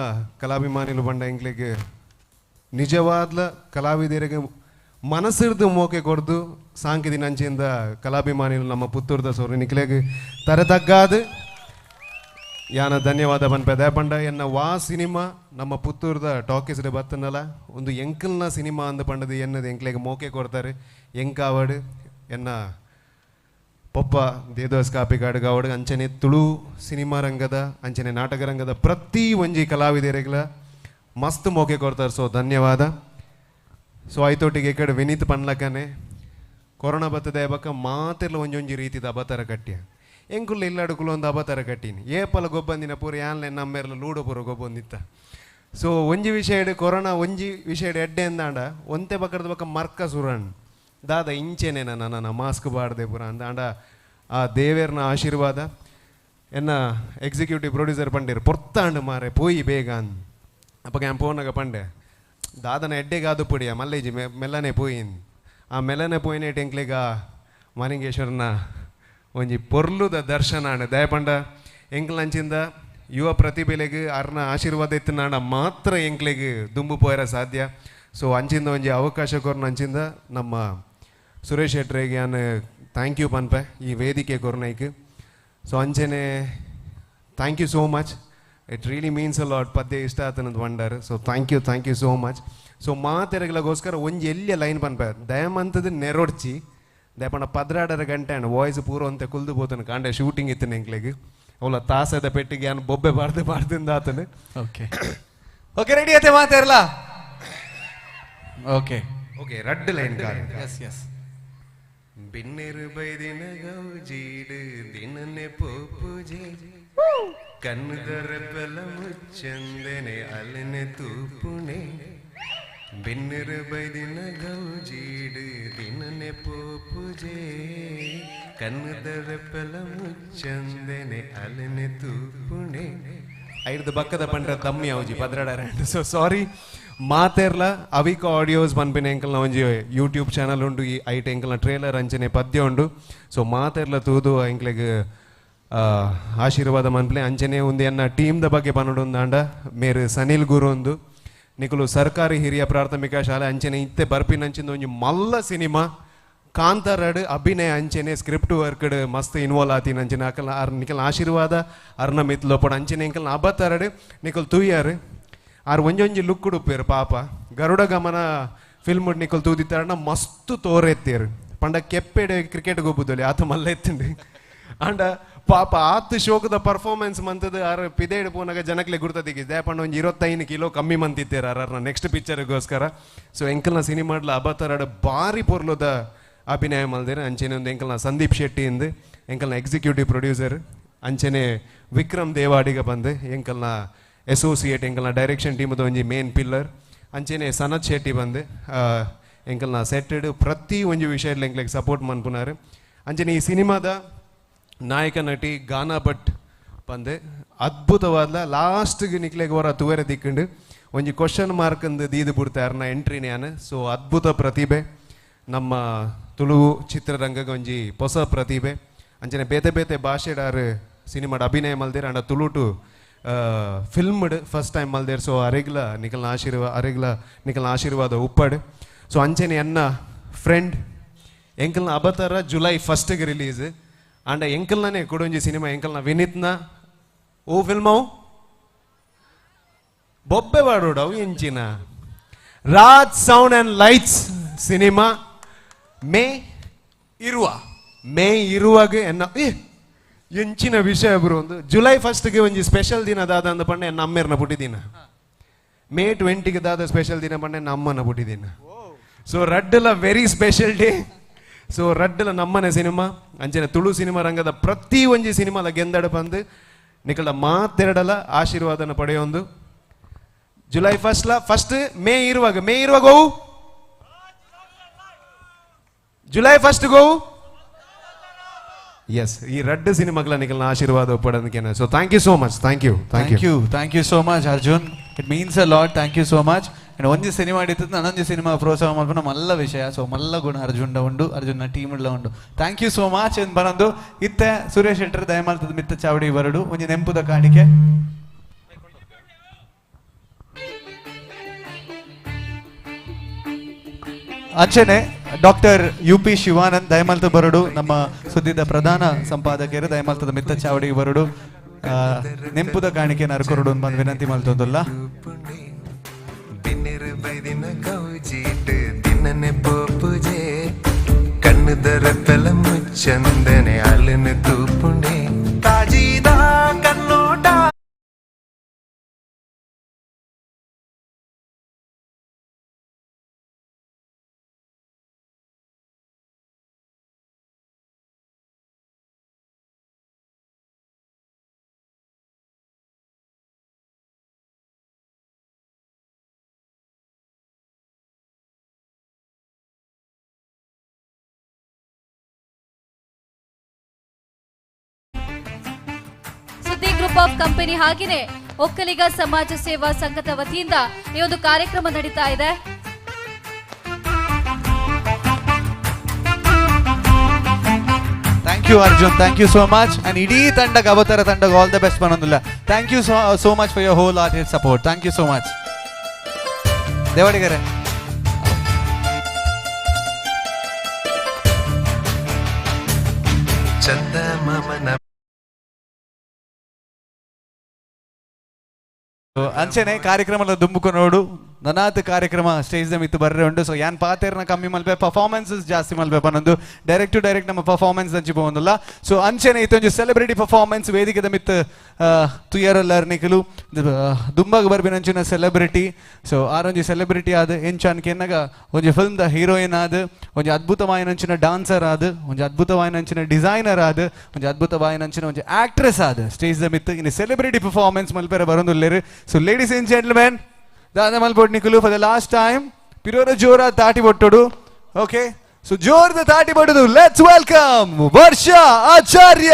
ಕಲಾಭಿಮಾನಿಗಳು ಬಂಡ ಎಂಕ್ಲಿಗೆ ನಿಜವಾದ್ಲ ಕಲಾವಿದರಿಗೆ ಮನಸ್ಸಿರ್ದು ಮೋಕೆ ಕೊಡ್ದು ಸಾಂಕಿದಿನ ಅಂಚಿಂದ ಕಲಾಭಿಮಾನಿಗಳು ನಮ್ಮ ಪುತ್ತೂರ್ದ ಸೋರು ನಿಕ್ಲೆಗೆ ತರತಗ್ಗಾದ ಯಾನ ಧನ್ಯವಾದ ಬನ್ಪೆ ದಯಪಂಡ ಎನ್ನ ವಾ ಸಿನಿಮಾ ನಮ್ಮ ಪುತ್ತೂರ್ದ ಟಾಕೀಸ್ಡೆ ಬತ್ತನಲ್ಲ ಒಂದು ಎಂಕಲ್ನ ಸಿನಿಮಾ ಅಂದ ಪಂಡದು ಎನ್ನದು ಎಂಕ್ಲೆಗೆ ಮೋಕೆ ಕೊಡ್ತಾರೆ ಎಂಕಾವಡು ಎನ್ನ ಪೊಪ್ಪ ದೇವದಾಸ್ ಕಾಪಿಕಾಡ್ ಗಾವಡ್ ಅಂಚನೆ ತುಳು ಸಿನಿಮಾ ರಂಗದ ಅಂಚನೆ ನಾಟಕ ರಂಗದ ಪ್ರತಿ ಒಂಜಿ ಕಲಾವಿದರಿಗಳ ಮಸ್ತ್ ಮೋಕೆ ಕೊಡ್ತಾರೆ. ಸೊ ಧನ್ಯವಾದ. ಸೊ ಆಯ್ತೊಟ್ಟಿಗೆ ಈ ಕಡೆ ವಿನೀತ್ ಪನ್ಲಕ್ಕನೆ ಕೊರೋನಾ ಬತ್ತದ ಬಕ್ಕ ಮಾತೆಲ್ಲ ಒಂಜೊಂಜಿ ರೀತಿದ ಅಬತರ ಕಟ್ಟ್ಯ ಎಂಕುಲ್ಲ ಇಲ್ಲಾಡುಕುಲು ಒಂದು ಅಬತರ ಕಟ್ಟಿನಿ ಏಪಲ ಗೊಬ್ಬಂದಿನ ಪೂರ ಯಾನ್ಲೆ ನಮ್ಮೆಲ್ಲ ಲೂಡೋ ಪೂರ ಗೊಬ್ಬಂದಿತ್ತ. ಸೊ ಒಂಜಿ ವಿಷಯ ಕೊರೋನಾ ಒಂಜಿ ವಿಷಯ ಎಡ್ಡೆ ಅಂದಾಂಡ ಒಂತೆ ಬಕ್ಕದ ಬಕ್ಕ ಮರ್ಕ ಸುರಣ್ ದಾದ ಇಂಚೆನೆ ನನ್ನ ಮಾಸ್ಕ್ ಬಾಡ್ದೆ ಪೂರ ಅಂದಾಂಡ ಆ ದೇವೇರ್ನ ಆಶೀರ್ವಾದ ಎನ್ನ ಎಕ್ಸಿಕ್ಯೂಟಿವ್ ಪ್ರೊಡ್ಯೂಸರ್ ಪಂಡೇರು ಪೊರ್ತಾಂಡು ಮಾರೆ ಪೋಯಿ ಬೇಗ ಅಂದ್ ಅಪ್ಪ ഞാൻ ಪೋನಾಗ ಪಂಡೆ ದಾದನ ಎಡ್ಡೆಗಾದು ಪುಡಿಯ ಮಲ್ಲೇಜಿ ಮೆಲ್ಲನೆ ಪೋಯಿನ್ ಆ ಮೆಲ್ಲನೆ ಪೋಯಿನ ಟೆಂಕ್ಲಿಗ ಮನಿಂಗೇಶ್ವರನ ಒಂಜಿ ಪೊರ್ಲುದ ದರ್ಶನ ದಯಪಂಡ ಎಂಕ್ಲಂಚಿಂದ ಯುವ ಪ್ರತಿಭೆಲೆಗೆ ಅರ್ನ ಆಶೀರ್ವಾದ ಎತ್ತಿನಾಂಡ ಮಾತ್ರ ಎಂಕ್ಲಿಗೆ ದುಂಬು ಪೋಯರ ಸಾಧ್ಯ. ಸೊ ಅಂಚಿಂದ ಒಂಜಿ ಅವಕಾಶ ಕೊರ್ನ ಅಂಚಿಂದ ನಮ್ಮ ಸುರೇಶ್ ಶೆಟ್ರಿಗೆ ನಾನು ಥ್ಯಾಂಕ್ ಯು ಪನ್ಪೆ ಈ ವೇದಿಕೆ ಕೊರ್ನೈಕ್. ಸೊ ಅಂಚನೆ thank you so much, it really means a lot. ಪದ್ಯ ಇಷ್ಟ ಆತನದು wonder. So thank you so much. So ಮಾತೆರಗಳಿಗೋಸ್ಕರ ಒಂಜಿ ಎಲ್ಲಿಯ ಲೈನ್ ಪನ್ಪೆ ದಯಮಂತದ ನೆರೊಡ್ಚಿ ದಯಪಂಡ 12 ಗಂಟೆ ಅಂಡ್ ವಾಯ್ಸ್ ಪೂರ ಅಂತ ಕುಲ್ದು పోతాను ಕಾಂಡೆ ಶೂಟಿಂಗ್ ಇತ್ತು ಎಂಕ್ಲೆಗೆ ಅವಳ ತಾಸದ ಪೆಟ್ಟಿಗೆ ನಾನು ಬೊಬ್ಬೆ ಬಾರ್ದಿಂದ ಆತನು. ಓಕೆ ಓಕೆ ರೆಡಿ ಆಯ್ತೆ ಮಾತಾರಲ್ಲ. ಓಕೆ ರಡ್ ಲೈನ್ ಎಸ್ ಬಿನ್ನೆರು ಬೈದಿನ ಗೌಜೀಡು ದಿನನೆ ಪೋಪುಜೆ ಕಣ್ಣುದರಪೆಲ ಮುಚ್ಚಂದನೆ ಅಲೆನೆ ತೂಪುಣೆ ಬಿನ್ನೆರು ಬೈದಿನ ಗೌಜೀಡು ದಿನನೆ ಪೋಪುಜೆ ಕಣ್ಣುದರಪೆಲ ಮುಚ್ಚಂದನೆ ಅಲೆನೆ ತೂಪುಣೆ ಐದು ಬಕ್ಕದ ಪಂಡ್ರ ತಮ್ಮಿ ಅವಜಿ ಪದ್ರಾಡ. ಸೊ ಸಾರಿ ಮಾತೆರ್ಲ ಅವಿಕ ಆಡಿಯೋಸ್ ಪನ್ಪಿನ ಎಂಕಲ್ನ ಒಂಜಿ ಯೂಟ್ಯೂಬ್ ಚಾನಲ್ ಉಂಡು ಈ ಐಟ್ ಎಂಕಲ್ನ ಟ್ರೇಲರ್ ಅಂಚನೆ ಪದ್ಯ ಉಂಡು. ಸೊ ಮಾತೆರ್ಲ ತೂದು ಎಂಕ್ಲೆಗ್ ಆಶೀರ್ವಾದ ಮನ್ಪಲೆ ಅಂಚನೆ ಒಂದು ಎನ್ನ ಟೀಮ್ದ ಬಗ್ಗೆ ಪನ್ನೊಂದಾಂಡ ಮೇರು ಸನಿಲ್ ಗುರು ಒಂದು ನಿಕುಲು ಸರ್ಕಾರಿ ಹಿರಿಯ ಪ್ರಾಥಮಿಕ ಶಾಲೆ ಅಂಚನೆ ಇತ್ತೆ ಬರ್ಪಿನಂಚಿಂದ ಒಂಜಿ ಮಲ್ಲ ಸಿನಿಮಾ ಕಾಂತಾರಡ್ ಅಭಿನಯ ಅಂಚನೆ ಸ್ಕ್ರಿಪ್ಟ್ ವರ್ಕ್ಡ್ ಮಸ್ತ್ ಇನ್ವಾಲ್ವ್ ಆತೀನಿ ಅಂಚನೆ ಅಕಲ್ ನಿಕಲ್ ಆಶೀರ್ವಾದ ಅರ್ನ ಮಿತ್ಲೋಪಡ ಅಂಚನೆ ಎಂಕಲ್ನ ಅಬತ್ತರಡ್ ನಿಕಲ್ ತುಯ್ಯಾರು ಆರು ಒಂಜೊಂಜಿ ಲುಕ್ ಉಡುಪೇರು ಪಾಪ ಗರುಡ ಗಮನ ಫಿಲ್ಮ್ ನಿಕಲ್ ತೂದಿತ್ತಾರಣ ಮಸ್ತ್ ತೋರೆತ್ತೇರು ಪಂಡ ಕೆಪ್ಪೆಡೆ ಕ್ರಿಕೆಟ್ ಗೊಬ್ಬುದಲ್ಲಿ ಆತ ಮಲ್ಲ ಎತ್ತಂಡು ಅಂಡ ಪಾಪ ಆತ ಶೋಕದ ಪರ್ಫಾರ್ಮೆನ್ಸ್ ಮಂತದ ಆರು ಪಿದೇಡ್ ಪೋನಾಗ ಜನಕ್ಲೆ ಗುರ್ತದಿಗೆ ದಯಪಂಡ ಒಂದು 25 ಕಿಲೋ ಕಮ್ಮಿ ಮಂತಿತ್ತೇರು ಅರ್ನ ನೆಕ್ಸ್ಟ್ ಪಿಕ್ಚರ್ಗೋಸ್ಕರ. ಸೊ ಎಂಕಲ್ನ ಸಿನಿಮಾಡ್ಲ ಅಬತ್ತರಡ್ ಭಾರಿ ಪೊರ್ಲುದ ಅಭಿನಯ ಮಲ್ದೇರು ಅಂಚೆನೆ ಒಂದು ಎಂಕಲ್ನ ಸಂದೀಪ್ ಶೆಟ್ಟಿಯಿಂದ ಎಂಕಲ್ನ ಎಕ್ಸಿಕ್ಯೂಟಿವ್ ಪ್ರೊಡ್ಯೂಸರ್ ಅಂಚೆನೆ ವಿಕ್ರಮ್ ದೇವಾಡಿಗ ಬಂದು ಎಂಕಲ್ನ ಅಸೋಸಿಯೇಟ್ ಎಂಕಲ್ನ ಡೈರೆಕ್ಷನ್ ಟೀಮದ ಒಂಜಿ ಮೇನ್ ಪಿಲ್ಲರ್ ಅಂಚೆನೆ ಸನತ್ ಶೆಟ್ಟಿ ಬಂದು ಎಂಕಲ್ನ ಸೆಟ್ಟೆಡ್ ಪ್ರತಿ ಒಂಜಿ ವಿಷಯದಲ್ಲಿ ಎಂಕ್ಲೆಗೆ ಸಪೋರ್ಟ್ ಮನ್ಪುನಾರು. ಅಂಚೆನೆ ಈ ಸಿನಿಮಾದ ನಾಯಕ ನಟಿ ಗಾನಾ ಭಟ್ ಬಂದು ಅದ್ಭುತವಾದ ಲಾಸ್ಟ್ಗೆ ನಿಕ್ಲೆಗೆ ಹೊರ ತುವರೆ ದಿಕ್ಕಂಡು ಒಂಜಿ ಕ್ವಶನ್ ಮಾರ್ಕ್ ಅಂದು ದೀದು ಬಿಡ್ತಾರನ್ನ ಎಂಟ್ರಿನೇ. ಸೊ ಅದ್ಭುತ ಪ್ರತಿಭೆ ನಮ್ಮ ತುಳು ಚಿತ್ರರಂಗಕ್ಕೆ ಒಂಜಿ ಹೊಸ ಪ್ರತಿಭೆ ಅಂಚನೆ ಬೇತೆ ಬೇತೆ ಭಾಷೆಡಾರು ಸಿನಿಮಾಡ್ ಅಭಿನಯ ಮಲ್ದೇರ್ ಅಂಡ ತುಳುಟು ಫಿಲ್ಮ್ಡ್ ಫಸ್ಟ್ ಟೈಮ್ ಮಲ್ದೇರ್. ಸೊ ಅರೆಗ್ಲ ನಿಖಲ್ನ ಆಶೀರ್ವಾದ ಉಪ್ಪಡ್. ಸೊ ಅಂಚನೆ ಎನ್ನ ಫ್ರೆಂಡ್ ಎಂಕಲ್ನ ಅಬತರ ಜುಲೈ 1ಗೆ ರಿಲೀಸ್ ಅಂಡ ಎಂಕಲ್ನೇ ಕೊಡೊಂಜಿ ಸಿನಿಮಾ ಎಂಕಲ್ನ ವಿನಿತ್ನ ಓ ಫಿಲ್ಮವು ಬೊಬ್ಬೆ ಬಾಡೋಡು ಅವು ಎಂಚಿನ Raj sound and lights cinema May ಇರುವಾಗ ಎನ್ನ ಎಂಚಿನ ವಿಷಯ ಬ್ರೋ. ಒಂದು ಜುಲೈ 1ಗೆ ಒಂಜಿ ಸ್ಪೆಷಲ್ ದಿನ ದಾದ ಅಂದ ಪಂಡ ಎನ್ನ ಅಮ್ಮೇರ್ನ ಪುಟ್ಟಿದಿನ. ಮೇ 20ಗೆ ದಾದ ಸ್ಪೆಷಲ್ ದಿನ ಪಂಡ ಎನ್ನ ಅಮ್ಮನ ಪುಟ್ಟಿದಿನ. ಸೊ ರಡ್ಡಲ ವೆರಿ ಸ್ಪೆಷಲ್ ಡೇ. ಸೊ ರಡ್ಡಲ ನಮ್ಮನೆ ಸಿನಿಮಾ ಅಂಚನೆ ತುಳು ಸಿನಿಮಾ ರಂಗದ ಪ್ರತಿ ಒಂಜಿ ಸಿನಿಮಾದ ಗೆಂದಡ ಬಂದು ನಿಕಲ ಮಾತೆರಡಲ ಆಶೀರ್ವಾದನ ಪಡೆಯೊಂದು. ಜುಲೈ 1 ಮೇ ಇರುವಾಗ ಹೋವು ಜುಲೈ 1 ಹೋವು. ಎಸ್ ಈ ರಡ್ಡು ಸಿನಿಮಾಗಳ ನಿಕಲ್ನ ಆಶೀರ್ವಾದ ಒಪ್ಪಡೋದಕ್ಕೆ. So thank you so much. Thank you so much Arjun. It means a lot. Thank you so much. And ಒಂಜಿ ಸಿನಿಮಾ ಆಡಿತ್ತು ನನೊಂಜಿ ಸಿನಿಮಾ ಪ್ರೋತ್ಸಾಹ ಮಾಡ್ಕೊಂಡು ಮಲ್ಲ ವಿಷಯ. ಸೊ ಮಲ್ಲ ಗುಣ ಅರ್ಜುನ್ ಉಂಡು, ಅರ್ಜುನ್ನ ಟೀಮ್ ಉಂಡು. ಥ್ಯಾಂಕ್ ಯು ಸೋ ಮಚ್ ಎಂದು ಬರಂದು ಇತ್ತೆ ಸುರೇಶ್ ಶೆಟ್ಟರ್ ದಯಮಾಲ್ತದ ಮಿತ್ತ ಚಾವಡಿ ಬರಡು ಒಂಜಿ ನೆಂಪುದ ಕಾಣಿಕೆ. ಅಂಚನೆ ಡಾಕ್ಟರ್ UP ಶಿವಾನಂದ್ ದಯಮಾಲ್ತ ಬರಡು ನಮ್ಮ ಸುದ್ದಿದ ಪ್ರಧಾನ ಸಂಪಾದಕರು ದಯಮಾಲ್ತದ ಮಿತ್ತ ಚಾವಡಿಗೆ ಬರಡು ನೆಂಪುದ ಕಾಣಿಕೆ ನರ್ಕೊರಡು ಬಂದು ವಿನಂತಿ ಮಾಡ್ತದಲ್ಲ. ಕಣ್ಣುದರ ತಲ ಮುಚ್ಚಂದನೆ ಅಲನು ತೂಪುಂಡೆ ಕಾಜಿದ ಕನ್ನೋಟ ಸುದ್ದಿ ಗ್ರೂಪ್ ಆಫ್ ಕಂಪನಿ ಹಾಗೆಯೇ ಒಕ್ಕಲಿಗ ಸಮಾಜ ಸೇವಾ ಸಂಘದ ವತಿಯಿಂದ ಈ ಒಂದು ಕಾರ್ಯಕ್ರಮ ನಡೀತಾ ಇದೆ. Thank you Arjun, thank you so much. And ಇಡೀ ತಂಡಕ್ಕೆ ಅವತರ ತಂಡಕ್ಕೆ ಆಲ್ ದ ಬೆಸ್ಟ್ ಬನ್ನೊಂದಿಲ್ಲ. Thank you so much for your whole hearted support. Thank you so much. ದೇವಡಿಗರೆ ಚಂದ ಮಾಮನ ಅಂಚನೆ ಕಾರ್ಯಕ್ರಮ ದುಂಬುಕೊಂಡು ನೋಡು ನನಾತ್ ಕಾರ್ಯಕ್ರಮ ಸ್ಟೇಜ್ ದ ಮಿತ್ತು ಬರ್ರೆ ಉಂಟು. ಸೊ ಯಾನ್ ಪಾತೆರ್ನ ಕಮ್ಮಿ ಮಲ್ಪೆ ಪರ್ಫಾರ್ಮೆನ್ಸಸ್ ಜಾಸ್ತಿ ಮಲ್ಪೆ ಪನ್ನೊಂದು ಡೈರೆಕ್ಟ್ ನಮ್ಮ ಪರ್ಫಾರ್ಮೆನ್ಸ್ ಹಂಚಿ ಹೋಗಲ್ಲ. ಸೊ ಅಂಚನೆ ಇತ್ತೊಂದು ಸೆಲೆಬ್ರಿಟಿ ಪರ್ಫಾರ್ಮೆನ್ಸ್ ವೇದಿಕೆದ ಮಿತ್ತು ತುಯರಲ್ಲರ್ ನಿಖಲು ದುಂಬಾಗ ಬರ್ಬಿನಂಚಿನ ಸೆಲೆಬ್ರಿಟಿ. ಸೊ ಆರೊಂಜಿ ಸೆಲೆಬ್ರಿಟಿ ಆದ ಎಂಚಾನ್ಕೆ ಎನ್ನಗ ಒಂಜಿ ಫಿಲ್ಮ್ ದ ಹೀರೋಯಿನ್ ಆದ ಒಂಜಿ ಅದ್ಭುತವಾಯಿನಂಚಿನ ಡಾನ್ಸರ್ ಆದ ಒಂಜಿ ಅದ್ಭುತವಾಯಿನಂಚಿನ ಡಿಸೈನರ್ ಆದ ಒಂಜಿ ಅದ್ಭುತವಾಯಿನಂಚಿನ ಒಂಜಿ ಆಕ್ಟ್ರೆಸ್ ಆದ ಸ್ಟೇಜ್ ದ ಮಿತ್ತು ಇನ್ನು ಸೆಲೆಬ್ರಿಟಿ ಪರ್ಫಾರ್ಮೆನ್ಸ್ ಮಲ್ಪೆರ ಬರೋದಿಲ್ಲೇರು. ಸೊ ಲೇಡೀಸ್ ಅಂಡ್ ಜೆಂಟಲ್ಮೆನ್ दादा मलपोट निकलू फॉर द लास्ट टाइम पिरोर जोरा ताटी बोट्टोडु. ओके सो जोर द ताटी बोट्टोडु. Let's welcome Varsha Acharya.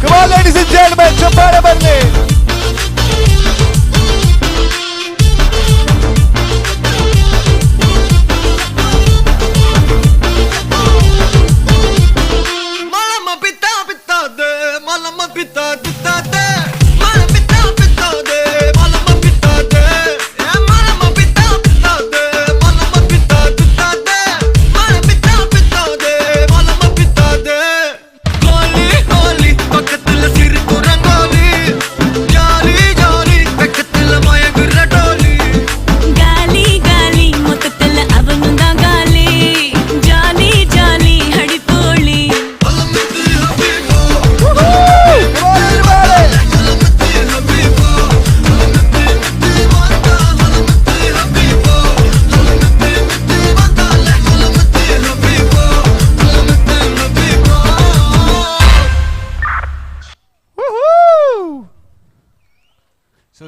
Come on, ladies and gentlemen, chappare barle. Malama pitta pitta de, malama pitta pitta de, malama pitta pitta de, malama pitta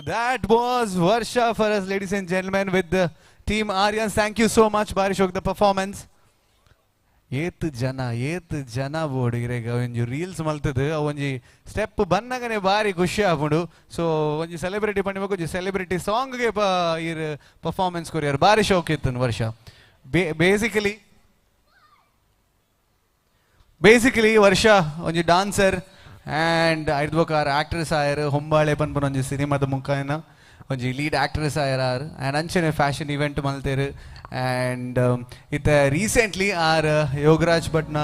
that was Varsha for us, ladies and gentlemen, with the team Aryans. Thank you so much, Barishok, the performance. ಏತ್ ಜನ board ಇರೇಗ ಒಂಜಿ reels ಮಲ್ತದು ಒಂಜಿ step ಬನ್ನಗನೆ ಬಾರಿ ಖುಷಿ ಆಪುಂಡು. So ಒಂಜಿ celebrity ಪಂಡಿಬೇಕು ಒಂಜಿ celebrity ಸಾಂಗ್ಗೆ ಇರ್ performance courier ಬಾರಿ ಶೋಕ್ ಇತ್ತು ವರ್ಷ. ಬೇಸಿಕಲಿ ವರ್ಷ ಒಂಜಿ ಡಾನ್ಸರ್ ಆ್ಯಂಡ್ ಐಡ್ಬೋಕಾರ ಆಕ್ಟ್ರೆಸ್ ಆಯರ್ ಹೊಂಬಾಳೆ ಪನ್ಪನ ಒಂಜಿ ಸಿನಿಮಾದ ಮುಖಾಯನ ಒಂಜಿ ಲೀಡ್ ಆಕ್ಟ್ರೆಸ್ ಆಯರ್ ಆ್ಯಂಡ್ ಅಂಚನೆ ಫ್ಯಾಷನ್ ಇವೆಂಟ್ ಮಲ್ತೇರು. ಆ್ಯಂಡ್ ಇತ್ತ ರೀಸೆಂಟ್ಲಿ ಯೋಗರಾಜ್ ಭಟ್ನ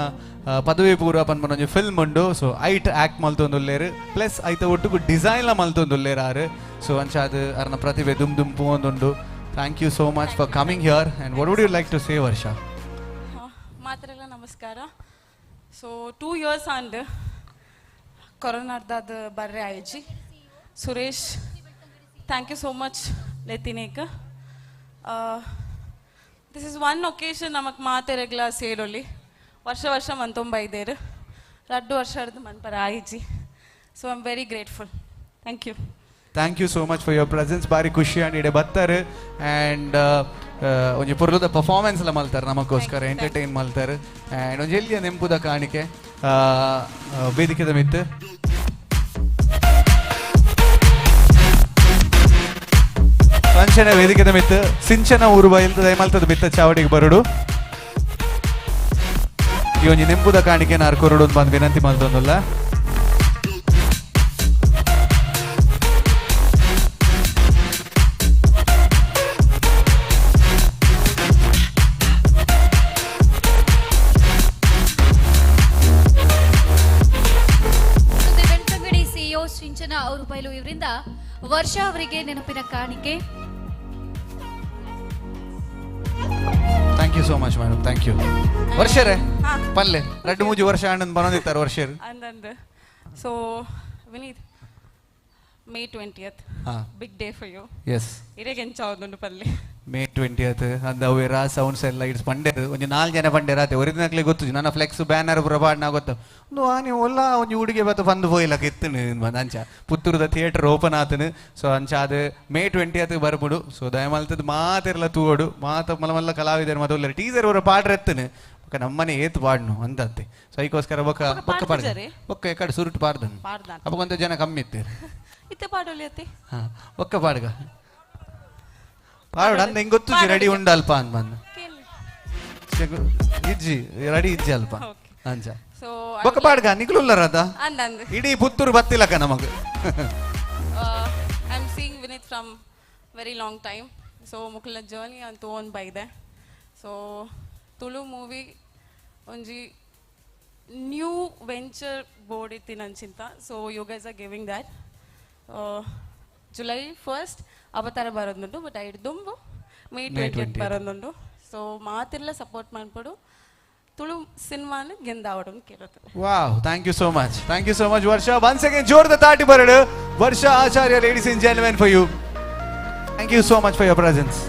ಪದವಿ ಪೂರ್ವ ಪನ್ಪನ ಒಂಜಿ ಫಿಲ್ಮ್ ಉಂಡು. ಸೊ ಐಟ್ ಆ್ಯಕ್ಟ್ ಮಲ್ತೊಂದುಲ್ಲೇರು ಪ್ಲಸ್ ಐತ ಒಟ್ಟುಗು ಡಿಸೈನ್ಲ ಮಲ್ತೊಂದುಲ್ಲೇರು. ಸೊ ಅಂಚ ಅದು ಅರ್ನ ಪ್ರತಿಭೆ ದುಮ್ ಪೋಂದುಂಡು. Thank you so much for coming here and what would you like to say Varsha? ಮಾತ್ರೆಲ್ಲ ನಮಸ್ಕಾರ. ಸೊ 2 years ಆಂಡ್ ಕೊರೋನಾದ ಬರ್ರೆ ಆಯ್ಜಿ Suresh thank you so much ಲೆತಿನೇಕ. ದಿಸ್ ಇಸ್ ಒನ್ ಒಕೇಶನ್ ನಮಕ್ ಮಾತೆರೆಗ್ಲ ಸೇರೊಲಿ ವರ್ಷ ಮಂತೊಂಬೈದೇರು 2 ವರ್ಷ ಮನ್ಪರ ಆಯ್ಜಿ. So I am very grateful. Thank you. Thank you so much for your presence. ಬಾರಿ ಖುಷಿ ಆ್ಯಂಡ್ ಇಡೆ ಬರ್ತಾರೆ ಆ್ಯಂಡ್ ಒಂಜಿ ಪುರ್ಲದ ಪರ್ಫಾರ್ಮೆನ್ಸ್ ಎಲ್ಲ ಮಲ್ತಾರೆ ನಮಗೋಸ್ಕರ ಎಂಟರ್ಟೈನ್ ಮಲ್ತಾರೆ. ಆ್ಯಂಡ್ ಒಂಜಿ ಎಲ್ಲಿಯ ನೆಂಪುದ ಕಾಣಿಕೆ ವೇದಿಕೆದ ಮಿತ್ತು ಪಂಚನ ವೇದಿಕೆದ ಮಿತ್ತು ಸಿಂಚನ ಊರು ಬೈಲ್ತದ ಮಲ್ತದ ಬಿತ್ತ ಚಾವಡಿಗೆ ಬರಡು ಈ ಒಂಜಿ ನೆಂಪುದ ಕಾಣಿಕೆ ನಾರು ಕೊರಡು ಬಂದು ವಿನಂತಿ ಮಲ್ತೊಂದಲ್ಲ. ಸಿಂಚನ ಅವರು ಬಯಲು ಇವರಿಂದ ವರ್ಷ ಅವರಿಗೆ ನೆನಪಿನ ಕಾಣಿಕೆ. Thank you so much madam. Thank you. ವರ್ಷರೇ ಪಲ್ಲೆ 2-3 ವರ್ಷ ಆನಂದ್ ಬಂದಿರ್ತಾರೆ ವರ್ಷರು ಅಂದಂದು. So Vineeth May 20th big day for you. Yes ಇರೆಗೆ ಎಂಚಾವುದುಂಡು ಪಲ್ಲೆ May 20th ಅಂದ ಅವೇರಾ ಸೌಂಡ್ಸ್ ಎಲ್ಲ ಇಡ್ಸ್ ಪಂಡೇರು ಒಂಜಿ 4 ಜನ ಪಂಡೇರ ಆತೆ ಒರಿಜಿನಕ್ಲೆ ಗೊತ್ತು ನನ್ನ ಫ್ಲೆಕ್ಸ್ ಬ್ಯಾನರ್ ಪೂರ ಪಾಡ್ನ ಗೊತ್ತು ನೀವು ಒಲ್ಲ ಒಂಜಿ ಹುಡುಗಿ ಬತ್ತು ಬಂದು ಹೋಯ್ಲಕ ಇತ್ತನು ಅಂಚ ಪುತ್ತೂರದ ಥಿಯೇಟರ್ ಓಪನ್ ಆತನು. ಸೊ ಅಂಚ ಅದು May 20th ಬರ್ಬಿಡು. ಸೊ ದಯಮಲ್ತದ ಮಾತೆಲ್ಲ ತೂವಡು ಮಾತ ಮಲ್ಲ ಕಲಾವಿದರು ಮದುವೆ ಟೀಸರ್ ಅವರ ಪಾಡ್ರ ಎತ್ತನು ನಮ್ಮನೆ ಏತ್ ಪಾಡ್ನು ಅಂತಂತೆ. ಸೊ ಅದಕ್ಕೋಸ್ಕರ ಬೊಕ್ಕ ಪಾಡ್ದ ಬೊಕ್ಕ ಎಕಡೆ ಸುರುಟು ಪಾಡ್ದನು ಅಪ್ಪಕೊಂತ ಜನ ಕಮ್ಮಿ ಇತ್ತೇರು ಇತ್ತೆ ಪಾಡೋಲಿ ಅತ್ತೆ ಒಕ್ಕ ಪಾಡ್ಗ ಪಾಡು ಅಂದ ಹೆಂಗ್ ಗೊತ್ತು ರೆಡಿ ಉಂಡ ಅಲ್ಪ ಅಂತ ಬಂದು ಇಜ್ಜಿ ರೆಡಿ ಇಜ್ಜಿ ಅಲ್ಪ ಅಂಚ ಬೊಕ್ಕ ಪಾಡ್ಗ ನಿಗ್ಲುಲ್ಲರದ ಇಡೀ ಪುತ್ತೂರು ಬತ್ತಿಲ್ಲಕ ನಮಗ. I am seeing Vineeth from very long time. So ಮುಕ್ಲ ಜರ್ನಿ ಅಂತ ಓನ್ ಬೈದೆ. ಸೊ ತುಳು ಮೂವಿ ಒಂಜಿ ನ್ಯೂ ವೆಂಚರ್ ಬೋರ್ಡ್ ಇತ್ತಿನಂಚಿಂತ. So you guys are giving that. July 1st Avatara ಬರೋದುಂಟು ಬಟ್ ಐಡ್ ದುಂಬು May 20th ಬರೋದುಂಟು. ಸೊ ಮಾತೆಲ್ಲ ಸಪೋರ್ಟ್ ಮಾಡ್ಬಿಡು ತುಳು ಸಿನಿಮಾನ ಗೆಂದಾವಡು ಕೇಳುತ್ತೆ. Wow thank you so much. Thank you so much Varsha. Once again ಜೋರ್ದ ತಾಟಿ ಬರಡು Varsha Acharya ladies and gentlemen for you. Thank you so much for your presence.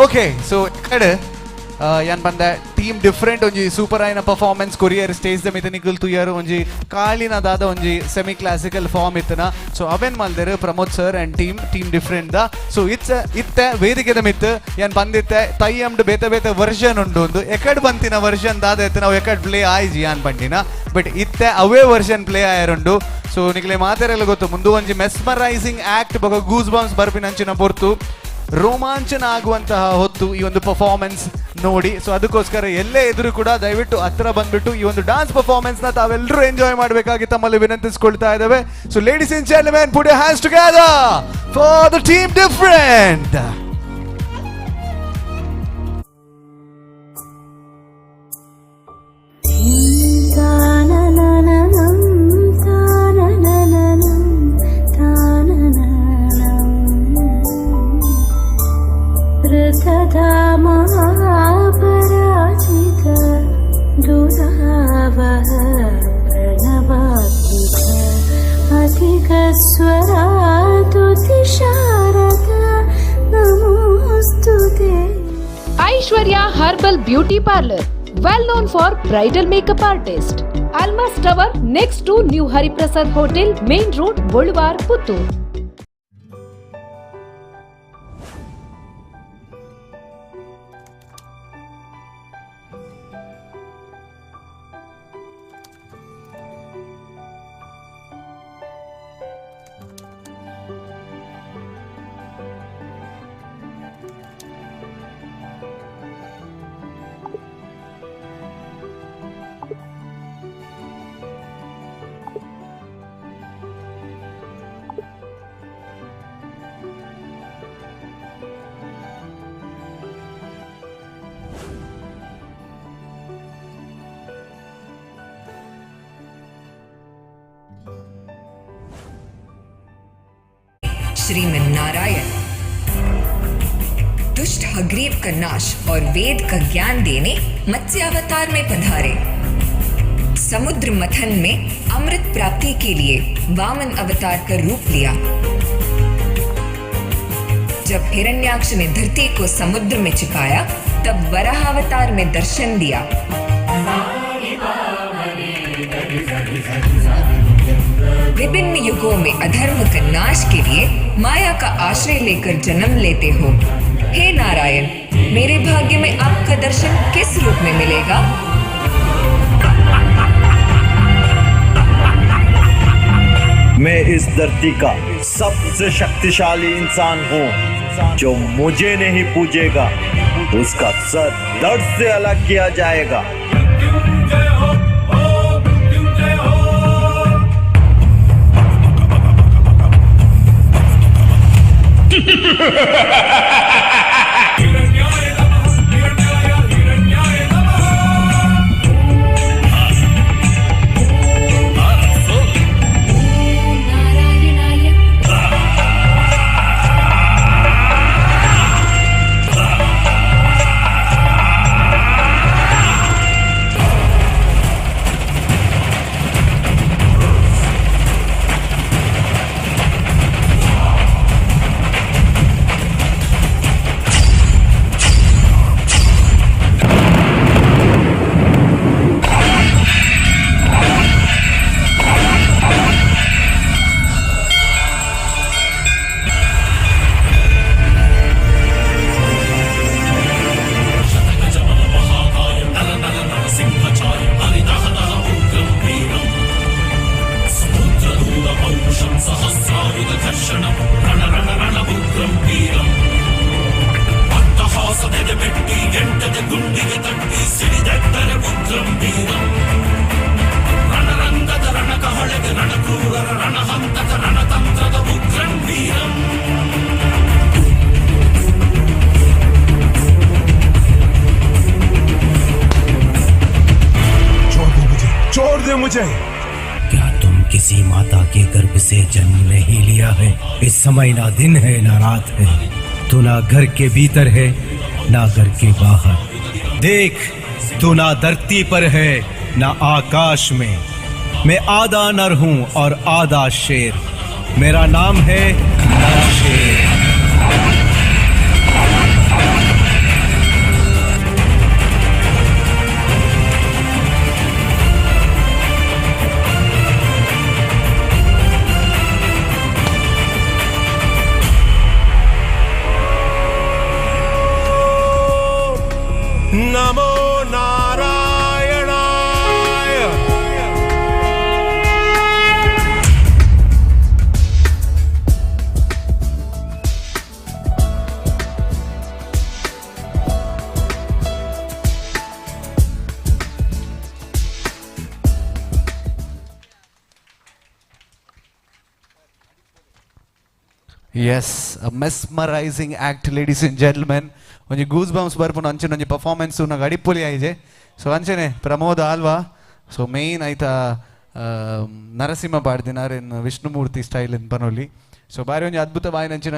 Okay so ಕಡೆ ಯಾನ್ ಬಂದ ಟೀಮ್ ಡಿಫ್ರೆಂಟ್ ಒಂಜಿ ಸೂಪರ್ ಆಯ್ನ ಪರ್ಫಾರ್ಮೆನ್ಸ್ ಕೊರಿಯರ್ ಸ್ಟೇಜ್ ದ ಮಿತ ನಿಕುಲ್ ತುಯರ್ ಒಂಜಿ ಕಾಳಿನದಾದ ಒಂಜಿ ಸೆಮಿ ಕ್ಲಾಸಿಕಲ್ ಫಾರ್ಮ್ ಇತ್ತನ. ಸೊ ಅವೆನ್ ಮಲ್ದೇರು Pramod sir and team different ದ. ಸೊ ಇತ್ತೆ ವೇದಿಕೆದ ಮಿತ್ ಯಾನ್ ಬಂದಿತ್ತೆ ತೈಯಮ್ಡ್ ಬೇತೆ ವರ್ಷನ್ ಉಂಡು ಒಂದು ಎಕಡ್ ಬಂತಿನ ವರ್ಷನ್ ದಾದ ಎತ್ತ ನಾವು ಎಕಡ್ ಪ್ಲೇ ಆಯ್ಜಿ ಯಾನ್ ಪಂಡಿನ ಬಟ್ ಇತ್ತೆ ಅವೇ ವರ್ಷನ್ ಪ್ಲೇ ಆಯರುಂಡು. ಸೊ ನಿಕ್ಲೆ ಮಾತೆರೆಲ್ಲ ಗೊತ್ತು ಮುಂದೆ ಒಂಜಿ ಮೆಸ್ಮರೈಸಿಂಗ್ ಆಕ್ಟ್ ಬಗ ಗೂಸ್ ಬಾಂಬ್ಸ್ ಬರ್ಪಿನಂಚಿನ ಪೊರ್ತು ರೋಮಾಂಚನ ಆಗುವಂತಹ ಹೊತ್ತು ಈ ಒಂದು ಪರ್ಫಾರ್ಮೆನ್ಸ್ ನೋಡಿ. ಸೊ ಅದಕ್ಕೋಸ್ಕರ ಎಲ್ಲೇ ಎದುರು ಕೂಡ ದಯವಿಟ್ಟು ಹತ್ರ ಬಂದ್ಬಿಟ್ಟು ಈ ಒಂದು ಡಾನ್ಸ್ ಪರ್ಫಾರ್ಮೆನ್ಸ್ ನ ತಾವೆಲ್ಲರೂ ಎಂಜಾಯ್ ಮಾಡಬೇಕಾಗಿ ತಮ್ಮಲ್ಲಿ ವಿನಂತಿಸಿಕೊಳ್ತಾ ಇದ್ದೇವೆ. So ladies and gentlemen put your hands together for the team different. Aishwarya Herbal Beauty Parlor, well known for bridal makeup artist. Almas Tower next to New Hariprasad Hotel, Main Road, Bolwar, Puttur. Shriman Narayan दुष्ट हग्रीव का नाश और वेद का ज्ञान देने मत्स्य अवतार में पधारे। समुद्र मथन में अमृत प्राप्ति के लिए वामन अवतार का रूप लिया। जब हिरण्याक्ष ने धरती को समुद्र में छिपाया तब वराह अवतार में दर्शन दिया। विभिन्न युगों में अधर्म का नाश के लिए माया का आश्रय लेकर जन्म लेते हो। हे नारायण, मेरे भाग्य में आपका दर्शन किस रूप में मिलेगा? मैं इस धरती का सबसे शक्तिशाली इंसान हूँ। जो मुझे नहीं पूजेगा उसका सर दर्द से अलग किया जाएगा। क्या तुम किसी माता के गर्भ से जन्म नहीं लिया है? इस समय ना दिन है ना रात है, तो ना घर के भीतर है ना घर के बाहर। देख, तू ना धरती पर है ना आकाश में। मैं आधा नर हूँ और आधा शेर। मेरा नाम है नरशेर। नमो नारायणाय। Yes, a mesmerizing act, ladies and gentlemen. ಒಂಜಿ ಗೂಸ್ ಬಂಪ್ಸ್ ಬರ್ಪುನ ಅಂಚನೆ ಒಂಜಿ ಪರ್ಫಾರ್ಮೆನ್ಸ್ ಉನಗ ಅಡಿಪೊಲಿ ಆಯ್ಜೆ. ಸೊ ಅಂಚನೆ ಪ್ರಮೋದ ಆಲ್ವಾ. ಸೊ ಮೇಯ್ನ್ ಐತ ನರಸಿಂಹ ಪಾಡ್ದಿನಾರ್ ಇನ್ ವಿಷ್ಣುಮೂರ್ತಿ ಸ್ಟೈಲ್ ಇನ್ ಪನೊಲಿ. ಸೊ ಬಾರಿ ಒಂಜಿ ಅದ್ಭುತವಾಯಿನ ಅಂಚಿನ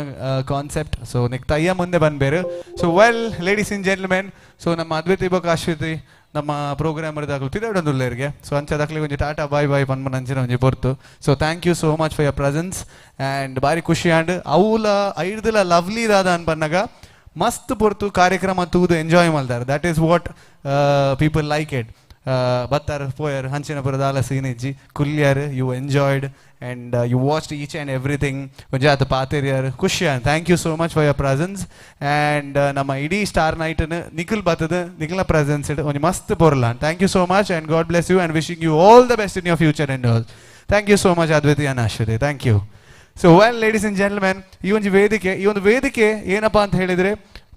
ಕಾನ್ಸೆಪ್ಟ್. ಸೊ ನೆಕ್ ತಯ್ಯ ಮುಂದೆ ಬಂದ್ಬೇರು. So well ladies and gentlemen, so ನಮ್ಮ ಅದ್ವೈತಿ ಬೊಕ ಅಶ್ವತಿ ನಮ್ಮ ಪ್ರೋಗ್ರಾಮರ್ ದಾಖಲು ತಿರುವಡೊಂದುಲ್ಲೇರಿಗೆ. ಸೊ ಅಂಚ ದಾಖಲೆ ಒಂಜಿ ಟಾಟಾ ಬಾಯ್ ಬಾಯ್ ಪನ್ಮನ ಅಂಚಿನ ಒಂಜಿ ಪೊರ್ತು. So thank you so much for your presence and ಬಾರಿ ಖುಷಿ ಆ್ಯಂಡ್ ಅವಲ ಐಡ್ದಲ ಲವ್ಲಿ ದಾದ ಅನ್ಪನ್ನಾಗ ಮಸ್ತ್ ಪೊರ್ತು ಕಾರ್ಯಕ್ರಮ ತೂದು ಎಂಜಾಯ್ ಮಲ್ತಾರೆ. That is what people like it. ಬತ್ತಾರ ಪೋಯರ್ ಹಂಚಿನ ಪುರದ ಆಲ ಸೀನ್ ಇಜ್ಜಿ ಕುಲ್ಯಾರ್ you enjoyed and you watched each and everything ಒಂಜಾತ ಪಾತೆರಿಯರ್ ಖುಷಿ. Thank you so much for your presence and ನಮ್ಮ ಇಡೀ ಸ್ಟಾರ್ ನೈಟನ್ನು ನಿಖಿಲ್ ಬತ್ತದ ನಿಖಿಲ್ನ ಪ್ರೆಸೆನ್ಸ್ ಇಡ್ ಒಂಜಿ ಮಸ್ತ್ ಪೊರ್ಲ. Thank you so much and God bless you and wishing you all the best in your future and all. Thank you so much Advaithi and Ashwathi. Thank you. So well ladies and gentlemen, ಈ ಒಂದು ವೇದಿಕೆ ಏನಪ್ಪ ಅಂತ ಹೇಳಿದರೆ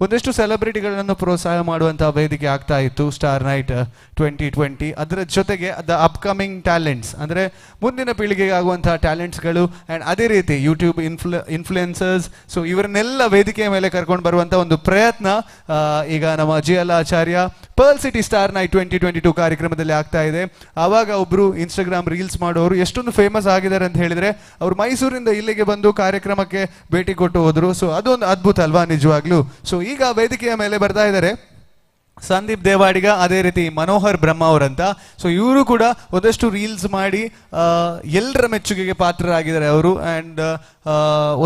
ಒಂದಷ್ಟು ಸೆಲೆಬ್ರಿಟಿಗಳನ್ನು ಪ್ರೋತ್ಸಾಹ ಮಾಡುವಂತಹ ವೇದಿಕೆ ಆಗ್ತಾ ಇತ್ತು ಸ್ಟಾರ್ ನೈಟ್ 2020. ಅದರ ಜೊತೆಗೆ ದ ಅಪ್ಕಮಿಂಗ್ ಟ್ಯಾಲೆಂಟ್ಸ್ ಅಂದರೆ ಮುಂದಿನ ಪೀಳಿಗೆಗೆ ಆಗುವಂತಹ ಟ್ಯಾಲೆಂಟ್ಸ್ಗಳು ಆ್ಯಂಡ್ ಅದೇ ರೀತಿ ಯೂಟ್ಯೂಬ್ ಇನ್ಫ್ಲುಯೆನ್ಸರ್ಸ್, ಸೊ ಇವರನ್ನೆಲ್ಲ ವೇದಿಕೆಯ ಮೇಲೆ ಕರ್ಕೊಂಡು ಬರುವಂಥ ಒಂದು ಪ್ರಯತ್ನ ಈಗ ನಮ್ಮ GL Acharya pearl city star night 2022 ಕಾರ್ಯಕ್ರಮದಲ್ಲಿ ಆಗ್ತಾ ಇದೆ. ಆವಾಗ ಒಬ್ಬರು ಇನ್ಸ್ಟಾಗ್ರಾಮ್ ರೀಲ್ಸ್ ಮಾಡೋರು ಎಷ್ಟೊಂದು ಫೇಮಸ್ ಆಗಿದ್ದಾರೆ ಅಂತ ಹೇಳಿದರೆ ಅವರು ಮೈಸೂರಿಂದ ಇಲ್ಲಿಗೆ ಬಂದು ಕಾರ್ಯಕ್ರಮಕ್ಕೆ ಭೇಟಿ ಕೊಟ್ಟು ಹೋದರು. ಸೊ ಅದೊಂದು ಅದ್ಭುತ ಅಲ್ವಾ ನಿಜವಾಗ್ಲೂ. ಸೊ ಈಗ ವೇದಿಕೆಯ ಮೇಲೆ ಬರ್ತಾ ಇದ್ದಾರೆ ಸಂದೀಪ್ ದೇವಾಡಿಗ, ಅದೇ ರೀತಿ ಮನೋಹರ್ ಬ್ರಹ್ಮ ಅವರಂತ. ಸೊ ಇವರು ಕೂಡ ಒಂದಷ್ಟು ರೀಲ್ಸ್ ಮಾಡಿ ಎಲ್ಲರ ಮೆಚ್ಚುಗೆಗೆ ಪಾತ್ರರಾಗಿದ್ದಾರೆ ಅವರು. ಆ್ಯಂಡ್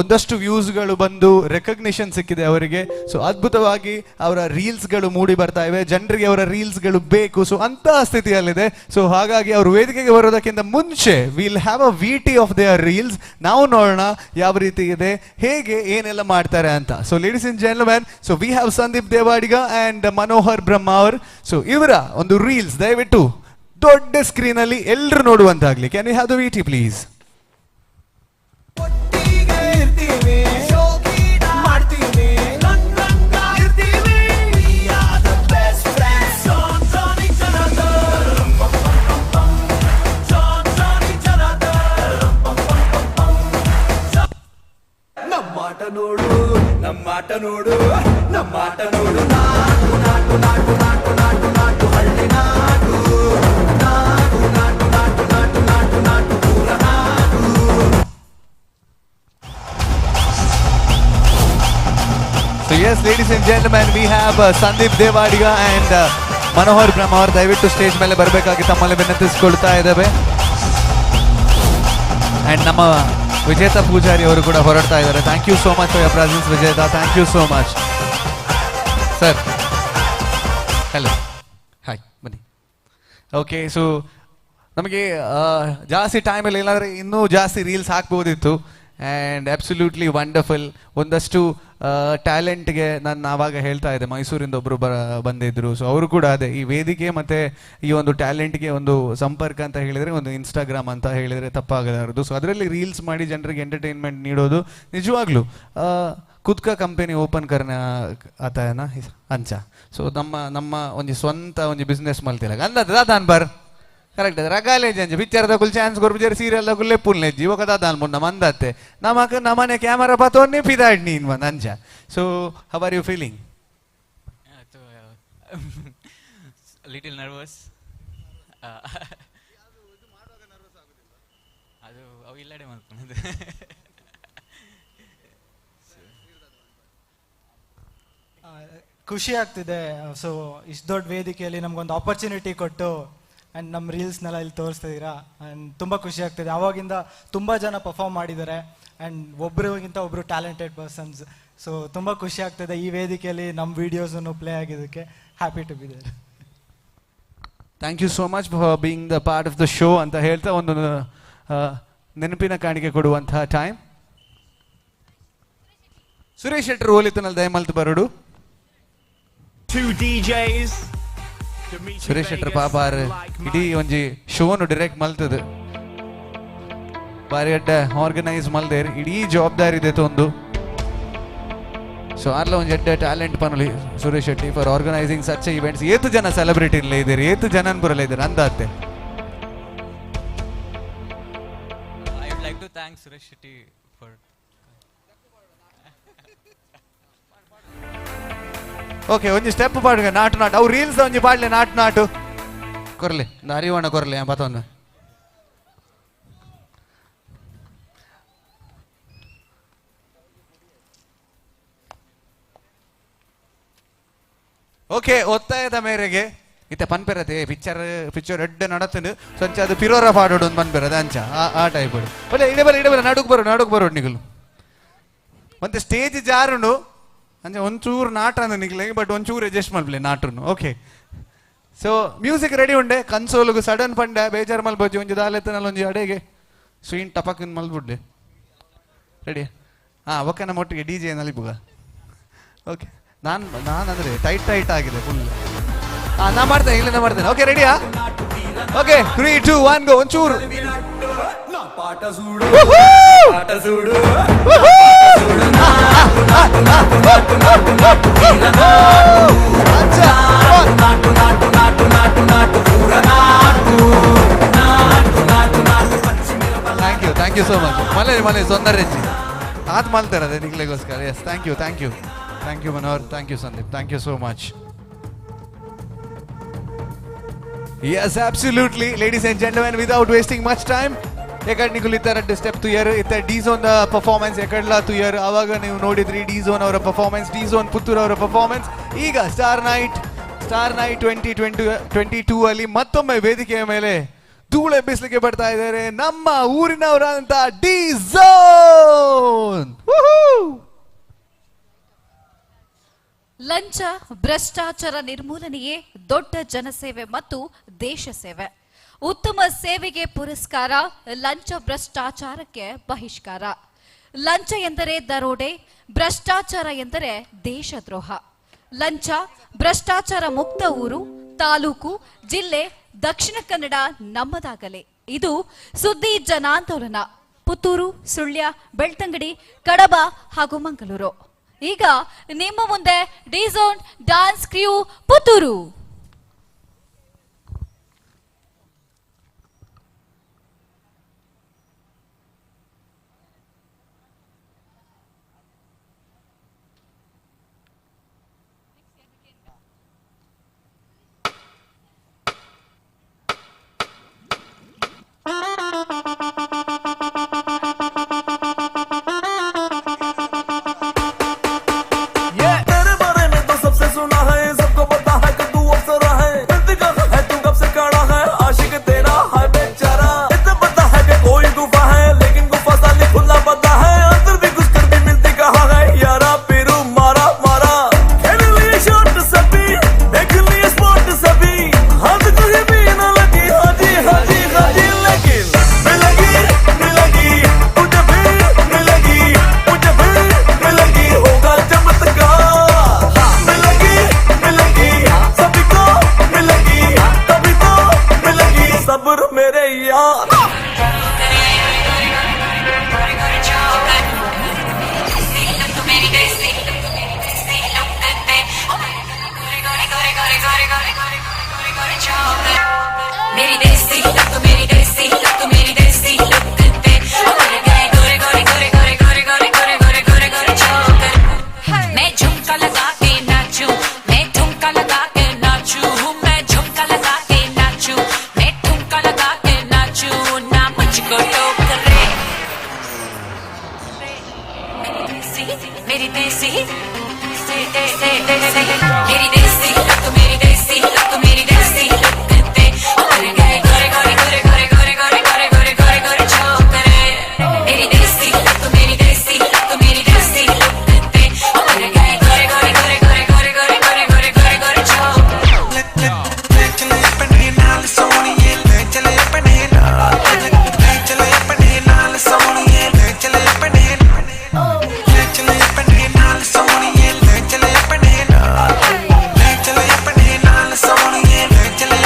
ಒಂದಷ್ಟು ವ್ಯೂಸ್ಗಳು ಬಂದು ರೆಕಗ್ನಿಷನ್ ಸಿಕ್ಕಿದೆ ಅವರಿಗೆ. ಸೊ ಅದ್ಭುತವಾಗಿ ಅವರ ರೀಲ್ಸ್ಗಳು ಮೂಡಿ ಬರ್ತಾ ಇವೆ, ಜನರಿಗೆ ಅವರ ರೀಲ್ಸ್ಗಳು ಬೇಕು. ಸೊ ಅಂತಹ ಸ್ಥಿತಿಯಲ್ಲಿದೆ. ಸೊ ಹಾಗಾಗಿ ಅವರು ವೇದಿಕೆಗೆ ಬರೋದಕ್ಕಿಂತ ಮುಂಚೆ will have a VT of their reels. ನಾವು ನೋಡೋಣ ಯಾವ ರೀತಿ ಇದೆ, ಹೇಗೆ ಏನೆಲ್ಲ ಮಾಡ್ತಾರೆ ಅಂತ. So ladies and gentlemen, so we have Sandeep Devadiga and Manohar Brahma ಅವರು. ಸೊ ಇವರ ಒಂದು ರೀಲ್ಸ್ ದಯವಿಟ್ಟು ದೊಡ್ಡ ಸ್ಕ್ರೀನ್ ಅಲ್ಲಿ ಎಲ್ಲರೂ ನೋಡುವಂತಾಗ್ಲಿ. Can you have the VT please? ನಮ್ಮಾಟ ನೋಡು ನಮ್ಮಾಟ ನೋಡು ನಮ್ಮಾಟ ನೋಡು, ನಾಟು ನಾಟು ನಾಟು ನಾಟು ನಾಟು ನಾಟು ಹಳ್ಳಿ ನಾಟು, ನಾಟು ನಾಟು ನಾಟು ನಾಟು ನಾಟು ನಾಟು ಪೂರ ನಾಟು. So yes, ladies and gentlemen, we have Sandeep Devadiga and Manohar Brahma ಅವರು ದಯವಿಟ್ಟು ಸ್ಟೇಜ್ ಮೇಲೆ ಬರಬೇಕಾಗಿ ತಮ್ಮಲ್ಲಿ ವಿನಂತಿಸಿಕೊಳ್ತಾ ಇದ್ದೇವೆ. ಆ್ಯಂಡ್ ನಮ್ಮ ವಿಜೇತಾ ಪೂಜಾರಿ ಅವರು ಕೂಡ ಹೊರಡ್ತಾ ಇದ್ದಾರೆ. Thank you so much for your presence Vijetha, thank you so much sir. Hello, hi, ಬನ್ನಿ. ಓಕೆ, ಸೊ ನಮಗೆ ಜಾಸ್ತಿ ಟೈಮಲ್ಲಿ ಇಲ್ಲಾಂದರೆ ಇನ್ನೂ ಜಾಸ್ತಿ ರೀಲ್ಸ್ ಹಾಕ್ಬೋದಿತ್ತು. And absolutely wonderful. ಒಂದಷ್ಟು ಟ್ಯಾಲೆಂಟ್ಗೆ ನಾನು ಆವಾಗ ಹೇಳ್ತಾ ಇದ್ದೆ, ಮೈಸೂರಿಂದ ಒಬ್ಬರು ಬಂದಿದ್ದರು. ಸೊ ಅವರು ಕೂಡ ಅದೇ ಈ ವೇದಿಕೆ ಮತ್ತು ಈ ಒಂದು ಟ್ಯಾಲೆಂಟ್ಗೆ ಒಂದು ಸಂಪರ್ಕ ಅಂತ ಹೇಳಿದರೆ ಒಂದು ಇನ್ಸ್ಟಾಗ್ರಾಮ್ ಅಂತ ಹೇಳಿದರೆ ತಪ್ಪಾಗಲಾರದು. ಸೊ ಅದರಲ್ಲಿ ರೀಲ್ಸ್ ಮಾಡಿ ಜನರಿಗೆ ಎಂಟರ್ಟೈನ್ಮೆಂಟ್ ನೀಡೋದು ನಿಜವಾಗ್ಲೂ ಖುದ್ ಕಾ ಕಂಪನಿ ಓಪನ್ ಕರ್ನ ಆತಾಯನ ಅಂಚ. ಸೊ ನಮ್ಮ ಒಂದು ಸ್ವಂತ ಒಂದು ಬಿಸ್ನೆಸ್ ಮಲ್ತಿಲ್ಲ ಅಂದದ ದಾದಾನ್ ಬರ್ ಕರೆಕ್ಟ್ ಅದು ರಗಾಲೆ ಜಂಜ ಪಿಕ್ಚರ್ದ ಕುಲ್ ಚಾನ್ಸ್ ಕೊರ್ಬಿಜರ್ ಸೀರಿಯಲ್ ಕುಲ್ಲೇ ಪುಲ್ನೆಜ್ಜಿ ఒక ದಾದಾನ್ ಮುನ್ನ ಮಂದತ್ತೆ ನಮಕ್ ನಮನೆ ಕ್ಯಾಮರಾ ಪಾತೋನ್ನೇ ಪಿದಾಡ್ ನೀನ್ ಬಂದ ಅಂಚ. So how are you feeling? Little nervous. ಅದು ಅವು ಇಲ್ಲಡೆ ಮಾಡ್ಕೊಳ್ಳೋದು. ಖುಷಿ ಆಗ್ತಿದೆ. ಸೊ ಇಷ್ಟು ದೊಡ್ಡ ವೇದಿಕೆಯಲ್ಲಿ ನಮಗೊಂದು ಆಪರ್ಚುನಿಟಿ ಕೊಟ್ಟು ಆ್ಯಂಡ್ ನಮ್ಮ ರೀಲ್ಸ್ನೆಲ್ಲ ಇಲ್ಲಿ ತೋರಿಸ್ತಿದ್ದೀರಾ. ಆ್ಯಂಡ್ ತುಂಬ ಖುಷಿ ಆಗ್ತಿದೆ. ಆವಾಗಿಂದ ತುಂಬ ಜನ ಪರ್ಫಾರ್ಮ್ ಮಾಡಿದ್ದಾರೆ ಆ್ಯಂಡ್ ಒಬ್ಬರಿಗಿಂತ ಒಬ್ಬರು ಟ್ಯಾಲೆಂಟೆಡ್ ಪರ್ಸನ್ಸ್. ಸೊ ತುಂಬ ಖುಷಿ ಆಗ್ತಿದೆ ಈ ವೇದಿಕೆಯಲ್ಲಿ ನಮ್ಮ ವೀಡಿಯೋಸನ್ನು ಪ್ಲೇ ಆಗಿದ್ದಕ್ಕೆ. Happy to be there. Thank you so much for being the part of the show ಅಂತ ಹೇಳ್ತಾ ಒಂದು ನೆನಪಿನ ಕಾಣಿಕೆ ಕೊಡುವಂತಹ ಟೈಮ್. ಸುರೇಶ್ ಶೆಟ್ಟರ್ ಹೋಲಿತನಲ್ಲಿ ದಯಮಲ್ತು ಬರೋಡು. ಸುರೇಶ್ ಶೆಟ್ಟರ್ ಪಾಪ ಇಡೀ ಒಂಜಿ ಶೋನು ಡೈರೆಕ್ಟ್ ಮಲ್ತದ ಬಾರಿ ಅಡ್ಡ ಆರ್ಗನೈಸ್ ಮಲ್ದೇರ್ ಇಡೀ ಜವಾಬ್ದಾರಿ ಇದೆ ಒಂದು. ಸೊ ಆರ್ಲ ಒಂದು ಎಡ್ಡ ಟ್ಯಾಲೆಂಟ್ ಪನಲಿ Suresh Shetty for organising such events. ಏತು ಜನ ಸೆಲೆಬ್ರಿಟಿ ಇದ್ದಾರೆ, ಏತು ಜನನ್ ಬರಲ್ಲ ಇದ್ದಾರೆ ಅಂದಾತೆ. I would like to thank Suresh Shetty for. Okay, ಒಂಜಿ ಸ್ಟೆಪ್ ಪಾಡ್ಗ ನಾಟು ನಾಟು ಅವು ರೀಲ್ಸ್ ಒಂಜಿ ಪಾಡ್ಲೆ ನಾಟು ನಾಟು ಕೊರ್ಲೆ ಅರಿವಣ ಕೊರ್ಲೆ ಪತ್ತೊಂದು. ಓಕೆ, ಒತ್ತಾಯದ ಮೇರೆಗೆ ಇತ್ತೆ ಪನ್ಪೆರತೆ ಪಿಕ್ಚರ್ ಎಡ್ಡೆ ನಡತಂಡು ಸಂಚ ಅದು ಪಿರೋರ ಪಾಡೋಡು ಒಂದು ಪನ್ಪೆರದ ಅಂಚ ಆ ಟೈಪ್ ಒಳ್ಳೆ ಇಡಬಲ್ಲ ನಡುಕ್ ಬರೋಡು ನಿಗಲು ಮತ್ತೆ ಸ್ಟೇಜ್ ಜಾರುಂಡು ಅಂದ್ರೆ ಒಂಚೂರು ನಾಟ ಅಂದ ನಿಕ್ಲಿಗೆ ಬಟ್ ಒಂಚೂರು ಅಡ್ಜಸ್ಟ್ ಮಲ್ಪಲೆ ನಾಟ್ರು. ಓಕೆ, ಸೊ ಮ್ಯೂಸಿಕ್ ರೆಡಿ ಉಂಡೆ ಕನ್ಸೋಲ್ಗು ಸಡನ್ ಪಂಡೆ ಬೇಜಾರು ಮಲ್ಬೋಜಿ ಒಂಜಿ ದಾಲೆತ್ತನಲ್ಲಿ ಒಂಜಿ ಅಡೆಗೆ ಸ್ವೀನ್ ಟಪಕ್ ಮಲ್ಬಿಡ್ಲೆ ರೆಡಿ. ಓಕೆ, ನಮ್ಮ ಒಟ್ಟಿಗೆ DJ ನಲಿಬುಗ. ಓಕೆ, ನಾನು ಅಂದರೆ ಟೈಟ್ ಆಗಿದೆ ಫುಲ್. ನಾ ಮಾಡ್ತೇನೆ, ಇಲ್ಲಿಂದ ಮಾಡ್ತೇನೆ. ಓಕೆ, ರೆಡಿಯಾ? ಓಕೆ 3 2 1 ಗೋ ಒಂಚೂರು ಥ್ಯಾಂಕ್ ಯು ಸೋ ಮಚ್ ಮಲೆ ಸೊಂದರೆಜ್ಜಿ ಆತ್ ಮಲ್ತಾರದೆ ನಿಗ್ಲೆಗೋಸ್ಕರ yes thank you Manohar thank you Sandeep thank you so much. Yes, absolutely, ladies and gentlemen, without wasting much time, ekad nikul itar step to year itar D zone performance ekadla to year avaga ನೀವು ನೋಡಿದ್ರಿ D zone ಅವರ performance, D zone Puttur ಅವರ performance. ಈಗ star night 2022 ಅಲ್ಲಿ ಮತ್ತೊಮ್ಮೆ ವೇದಿಕೆಯ ಮೇಲೆ ಧೂಳು ಎಬ್ಬಿಸಲಿಕ್ಕೆ ಬರ್ತಾ ಇದ್ದಾರೆ ನಮ್ಮ ಊರಿನವರಾದಂತ D zone. ಲಂಚ ಭ್ರಷ್ಟಾಚಾರ ನಿರ್ಮೂಲನೆಯೇ ದೊಡ್ಡ ಜನಸೇವೆ ಮತ್ತು ದೇಶ ಸೇವೆ. ಉತ್ತಮ ಸೇವೆಗೆ ಪುರಸ್ಕಾರ, ಲಂಚ ಭ್ರಷ್ಟಾಚಾರಕ್ಕೆ ಬಹಿಷ್ಕಾರ. ಲಂಚ ಎಂದರೆ ದರೋಡೆ, ಭ್ರಷ್ಟಾಚಾರ ಎಂದರೆ ದೇಶದ್ರೋಹ. ಲಂಚ ಭ್ರಷ್ಟಾಚಾರ ಮುಕ್ತ ಊರು, ತಾಲೂಕು, ಜಿಲ್ಲೆ ದಕ್ಷಿಣ ಕನ್ನಡ ನಮ್ಮದಾಗಲಿ. ಇದು ಸುದ್ದಿ ಜನಾಂದೋಲನ. ಪುತ್ತೂರು, ಸುಳ್ಯ, ಬೆಳ್ತಂಗಡಿ, ಕಡಬ ಹಾಗೂ ಮಂಗಳೂರು. ಈಗ ನಿಮ್ಮ ಮುಂದೆ D zone dance crew Puttur. चले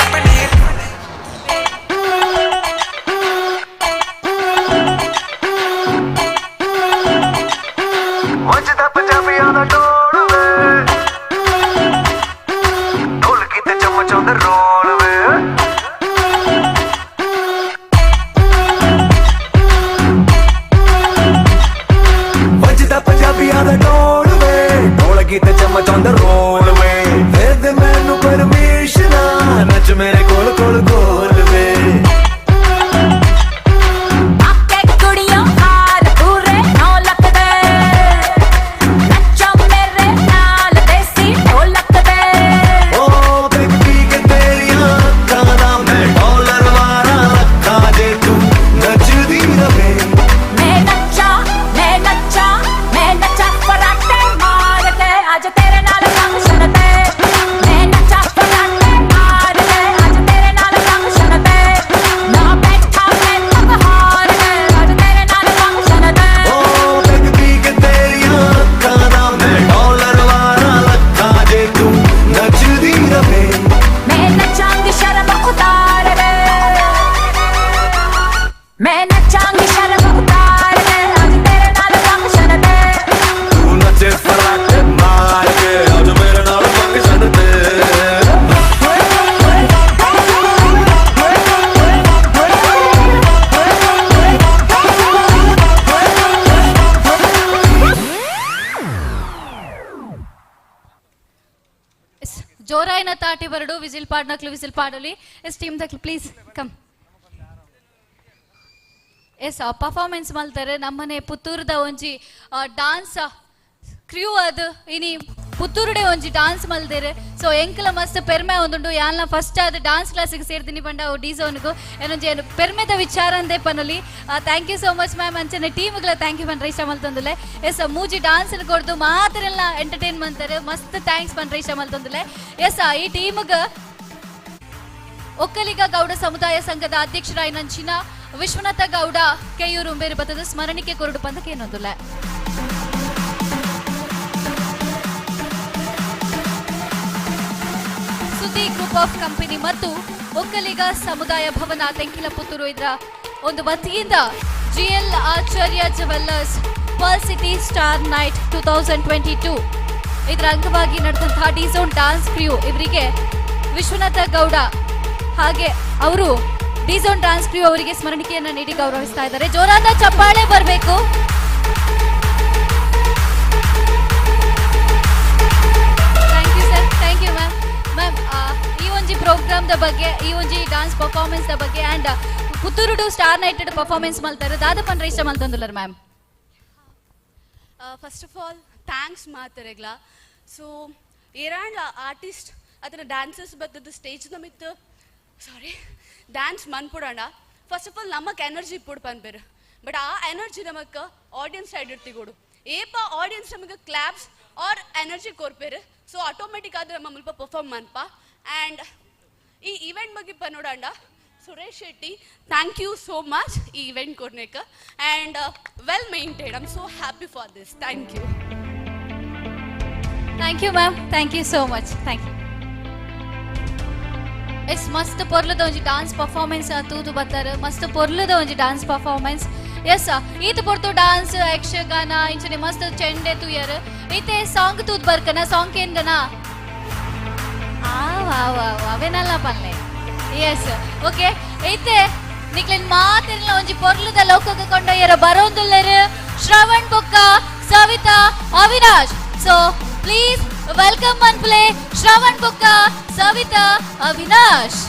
मैं नचांगी शर्म उतार के आज तेरे नाल फंक्शन पे तू नचे फराक मार के आज मेरे नाल फंक्शन पे ಜೋರಾಯಿನ ತಾಟಿ ಬರಡು ವಿಸಿಲ್ ಪಾಡ್ನಕ್ಲು ವಿಸಿಲ್ ಪಾಡಲಿ ಎಸ್ ಟೀಮ್ ದಕ್ಲು ಪ್ಲೀಸ್ ಕಮ್ ಎಸ್ ಪರ್ಫಾರ್ಮೆನ್ಸ್ ಮಲ್ತಾರೆ ನಮ್ಮನೆ ಪುತ್ತೂರದ ಒಂಜಿ ಡಾನ್ಸ್ ಕ್ರ್ಯೂ ಅದು ಇನಿ ಪುತ್ತೂರುಡೆ ಒಂಜಿ ಡಾನ್ಸ್ ಮಲ್ದೇರೆ ಸೊ ಎಂಕಲ ಮಸ್ತ್ ಪೆರ್ಮೆ ಒಂದುಂಡು ಯಾನ್ಲ ಫಸ್ಟ್ ಅದು ಡಾನ್ಸ್ ಕ್ಲಾಸಿಗೆ ಸೇರ್ತೀನಿ ಬಂಡ ಡಿಸೋನ್ಗು ಏನೊಂಜಿ ಪೆರ್ಮೆದ ವಿಚಾರ ಅಂದೇ ಪನಲಿ thank you so much ma'am ಅಂಚನೆ ಟೀಮ್ಗಳ ಥ್ಯಾಂಕ್ ಯು ಪನ್ರ ಇಷ್ಟ ಮಲ್ತಂದುಲೆ ಎಸ್ ಮೂಜಿ ಡಾನ್ಸ್ ಕೊಡ್ದು ಮಾತ್ರೆಲ್ಲ ಎಂಟರ್ಟೈನ್ ಮಾಡ್ತಾರೆ ಮಸ್ತ್ ಥ್ಯಾಂಕ್ಸ್ ಪನ್ರ ಇಷ್ಟ ಮಲ್ತಂದುಲೆ ಎಸ್ ಈ ಟೀಮ್ಗೆ ಒಕ್ಕಲಿಗ ಗೌಡ ಸಮುದಾಯ ಸಂಘದ ಅಧ್ಯಕ್ಷರಾಯ ನಂಚಿನ ವಿಶ್ವನಾಥ ಗೌಡ ಕೆಯೂರು ಬೇರೆ ಬತ್ತದ ಸ್ಮರಣಿಕೆ ಕೊರಡು ಪಂದಕ್ಕೆ ಏನೊಂದುಲೆ ಸುದ್ದಿ ಗ್ರೂಪ್ ಆಫ್ ಕಂಪನಿ ಮತ್ತು ಒಕ್ಕಲಿಗ ಸಮುದಾಯ ಭವನ ತೆಂಕಿಲ ಪುತ್ತೂರು ಇದರ ಒಂದು ವತಿಯಿಂದ GL Acharya jewellers pearl city star night 2022 ಇದರ ಅಂಗವಾಗಿ ನಡೆದಂತಹ ಡಿಸೋನ್ ಡಾನ್ಸ್ ಕ್ರ್ಯೂ ಇವರಿಗೆ ವಿಶ್ವನಾಥ ಗೌಡ ಹಾಗೆ ಅವರು ಡಿಸೋನ್ ಡಾನ್ಸ್ ಕ್ರ್ಯೂ ಅವರಿಗೆ ಸ್ಮರಣಿಕೆಯನ್ನು ನೀಡಿ ಗೌರವಿಸ್ತಾ ಇದ್ದಾರೆ. ಜೋರಾದ ಚಪ್ಪಾಳೆ ಬರಬೇಕು. Thank you sir, thank you ma'am. Ma'am ಈ ಒಂಜಿ ಪ್ರೋಗ್ರಾಮ್ ದ ಬಗ್ಗೆ, ಈ ಒಂಜಿ ಡಾನ್ಸ್ ಪರ್ಫಾರ್ಮೆನ್ಸ್ ದ ಬಗ್ಗೆ ಆ್ಯಂಡ್ ಪುತ್ತೂರು ಸ್ಟಾರ್ ನೈಟೆಡ್ ಪರ್ಫಾರ್ಮೆನ್ಸ್ ಮಲ್ತಾರೆ ದಾದ ಪನ್ರ ಇಷ್ಟ ಮಲ್ತಂದುಲ್ಲರ್ ma'am. First of all thanks ಮಾತಾರೆಗ್ಲ. ಸೊ ಏರಾಂಡ್ಲ ಆರ್ಟಿಸ್ಟ್ ಅದರ ಡ್ಯಾನ್ಸಸ್ ಬರ್ತದ ಸ್ಟೇಜ್ ನಮಿತ್ತು ಸಾರಿ ಡ್ಯಾನ್ಸ್ ಮನ್ಪುಡಂಡ ಫಸ್ಟ್ ಆಫ್ ಆಲ್ ನಮಕ್ ಎನರ್ಜಿ ಇಪ್ಪುಡು ಪನ್ಪೇರು. ಬಟ್ ಆ ಎನರ್ಜಿ ನಮಕ್ ಆಡಿಯನ್ಸ್ ಸೈಡ್ ಇರ್ತಿಗೋಡು ಏಪ ಆಡಿಯನ್ಸ್ ನಮಗೆ claps or energy ಕೊರ್ಪೇರು. So automatic ಆದ್ರೆ ನಮ್ಮ ಮುಲ್ಪ ಪರ್ಫಾರ್ಮ್ ಮನ್ಪ. ಆ್ಯಂಡ್ ಈ ಇವೆಂಟ್ ಬಗ್ಗೆ ಪನ್ನೋಡಂಡ Suresh Shetty thank you so much ಈ ಇವೆಂಟ್ ಕೊರ್ನೇಕ. And well maintained. I am so happy for this. Thank you. Thank you ma'am, thank you so much. Thank you. Yes ಮಸ್ತ್ ಪೊರ್ಲದ ಒಂಜಿ ಡಾನ್ಸ್ ಪರ್ಫಾರ್ಮೆನ್ಸ್ ತೂದು ಬತ್ತಾರೆ. ಮಸ್ತ್ ಪೊರ್ಲದ ಒಂಜಿ ಡಾನ್ಸ್ ಪರ್ಫಾರ್ಮೆನ್ಸ್. ಎಸ್ ಈತ ಪೊರ್ತು ಡಾನ್ಸ್ ಯಕ್ಷಗಾನ ಇಂಚನೆ ಮಸ್ತ್ ಚೆಂಡೆ ತುಯರ್ ಈತೆ ಸಾಂಗ್ ತೂದ್ ಬರ್ಕನ ಸಾಂಗ್ ಏನ್ಗನ ಅವೇನಲ್ಲ ಪನ್ಲೆ. ಎಸ್ ಓಕೆ ಈತೆ ನಿಕ್ಲೆನ್ ಮಾತೆಲ್ಲ ಒಂಜಿ ಪೊರ್ಲದ ಲೋಕಕ್ಕೆ ಕೊಂಡೊಯ್ಯರ ಬರೋಂದುಲ್ಲರು ಶ್ರವಣ್ ಬೊಕ್ಕ, Savitha, Avinash. So please welcome and play Shravan ಬೊಕ್ಕ, Savitha, Avinash.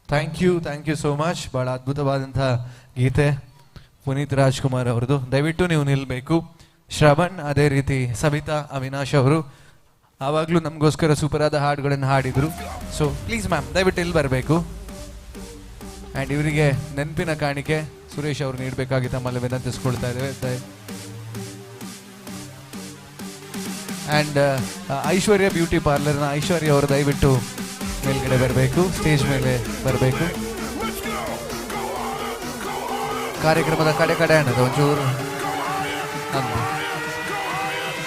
Thank you so much. ಭಾಳ ಅದ್ಭುತವಾದಂಥ ಗೀತೆ ಪುನೀತ್ ರಾಜ್ಕುಮಾರ್ ಅವ್ರದ್ದು. ದಯವಿಟ್ಟು ನೀವು ನಿಲ್ಲಬೇಕು. ಶ್ರವಣ್, ಅದೇ ರೀತಿ ಸವಿತಾ, ಅವಿನಾಶ್ ಅವರು ಆವಾಗಲೂ ನಮಗೋಸ್ಕರ ಸೂಪರ್ ಆದ ಹಾಡುಗಳನ್ನು ಹಾಡಿದರು. ಸೊ ಪ್ಲೀಸ್ ಮ್ಯಾಮ್ ದಯವಿಟ್ಟು ಇಲ್ಲಿ ಬರಬೇಕು. ಆ್ಯಂಡ್ ಇವರಿಗೆ ನೆನಪಿನ ಕಾಣಿಕೆ ಸುರೇಶ್ ಅವರು ನೀಡಬೇಕಾಗಿ ತಮ್ಮಲ್ಲಿ ವಿನಂತಿಸ್ಕೊಳ್ತಾ ಇದ್ದೇವೆ. ಆ್ಯಂಡ್ ಐಶ್ವರ್ಯ ಬ್ಯೂಟಿ ಪಾರ್ಲರ್ನ ಐಶ್ವರ್ಯ ಅವರು ದಯವಿಟ್ಟು ಮೇಲ್ಗಡೆ ಬರಬೇಕು, ಸ್ಟೇಜ್ ಮೇಲೆ ಬರಬೇಕು. ಕಾರ್ಯಕ್ರಮದ ಕಡೆ ಅನ್ನೋದು ಒಂಚೂರು ನಂದು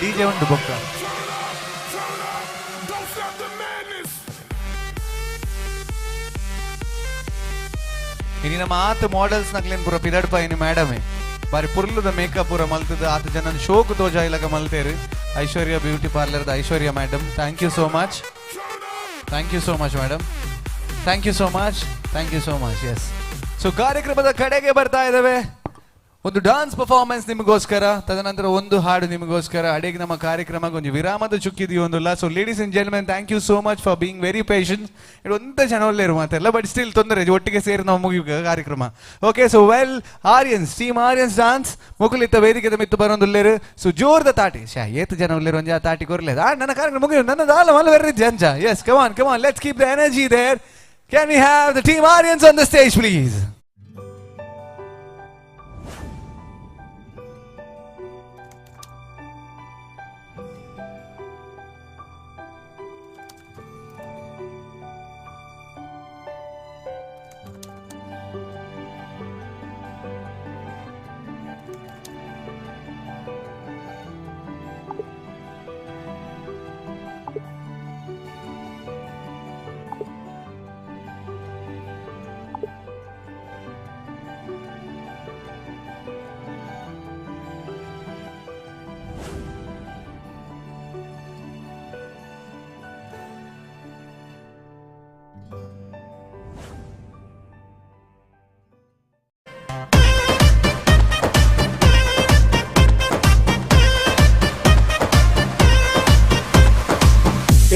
DJ ಉಂಟು ಬೊಕ್ಕ. ಇನ್ನು ಮಾತು ಮಾಡೆಲ್ಸ್ ನಕ್ಲೇನು ಪೂರ ಪಿದಡ್ಪ ಇನ್ನು ಮೇಡಮೇ ಬಾರಿ ಪುರ್ಲದ ಮೇಕಪ್ ಪೂರ ಮಲ್ತದ ಆತ ಜನ ಶೋಕ್ ತೋಜ ಇಲಾಗ ಮಲ್ತೇರು. ಐಶ್ವರ್ಯ ಬ್ಯೂಟಿ ಪಾರ್ಲರ್ದ Aishwarya madam, thank you so much. Thank you so much madam, thank you so much. Yes, so ಕಾರ್ಯಕ್ರಮದ ಕಡೆಗೆ ಬರ್ತಾ ಇದ್ದೇವೆ. ಒಂದು ಡಾನ್ಸ್ ಪರ್ಫಾರ್ಮೆನ್ಸ್ ನಿಮಗೋಸ್ಕರ, ತದನಂತರ ಒಂದು ಹಾಡು ನಿಮಗೋಸ್ಕರ. ಅಡೆಗೆ ನಮ್ಮ ಕಾರ್ಯಕ್ರಮಕ್ಕೆ ಒಂದು ವಿರಾಮದ ಚುಕ್ಕಿದೀವೊಂದಿಲ್ಲ. So ladies and gentlemen, thank you so much for being very patience. ಇದು ಒಂದ ಜನ ಒಳ್ಳೆಯರು ಮಾತೆಲ್ಲ, ಬಟ್ ಸ್ಟಿಲ್ ತೊಂದರೆ ಒಟ್ಟಿಗೆ ಸೇರಿ ನಾವು ಮುಗಿ ಕಾರ್ಯಕ್ರಮ. Okay, so well Aryans team Aryans dance ಮುಗುಲಿತ್ತ ವೇದಿಕೆ ಮಿತ್ತು ಬರೋದಿಲ್ಲೇರು. ಸೊ ಜೋರ್ದ ತಾಟಿ ಏತು ಜನ ಒಳ್ಳೆಯರು ಒಂಜಾ ತಾಟಿ ಕೊರ್లేదు. ನನ್ನ ಕಾರ್ಯಕ್ರಮ ಮುಗಿಯು ನನ್ನದು ಆಲ ಮಲ್ಲ ವೆರ್ರಿ ಜಂಜ. Yes, come on let's keep the energy there. Can we have the team Aryans on the stage please?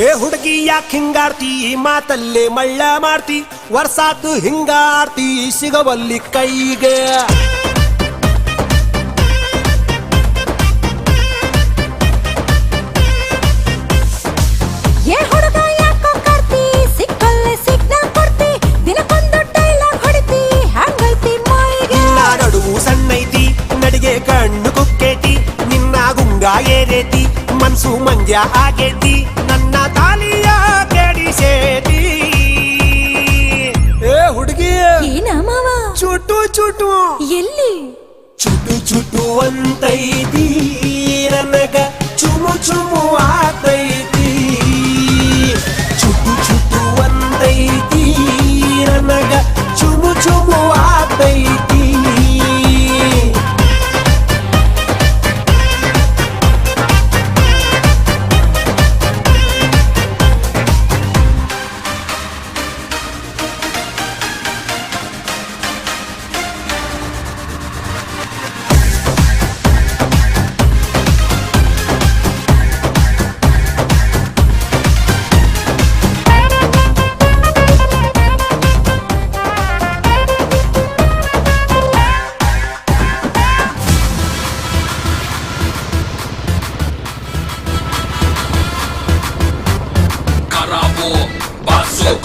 ಏ ಹುಡುಗಿ ಯಾಕೆ ಹಿಂಗಾಡ್ತಿ, ಮಾತಲ್ಲೇ ಮಳ್ಳ ಮಾಡ್ತಿ, ವರ್ಷಾತು ಹಿಂಗಾಡ್ತಿ ಸಿಗವಲ್ಲಿ ಕೈಗೆ. ಏ ಹುಡುಗ ಯಾಕೋ ಕಾಡ್ತಿ, ಸಿಕ್ಕಲ್ಲೇ ಸಿಗ್ನಲ್ ಕೊಡ್ತಿ, ದಿನಕ್ಕೊಂದು ಡೈಲಾಗ್ ಹೊಡಿತಿ, ಹ್ಯಾಂಗೈತಿ ಮೈಗೆ. ನಡುವು ಸಣ್ಣೈತಿ, ನಡಿಗೆ ಕಣ್ಣು ಕುಕ್ಕೇತಿ, ನಿನ್ನ ಗುಂಗ ಏರೇತಿ, ಮನ್ಸು ಮಂಗ್ಯ ಆಗೇತಿ, ನನ್ನ ತಾಲಿಯ ಕೆಡಿಸೇತಿ. ಏ ಹುಡುಗಿ ಏನ ಮಾವ ಚುಟು ಚುಟು ಎಲ್ಲಿ ಚುಟು ಚುಟು ಅಂತೈತಿ, ನನಗ ಚುಮು ಚುಮು ಆತೈತಿ. ಚುಟು ಚುಟು ಅಂತೈತಿ, ನನಗ ಚುಮು ಚುಮು ಆತೈತಿ.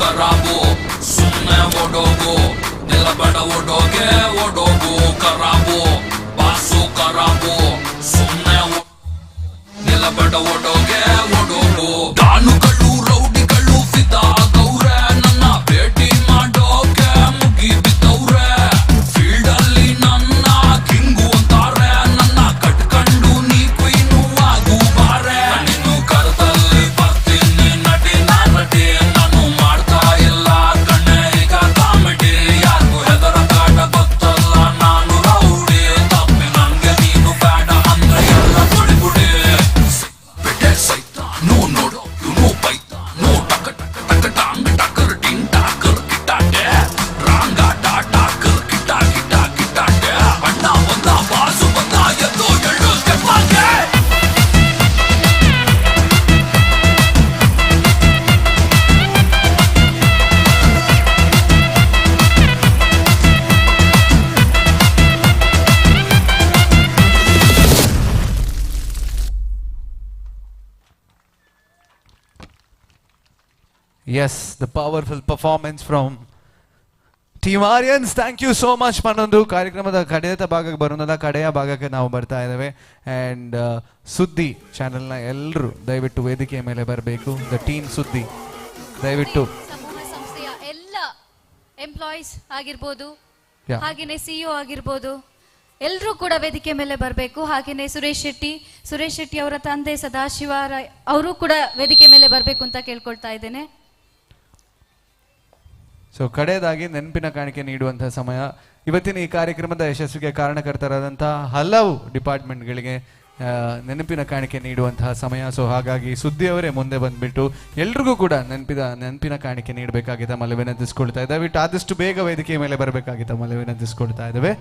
ಕರಾಬು ಸುಮ್ಮನೆ ಓಡೋಗು, ನಿಲ್ಲಬೇಡ ಓಡೋಗೆ ಓಡೋಗು. ಕರಾಬು ಬಾಸು ಕರಾಬು ಸುಮ್ಮನೆ ನಿಲ್ಲಬೇಡ ಓಡೋಗೆ ಓಡೋಗು. ಗಾನುಗಳು ರೌಡಿಗಳು ಫಿದಾ ಗೌರೆ, ನನ್ನ ಭೇಟಿ ಮಾಡೋಕೆ ಮುಗಿ ಬಿದ್ದವ್ರೆ. ಫೀಲ್ಡ್ ಅಲ್ಲಿ ನನ್ನ ಕಿಂಗು ಅಂತಾರೆ, ನನ್ನ ಕಟ್ಕೊಂಡು ನೀ ಕ್ವೀನು ಆಗು ಬಾರೆ. ನೀನು ಕರದಲ್ಲಿ ಬರ್ತೀನಿ ನಟಿ ನಟಿ, ನಾನು ಮಾಡ್ತಾ ಇಲ್ಲ ಕಣ್ಣೆ ಈಗ ಕಾಮಿಡಿ. ಯಾರಿಗೂ ಹೆದರ ಬೇಡ ಗೊತ್ತಲ್ಲ ನಾನು ರೌಡಿ, ತಪ್ಪಿ ನಂಗೆ ನೀನು ಬೇಡ ಅಂದ್ರೆ ಎಲ್ಲ ಬುಡಿ ಬುಡಿ. ಬಿಟ್ಟೆ ಸೈತಾನ Yes, the powerful performance from Team Aryans. Thank you so much. ಮನೊಂದು ಕಾರ್ಯಕ್ರಮದ ಕಡೆಯ ಭಾಗಕ್ಕೆ ಬರೋದಲ್ಲ, ಕಡೆಯ ಭಾಗಕ್ಕೆ ನಾವು ಬರ್ತಾ ಇದ್ದೇವೆ. ಆ್ಯಂಡ್ ಸುದ್ದಿ ಚಾನೆಲ್ನ ಎಲ್ಲರೂ ದಯವಿಟ್ಟು ವೇದಿಕೆಯ ಮೇಲೆ ಬರಬೇಕು. ದ ಟೀಮ್ ಸುದ್ದಿ ದಯವಿಟ್ಟು ಸಮೂಹ ಸಂಸ್ಥೆಯ ಎಲ್ಲ ಎಂಪ್ಲಾಯೀಸ್ ಆಗಿರ್ಬೋದು, ಹಾಗೆಯೇ CEO ಆಗಿರ್ಬೋದು, ಎಲ್ಲರೂ ಕೂಡ ವೇದಿಕೆ ಮೇಲೆ ಬರಬೇಕು. ಹಾಗೆಯೇ ಸುರೇಶ್ ಶೆಟ್ಟಿ ಅವರ ತಂದೆ ಸದಾಶಿವ ಅವರು ಕೂಡ ವೇದಿಕೆ ಮೇಲೆ ಬರಬೇಕು ಅಂತ ಕೇಳ್ಕೊಳ್ತಾ ಇದ್ದೇನೆ. ಸೊ ಕಡೆಯದಾಗಿ ನೆನಪಿನ ಕಾಣಿಕೆ ನೀಡುವಂತಹ ಸಮಯ. ಇವತ್ತಿನ ಈ ಕಾರ್ಯಕ್ರಮದ ಯಶಸ್ವಿಗೆ ಕಾರಣಕರ್ತರಾದಂತಹ ಹಲವು ಡಿಪಾರ್ಟ್ಮೆಂಟ್ಗಳಿಗೆ ನೆನಪಿನ ಕಾಣಿಕೆ ನೀಡುವಂತಹ ಸಮಯ. ಸೊ ಹಾಗಾಗಿ ಸುದ್ದಿಯವರೇ ಮುಂದೆ ಬಂದ್ಬಿಟ್ಟು ಎಲ್ರಿಗೂ ಕೂಡ ನೆನಪಿನ ಕಾಣಿಕೆ ನೀಡಬೇಕಾಗಿ ತಮ್ಮಲ್ಲಿ ವಿನಂತಿಸ್ಕೊಳ್ತಾ ಇದ್ದೇವೆ. ದಯವಿಟ್ಟು ಆದಷ್ಟು ಬೇಗ ವೇದಿಕೆಯ ಮೇಲೆ ಬರಬೇಕಾಗಿ ತಮ್ಮಲ್ಲಿ ವಿನಂತಿಸ್ಕೊಳ್ತಾ ಇದ್ದೇವೆ.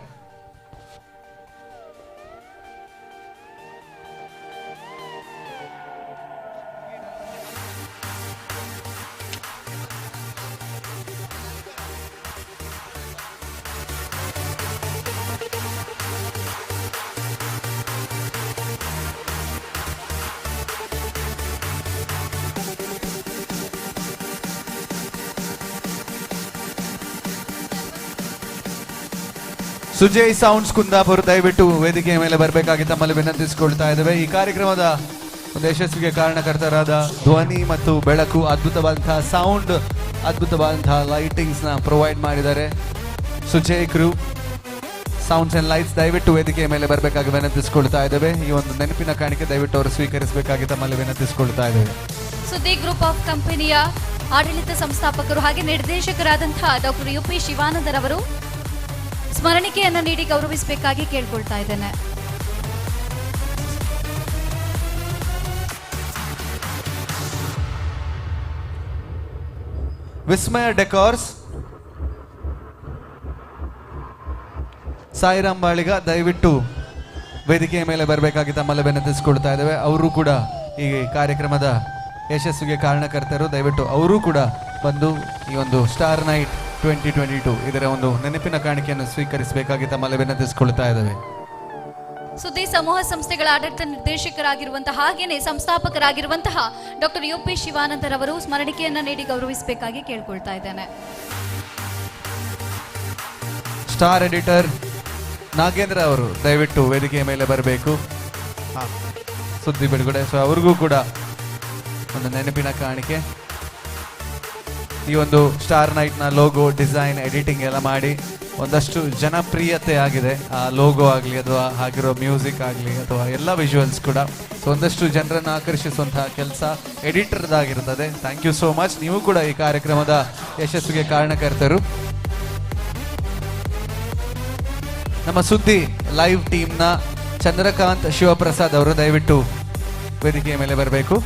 ಸುಜಯ್ ಸೌಂಡ್ಸ್ ಕುಂದಾಪುರ ದಯವಿಟ್ಟು ವೇದಿಕೆಯ ಮೇಲೆ ಬರಬೇಕಾಗಿ ತಮ್ಮಲ್ಲಿ ವಿನಂತಿಸಿಕೊಳ್ತಾ ಇದ್ದೇವೆ. ಈ ಕಾರ್ಯಕ್ರಮದ ಒಂದು ಯಶಸ್ವಿಗೆ ಕಾರಣಕರ್ತರಾದ ಧ್ವನಿ ಮತ್ತು ಬೆಳಕು, ಅದ್ಭುತವಾದಂತಹ ಸೌಂಡ್, ಅದ್ಭುತವಾದಂತಹ ಲೈಟಿಂಗ್ಸ್ ನ ಪ್ರೊವೈಡ್ ಮಾಡಿದ್ದಾರೆ ಸುಜಯ್ ಕ್ರೂ ಸೌಂಡ್ಸ್ ಅಂಡ್ ಲೈಟ್ಸ್. ದಯವಿಟ್ಟು ವೇದಿಕೆಯ ಮೇಲೆ ಬರಬೇಕಾಗಿ ವಿನಂತಿಸಿಕೊಳ್ತಾ ಇದ್ದೇವೆ. ಈ ಒಂದು ನೆನಪಿನ ಕಾಣಿಕೆ ದಯವಿಟ್ಟು ಅವರು ಸ್ವೀಕರಿಸಬೇಕಾಗಿ ತಮ್ಮಲ್ಲಿ ವಿನಂತಿಸಿಕೊಳ್ತಾ ಇದ್ದೇವೆ. ಸುದ್ದಿ ಗ್ರೂಪ್ ಆಫ್ ಕಂಪನಿಯ ಆಡಳಿತ ಸಂಸ್ಥಾಪಕರು ಹಾಗೆ ನಿರ್ದೇಶಕರಾದಂತಹ ಡಾಕ್ಟರ್ UP ಶಿವಾನಂದರವರು ಸ್ಮರಣಿಕೆಯನ್ನು ನೀಡಿ ಗೌರವಿಸಬೇಕಾಗಿ ಕೇಳ್ಕೊಳ್ತಾ ಇದ್ದೇನೆ. ವಿಸ್ಮಯ ಡೆಕಾರ್ಸ್ ಸಾಯಿರಾಮ್ ಬಾಳಿಗ ದಯವಿಟ್ಟು ವೇದಿಕೆಯ ಮೇಲೆ ಬರಬೇಕಾಗಿ ತಮ್ಮಲ್ಲಿ ವಿನಂತಿಸಿಕೊಳ್ತಾ ಇದ್ದೇವೆ. ಅವರು ಕೂಡ ಈ ಕಾರ್ಯಕ್ರಮದ ಯಶಸ್ವಿಗೆ ಕಾರಣಕರ್ತರು. ದಯವಿಟ್ಟು ಅವರು ಕೂಡ ಬಂದು ಈ ಒಂದು ಸ್ಟಾರ್ ನೈಟ್ 2022 ಇದರ ಒಂದು ನೆನಪಿನ ಕಾಣಿಕೆಯನ್ನು ಸ್ವೀಕರಿಸಬೇಕಾಗಿ ತಮ್ಮಲ್ಲಿ ವಿನಂತಿಸಿಕೊಳ್ತಾ ಇದ್ದೇವೆ. ಸುದ್ದಿ ಸಮೂಹ ಸಂಸ್ಥೆಗಳ ಆಡಳಿತ ನಿರ್ದೇಶಕರಾಗಿರುವಂತಹ ಹಾಗೇನೆ ಸಂಸ್ಥಾಪಕರಾಗಿರುವಂತಹ ಡಾಕ್ಟರ್ UP ಶಿವಾನಂದರವರು ಸ್ಮರಣಿಕೆಯನ್ನ ನೀಡಿ ಗೌರವಿಸಬೇಕಾಗಿ ಕೇಳ್ಕೊಳ್ತಾ ಇದ್ದೇನೆ. ಸ್ಟಾರ್ ಎಡಿಟರ್ ನಾಗೇಂದ್ರ ಅವರು ದಯವಿಟ್ಟು ವೇದಿಕೆಯ ಮೇಲೆ ಬರಬೇಕು. ಸುದ್ದಿ ಬಿಡುಗಡೆ, ಸೊ ಅವ್ರಿಗೂ ಕೂಡ ಒಂದು ನೆನಪಿನ ಕಾಣಿಕೆ. ಈ ಒಂದು ಸ್ಟಾರ್ ನೈಟ್ನ ಲೋಗೋ ಡಿಸೈನ್ ಎಡಿಟಿಂಗ್ ಎಲ್ಲ ಮಾಡಿ ಒಂದಷ್ಟು ಜನಪ್ರಿಯತೆ ಆಗಿದೆ. ಆ ಲೋಗೋ ಆಗಲಿ ಅಥವಾ ಆಗಿರೋ ಮ್ಯೂಸಿಕ್ ಆಗಲಿ ಅಥವಾ ಎಲ್ಲ ವಿಜುವಲ್ಸ್ ಕೂಡ ಸೊ ಒಂದಷ್ಟು ಜನರನ್ನು ಆಕರ್ಷಿಸುವಂತಹ ಕೆಲಸ ಎಡಿಟರ್ದಾಗಿರ್ತದೆ. Thank you so much. ನೀವು ಕೂಡ ಈ ಕಾರ್ಯಕ್ರಮದ ಯಶಸ್ವಿಗೆ ಕಾರಣಕರ್ತರು. ನಮ್ಮ ಸುದ್ದಿ ಲೈವ್ ಟೀಮ್ನ ಚಂದ್ರಕಾಂತ್ ಶಿವಪ್ರಸಾದ್ ಅವರು ದಯವಿಟ್ಟು ವೇದಿಕೆಯ ಮೇಲೆ ಬರಬೇಕು.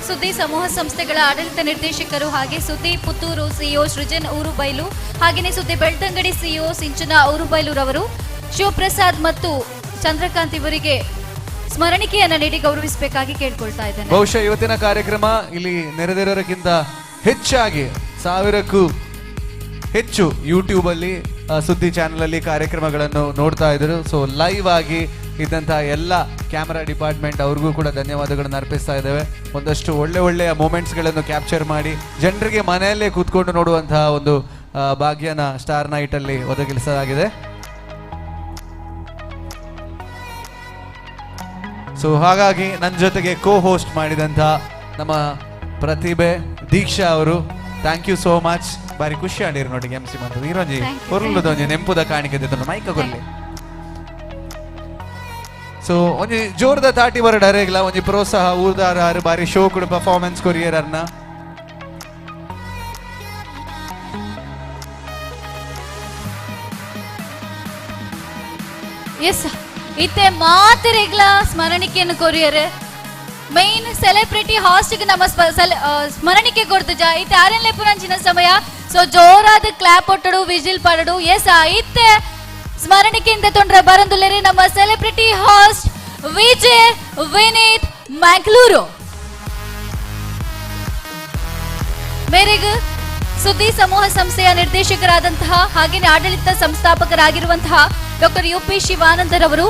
ಸುದ್ದಿ ಸಮೂಹ ಸಂಸ್ಥೆಗಳ ಆಡಳಿತ ನಿರ್ದೇಶಕರು ಹಾಗೆ ಸುದ್ದಿ ಪುತ್ತೂರು CEO ಸೃಜನ್ ಊರುಬೈಲು ಹಾಗೆಯೇ ಸುದ್ದಿ ಬೆಳ್ತಂಗಡಿ CEO ಸಿಂಚನ ಊರುಬೈಲುರವರು ಶಿವಪ್ರಸಾದ್ ಮತ್ತು ಚಂದ್ರಕಾಂತ್ ಇವರಿಗೆ ಸ್ಮರಣಿಕೆಯನ್ನ ನೀಡಿ ಗೌರವಿಸಬೇಕಾಗಿ ಕೇಳ್ಕೊಳ್ತಾ ಇದ್ದೇನೆ. ಬಹುಶಃ ಇವತ್ತಿನ ಕಾರ್ಯಕ್ರಮ ಇಲ್ಲಿ ನೆರೆದಿರೋದಕ್ಕಿಂತ ಹೆಚ್ಚಾಗಿ 1000ಕ್ಕೂ ಹೆಚ್ಚು ಯೂಟ್ಯೂಬ್ ಅಲ್ಲಿ ಸುದ್ದಿ ಚಾನೆಲ್ ಅಲ್ಲಿ ಕಾರ್ಯಕ್ರಮಗಳನ್ನು ನೋಡ್ತಾ ಇದ್ರು. ಸೊ ಲೈವ್ ಆಗಿ ಇದ್ದಂತಹ ಎಲ್ಲ ಕ್ಯಾಮರಾ ಡಿಪಾರ್ಟ್ಮೆಂಟ್ ಅವ್ರಿಗೂ ಕೂಡ ಧನ್ಯವಾದಗಳನ್ನು ಅರ್ಪಿಸ್ತಾ ಇದ್ದೇವೆ. ಒಂದಷ್ಟು ಒಳ್ಳೆಯ ಮೂಮೆಂಟ್ಸ್ಗಳನ್ನು ಕ್ಯಾಪ್ಚರ್ ಮಾಡಿ ಜನರಿಗೆ ಮನೆಯಲ್ಲೇ ಕೂತ್ಕೊಂಡು ನೋಡುವಂತಹ ಒಂದು ಭಾಗ್ಯನ ಸ್ಟಾರ್ ನೈಟ್ ಅಲ್ಲಿ ಒದಗಿಸಲಾಗಿದೆ. ಸೊ ಹಾಗಾಗಿ ನನ್ನ ಜೊತೆಗೆ ಕೋ ಹೋಸ್ಟ್ ಮಾಡಿದಂತಹ ನಮ್ಮ ಪ್ರತಿಭೆ ದೀಕ್ಷಾ ಅವರು ಥ್ಯಾಂಕ್ ಯು ಸೋ ಮಚ್. ಬಾರಿ ಖುಷಿ ಆಡಿರಿ ನೋಡಿ MC ಮಾಡ್ತಾರೆ ಈರೋಜಿ ಹೊರಲುದೊಂಜಿ ನೆಂಪುದ ಕಾಣಿಕೆ ದಿತ್ತು ಮೈಕ ಕೊರ್ಲಿ. ಸೊ ಒಂಜಿ ಜೋರ್ದ ತಾಟಿ ಬರ ಡರೆಗ್ಲ ಒಂಜಿ ಪ್ರೋತ್ಸಾಹ ಊದಾರ ಬಾರಿ ಶೋ ಕೂಡ ಪರ್ಫಾರ್ಮೆನ್ಸ್ ಕೊರಿಯರನ್ನ ಎಸ್ ಇತ್ತೆ ಮಾತರೆಗ್ಲ ಸ್ಮರಣಿಕೆಯನ್ನು ಕೊರಿಯರೆ ಮೈನ್ ಸೆಲೆಬ್ರಿಟಿ ಹಾಸ್ಟ್ಗೆ ನಮ್ಮ ಸ್ಮರಣಿಕೆ ಕೊಡ್ತಜ ಇತ್ತೆ ಆರೆನ್ಲೆ ಪುರಂಚಿನ ಸಮಯ. ಸೊ ಜೋರಾದ ಕ್ಲಾಪ್ ಒಟ್ಟಡು ವಿಜಿಲ್ ಪಡಡು. ಎಸ್ ಇತ್ತೆ ಸ್ಮರಣಿಕೆಯಿಂದ ತೊಂದ್ರೆ ಬರಂದುಲ್ಲೇರಿ ನಮ್ಮ ಸೆಲೆಬ್ರಿಟಿ ಹಾಸ್ಟ್ ವಿಜಯ್ ವಿನೀತ್ ಮ್ಯಾಂಗ್ಳೂರು ಮೇರೆಗೆ ಸುದ್ದಿ ಸಮೂಹ ಸಂಸ್ಥೆಯ ನಿರ್ದೇಶಕರಾದಂತಹ ಹಾಗೆಯೇ ಆಡಳಿತ ಸಂಸ್ಥಾಪಕರಾಗಿರುವಂತಹ ಡಾಕ್ಟರ್ UP ಶಿವಾನಂದರವರು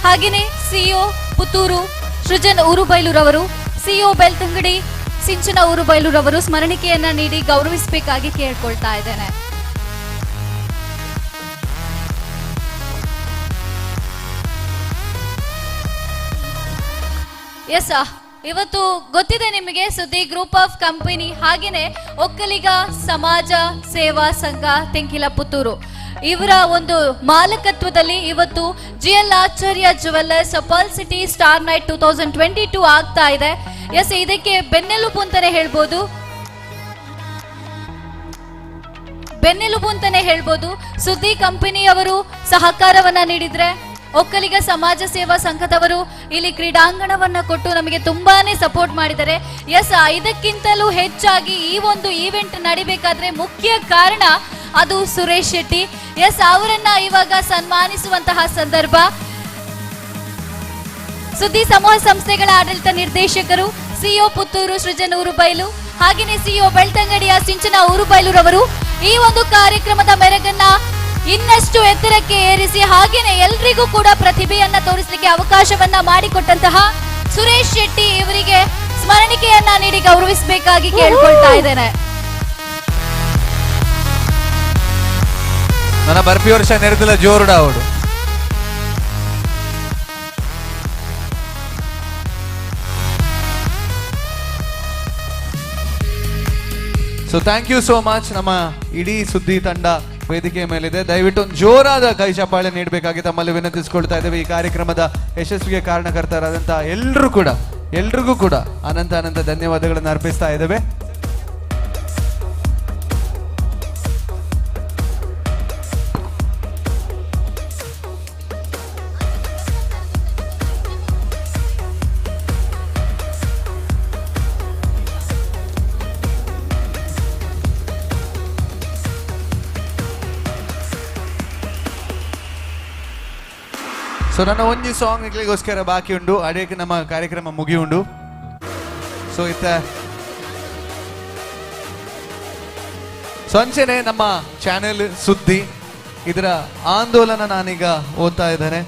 ಹಾಗೆಯೇ ಸಿಇಒ ಪುತ್ತೂರು ಸೃಜನ್ ಊರುಬೈಲೂರವರು, ಸಿಇಒ ಬೆಳ್ತಂಗಡಿ ಸಿಂಚನ ಊರುಬೈಲೂರವರು ಸ್ಮರಣಿಕೆಯನ್ನ ನೀಡಿ ಗೌರವಿಸಬೇಕಾಗಿ ಕೇಳ್ಕೊಳ್ತಾ ಇದ್ದೇನೆ. ಎಸ್, ಇವತ್ತು ಗೊತ್ತಿದೆ ನಿಮಗೆ ಸುದ್ದಿ ಗ್ರೂಪ್ ಆಫ್ ಕಂಪನಿ ಹಾಗೇನೆ ಒಕ್ಕಲಿಗ ಸಮಾಜ ಸೇವಾ ಸಂಘ ತೆಂಕಿಲ ಪುತ್ತೂರು ಇವರ ಒಂದು ಮಾಲಕತ್ವದಲ್ಲಿ ಇವತ್ತು GL Acharya jewellers pearl city star night 2022 ಆಗ್ತಾ ಇದೆ. ಎಸ್, ಇದಕ್ಕೆ ಬೆನ್ನೆಲುಬು ಅಂತಾನೆ ಹೇಳ್ಬೋದು. ಸುದ್ದಿ ಕಂಪನಿಯವರು ಸಹಕಾರವನ್ನ ನೀಡಿದ್ರೆ ಒಕ್ಕಲಿಗ ಸಮಾಜ ಸೇವಾ ಸಂಘದವರು ಇಲ್ಲಿ ಕ್ರೀಡಾಂಗಣವನ್ನ ಕೊಟ್ಟು ನಮಗೆ ತುಂಬಾನೇ ಸಪೋರ್ಟ್ ಮಾಡಿದ್ದಾರೆ. ಎಸ್, ಇದಕ್ಕಿಂತಲೂ ಹೆಚ್ಚಾಗಿ ಈ ಒಂದು ಈವೆಂಟ್ ನಡಿಬೇಕಾದ್ರೆ ಮುಖ್ಯ ಕಾರಣ ಅದು ಸುರೇಶ್ ಶೆಟ್ಟಿ. ಎಸ್, ಅವರನ್ನ ಇವಾಗ ಸನ್ಮಾನಿಸುವಂತಹ ಸಂದರ್ಭ. ಸುದ್ದಿ ಸಮೂಹ ಸಂಸ್ಥೆಗಳ ಆಡಳಿತ ನಿರ್ದೇಶಕರು ಸಿಇಒ ಪುತ್ತೂರು ಸೃಜನ್ ಊರುಬೈಲು ಹಾಗೆಯೇ ಸಿಇಒ ಬೆಳ್ತಂಗಡಿಯ ಸಿಂಚನ ಊರುಬೈಲೂರವರು ಈ ಒಂದು ಕಾರ್ಯಕ್ರಮದ ಮೆರಗನ್ನ ಇನ್ನಷ್ಟು ಎತ್ತರಕ್ಕೆ ಏರಿಸಿ ಹಾಗೇನೆ ಎಲ್ರಿಗೂ ಕೂಡ ಪ್ರತಿಭೆಯನ್ನ ತೋರಿಸಲಿಕ್ಕೆ ಅವಕಾಶವನ್ನ ಮಾಡಿಕೊಟ್ಟಂತಹ ಸುರೇಶ್ ಶೆಟ್ಟಿ ಇವರಿಗೆ ಸ್ಮರಣಿಕೆಯನ್ನ ನೀಡಿ ಗೌರವಿಸಬೇಕಾಗಿ ಕೇಳ್ಕೊಳ್ತಾ ಇದ್ದೇನೆ. ನನ್ನ ಬರ್ಪಿ ವರ್ಷ ನೆರೆದಿಲ್ಲ ಜೋರುಡ ಅವಡು. So thank you so much. ನಮ್ಮ ಇಡೀ ಸುದ್ದಿ ತಂಡ ವೇದಿಕೆಯ ಮೇಲಿದೆ. ದಯವಿಟ್ಟು ಒಂದು ಜೋರಾದ ಕೈ ಚಪ್ಪಾಳೆ ನೀಡಬೇಕಾಗಿ ತಮ್ಮಲ್ಲಿ ವಿನಂತಿಸಿಕೊಳ್ತಾ ಇದ್ದೇವೆ. ಈ ಕಾರ್ಯಕ್ರಮದ ಯಶಸ್ವಿಗೆ ಕಾರಣಕರ್ತರಾದಂತಹ ಎಲ್ರಿಗೂ ಕೂಡ ಅನಂತ ಧನ್ಯವಾದಗಳನ್ನು ಅರ್ಪಿಸ್ತಾ ಇದ್ದೇವೆ. ಸೊ ನನ್ನ ಒಂಜಿ ಸಾಂಗ್ ನಿಕ್ಲಿಗೋಸ್ಕರ ಬಾಕಿ ಉಂಡು, ಅಡಿಯಕ್ಕೆ ನಮ್ಮ ಕಾರ್ಯಕ್ರಮ ಮುಗಿ ಉಂಡು. ಸೊ ಸಂಚೆನೆ ನಮ್ಮ ಚಾನೆಲ್ ಸುದ್ದಿ ಇದರ ಆಂದೋಲನ ನಾನೀಗ ಓದ್ತಾ ಇದ್ದೇನೆ.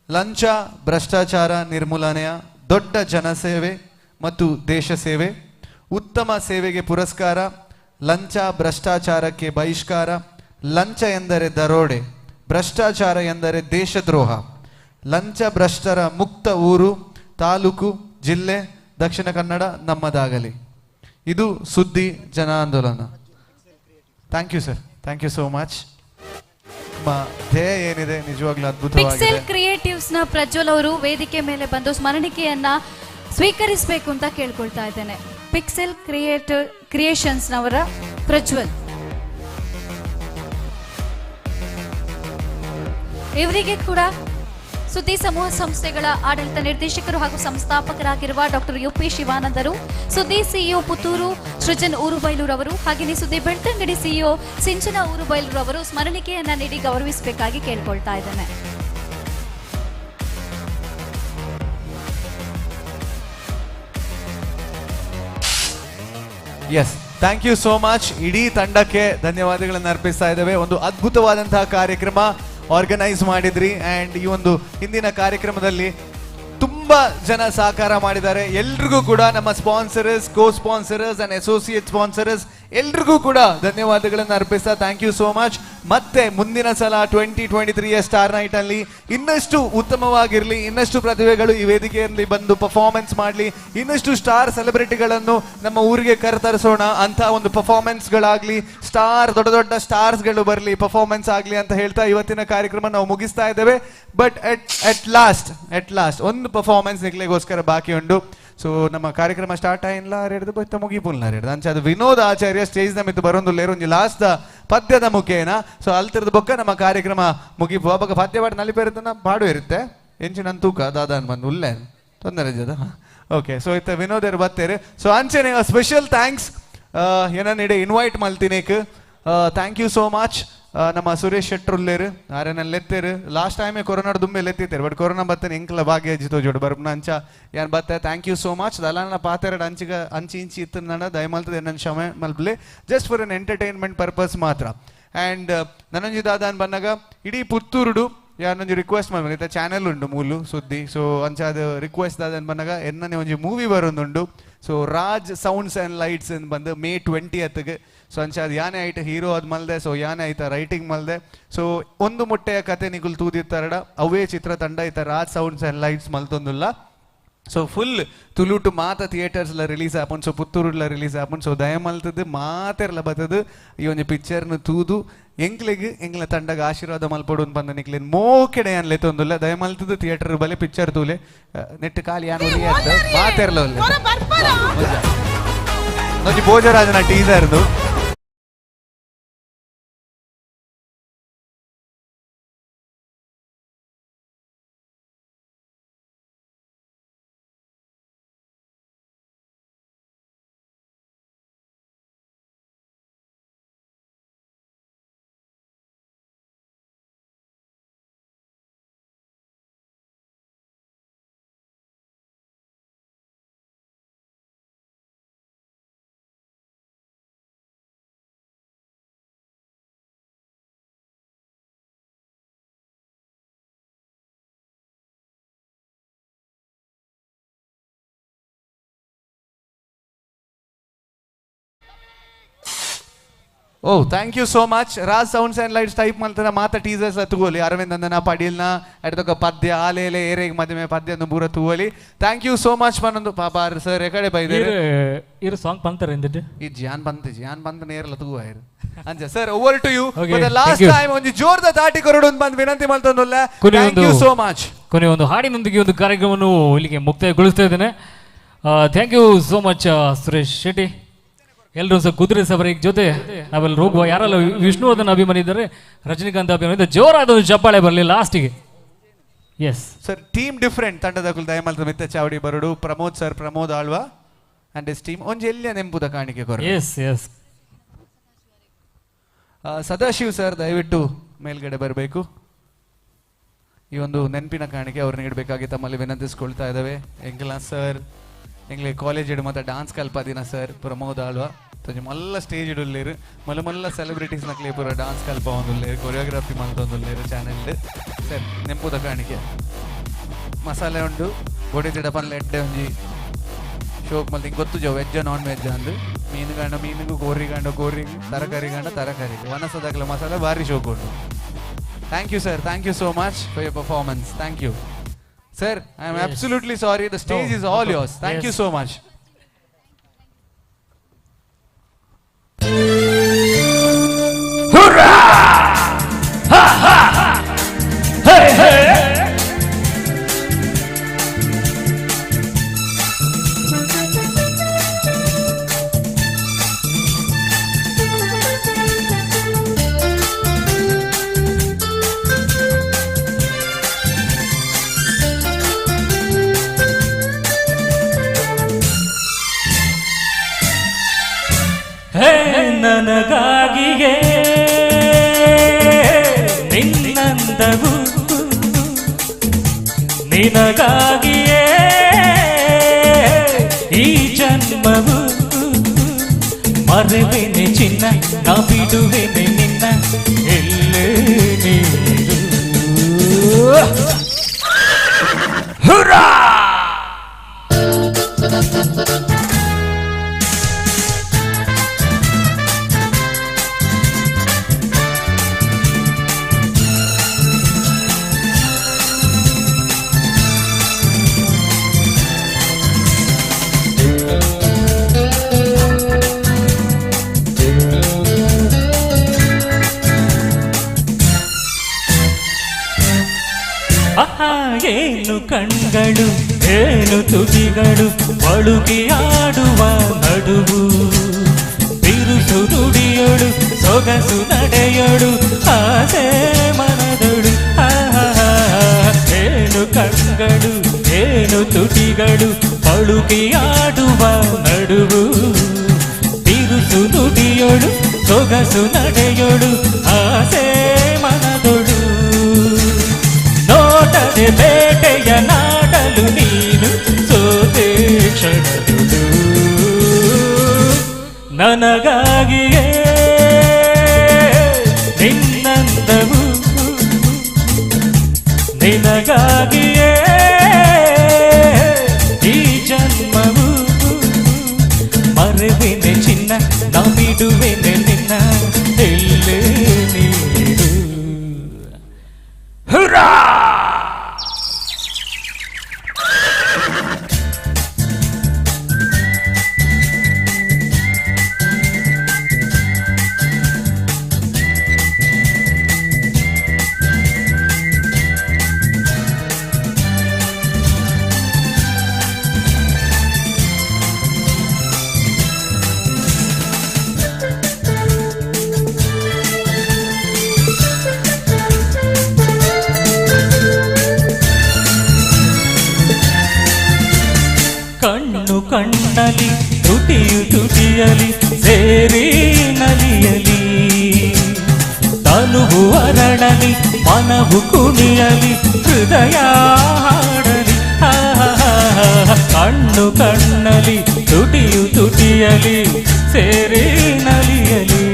ಲಂಚ ಭ್ರಷ್ಟಾಚಾರ ನಿರ್ಮೂಲನೆಯ ದೊಡ್ಡ ಜನಸೇವೆ ಮತ್ತು ದೇಶ ಸೇವೆ, ಉತ್ತಮ ಸೇವೆಗೆ ಪುರಸ್ಕಾರ, ಲಂಚ ಭ್ರಷ್ಟಾಚಾರಕ್ಕೆ ಬಹಿಷ್ಕಾರ, ಲಂಚ ಎಂದರೆ ದರೋಡೆ, ಭ್ರಷ್ಟಾಚಾರ ಎಂದರೆ ದೇಶದ್ರೋಹ, ಲಂಚ ಭ್ರಷ್ಟರ ಮುಕ್ತ ಊರು, ತಾಲೂಕು, ಜಿಲ್ಲೆ, ದಕ್ಷಿಣ ಕನ್ನಡ ನಮ್ಮದಾಗಲಿ. ಇದು ಸುದ್ದಿ ಜನ ಆಂದೋಲನ. Thank you sir, thank you so much. ನಿಮ್ಮ ಧ್ಯೇಯ ಏನಿದೆ ನಿಜವಾಗ್ಲೂ ಅದ್ಭುತವಾಗಿದೆ. ಪಿಕ್ಸೆಲ್ ಕ್ರಿಯೇಟಿವ್ಸ್ ನ ಪ್ರಜ್ವಲ್ ಅವರು ವೇದಿಕೆ ಮೇಲೆ ಬಂದು ಸ್ಮರಣಿಕೆಯನ್ನ ಸ್ವೀಕರಿಸಬೇಕು ಅಂತ ಕೇಳ್ಕೊಳ್ತಾ ಇದ್ದೇನೆ. ಪಿಕ್ಸೆಲ್ ಕ್ರಿಯೇಷನ್ಸ್ ನವರ ಪ್ರಜ್ವಲ್ ಇವರಿಗೆ ಕೂಡ ಸುದ್ದಿ ಸಮೂಹ ಸಂಸ್ಥೆಗಳ ಆಡಳಿತ ನಿರ್ದೇಶಕರು ಹಾಗೂ ಸಂಸ್ಥಾಪಕರಾಗಿರುವ ಡಾಕ್ಟರ್ UP ಶಿವಾನಂದರು, ಸುದ್ದಿ ಸಿಇಒ ಪುತ್ತೂರು ಸೃಜನ್ ಊರುಬೈಲೂರವರು ಹಾಗೆಯೇ ಸುದ್ದಿ ಬೆಳ್ತಂಗಡಿ ಸಿಇಒ ಸಿಂಚನ ಊರುಬೈಲೂರವರು ಸ್ಮರಣಿಕೆಯನ್ನ ನೀಡಿ ಗೌರವಿಸಬೇಕಾಗಿ ಕೇಳ್ಕೊಳ್ತಾ ಇದ್ದೇನೆ. Yes, thank you so much. ಇಡೀ ತಂಡಕ್ಕೆ ಧನ್ಯವಾದಗಳನ್ನು ಅರ್ಪಿಸ್ತಾ ಇದ್ದೇವೆ. ಒಂದು ಅದ್ಭುತವಾದಂತಹ ಕಾರ್ಯಕ್ರಮ ಆರ್ಗನೈಸ್ ಮಾಡಿದ್ರಿ. ಆ್ಯಂಡ್ ಈ ಒಂದು ಹಿಂದಿನ ಕಾರ್ಯಕ್ರಮದಲ್ಲಿ ತುಂಬಾ ಜನ ಸಹಕಾರ ಮಾಡಿದ್ದಾರೆ. ಎಲ್ರಿಗೂ ಕೂಡ ನಮ್ಮ sponsorers, co sponsorers and associate sponsorers ಎಲ್ರಿಗೂ ಕೂಡ ಧನ್ಯವಾದಗಳನ್ನು ಅರ್ಪಿಸ್ತಾ ಥ್ಯಾಂಕ್ ಯು ಸೋ ಮಚ್. ಮತ್ತೆ ಮುಂದಿನ ಸಲ 2023 ಸ್ಟಾರ್ ನೈಟ್ ಅಲ್ಲಿ ಇನ್ನಷ್ಟು ಉತ್ತಮವಾಗಿರಲಿ, ಇನ್ನಷ್ಟು ಪ್ರತಿಭೆಗಳು ಈ ವೇದಿಕೆಯಲ್ಲಿ ಬಂದು ಪರ್ಫಾರ್ಮೆನ್ಸ್ ಮಾಡಲಿ, ಇನ್ನಷ್ಟು ಸ್ಟಾರ್ ಸೆಲೆಬ್ರಿಟಿಗಳನ್ನು ನಮ್ಮ ಊರಿಗೆ ಕರೆತರಿಸೋಣ ಅಂತ ಒಂದು ಪರ್ಫಾರ್ಮೆನ್ಸ್ಗಳಾಗಲಿ, ದೊಡ್ಡ ದೊಡ್ಡ ಸ್ಟಾರ್ಸ್ಗಳು ಬರಲಿ, ಪರ್ಫಾರ್ಮೆನ್ಸ್ ಆಗಲಿ ಅಂತ ಹೇಳ್ತಾ ಇವತ್ತಿನ ಕಾರ್ಯಕ್ರಮ ನಾವು ಮುಗಿಸ್ತಾ ಇದ್ದೇವೆ. ಬಟ್ ಎಟ್ ಲಾಸ್ಟ್ ಒಂದು ಪರ್ಫಾರ್ಮೆನ್ಸ್ ನಿಕ್ಲಿಗೋಸ್ಕರ ಬಾಕಿ ಉಂಟು. ಸೊ ನಮ್ಮ ಕಾರ್ಯಕ್ರಮ ಸ್ಟಾರ್ಟ್ ಆಯಿಲ್ಲ ಹಿಡಿದು ಬತ್ತ ಮುಗಿಪುಲ್ನ ಹಿಡಿದು ಅಂಚೆ ಅದು ವಿನೋದ್ ಆಚಾರ್ಯ ಸ್ಟೇಜ್ ನಮಿತ್ತು ಬರೋಂದು ಲಾಸ್ಟ್ ಪದ್ಯದ ಮುಖೇನ. ಸೊ ಅಲ್ತಿರದ ಬೊಕ್ಕ ನಮ್ಮ ಕಾರ್ಯಕ್ರಮ ಮುಗಿಪು ಅವಾಗ ಪದ್ಯ ಪಾಡು ನಲಿಪೇರುತ್ತನ ಬಾಡು ಇರುತ್ತೆ ಎಂಚು ನನ್ನ ತೂಕ ದಾದಾನ್ ಬಂದು ಉಲ್ಲೆ ತೊಂದರೆ ಜದ. ಓಕೆ, ಸೊ ಇತ್ತ ವಿನೋದ್ ಅವರು ಬತ್ತೇರು. ಸೊ ಅಂಚೆನೆ ಸ್ಪೆಷಲ್ ಥ್ಯಾಂಕ್ಸ್ ಏನನ್ನಿಡೆ ಇನ್ವೈಟ್ ಮಲ್ತಿನೇಕ್. Thank you so much. ನಮ್ಮ ಸುರೇಶ್ ಶೆಟ್ರುಲ್ಲೇರು ಆರೇನಲ್ಲಿ ಎತ್ತೇರು. ಲಾಸ್ಟ್ ಟೈಮೇ ಕೊರೋನಾಡ್ ದುಂಬೆಲ್ಲಿ ಎತ್ತಿತ್ತೇರು, ಬಟ್ ಕೊರೋನಾ ಬತ್ತೇನೆ ಇಂಕ್ಲ ಭಾಗ್ಯ ಹಚ್ಚಿತೋ ಜೋಡು ಬರ್ಬನ ಅಂಚ ಏನು ಬತ್ತೆ. Thank you so much. ದಲಾನ ಪಾತೆರಡು ಅಂಚಿ ಇಂಚಿ ಇತ್ತು ನನ್ನ ದಯಮಲ್ತದೆ ನನ್ನ ಕ್ಷಮೆ ಮಲ್ಪಲೆ just for an entertainment purpose ಮಾತ್ರ. ಆ್ಯಂಡ್ ನನಂಜಿ ದಾದಾನ್ ಬಂದಾಗ ಇಡೀ ಪುತ್ತೂರುಡು ಯಾನೊಂಜಿ ರಿಕ್ವೆಸ್ಟ್ ಮಾಡ್ಬೇಕು ಇತ್ತ ಚಾನೆಲ್ ಉಂಡು ಮೂಲು ಸುದ್ದಿ ಸೊ ಅಂಚಾದ ರಿಕ್ವೆಸ್ಟ್ ದಾದನ್ ಬಂದಾಗ ಎನ್ನನೆ ಒಂಜಿ ಮೂವಿ ಬರೋದುಂಡು so Raj sounds and lights ಎಂದು ಬಂದು May 20ಗೆ ಸೊ ಅಂಚಾದ ಯಾನೆ ಆಯ್ತು ಹೀರೋ ಅದು ಮಲ್ದೆ ಸೊ ಯಾನೆ ಆಯ್ತಾ ರೈಟಿಂಗ್ ಮಲ್ದೆ ಸೊ ಒಂದು ಮುಟ್ಟೆಯ ಕತೆ ನಿಗುಲ್ ತೂದಿತ್ತಾರಡ ಅವೇ ಚಿತ್ರತಂಡ ಈತ ರಾಜ್ ಸೌಂಡ್ಸ್ ಆ್ಯಂಡ್ ಲೈಟ್ಸ್ ಮಲ್ತೊಂದುಲ್ಲ ಸೊ ಫುಲ್ ತುಳು ಟು ಮಾತ ಥಿಯೇಟರ್ಸ್ಲ ರಿಲೀಸ್ ಆಪನ್ ಸೊ ಪುತ್ತೂರುಲ ರಿಲೀಸ್ ಆಪನ್ ಸೊ ದಯಮಲ್ತದ್ದು ಮಾತೆರ್ಲ ಬತ್ತದು ಈ ಒಂದು ಪಿಕ್ಚರ್ನ ತೂದು ಎಂಕ್ಲೆಗ್ ಎಂಗ್ಲ ತಂಡಗ ಆಶೀರ್ವಾದ ಮಲ್ಪಡು ಬಂದ ನಿಕ್ಲೇನು ಮೋಕೆಡೆ ಅನ್ಲೆ ತೊಂದುಲ್ಲ ದಯಮಲ್ತದ್ದು ಥಿಯೇಟರ್ ಬಲೆ ಪಿಕ್ಚರ್ ತೂಲೆ ನೆಟ್ ಕಾಲಿ ಯಾನು ಮಾತೆರ್ಲ ಒಂಜಿ ಭೋಜರಾಜನ ಟೀಸರ್ದು ಓ thank you so much Raj sounds and lights type ಮಲ್ತದ ಮಾತ ಟೀಸರ್ಸ್ ತಗೋಲಿ ಅರವಿಂದ್ ಅಂದನ ಪಡೀಲ್ನ ಎಡ್ದೊಕ್ಕ ಪದ್ಯ ಆಲೇಲೆ ಏರೆಗೆ ಮದುವೆ ಪದ್ಯ ಬೂರ ತಗೋಲಿ ಥ್ಯಾಂಕ್ ಯು ಸೋ ಮಚ್ ಮನೊಂದು ಪಾಪ ಸರ್ ಎಕಡೆ ಬೈದೇರು ಇರು ಸಾಂಗ್ ಬಂತಾರೆ ಎಂದಿಟ್ಟು ಈ ಜಾನ್ ಬಂತ ನೇರಲ್ಲ ತಗೋ ಆಯ್ರು ಅಂಜ sir over to you for the last time ಒಂದು ಜೋರ್ದ ದಾಟಿ ಕೊರಡೊಂದು ಬಂದು ವಿನಂತಿ ಮಲ್ತೊಂದಲ್ಲ ಥ್ಯಾಂಕ್ ಯು ಸೋ ಮಚ್ ಕೊನೆ ಒಂದು ಹಾಡಿನೊಂದಿಗೆ ಒಂದು ಕಾರ್ಯಕ್ರಮವನ್ನು ಇಲ್ಲಿಗೆ ಮುಕ್ತಾಯಗೊಳಿಸ್ತಾ ಇದ್ದೇನೆ thank you so much Suresh Shetty ಎಲ್ಲರೂ ಸಹ ಕುದುರೆ ಸವಾರಿ ಜೊತೆ ನಾವೆಲ್ಲ ಹೋಗುವ ಯಾರೆಲ್ಲ ವಿಷ್ಣುವರ್ಧನ್ ಅಭಿಮಾನಿ ಇದ್ದಾರೆ ರಜನಿಕಾಂತ್ ಅಭಿಮಾನಿ ಜೋರಾದ ಒಂದು ಚಪ್ಪಾಳೆ ಬರಲಿ ಲಾಸ್ಟಿಗೆ ಎಸ್ ಸರ್ ಟೀಮ್ ಡಿಫ್ರೆಂಟ್ ತಂಡದ ದಯಮಲ್ತ ಮಿತ್ತ ಚಾವಡಿ ಬರಡು Pramod sir Pramod Alva and is team ಒಂಜಿ ಎಲ್ಲಿಯ ನೆಂಪುದ ಕಾಣಿಕೆ ಕೊರ ಎಸ್ ಎಸ್ ಸದಾಶಿವ್ ಸರ್ ದಯವಿಟ್ಟು ಮೇಲ್ಗಡೆ ಬರಬೇಕು ಈ ಒಂದು ನೆನಪಿನ ಕಾಣಿಕೆ ಅವ್ರು ನೀಡಬೇಕಾಗಿ ತಮ್ಮಲ್ಲಿ ವಿನಂತಿಸ್ಕೊಳ್ತಾ ಇದ್ದಾವೆ ಎಂಗ್ಲಾ ಸರ್ ಎಂಗ್ಲೆ ಕಾಲೇಜ್ ಇಡು ಮತ್ತು ಡಾನ್ಸ್ ಕಲ್ಪದಿನ ಸರ್ ಪ್ರಮೋದ್ ಆಳ್ವಾ ಮಲ್ಲ ಸ್ಟೇಜ್ ಇಡುಲ್ಲೇರು ಮಲ್ಲ ಸೆಲೆಬ್ರಿಟೀಸ್ ನಕ್ಲಿ ಪೂರ ಡಾನ್ಸ್ ಕಲ್ಪ ಒಂದುಲ್ಲೇರು ಕೊರಿಯೋಗ್ರಫಿ ಮಲ್ತೊಂದುಲ್ಲೇರು ಚಾನೆಲ್ ಸರ್ ನೆಂಪುದ ಕಾಣಿಕೆ ಮಸಾಲೆ ಉಂಡು ಬೊಡಿದಿಡ ಪನ್ಲೆ ಎಡ್ಡೆ ಒಂಜಿ ಶೋಕ್ ಮಲ್ತಿ ಗೊತ್ತು ಜೋ ವೆಜ್ಜ ನಾನ್ ವೆಜ್ಜ ಅಂದು ಮೀನುಗಂಡ ಮೀನಿಗೂ ಗೋರಿಗೆ ತರಕಾರಿಗೆ ವನಸದಾಗಲ ಮಸಾಲೆ ಭಾರಿ ಶೋಕ್ ಉಂಟು thank you sir thank you so much for your performance thank you Sir, I am absolutely sorry. The stage is all yours. Thank you so much. Hurrah! Ha ha ha! Hey hey! ನನಗಾಗಿಯೇ ನಿನ್ನಂದವು ನಿನಗಾಗಿಯೇ ಈ ಜನ್ಮವು ಮರೆವೆನೆ ಚಿನ್ನ ನಾ ಬಿಡುವೆನೆ ನಿನ್ನ ಎಲ್ಲೇ ನೀರು ಹುರಾ ಏನು ಕಣ್ಗಳು ಏನು ತುಟಿಗಳು ಬಳುಕಿ ಆಡುವ ನಡುವು ಬಿರುಸು ನುಡಿಯೊಳು ಸೊಗಸು ನಡೆಯೊಳು ಆಸೆ ಮನದೊಳು ಏನು ಕಣ್ಗಳು ಏನು ತುಟಿಗಳು ಬಳುಕಿ ಆಡುವ ನಡುವು ಬಿರುಸು ನುಡಿಯೊಳು ಸೊಗಸು ನಡೆಯೊಳು ಆಸೆ ಮನದೊಳು ನೋಟದೆ ಬೇಟೆಯ ನಾಡಲು ನೀನು ಸೋತೆ ಕ್ಷಣದುಡು ನನಗಾಗಿಯೇ ನಿನ್ನಂದವು ನಿನಗಾಗಿಯೇ ಈ ಜನ್ಮವು ಮರೆವೆನೆ ಚಿನ್ನ ನಾ ಬಿಡುವೆನೆ ನಿನ್ನ ಎಲ್ಲೇ ನೀರು ಹುರಾ ಕಣ್ಣು ಕಣ್ಣಲಿ ತುಟಿಯು ತುಟಿಯಲಿ ಸೇರಿ ನಲಿಯಲಿ ತನುವು ಅರಳಲಿ ಮನವು ಕುಣಿಯಲಿ ಹೃದಯ ಹಾಡಲಿ ಕಣ್ಣು ಕಣ್ಣಲಿ ತುಟಿಯು ತುಟಿಯಲಿ ಸೇರಿ ನಲಿಯಲಿ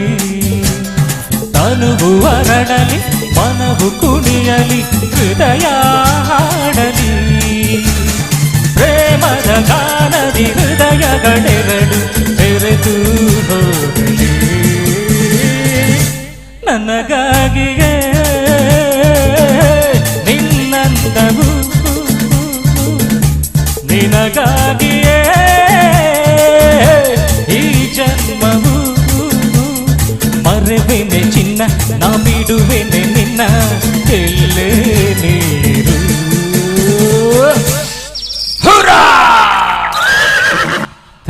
ತನುವು ಅರಳಲಿ ಮನವು ಕುಣಿಯಲಿ ಹೃದಯ ಹಾಡಲಿ ಪ್ರೇಮದ ಗಾನದಿ ಹೃದಯಗಳೆರಡು ತೆರೆದು ಹೋಗಲಿ ನನಗಾಗಿಯೇ ನಿನ್ನಂದವು ನಿನಗಾಗಿಯೇ ಈ ಜನ್ಮವು ಮರೆವೆನೆ ಚಿನ್ನ ನಾ ಬಿಡುವೆನೆ ನಿನ್ನ ಎಲ್ಲೇ ನೀರು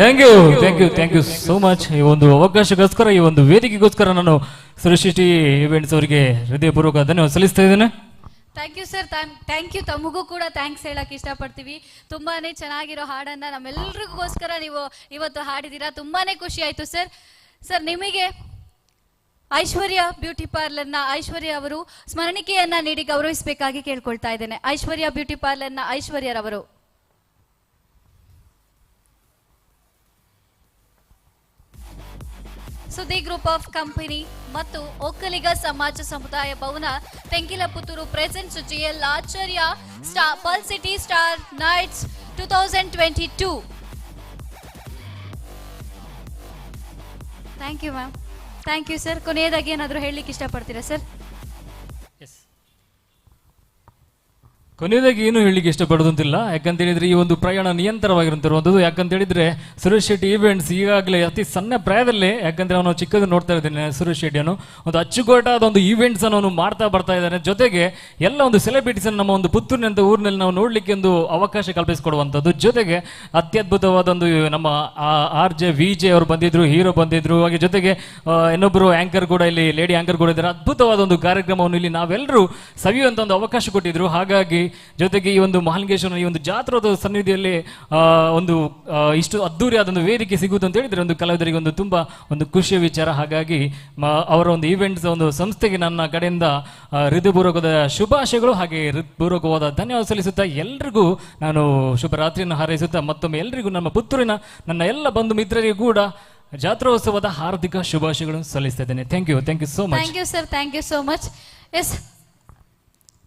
ಥ್ಯಾಂಕ್ ಯು ಸೋ ಮಚ್. ಈ ಒಂದು ಅವಕಾಶಕ್ಕೋಸ್ಕರ, ಈ ಒಂದು ವೇದಿಕೆಗೋಸ್ಕರ ನಾನು ಸುರೇಶ್ ಶೆಟ್ಟಿ ಇವೆಂಟ್ಸ್ ಅವರಿಗೆ ಹೃದಯಪೂರ್ವಕ ಧನ್ಯವಾದ ಸಲ್ಲಿಸ್ತಾ ಇದ್ದೇನೆ. Thank you sir, thank you. ತಮಗೂ ಕೂಡ ಥ್ಯಾಂಕ್ಸ್ ಹೇಳಕ್ ಇಷ್ಟಪಡ್ತೀವಿ. ತುಂಬಾನೇ ಚೆನ್ನಾಗಿರೋ ಹಾಡನ್ನ ನಮ್ಮೆಲ್ರಿಗೋಸ್ಕರ ನೀವು ಇವತ್ತು ಹಾಡಿದ್ದೀರಾ. ತುಂಬಾನೇ ಖುಷಿ ಆಯ್ತು ಸರ್. ಸರ್, ನಿಮಗೆ ಐಶ್ವರ್ಯ ಬ್ಯೂಟಿ ಪಾರ್ಲರ್ನ ಐಶ್ವರ್ಯ ಅವರು ಸ್ಮರಣಿಕೆಯನ್ನ ನೀಡಿ ಗೌರವಿಸಬೇಕಾಗಿ ಕೇಳ್ಕೊಳ್ತಾ ಇದ್ದೇನೆ. ಐಶ್ವರ್ಯ ಬ್ಯೂಟಿ ಪಾರ್ಲರ್ನ ಐಶ್ವರ್ಯರವರು. ಸುದ್ದಿ ಗ್ರೂಪ್ ಆಫ್ ಕಂಪನಿ ಮತ್ತು ಒಕ್ಕಲಿಗ ಸಮಾಜ ಸಮುದಾಯ ಭವನ ತೆಂಕಿಲಪುತ್ತೂರು presents GL Acharya pearl city star nights 2022. Thank you ma'am. Thank you sir. ಕೊನೆಯದಾಗಿ ಏನಾದರೂ ಹೇಳಲಿಕ್ಕೆ ಇಷ್ಟಪಡ್ತೀರಾ ಸರ್? ಕೊನೆಯದಾಗಿ ಏನು ಹೇಳಲಿಕ್ಕೆ ಇಷ್ಟಪಡೋದಂತಿಲ್ಲ. ಯಾಕಂತ ಹೇಳಿದ್ರೆ ಈ ಒಂದು ಪ್ರಯಾಣ ನಿಯಂತರವಾಗಿರುವಂಥದ್ದು. ಯಾಕಂತ ಹೇಳಿದ್ರೆ ಸುರೇಶ್ ಶೆಟ್ಟಿ ಈವೆಂಟ್ಸ್ ಈಗಾಗಲೇ ಅತಿ ಸಣ್ಣ ಪ್ರಾಯದಲ್ಲೇ, ಯಾಕಂದ್ರೆ ಅವನು ಚಿಕ್ಕದು ನೋಡ್ತಾ ಇದ್ದೇನೆ, ಸುರೇಶ್ ಶೆಟ್ಟಿಯನ್ನು ಒಂದು ಅಚ್ಚುಕಟ್ಟಾದ ಒಂದು ಈವೆಂಟ್ಸ್ ಅನ್ನು ಅವನು ಮಾಡ್ತಾ ಬರ್ತಾ ಇದ್ದಾನೆ. ಜೊತೆಗೆ ಎಲ್ಲ ಒಂದು ಸೆಲೆಬ್ರಿಟೀಸ್ ಅನ್ನು ನಮ್ಮ ಒಂದು ಪುತ್ತೂರಿನಂತ ಊರಿನಲ್ಲಿ ನಾವು ನೋಡ್ಲಿಕ್ಕೆ ಒಂದು ಅವಕಾಶ ಕಲ್ಪಿಸಿಕೊಡುವಂಥದ್ದು. ಜೊತೆಗೆ ಅತ್ಯದ್ಭುತವಾದ ಒಂದು ನಮ್ಮ RJ VJ ಅವರು ಬಂದಿದ್ರು, ಹೀರೋ ಬಂದಿದ್ರು. ಹಾಗೆ ಜೊತೆಗೆ ಇನ್ನೊಬ್ಬರು ಆಂಕರ್ ಕೂಡ, ಇಲ್ಲಿ ಲೇಡಿ ಆಂಕರ್ ಕೂಡ ಇದ್ದಾರೆ. ಅದ್ಭುತವಾದ ಒಂದು ಕಾರ್ಯಕ್ರಮವನ್ನು ಇಲ್ಲಿ ನಾವೆಲ್ಲರೂ ಸವಿಯುವಂಥ ಒಂದು ಅವಕಾಶ ಕೊಟ್ಟಿದ್ರು. ಹಾಗಾಗಿ ಜೊತೆಗೆ ಈ ಒಂದು ಮಹಾಲಿಂಗೇಶ್ವರನ ಈ ಒಂದು ಜಾತ್ರೋತ್ಸವ ಸನ್ನಿಧಿಯಲ್ಲಿ ಒಂದು ಇಷ್ಟು ಅದ್ದೂರಿಯಾದ ಒಂದು ವೇದಿಕೆ ಸಿಗುವುದು ಅಂತ ಹೇಳಿದ್ರೆ ಒಂದು ಕಲಾವಿದರಿಗೆ ಒಂದು ತುಂಬಾ ಒಂದು ಖುಷಿಯ ವಿಚಾರ. ಹಾಗಾಗಿ ಅವರ ಒಂದು ಈವೆಂಟ್ಸ್ ಒಂದು ಸಂಸ್ಥೆಗೆ ನನ್ನ ಕಡೆಯಿಂದ ಹೃದಯಪೂರ್ವಕದ ಶುಭಾಶಯಗಳು, ಹಾಗೆ ಹೃದಯಪೂರ್ವಕವಾದ ಧನ್ಯವಾದ ಸಲ್ಲಿಸುತ್ತಾ ಎಲ್ರಿಗೂ ನಾನು ಶುಭರಾತ್ರಿಯನ್ನು ಹಾರೈಸುತ್ತಾ ಮತ್ತೊಮ್ಮೆ ಎಲ್ರಿಗೂ ನಮ್ಮ ಪುತ್ತೂರಿನ ನನ್ನ ಎಲ್ಲ ಬಂಧು ಮಿತ್ರರಿಗೂ ಕೂಡ ಜಾತ್ರೋತ್ಸವದ ಹಾರ್ದಿಕ ಶುಭಾಶಯಗಳನ್ನು ಸಲ್ಲಿಸ್ತಾ ಇದ್ದೇನೆ. Thank you so much. Thank you sir, thank you so much. Yes,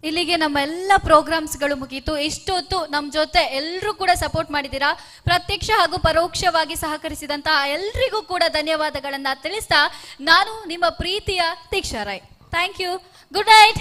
ಇಲ್ಲಿಗೆ ನಮ್ಮ ಎಲ್ಲ ಪ್ರೋಗ್ರಾಮ್ಸ್ಗಳು ಮುಗೀತು. ಇಷ್ಟೊತ್ತು ನಮ್ಮ ಜೊತೆ ಎಲ್ಲರೂ ಕೂಡ ಸಪೋರ್ಟ್ ಮಾಡಿದ್ದೀರಾ. ಪ್ರತ್ಯಕ್ಷ ಹಾಗೂ ಪರೋಕ್ಷವಾಗಿ ಸಹಕರಿಸಿದಂತಹ ಎಲ್ರಿಗೂ ಕೂಡ ಧನ್ಯವಾದಗಳನ್ನ ತಿಳಿಸ್ತಾ ನಾನು ನಿಮ್ಮ ಪ್ರೀತಿಯ Deeksha Rai. Thank you. Good night.